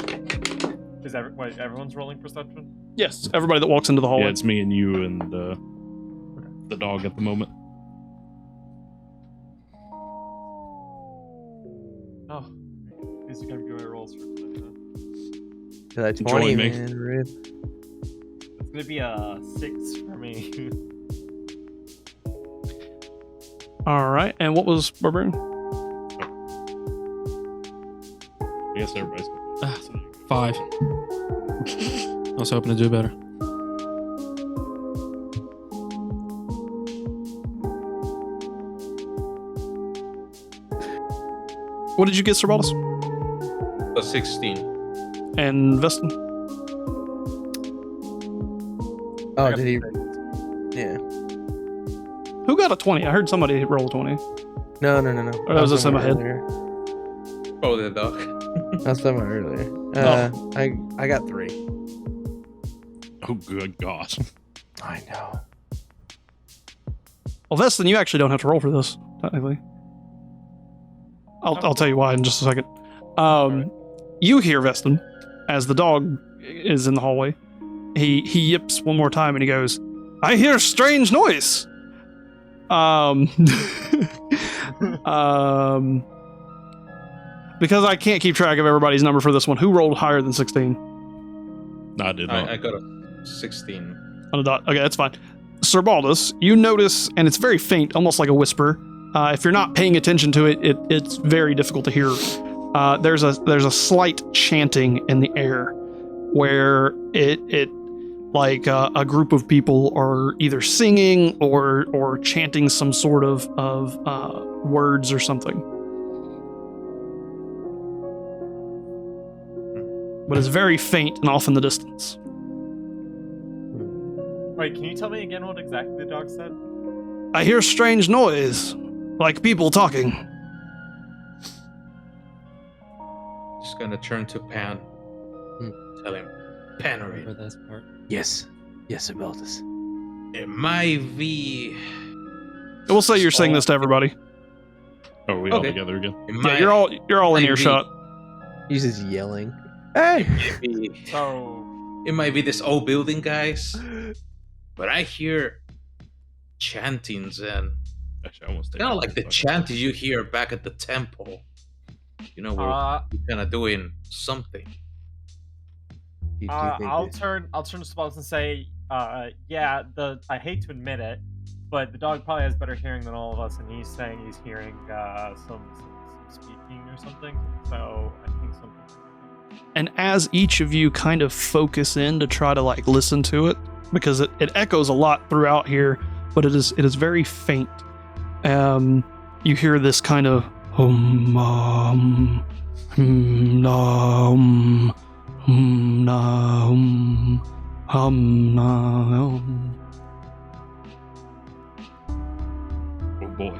Speaker 9: Is everyone's rolling perception?
Speaker 3: Yes, everybody that walks into the hallway.
Speaker 4: Yeah, it's me and you and the dog at the moment.
Speaker 9: Oh, these are gonna be my rolls for tonight, huh?
Speaker 8: That's
Speaker 4: Join
Speaker 8: 20,
Speaker 4: me.
Speaker 8: man. Rip.
Speaker 9: It's gonna be a 6 for me.
Speaker 3: All right. And what was Barbarian?
Speaker 4: I guess everybody's.
Speaker 7: 5. I was hoping to do better.
Speaker 3: What did you get, Sir Baltus?
Speaker 6: A 16.
Speaker 3: And Veston?
Speaker 8: Oh,
Speaker 9: I got
Speaker 8: did he?
Speaker 9: 6.
Speaker 8: Yeah.
Speaker 3: Who got a 20? I heard somebody roll a 20.
Speaker 8: No.
Speaker 3: Or that was just in my head.
Speaker 8: Earlier.
Speaker 6: Oh, the dog.
Speaker 8: I was talking about earlier. I got 3.
Speaker 4: Oh, good God.
Speaker 8: I know.
Speaker 3: Well, Veston, you actually don't have to roll for this, technically. I'll tell you why in just a second. You hear Veston as the dog is in the hallway. He yips one more time and he goes, "I hear strange noise." Because I can't keep track of everybody's number for this one. Who rolled higher than 16?
Speaker 4: No, I did not.
Speaker 6: I got a 16.
Speaker 3: On a dot. Okay, that's fine. Sir Baldus, you notice, and it's very faint, almost like a whisper. If you're not paying attention to it, it's very difficult to hear. There's a slight chanting in the air, where it like a group of people are either singing or chanting some sort of words or something. But it's very faint and off in the distance.
Speaker 9: Wait, can you tell me again what exactly the dog said?
Speaker 3: I hear strange noise, like people talking.
Speaker 6: Just gonna turn to Pan. Tell him, Panarate.
Speaker 7: Remember this part?
Speaker 8: Yes. Yes, Sir Baldus.
Speaker 6: It might be.
Speaker 3: We'll say you're saying this to everybody.
Speaker 4: Oh, are we all
Speaker 6: Okay.
Speaker 4: together again?
Speaker 3: Yeah, you're all in
Speaker 6: might
Speaker 3: earshot.
Speaker 8: He's just yelling. Hey!
Speaker 9: So,
Speaker 6: It might be this old building, guys. But I hear chantings and
Speaker 4: Actually, I almost
Speaker 6: kind of like the chanting you hear back at the temple. You know, where
Speaker 9: uh,
Speaker 6: you're kind of doing something.
Speaker 8: Do you think
Speaker 9: I'll
Speaker 8: it-
Speaker 9: turn to Spells and say, yeah, I hate to admit it, but the dog probably has better hearing than all of us, and he's saying he's hearing some speaking or something. So I think something.
Speaker 3: And as each of you kind of focus in to try to like listen to it, because it echoes a lot throughout here, but it is very faint. You hear this kind of hum nom hum nom.
Speaker 4: Oh boy.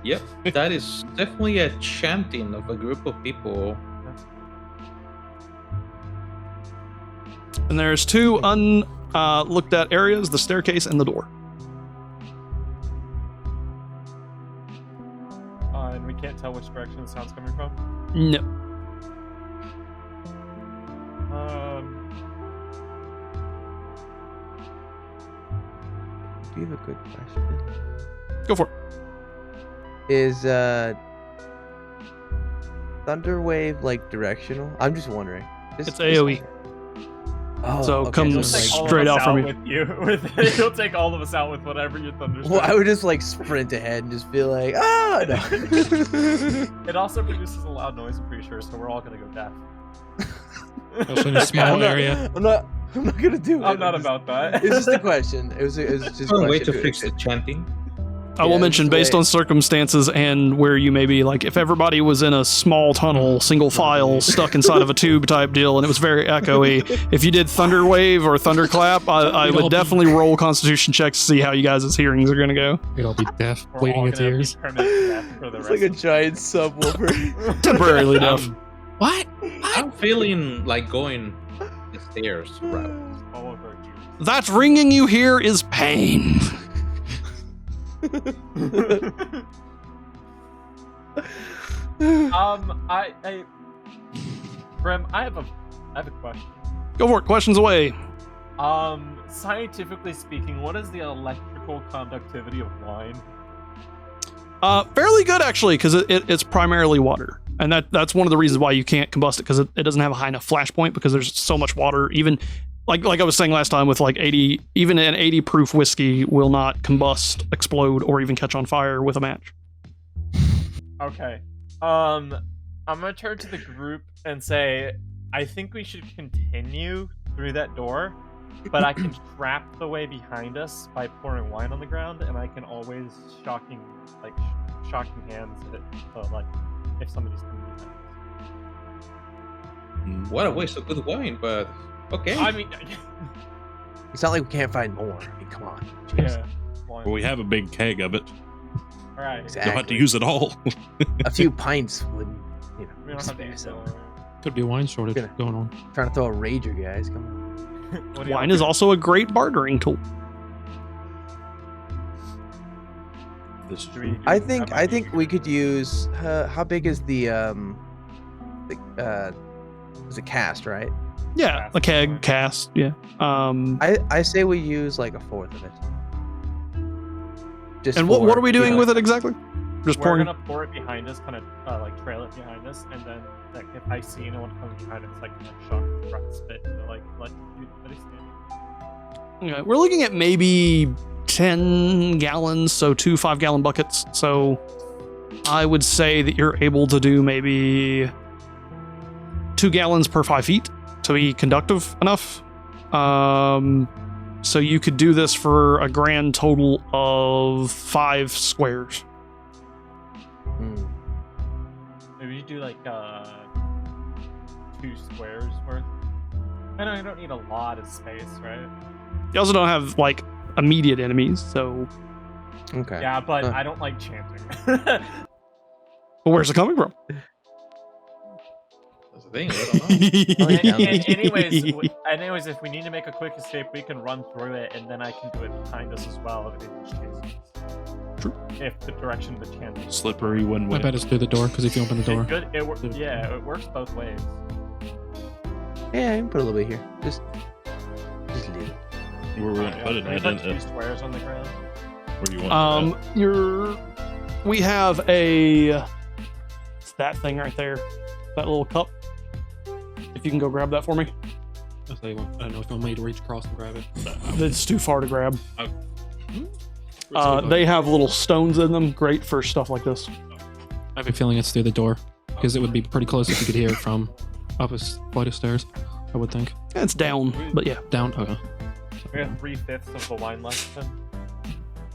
Speaker 6: Yep, that is definitely a chanting of a group of people.
Speaker 3: And there's two unlooked at areas: the staircase and the door.
Speaker 9: And we can't tell which direction the sound's coming from.
Speaker 3: No.
Speaker 8: Do you have a good question?
Speaker 3: Go for it.
Speaker 8: Is Thunderwave like directional? I'm just wondering.
Speaker 3: It's AoE.
Speaker 8: Oh,
Speaker 3: So
Speaker 8: okay,
Speaker 3: comes
Speaker 9: He'll
Speaker 8: it's
Speaker 9: take all of
Speaker 3: straight
Speaker 9: us
Speaker 3: out from you.
Speaker 9: with you. He'll take all of us out with whatever your thunder's.
Speaker 8: Well, I would just like sprint ahead and just be like, ah, no.
Speaker 9: It also produces a loud noise, I'm pretty sure, so we're all gonna go deaf.
Speaker 7: Also in a small
Speaker 8: I'm not-
Speaker 7: area.
Speaker 8: I'm not gonna do it.
Speaker 9: I'm not about that.
Speaker 8: It's just a question. It was just a
Speaker 6: One way
Speaker 8: question.
Speaker 6: to fix the chanting.
Speaker 3: I will
Speaker 8: Yeah,
Speaker 3: mention,
Speaker 8: just
Speaker 3: based
Speaker 8: wait.
Speaker 3: on circumstances and where you may be, like if everybody was in a small tunnel, single file, stuck inside of a tube type deal, and it was very echoey, if you did thunder wave or thunderclap, I
Speaker 7: We'd all
Speaker 3: would
Speaker 7: be-
Speaker 3: definitely roll constitution checks to see how you guys' hearings are going to go.
Speaker 7: We'd all be deaf,
Speaker 9: We're
Speaker 7: bleeding
Speaker 9: all
Speaker 7: its
Speaker 9: gonna be
Speaker 7: ears.
Speaker 9: permanently deaf for the
Speaker 8: It's
Speaker 9: rest
Speaker 8: like a
Speaker 9: of
Speaker 8: giant subwoofer.
Speaker 3: Temporarily deaf.
Speaker 7: What?
Speaker 6: I'm feeling like going the stairs route.
Speaker 9: all of our ears.
Speaker 3: That's ringing you here is pain.
Speaker 9: Brim, I have a question.
Speaker 3: Go for it. Questions away.
Speaker 9: Scientifically speaking, what is the electrical conductivity of wine?
Speaker 3: Fairly good, actually, because it's primarily water. And that's one of the reasons why you can't combust it, because it doesn't have a high enough flash point, because there's so much water. Even like I was saying last time, with like 80, even an 80 proof whiskey will not combust, explode, or even catch on fire with a match.
Speaker 9: Okay. I'm gonna turn to the group and say, I think we should continue through that door, but I can trap the way behind us by pouring wine on the ground, and I can always shocking hands at like if somebody's coming behind us.
Speaker 6: What a waste of good wine, but okay.
Speaker 9: I mean,
Speaker 8: It's not like we can't find more. I mean, come on.
Speaker 9: yeah. Wine.
Speaker 4: Well, we have a big keg of it.
Speaker 9: All right.
Speaker 8: Exactly.
Speaker 4: You'll have to use it all.
Speaker 8: A few pints wouldn't,
Speaker 9: We don't have to
Speaker 8: spare
Speaker 9: use
Speaker 8: some.
Speaker 7: Could be a wine shortage
Speaker 8: Gonna-
Speaker 7: going on.
Speaker 8: Trying to throw a rager, guys. Come on.
Speaker 9: What do y'all
Speaker 3: Wine is
Speaker 9: do?
Speaker 3: also a great bartering tool.
Speaker 4: This is
Speaker 9: Do we-
Speaker 4: true.
Speaker 9: do
Speaker 8: I
Speaker 9: we
Speaker 8: think
Speaker 9: have
Speaker 8: I
Speaker 9: any-
Speaker 8: think we could use. How big is the is it cast, right?
Speaker 3: Yeah, a keg cast. Yeah.
Speaker 8: I say we use like a fourth of it. Just
Speaker 3: And what
Speaker 8: for,
Speaker 3: are we doing with it exactly? Just
Speaker 9: we're
Speaker 3: pouring.
Speaker 9: gonna pour it behind us, kind of like trail it behind us, and then like, if I see anyone coming behind us, I can like shock the grasp it to like let you standing.
Speaker 3: Okay, we're looking at maybe 10 gallons, so 2 5-gallon buckets. So I would say that you're able to do maybe 2 gallons per 5 feet to be conductive enough. So you could do this for a grand total of 5 squares.
Speaker 8: Hmm.
Speaker 9: Maybe you do like 2 squares worth. I know you don't need a lot of space, right?
Speaker 3: You also don't have like immediate enemies, so
Speaker 8: Okay.
Speaker 9: Yeah, but
Speaker 8: Huh.
Speaker 9: I don't like chanting.
Speaker 3: well, where's it coming from?
Speaker 6: That's the thing. I don't know.
Speaker 8: like down there.
Speaker 9: Anyways, if we need to make a quick escape, we can run through it, and then I can do it behind us as well if it chases us.
Speaker 3: True.
Speaker 9: If the direction of the chanting. is
Speaker 4: Slippery
Speaker 9: correct.
Speaker 4: when
Speaker 7: I
Speaker 4: wet.
Speaker 7: bet it's through the door because if you open the door,
Speaker 9: Good. Yeah, it works both ways.
Speaker 8: Yeah, I can put a little bit here. Just a little.
Speaker 4: Where we're gonna put it
Speaker 9: Can we
Speaker 4: at?
Speaker 9: put 2 squares on the ground?
Speaker 4: Where do you want it
Speaker 3: We have it's that thing right there, that little cup. If you can go grab that for me.
Speaker 7: I don't know if I'm made to reach across and grab it.
Speaker 3: It's too far to grab.
Speaker 7: I
Speaker 3: They have little stones in them, great for stuff like this.
Speaker 7: have a feeling it's through the door because it would be pretty close if you could hear it from up a flight of stairs. I would think
Speaker 3: It's down, but yeah.
Speaker 7: down. Okay.
Speaker 9: We have 3/5 of the wine left then.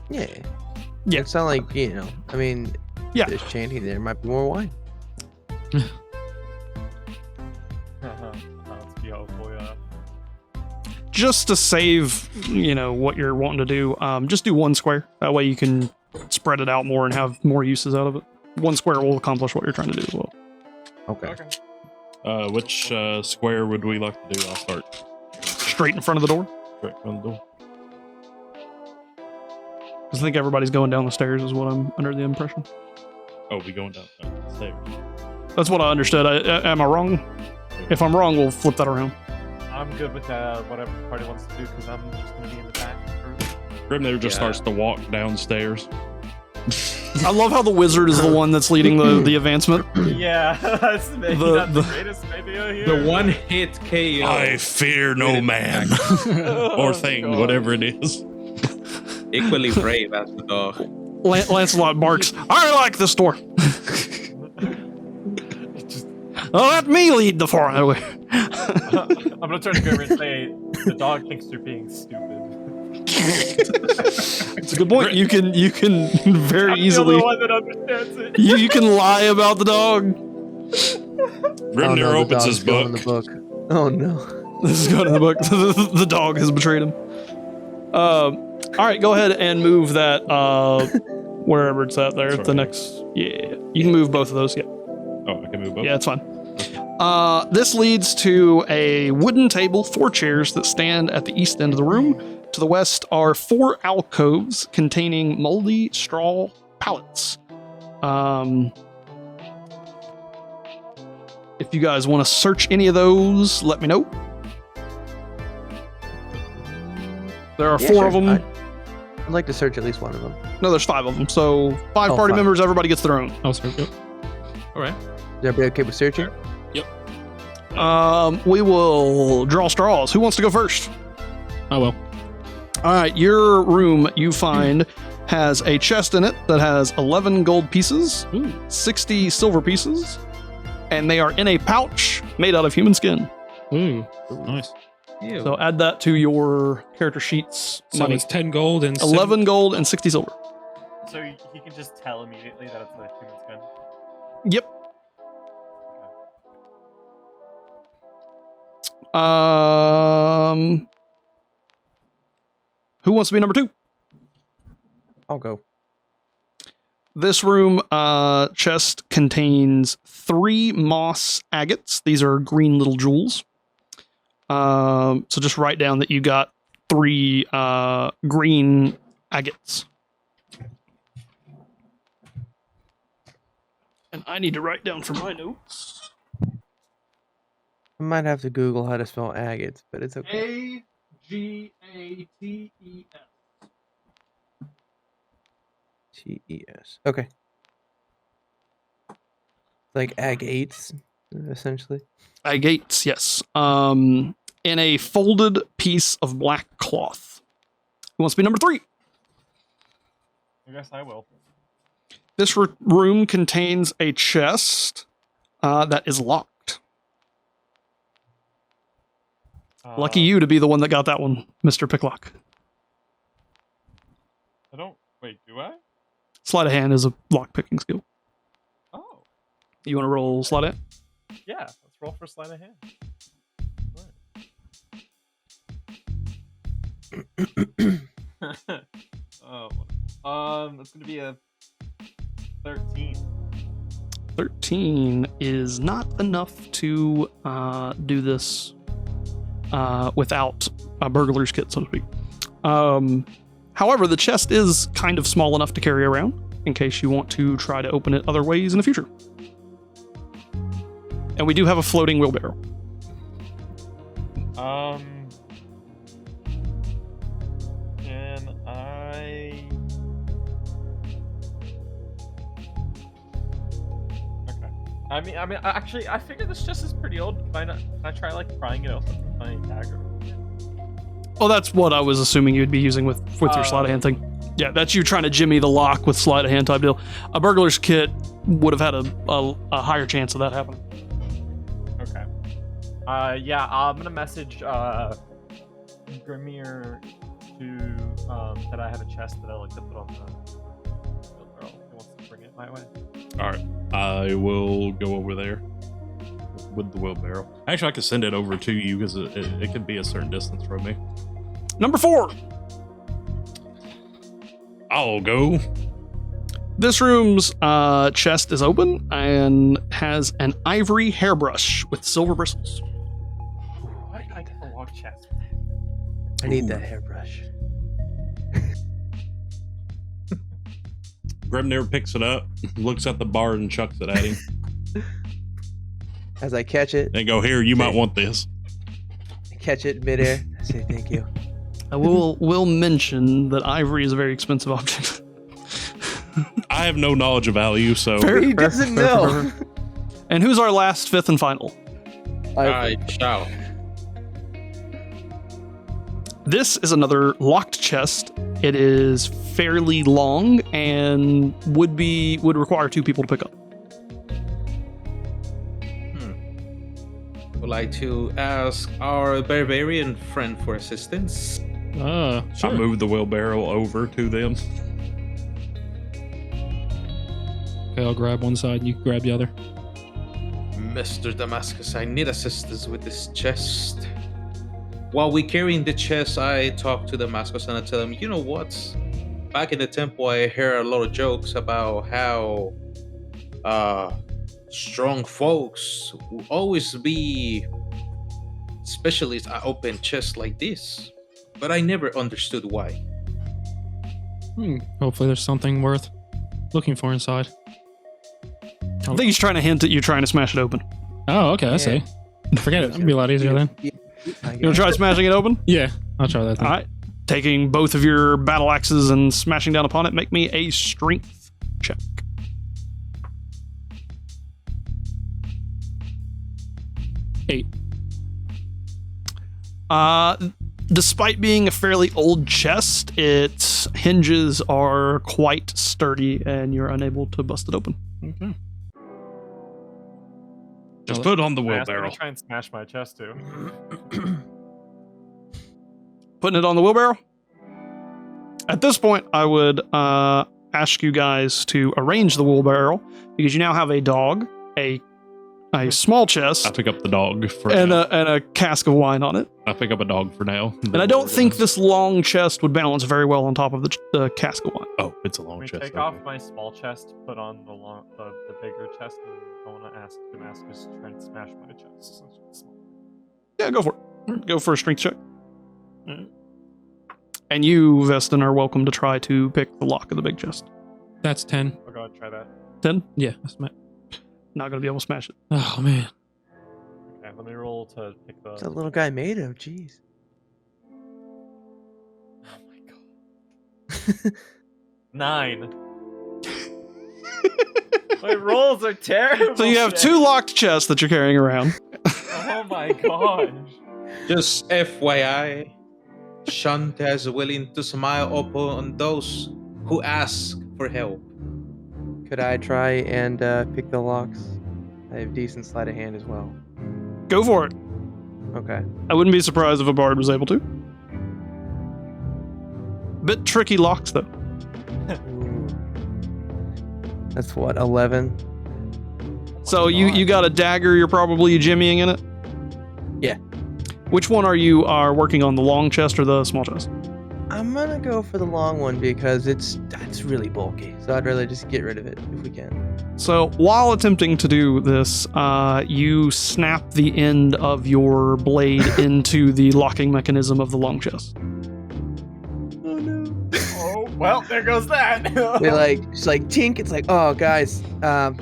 Speaker 8: Yeah.
Speaker 3: Yeah.
Speaker 8: It's not like, you know, I mean,
Speaker 3: Yeah.
Speaker 8: there's chanting, there might be more wine.
Speaker 9: Let's be hopeful, yeah.
Speaker 3: Just to save, what you're wanting to do, just do 1 square. That way you can spread it out more and have more uses out of it. 1 square will accomplish what you're trying to do as well.
Speaker 8: Okay.
Speaker 4: Which square would we like to do? I'll start.
Speaker 3: Straight in front of the door.
Speaker 4: Right on the door.
Speaker 3: Because I think everybody's going down the stairs is what I'm under the impression.
Speaker 4: Oh, we going down the stairs.
Speaker 3: That's what I understood. Am I wrong? If I'm wrong, we'll flip that around.
Speaker 9: I'm good with whatever the party wants to do because I'm just going to be in the back.
Speaker 4: Grim there just
Speaker 6: Yeah.
Speaker 4: starts to walk downstairs.
Speaker 3: I love how the wizard is the one that's leading the advancement.
Speaker 9: Yeah, that's maybe
Speaker 3: The-
Speaker 9: not the
Speaker 3: the-
Speaker 9: greatest idea here.
Speaker 6: The one hit KO.
Speaker 4: I fear no man. or thing,
Speaker 9: God.
Speaker 4: whatever it is.
Speaker 6: Equally brave as the dog.
Speaker 3: Lancelot barks, I like this door. Let me lead the forward.
Speaker 9: I'm going to turn to Kerman and say, the dog thinks you're being stupid.
Speaker 3: It's a good point. You can very
Speaker 9: I'm
Speaker 3: easily
Speaker 9: the only one that understands it.
Speaker 3: you can lie about the dog.
Speaker 4: Grim
Speaker 8: Oh,
Speaker 4: there
Speaker 8: no, the
Speaker 4: opens
Speaker 8: dog's
Speaker 4: his
Speaker 8: going in
Speaker 4: book.
Speaker 8: the book. Oh no.
Speaker 3: This is going in the book. The dog has betrayed him. All right, go ahead and move that wherever it's at there.
Speaker 4: Sorry.
Speaker 3: The next, yeah, you can move both of those. Yeah,
Speaker 4: Oh, I can move up.
Speaker 3: yeah, it's fine. This leads to a wooden table, 4 chairs that stand at the east end of the room. To the west are 4 alcoves containing moldy straw pallets. If you guys want to search any of those, let me know. There are
Speaker 8: Yeah,
Speaker 3: 4
Speaker 8: sure.
Speaker 3: of them.
Speaker 8: I'd like to search at least one of them.
Speaker 3: No, there's 5 of them. So 5
Speaker 8: Oh,
Speaker 3: party
Speaker 8: 5.
Speaker 3: members, everybody gets their own.
Speaker 7: Oh, sorry. Yep.
Speaker 6: All right.
Speaker 8: Is everybody okay with searching?
Speaker 3: We will draw straws. Who wants to go first?
Speaker 7: Oh well.
Speaker 3: All right, your room you find has a chest in it that has 11 gold pieces, 60 silver pieces, and they are in a pouch made out of human skin.
Speaker 7: Ooh, nice.
Speaker 6: Ew.
Speaker 3: So add that to your character sheets.
Speaker 7: So
Speaker 3: Money.
Speaker 7: it's 10 gold and
Speaker 3: 11 gold and 60 silver.
Speaker 9: So he can just tell immediately that it's a human skin.
Speaker 3: Yep. Who wants to be number 2?
Speaker 8: I'll go.
Speaker 3: This room chest contains 3 moss agates. These are green little jewels. So just write down that you got 3 green agates. And I need to write down for my notes.
Speaker 8: I might have to Google how to spell agates, but it's okay.
Speaker 3: A-G-A-T-E-S.
Speaker 8: T-E-S. Okay. like agates, essentially.
Speaker 3: Agates, yes. In a folded piece of black cloth. Who wants to be number 3?
Speaker 9: I guess I will.
Speaker 3: This room contains a chest that is locked. Lucky you to be the one that got that one, Mr. Picklock.
Speaker 9: I don't. Wait, do I?
Speaker 3: Sleight of hand is a lock picking skill.
Speaker 9: Oh,
Speaker 3: You want to roll sleight of hand?
Speaker 9: yeah. Let's roll for sleight of hand. Right. That's gonna be a 13.
Speaker 3: 13 is not enough to do this without a burglar's kit, so to speak. However, the chest is kind of small enough to carry around in case you want to try to open it other ways in the future. And we do have a floating wheelbarrow.
Speaker 9: Can I? Okay. I mean, actually, I figure this chest is pretty old. Can I try like prying it open with my dagger?
Speaker 3: Well, that's what I was assuming you'd be using with your sleight of hand thing. Yeah, that's you trying to jimmy the lock with sleight of hand type deal. A burglar's kit would have had a higher chance of that happening.
Speaker 9: Okay. Yeah, I'm gonna message Grimir to that I have a chest that I like to put on the wheelbarrow. He wants to bring it my way.
Speaker 4: All right, I will go over there with the wheelbarrow. Actually, I could send it over to you because it could be a certain distance from me.
Speaker 3: Number 4.
Speaker 4: I'll go.
Speaker 3: This room's chest is open and has an ivory hairbrush with silver bristles.
Speaker 9: Why did I get the long chest?
Speaker 8: I need that hairbrush.
Speaker 4: Grimnir picks it up, looks at the bar, and chucks it at him.
Speaker 8: As I catch it,
Speaker 4: And go, here, you might want this.
Speaker 8: I catch it midair. I say thank you.
Speaker 3: I will mention that ivory is a very expensive object.
Speaker 4: I have no knowledge of value, so
Speaker 8: He doesn't know.
Speaker 3: And who's our last, 5th, and final?
Speaker 6: I shall.
Speaker 3: This is another locked chest. It is fairly long and would require 2 people to pick up.
Speaker 6: Would like to ask our barbarian friend for assistance.
Speaker 4: I
Speaker 7: Sure.
Speaker 4: moved the wheelbarrow over to them.
Speaker 7: Okay, I'll grab one side and you grab the other.
Speaker 6: Mr. Damascus, I need assistance with this chest. While we carrying the chest, I talk to Damascus and I tell him, you know what? Back in the temple, I hear a lot of jokes about how strong folks will always be specialists at open chests like this. But I never understood why.
Speaker 7: Hopefully there's something worth looking for inside.
Speaker 3: I think he's trying to hint at you trying to smash it open.
Speaker 7: Oh, okay, I see. Forget it. That'd be a lot easier then.
Speaker 3: You want to try smashing it open?
Speaker 7: Yeah, I'll try that then.
Speaker 3: All right. Taking both of your battle axes and smashing down upon it, make me a strength check.
Speaker 7: Eight.
Speaker 3: Despite being a fairly old chest, its hinges are quite sturdy and you're unable to bust it open.
Speaker 7: Okay.
Speaker 4: Just put it on the
Speaker 9: I asked him
Speaker 4: wheelbarrow.
Speaker 9: to try and smash my chest too.
Speaker 3: Putting it on the wheelbarrow? At this point, I would ask you guys to arrange the wheelbarrow because you now have a dog, a small
Speaker 4: I
Speaker 3: chest,
Speaker 4: pick up the dog for
Speaker 3: and
Speaker 4: now.
Speaker 3: a cask of wine on it.
Speaker 4: I pick up a dog for now.
Speaker 3: And I don't think this long chest would balance very well on top of the cask of wine.
Speaker 4: Oh, it's a
Speaker 9: Let
Speaker 4: long
Speaker 9: me
Speaker 4: chest.
Speaker 9: take off my small chest, put on the bigger chest, and I want to ask Damascus to try and smash my chest since it's small.
Speaker 3: Yeah, go for it. Go for a strength check. And you, Vestin, are welcome to try to pick the lock of the big chest.
Speaker 7: That's 10.
Speaker 9: I'll go ahead and try that.
Speaker 3: 10?
Speaker 7: Yeah, that's my.
Speaker 3: Not going to be able to smash it.
Speaker 7: Oh, man.
Speaker 9: Okay, let me roll to pick the.
Speaker 8: What's that little guy made of? Jeez.
Speaker 9: Oh my god. 9. My rolls are terrible.
Speaker 3: So you have
Speaker 9: today.
Speaker 3: 2 locked chests that you're carrying around.
Speaker 9: Oh my gosh.
Speaker 6: Just FYI, Shanta is willing to smile upon those who ask for help.
Speaker 8: Could I try and pick the locks? I have decent sleight of hand as well.
Speaker 3: Go for it.
Speaker 8: Okay.
Speaker 3: I wouldn't be surprised if a bard was able to. Bit tricky locks, though.
Speaker 8: Ooh. That's what, 11?
Speaker 3: So you got a dagger you're probably jimmying in it?
Speaker 8: Yeah.
Speaker 3: Which one are you working on, the long chest or the small chest?
Speaker 8: I'm gonna go for the long one because it's really bulky. So I'd rather just get rid of it if we can.
Speaker 3: So while attempting to do this, you snap the end of your blade into the locking mechanism of the long chest.
Speaker 8: Oh no.
Speaker 9: Oh, well, there goes that.
Speaker 8: They it's like tink. It's like, oh guys, we got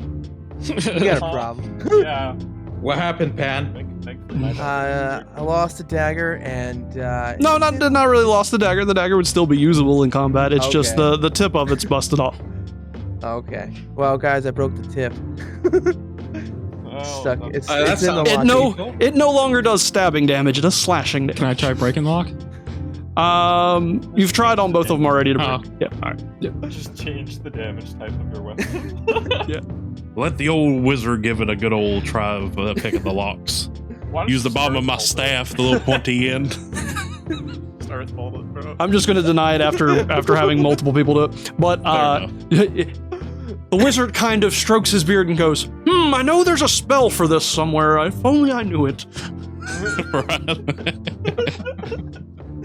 Speaker 8: a problem.
Speaker 9: Yeah.
Speaker 6: What happened, Pan?
Speaker 9: Thankfully, my
Speaker 8: I lost a dagger and
Speaker 3: No, not really lost the dagger. The dagger would still be usable in combat. It's just
Speaker 8: Okay.
Speaker 3: the tip of it's busted off.
Speaker 8: Okay. Well, guys, I broke the tip.
Speaker 9: Oh,
Speaker 8: Stuck.
Speaker 9: that's-
Speaker 8: It's in the
Speaker 6: sounds-
Speaker 8: lock.
Speaker 3: It no longer does stabbing damage. It does slashing damage.
Speaker 7: Can I try breaking lock?
Speaker 3: You've tried on both of them already to break.
Speaker 7: Oh.
Speaker 3: Yeah. All right. Yeah.
Speaker 9: Just change the damage type of your weapon.
Speaker 4: Let the old wizard give it a good old try of picking the locks.
Speaker 9: Why don't
Speaker 4: Use the
Speaker 9: you
Speaker 4: bottom of my
Speaker 9: Earth bolt
Speaker 4: staff, the little pointy end.
Speaker 9: it? Just Earth bolt it, bro.
Speaker 3: I'm just going to deny it after having multiple people do it. But the wizard kind of strokes his beard and goes, I know there's a spell for this somewhere. If only I knew it.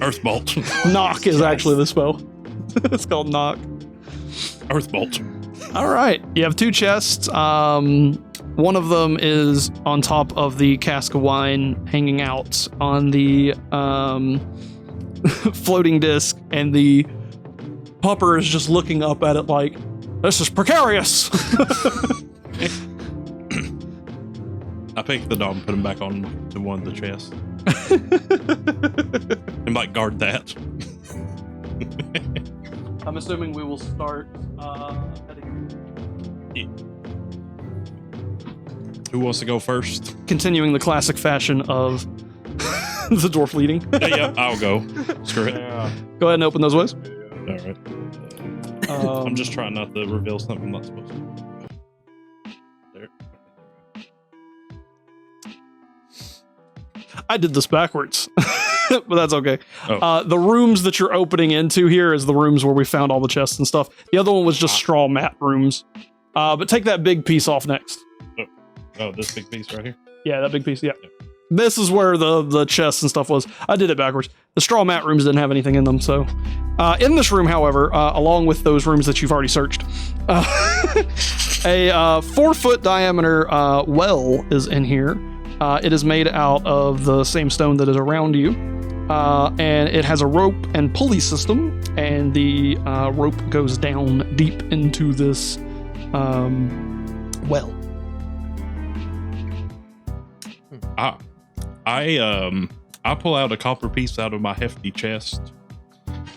Speaker 4: Earthbolt.
Speaker 3: Knock is actually the spell. It's called knock.
Speaker 4: Earthbolt.
Speaker 3: All right. You have 2 chests. One of them is on top of the cask of wine hanging out on the floating disc, and the pupper is just looking up at it like, this is precarious.
Speaker 4: I picked the dog and put him back on to one of the chests. And like guard that.
Speaker 3: I'm assuming we will start
Speaker 4: Who wants to go first?
Speaker 3: continuing the classic fashion of the dwarf leading.
Speaker 4: Yeah, I'll go. Screw it.
Speaker 9: Yeah.
Speaker 3: Go ahead and open those ways.
Speaker 4: All right. I'm just trying not to reveal something I'm not supposed to. There.
Speaker 3: I did this backwards, but that's okay.
Speaker 4: Oh.
Speaker 3: The rooms that you're opening into here is the rooms where we found all the chests and stuff. The other one was just straw mat rooms. But take that big piece off next.
Speaker 4: Oh, this big piece right here?
Speaker 3: Yeah, that big piece, yeah. This is where the chests and stuff was. I did it backwards. The straw mat rooms didn't have anything in them, so... in this room, however, along with those rooms that you've already searched, a 4-foot diameter well is in here. It is made out of the same stone that is around you, and it has a rope and pulley system, and the rope goes down deep into this well.
Speaker 4: I pull out a copper piece out of my hefty chest,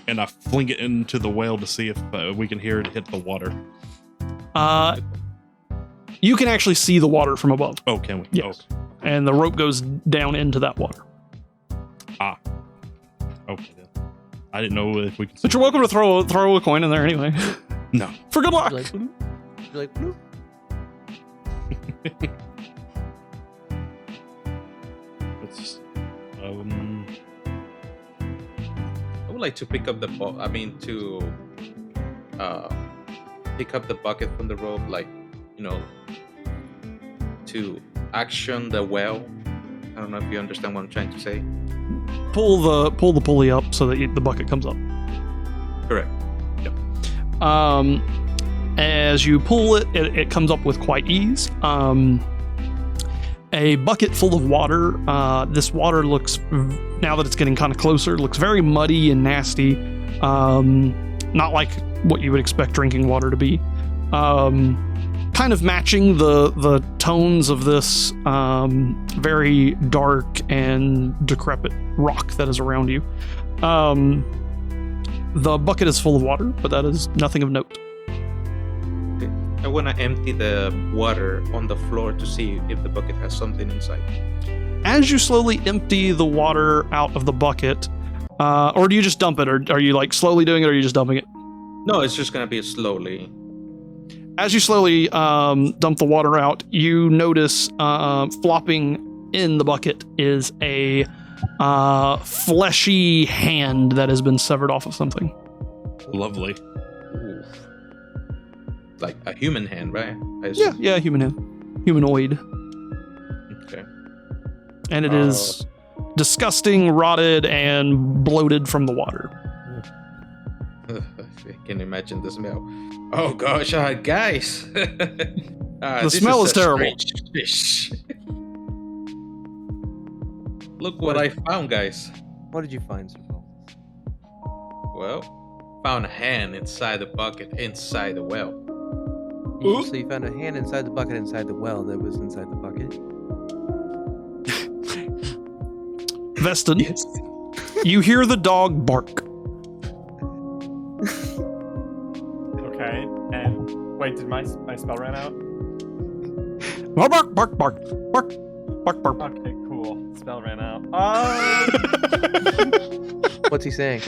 Speaker 4: and I fling it into the well to see if we can hear it hit the water.
Speaker 3: You can actually see the water from above.
Speaker 4: Oh, can we?
Speaker 3: Yes. And the rope goes down into that water.
Speaker 4: Okay, then. I didn't know if we could.
Speaker 3: But you're welcome to throw a coin in there anyway.
Speaker 4: No.
Speaker 3: For good luck.
Speaker 8: Like, bloop. You're like, bloop.
Speaker 4: It's,
Speaker 6: I would like to pick up the pick up the bucket from the rope, like, to action the well. I don't know if you understand what I'm trying to say.
Speaker 3: Pull the pulley up so that the bucket comes up.
Speaker 6: Correct.
Speaker 3: As you pull it, it comes up with quite ease. A bucket full of water. This water looks, now that it's getting kind of closer, looks very muddy and nasty. Not like what you would expect drinking water to be. Kind of matching the tones of this very dark and decrepit rock that is around you. The bucket is full of water, but that is nothing of note.
Speaker 6: I want to empty the water on the floor to see if the bucket has something inside.
Speaker 3: As you slowly empty the water out of the bucket, or do you just dump it, or are you like slowly doing it, or are you just dumping it?
Speaker 6: No, it's just gonna be slowly.
Speaker 3: As you slowly dump the water out, you notice flopping in the bucket is a fleshy hand that has been severed off of something.
Speaker 4: Lovely.
Speaker 6: Ooh. Like a human hand, right?
Speaker 3: Yeah, human hand. Humanoid.
Speaker 6: Okay.
Speaker 3: And it is disgusting, rotted, and bloated from the water.
Speaker 6: I can imagine the smell. Oh gosh, guys.
Speaker 3: The smell is terrible.
Speaker 6: Fish. Look what I found, guys.
Speaker 8: What did you find, Sir Paul?
Speaker 6: Well, found a hand inside the bucket, inside the well.
Speaker 8: So you found a hand inside the bucket, inside the well that was inside the bucket?
Speaker 3: Veston,
Speaker 6: Yes.
Speaker 3: you hear the dog bark.
Speaker 9: Okay, and wait, did my spell run out?
Speaker 3: Bark, bark, bark, bark, bark, bark.
Speaker 9: Okay, cool. Spell ran out.
Speaker 8: What's he saying?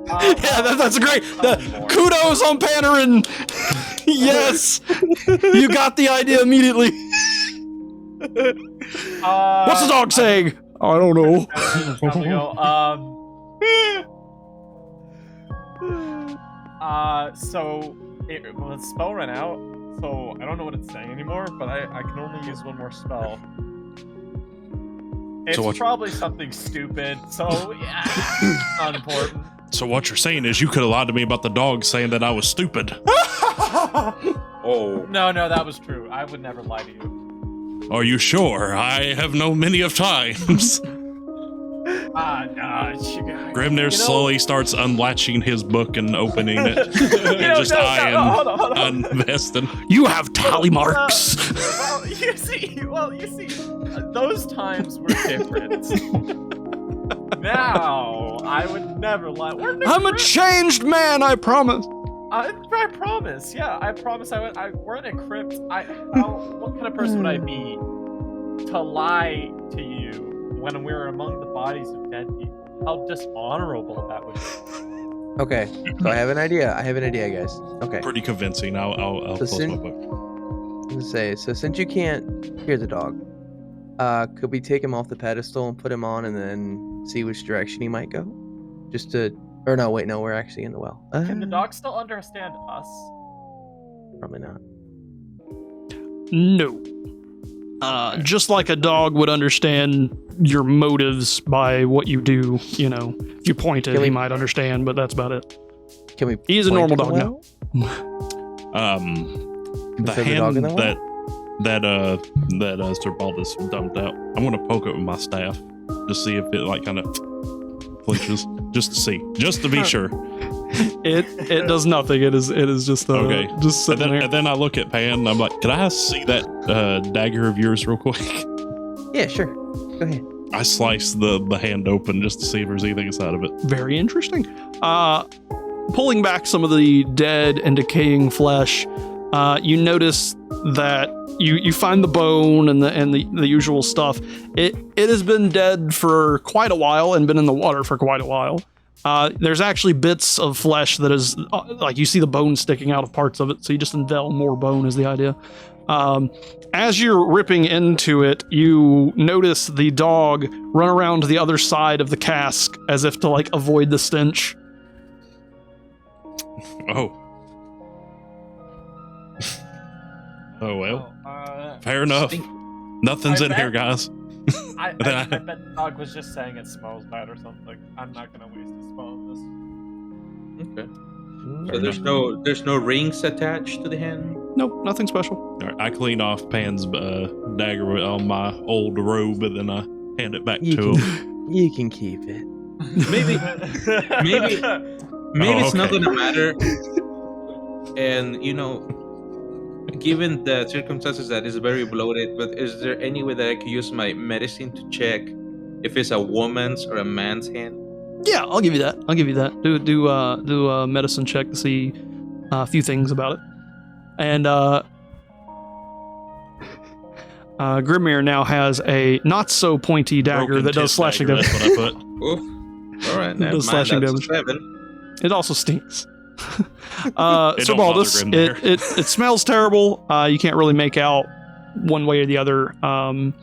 Speaker 3: Yeah, that's great.
Speaker 9: More.
Speaker 3: Kudos on Panarin. Yes, you got the idea immediately. What's the dog saying? I don't know.
Speaker 9: So the spell ran out, so I don't know what it's saying anymore, but I can only use one more spell. It's probably something stupid, so yeah, not important.
Speaker 4: So what you're saying is you could have lied to me about the dog saying that I was stupid.
Speaker 6: Oh.
Speaker 9: No, that was true. I would never lie to you.
Speaker 4: Are you sure? I have known many of times. Grimnir slowly starts unlatching his book and opening it. And just eyeing Veston.
Speaker 3: You have tally marks.
Speaker 9: Well, you see, those times were different. Now, I would never lie.
Speaker 3: I'm a changed man, I promise.
Speaker 9: I promise. Yeah, I promise. We're in a crypt. What kind of person would I be to lie to you when we're among the bodies of dead people? How dishonorable that would be.
Speaker 8: Okay, so I have an idea. Guys. Okay.
Speaker 4: Pretty convincing. I'll
Speaker 8: So
Speaker 4: close my book.
Speaker 8: So since you can't hear the dog, could we take him off the pedestal and put him on and then see which direction he might go? Or no, wait, no, we're actually in the well.
Speaker 9: Can the dog still understand us?
Speaker 8: Probably not.
Speaker 3: No. Just like a dog would understand your motives by what you do, you know. If you point it, he might understand, but that's about it.
Speaker 8: Can we?
Speaker 3: He's a
Speaker 8: point
Speaker 3: normal
Speaker 8: to the
Speaker 3: dog now.
Speaker 4: The
Speaker 8: throw the dog in
Speaker 4: hand
Speaker 8: the
Speaker 4: that Sir Baldus dumped out, I'm gonna poke it with my staff, just see if it like kind of flinches, just to be sure.
Speaker 3: It does nothing. It is just
Speaker 4: Okay.
Speaker 3: just
Speaker 4: And
Speaker 3: sitting there.
Speaker 4: then I look at Pan and I'm like, can I see that dagger of yours real quick?
Speaker 8: Yeah, sure. Go ahead.
Speaker 4: I slice the hand open just to see if there's anything inside of it.
Speaker 3: Very interesting. Pulling back some of the dead and decaying flesh, you notice that you find the bone and the usual stuff. It has been dead for quite a while and been in the water for quite a while. There's actually bits of flesh that is like you see the bone sticking out of parts of it, so you just unveil more bone is the idea. As you're ripping into it, you notice the dog run around to the other side of the cask as if to like avoid the stench.
Speaker 4: Oh. Oh well. Fair enough. Nothing's in here, guys.
Speaker 9: I bet the dog was just saying it smells bad or something. I'm not gonna waste a spell on this.
Speaker 6: Okay. So there's no rings attached to the hand?
Speaker 3: Nope, nothing special.
Speaker 4: All right, I clean off Pan's dagger on my old robe, and then I hand it back to him.
Speaker 8: You can keep it.
Speaker 6: Maybe it's not
Speaker 4: okay.
Speaker 6: gonna matter. And given the circumstances that is very bloated, but is there any way that I could use my medicine to check if it's a woman's or a man's hand?
Speaker 3: Yeah, I'll give you that. Do a medicine check to see a few things about it. And Grimnir now has a not so pointy dagger
Speaker 4: Broken
Speaker 3: that does
Speaker 4: tip
Speaker 3: slashing
Speaker 4: dagger,
Speaker 3: damage.
Speaker 4: That's what I put.
Speaker 6: Oof. All right, never
Speaker 3: Does
Speaker 6: mind.
Speaker 3: slashing
Speaker 6: That's
Speaker 3: damage.
Speaker 6: 7.
Speaker 3: It also stinks.
Speaker 4: It don't bother
Speaker 3: Baldus,
Speaker 4: Grimnir.
Speaker 3: it smells terrible. You can't really make out one way or the other on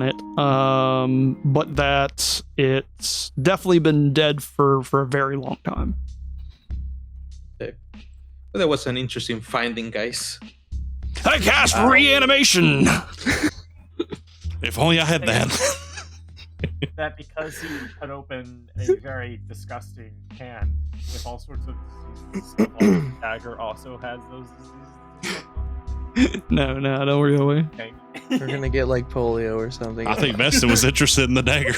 Speaker 3: it. But that it's definitely been dead for a very long time.
Speaker 6: Well, that was an interesting finding, guys.
Speaker 3: I cast reanimation.
Speaker 4: If only I had that.
Speaker 9: That because he cut open a very disgusting can with all sorts of diseases, the dagger also has those diseases.
Speaker 3: No, don't worry away.
Speaker 9: Okay.
Speaker 8: We're gonna get like polio or something.
Speaker 4: I think Veston was interested in the dagger.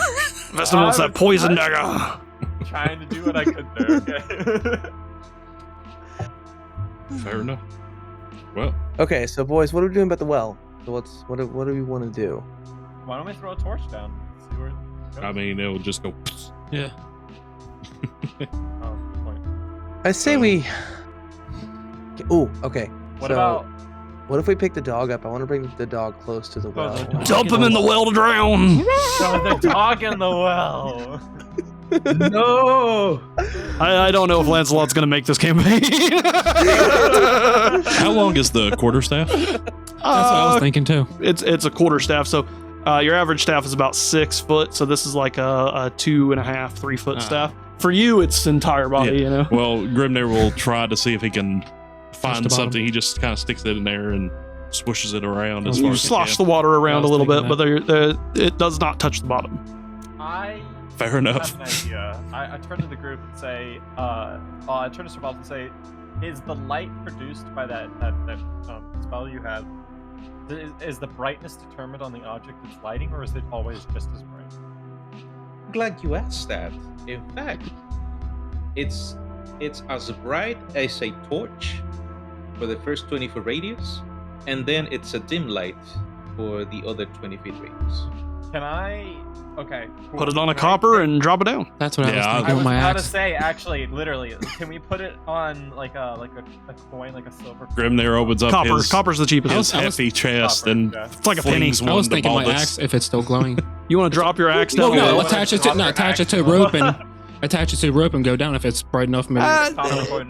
Speaker 3: Veston wants that poison dagger.
Speaker 9: Trying to do what I could there. Okay.
Speaker 4: Fair enough. Well,
Speaker 8: Okay, so boys, what are we doing about the well? So what do we want to do?
Speaker 9: Why don't we throw a torch down? See where it goes?
Speaker 4: I mean, it'll just go.
Speaker 7: Yeah.
Speaker 9: Oh, good point.
Speaker 8: I say we. Ooh, okay.
Speaker 9: What
Speaker 8: so,
Speaker 9: about
Speaker 8: What if we pick the dog up? I want to bring the dog close to the well.
Speaker 9: the dog.
Speaker 3: Dump him in the well to drown.
Speaker 9: throw the dog in the well?
Speaker 6: No!
Speaker 3: I don't know if Lancelot's gonna make this campaign.
Speaker 4: How long is the quarterstaff?
Speaker 7: That's what I was thinking too.
Speaker 3: It's a quarter staff, so your average staff is about 6 foot. So this is like a 2.5, 3 foot staff. For you, it's entire body.
Speaker 4: Yeah.
Speaker 3: You know.
Speaker 4: Well, Grimnir will try to see if he can find
Speaker 7: the bottom.
Speaker 4: something. He just kind of sticks it in there and swishes it around as
Speaker 3: You
Speaker 4: far as he
Speaker 3: slosh the
Speaker 4: can.
Speaker 3: water around a
Speaker 7: was
Speaker 3: little bit,
Speaker 7: thinking
Speaker 3: but it does not touch the bottom.
Speaker 9: I
Speaker 4: Fair enough.
Speaker 9: have an idea. I turn to the group and say, I turn to Sir Bob and say, is the light produced by that spell you have, is the brightness determined on the object it's lighting, or is it always just as bright?
Speaker 6: Glad you asked that. In fact, it's as bright as a torch for the first 20 foot radius, and then it's a dim light for the other 20 feet radius.
Speaker 9: Can I? Okay. Cool.
Speaker 3: Put it on a
Speaker 9: Can I
Speaker 3: copper
Speaker 9: put-
Speaker 3: and drop it down.
Speaker 7: That's what
Speaker 4: Yeah,
Speaker 7: I was
Speaker 9: I
Speaker 7: thinking
Speaker 9: was
Speaker 7: with my
Speaker 9: about to
Speaker 7: axe.
Speaker 9: say, actually, literally, can we put it on like a coin, like a silver?
Speaker 4: Grimnir opens up
Speaker 3: Copper.
Speaker 4: his,
Speaker 3: Copper's the cheapest.
Speaker 4: his
Speaker 7: I was-
Speaker 4: hefty chest
Speaker 9: Copper,
Speaker 4: and
Speaker 9: yeah.
Speaker 3: It's like a penny.
Speaker 4: flings
Speaker 7: I was
Speaker 4: one to
Speaker 7: thinking my
Speaker 4: Baldus.
Speaker 7: axe if it's still glowing.
Speaker 3: You want to drop your axe
Speaker 7: Well,
Speaker 3: down?
Speaker 7: no,
Speaker 9: Yeah.
Speaker 7: attach it to a rope and attach it to a rope and go down if it's bright enough. Maybe.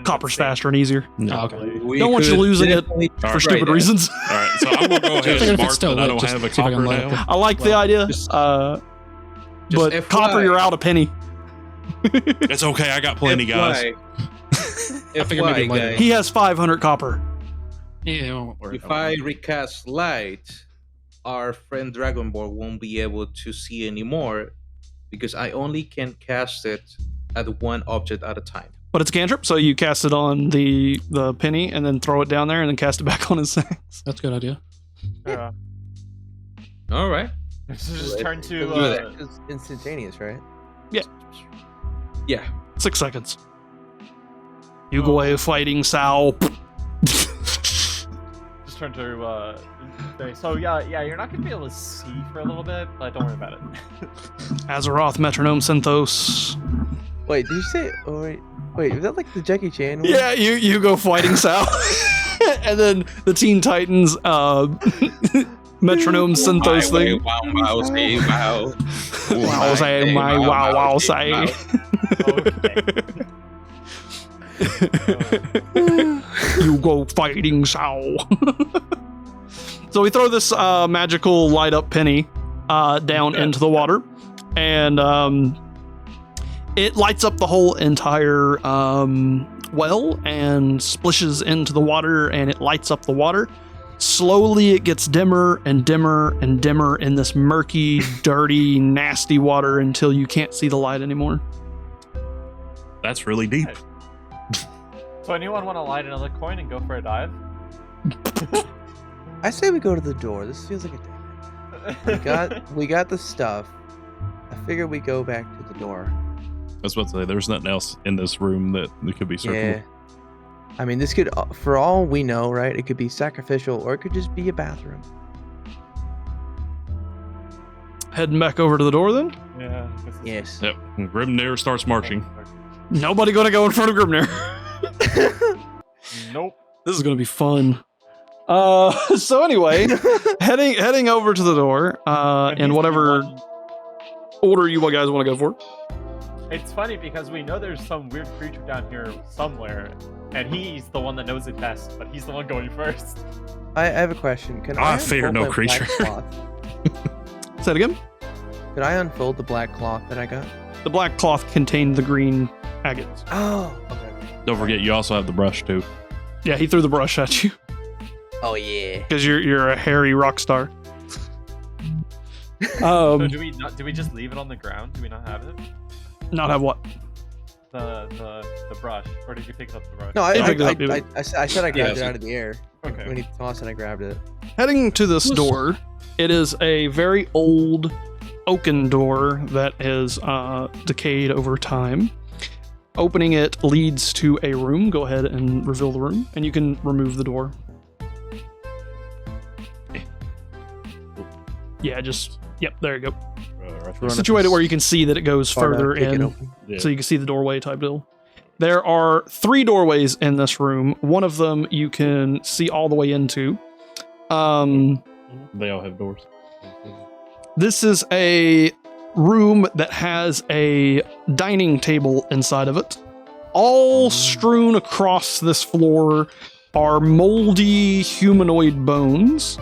Speaker 3: Copper's faster and easier.
Speaker 7: Oh, okay.
Speaker 3: Don't want you losing it for
Speaker 4: Alright.
Speaker 3: stupid reasons.
Speaker 4: All right, so I will go ahead
Speaker 7: Figure
Speaker 4: and
Speaker 7: if
Speaker 4: mark
Speaker 7: it's still
Speaker 4: that I
Speaker 7: lit,
Speaker 4: don't
Speaker 7: just
Speaker 4: have a
Speaker 7: see if I can
Speaker 4: copper
Speaker 7: light it.
Speaker 4: now.
Speaker 3: I like the idea, but
Speaker 6: FYI.
Speaker 3: copper, you're out a penny.
Speaker 4: It's okay, I got plenty, guys.
Speaker 7: I figured maybe
Speaker 6: FYI,
Speaker 7: later.
Speaker 6: guys,
Speaker 3: He has 500 copper.
Speaker 7: Yeah, it won't work.
Speaker 6: if I recast light, our friend Dragonborn won't be able to see anymore because I only can cast it at one object at a time.
Speaker 3: But it's a cantrip, so you cast it on the penny and then throw it down there and then cast it back on his axe.
Speaker 7: That's a good idea.
Speaker 9: Yeah.
Speaker 6: All right.
Speaker 9: Just turn to.
Speaker 6: do that.
Speaker 8: It's instantaneous, right?
Speaker 6: Yeah.
Speaker 3: 6 seconds. You go away fighting Sal.
Speaker 9: Just turn to. Say, so yeah, you're not gonna be able to see for a little bit, but don't worry about it.
Speaker 3: Azeroth, Metronome, Synthos.
Speaker 8: Wait, did you say? Oh wait, is that like the Jackie Chan one?
Speaker 3: Yeah, you go fighting Sal. And then the Teen Titans Metronome Synthos thing.
Speaker 6: Wow, wow, say, wow.
Speaker 3: Wow, say, my wow, wow, say. You go fighting Sal. So we throw this magical light up penny down into the water, and it lights up the whole entire well and splishes into the water, and it lights up the water. Slowly it gets dimmer and dimmer and dimmer in this murky, dirty, nasty water until you can't see the light anymore.
Speaker 4: That's really deep.
Speaker 9: So anyone want to light another coin and go for a dive?
Speaker 8: I say we go to the door. This feels like a day. We got the stuff. I figure we go back to the door.
Speaker 4: I was about to say, there's nothing else in this room that could be circled.
Speaker 8: Yeah. I mean, this could, for all we know, right? It could be sacrificial, or it could just be a bathroom.
Speaker 3: Heading back over to the door then?
Speaker 9: Yeah.
Speaker 8: Yes.
Speaker 4: Yep. And Grimnir starts marching.
Speaker 3: Nobody gonna go in front of Grimnir.
Speaker 9: Nope.
Speaker 3: This is gonna be fun. So anyway, heading over to the door, in whatever order you guys want to go for.
Speaker 9: It's funny because we know there's some weird creature down here somewhere, and he's the one that knows it best, but he's the one going first.
Speaker 8: I have a question. Can
Speaker 4: I
Speaker 8: I
Speaker 4: fear
Speaker 8: unfold
Speaker 4: no
Speaker 8: my black
Speaker 4: creature.
Speaker 8: cloth?
Speaker 3: Say it again.
Speaker 8: Could I unfold the black cloth that I got?
Speaker 3: The black cloth contained the green agates.
Speaker 8: Oh, okay.
Speaker 4: Don't forget, you also have the brush too.
Speaker 3: Yeah, he threw the brush at you
Speaker 8: Oh yeah.
Speaker 3: because you're a hairy rock star.
Speaker 9: So do we just leave it on the ground? Do we not have it?
Speaker 3: Not have what?
Speaker 9: The brush, or did you pick up the brush?
Speaker 8: No,
Speaker 3: Yeah, pick it up, dude.
Speaker 8: I said I grabbed it
Speaker 6: Yeah,
Speaker 8: out of the air.
Speaker 9: Okay.
Speaker 8: When he tossed it, I grabbed it.
Speaker 3: Heading to this door, it is a very old oaken door that is decayed over time. Opening it leads to a room. Go ahead and reveal the room, and you can remove the door. Yeah, just yep. There you go. Situated where you can see that it goes further in, so you can see the doorway type deal. There are 3 doorways in this room. One of them you can see all the way into.
Speaker 4: They all have doors.
Speaker 3: This is a room that has a dining table inside of it. All strewn across this floor are moldy humanoid bones.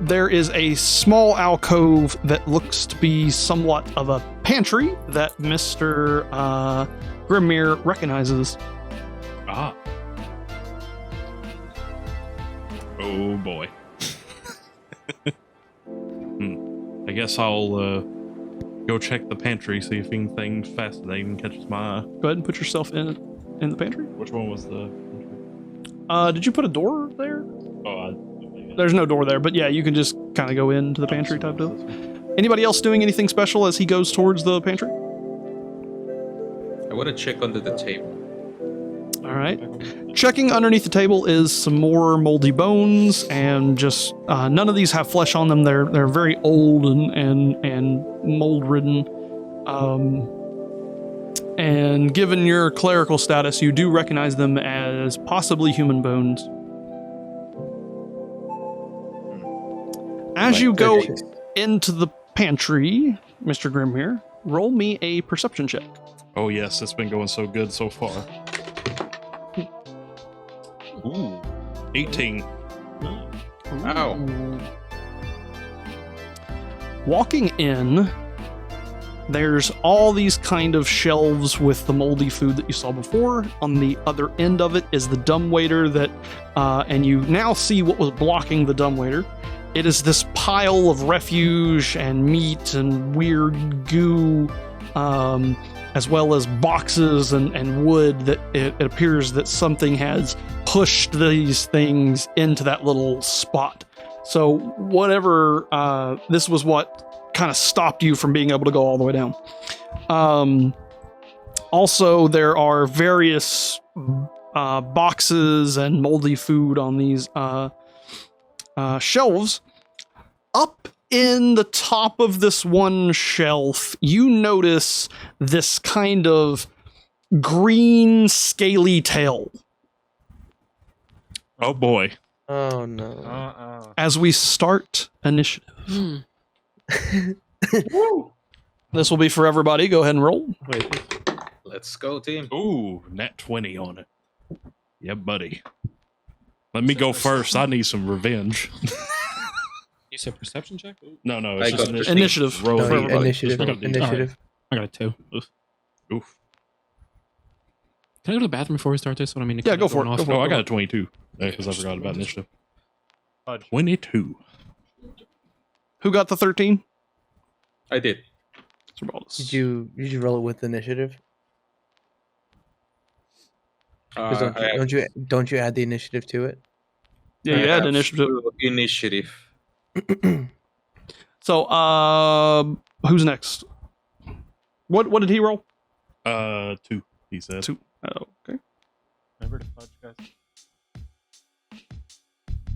Speaker 3: There is a small alcove that looks to be somewhat of a pantry that Mr. Grimmir recognizes.
Speaker 4: Ah. Oh boy. I guess I'll go check the pantry, see if anything fascinating catches my eye.
Speaker 3: Go ahead and put yourself in the pantry.
Speaker 4: Which one was the
Speaker 3: Did you put a door there?
Speaker 4: Oh,
Speaker 3: There's no door there, but yeah, you can just kind of go into the pantry type deal. Anybody else doing anything special as he goes towards the pantry?
Speaker 6: I want to check under the table.
Speaker 3: All right. Checking underneath the table is some more moldy bones, and just none of these have flesh on them. They're very old and mold ridden. And given your clerical status, you do recognize them as possibly human bones. As you go into the pantry, Mr. Grimmir, roll me a perception check.
Speaker 4: Oh yes, it's been going so good so far. Ooh, 18.
Speaker 6: Wow.
Speaker 3: Walking in, there's all these kind of shelves with the moldy food that you saw before. On the other end of it is the dumbwaiter that, and you now see what was blocking the dumbwaiter. It is this pile of refuse and meat and weird goo, as well as boxes and wood that it appears that something has pushed these things into that little spot. So whatever, this was what kind of stopped you from being able to go all the way down. Also, there are various boxes and moldy food on these shelves. Up in the top of this one shelf, you notice this kind of green scaly tail.
Speaker 4: Oh boy.
Speaker 8: Oh no.
Speaker 3: As we start initiative. This will be for everybody. Go ahead and roll.
Speaker 6: Let's go, team.
Speaker 4: Ooh, nat 20 on it. Yeah, buddy. Let me go first. I need some revenge.
Speaker 7: You said perception check?
Speaker 4: No,
Speaker 6: I
Speaker 4: it's just
Speaker 6: got
Speaker 3: Initiative.
Speaker 4: Roll
Speaker 8: No,
Speaker 4: for everybody.
Speaker 8: initiative.
Speaker 4: Just roll.
Speaker 8: Initiative.
Speaker 7: I got a 2.
Speaker 4: Oof.
Speaker 7: Can I go to the bathroom before we start this? What I mean,
Speaker 3: Yeah, go for it. Go for
Speaker 4: Oh, I got a 22. Because I forgot about initiative. 22.
Speaker 3: Who got the 13?
Speaker 6: I did.
Speaker 8: Did you roll it with initiative? 'Cause don't you add the initiative to it?
Speaker 3: Yeah, you had initiative.
Speaker 6: Initiative.
Speaker 3: So, who's next? What did he roll?
Speaker 4: 2, he said.
Speaker 3: 2. Oh, okay.
Speaker 9: Remember to fudge, guys.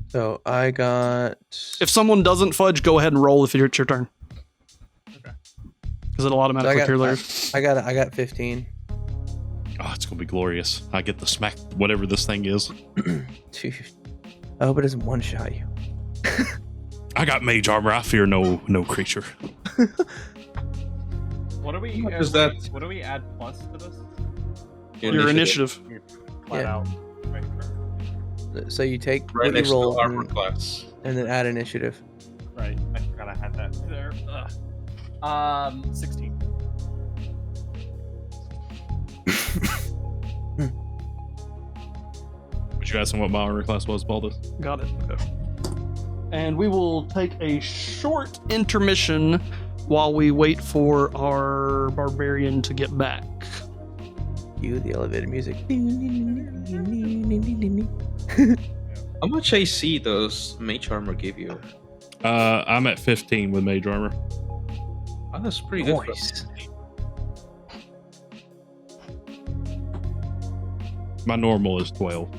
Speaker 8: So I got.
Speaker 3: If someone doesn't fudge, go ahead and roll if it's your turn.
Speaker 9: Okay.
Speaker 3: Because it'll automatically clear theirs.
Speaker 8: I got 15.
Speaker 4: Oh, it's gonna be glorious. I get the smack, whatever this thing is.
Speaker 8: Dude, I hope it doesn't one-shot you.
Speaker 4: I got mage armor. I fear no creature.
Speaker 9: What do we?
Speaker 6: What is that?
Speaker 9: What do we add plus to this?
Speaker 3: Your initiative.
Speaker 9: You're flat
Speaker 8: Yeah.
Speaker 9: out. Right,
Speaker 8: So you take
Speaker 6: Right
Speaker 8: what
Speaker 6: next
Speaker 8: you roll
Speaker 6: to armor
Speaker 8: and,
Speaker 6: class.
Speaker 8: and then add initiative.
Speaker 9: right. I forgot I had that there. 16.
Speaker 4: Would you ask him what my armor class was, Baldus?
Speaker 3: Got it. Okay. And we will take a short intermission while we wait for our barbarian to get back.
Speaker 8: Cue the elevator music.
Speaker 6: How much AC does mage armor give you?
Speaker 4: I'm at 15 with mage armor.
Speaker 6: Oh, that's pretty good.
Speaker 8: Nice.
Speaker 4: My normal is 12.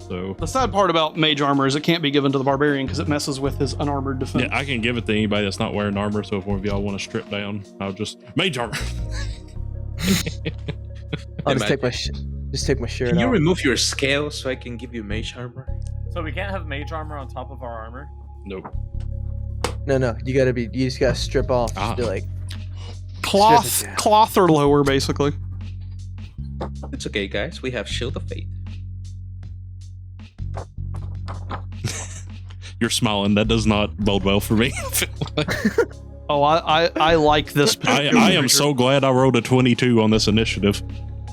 Speaker 4: So
Speaker 3: The sad part about mage armor is it can't be given to the barbarian because it messes with his unarmored defense.
Speaker 4: yeah, I can give it to anybody that's not wearing armor. So if one of y'all want to strip down, I'll just mage armor.
Speaker 8: I'll just take my shirt
Speaker 6: Can you
Speaker 8: off.
Speaker 6: remove your scale so I can give you mage armor?
Speaker 9: So we can't have mage armor on top of our armor.
Speaker 4: Nope.
Speaker 8: No, you just gotta strip off.
Speaker 4: Ah.
Speaker 8: Just be like,
Speaker 3: Cloth,
Speaker 8: Strip it down.
Speaker 3: cloth or lower, basically.
Speaker 6: It's okay, guys. We have Shield of Faith.
Speaker 4: You're smiling. That does not bode well for me.
Speaker 3: Oh, I like this.
Speaker 4: I
Speaker 3: particular
Speaker 4: am
Speaker 3: creature.
Speaker 4: so glad I rolled a 22 on this initiative.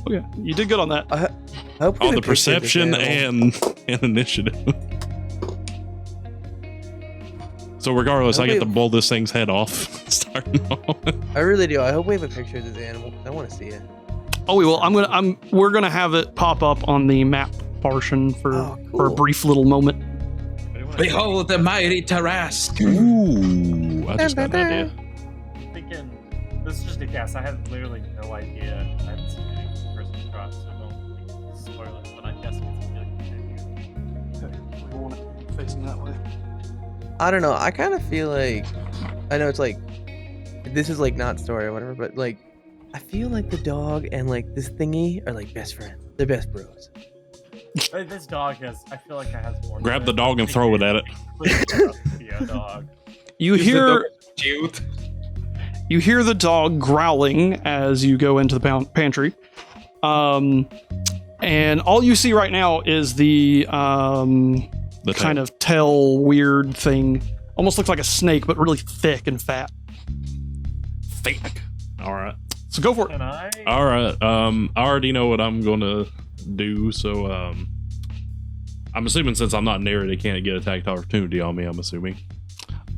Speaker 3: Okay, you did good on that.
Speaker 8: I hope we
Speaker 4: On
Speaker 8: get
Speaker 4: the
Speaker 8: a picture of this
Speaker 4: perception
Speaker 8: animal.
Speaker 4: and initiative. So regardless, I get to blow this thing's head off. Starting off.
Speaker 8: I really do. I hope we have a picture of this animal. I want to see it.
Speaker 3: Oh, we will. We're gonna have it pop up on the map portion for
Speaker 8: Oh,
Speaker 3: for a
Speaker 8: cool.
Speaker 3: brief little moment.
Speaker 6: Behold the mighty Tarask!
Speaker 4: Ooh, I just got an idea.
Speaker 9: I'm thinking this is just a guess. I have literally no idea. I haven't seen any first shot, so don't spoil it. But I'm guessing it's gonna be like
Speaker 3: Facing that way.
Speaker 8: I don't know. I kind of feel like I know it's like this is like not story or whatever, but like I feel like the dog and like this thingy are like best friends. They're best bros.
Speaker 9: This dog has. I feel like it has more.
Speaker 4: Grab the dog and throw it at it.
Speaker 9: Yeah, dog.
Speaker 3: You
Speaker 6: Is the
Speaker 3: hear
Speaker 6: dog cute?
Speaker 3: you hear the dog growling as you go into the pantry, and all you see right now is the
Speaker 4: The
Speaker 3: kind
Speaker 4: tail.
Speaker 3: of tail weird thing. Almost looks like a snake, but really thick and fat.
Speaker 4: Fake. All right.
Speaker 3: So go for it.
Speaker 9: Can I?
Speaker 4: All right. I already know what I'm gonna do. So I'm assuming since I'm not near it, it can't get attack opportunity on me. I'm assuming.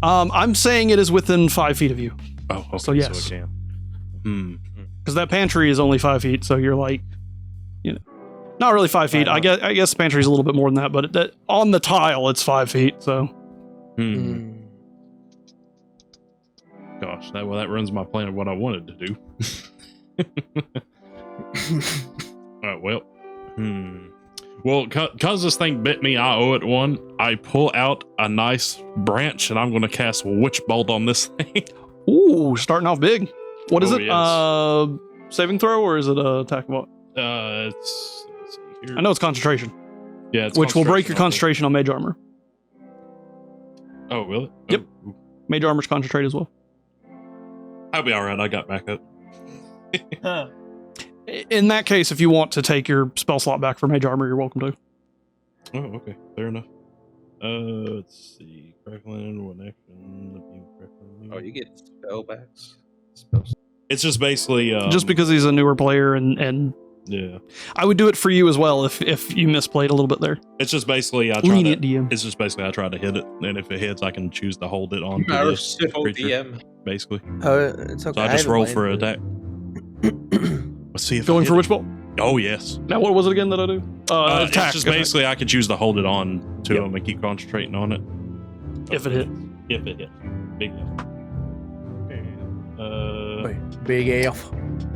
Speaker 3: I'm saying it is within 5 feet of you
Speaker 4: Oh, okay,
Speaker 3: So, yes.
Speaker 4: So it can.
Speaker 3: because that pantry is only 5 feet. So you're like, not really 5 feet. I guess the pantry is a little bit more than that, but that on the tile it's 5 feet. So
Speaker 4: Gosh, that runs my plan of what I wanted to do. All right, well. Well, cause this thing bit me, I owe it one. I pull out a nice branch and I'm gonna cast Witch Bolt on this thing.
Speaker 3: ooh, starting off big. What is
Speaker 4: Oh,
Speaker 3: it?
Speaker 4: yes.
Speaker 3: Saving throw or is it a attack? What?
Speaker 4: Let's see here.
Speaker 3: I know it's concentration,
Speaker 4: Yeah, it's
Speaker 3: which will break your
Speaker 4: I think.
Speaker 3: concentration on mage armor.
Speaker 4: Oh, will it?
Speaker 3: Yep.
Speaker 4: Oh,
Speaker 3: Mage armor's concentrate as well.
Speaker 4: I'll be all right. I got back up.
Speaker 3: In that case, if you want to take your spell slot back for mage armor, you're welcome to.
Speaker 4: Oh, okay. Fair enough. Let's see. Crackling, one action. The beam crackling.
Speaker 6: Oh, you get spellbacks. Spells.
Speaker 4: It's just basically
Speaker 3: Just because he's a newer player, and
Speaker 4: yeah.
Speaker 3: I would do it for you as well if you misplayed a little bit there.
Speaker 4: It's just basically I try
Speaker 3: Lenient
Speaker 4: to.
Speaker 3: DM.
Speaker 4: It's just basically I try to hit it, and if it hits, I can choose to hold it on to the
Speaker 6: Merciful
Speaker 4: creature,
Speaker 6: DM.
Speaker 4: basically.
Speaker 8: It's okay.
Speaker 4: So I just
Speaker 8: haven't
Speaker 4: roll
Speaker 8: played
Speaker 4: for
Speaker 8: it.
Speaker 4: attack. Let's see if
Speaker 3: Going
Speaker 4: I
Speaker 3: for
Speaker 4: hit
Speaker 3: which bolt?
Speaker 4: it. Oh yes.
Speaker 3: Now, what was it again that I do? Attack.
Speaker 4: It's just
Speaker 3: attack.
Speaker 4: basically I could choose to hold it on to
Speaker 3: Yep.
Speaker 4: him and keep concentrating on it.
Speaker 3: If it hits.
Speaker 4: If it hits. Big hit.
Speaker 8: Wait, big F.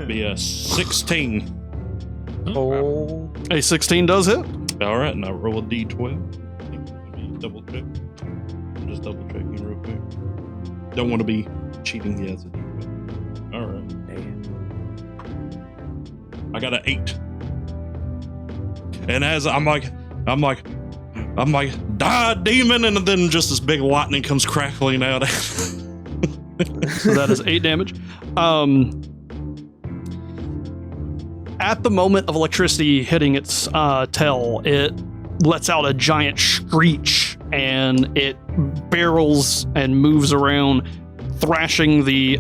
Speaker 4: Be a 16.
Speaker 8: Oh,
Speaker 3: A 16 does hit.
Speaker 4: All right, and I roll a d12. I think let me double check. I'm just double checking real quick. Don't want to be cheating. Yeah, it's a d12. All right.
Speaker 8: damn.
Speaker 4: I got an 8. And as I'm like, die, demon, and then just this big lightning comes crackling out.
Speaker 3: So that is 8 damage. At the moment of electricity hitting its tail, it lets out a giant screech, and it barrels and moves around, thrashing the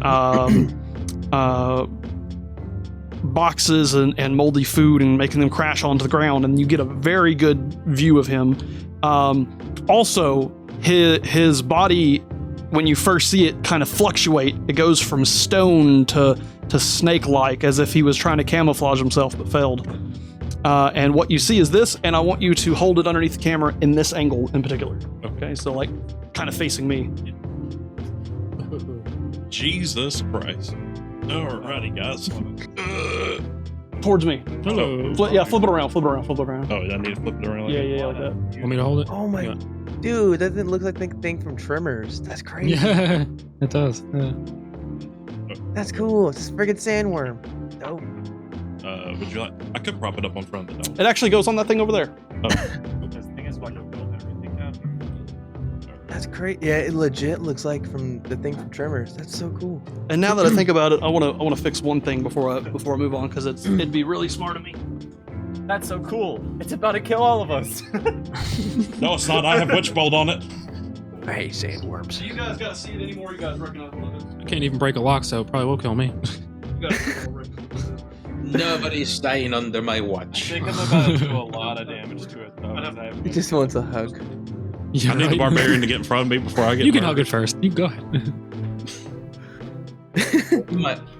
Speaker 3: boxes and moldy food and making them crash onto the ground, and you get a very good view of him. Also, his body, when you first see it, kind of fluctuate. It goes from stone to snake-like, as if he was trying to camouflage himself but failed. And what you see is this, and I want you to hold it underneath the camera in this angle in particular. Okay, so like kind of facing me.
Speaker 4: Jesus Christ. Alrighty, guys.
Speaker 3: Towards me.
Speaker 4: Oh,
Speaker 3: Flip it around.
Speaker 4: oh, I need to flip it around.
Speaker 3: Yeah, like that.
Speaker 7: Want me to hold it?
Speaker 8: Oh my,
Speaker 7: Yeah.
Speaker 8: dude, that didn't look like the thing from Tremors. That's crazy.
Speaker 7: Yeah, it does. Yeah.
Speaker 8: That's cool. It's a friggin' sandworm. Dope.
Speaker 4: Would you like? I could prop it up on front of the dome.
Speaker 3: It actually goes on that thing over there.
Speaker 9: This thing is what you build everything down.
Speaker 8: That's great. Yeah, it legit looks like from the thing from Tremors. That's so cool.
Speaker 3: And now that I think about it, I want to fix one thing before I move on, because it'd be really smart of me.
Speaker 9: That's so cool. It's about to kill all of us.
Speaker 4: No, it's not. I have Witchbolt on it.
Speaker 8: I hate sandworms.
Speaker 3: So you guys gotta see it anymore. You guys recognize what it is.
Speaker 7: I can't even break a lock, so it probably will kill me.
Speaker 3: You guys
Speaker 6: Nobody's dying under my
Speaker 9: I
Speaker 6: watch.
Speaker 9: think I'm about to do a lot of damage to it, though. 'cause I have
Speaker 8: He just wants a hug.
Speaker 7: Yeah,
Speaker 4: I need the
Speaker 7: right.
Speaker 4: barbarian to get in front of me before I get.
Speaker 7: You can
Speaker 4: burned.
Speaker 7: hug it first. You go ahead.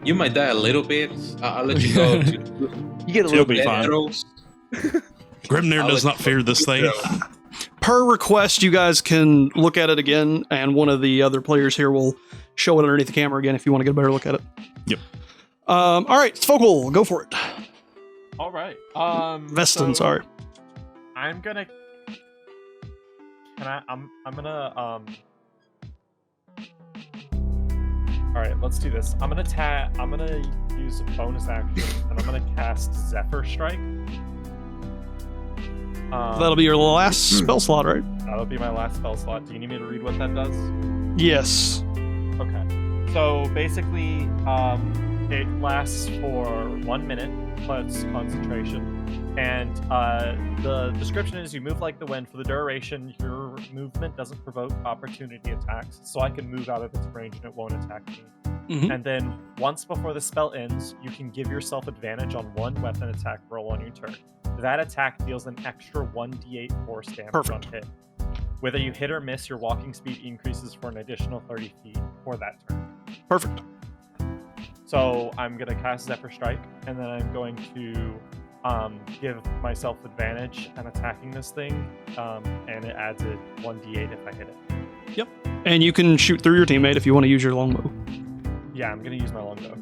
Speaker 6: You might die a little bit. I'll let you go. To
Speaker 8: You get a
Speaker 4: He'll
Speaker 8: little
Speaker 4: be
Speaker 8: bit.
Speaker 4: fine.
Speaker 6: arrows.
Speaker 4: Grimnir
Speaker 6: I'll
Speaker 4: does
Speaker 6: let
Speaker 4: not
Speaker 6: you
Speaker 4: fear
Speaker 6: go.
Speaker 4: this thing.
Speaker 3: Per request, you guys can look at it again, and one of the other players here will show it underneath the camera again if you want to get a better look at it.
Speaker 4: Yep.
Speaker 3: All right, Focal, go for it.
Speaker 9: All right.
Speaker 3: Veston,
Speaker 9: so
Speaker 3: sorry.
Speaker 9: I'm gonna. I'm gonna. All right, let's do this. I'm gonna use a bonus action, and I'm gonna cast Zephyr Strike.
Speaker 3: That'll be your last spell slot, right?
Speaker 9: That'll be my last spell slot. Do you need me to read what that does?
Speaker 3: Yes.
Speaker 9: Okay. So basically, it lasts for 1 minute plus concentration, and the description is you move like the wind. For the duration, your movement doesn't provoke opportunity attacks, so I can move out of its range and it won't attack me.
Speaker 3: Mhm.
Speaker 9: And then once before the spell ends, you can give yourself advantage on one weapon attack roll on your turn. That attack deals an extra 1d8 force damage
Speaker 3: Perfect.
Speaker 9: on hit. Whether you hit or miss, your walking speed increases for an additional 30 feet for that turn.
Speaker 3: Perfect.
Speaker 9: So I'm going to cast Zephyr Strike, and then I'm going to give myself advantage on attacking this thing, and it adds a 1d8 if I hit it.
Speaker 3: And you can shoot through your teammate if you want to use your longbow.
Speaker 9: Yeah, I'm going to use my longbow.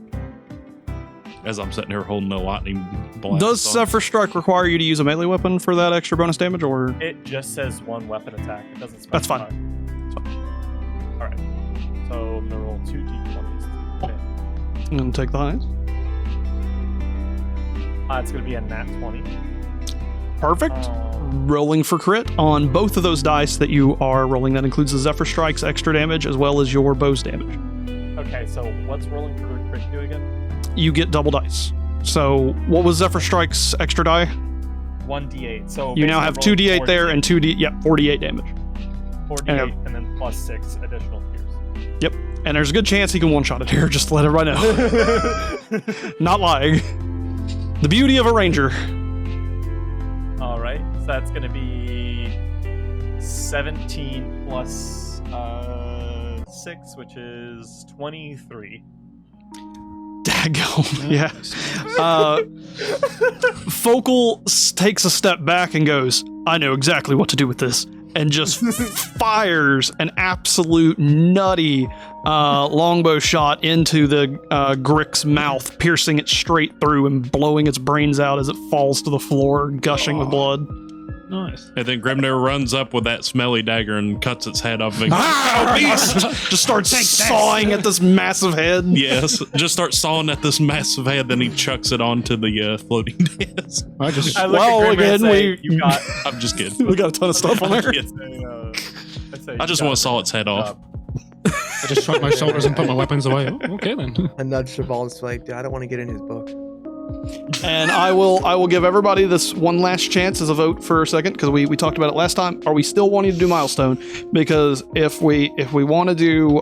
Speaker 4: As I'm sitting here holding the lightning blast.
Speaker 3: Does
Speaker 4: on.
Speaker 3: Zephyr Strike require you to use a melee weapon for that extra bonus damage, or?
Speaker 9: It just says one weapon attack. It doesn't
Speaker 3: That's
Speaker 9: specify.
Speaker 3: fine. That's fine.
Speaker 9: All right. So I'm going to roll 2d20s. Okay.
Speaker 3: I'm going to take the highest.
Speaker 9: It's going to be a nat 20.
Speaker 3: Perfect. Rolling for crit on both of those dice that you are rolling. That includes the Zephyr Strike's extra damage as well as your bow's damage.
Speaker 9: Okay, so what's rolling for crit do again?
Speaker 3: You get double dice. So what was Zephyr Strike's extra die?
Speaker 9: 1d8. So
Speaker 3: You now have 2d8 there and 48 damage.
Speaker 9: 4d8 and then plus 6 additional fears.
Speaker 3: Yep. And there's a good chance he can one-shot it here, just to let everybody know. Not lying. The beauty of a ranger.
Speaker 9: All right, so that's going to be 17 plus 6, which is 23.
Speaker 3: Daggone. Yeah. Focal takes a step back and goes, I know exactly what to do with this. And just fires an absolute nutty longbow shot into the Grick's mouth, piercing it straight through and blowing its brains out as it falls to the floor, gushing with blood.
Speaker 7: Nice.
Speaker 4: And then Grimnir runs up with that smelly dagger and cuts its head off. And
Speaker 3: Just starts sawing at this massive head.
Speaker 4: yes, just starts sawing at this massive head. Then he chucks it onto the floating desk.
Speaker 7: I just
Speaker 9: I look
Speaker 3: Well,
Speaker 9: at Grimmer and
Speaker 3: again,
Speaker 9: say, you got.
Speaker 4: I'm just kidding.
Speaker 3: We got a ton of stuff on there.
Speaker 4: Yes.
Speaker 9: I
Speaker 4: I just want to saw its head off.
Speaker 7: I just shrug my shoulders and put my weapons away. Oh, okay then.
Speaker 8: I nudged the ball and like, dude, I don't want to get in his book.
Speaker 3: And I will give everybody this one last chance as a vote for a second, because we talked about it last time. Are we still wanting to do milestone? Because if we want to do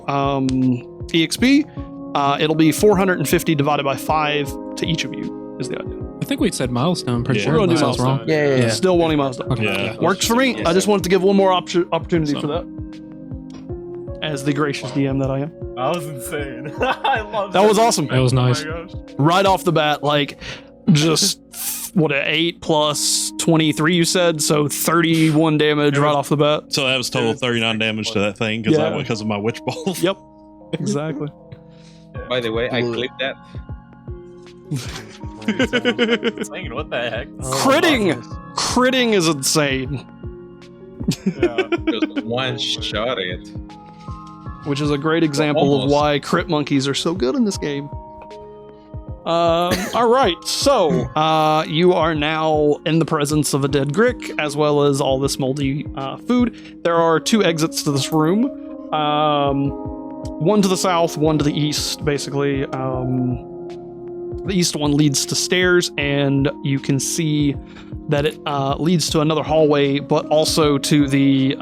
Speaker 3: EXP, it'll be 450 divided by 5 to each of you is the idea.
Speaker 7: I think we'd said milestone. Pretty
Speaker 4: Yeah.
Speaker 7: sure.
Speaker 3: We're gonna do
Speaker 7: unless I was
Speaker 3: milestone.
Speaker 7: wrong.
Speaker 8: Yeah.
Speaker 3: Still wanting milestone.
Speaker 7: Okay.
Speaker 4: Yeah.
Speaker 3: Works for me.
Speaker 5: Yes.
Speaker 3: I just wanted to give one more opportunity
Speaker 4: So-
Speaker 3: for that. As the gracious DM that I am.
Speaker 9: That was insane. I love
Speaker 3: That was awesome.
Speaker 7: That was nice.
Speaker 9: Oh my gosh.
Speaker 3: Right off the bat, like, just what, 8 plus 23 you said, so 31 damage right off the bat.
Speaker 4: So that was total 39 damage to that thing because of my witch bolt.
Speaker 3: Yep, exactly.
Speaker 6: By the way, I
Speaker 8: Blue.
Speaker 6: clipped that.
Speaker 9: Insane, what the heck?
Speaker 3: Critting is insane,
Speaker 9: Yeah.
Speaker 6: Just one shot it.
Speaker 3: which is a great example of
Speaker 6: Almost.
Speaker 3: why crit monkeys are so good in this game. All right, so you are now in the presence of a dead Grick, as well as all this moldy food. There are 2 exits to this room. One to the south, one to the east, basically. The east one leads to stairs, and you can see that it leads to another hallway, but also to the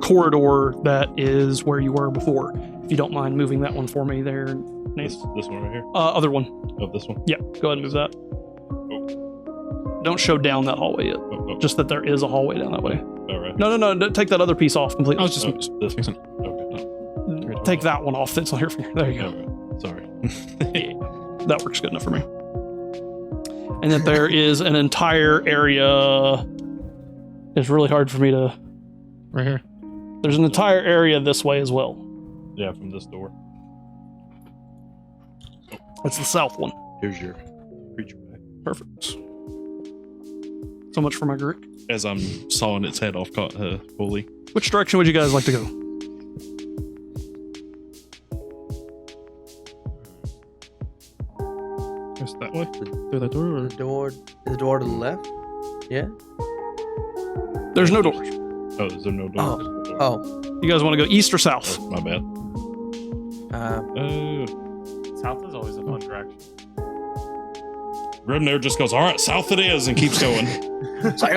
Speaker 3: corridor that is where you were before. If you don't mind moving that one for me there, Nath.
Speaker 4: This one right here.
Speaker 3: Other one.
Speaker 4: Oh, this one.
Speaker 3: Yeah, go ahead and move that. Don't show down that hallway yet.
Speaker 4: Oh,
Speaker 3: Just that there is a hallway down that way.
Speaker 4: all right.
Speaker 3: No, take that other piece off completely.
Speaker 7: I was just
Speaker 4: Oh, this
Speaker 7: fixing.
Speaker 4: Okay.
Speaker 3: Take that one off that's on here for you. There you go.
Speaker 4: Okay. Sorry.
Speaker 3: That works good enough for me. And that there is an entire area. It's really hard for me to.
Speaker 7: Right here.
Speaker 3: There's an entire area this way as well.
Speaker 4: Yeah, from this door.
Speaker 3: That's the south one.
Speaker 4: Here's your creature back.
Speaker 3: Perfect. So much for my Grick.
Speaker 4: As I'm sawing its head off fully.
Speaker 3: Which direction would you guys like to go?
Speaker 7: Just that way. Through that door. Or...
Speaker 8: The door to the left? Yeah?
Speaker 3: There's no doors.
Speaker 4: Oh, is there no door?
Speaker 8: Oh.
Speaker 3: You guys want to go east or south?
Speaker 4: Oh, my bad.
Speaker 9: South is always a fun direction.
Speaker 4: Grimnir just goes, all right, south it is, and keeps going.
Speaker 9: South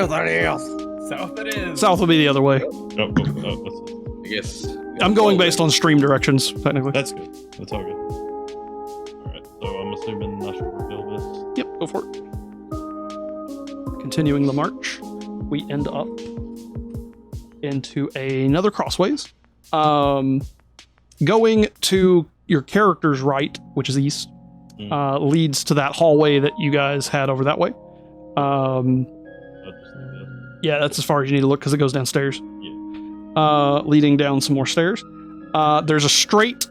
Speaker 9: it is.
Speaker 3: South will be the other way.
Speaker 4: What's
Speaker 6: I guess.
Speaker 3: I'm going based on stream directions, technically.
Speaker 4: That's good. That's all good. All right, so I'm assuming I should reveal this.
Speaker 3: Yep, go for it. Continuing the march, we end up into another crossways. Going to your character's right, which is east, leads to that hallway that you guys had over that way.
Speaker 4: I'll just leave this.
Speaker 3: Yeah, that's as far as you need to look because it goes downstairs.
Speaker 4: Yeah.
Speaker 3: Leading down some more stairs. There's a straight,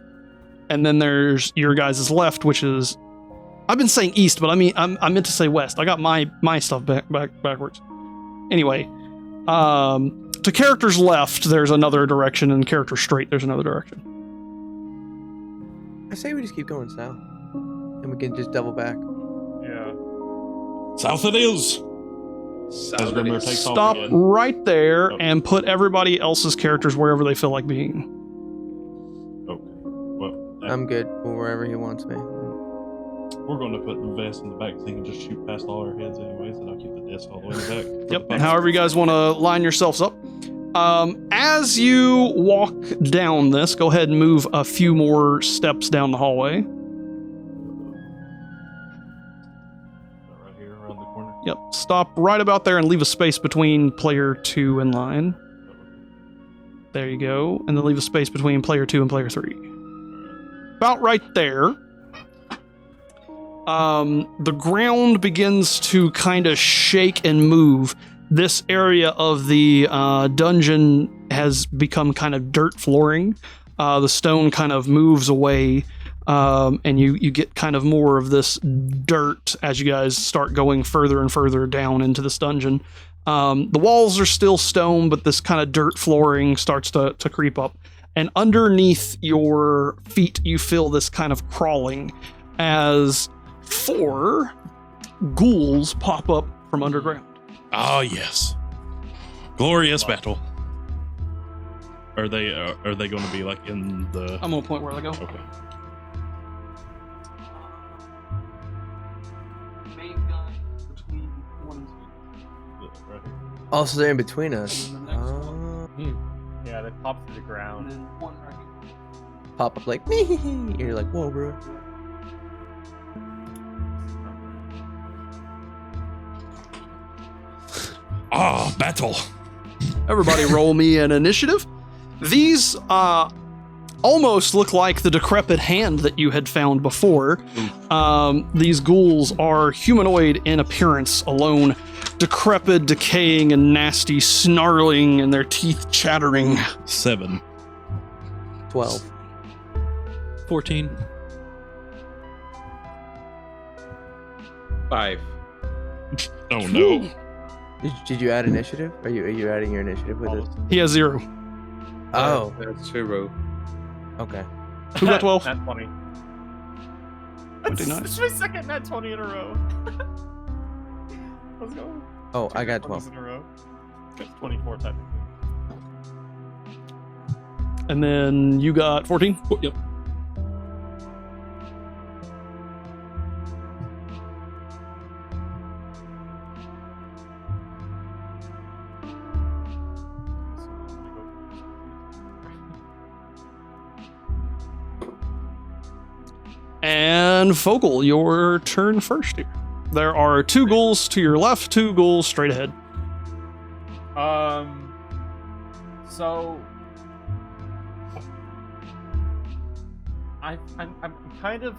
Speaker 3: and then there's your guys' left, which is. I've been saying east, but I meant to say west. I got my stuff backwards. Anyway, to character's left, there's another direction, and character straight, there's another direction.
Speaker 8: I say we just keep going south. And we can just double back.
Speaker 9: Yeah.
Speaker 4: South it is. As Grimnir takes off
Speaker 3: Stop
Speaker 4: again.
Speaker 3: right there
Speaker 4: Oh.
Speaker 3: and put everybody else's characters wherever they feel like being.
Speaker 4: Okay. Well,
Speaker 8: I'm good wherever he wants me.
Speaker 4: we're going to put the vest in the back so he can just shoot past all our heads anyways, and I'll keep the desk all the way back. for
Speaker 3: Yep.
Speaker 4: the
Speaker 3: However you guys want to line yourselves up. As you walk down this, go ahead and move a few more steps down the hallway.
Speaker 4: Right here around the corner.
Speaker 3: Yep. Stop right about there and leave a space between player 2 and line. There you go. And then leave a space between player 2 and player 3. About right there. The ground begins to kind of shake and move. This area of the dungeon has become kind of dirt flooring. The stone kind of moves away, and you get kind of more of this dirt as you guys start going further and further down into this dungeon. The walls are still stone, but this kind of dirt flooring starts to creep up. And underneath your feet, you feel this kind of crawling as 4 ghouls pop up from underground.
Speaker 4: Oh yes, glorious battle. Are they going to be like in the?
Speaker 3: I'm gonna point where they go.
Speaker 4: Okay.
Speaker 3: Main gun between 1 and 2.
Speaker 4: Right here.
Speaker 8: Also, they're in between us.
Speaker 3: And then the next
Speaker 9: Yeah, they pop through the
Speaker 3: And
Speaker 9: ground.
Speaker 3: then 1 right here.
Speaker 8: Pop up like me. You're like, whoa, bro.
Speaker 4: Ah, battle.
Speaker 3: Everybody roll me an initiative. These almost look like the decrepit hand that you had found before. These ghouls are humanoid in appearance alone, decrepit, decaying, and nasty, snarling, and their teeth chattering.
Speaker 4: 7.
Speaker 8: 12.
Speaker 7: 14.
Speaker 6: 5.
Speaker 4: Oh no.
Speaker 8: Did you add initiative? Are you adding your initiative with it?
Speaker 3: He has 0.
Speaker 8: Oh,
Speaker 6: That's 0.
Speaker 8: okay.
Speaker 3: Who got 12?
Speaker 9: Nat 20.
Speaker 3: Pretty nice.
Speaker 9: This is my second nat 20 in a row. Let's go.
Speaker 8: Oh, I got
Speaker 9: 12
Speaker 8: 12.
Speaker 9: in a row. That's 24 technically.
Speaker 3: And then you got 14?
Speaker 4: Yep.
Speaker 3: And Focal, your turn first here. There are 2 ghouls to your left, 2 ghouls straight ahead.
Speaker 9: So I'm kind of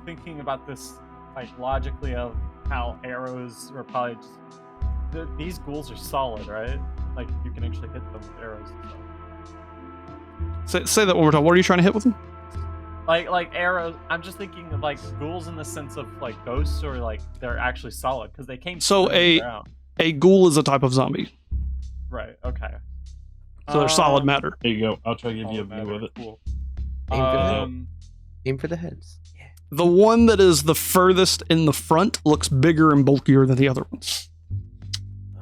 Speaker 9: thinking about this like logically of how arrows are probably just these ghouls are solid, right? Like you can actually hit them with arrows and stuff.
Speaker 3: Say that one more time. What are you trying to hit with them?
Speaker 9: Like arrows. I'm just thinking of like ghouls in the sense of like ghosts, or like they're actually solid because they came.
Speaker 3: So
Speaker 9: through the ground.
Speaker 3: a ghoul is a type of zombie,
Speaker 9: Right. Okay.
Speaker 3: so they're solid matter.
Speaker 4: There you go. I'll try to give you a
Speaker 9: solid
Speaker 4: view
Speaker 9: matter,
Speaker 4: of it.
Speaker 9: Cool.
Speaker 8: Aim for the head.
Speaker 9: Um,
Speaker 8: Aim for the heads.
Speaker 3: The one that is the furthest in the front looks bigger and bulkier than the other ones.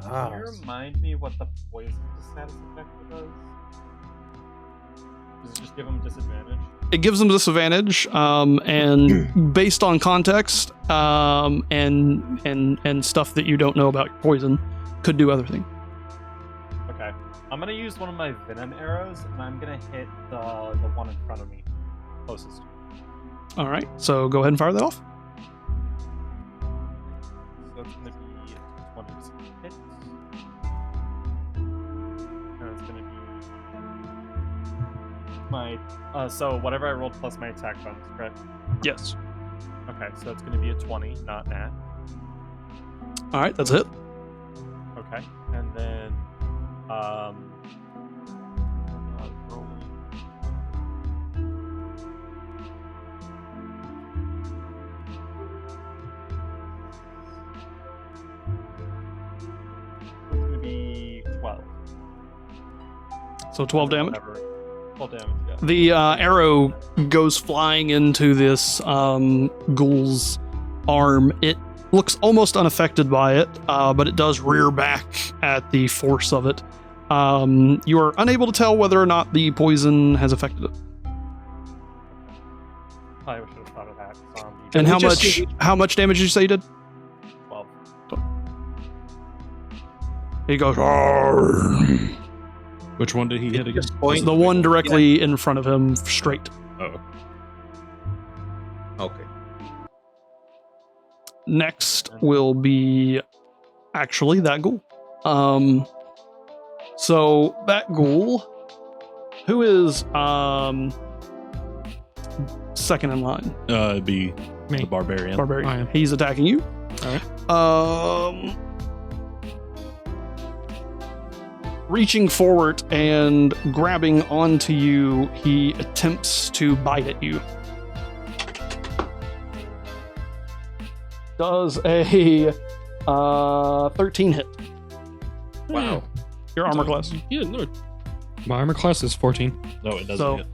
Speaker 8: Ah.
Speaker 9: Can you remind me what the poison status effect does? Does it just give them disadvantage?
Speaker 3: It gives them disadvantage, and based on context, and stuff that you don't know about poison, could do other things.
Speaker 9: Okay. I'm gonna use one of my venom arrows, and I'm gonna hit the one in front of me, closest.
Speaker 3: All right, so go ahead and fire that off.
Speaker 9: So it's gonna be 26 hits. And it's gonna be my so whatever I rolled plus my attack bonus, correct?
Speaker 3: Yes.
Speaker 9: Okay, so it's gonna be a 20, not nat.
Speaker 3: All right, that's it.
Speaker 9: Okay, and then rolling. It's gonna be 12.
Speaker 3: So 12 damage.
Speaker 9: Whatever. 12 damage, yeah.
Speaker 3: The arrow goes flying into this ghoul's arm. It looks almost unaffected by it, but it does rear back at the force of it. You are unable to tell whether or not the poison has affected it.
Speaker 9: Probably should have thought of that. Zombie.
Speaker 3: And
Speaker 4: we
Speaker 3: how
Speaker 4: just-
Speaker 3: much damage did you say you did?
Speaker 9: 12.
Speaker 3: He goes, "Arrgh."
Speaker 4: Which one did he hit again?
Speaker 6: Just point.
Speaker 3: The one directly in front of him, straight.
Speaker 4: Oh,
Speaker 6: Okay.
Speaker 3: Next will be actually that ghoul. So that ghoul, who is second in line,
Speaker 4: it'd be
Speaker 7: Me.
Speaker 4: the barbarian.
Speaker 3: barbarian.
Speaker 7: I am.
Speaker 3: He's attacking you.
Speaker 7: Alright.
Speaker 3: Reaching forward and grabbing onto you, he attempts to bite at you. Does a 13 hit.
Speaker 6: Wow.
Speaker 3: Your armor class.
Speaker 7: Yeah, no. My armor class is 14.
Speaker 4: No, it doesn't
Speaker 3: So,
Speaker 4: hit.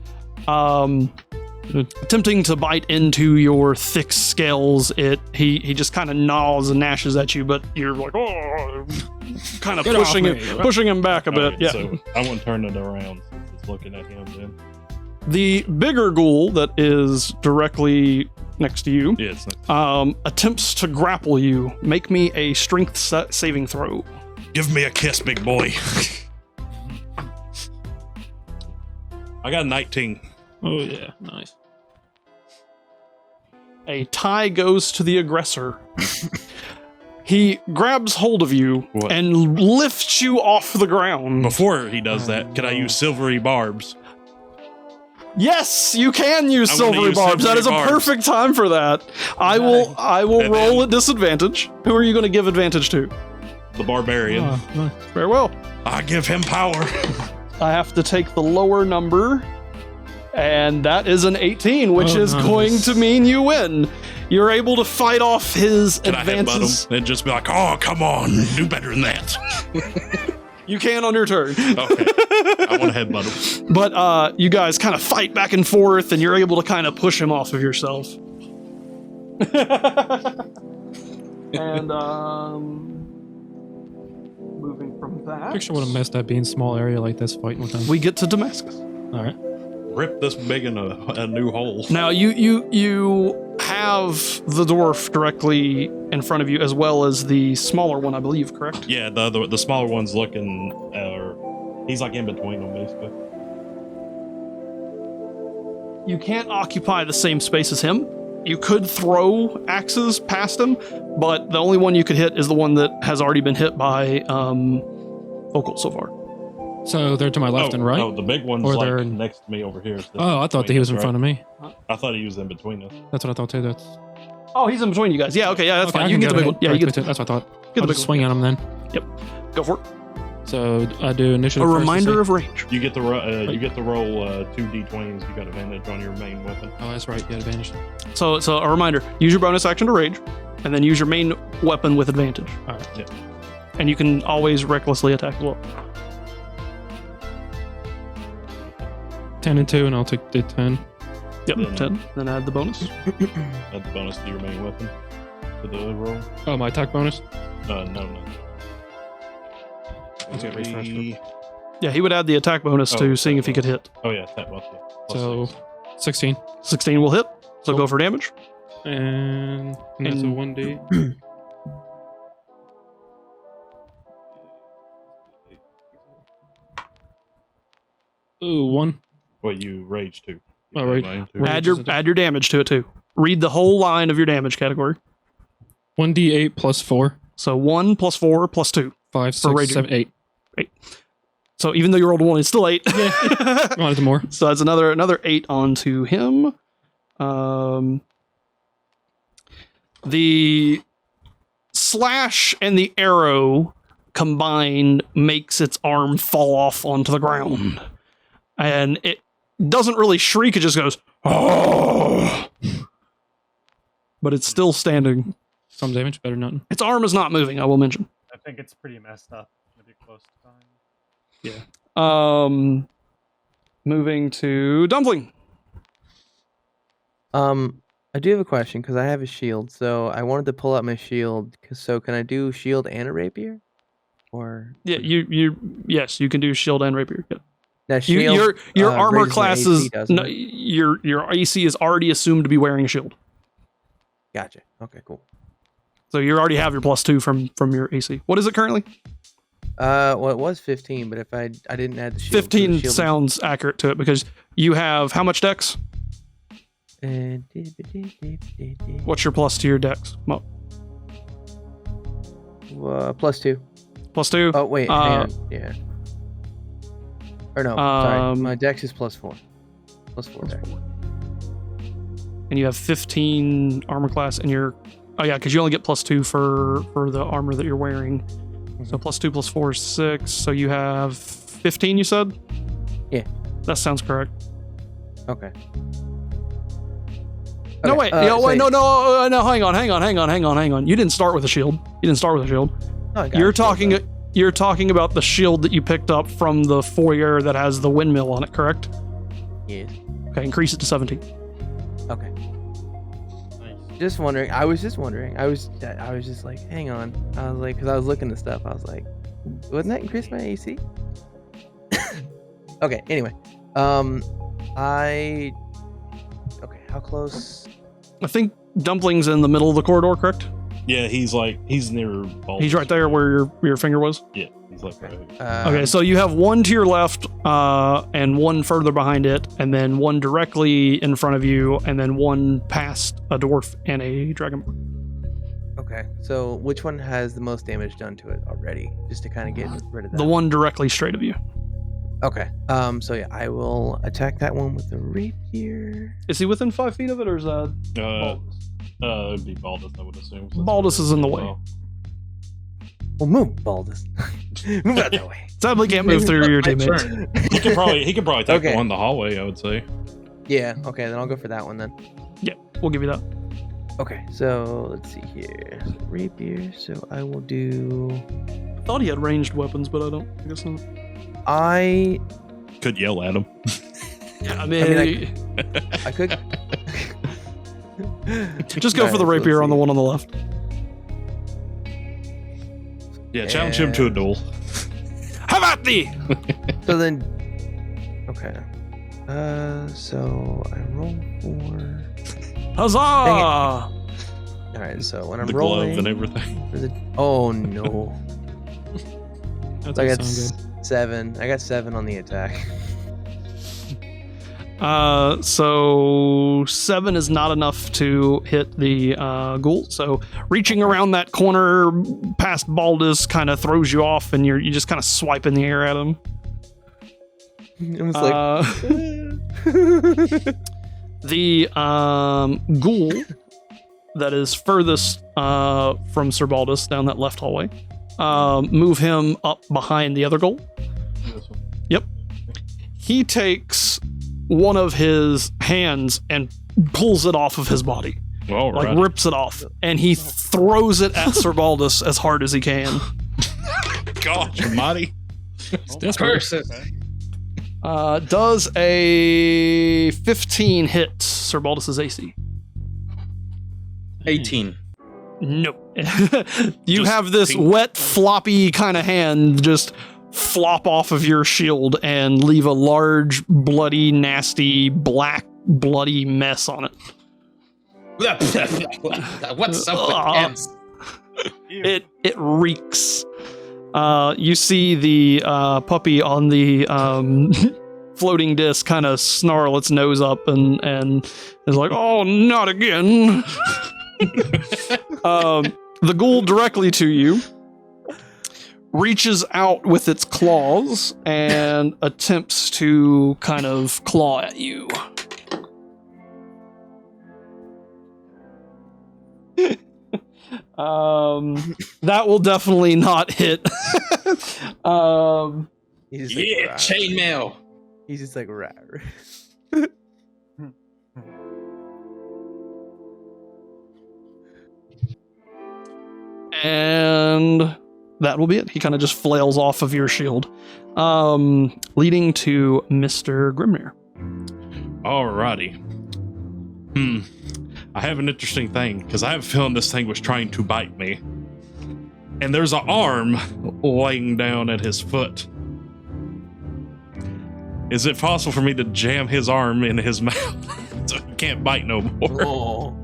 Speaker 3: attempting to bite into your thick scales, he just kind of gnaws and gnashes at you, but you're like, oh, kind of
Speaker 7: Get off
Speaker 3: pushing
Speaker 7: me.
Speaker 3: pushing him back a bit.
Speaker 4: Okay,
Speaker 3: Yeah.
Speaker 4: So I want to turn it around since it's looking at him then.
Speaker 3: The bigger ghoul that is directly next to you
Speaker 4: Yeah, it's not.
Speaker 3: attempts to grapple you. Make me a strength saving throw.
Speaker 4: Give me a kiss, big boy. I got a 19.
Speaker 7: Oh, yeah. Nice.
Speaker 3: A tie goes to the aggressor. He grabs hold of you
Speaker 4: What?
Speaker 3: and lifts you off the ground.
Speaker 4: Before he does that, can I use silvery barbs?
Speaker 3: Yes, you can use
Speaker 4: I'm gonna
Speaker 3: silvery
Speaker 4: use
Speaker 3: barbs. That
Speaker 4: silvery
Speaker 3: is a
Speaker 4: barbs.
Speaker 3: perfect time for that. I will
Speaker 4: And
Speaker 3: roll
Speaker 4: then-
Speaker 3: at disadvantage. Who are you going to give advantage to?
Speaker 4: The barbarian.
Speaker 7: Oh, nice.
Speaker 3: Very well.
Speaker 4: I give him power.
Speaker 3: I have to take the lower number, and that is an 18, which
Speaker 7: Oh,
Speaker 3: is
Speaker 7: nice.
Speaker 3: going to mean you win. You're able to fight off his
Speaker 4: Can I
Speaker 3: advances.
Speaker 4: headbutt him and just be like, oh, come on, do better than that?
Speaker 3: You can on your turn.
Speaker 4: Okay. I want to headbutt him.
Speaker 3: But you guys kind of fight back and forth, and you're able to kind of push him off of yourself. And moving from that,
Speaker 7: Picture would have messed that being small area like this fighting with them.
Speaker 3: we get to Damascus.
Speaker 7: All right.
Speaker 4: Rip this big in a new hole.
Speaker 3: Now you have the dwarf directly in front of you, as well as the smaller one, I believe. Correct?
Speaker 4: Yeah, the smaller one's looking, he's like in between them, basically.
Speaker 3: You can't occupy the same space as him. You could throw axes past him, but the only one you could hit is the one that has already been hit by Vocal so far.
Speaker 7: So they're to my left and right?
Speaker 4: Oh, the big one's
Speaker 7: Or
Speaker 4: like
Speaker 7: they're-
Speaker 4: next to me over here.
Speaker 7: Oh, I thought that he was in front of me.
Speaker 4: I thought he was in between us.
Speaker 7: That's what I thought too. That's
Speaker 3: Oh, he's in between you guys. Yeah, okay, yeah, that's
Speaker 7: okay,
Speaker 3: fine.
Speaker 7: I
Speaker 3: You can
Speaker 7: can
Speaker 3: get the
Speaker 7: go
Speaker 3: big one.
Speaker 7: ahead.
Speaker 3: Yeah, you
Speaker 7: Right,
Speaker 3: get the,
Speaker 7: that's what I thought.
Speaker 3: get
Speaker 7: I'll
Speaker 3: the big
Speaker 7: just
Speaker 3: one.
Speaker 7: swing at him then.
Speaker 3: Go for it.
Speaker 7: So I do
Speaker 3: A
Speaker 7: initiative. first,
Speaker 3: reminder
Speaker 7: you
Speaker 3: of
Speaker 7: say?
Speaker 3: range.
Speaker 4: You get to roll 2 d20s. You got advantage on your main weapon.
Speaker 7: Oh, that's right. You had advantage.
Speaker 3: So a reminder: use your bonus action to rage, and then use your main weapon with advantage.
Speaker 7: All right.
Speaker 4: Yeah.
Speaker 3: And you can always recklessly attack as well.
Speaker 7: 10 and 2, and I'll take the 10.
Speaker 3: Yep,
Speaker 4: Yeah.
Speaker 3: 10. Then add the bonus.
Speaker 4: Add the bonus to your main weapon. To the roll.
Speaker 7: Oh, my attack bonus.
Speaker 4: No.
Speaker 7: Let's get refreshed real quick.
Speaker 3: Yeah, he would add the attack bonus
Speaker 4: Oh,
Speaker 3: to seeing if he could hit.
Speaker 4: Oh yeah, that was yeah. Plus
Speaker 7: So
Speaker 4: 6.
Speaker 7: 16,
Speaker 3: 16 will hit. So
Speaker 7: Cool.
Speaker 3: go for damage.
Speaker 7: and that's a
Speaker 3: And-
Speaker 7: 1d. Ooh, 1.
Speaker 4: What you rage to?
Speaker 7: Oh, rage.
Speaker 4: Mine too.
Speaker 7: Rage.
Speaker 3: Add
Speaker 7: is
Speaker 3: your
Speaker 7: a-
Speaker 3: add your damage to it too. Read the whole line of your damage category.
Speaker 7: 1d8 plus 4.
Speaker 3: So 1 plus 4 plus 2.
Speaker 7: 5,
Speaker 3: For
Speaker 7: 6,
Speaker 3: raging.
Speaker 7: 7, 8.
Speaker 3: So even though you rolled a 1, it's still 8.
Speaker 7: I wanted more.
Speaker 3: So that's another 8 onto him. The slash and the arrow combined makes its arm fall off onto the ground. And it doesn't really shriek, it just goes, oh! But it's still standing.
Speaker 7: Some damage, better than nothing.
Speaker 3: Its arm is not moving, I will mention.
Speaker 9: I think it's pretty messed up. Maybe close to dying.
Speaker 3: Moving to Dumpling.
Speaker 8: I do have a question because I have a shield, so I wanted to pull out my shield. So can I do shield and a rapier? Or
Speaker 3: Yeah, yes, you can do shield and rapier. Yeah.
Speaker 8: now shield?
Speaker 3: Your armor
Speaker 8: raises my
Speaker 3: class
Speaker 8: AC,
Speaker 3: is
Speaker 8: doesn't
Speaker 3: no,
Speaker 8: it?
Speaker 3: your AC is already assumed to be wearing a shield.
Speaker 8: Gotcha. Okay, cool.
Speaker 3: So you already have your +2 from your AC. What is it currently?
Speaker 8: Well, it was 15, but if I didn't add the shield. so the
Speaker 3: 15
Speaker 8: shield
Speaker 3: sounds accurate to it because you have how much dex? What's your plus to your dex? Mo?
Speaker 8: +2.
Speaker 3: +2.
Speaker 8: Oh wait, hang on. Yeah. Or no, sorry. My dex is +4. +4 dex.
Speaker 3: And you have 15 armor class, and you're because you only get +2 for the armor that you're wearing. So +2 + 4 is 6. So you have 15. You said.
Speaker 8: Yeah.
Speaker 3: That sounds correct.
Speaker 8: Okay.
Speaker 3: No,
Speaker 8: Okay,
Speaker 3: wait.
Speaker 8: so-
Speaker 3: No, hang on. You didn't start with a shield.
Speaker 8: No, I got
Speaker 3: You're
Speaker 8: a shield,
Speaker 3: talking.
Speaker 8: though.
Speaker 3: you're talking about the shield that you picked up from the foyer that has the windmill on it, correct?
Speaker 8: Yes.
Speaker 3: Okay, increase it to 17.
Speaker 8: Okay. Just wondering. I was just wondering. I was just like, hang on. I was like, because I was looking at stuff. I was like, wouldn't that increase my AC? Okay. Anyway, okay. How close?
Speaker 3: I think Dumpling's in the middle of the corridor, correct?
Speaker 4: Yeah, he's near Baldus.
Speaker 3: He's right there where your finger was.
Speaker 4: Yeah, he's like right.
Speaker 3: Okay, so you have one to your left, and one further behind it, and then one directly in front of you, and then one past a dwarf and a dragonborn.
Speaker 8: Okay. So which one has the most damage done to it already? Just to kind of get rid of that.
Speaker 3: The one directly straight of you.
Speaker 8: Okay. So yeah, I will attack that one with the rapier.
Speaker 3: Is he within 5 feet of it, or is that?
Speaker 4: It'd be Baldus, I would assume.
Speaker 3: Baldus is in the way.
Speaker 8: Well, move, Baldus. Move out that way.
Speaker 3: Sadly, can't move through your teammates.
Speaker 4: He could probably take
Speaker 8: Okay.
Speaker 4: the one in the hallway, I would say.
Speaker 8: Yeah. Okay. Then I'll go for that one then.
Speaker 3: Yeah, we'll give you that.
Speaker 8: Okay. So let's see here. So, rapier. So I will do.
Speaker 3: I thought he had ranged weapons, but I guess not.
Speaker 8: I
Speaker 4: Could yell at him.
Speaker 3: Yeah, I
Speaker 8: mean, I could.
Speaker 3: just go for the rapier on the one on the left.
Speaker 4: Yeah, challenge him to a duel.
Speaker 3: How about thee?
Speaker 8: So then, okay. So I roll for.
Speaker 3: Huzzah!
Speaker 8: All right. So when I'm
Speaker 4: The
Speaker 8: rolling,
Speaker 4: glove and everything.
Speaker 8: oh no!
Speaker 7: That
Speaker 8: So I got
Speaker 7: doesn't sound
Speaker 8: 7. I got 7 on the attack.
Speaker 3: So 7 is not enough to hit the ghoul. So reaching around that corner past Baldus kind of throws you off, and you just kind of swipe in the air at him.
Speaker 8: It was like.
Speaker 3: The ghoul that is furthest from Sir Baldus down that left hallway, move him up behind the other ghoul. Yep. He takes one of his hands and pulls it off of his body.
Speaker 4: All
Speaker 3: Like
Speaker 4: right.
Speaker 3: rips it off, and he throws it at Sir Baldus as hard as he can.
Speaker 4: Gosh, almighty.
Speaker 6: Curses.
Speaker 3: Does a 15 hit Sir Baldus's AC?
Speaker 6: 18.
Speaker 3: Nope. You
Speaker 4: Just
Speaker 3: have this
Speaker 4: pink.
Speaker 3: wet, floppy kind of hand just flop off of your shield and leave a large, bloody, nasty, black, bloody mess on it.
Speaker 6: What's up with ants?
Speaker 3: It reeks. You see the puppy on the floating disc kind of snarl its nose up and is like, "Oh, not again!" The ghoul directly to you reaches out with its claws and attempts to kind of claw at you. That will definitely not hit.
Speaker 8: He's just
Speaker 6: Yeah,
Speaker 8: like,
Speaker 6: chainmail.
Speaker 8: He's just like, rawr.
Speaker 3: And that will be it. He kind of just flails off of your shield, leading to Mr. Grimnir.
Speaker 4: Alrighty. I have an interesting thing, because I have a feeling this thing was trying to bite me. And there's an arm laying down at his foot. Is it possible for me to jam his arm in his mouth so he can't bite no more?
Speaker 8: Oh.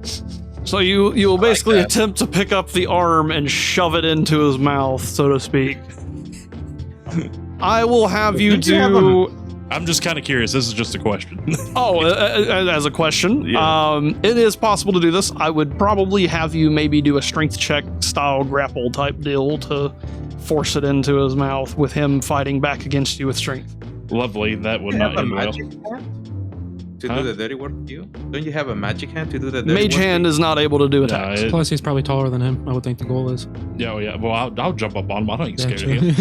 Speaker 3: So you will basically
Speaker 6: that.
Speaker 3: attempt to pick up the arm and shove it into his mouth, so to speak. I will have you do.
Speaker 4: I'm just kind of curious. This is just a question.
Speaker 3: Oh, as a question,
Speaker 4: Yeah.
Speaker 3: it is possible to do this. I would probably have you maybe do a strength check style grapple type deal to force it into his mouth with him fighting back against you with strength.
Speaker 4: Lovely. That would
Speaker 6: You
Speaker 4: not
Speaker 6: have a
Speaker 4: end well.
Speaker 6: magic hand to
Speaker 4: Huh?
Speaker 6: do the dirty work for you? Don't you have a magic hand to do the dirty
Speaker 3: Mage
Speaker 6: work?
Speaker 3: hand is not able to do
Speaker 4: No,
Speaker 3: attacks.
Speaker 7: Plus, he's probably taller than him. I would think the goal is.
Speaker 4: yeah, Well, I'll jump up on him. I ain't
Speaker 7: Yeah,
Speaker 4: scared
Speaker 7: true.
Speaker 4: of him.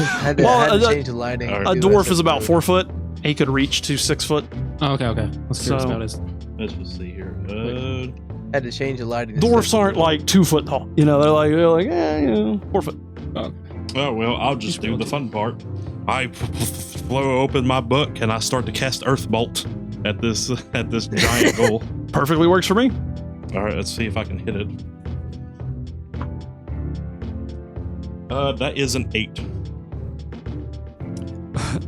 Speaker 8: Had to,
Speaker 3: Well,
Speaker 8: had to
Speaker 3: a-
Speaker 8: change the lighting.
Speaker 4: a
Speaker 8: to
Speaker 3: A
Speaker 8: do
Speaker 3: dwarf
Speaker 8: this
Speaker 3: is about
Speaker 8: episode.
Speaker 3: 4 foot. He could reach to 6 foot.
Speaker 7: Oh, okay. I was curious
Speaker 3: So-
Speaker 7: about his.
Speaker 4: Let's just see here.
Speaker 8: Had to change the lighting. to
Speaker 3: Dwarfs
Speaker 8: set
Speaker 3: aren't
Speaker 8: the-
Speaker 3: like 2 foot tall. You know, they're like 4 foot.
Speaker 4: Oh, well, I'll just do the fun part. I blow open my book and I start to cast Earth Bolt at this giant goal.
Speaker 3: Perfectly works for me.
Speaker 4: All right, let's see if I can hit it. That is an 8.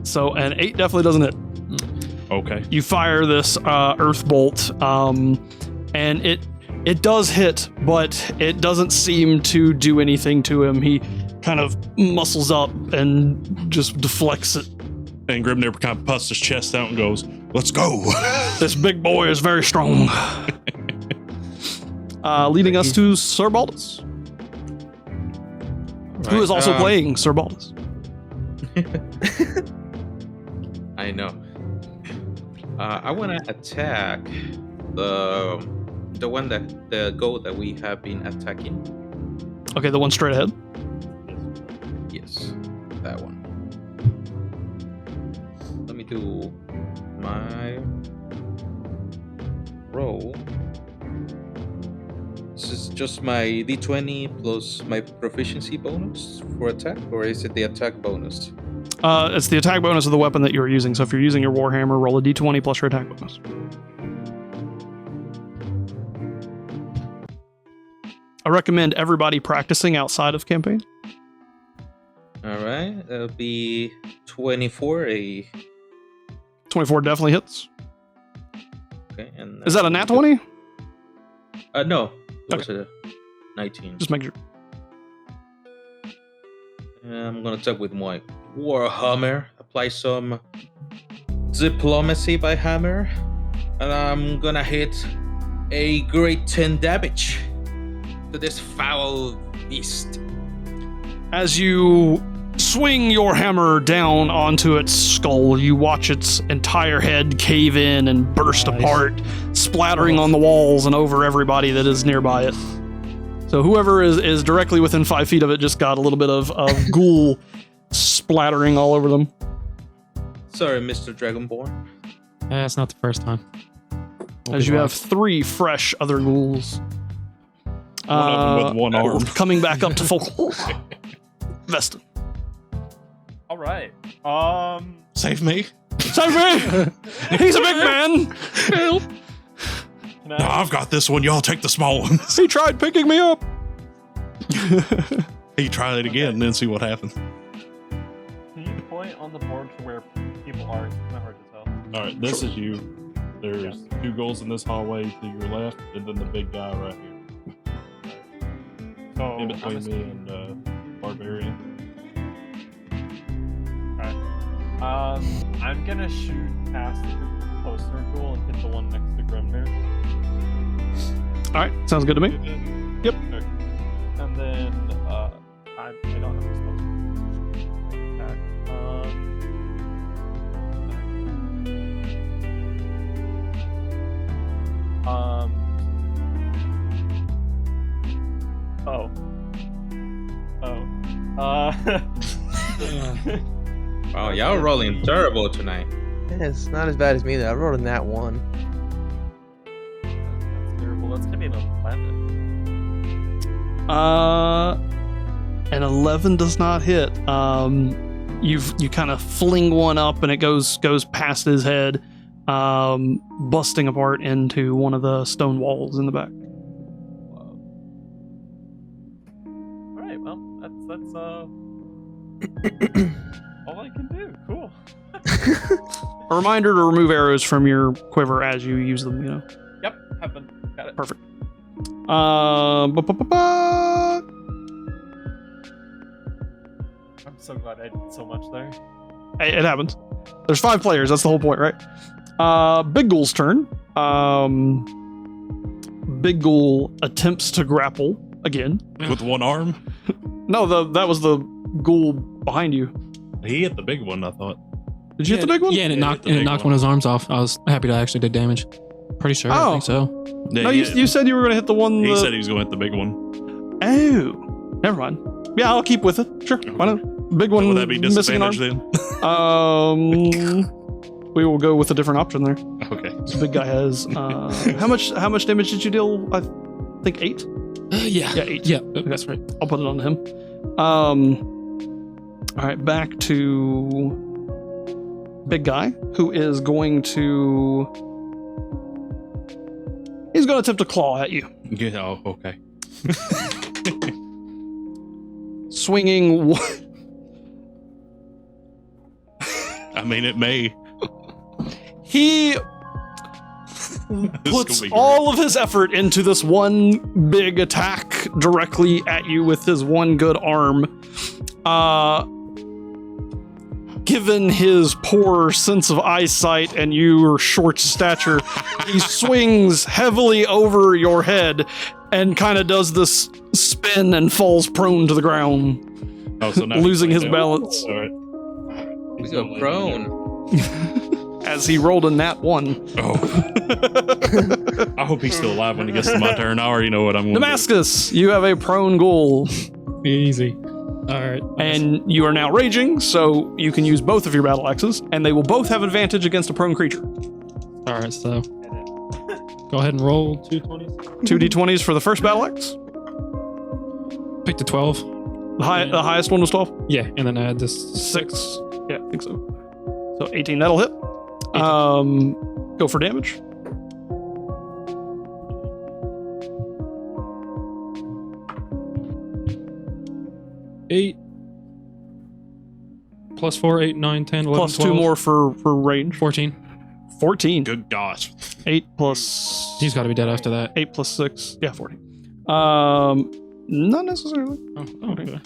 Speaker 3: So an 8 definitely doesn't hit.
Speaker 4: Okay.
Speaker 3: You fire this Earth Bolt, and it does hit, but it doesn't seem to do anything to him. He kind of muscles up and just deflects it.
Speaker 4: And Grimnir kind of puffs his chest out and goes, "Let's go."
Speaker 3: This big boy is very strong. Leading us to Sir Baldus, who is also playing Sir Baldus.
Speaker 6: I know. I want to attack the goal that we have been attacking.
Speaker 3: Okay, the one straight ahead.
Speaker 6: Yes, that one. Let me do my roll. This is just my d20 plus my proficiency bonus for attack, or is it the attack bonus?
Speaker 3: It's the attack bonus of the weapon that you're using. So if you're using your Warhammer, roll a d20 plus your attack bonus. I recommend everybody practicing outside of campaign.
Speaker 6: All right, that'll be 24.
Speaker 3: 24 definitely hits.
Speaker 6: Okay, and
Speaker 3: Is that a nat 20?
Speaker 6: No, it was
Speaker 3: Okay.
Speaker 6: a 19.
Speaker 3: Just make sure.
Speaker 6: I'm gonna attack with my Warhammer, apply some diplomacy by hammer, and I'm gonna hit a great 10 damage to this foul beast.
Speaker 3: As you swing your hammer down onto its skull, you watch its entire head cave in and burst apart, splattering on the walls and over everybody that is nearby it. So whoever is directly within 5 feet of it just got a little bit of ghoul splattering all over them.
Speaker 6: Sorry, Mr. Dragonborn.
Speaker 7: It's not the first time.
Speaker 3: As you have 3 fresh other ghouls.
Speaker 4: One of them with one arm.
Speaker 3: Coming back up to full. Veston.
Speaker 9: All right.
Speaker 4: Save me.
Speaker 3: Save me! He's a big man! Help!
Speaker 9: Can
Speaker 4: No,
Speaker 9: I,
Speaker 4: I've got this one. Y'all take the small ones.
Speaker 3: He tried picking me up!
Speaker 4: He tried it again and then see what happens.
Speaker 9: can you point on the board to where people are? It's kind of hard to tell.
Speaker 4: All right, this is you. There's 2 goals in this hallway to your left, and then the big guy right here.
Speaker 9: So
Speaker 4: In between me and Barbarian.
Speaker 9: I'm gonna shoot past the poster ghoul and hit the one next to Grimnir.
Speaker 3: Alright, sounds good to me. Yep.
Speaker 9: Okay. And then I don't have a spell attack.
Speaker 6: Wow, y'all rolling terrible tonight.
Speaker 8: Yeah, it's not as bad as me though. I rolled in that one.
Speaker 9: That's terrible. That's gonna be an 11.
Speaker 3: An 11 does not hit. You kind of fling one up and it goes past his head, busting apart into one of the stone walls in the back.
Speaker 9: All right. Well, that's all I can do. Cool.
Speaker 3: A reminder to remove arrows from your quiver as you use them, you know.
Speaker 9: Yep. Happened. Got it.
Speaker 3: Perfect.
Speaker 9: I'm so glad I did so much there.
Speaker 3: Hey, it happens. There's 5 players. That's the whole point, right? Big Ghoul's turn. Big Ghoul attempts to grapple again.
Speaker 4: With one arm?
Speaker 3: No, that was the ghoul behind you.
Speaker 4: He hit the big one, I thought.
Speaker 3: Did you hit the big one?
Speaker 7: Yeah, and it
Speaker 4: Yeah,
Speaker 7: knocked
Speaker 4: hit the big
Speaker 7: one of
Speaker 4: one.
Speaker 7: his arms off. I was happy to actually did damage. Pretty sure. I
Speaker 3: Oh.
Speaker 7: think so.
Speaker 3: No, you said you were going to hit the one.
Speaker 4: He said he was going to hit the big one.
Speaker 3: Oh, never mind. Yeah, I'll keep with it. Sure, why not? Big one.
Speaker 4: Would that be
Speaker 3: missing an
Speaker 4: disadvantage
Speaker 3: arm.
Speaker 4: then?
Speaker 3: We will go with a different option there.
Speaker 4: Okay.
Speaker 3: This big guy has how much damage did you deal? I think 8.
Speaker 7: Yeah.
Speaker 3: Yeah, 8.
Speaker 7: Yeah, that's right.
Speaker 3: I'll put it on him. All right, back to big guy, who is going to... He's going to attempt to claw at you.
Speaker 4: Yeah, oh, okay.
Speaker 3: Swinging...
Speaker 4: I mean, it may.
Speaker 3: He puts all of his effort into this one big attack directly at you with his one good arm. Given his poor sense of eyesight and your short stature, he swings heavily over your head and kind of does this spin and falls prone to the ground,
Speaker 4: So now
Speaker 3: losing his balance.
Speaker 4: All right.
Speaker 6: We go prone.
Speaker 3: As he rolled a nat 1.
Speaker 4: Oh. I hope he's still alive when he gets to my turn. I already know what I'm going to do.
Speaker 3: Damascus, you have a prone ghoul.
Speaker 7: Easy. All right.
Speaker 3: And you are now raging, so you can use both of your battle axes, and they will both have advantage against a prone creature.
Speaker 7: All right, so go ahead and roll 2 20s.
Speaker 3: 2 d20s for the first battle axe.
Speaker 7: Pick the 12.
Speaker 3: The highest one was 12?
Speaker 7: Yeah, and then add this
Speaker 3: 6. Yeah, I think so. So 18, that'll hit.
Speaker 7: 18.
Speaker 3: Go for damage.
Speaker 7: Eight. Plus 4, 8, 9, 10, 11,
Speaker 3: Plus
Speaker 7: 12.
Speaker 3: 2 more for range.
Speaker 7: 14.
Speaker 3: 14.
Speaker 4: Good gosh.
Speaker 3: 8 plus...
Speaker 7: He's got to be dead after that.
Speaker 3: 8 plus 6. Yeah, 14. Not necessarily.
Speaker 7: Oh, okay.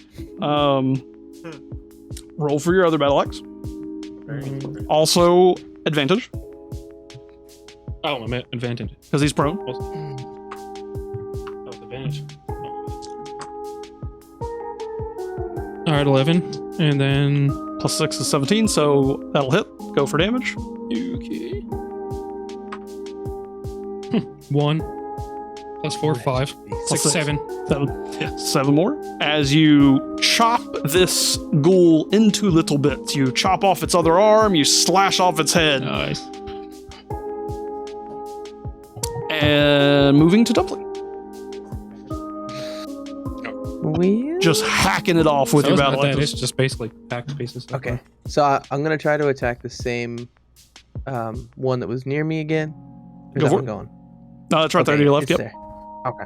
Speaker 3: Roll for your other battle axe. Also, advantage,
Speaker 7: Oh, I'm at advantage.
Speaker 3: because he's prone.
Speaker 7: That was advantage. All right, 11. And then...
Speaker 3: Plus 6 is 17, so that'll hit. Go for damage.
Speaker 7: Okay. 1. Plus 4, 5. 6,
Speaker 3: 6.
Speaker 7: 7.
Speaker 3: 7. Yeah, 7 more. As you chop this ghoul into little bits, you chop off its other arm, you slash off its head.
Speaker 7: Nice.
Speaker 3: And moving to Dumpling.
Speaker 8: Well,
Speaker 3: Just hacking it off with
Speaker 7: So
Speaker 3: your
Speaker 7: it's not
Speaker 3: battle
Speaker 7: that,
Speaker 3: axes.
Speaker 7: it's just basically packed pieces.
Speaker 8: okay. So I'm gonna try to attack the same one that was near me again. Where's
Speaker 3: Go
Speaker 8: that
Speaker 3: for
Speaker 8: one
Speaker 3: it.
Speaker 8: going?
Speaker 3: No, that's right there to your left.
Speaker 8: it's
Speaker 3: Yep.
Speaker 8: there. Okay.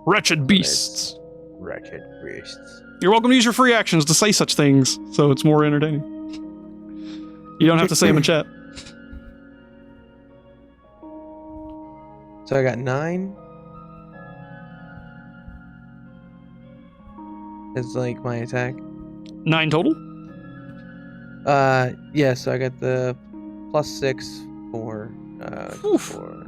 Speaker 3: Wretched beasts.
Speaker 8: Wretched beasts.
Speaker 3: You're welcome to use your free actions to say such things, so it's more entertaining. You don't have to say them in chat.
Speaker 8: So I got 9. It's like my attack.
Speaker 3: 9 total.
Speaker 8: Yeah. So I got the plus 6 for
Speaker 3: Oof.
Speaker 8: for.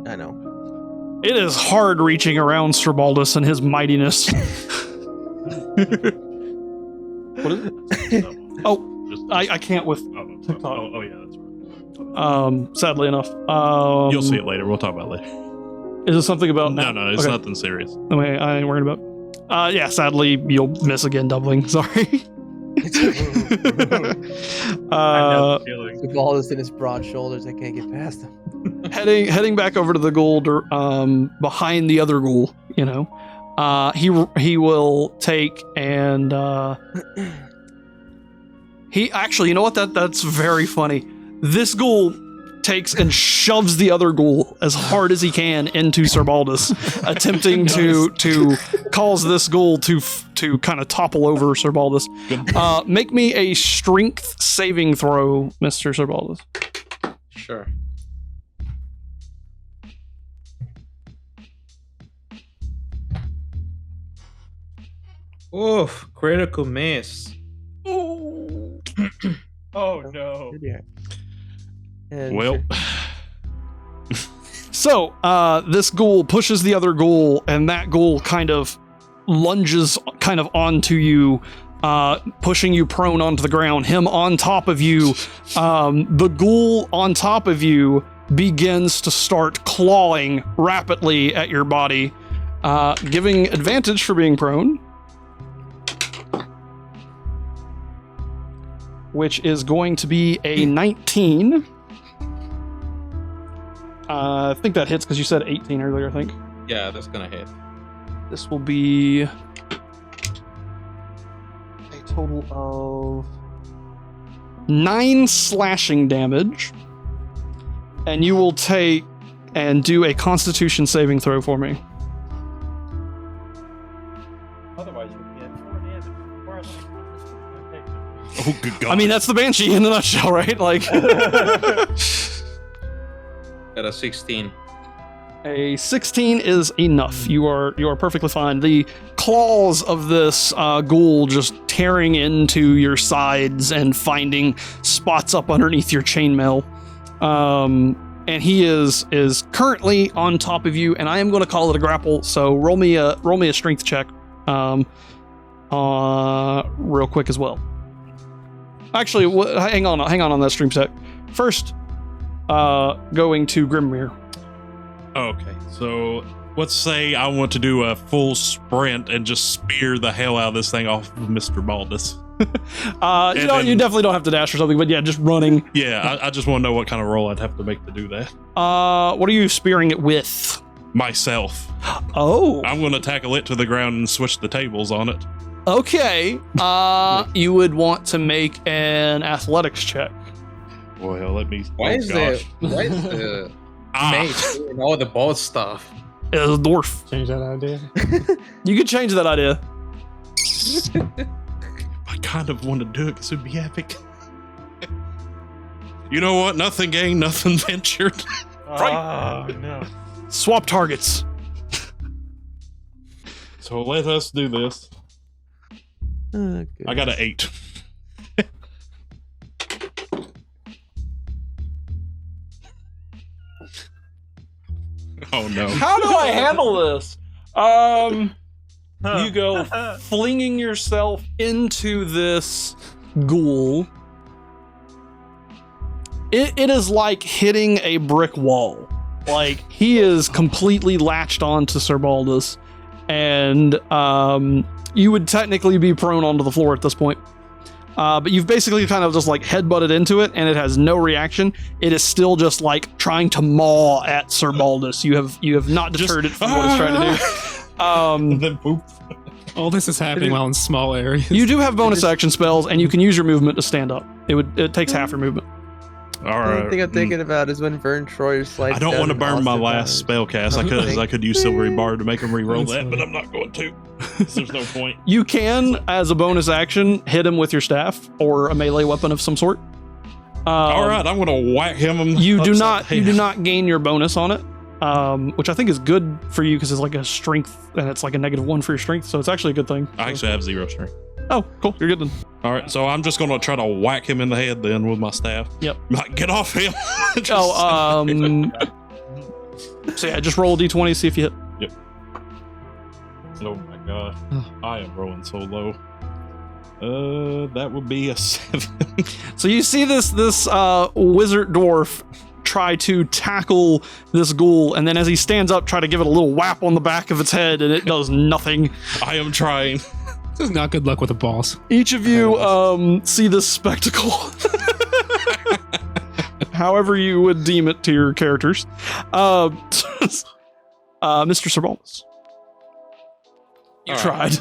Speaker 8: I know.
Speaker 3: It is hard reaching around Sir Baldus and his mightiness. What is it? Oh, I can't with TikTok.
Speaker 4: Oh, yeah, that's right.
Speaker 3: Sadly enough.
Speaker 4: You'll see it later. We'll talk about it later.
Speaker 3: Is it something about...
Speaker 4: No, it's
Speaker 3: Okay.
Speaker 4: nothing serious.
Speaker 3: Okay, I ain't worried about. Yeah, sadly, you'll miss again doubling. Sorry.
Speaker 8: The ball is in his broad shoulders. I can't get past him.
Speaker 3: heading back over to the ghoul behind the other ghoul, you know. He will take and he actually, you know what, that's very funny. This ghoul takes and shoves the other ghoul as hard as he can into Sir Baldus, attempting to cause this ghoul to kind of topple over Sir Baldus. Make me a strength saving throw, Mr. Sir Baldus.
Speaker 6: Sure. Oof, critical miss.
Speaker 9: Oh no.
Speaker 8: And
Speaker 4: Well,
Speaker 3: So, this ghoul pushes the other ghoul, and that ghoul kind of lunges kind of onto you, pushing you prone onto the ground, him on top of you. The ghoul on top of you begins to start clawing rapidly at your body, giving advantage for being prone, which is going to be a 19. I think that hits because you said 18 earlier, I think.
Speaker 6: Yeah, that's gonna hit.
Speaker 3: This will be 18 total of 9 slashing damage. And you will take and do a Constitution saving throw for me.
Speaker 9: Otherwise, you'll be at 4 damage.
Speaker 4: Oh, good God.
Speaker 3: I mean, that's the Banshee in a nutshell, right? Like,
Speaker 6: Got a 16.
Speaker 3: a 16 is enough. You are perfectly fine. The claws of this ghoul just tearing into your sides and finding spots up underneath your chainmail. And he is currently on top of you, and I am going to call it a grapple. So roll me a strength check, real quick as well. Actually, hang on that stream check. First, going to Grimmere.
Speaker 4: Okay, so let's say I want to do a full sprint and just spear the hell out of this thing off of Mr. Baldus.
Speaker 3: You definitely don't have to dash or something, but yeah, just running.
Speaker 4: Yeah, I just want to know what kind of roll I'd have to make to do that.
Speaker 3: What are you spearing it with?
Speaker 4: Myself.
Speaker 3: Oh,
Speaker 4: I'm going to tackle it to the ground and switch the tables on it.
Speaker 3: okay. You would want to make an athletics check.
Speaker 4: Well, let me.
Speaker 6: Why
Speaker 4: oh,
Speaker 6: is
Speaker 4: gosh.
Speaker 6: the
Speaker 4: Ah.
Speaker 6: mage doing all the ball stuff?
Speaker 3: It's a dwarf.
Speaker 7: Change that idea.
Speaker 3: You could change that idea.
Speaker 4: I kind of want to do it because it'd be epic. You know what? Nothing gained, nothing ventured.
Speaker 9: Oh, no.
Speaker 3: Swap targets.
Speaker 4: So let us do this.
Speaker 8: Oh,
Speaker 4: I got an 8. Oh no.
Speaker 3: How do I handle this? You go flinging yourself into this ghoul. It is like hitting a brick wall. Like, he is completely latched onto Sir Baldus, and you would technically be prone onto the floor at this point. But you've basically kind of just like headbutted into it, and it has no reaction. It is still just like trying to maw at Sir Baldus. You have not deterred it from what it's trying to do.
Speaker 4: Then poop.
Speaker 7: All this is happening while in small areas.
Speaker 3: You do have bonus action spells, and you can use your movement to stand up. It takes half your movement.
Speaker 4: All
Speaker 8: The
Speaker 4: right.
Speaker 8: only thing I'm thinking about is when Vern Troyer slides
Speaker 4: I don't
Speaker 8: down
Speaker 4: want to
Speaker 8: and
Speaker 4: burn my
Speaker 8: also
Speaker 4: last
Speaker 8: dies.
Speaker 4: spell cast. I could use Silvery Bard to make him re-roll
Speaker 7: That's
Speaker 4: that, but
Speaker 7: fine.
Speaker 4: I'm not going to. There's no point.
Speaker 3: You can, as a bonus action, hit him with your staff or a melee weapon of some sort.
Speaker 4: All right, I'm going to whack him.
Speaker 3: You do
Speaker 4: upside
Speaker 3: not.
Speaker 4: the
Speaker 3: You do
Speaker 4: head.
Speaker 3: not gain your bonus on it, which I think is good for you because it's like a strength, and it's like a -1 for your strength, so it's actually a good thing.
Speaker 4: I actually have 0 strength.
Speaker 3: Oh, cool. You're good then.
Speaker 4: All right, so I'm just going to try to whack him in the head then with my staff.
Speaker 3: Yep.
Speaker 4: Like, get off him. Just-
Speaker 3: Oh, so yeah, just roll a d20, see if you hit.
Speaker 4: Oh my gosh. I am rolling so low. That would be a 7.
Speaker 3: So you see this wizard dwarf try to tackle this ghoul, and then as he stands up, try to give it a little whap on the back of its head, and it does nothing.
Speaker 4: I am trying.
Speaker 7: This is not good luck with a boss.
Speaker 3: Each of you see this spectacle. However you would deem it to your characters. Mr. Sir Baldus. You
Speaker 6: All
Speaker 3: tried.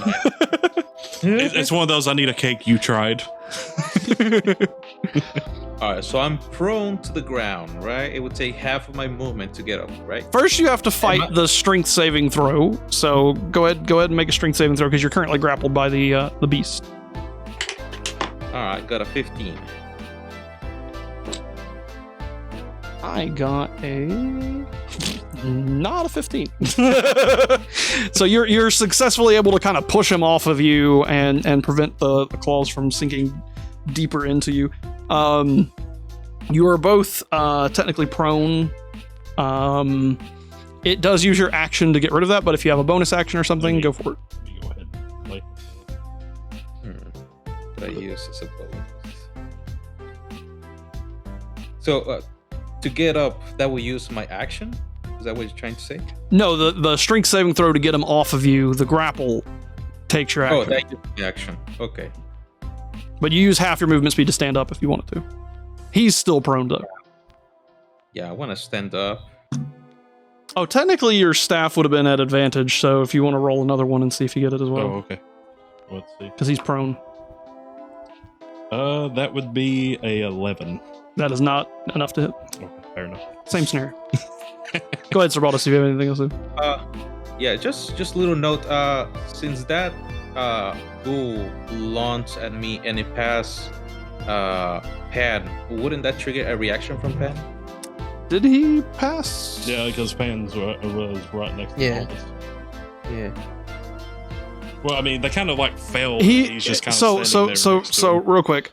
Speaker 4: It's one of those, I need a cake, you tried.
Speaker 6: All right, so I'm prone to the ground, right? It would take half of my movement to get up, right?
Speaker 3: First, you have to fight the strength saving throw. So go ahead and make a strength saving throw because you're currently grappled by the beast.
Speaker 6: All right, got a 15.
Speaker 3: I got not a 15. So you're successfully able to kind of push him off of you and prevent the claws from sinking deeper into you. You are both technically prone. It does use your action to get rid of that, but if you have a bonus action or something, go for it.
Speaker 4: You go ahead. Like,
Speaker 6: That I use as a bonus. So to get up, that will use my action? Is that what you're trying to say?
Speaker 3: No, the strength saving throw to get him off of you, the grapple takes your action.
Speaker 6: Oh, that uses the action. Okay.
Speaker 3: But you use half your movement speed to stand up if you wanted to. He's still prone though.
Speaker 6: Yeah, I want to stand up.
Speaker 3: Oh, technically your staff would have been at advantage, so if you want to roll another one and see if you get it as
Speaker 4: oh,
Speaker 3: well.
Speaker 4: okay. Let's see.
Speaker 3: Because he's prone.
Speaker 4: That would be a 11.
Speaker 3: That is not enough to hit.
Speaker 4: Okay, fair enough.
Speaker 3: Same scenario. Go ahead, Sir Baldus, if you have anything else to say.
Speaker 6: Yeah, just a little note. Since that ghoul launched at me and it passed Pan, wouldn't that trigger a reaction from Pan?
Speaker 3: Did he pass?
Speaker 4: Yeah, because Pan's was right next to
Speaker 8: Yeah.
Speaker 4: Baldus.
Speaker 8: Yeah.
Speaker 4: Well, I mean, they kind of like fell. He's just kind of standing there next to him.
Speaker 3: real quick.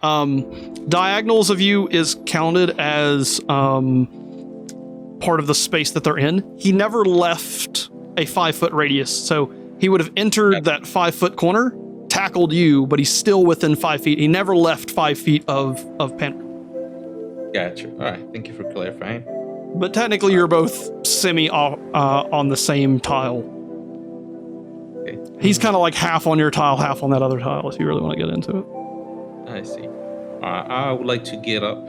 Speaker 3: Diagonals of you is counted as part of the space that they're in. He never left a 5-foot radius, so he would have entered that 5-foot corner, tackled you, but he's still within 5 feet. He never left 5 feet of Pan.
Speaker 6: Gotcha. All right. Thank you for clarifying.
Speaker 3: But technically, you're both semi on the same tile.
Speaker 6: Okay.
Speaker 3: He's kind of like half on your tile, half on that other tile, if you really want to get into it.
Speaker 6: I see. I would like to get up.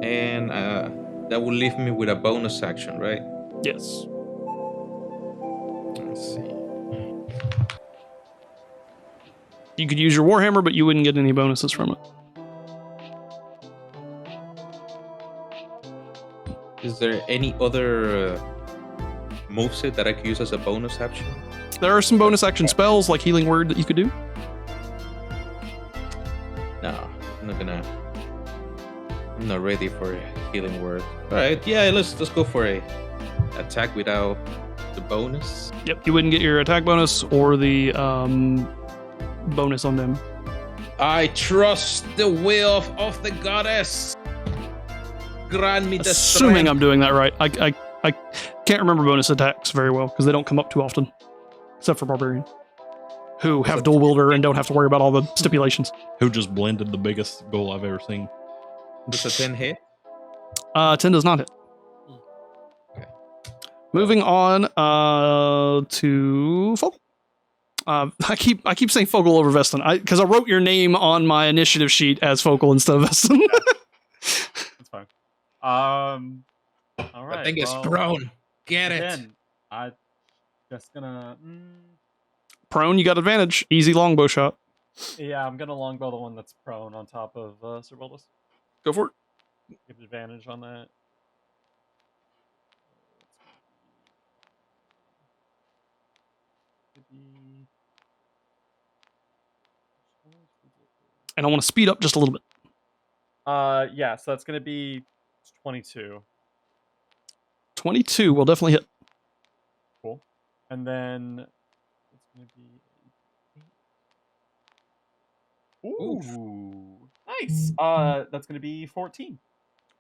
Speaker 6: And that will leave me with a bonus action, right?
Speaker 3: Yes.
Speaker 6: Let's see.
Speaker 3: You could use your Warhammer, but you wouldn't get any bonuses from it.
Speaker 6: Is there any other moveset that I could use as a bonus action?
Speaker 3: There are some bonus action spells, like Healing Word, that you could do.
Speaker 6: No, I'm not ready for a healing word. All right, yeah, let's go for a attack without the bonus.
Speaker 3: Yep, you wouldn't get your attack bonus or the bonus on them.
Speaker 6: I trust the will of the goddess. Grant me the
Speaker 3: Assuming
Speaker 6: strength.
Speaker 3: I'm doing that right. I can't remember bonus attacks very well because they don't come up too often, except for Barbarian, who have dual wielder and don't have to worry about all the stipulations.
Speaker 4: Who just blended the biggest goal I've ever seen.
Speaker 6: Does a 10 hit?
Speaker 3: 10 does not hit.
Speaker 6: Okay.
Speaker 3: Moving on to Focal. I keep saying Focal over Veston because I wrote your name on my initiative sheet as Focal instead of Veston.
Speaker 9: That's fine. All right.
Speaker 6: I think it's
Speaker 9: well,
Speaker 6: prone. Get it.
Speaker 9: again, I just gonna.
Speaker 3: Prone, you got advantage. Easy longbow shot.
Speaker 9: Yeah, I'm gonna longbow the one that's prone on top of Sir Baldus.
Speaker 3: Go for it.
Speaker 9: Give advantage on that.
Speaker 3: And I want to speed up just a little bit.
Speaker 9: Yeah, so that's gonna be 22.
Speaker 3: 22 will definitely hit.
Speaker 9: Cool. And then it's gonna be. Ooh, nice. That's gonna be 14.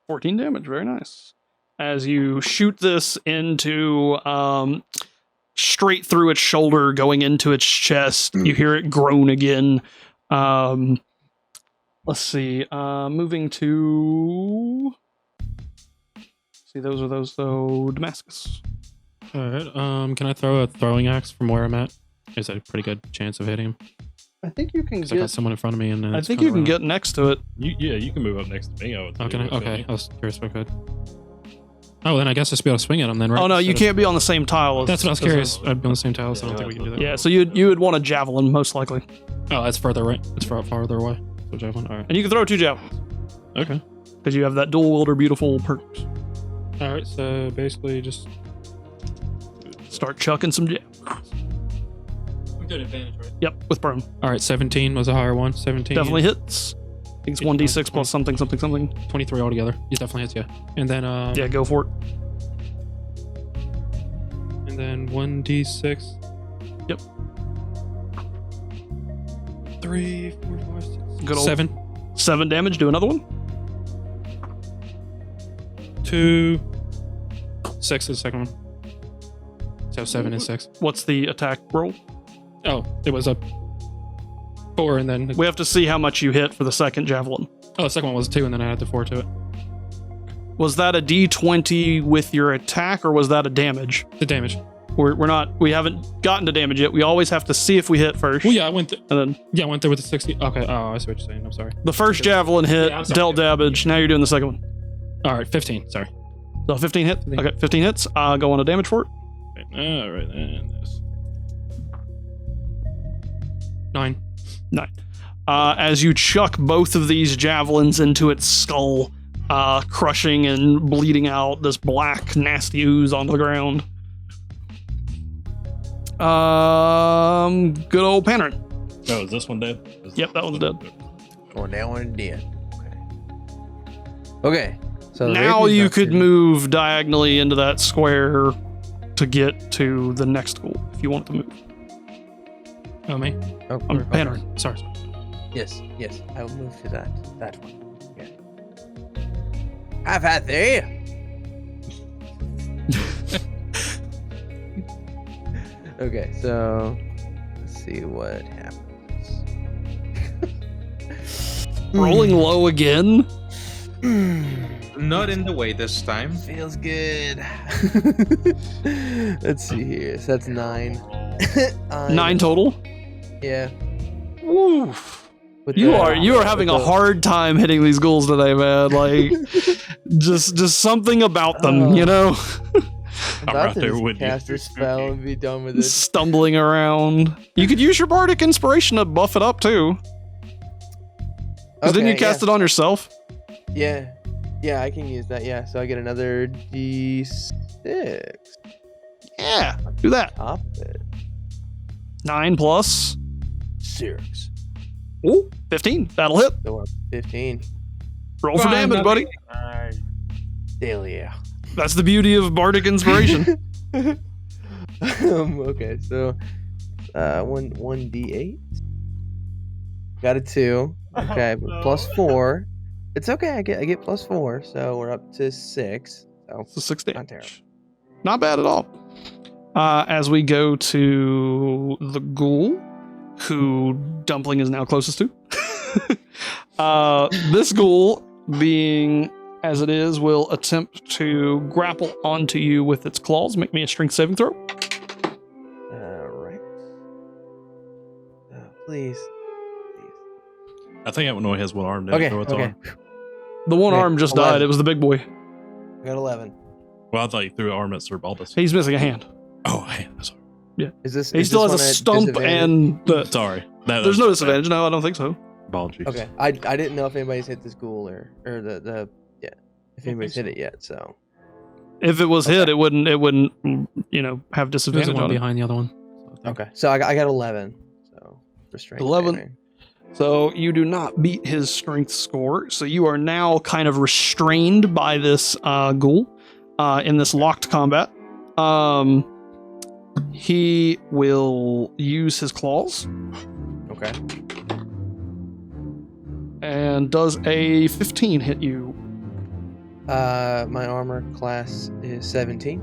Speaker 3: 14 damage, very nice. As you shoot this into straight through its shoulder, going into its chest, you hear it groan again. Let's see. Moving to. See, those are those though. Damascus.
Speaker 7: All right. Can I throw a throwing axe from where I'm at? Is that a pretty good chance of hitting him?
Speaker 3: I think you can
Speaker 7: 'Cause I got someone in front of me, and
Speaker 3: I think you can get next to it.
Speaker 4: You can move up next to me. I would say.
Speaker 7: Okay. I was curious if I could. Oh, then I guess I'll just be able to swing at him then, right?
Speaker 3: Oh no, you
Speaker 7: Instead
Speaker 3: can't be on the same tile.
Speaker 7: That's what I was
Speaker 3: as
Speaker 7: curious.
Speaker 3: us.
Speaker 7: I'd be on the same tile, so I don't think we can do that.
Speaker 3: Yeah, so you would want a javelin most likely,
Speaker 7: Oh, that's further right. It's farther away. So javelin. All right.
Speaker 3: and you can throw 2 javelins
Speaker 7: Okay.
Speaker 3: because you have that dual wielder beautiful perks.
Speaker 7: All right. So basically, just
Speaker 3: Start chucking some javelins.
Speaker 7: we got advantage, right?
Speaker 3: Yep, with prone.
Speaker 7: All right. 17 was a higher one. 17.
Speaker 3: Definitely hits. I think it's 1d6 plus something.
Speaker 7: 23 altogether. He definitely hits, yeah. And then
Speaker 3: Yeah, go for it.
Speaker 7: And then 1d6.
Speaker 3: Yep.
Speaker 7: 3, 4, 5, 6,
Speaker 3: Good old
Speaker 7: 7,
Speaker 3: 7 damage. Do another one.
Speaker 7: 2, 6 is the second one. So 7 and 6.
Speaker 3: What's the attack roll?
Speaker 7: Oh, it was a 4 and then
Speaker 3: We have to see how much you hit for the second javelin.
Speaker 7: the second one was 2 and then I had the 4 to it.
Speaker 3: Was that a d20 with your attack, or was that a damage?
Speaker 7: The damage.
Speaker 3: We haven't gotten to damage yet. We always have to see if we hit first.
Speaker 7: Well, yeah, I went.
Speaker 3: And then
Speaker 7: I went there with the 60. Okay. Oh, I see what you're saying. I'm sorry.
Speaker 3: the first javelin hit,
Speaker 7: Yeah, I'm sorry.
Speaker 3: dealt damage. Now you're doing the second one.
Speaker 7: All right, 15. Sorry.
Speaker 3: So 15 hit. Okay, 15 hits. Go on a damage for it.
Speaker 7: All right, and this. 9.
Speaker 3: As you chuck both of these javelins into its skull, crushing and bleeding out this black, nasty ooze on the ground. Good old Panarin.
Speaker 4: Oh, is this one dead?
Speaker 3: Yep, that one's dead.
Speaker 8: Oh, that one dead. Okay. So
Speaker 3: Now you could move diagonally into that square to get to the next goal if you want to move.
Speaker 7: Oh, me?
Speaker 8: Oh,
Speaker 3: I'm Panarin.
Speaker 7: Sorry.
Speaker 8: Yes, I will move to that one. Okay. Have at there. Okay, so let's see what happens.
Speaker 3: Rolling low again.
Speaker 6: Not in the way this time.
Speaker 8: Feels good. Let's see here. So that's 9.
Speaker 3: 9 total.
Speaker 8: Yeah.
Speaker 3: Woo.
Speaker 8: With
Speaker 3: You
Speaker 8: the-
Speaker 3: are having a
Speaker 8: with the-
Speaker 3: hard time hitting these goals today, man. Like just something about them, you know?
Speaker 4: I'm
Speaker 8: I
Speaker 4: right
Speaker 8: thought
Speaker 4: there
Speaker 8: to
Speaker 4: with you.
Speaker 8: cast a spell and be done with it.
Speaker 3: Stumbling around. You could use your bardic inspiration to buff it up too. 'Cause didn't you cast it on yourself?
Speaker 8: Yeah. Yeah, I can use that. Yeah, so I get another D6.
Speaker 3: Yeah, do that.
Speaker 8: Top it.
Speaker 3: 9 plus
Speaker 8: 6.
Speaker 3: ooh, 15. That'll hit.
Speaker 8: So we're up 15.
Speaker 3: Roll for damage, buddy.
Speaker 9: Nice.
Speaker 8: Hell yeah.
Speaker 3: That's the beauty of bardic inspiration.
Speaker 8: Okay, so 1d8. Got a 2. Okay, but
Speaker 9: no.
Speaker 8: plus 4. It's okay. I get plus 4, so we're up to 6. So
Speaker 3: So 6
Speaker 8: not
Speaker 3: damage.
Speaker 8: terrible.
Speaker 3: Not bad at all. As we go to the ghoul, who Dumpling is now closest to. This ghoul, being as it is, will attempt to grapple onto you with its claws. Make me a strength saving throw.
Speaker 8: Alright. Please.
Speaker 4: I think that one only has one arm.
Speaker 8: Okay,
Speaker 4: So it's
Speaker 8: okay.
Speaker 4: on.
Speaker 3: The one
Speaker 8: Okay,
Speaker 3: arm just
Speaker 8: 11.
Speaker 3: died. It was the big boy.
Speaker 8: I got 11.
Speaker 4: Well, I thought you threw an arm at Sir Baldus.
Speaker 3: He's missing a hand.
Speaker 4: Oh, man. Sorry.
Speaker 8: Is this?
Speaker 3: He
Speaker 8: is
Speaker 3: still
Speaker 8: this
Speaker 3: has a
Speaker 8: one at
Speaker 3: stump
Speaker 8: disadvantage?
Speaker 3: and the.
Speaker 4: Sorry.
Speaker 3: There's no disadvantage. No, I don't think so.
Speaker 4: Apologies.
Speaker 8: Okay, I didn't know if anybody's hit this ghoul or the if anybody's hit it yet. So
Speaker 3: If it was hit, it wouldn't have
Speaker 7: There's
Speaker 3: disadvantage
Speaker 7: one
Speaker 3: on it.
Speaker 7: behind the other one. So
Speaker 8: okay, so I got 11. So restraint.
Speaker 3: 11.
Speaker 8: saving.
Speaker 3: So you do not beat his strength score. So you are now kind of restrained by this ghoul in this locked combat. He will use his claws
Speaker 8: Okay.
Speaker 3: and does a 15 hit you.
Speaker 8: My armor class is 17.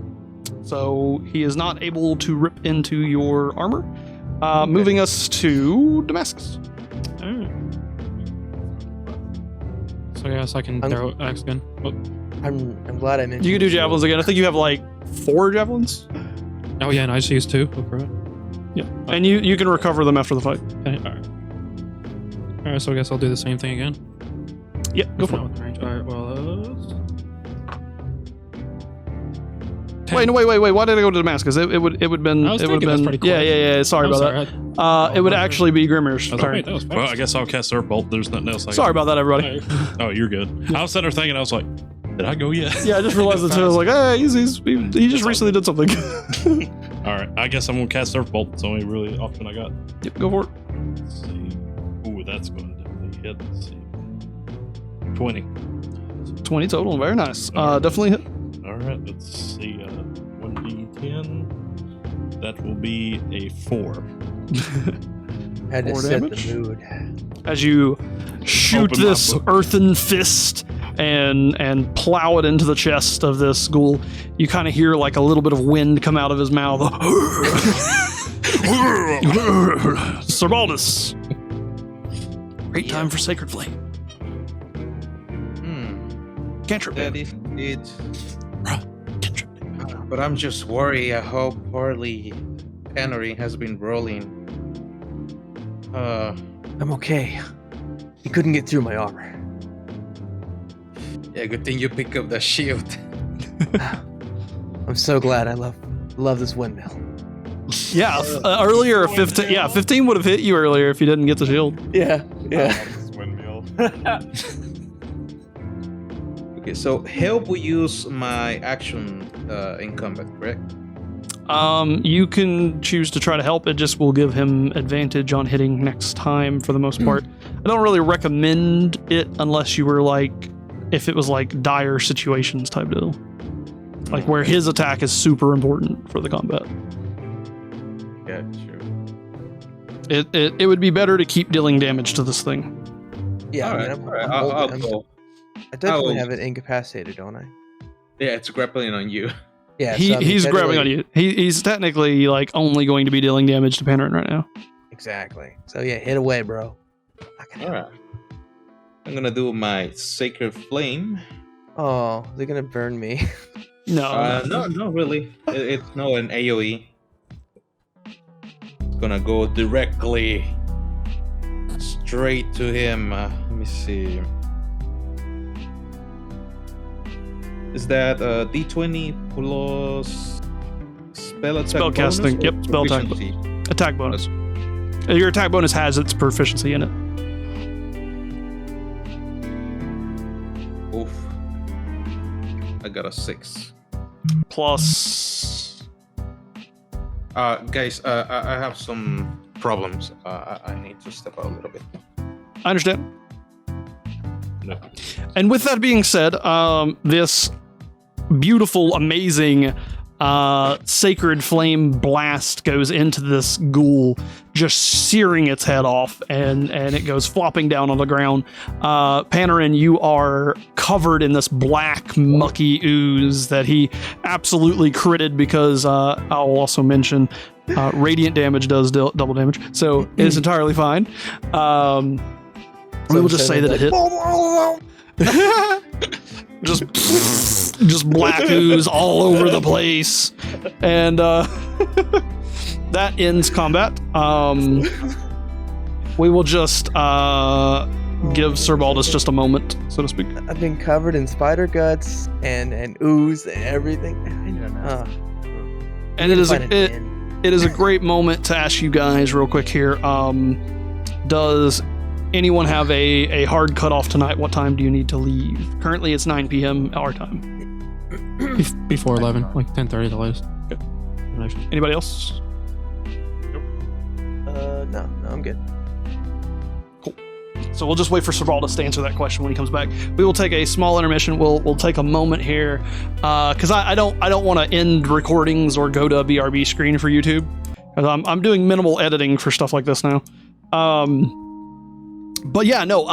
Speaker 3: So he is not able to rip into your armor. Moving us to Damascus.
Speaker 7: I guess I can
Speaker 8: I'm-
Speaker 7: throw axe again. Oh,
Speaker 8: I'm glad I mentioned.
Speaker 3: You can do
Speaker 8: the shield.
Speaker 3: javelins again. I think you have like 4 javelins.
Speaker 7: oh yeah, and I just used 2. Look for it.
Speaker 3: Yeah. And you can recover them after the fight.
Speaker 7: Okay, alright. Alright, so I guess I'll do the same thing again.
Speaker 3: Yeah, go
Speaker 7: If
Speaker 3: for
Speaker 7: not
Speaker 3: it.
Speaker 7: with range. Alright, well,
Speaker 3: Wait, no, wait. Why did I go to Damascus? It would been.
Speaker 7: I was
Speaker 3: It would
Speaker 7: thinking
Speaker 3: have
Speaker 7: that's
Speaker 3: been.
Speaker 7: pretty
Speaker 3: Yeah. Sorry
Speaker 7: I'm
Speaker 3: about
Speaker 7: sorry,
Speaker 3: that. It would actually be Grimir's
Speaker 7: I was like,
Speaker 3: turn.
Speaker 7: wait, that was fast.
Speaker 4: Well, I guess I'll cast Earth Bolt. There's nothing else.
Speaker 3: Sorry about that, everybody.
Speaker 4: Oh, you're good. I was sitting there thinking, I was like, did I go yet?
Speaker 3: Yeah, I just realized it too. I was like, hey, he just recently did something.
Speaker 4: All right. I guess I'm going to cast Earth Bolt. It's the only really option I got.
Speaker 3: Yep, go for it.
Speaker 4: Let's see. Ooh, that's going to definitely hit. Let's see. 20.
Speaker 3: 20 total. Very nice. Definitely hit.
Speaker 4: All right. Let's see. 1d10. That will be a 4.
Speaker 8: Had to
Speaker 3: 4
Speaker 8: set
Speaker 3: damage?
Speaker 8: the mood.
Speaker 3: As you shoot
Speaker 4: Open my
Speaker 3: this
Speaker 4: book.
Speaker 3: earthen fist and plow it into the chest of this ghoul, you kind of hear like a little bit of wind come out of his mouth. Sir Baldus. Great time for Sacred Flame. Cantrip.
Speaker 6: That is it.
Speaker 3: Cantrip.
Speaker 6: But I'm just worried how poorly Henry has been rolling.
Speaker 8: I'm okay. He couldn't get through my armor.
Speaker 6: Yeah, good thing you pick up the shield.
Speaker 8: I'm so glad. I love this windmill.
Speaker 3: Yeah, earlier 15. Yeah, 15 would have hit you earlier if you didn't get the shield.
Speaker 8: Yeah, yeah.
Speaker 9: This windmill.
Speaker 6: Okay, so help will use my action in combat, correct?
Speaker 3: You can choose to try to help. It just will give him advantage on hitting next time for the most part. I don't really recommend it unless you were like, if it was like dire situations type deal. Like where his attack is super important for the combat.
Speaker 6: Yeah, sure.
Speaker 3: It would be better to keep dealing damage to this thing.
Speaker 8: Yeah, I mean,
Speaker 6: Alright,
Speaker 8: I'm
Speaker 6: I'll
Speaker 8: holding him.
Speaker 6: go.
Speaker 8: I definitely
Speaker 6: I'll-
Speaker 8: have it incapacitated, don't I?
Speaker 6: Yeah, it's grappling on you.
Speaker 8: Yeah,
Speaker 3: He's grabbing on you. He's technically like only going to be dealing damage to Panarin right now.
Speaker 8: Exactly. So yeah, hit away, bro. I can help.
Speaker 6: Alright. I'm gonna do my Sacred Flame.
Speaker 8: Oh, they're gonna burn me.
Speaker 3: No.
Speaker 6: No, not really. It's no an AoE. It's gonna go directly straight to him. Let me see. Is that D20 plus spell attack
Speaker 3: Spell casting,
Speaker 6: bonus or
Speaker 3: yep, spell attack.
Speaker 6: proficiency?
Speaker 3: Attack bonus. Your attack bonus has its proficiency in it.
Speaker 6: Oof. I got a 6.
Speaker 3: Plus.
Speaker 6: Guys, I have some problems. I need to step out a little bit.
Speaker 3: I understand.
Speaker 6: No.
Speaker 3: And with that being said, this beautiful, amazing sacred flame blast goes into this ghoul, just searing its head off, and it goes flopping down on the ground. Panarin, you are covered in this black, mucky ooze that he absolutely critted because I'll also mention radiant damage does double damage, so it's entirely fine. We will just say that it hit. just black ooze all over the place, and that ends combat. We will just give Sir Baldus just a moment, so to speak.
Speaker 8: I've been covered in spider guts and ooze and everything.
Speaker 3: And it is a great moment to ask you guys real quick here. Does anyone have a hard cutoff tonight? What time do you need to leave? Currently, it's 9 p.m. our time.
Speaker 7: Before 11, like 10:30 the latest.
Speaker 3: Okay. Anybody else?
Speaker 8: No, I'm good.
Speaker 3: So we'll just wait for Sir Baldus to answer that question when he comes back. We will take a small intermission. We'll take a moment here because I don't want to end recordings or go to a BRB screen for YouTube, because I'm doing minimal editing for stuff like this now. But yeah, no.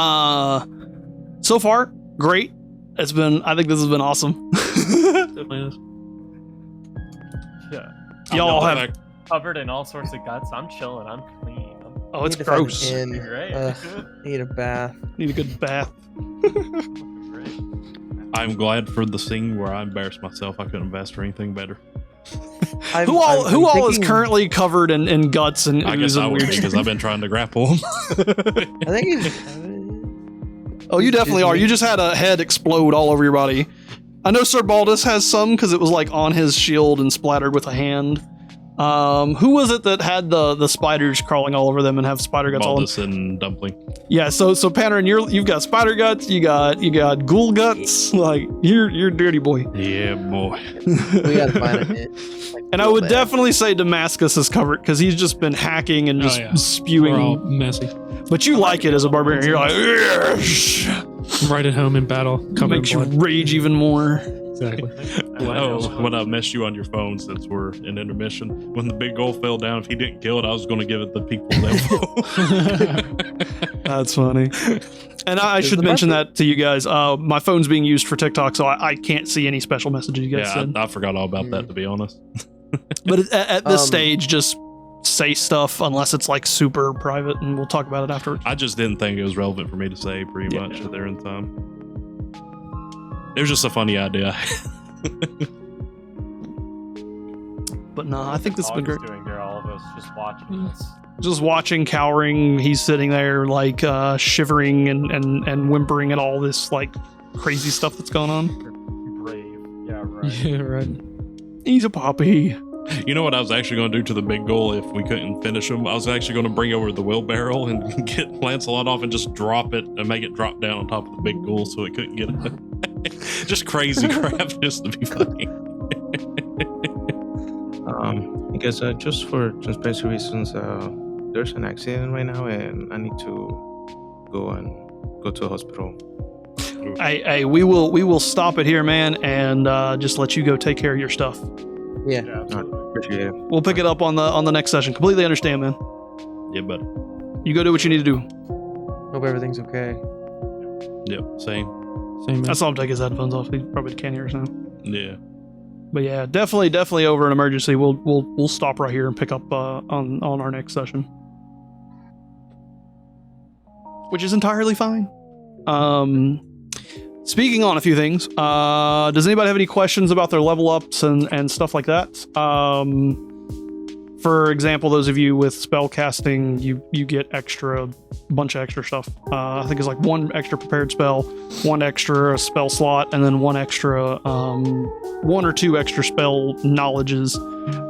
Speaker 3: So far, great. I think this has been awesome.
Speaker 7: Definitely is.
Speaker 9: Yeah.
Speaker 3: Y'all have.
Speaker 9: Covered in all sorts of guts. I'm chilling. I'm clean.
Speaker 3: Oh, it's
Speaker 8: Need to find
Speaker 3: gross.
Speaker 8: an inn.
Speaker 9: Great.
Speaker 8: Need a bath.
Speaker 3: Need a good bath.
Speaker 9: Great.
Speaker 4: I'm glad for the scene where I embarrassed myself. I couldn't have asked for anything better.
Speaker 3: Who all is
Speaker 8: thinking-
Speaker 3: currently covered in guts and
Speaker 4: I
Speaker 3: ooze
Speaker 4: guess I
Speaker 3: and
Speaker 4: would
Speaker 3: weird
Speaker 4: be,
Speaker 3: shit?
Speaker 4: because I've been trying to grapple him.
Speaker 8: I think he's.
Speaker 3: Oh, you definitely are. You just had a head explode all over your body. I know Sir Baldus has some because it was like on his shield and splattered with a hand. Who was it that had the spiders crawling all over them and have spider guts all?
Speaker 4: Baldus and Dumpling.
Speaker 3: Yeah. So Panarin, you've got spider guts. You got ghoul guts. Like you're a dirty boy.
Speaker 4: Yeah, boy.
Speaker 8: We gotta find a inn. Like,
Speaker 3: And I
Speaker 8: real
Speaker 3: would
Speaker 8: bad.
Speaker 3: definitely say Damascus is covered because he's just been hacking and just
Speaker 7: Oh, yeah.
Speaker 3: spewing.
Speaker 7: We're all messy.
Speaker 3: But you like it as a barbarian. You're like, yes!
Speaker 7: Right at home in battle. Covered
Speaker 3: Makes
Speaker 7: in
Speaker 3: you
Speaker 7: blood.
Speaker 3: rage even more.
Speaker 7: Exactly.
Speaker 4: When I messed you on your phone, since we're in intermission, when the big goal fell down, if he didn't kill it, I was going to give it the people level.
Speaker 3: That's funny. And I should mention that to you guys. My phone's being used for TikTok, so I can't see any special messages you guys
Speaker 4: Yeah,
Speaker 3: send.
Speaker 4: I forgot all about that, to be honest.
Speaker 3: But at this stage, just say stuff unless it's like super private, and we'll talk about it afterwards.
Speaker 4: I just didn't think it was relevant for me to say pretty
Speaker 3: Yeah.
Speaker 4: much there in time. It was just a funny idea.
Speaker 3: But no, I think this has been great.
Speaker 9: Doing there, all of us just watching this.
Speaker 3: Just watching, cowering. He's sitting there like shivering and whimpering at all this like crazy stuff that's going on.
Speaker 9: Brave. Yeah, right.
Speaker 7: Yeah, right.
Speaker 3: He's a puppy.
Speaker 4: You know what I was actually going to do to the big goal if we couldn't finish him? I was actually going to bring over the wheelbarrow and get Lancelot off and just drop it and make it drop down on top of the big goal so it couldn't get it. Just crazy crap just to be funny.
Speaker 6: Because just for transparency reasons, there's an accident right now and I need to go to the hospital.
Speaker 3: Hey, we will stop it here, man, and just let you go take care of your stuff.
Speaker 9: Yeah,
Speaker 6: I
Speaker 9: absolutely.
Speaker 6: appreciate it.
Speaker 3: We'll pick it up on the next session. Completely understand, man.
Speaker 4: Yeah, but
Speaker 3: You go do what you need to do.
Speaker 8: Hope everything's okay.
Speaker 4: yeah, same.
Speaker 7: Same.
Speaker 3: I saw him take his headphones off. He probably can't hear us now.
Speaker 4: Yeah.
Speaker 3: But yeah, definitely over an emergency. We'll stop right here and pick up on our next session, which is entirely fine. Speaking on a few things, does anybody have any questions about their level ups and stuff like that? For example, those of you with spell casting, you get a bunch of extra stuff. I think it's like one extra prepared spell, one extra spell slot, and then one or two extra spell knowledges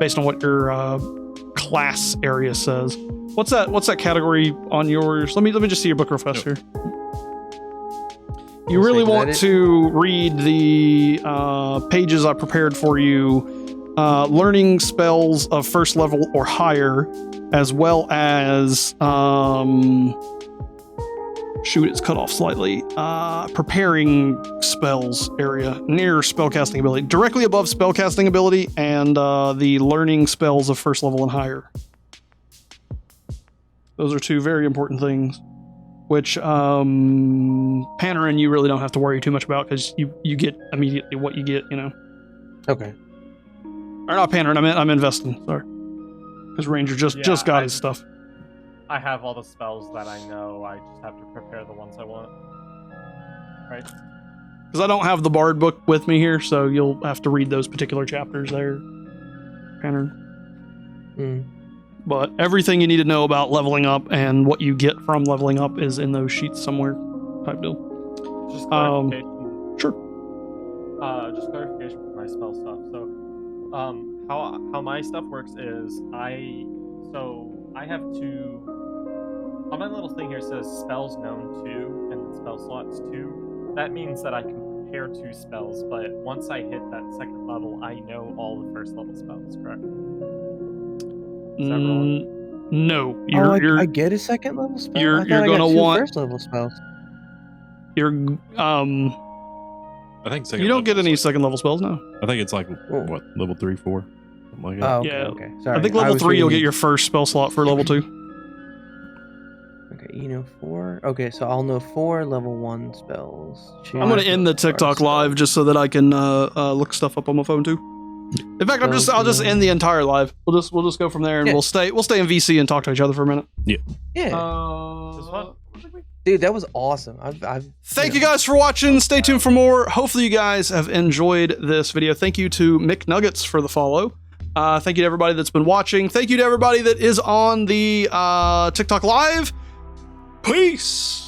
Speaker 3: based on what your class area says. What's that category on yours? Let me just see your book real fast here. You really want to read the pages I prepared for you, learning spells of first level or higher, as well as it's cut off slightly. Preparing spells area near spellcasting ability, directly above spellcasting ability, and the learning spells of first level and higher. Those are two very important things, which Panarin you really don't have to worry too much about because you get immediately what you get, you know.
Speaker 8: Okay.
Speaker 3: Or not Panarin, I'm investing, sorry. Because Ranger just got his stuff.
Speaker 9: I have all the spells that I know. I just have to prepare the ones I want. Right?
Speaker 3: Because I don't have the Bard book with me here, so you'll have to read those particular chapters there, Panarin. But everything you need to know about leveling up and what you get from leveling up is in those sheets somewhere, type deal.
Speaker 9: Just clarification.
Speaker 3: Sure.
Speaker 9: Just clarification for my spell stuff. So, how my stuff works is I have two. On my little thing here says spells known to and spell slots 2. That means that I can prepare 2 spells, but once I hit that second level, I know all the first level spells. Correct? Is that wrong?
Speaker 3: No,
Speaker 8: I get a second level spell.
Speaker 3: You're
Speaker 8: I thought I
Speaker 3: gonna
Speaker 8: got 2
Speaker 3: want
Speaker 8: first level spells.
Speaker 4: I think
Speaker 3: you don't get any second level spells now.
Speaker 4: I think it's like what, level 3, 4, something like that.
Speaker 8: Oh, okay,
Speaker 3: Yeah.
Speaker 8: okay. Sorry.
Speaker 3: I think level 3 you'll
Speaker 8: reading-
Speaker 3: get your first spell slot for level 2.
Speaker 8: Okay, you know 4. Okay, so I'll know 4 level 1 spells.
Speaker 3: I'm gonna end the TikTok live just so that I can look stuff up on my phone too. In fact, I'll just end the entire live. We'll just go from there and
Speaker 8: Yeah.
Speaker 3: we'll stay in VC and talk to each other for a minute.
Speaker 8: Yeah.
Speaker 9: This one?
Speaker 8: Dude, that was awesome. I've
Speaker 3: Thank you guys for watching. Stay tuned for more. Hopefully you guys have enjoyed this video. Thank you to McNuggets for the follow. Thank you to everybody that's been watching. Thank you to everybody that is on the TikTok live. Peace.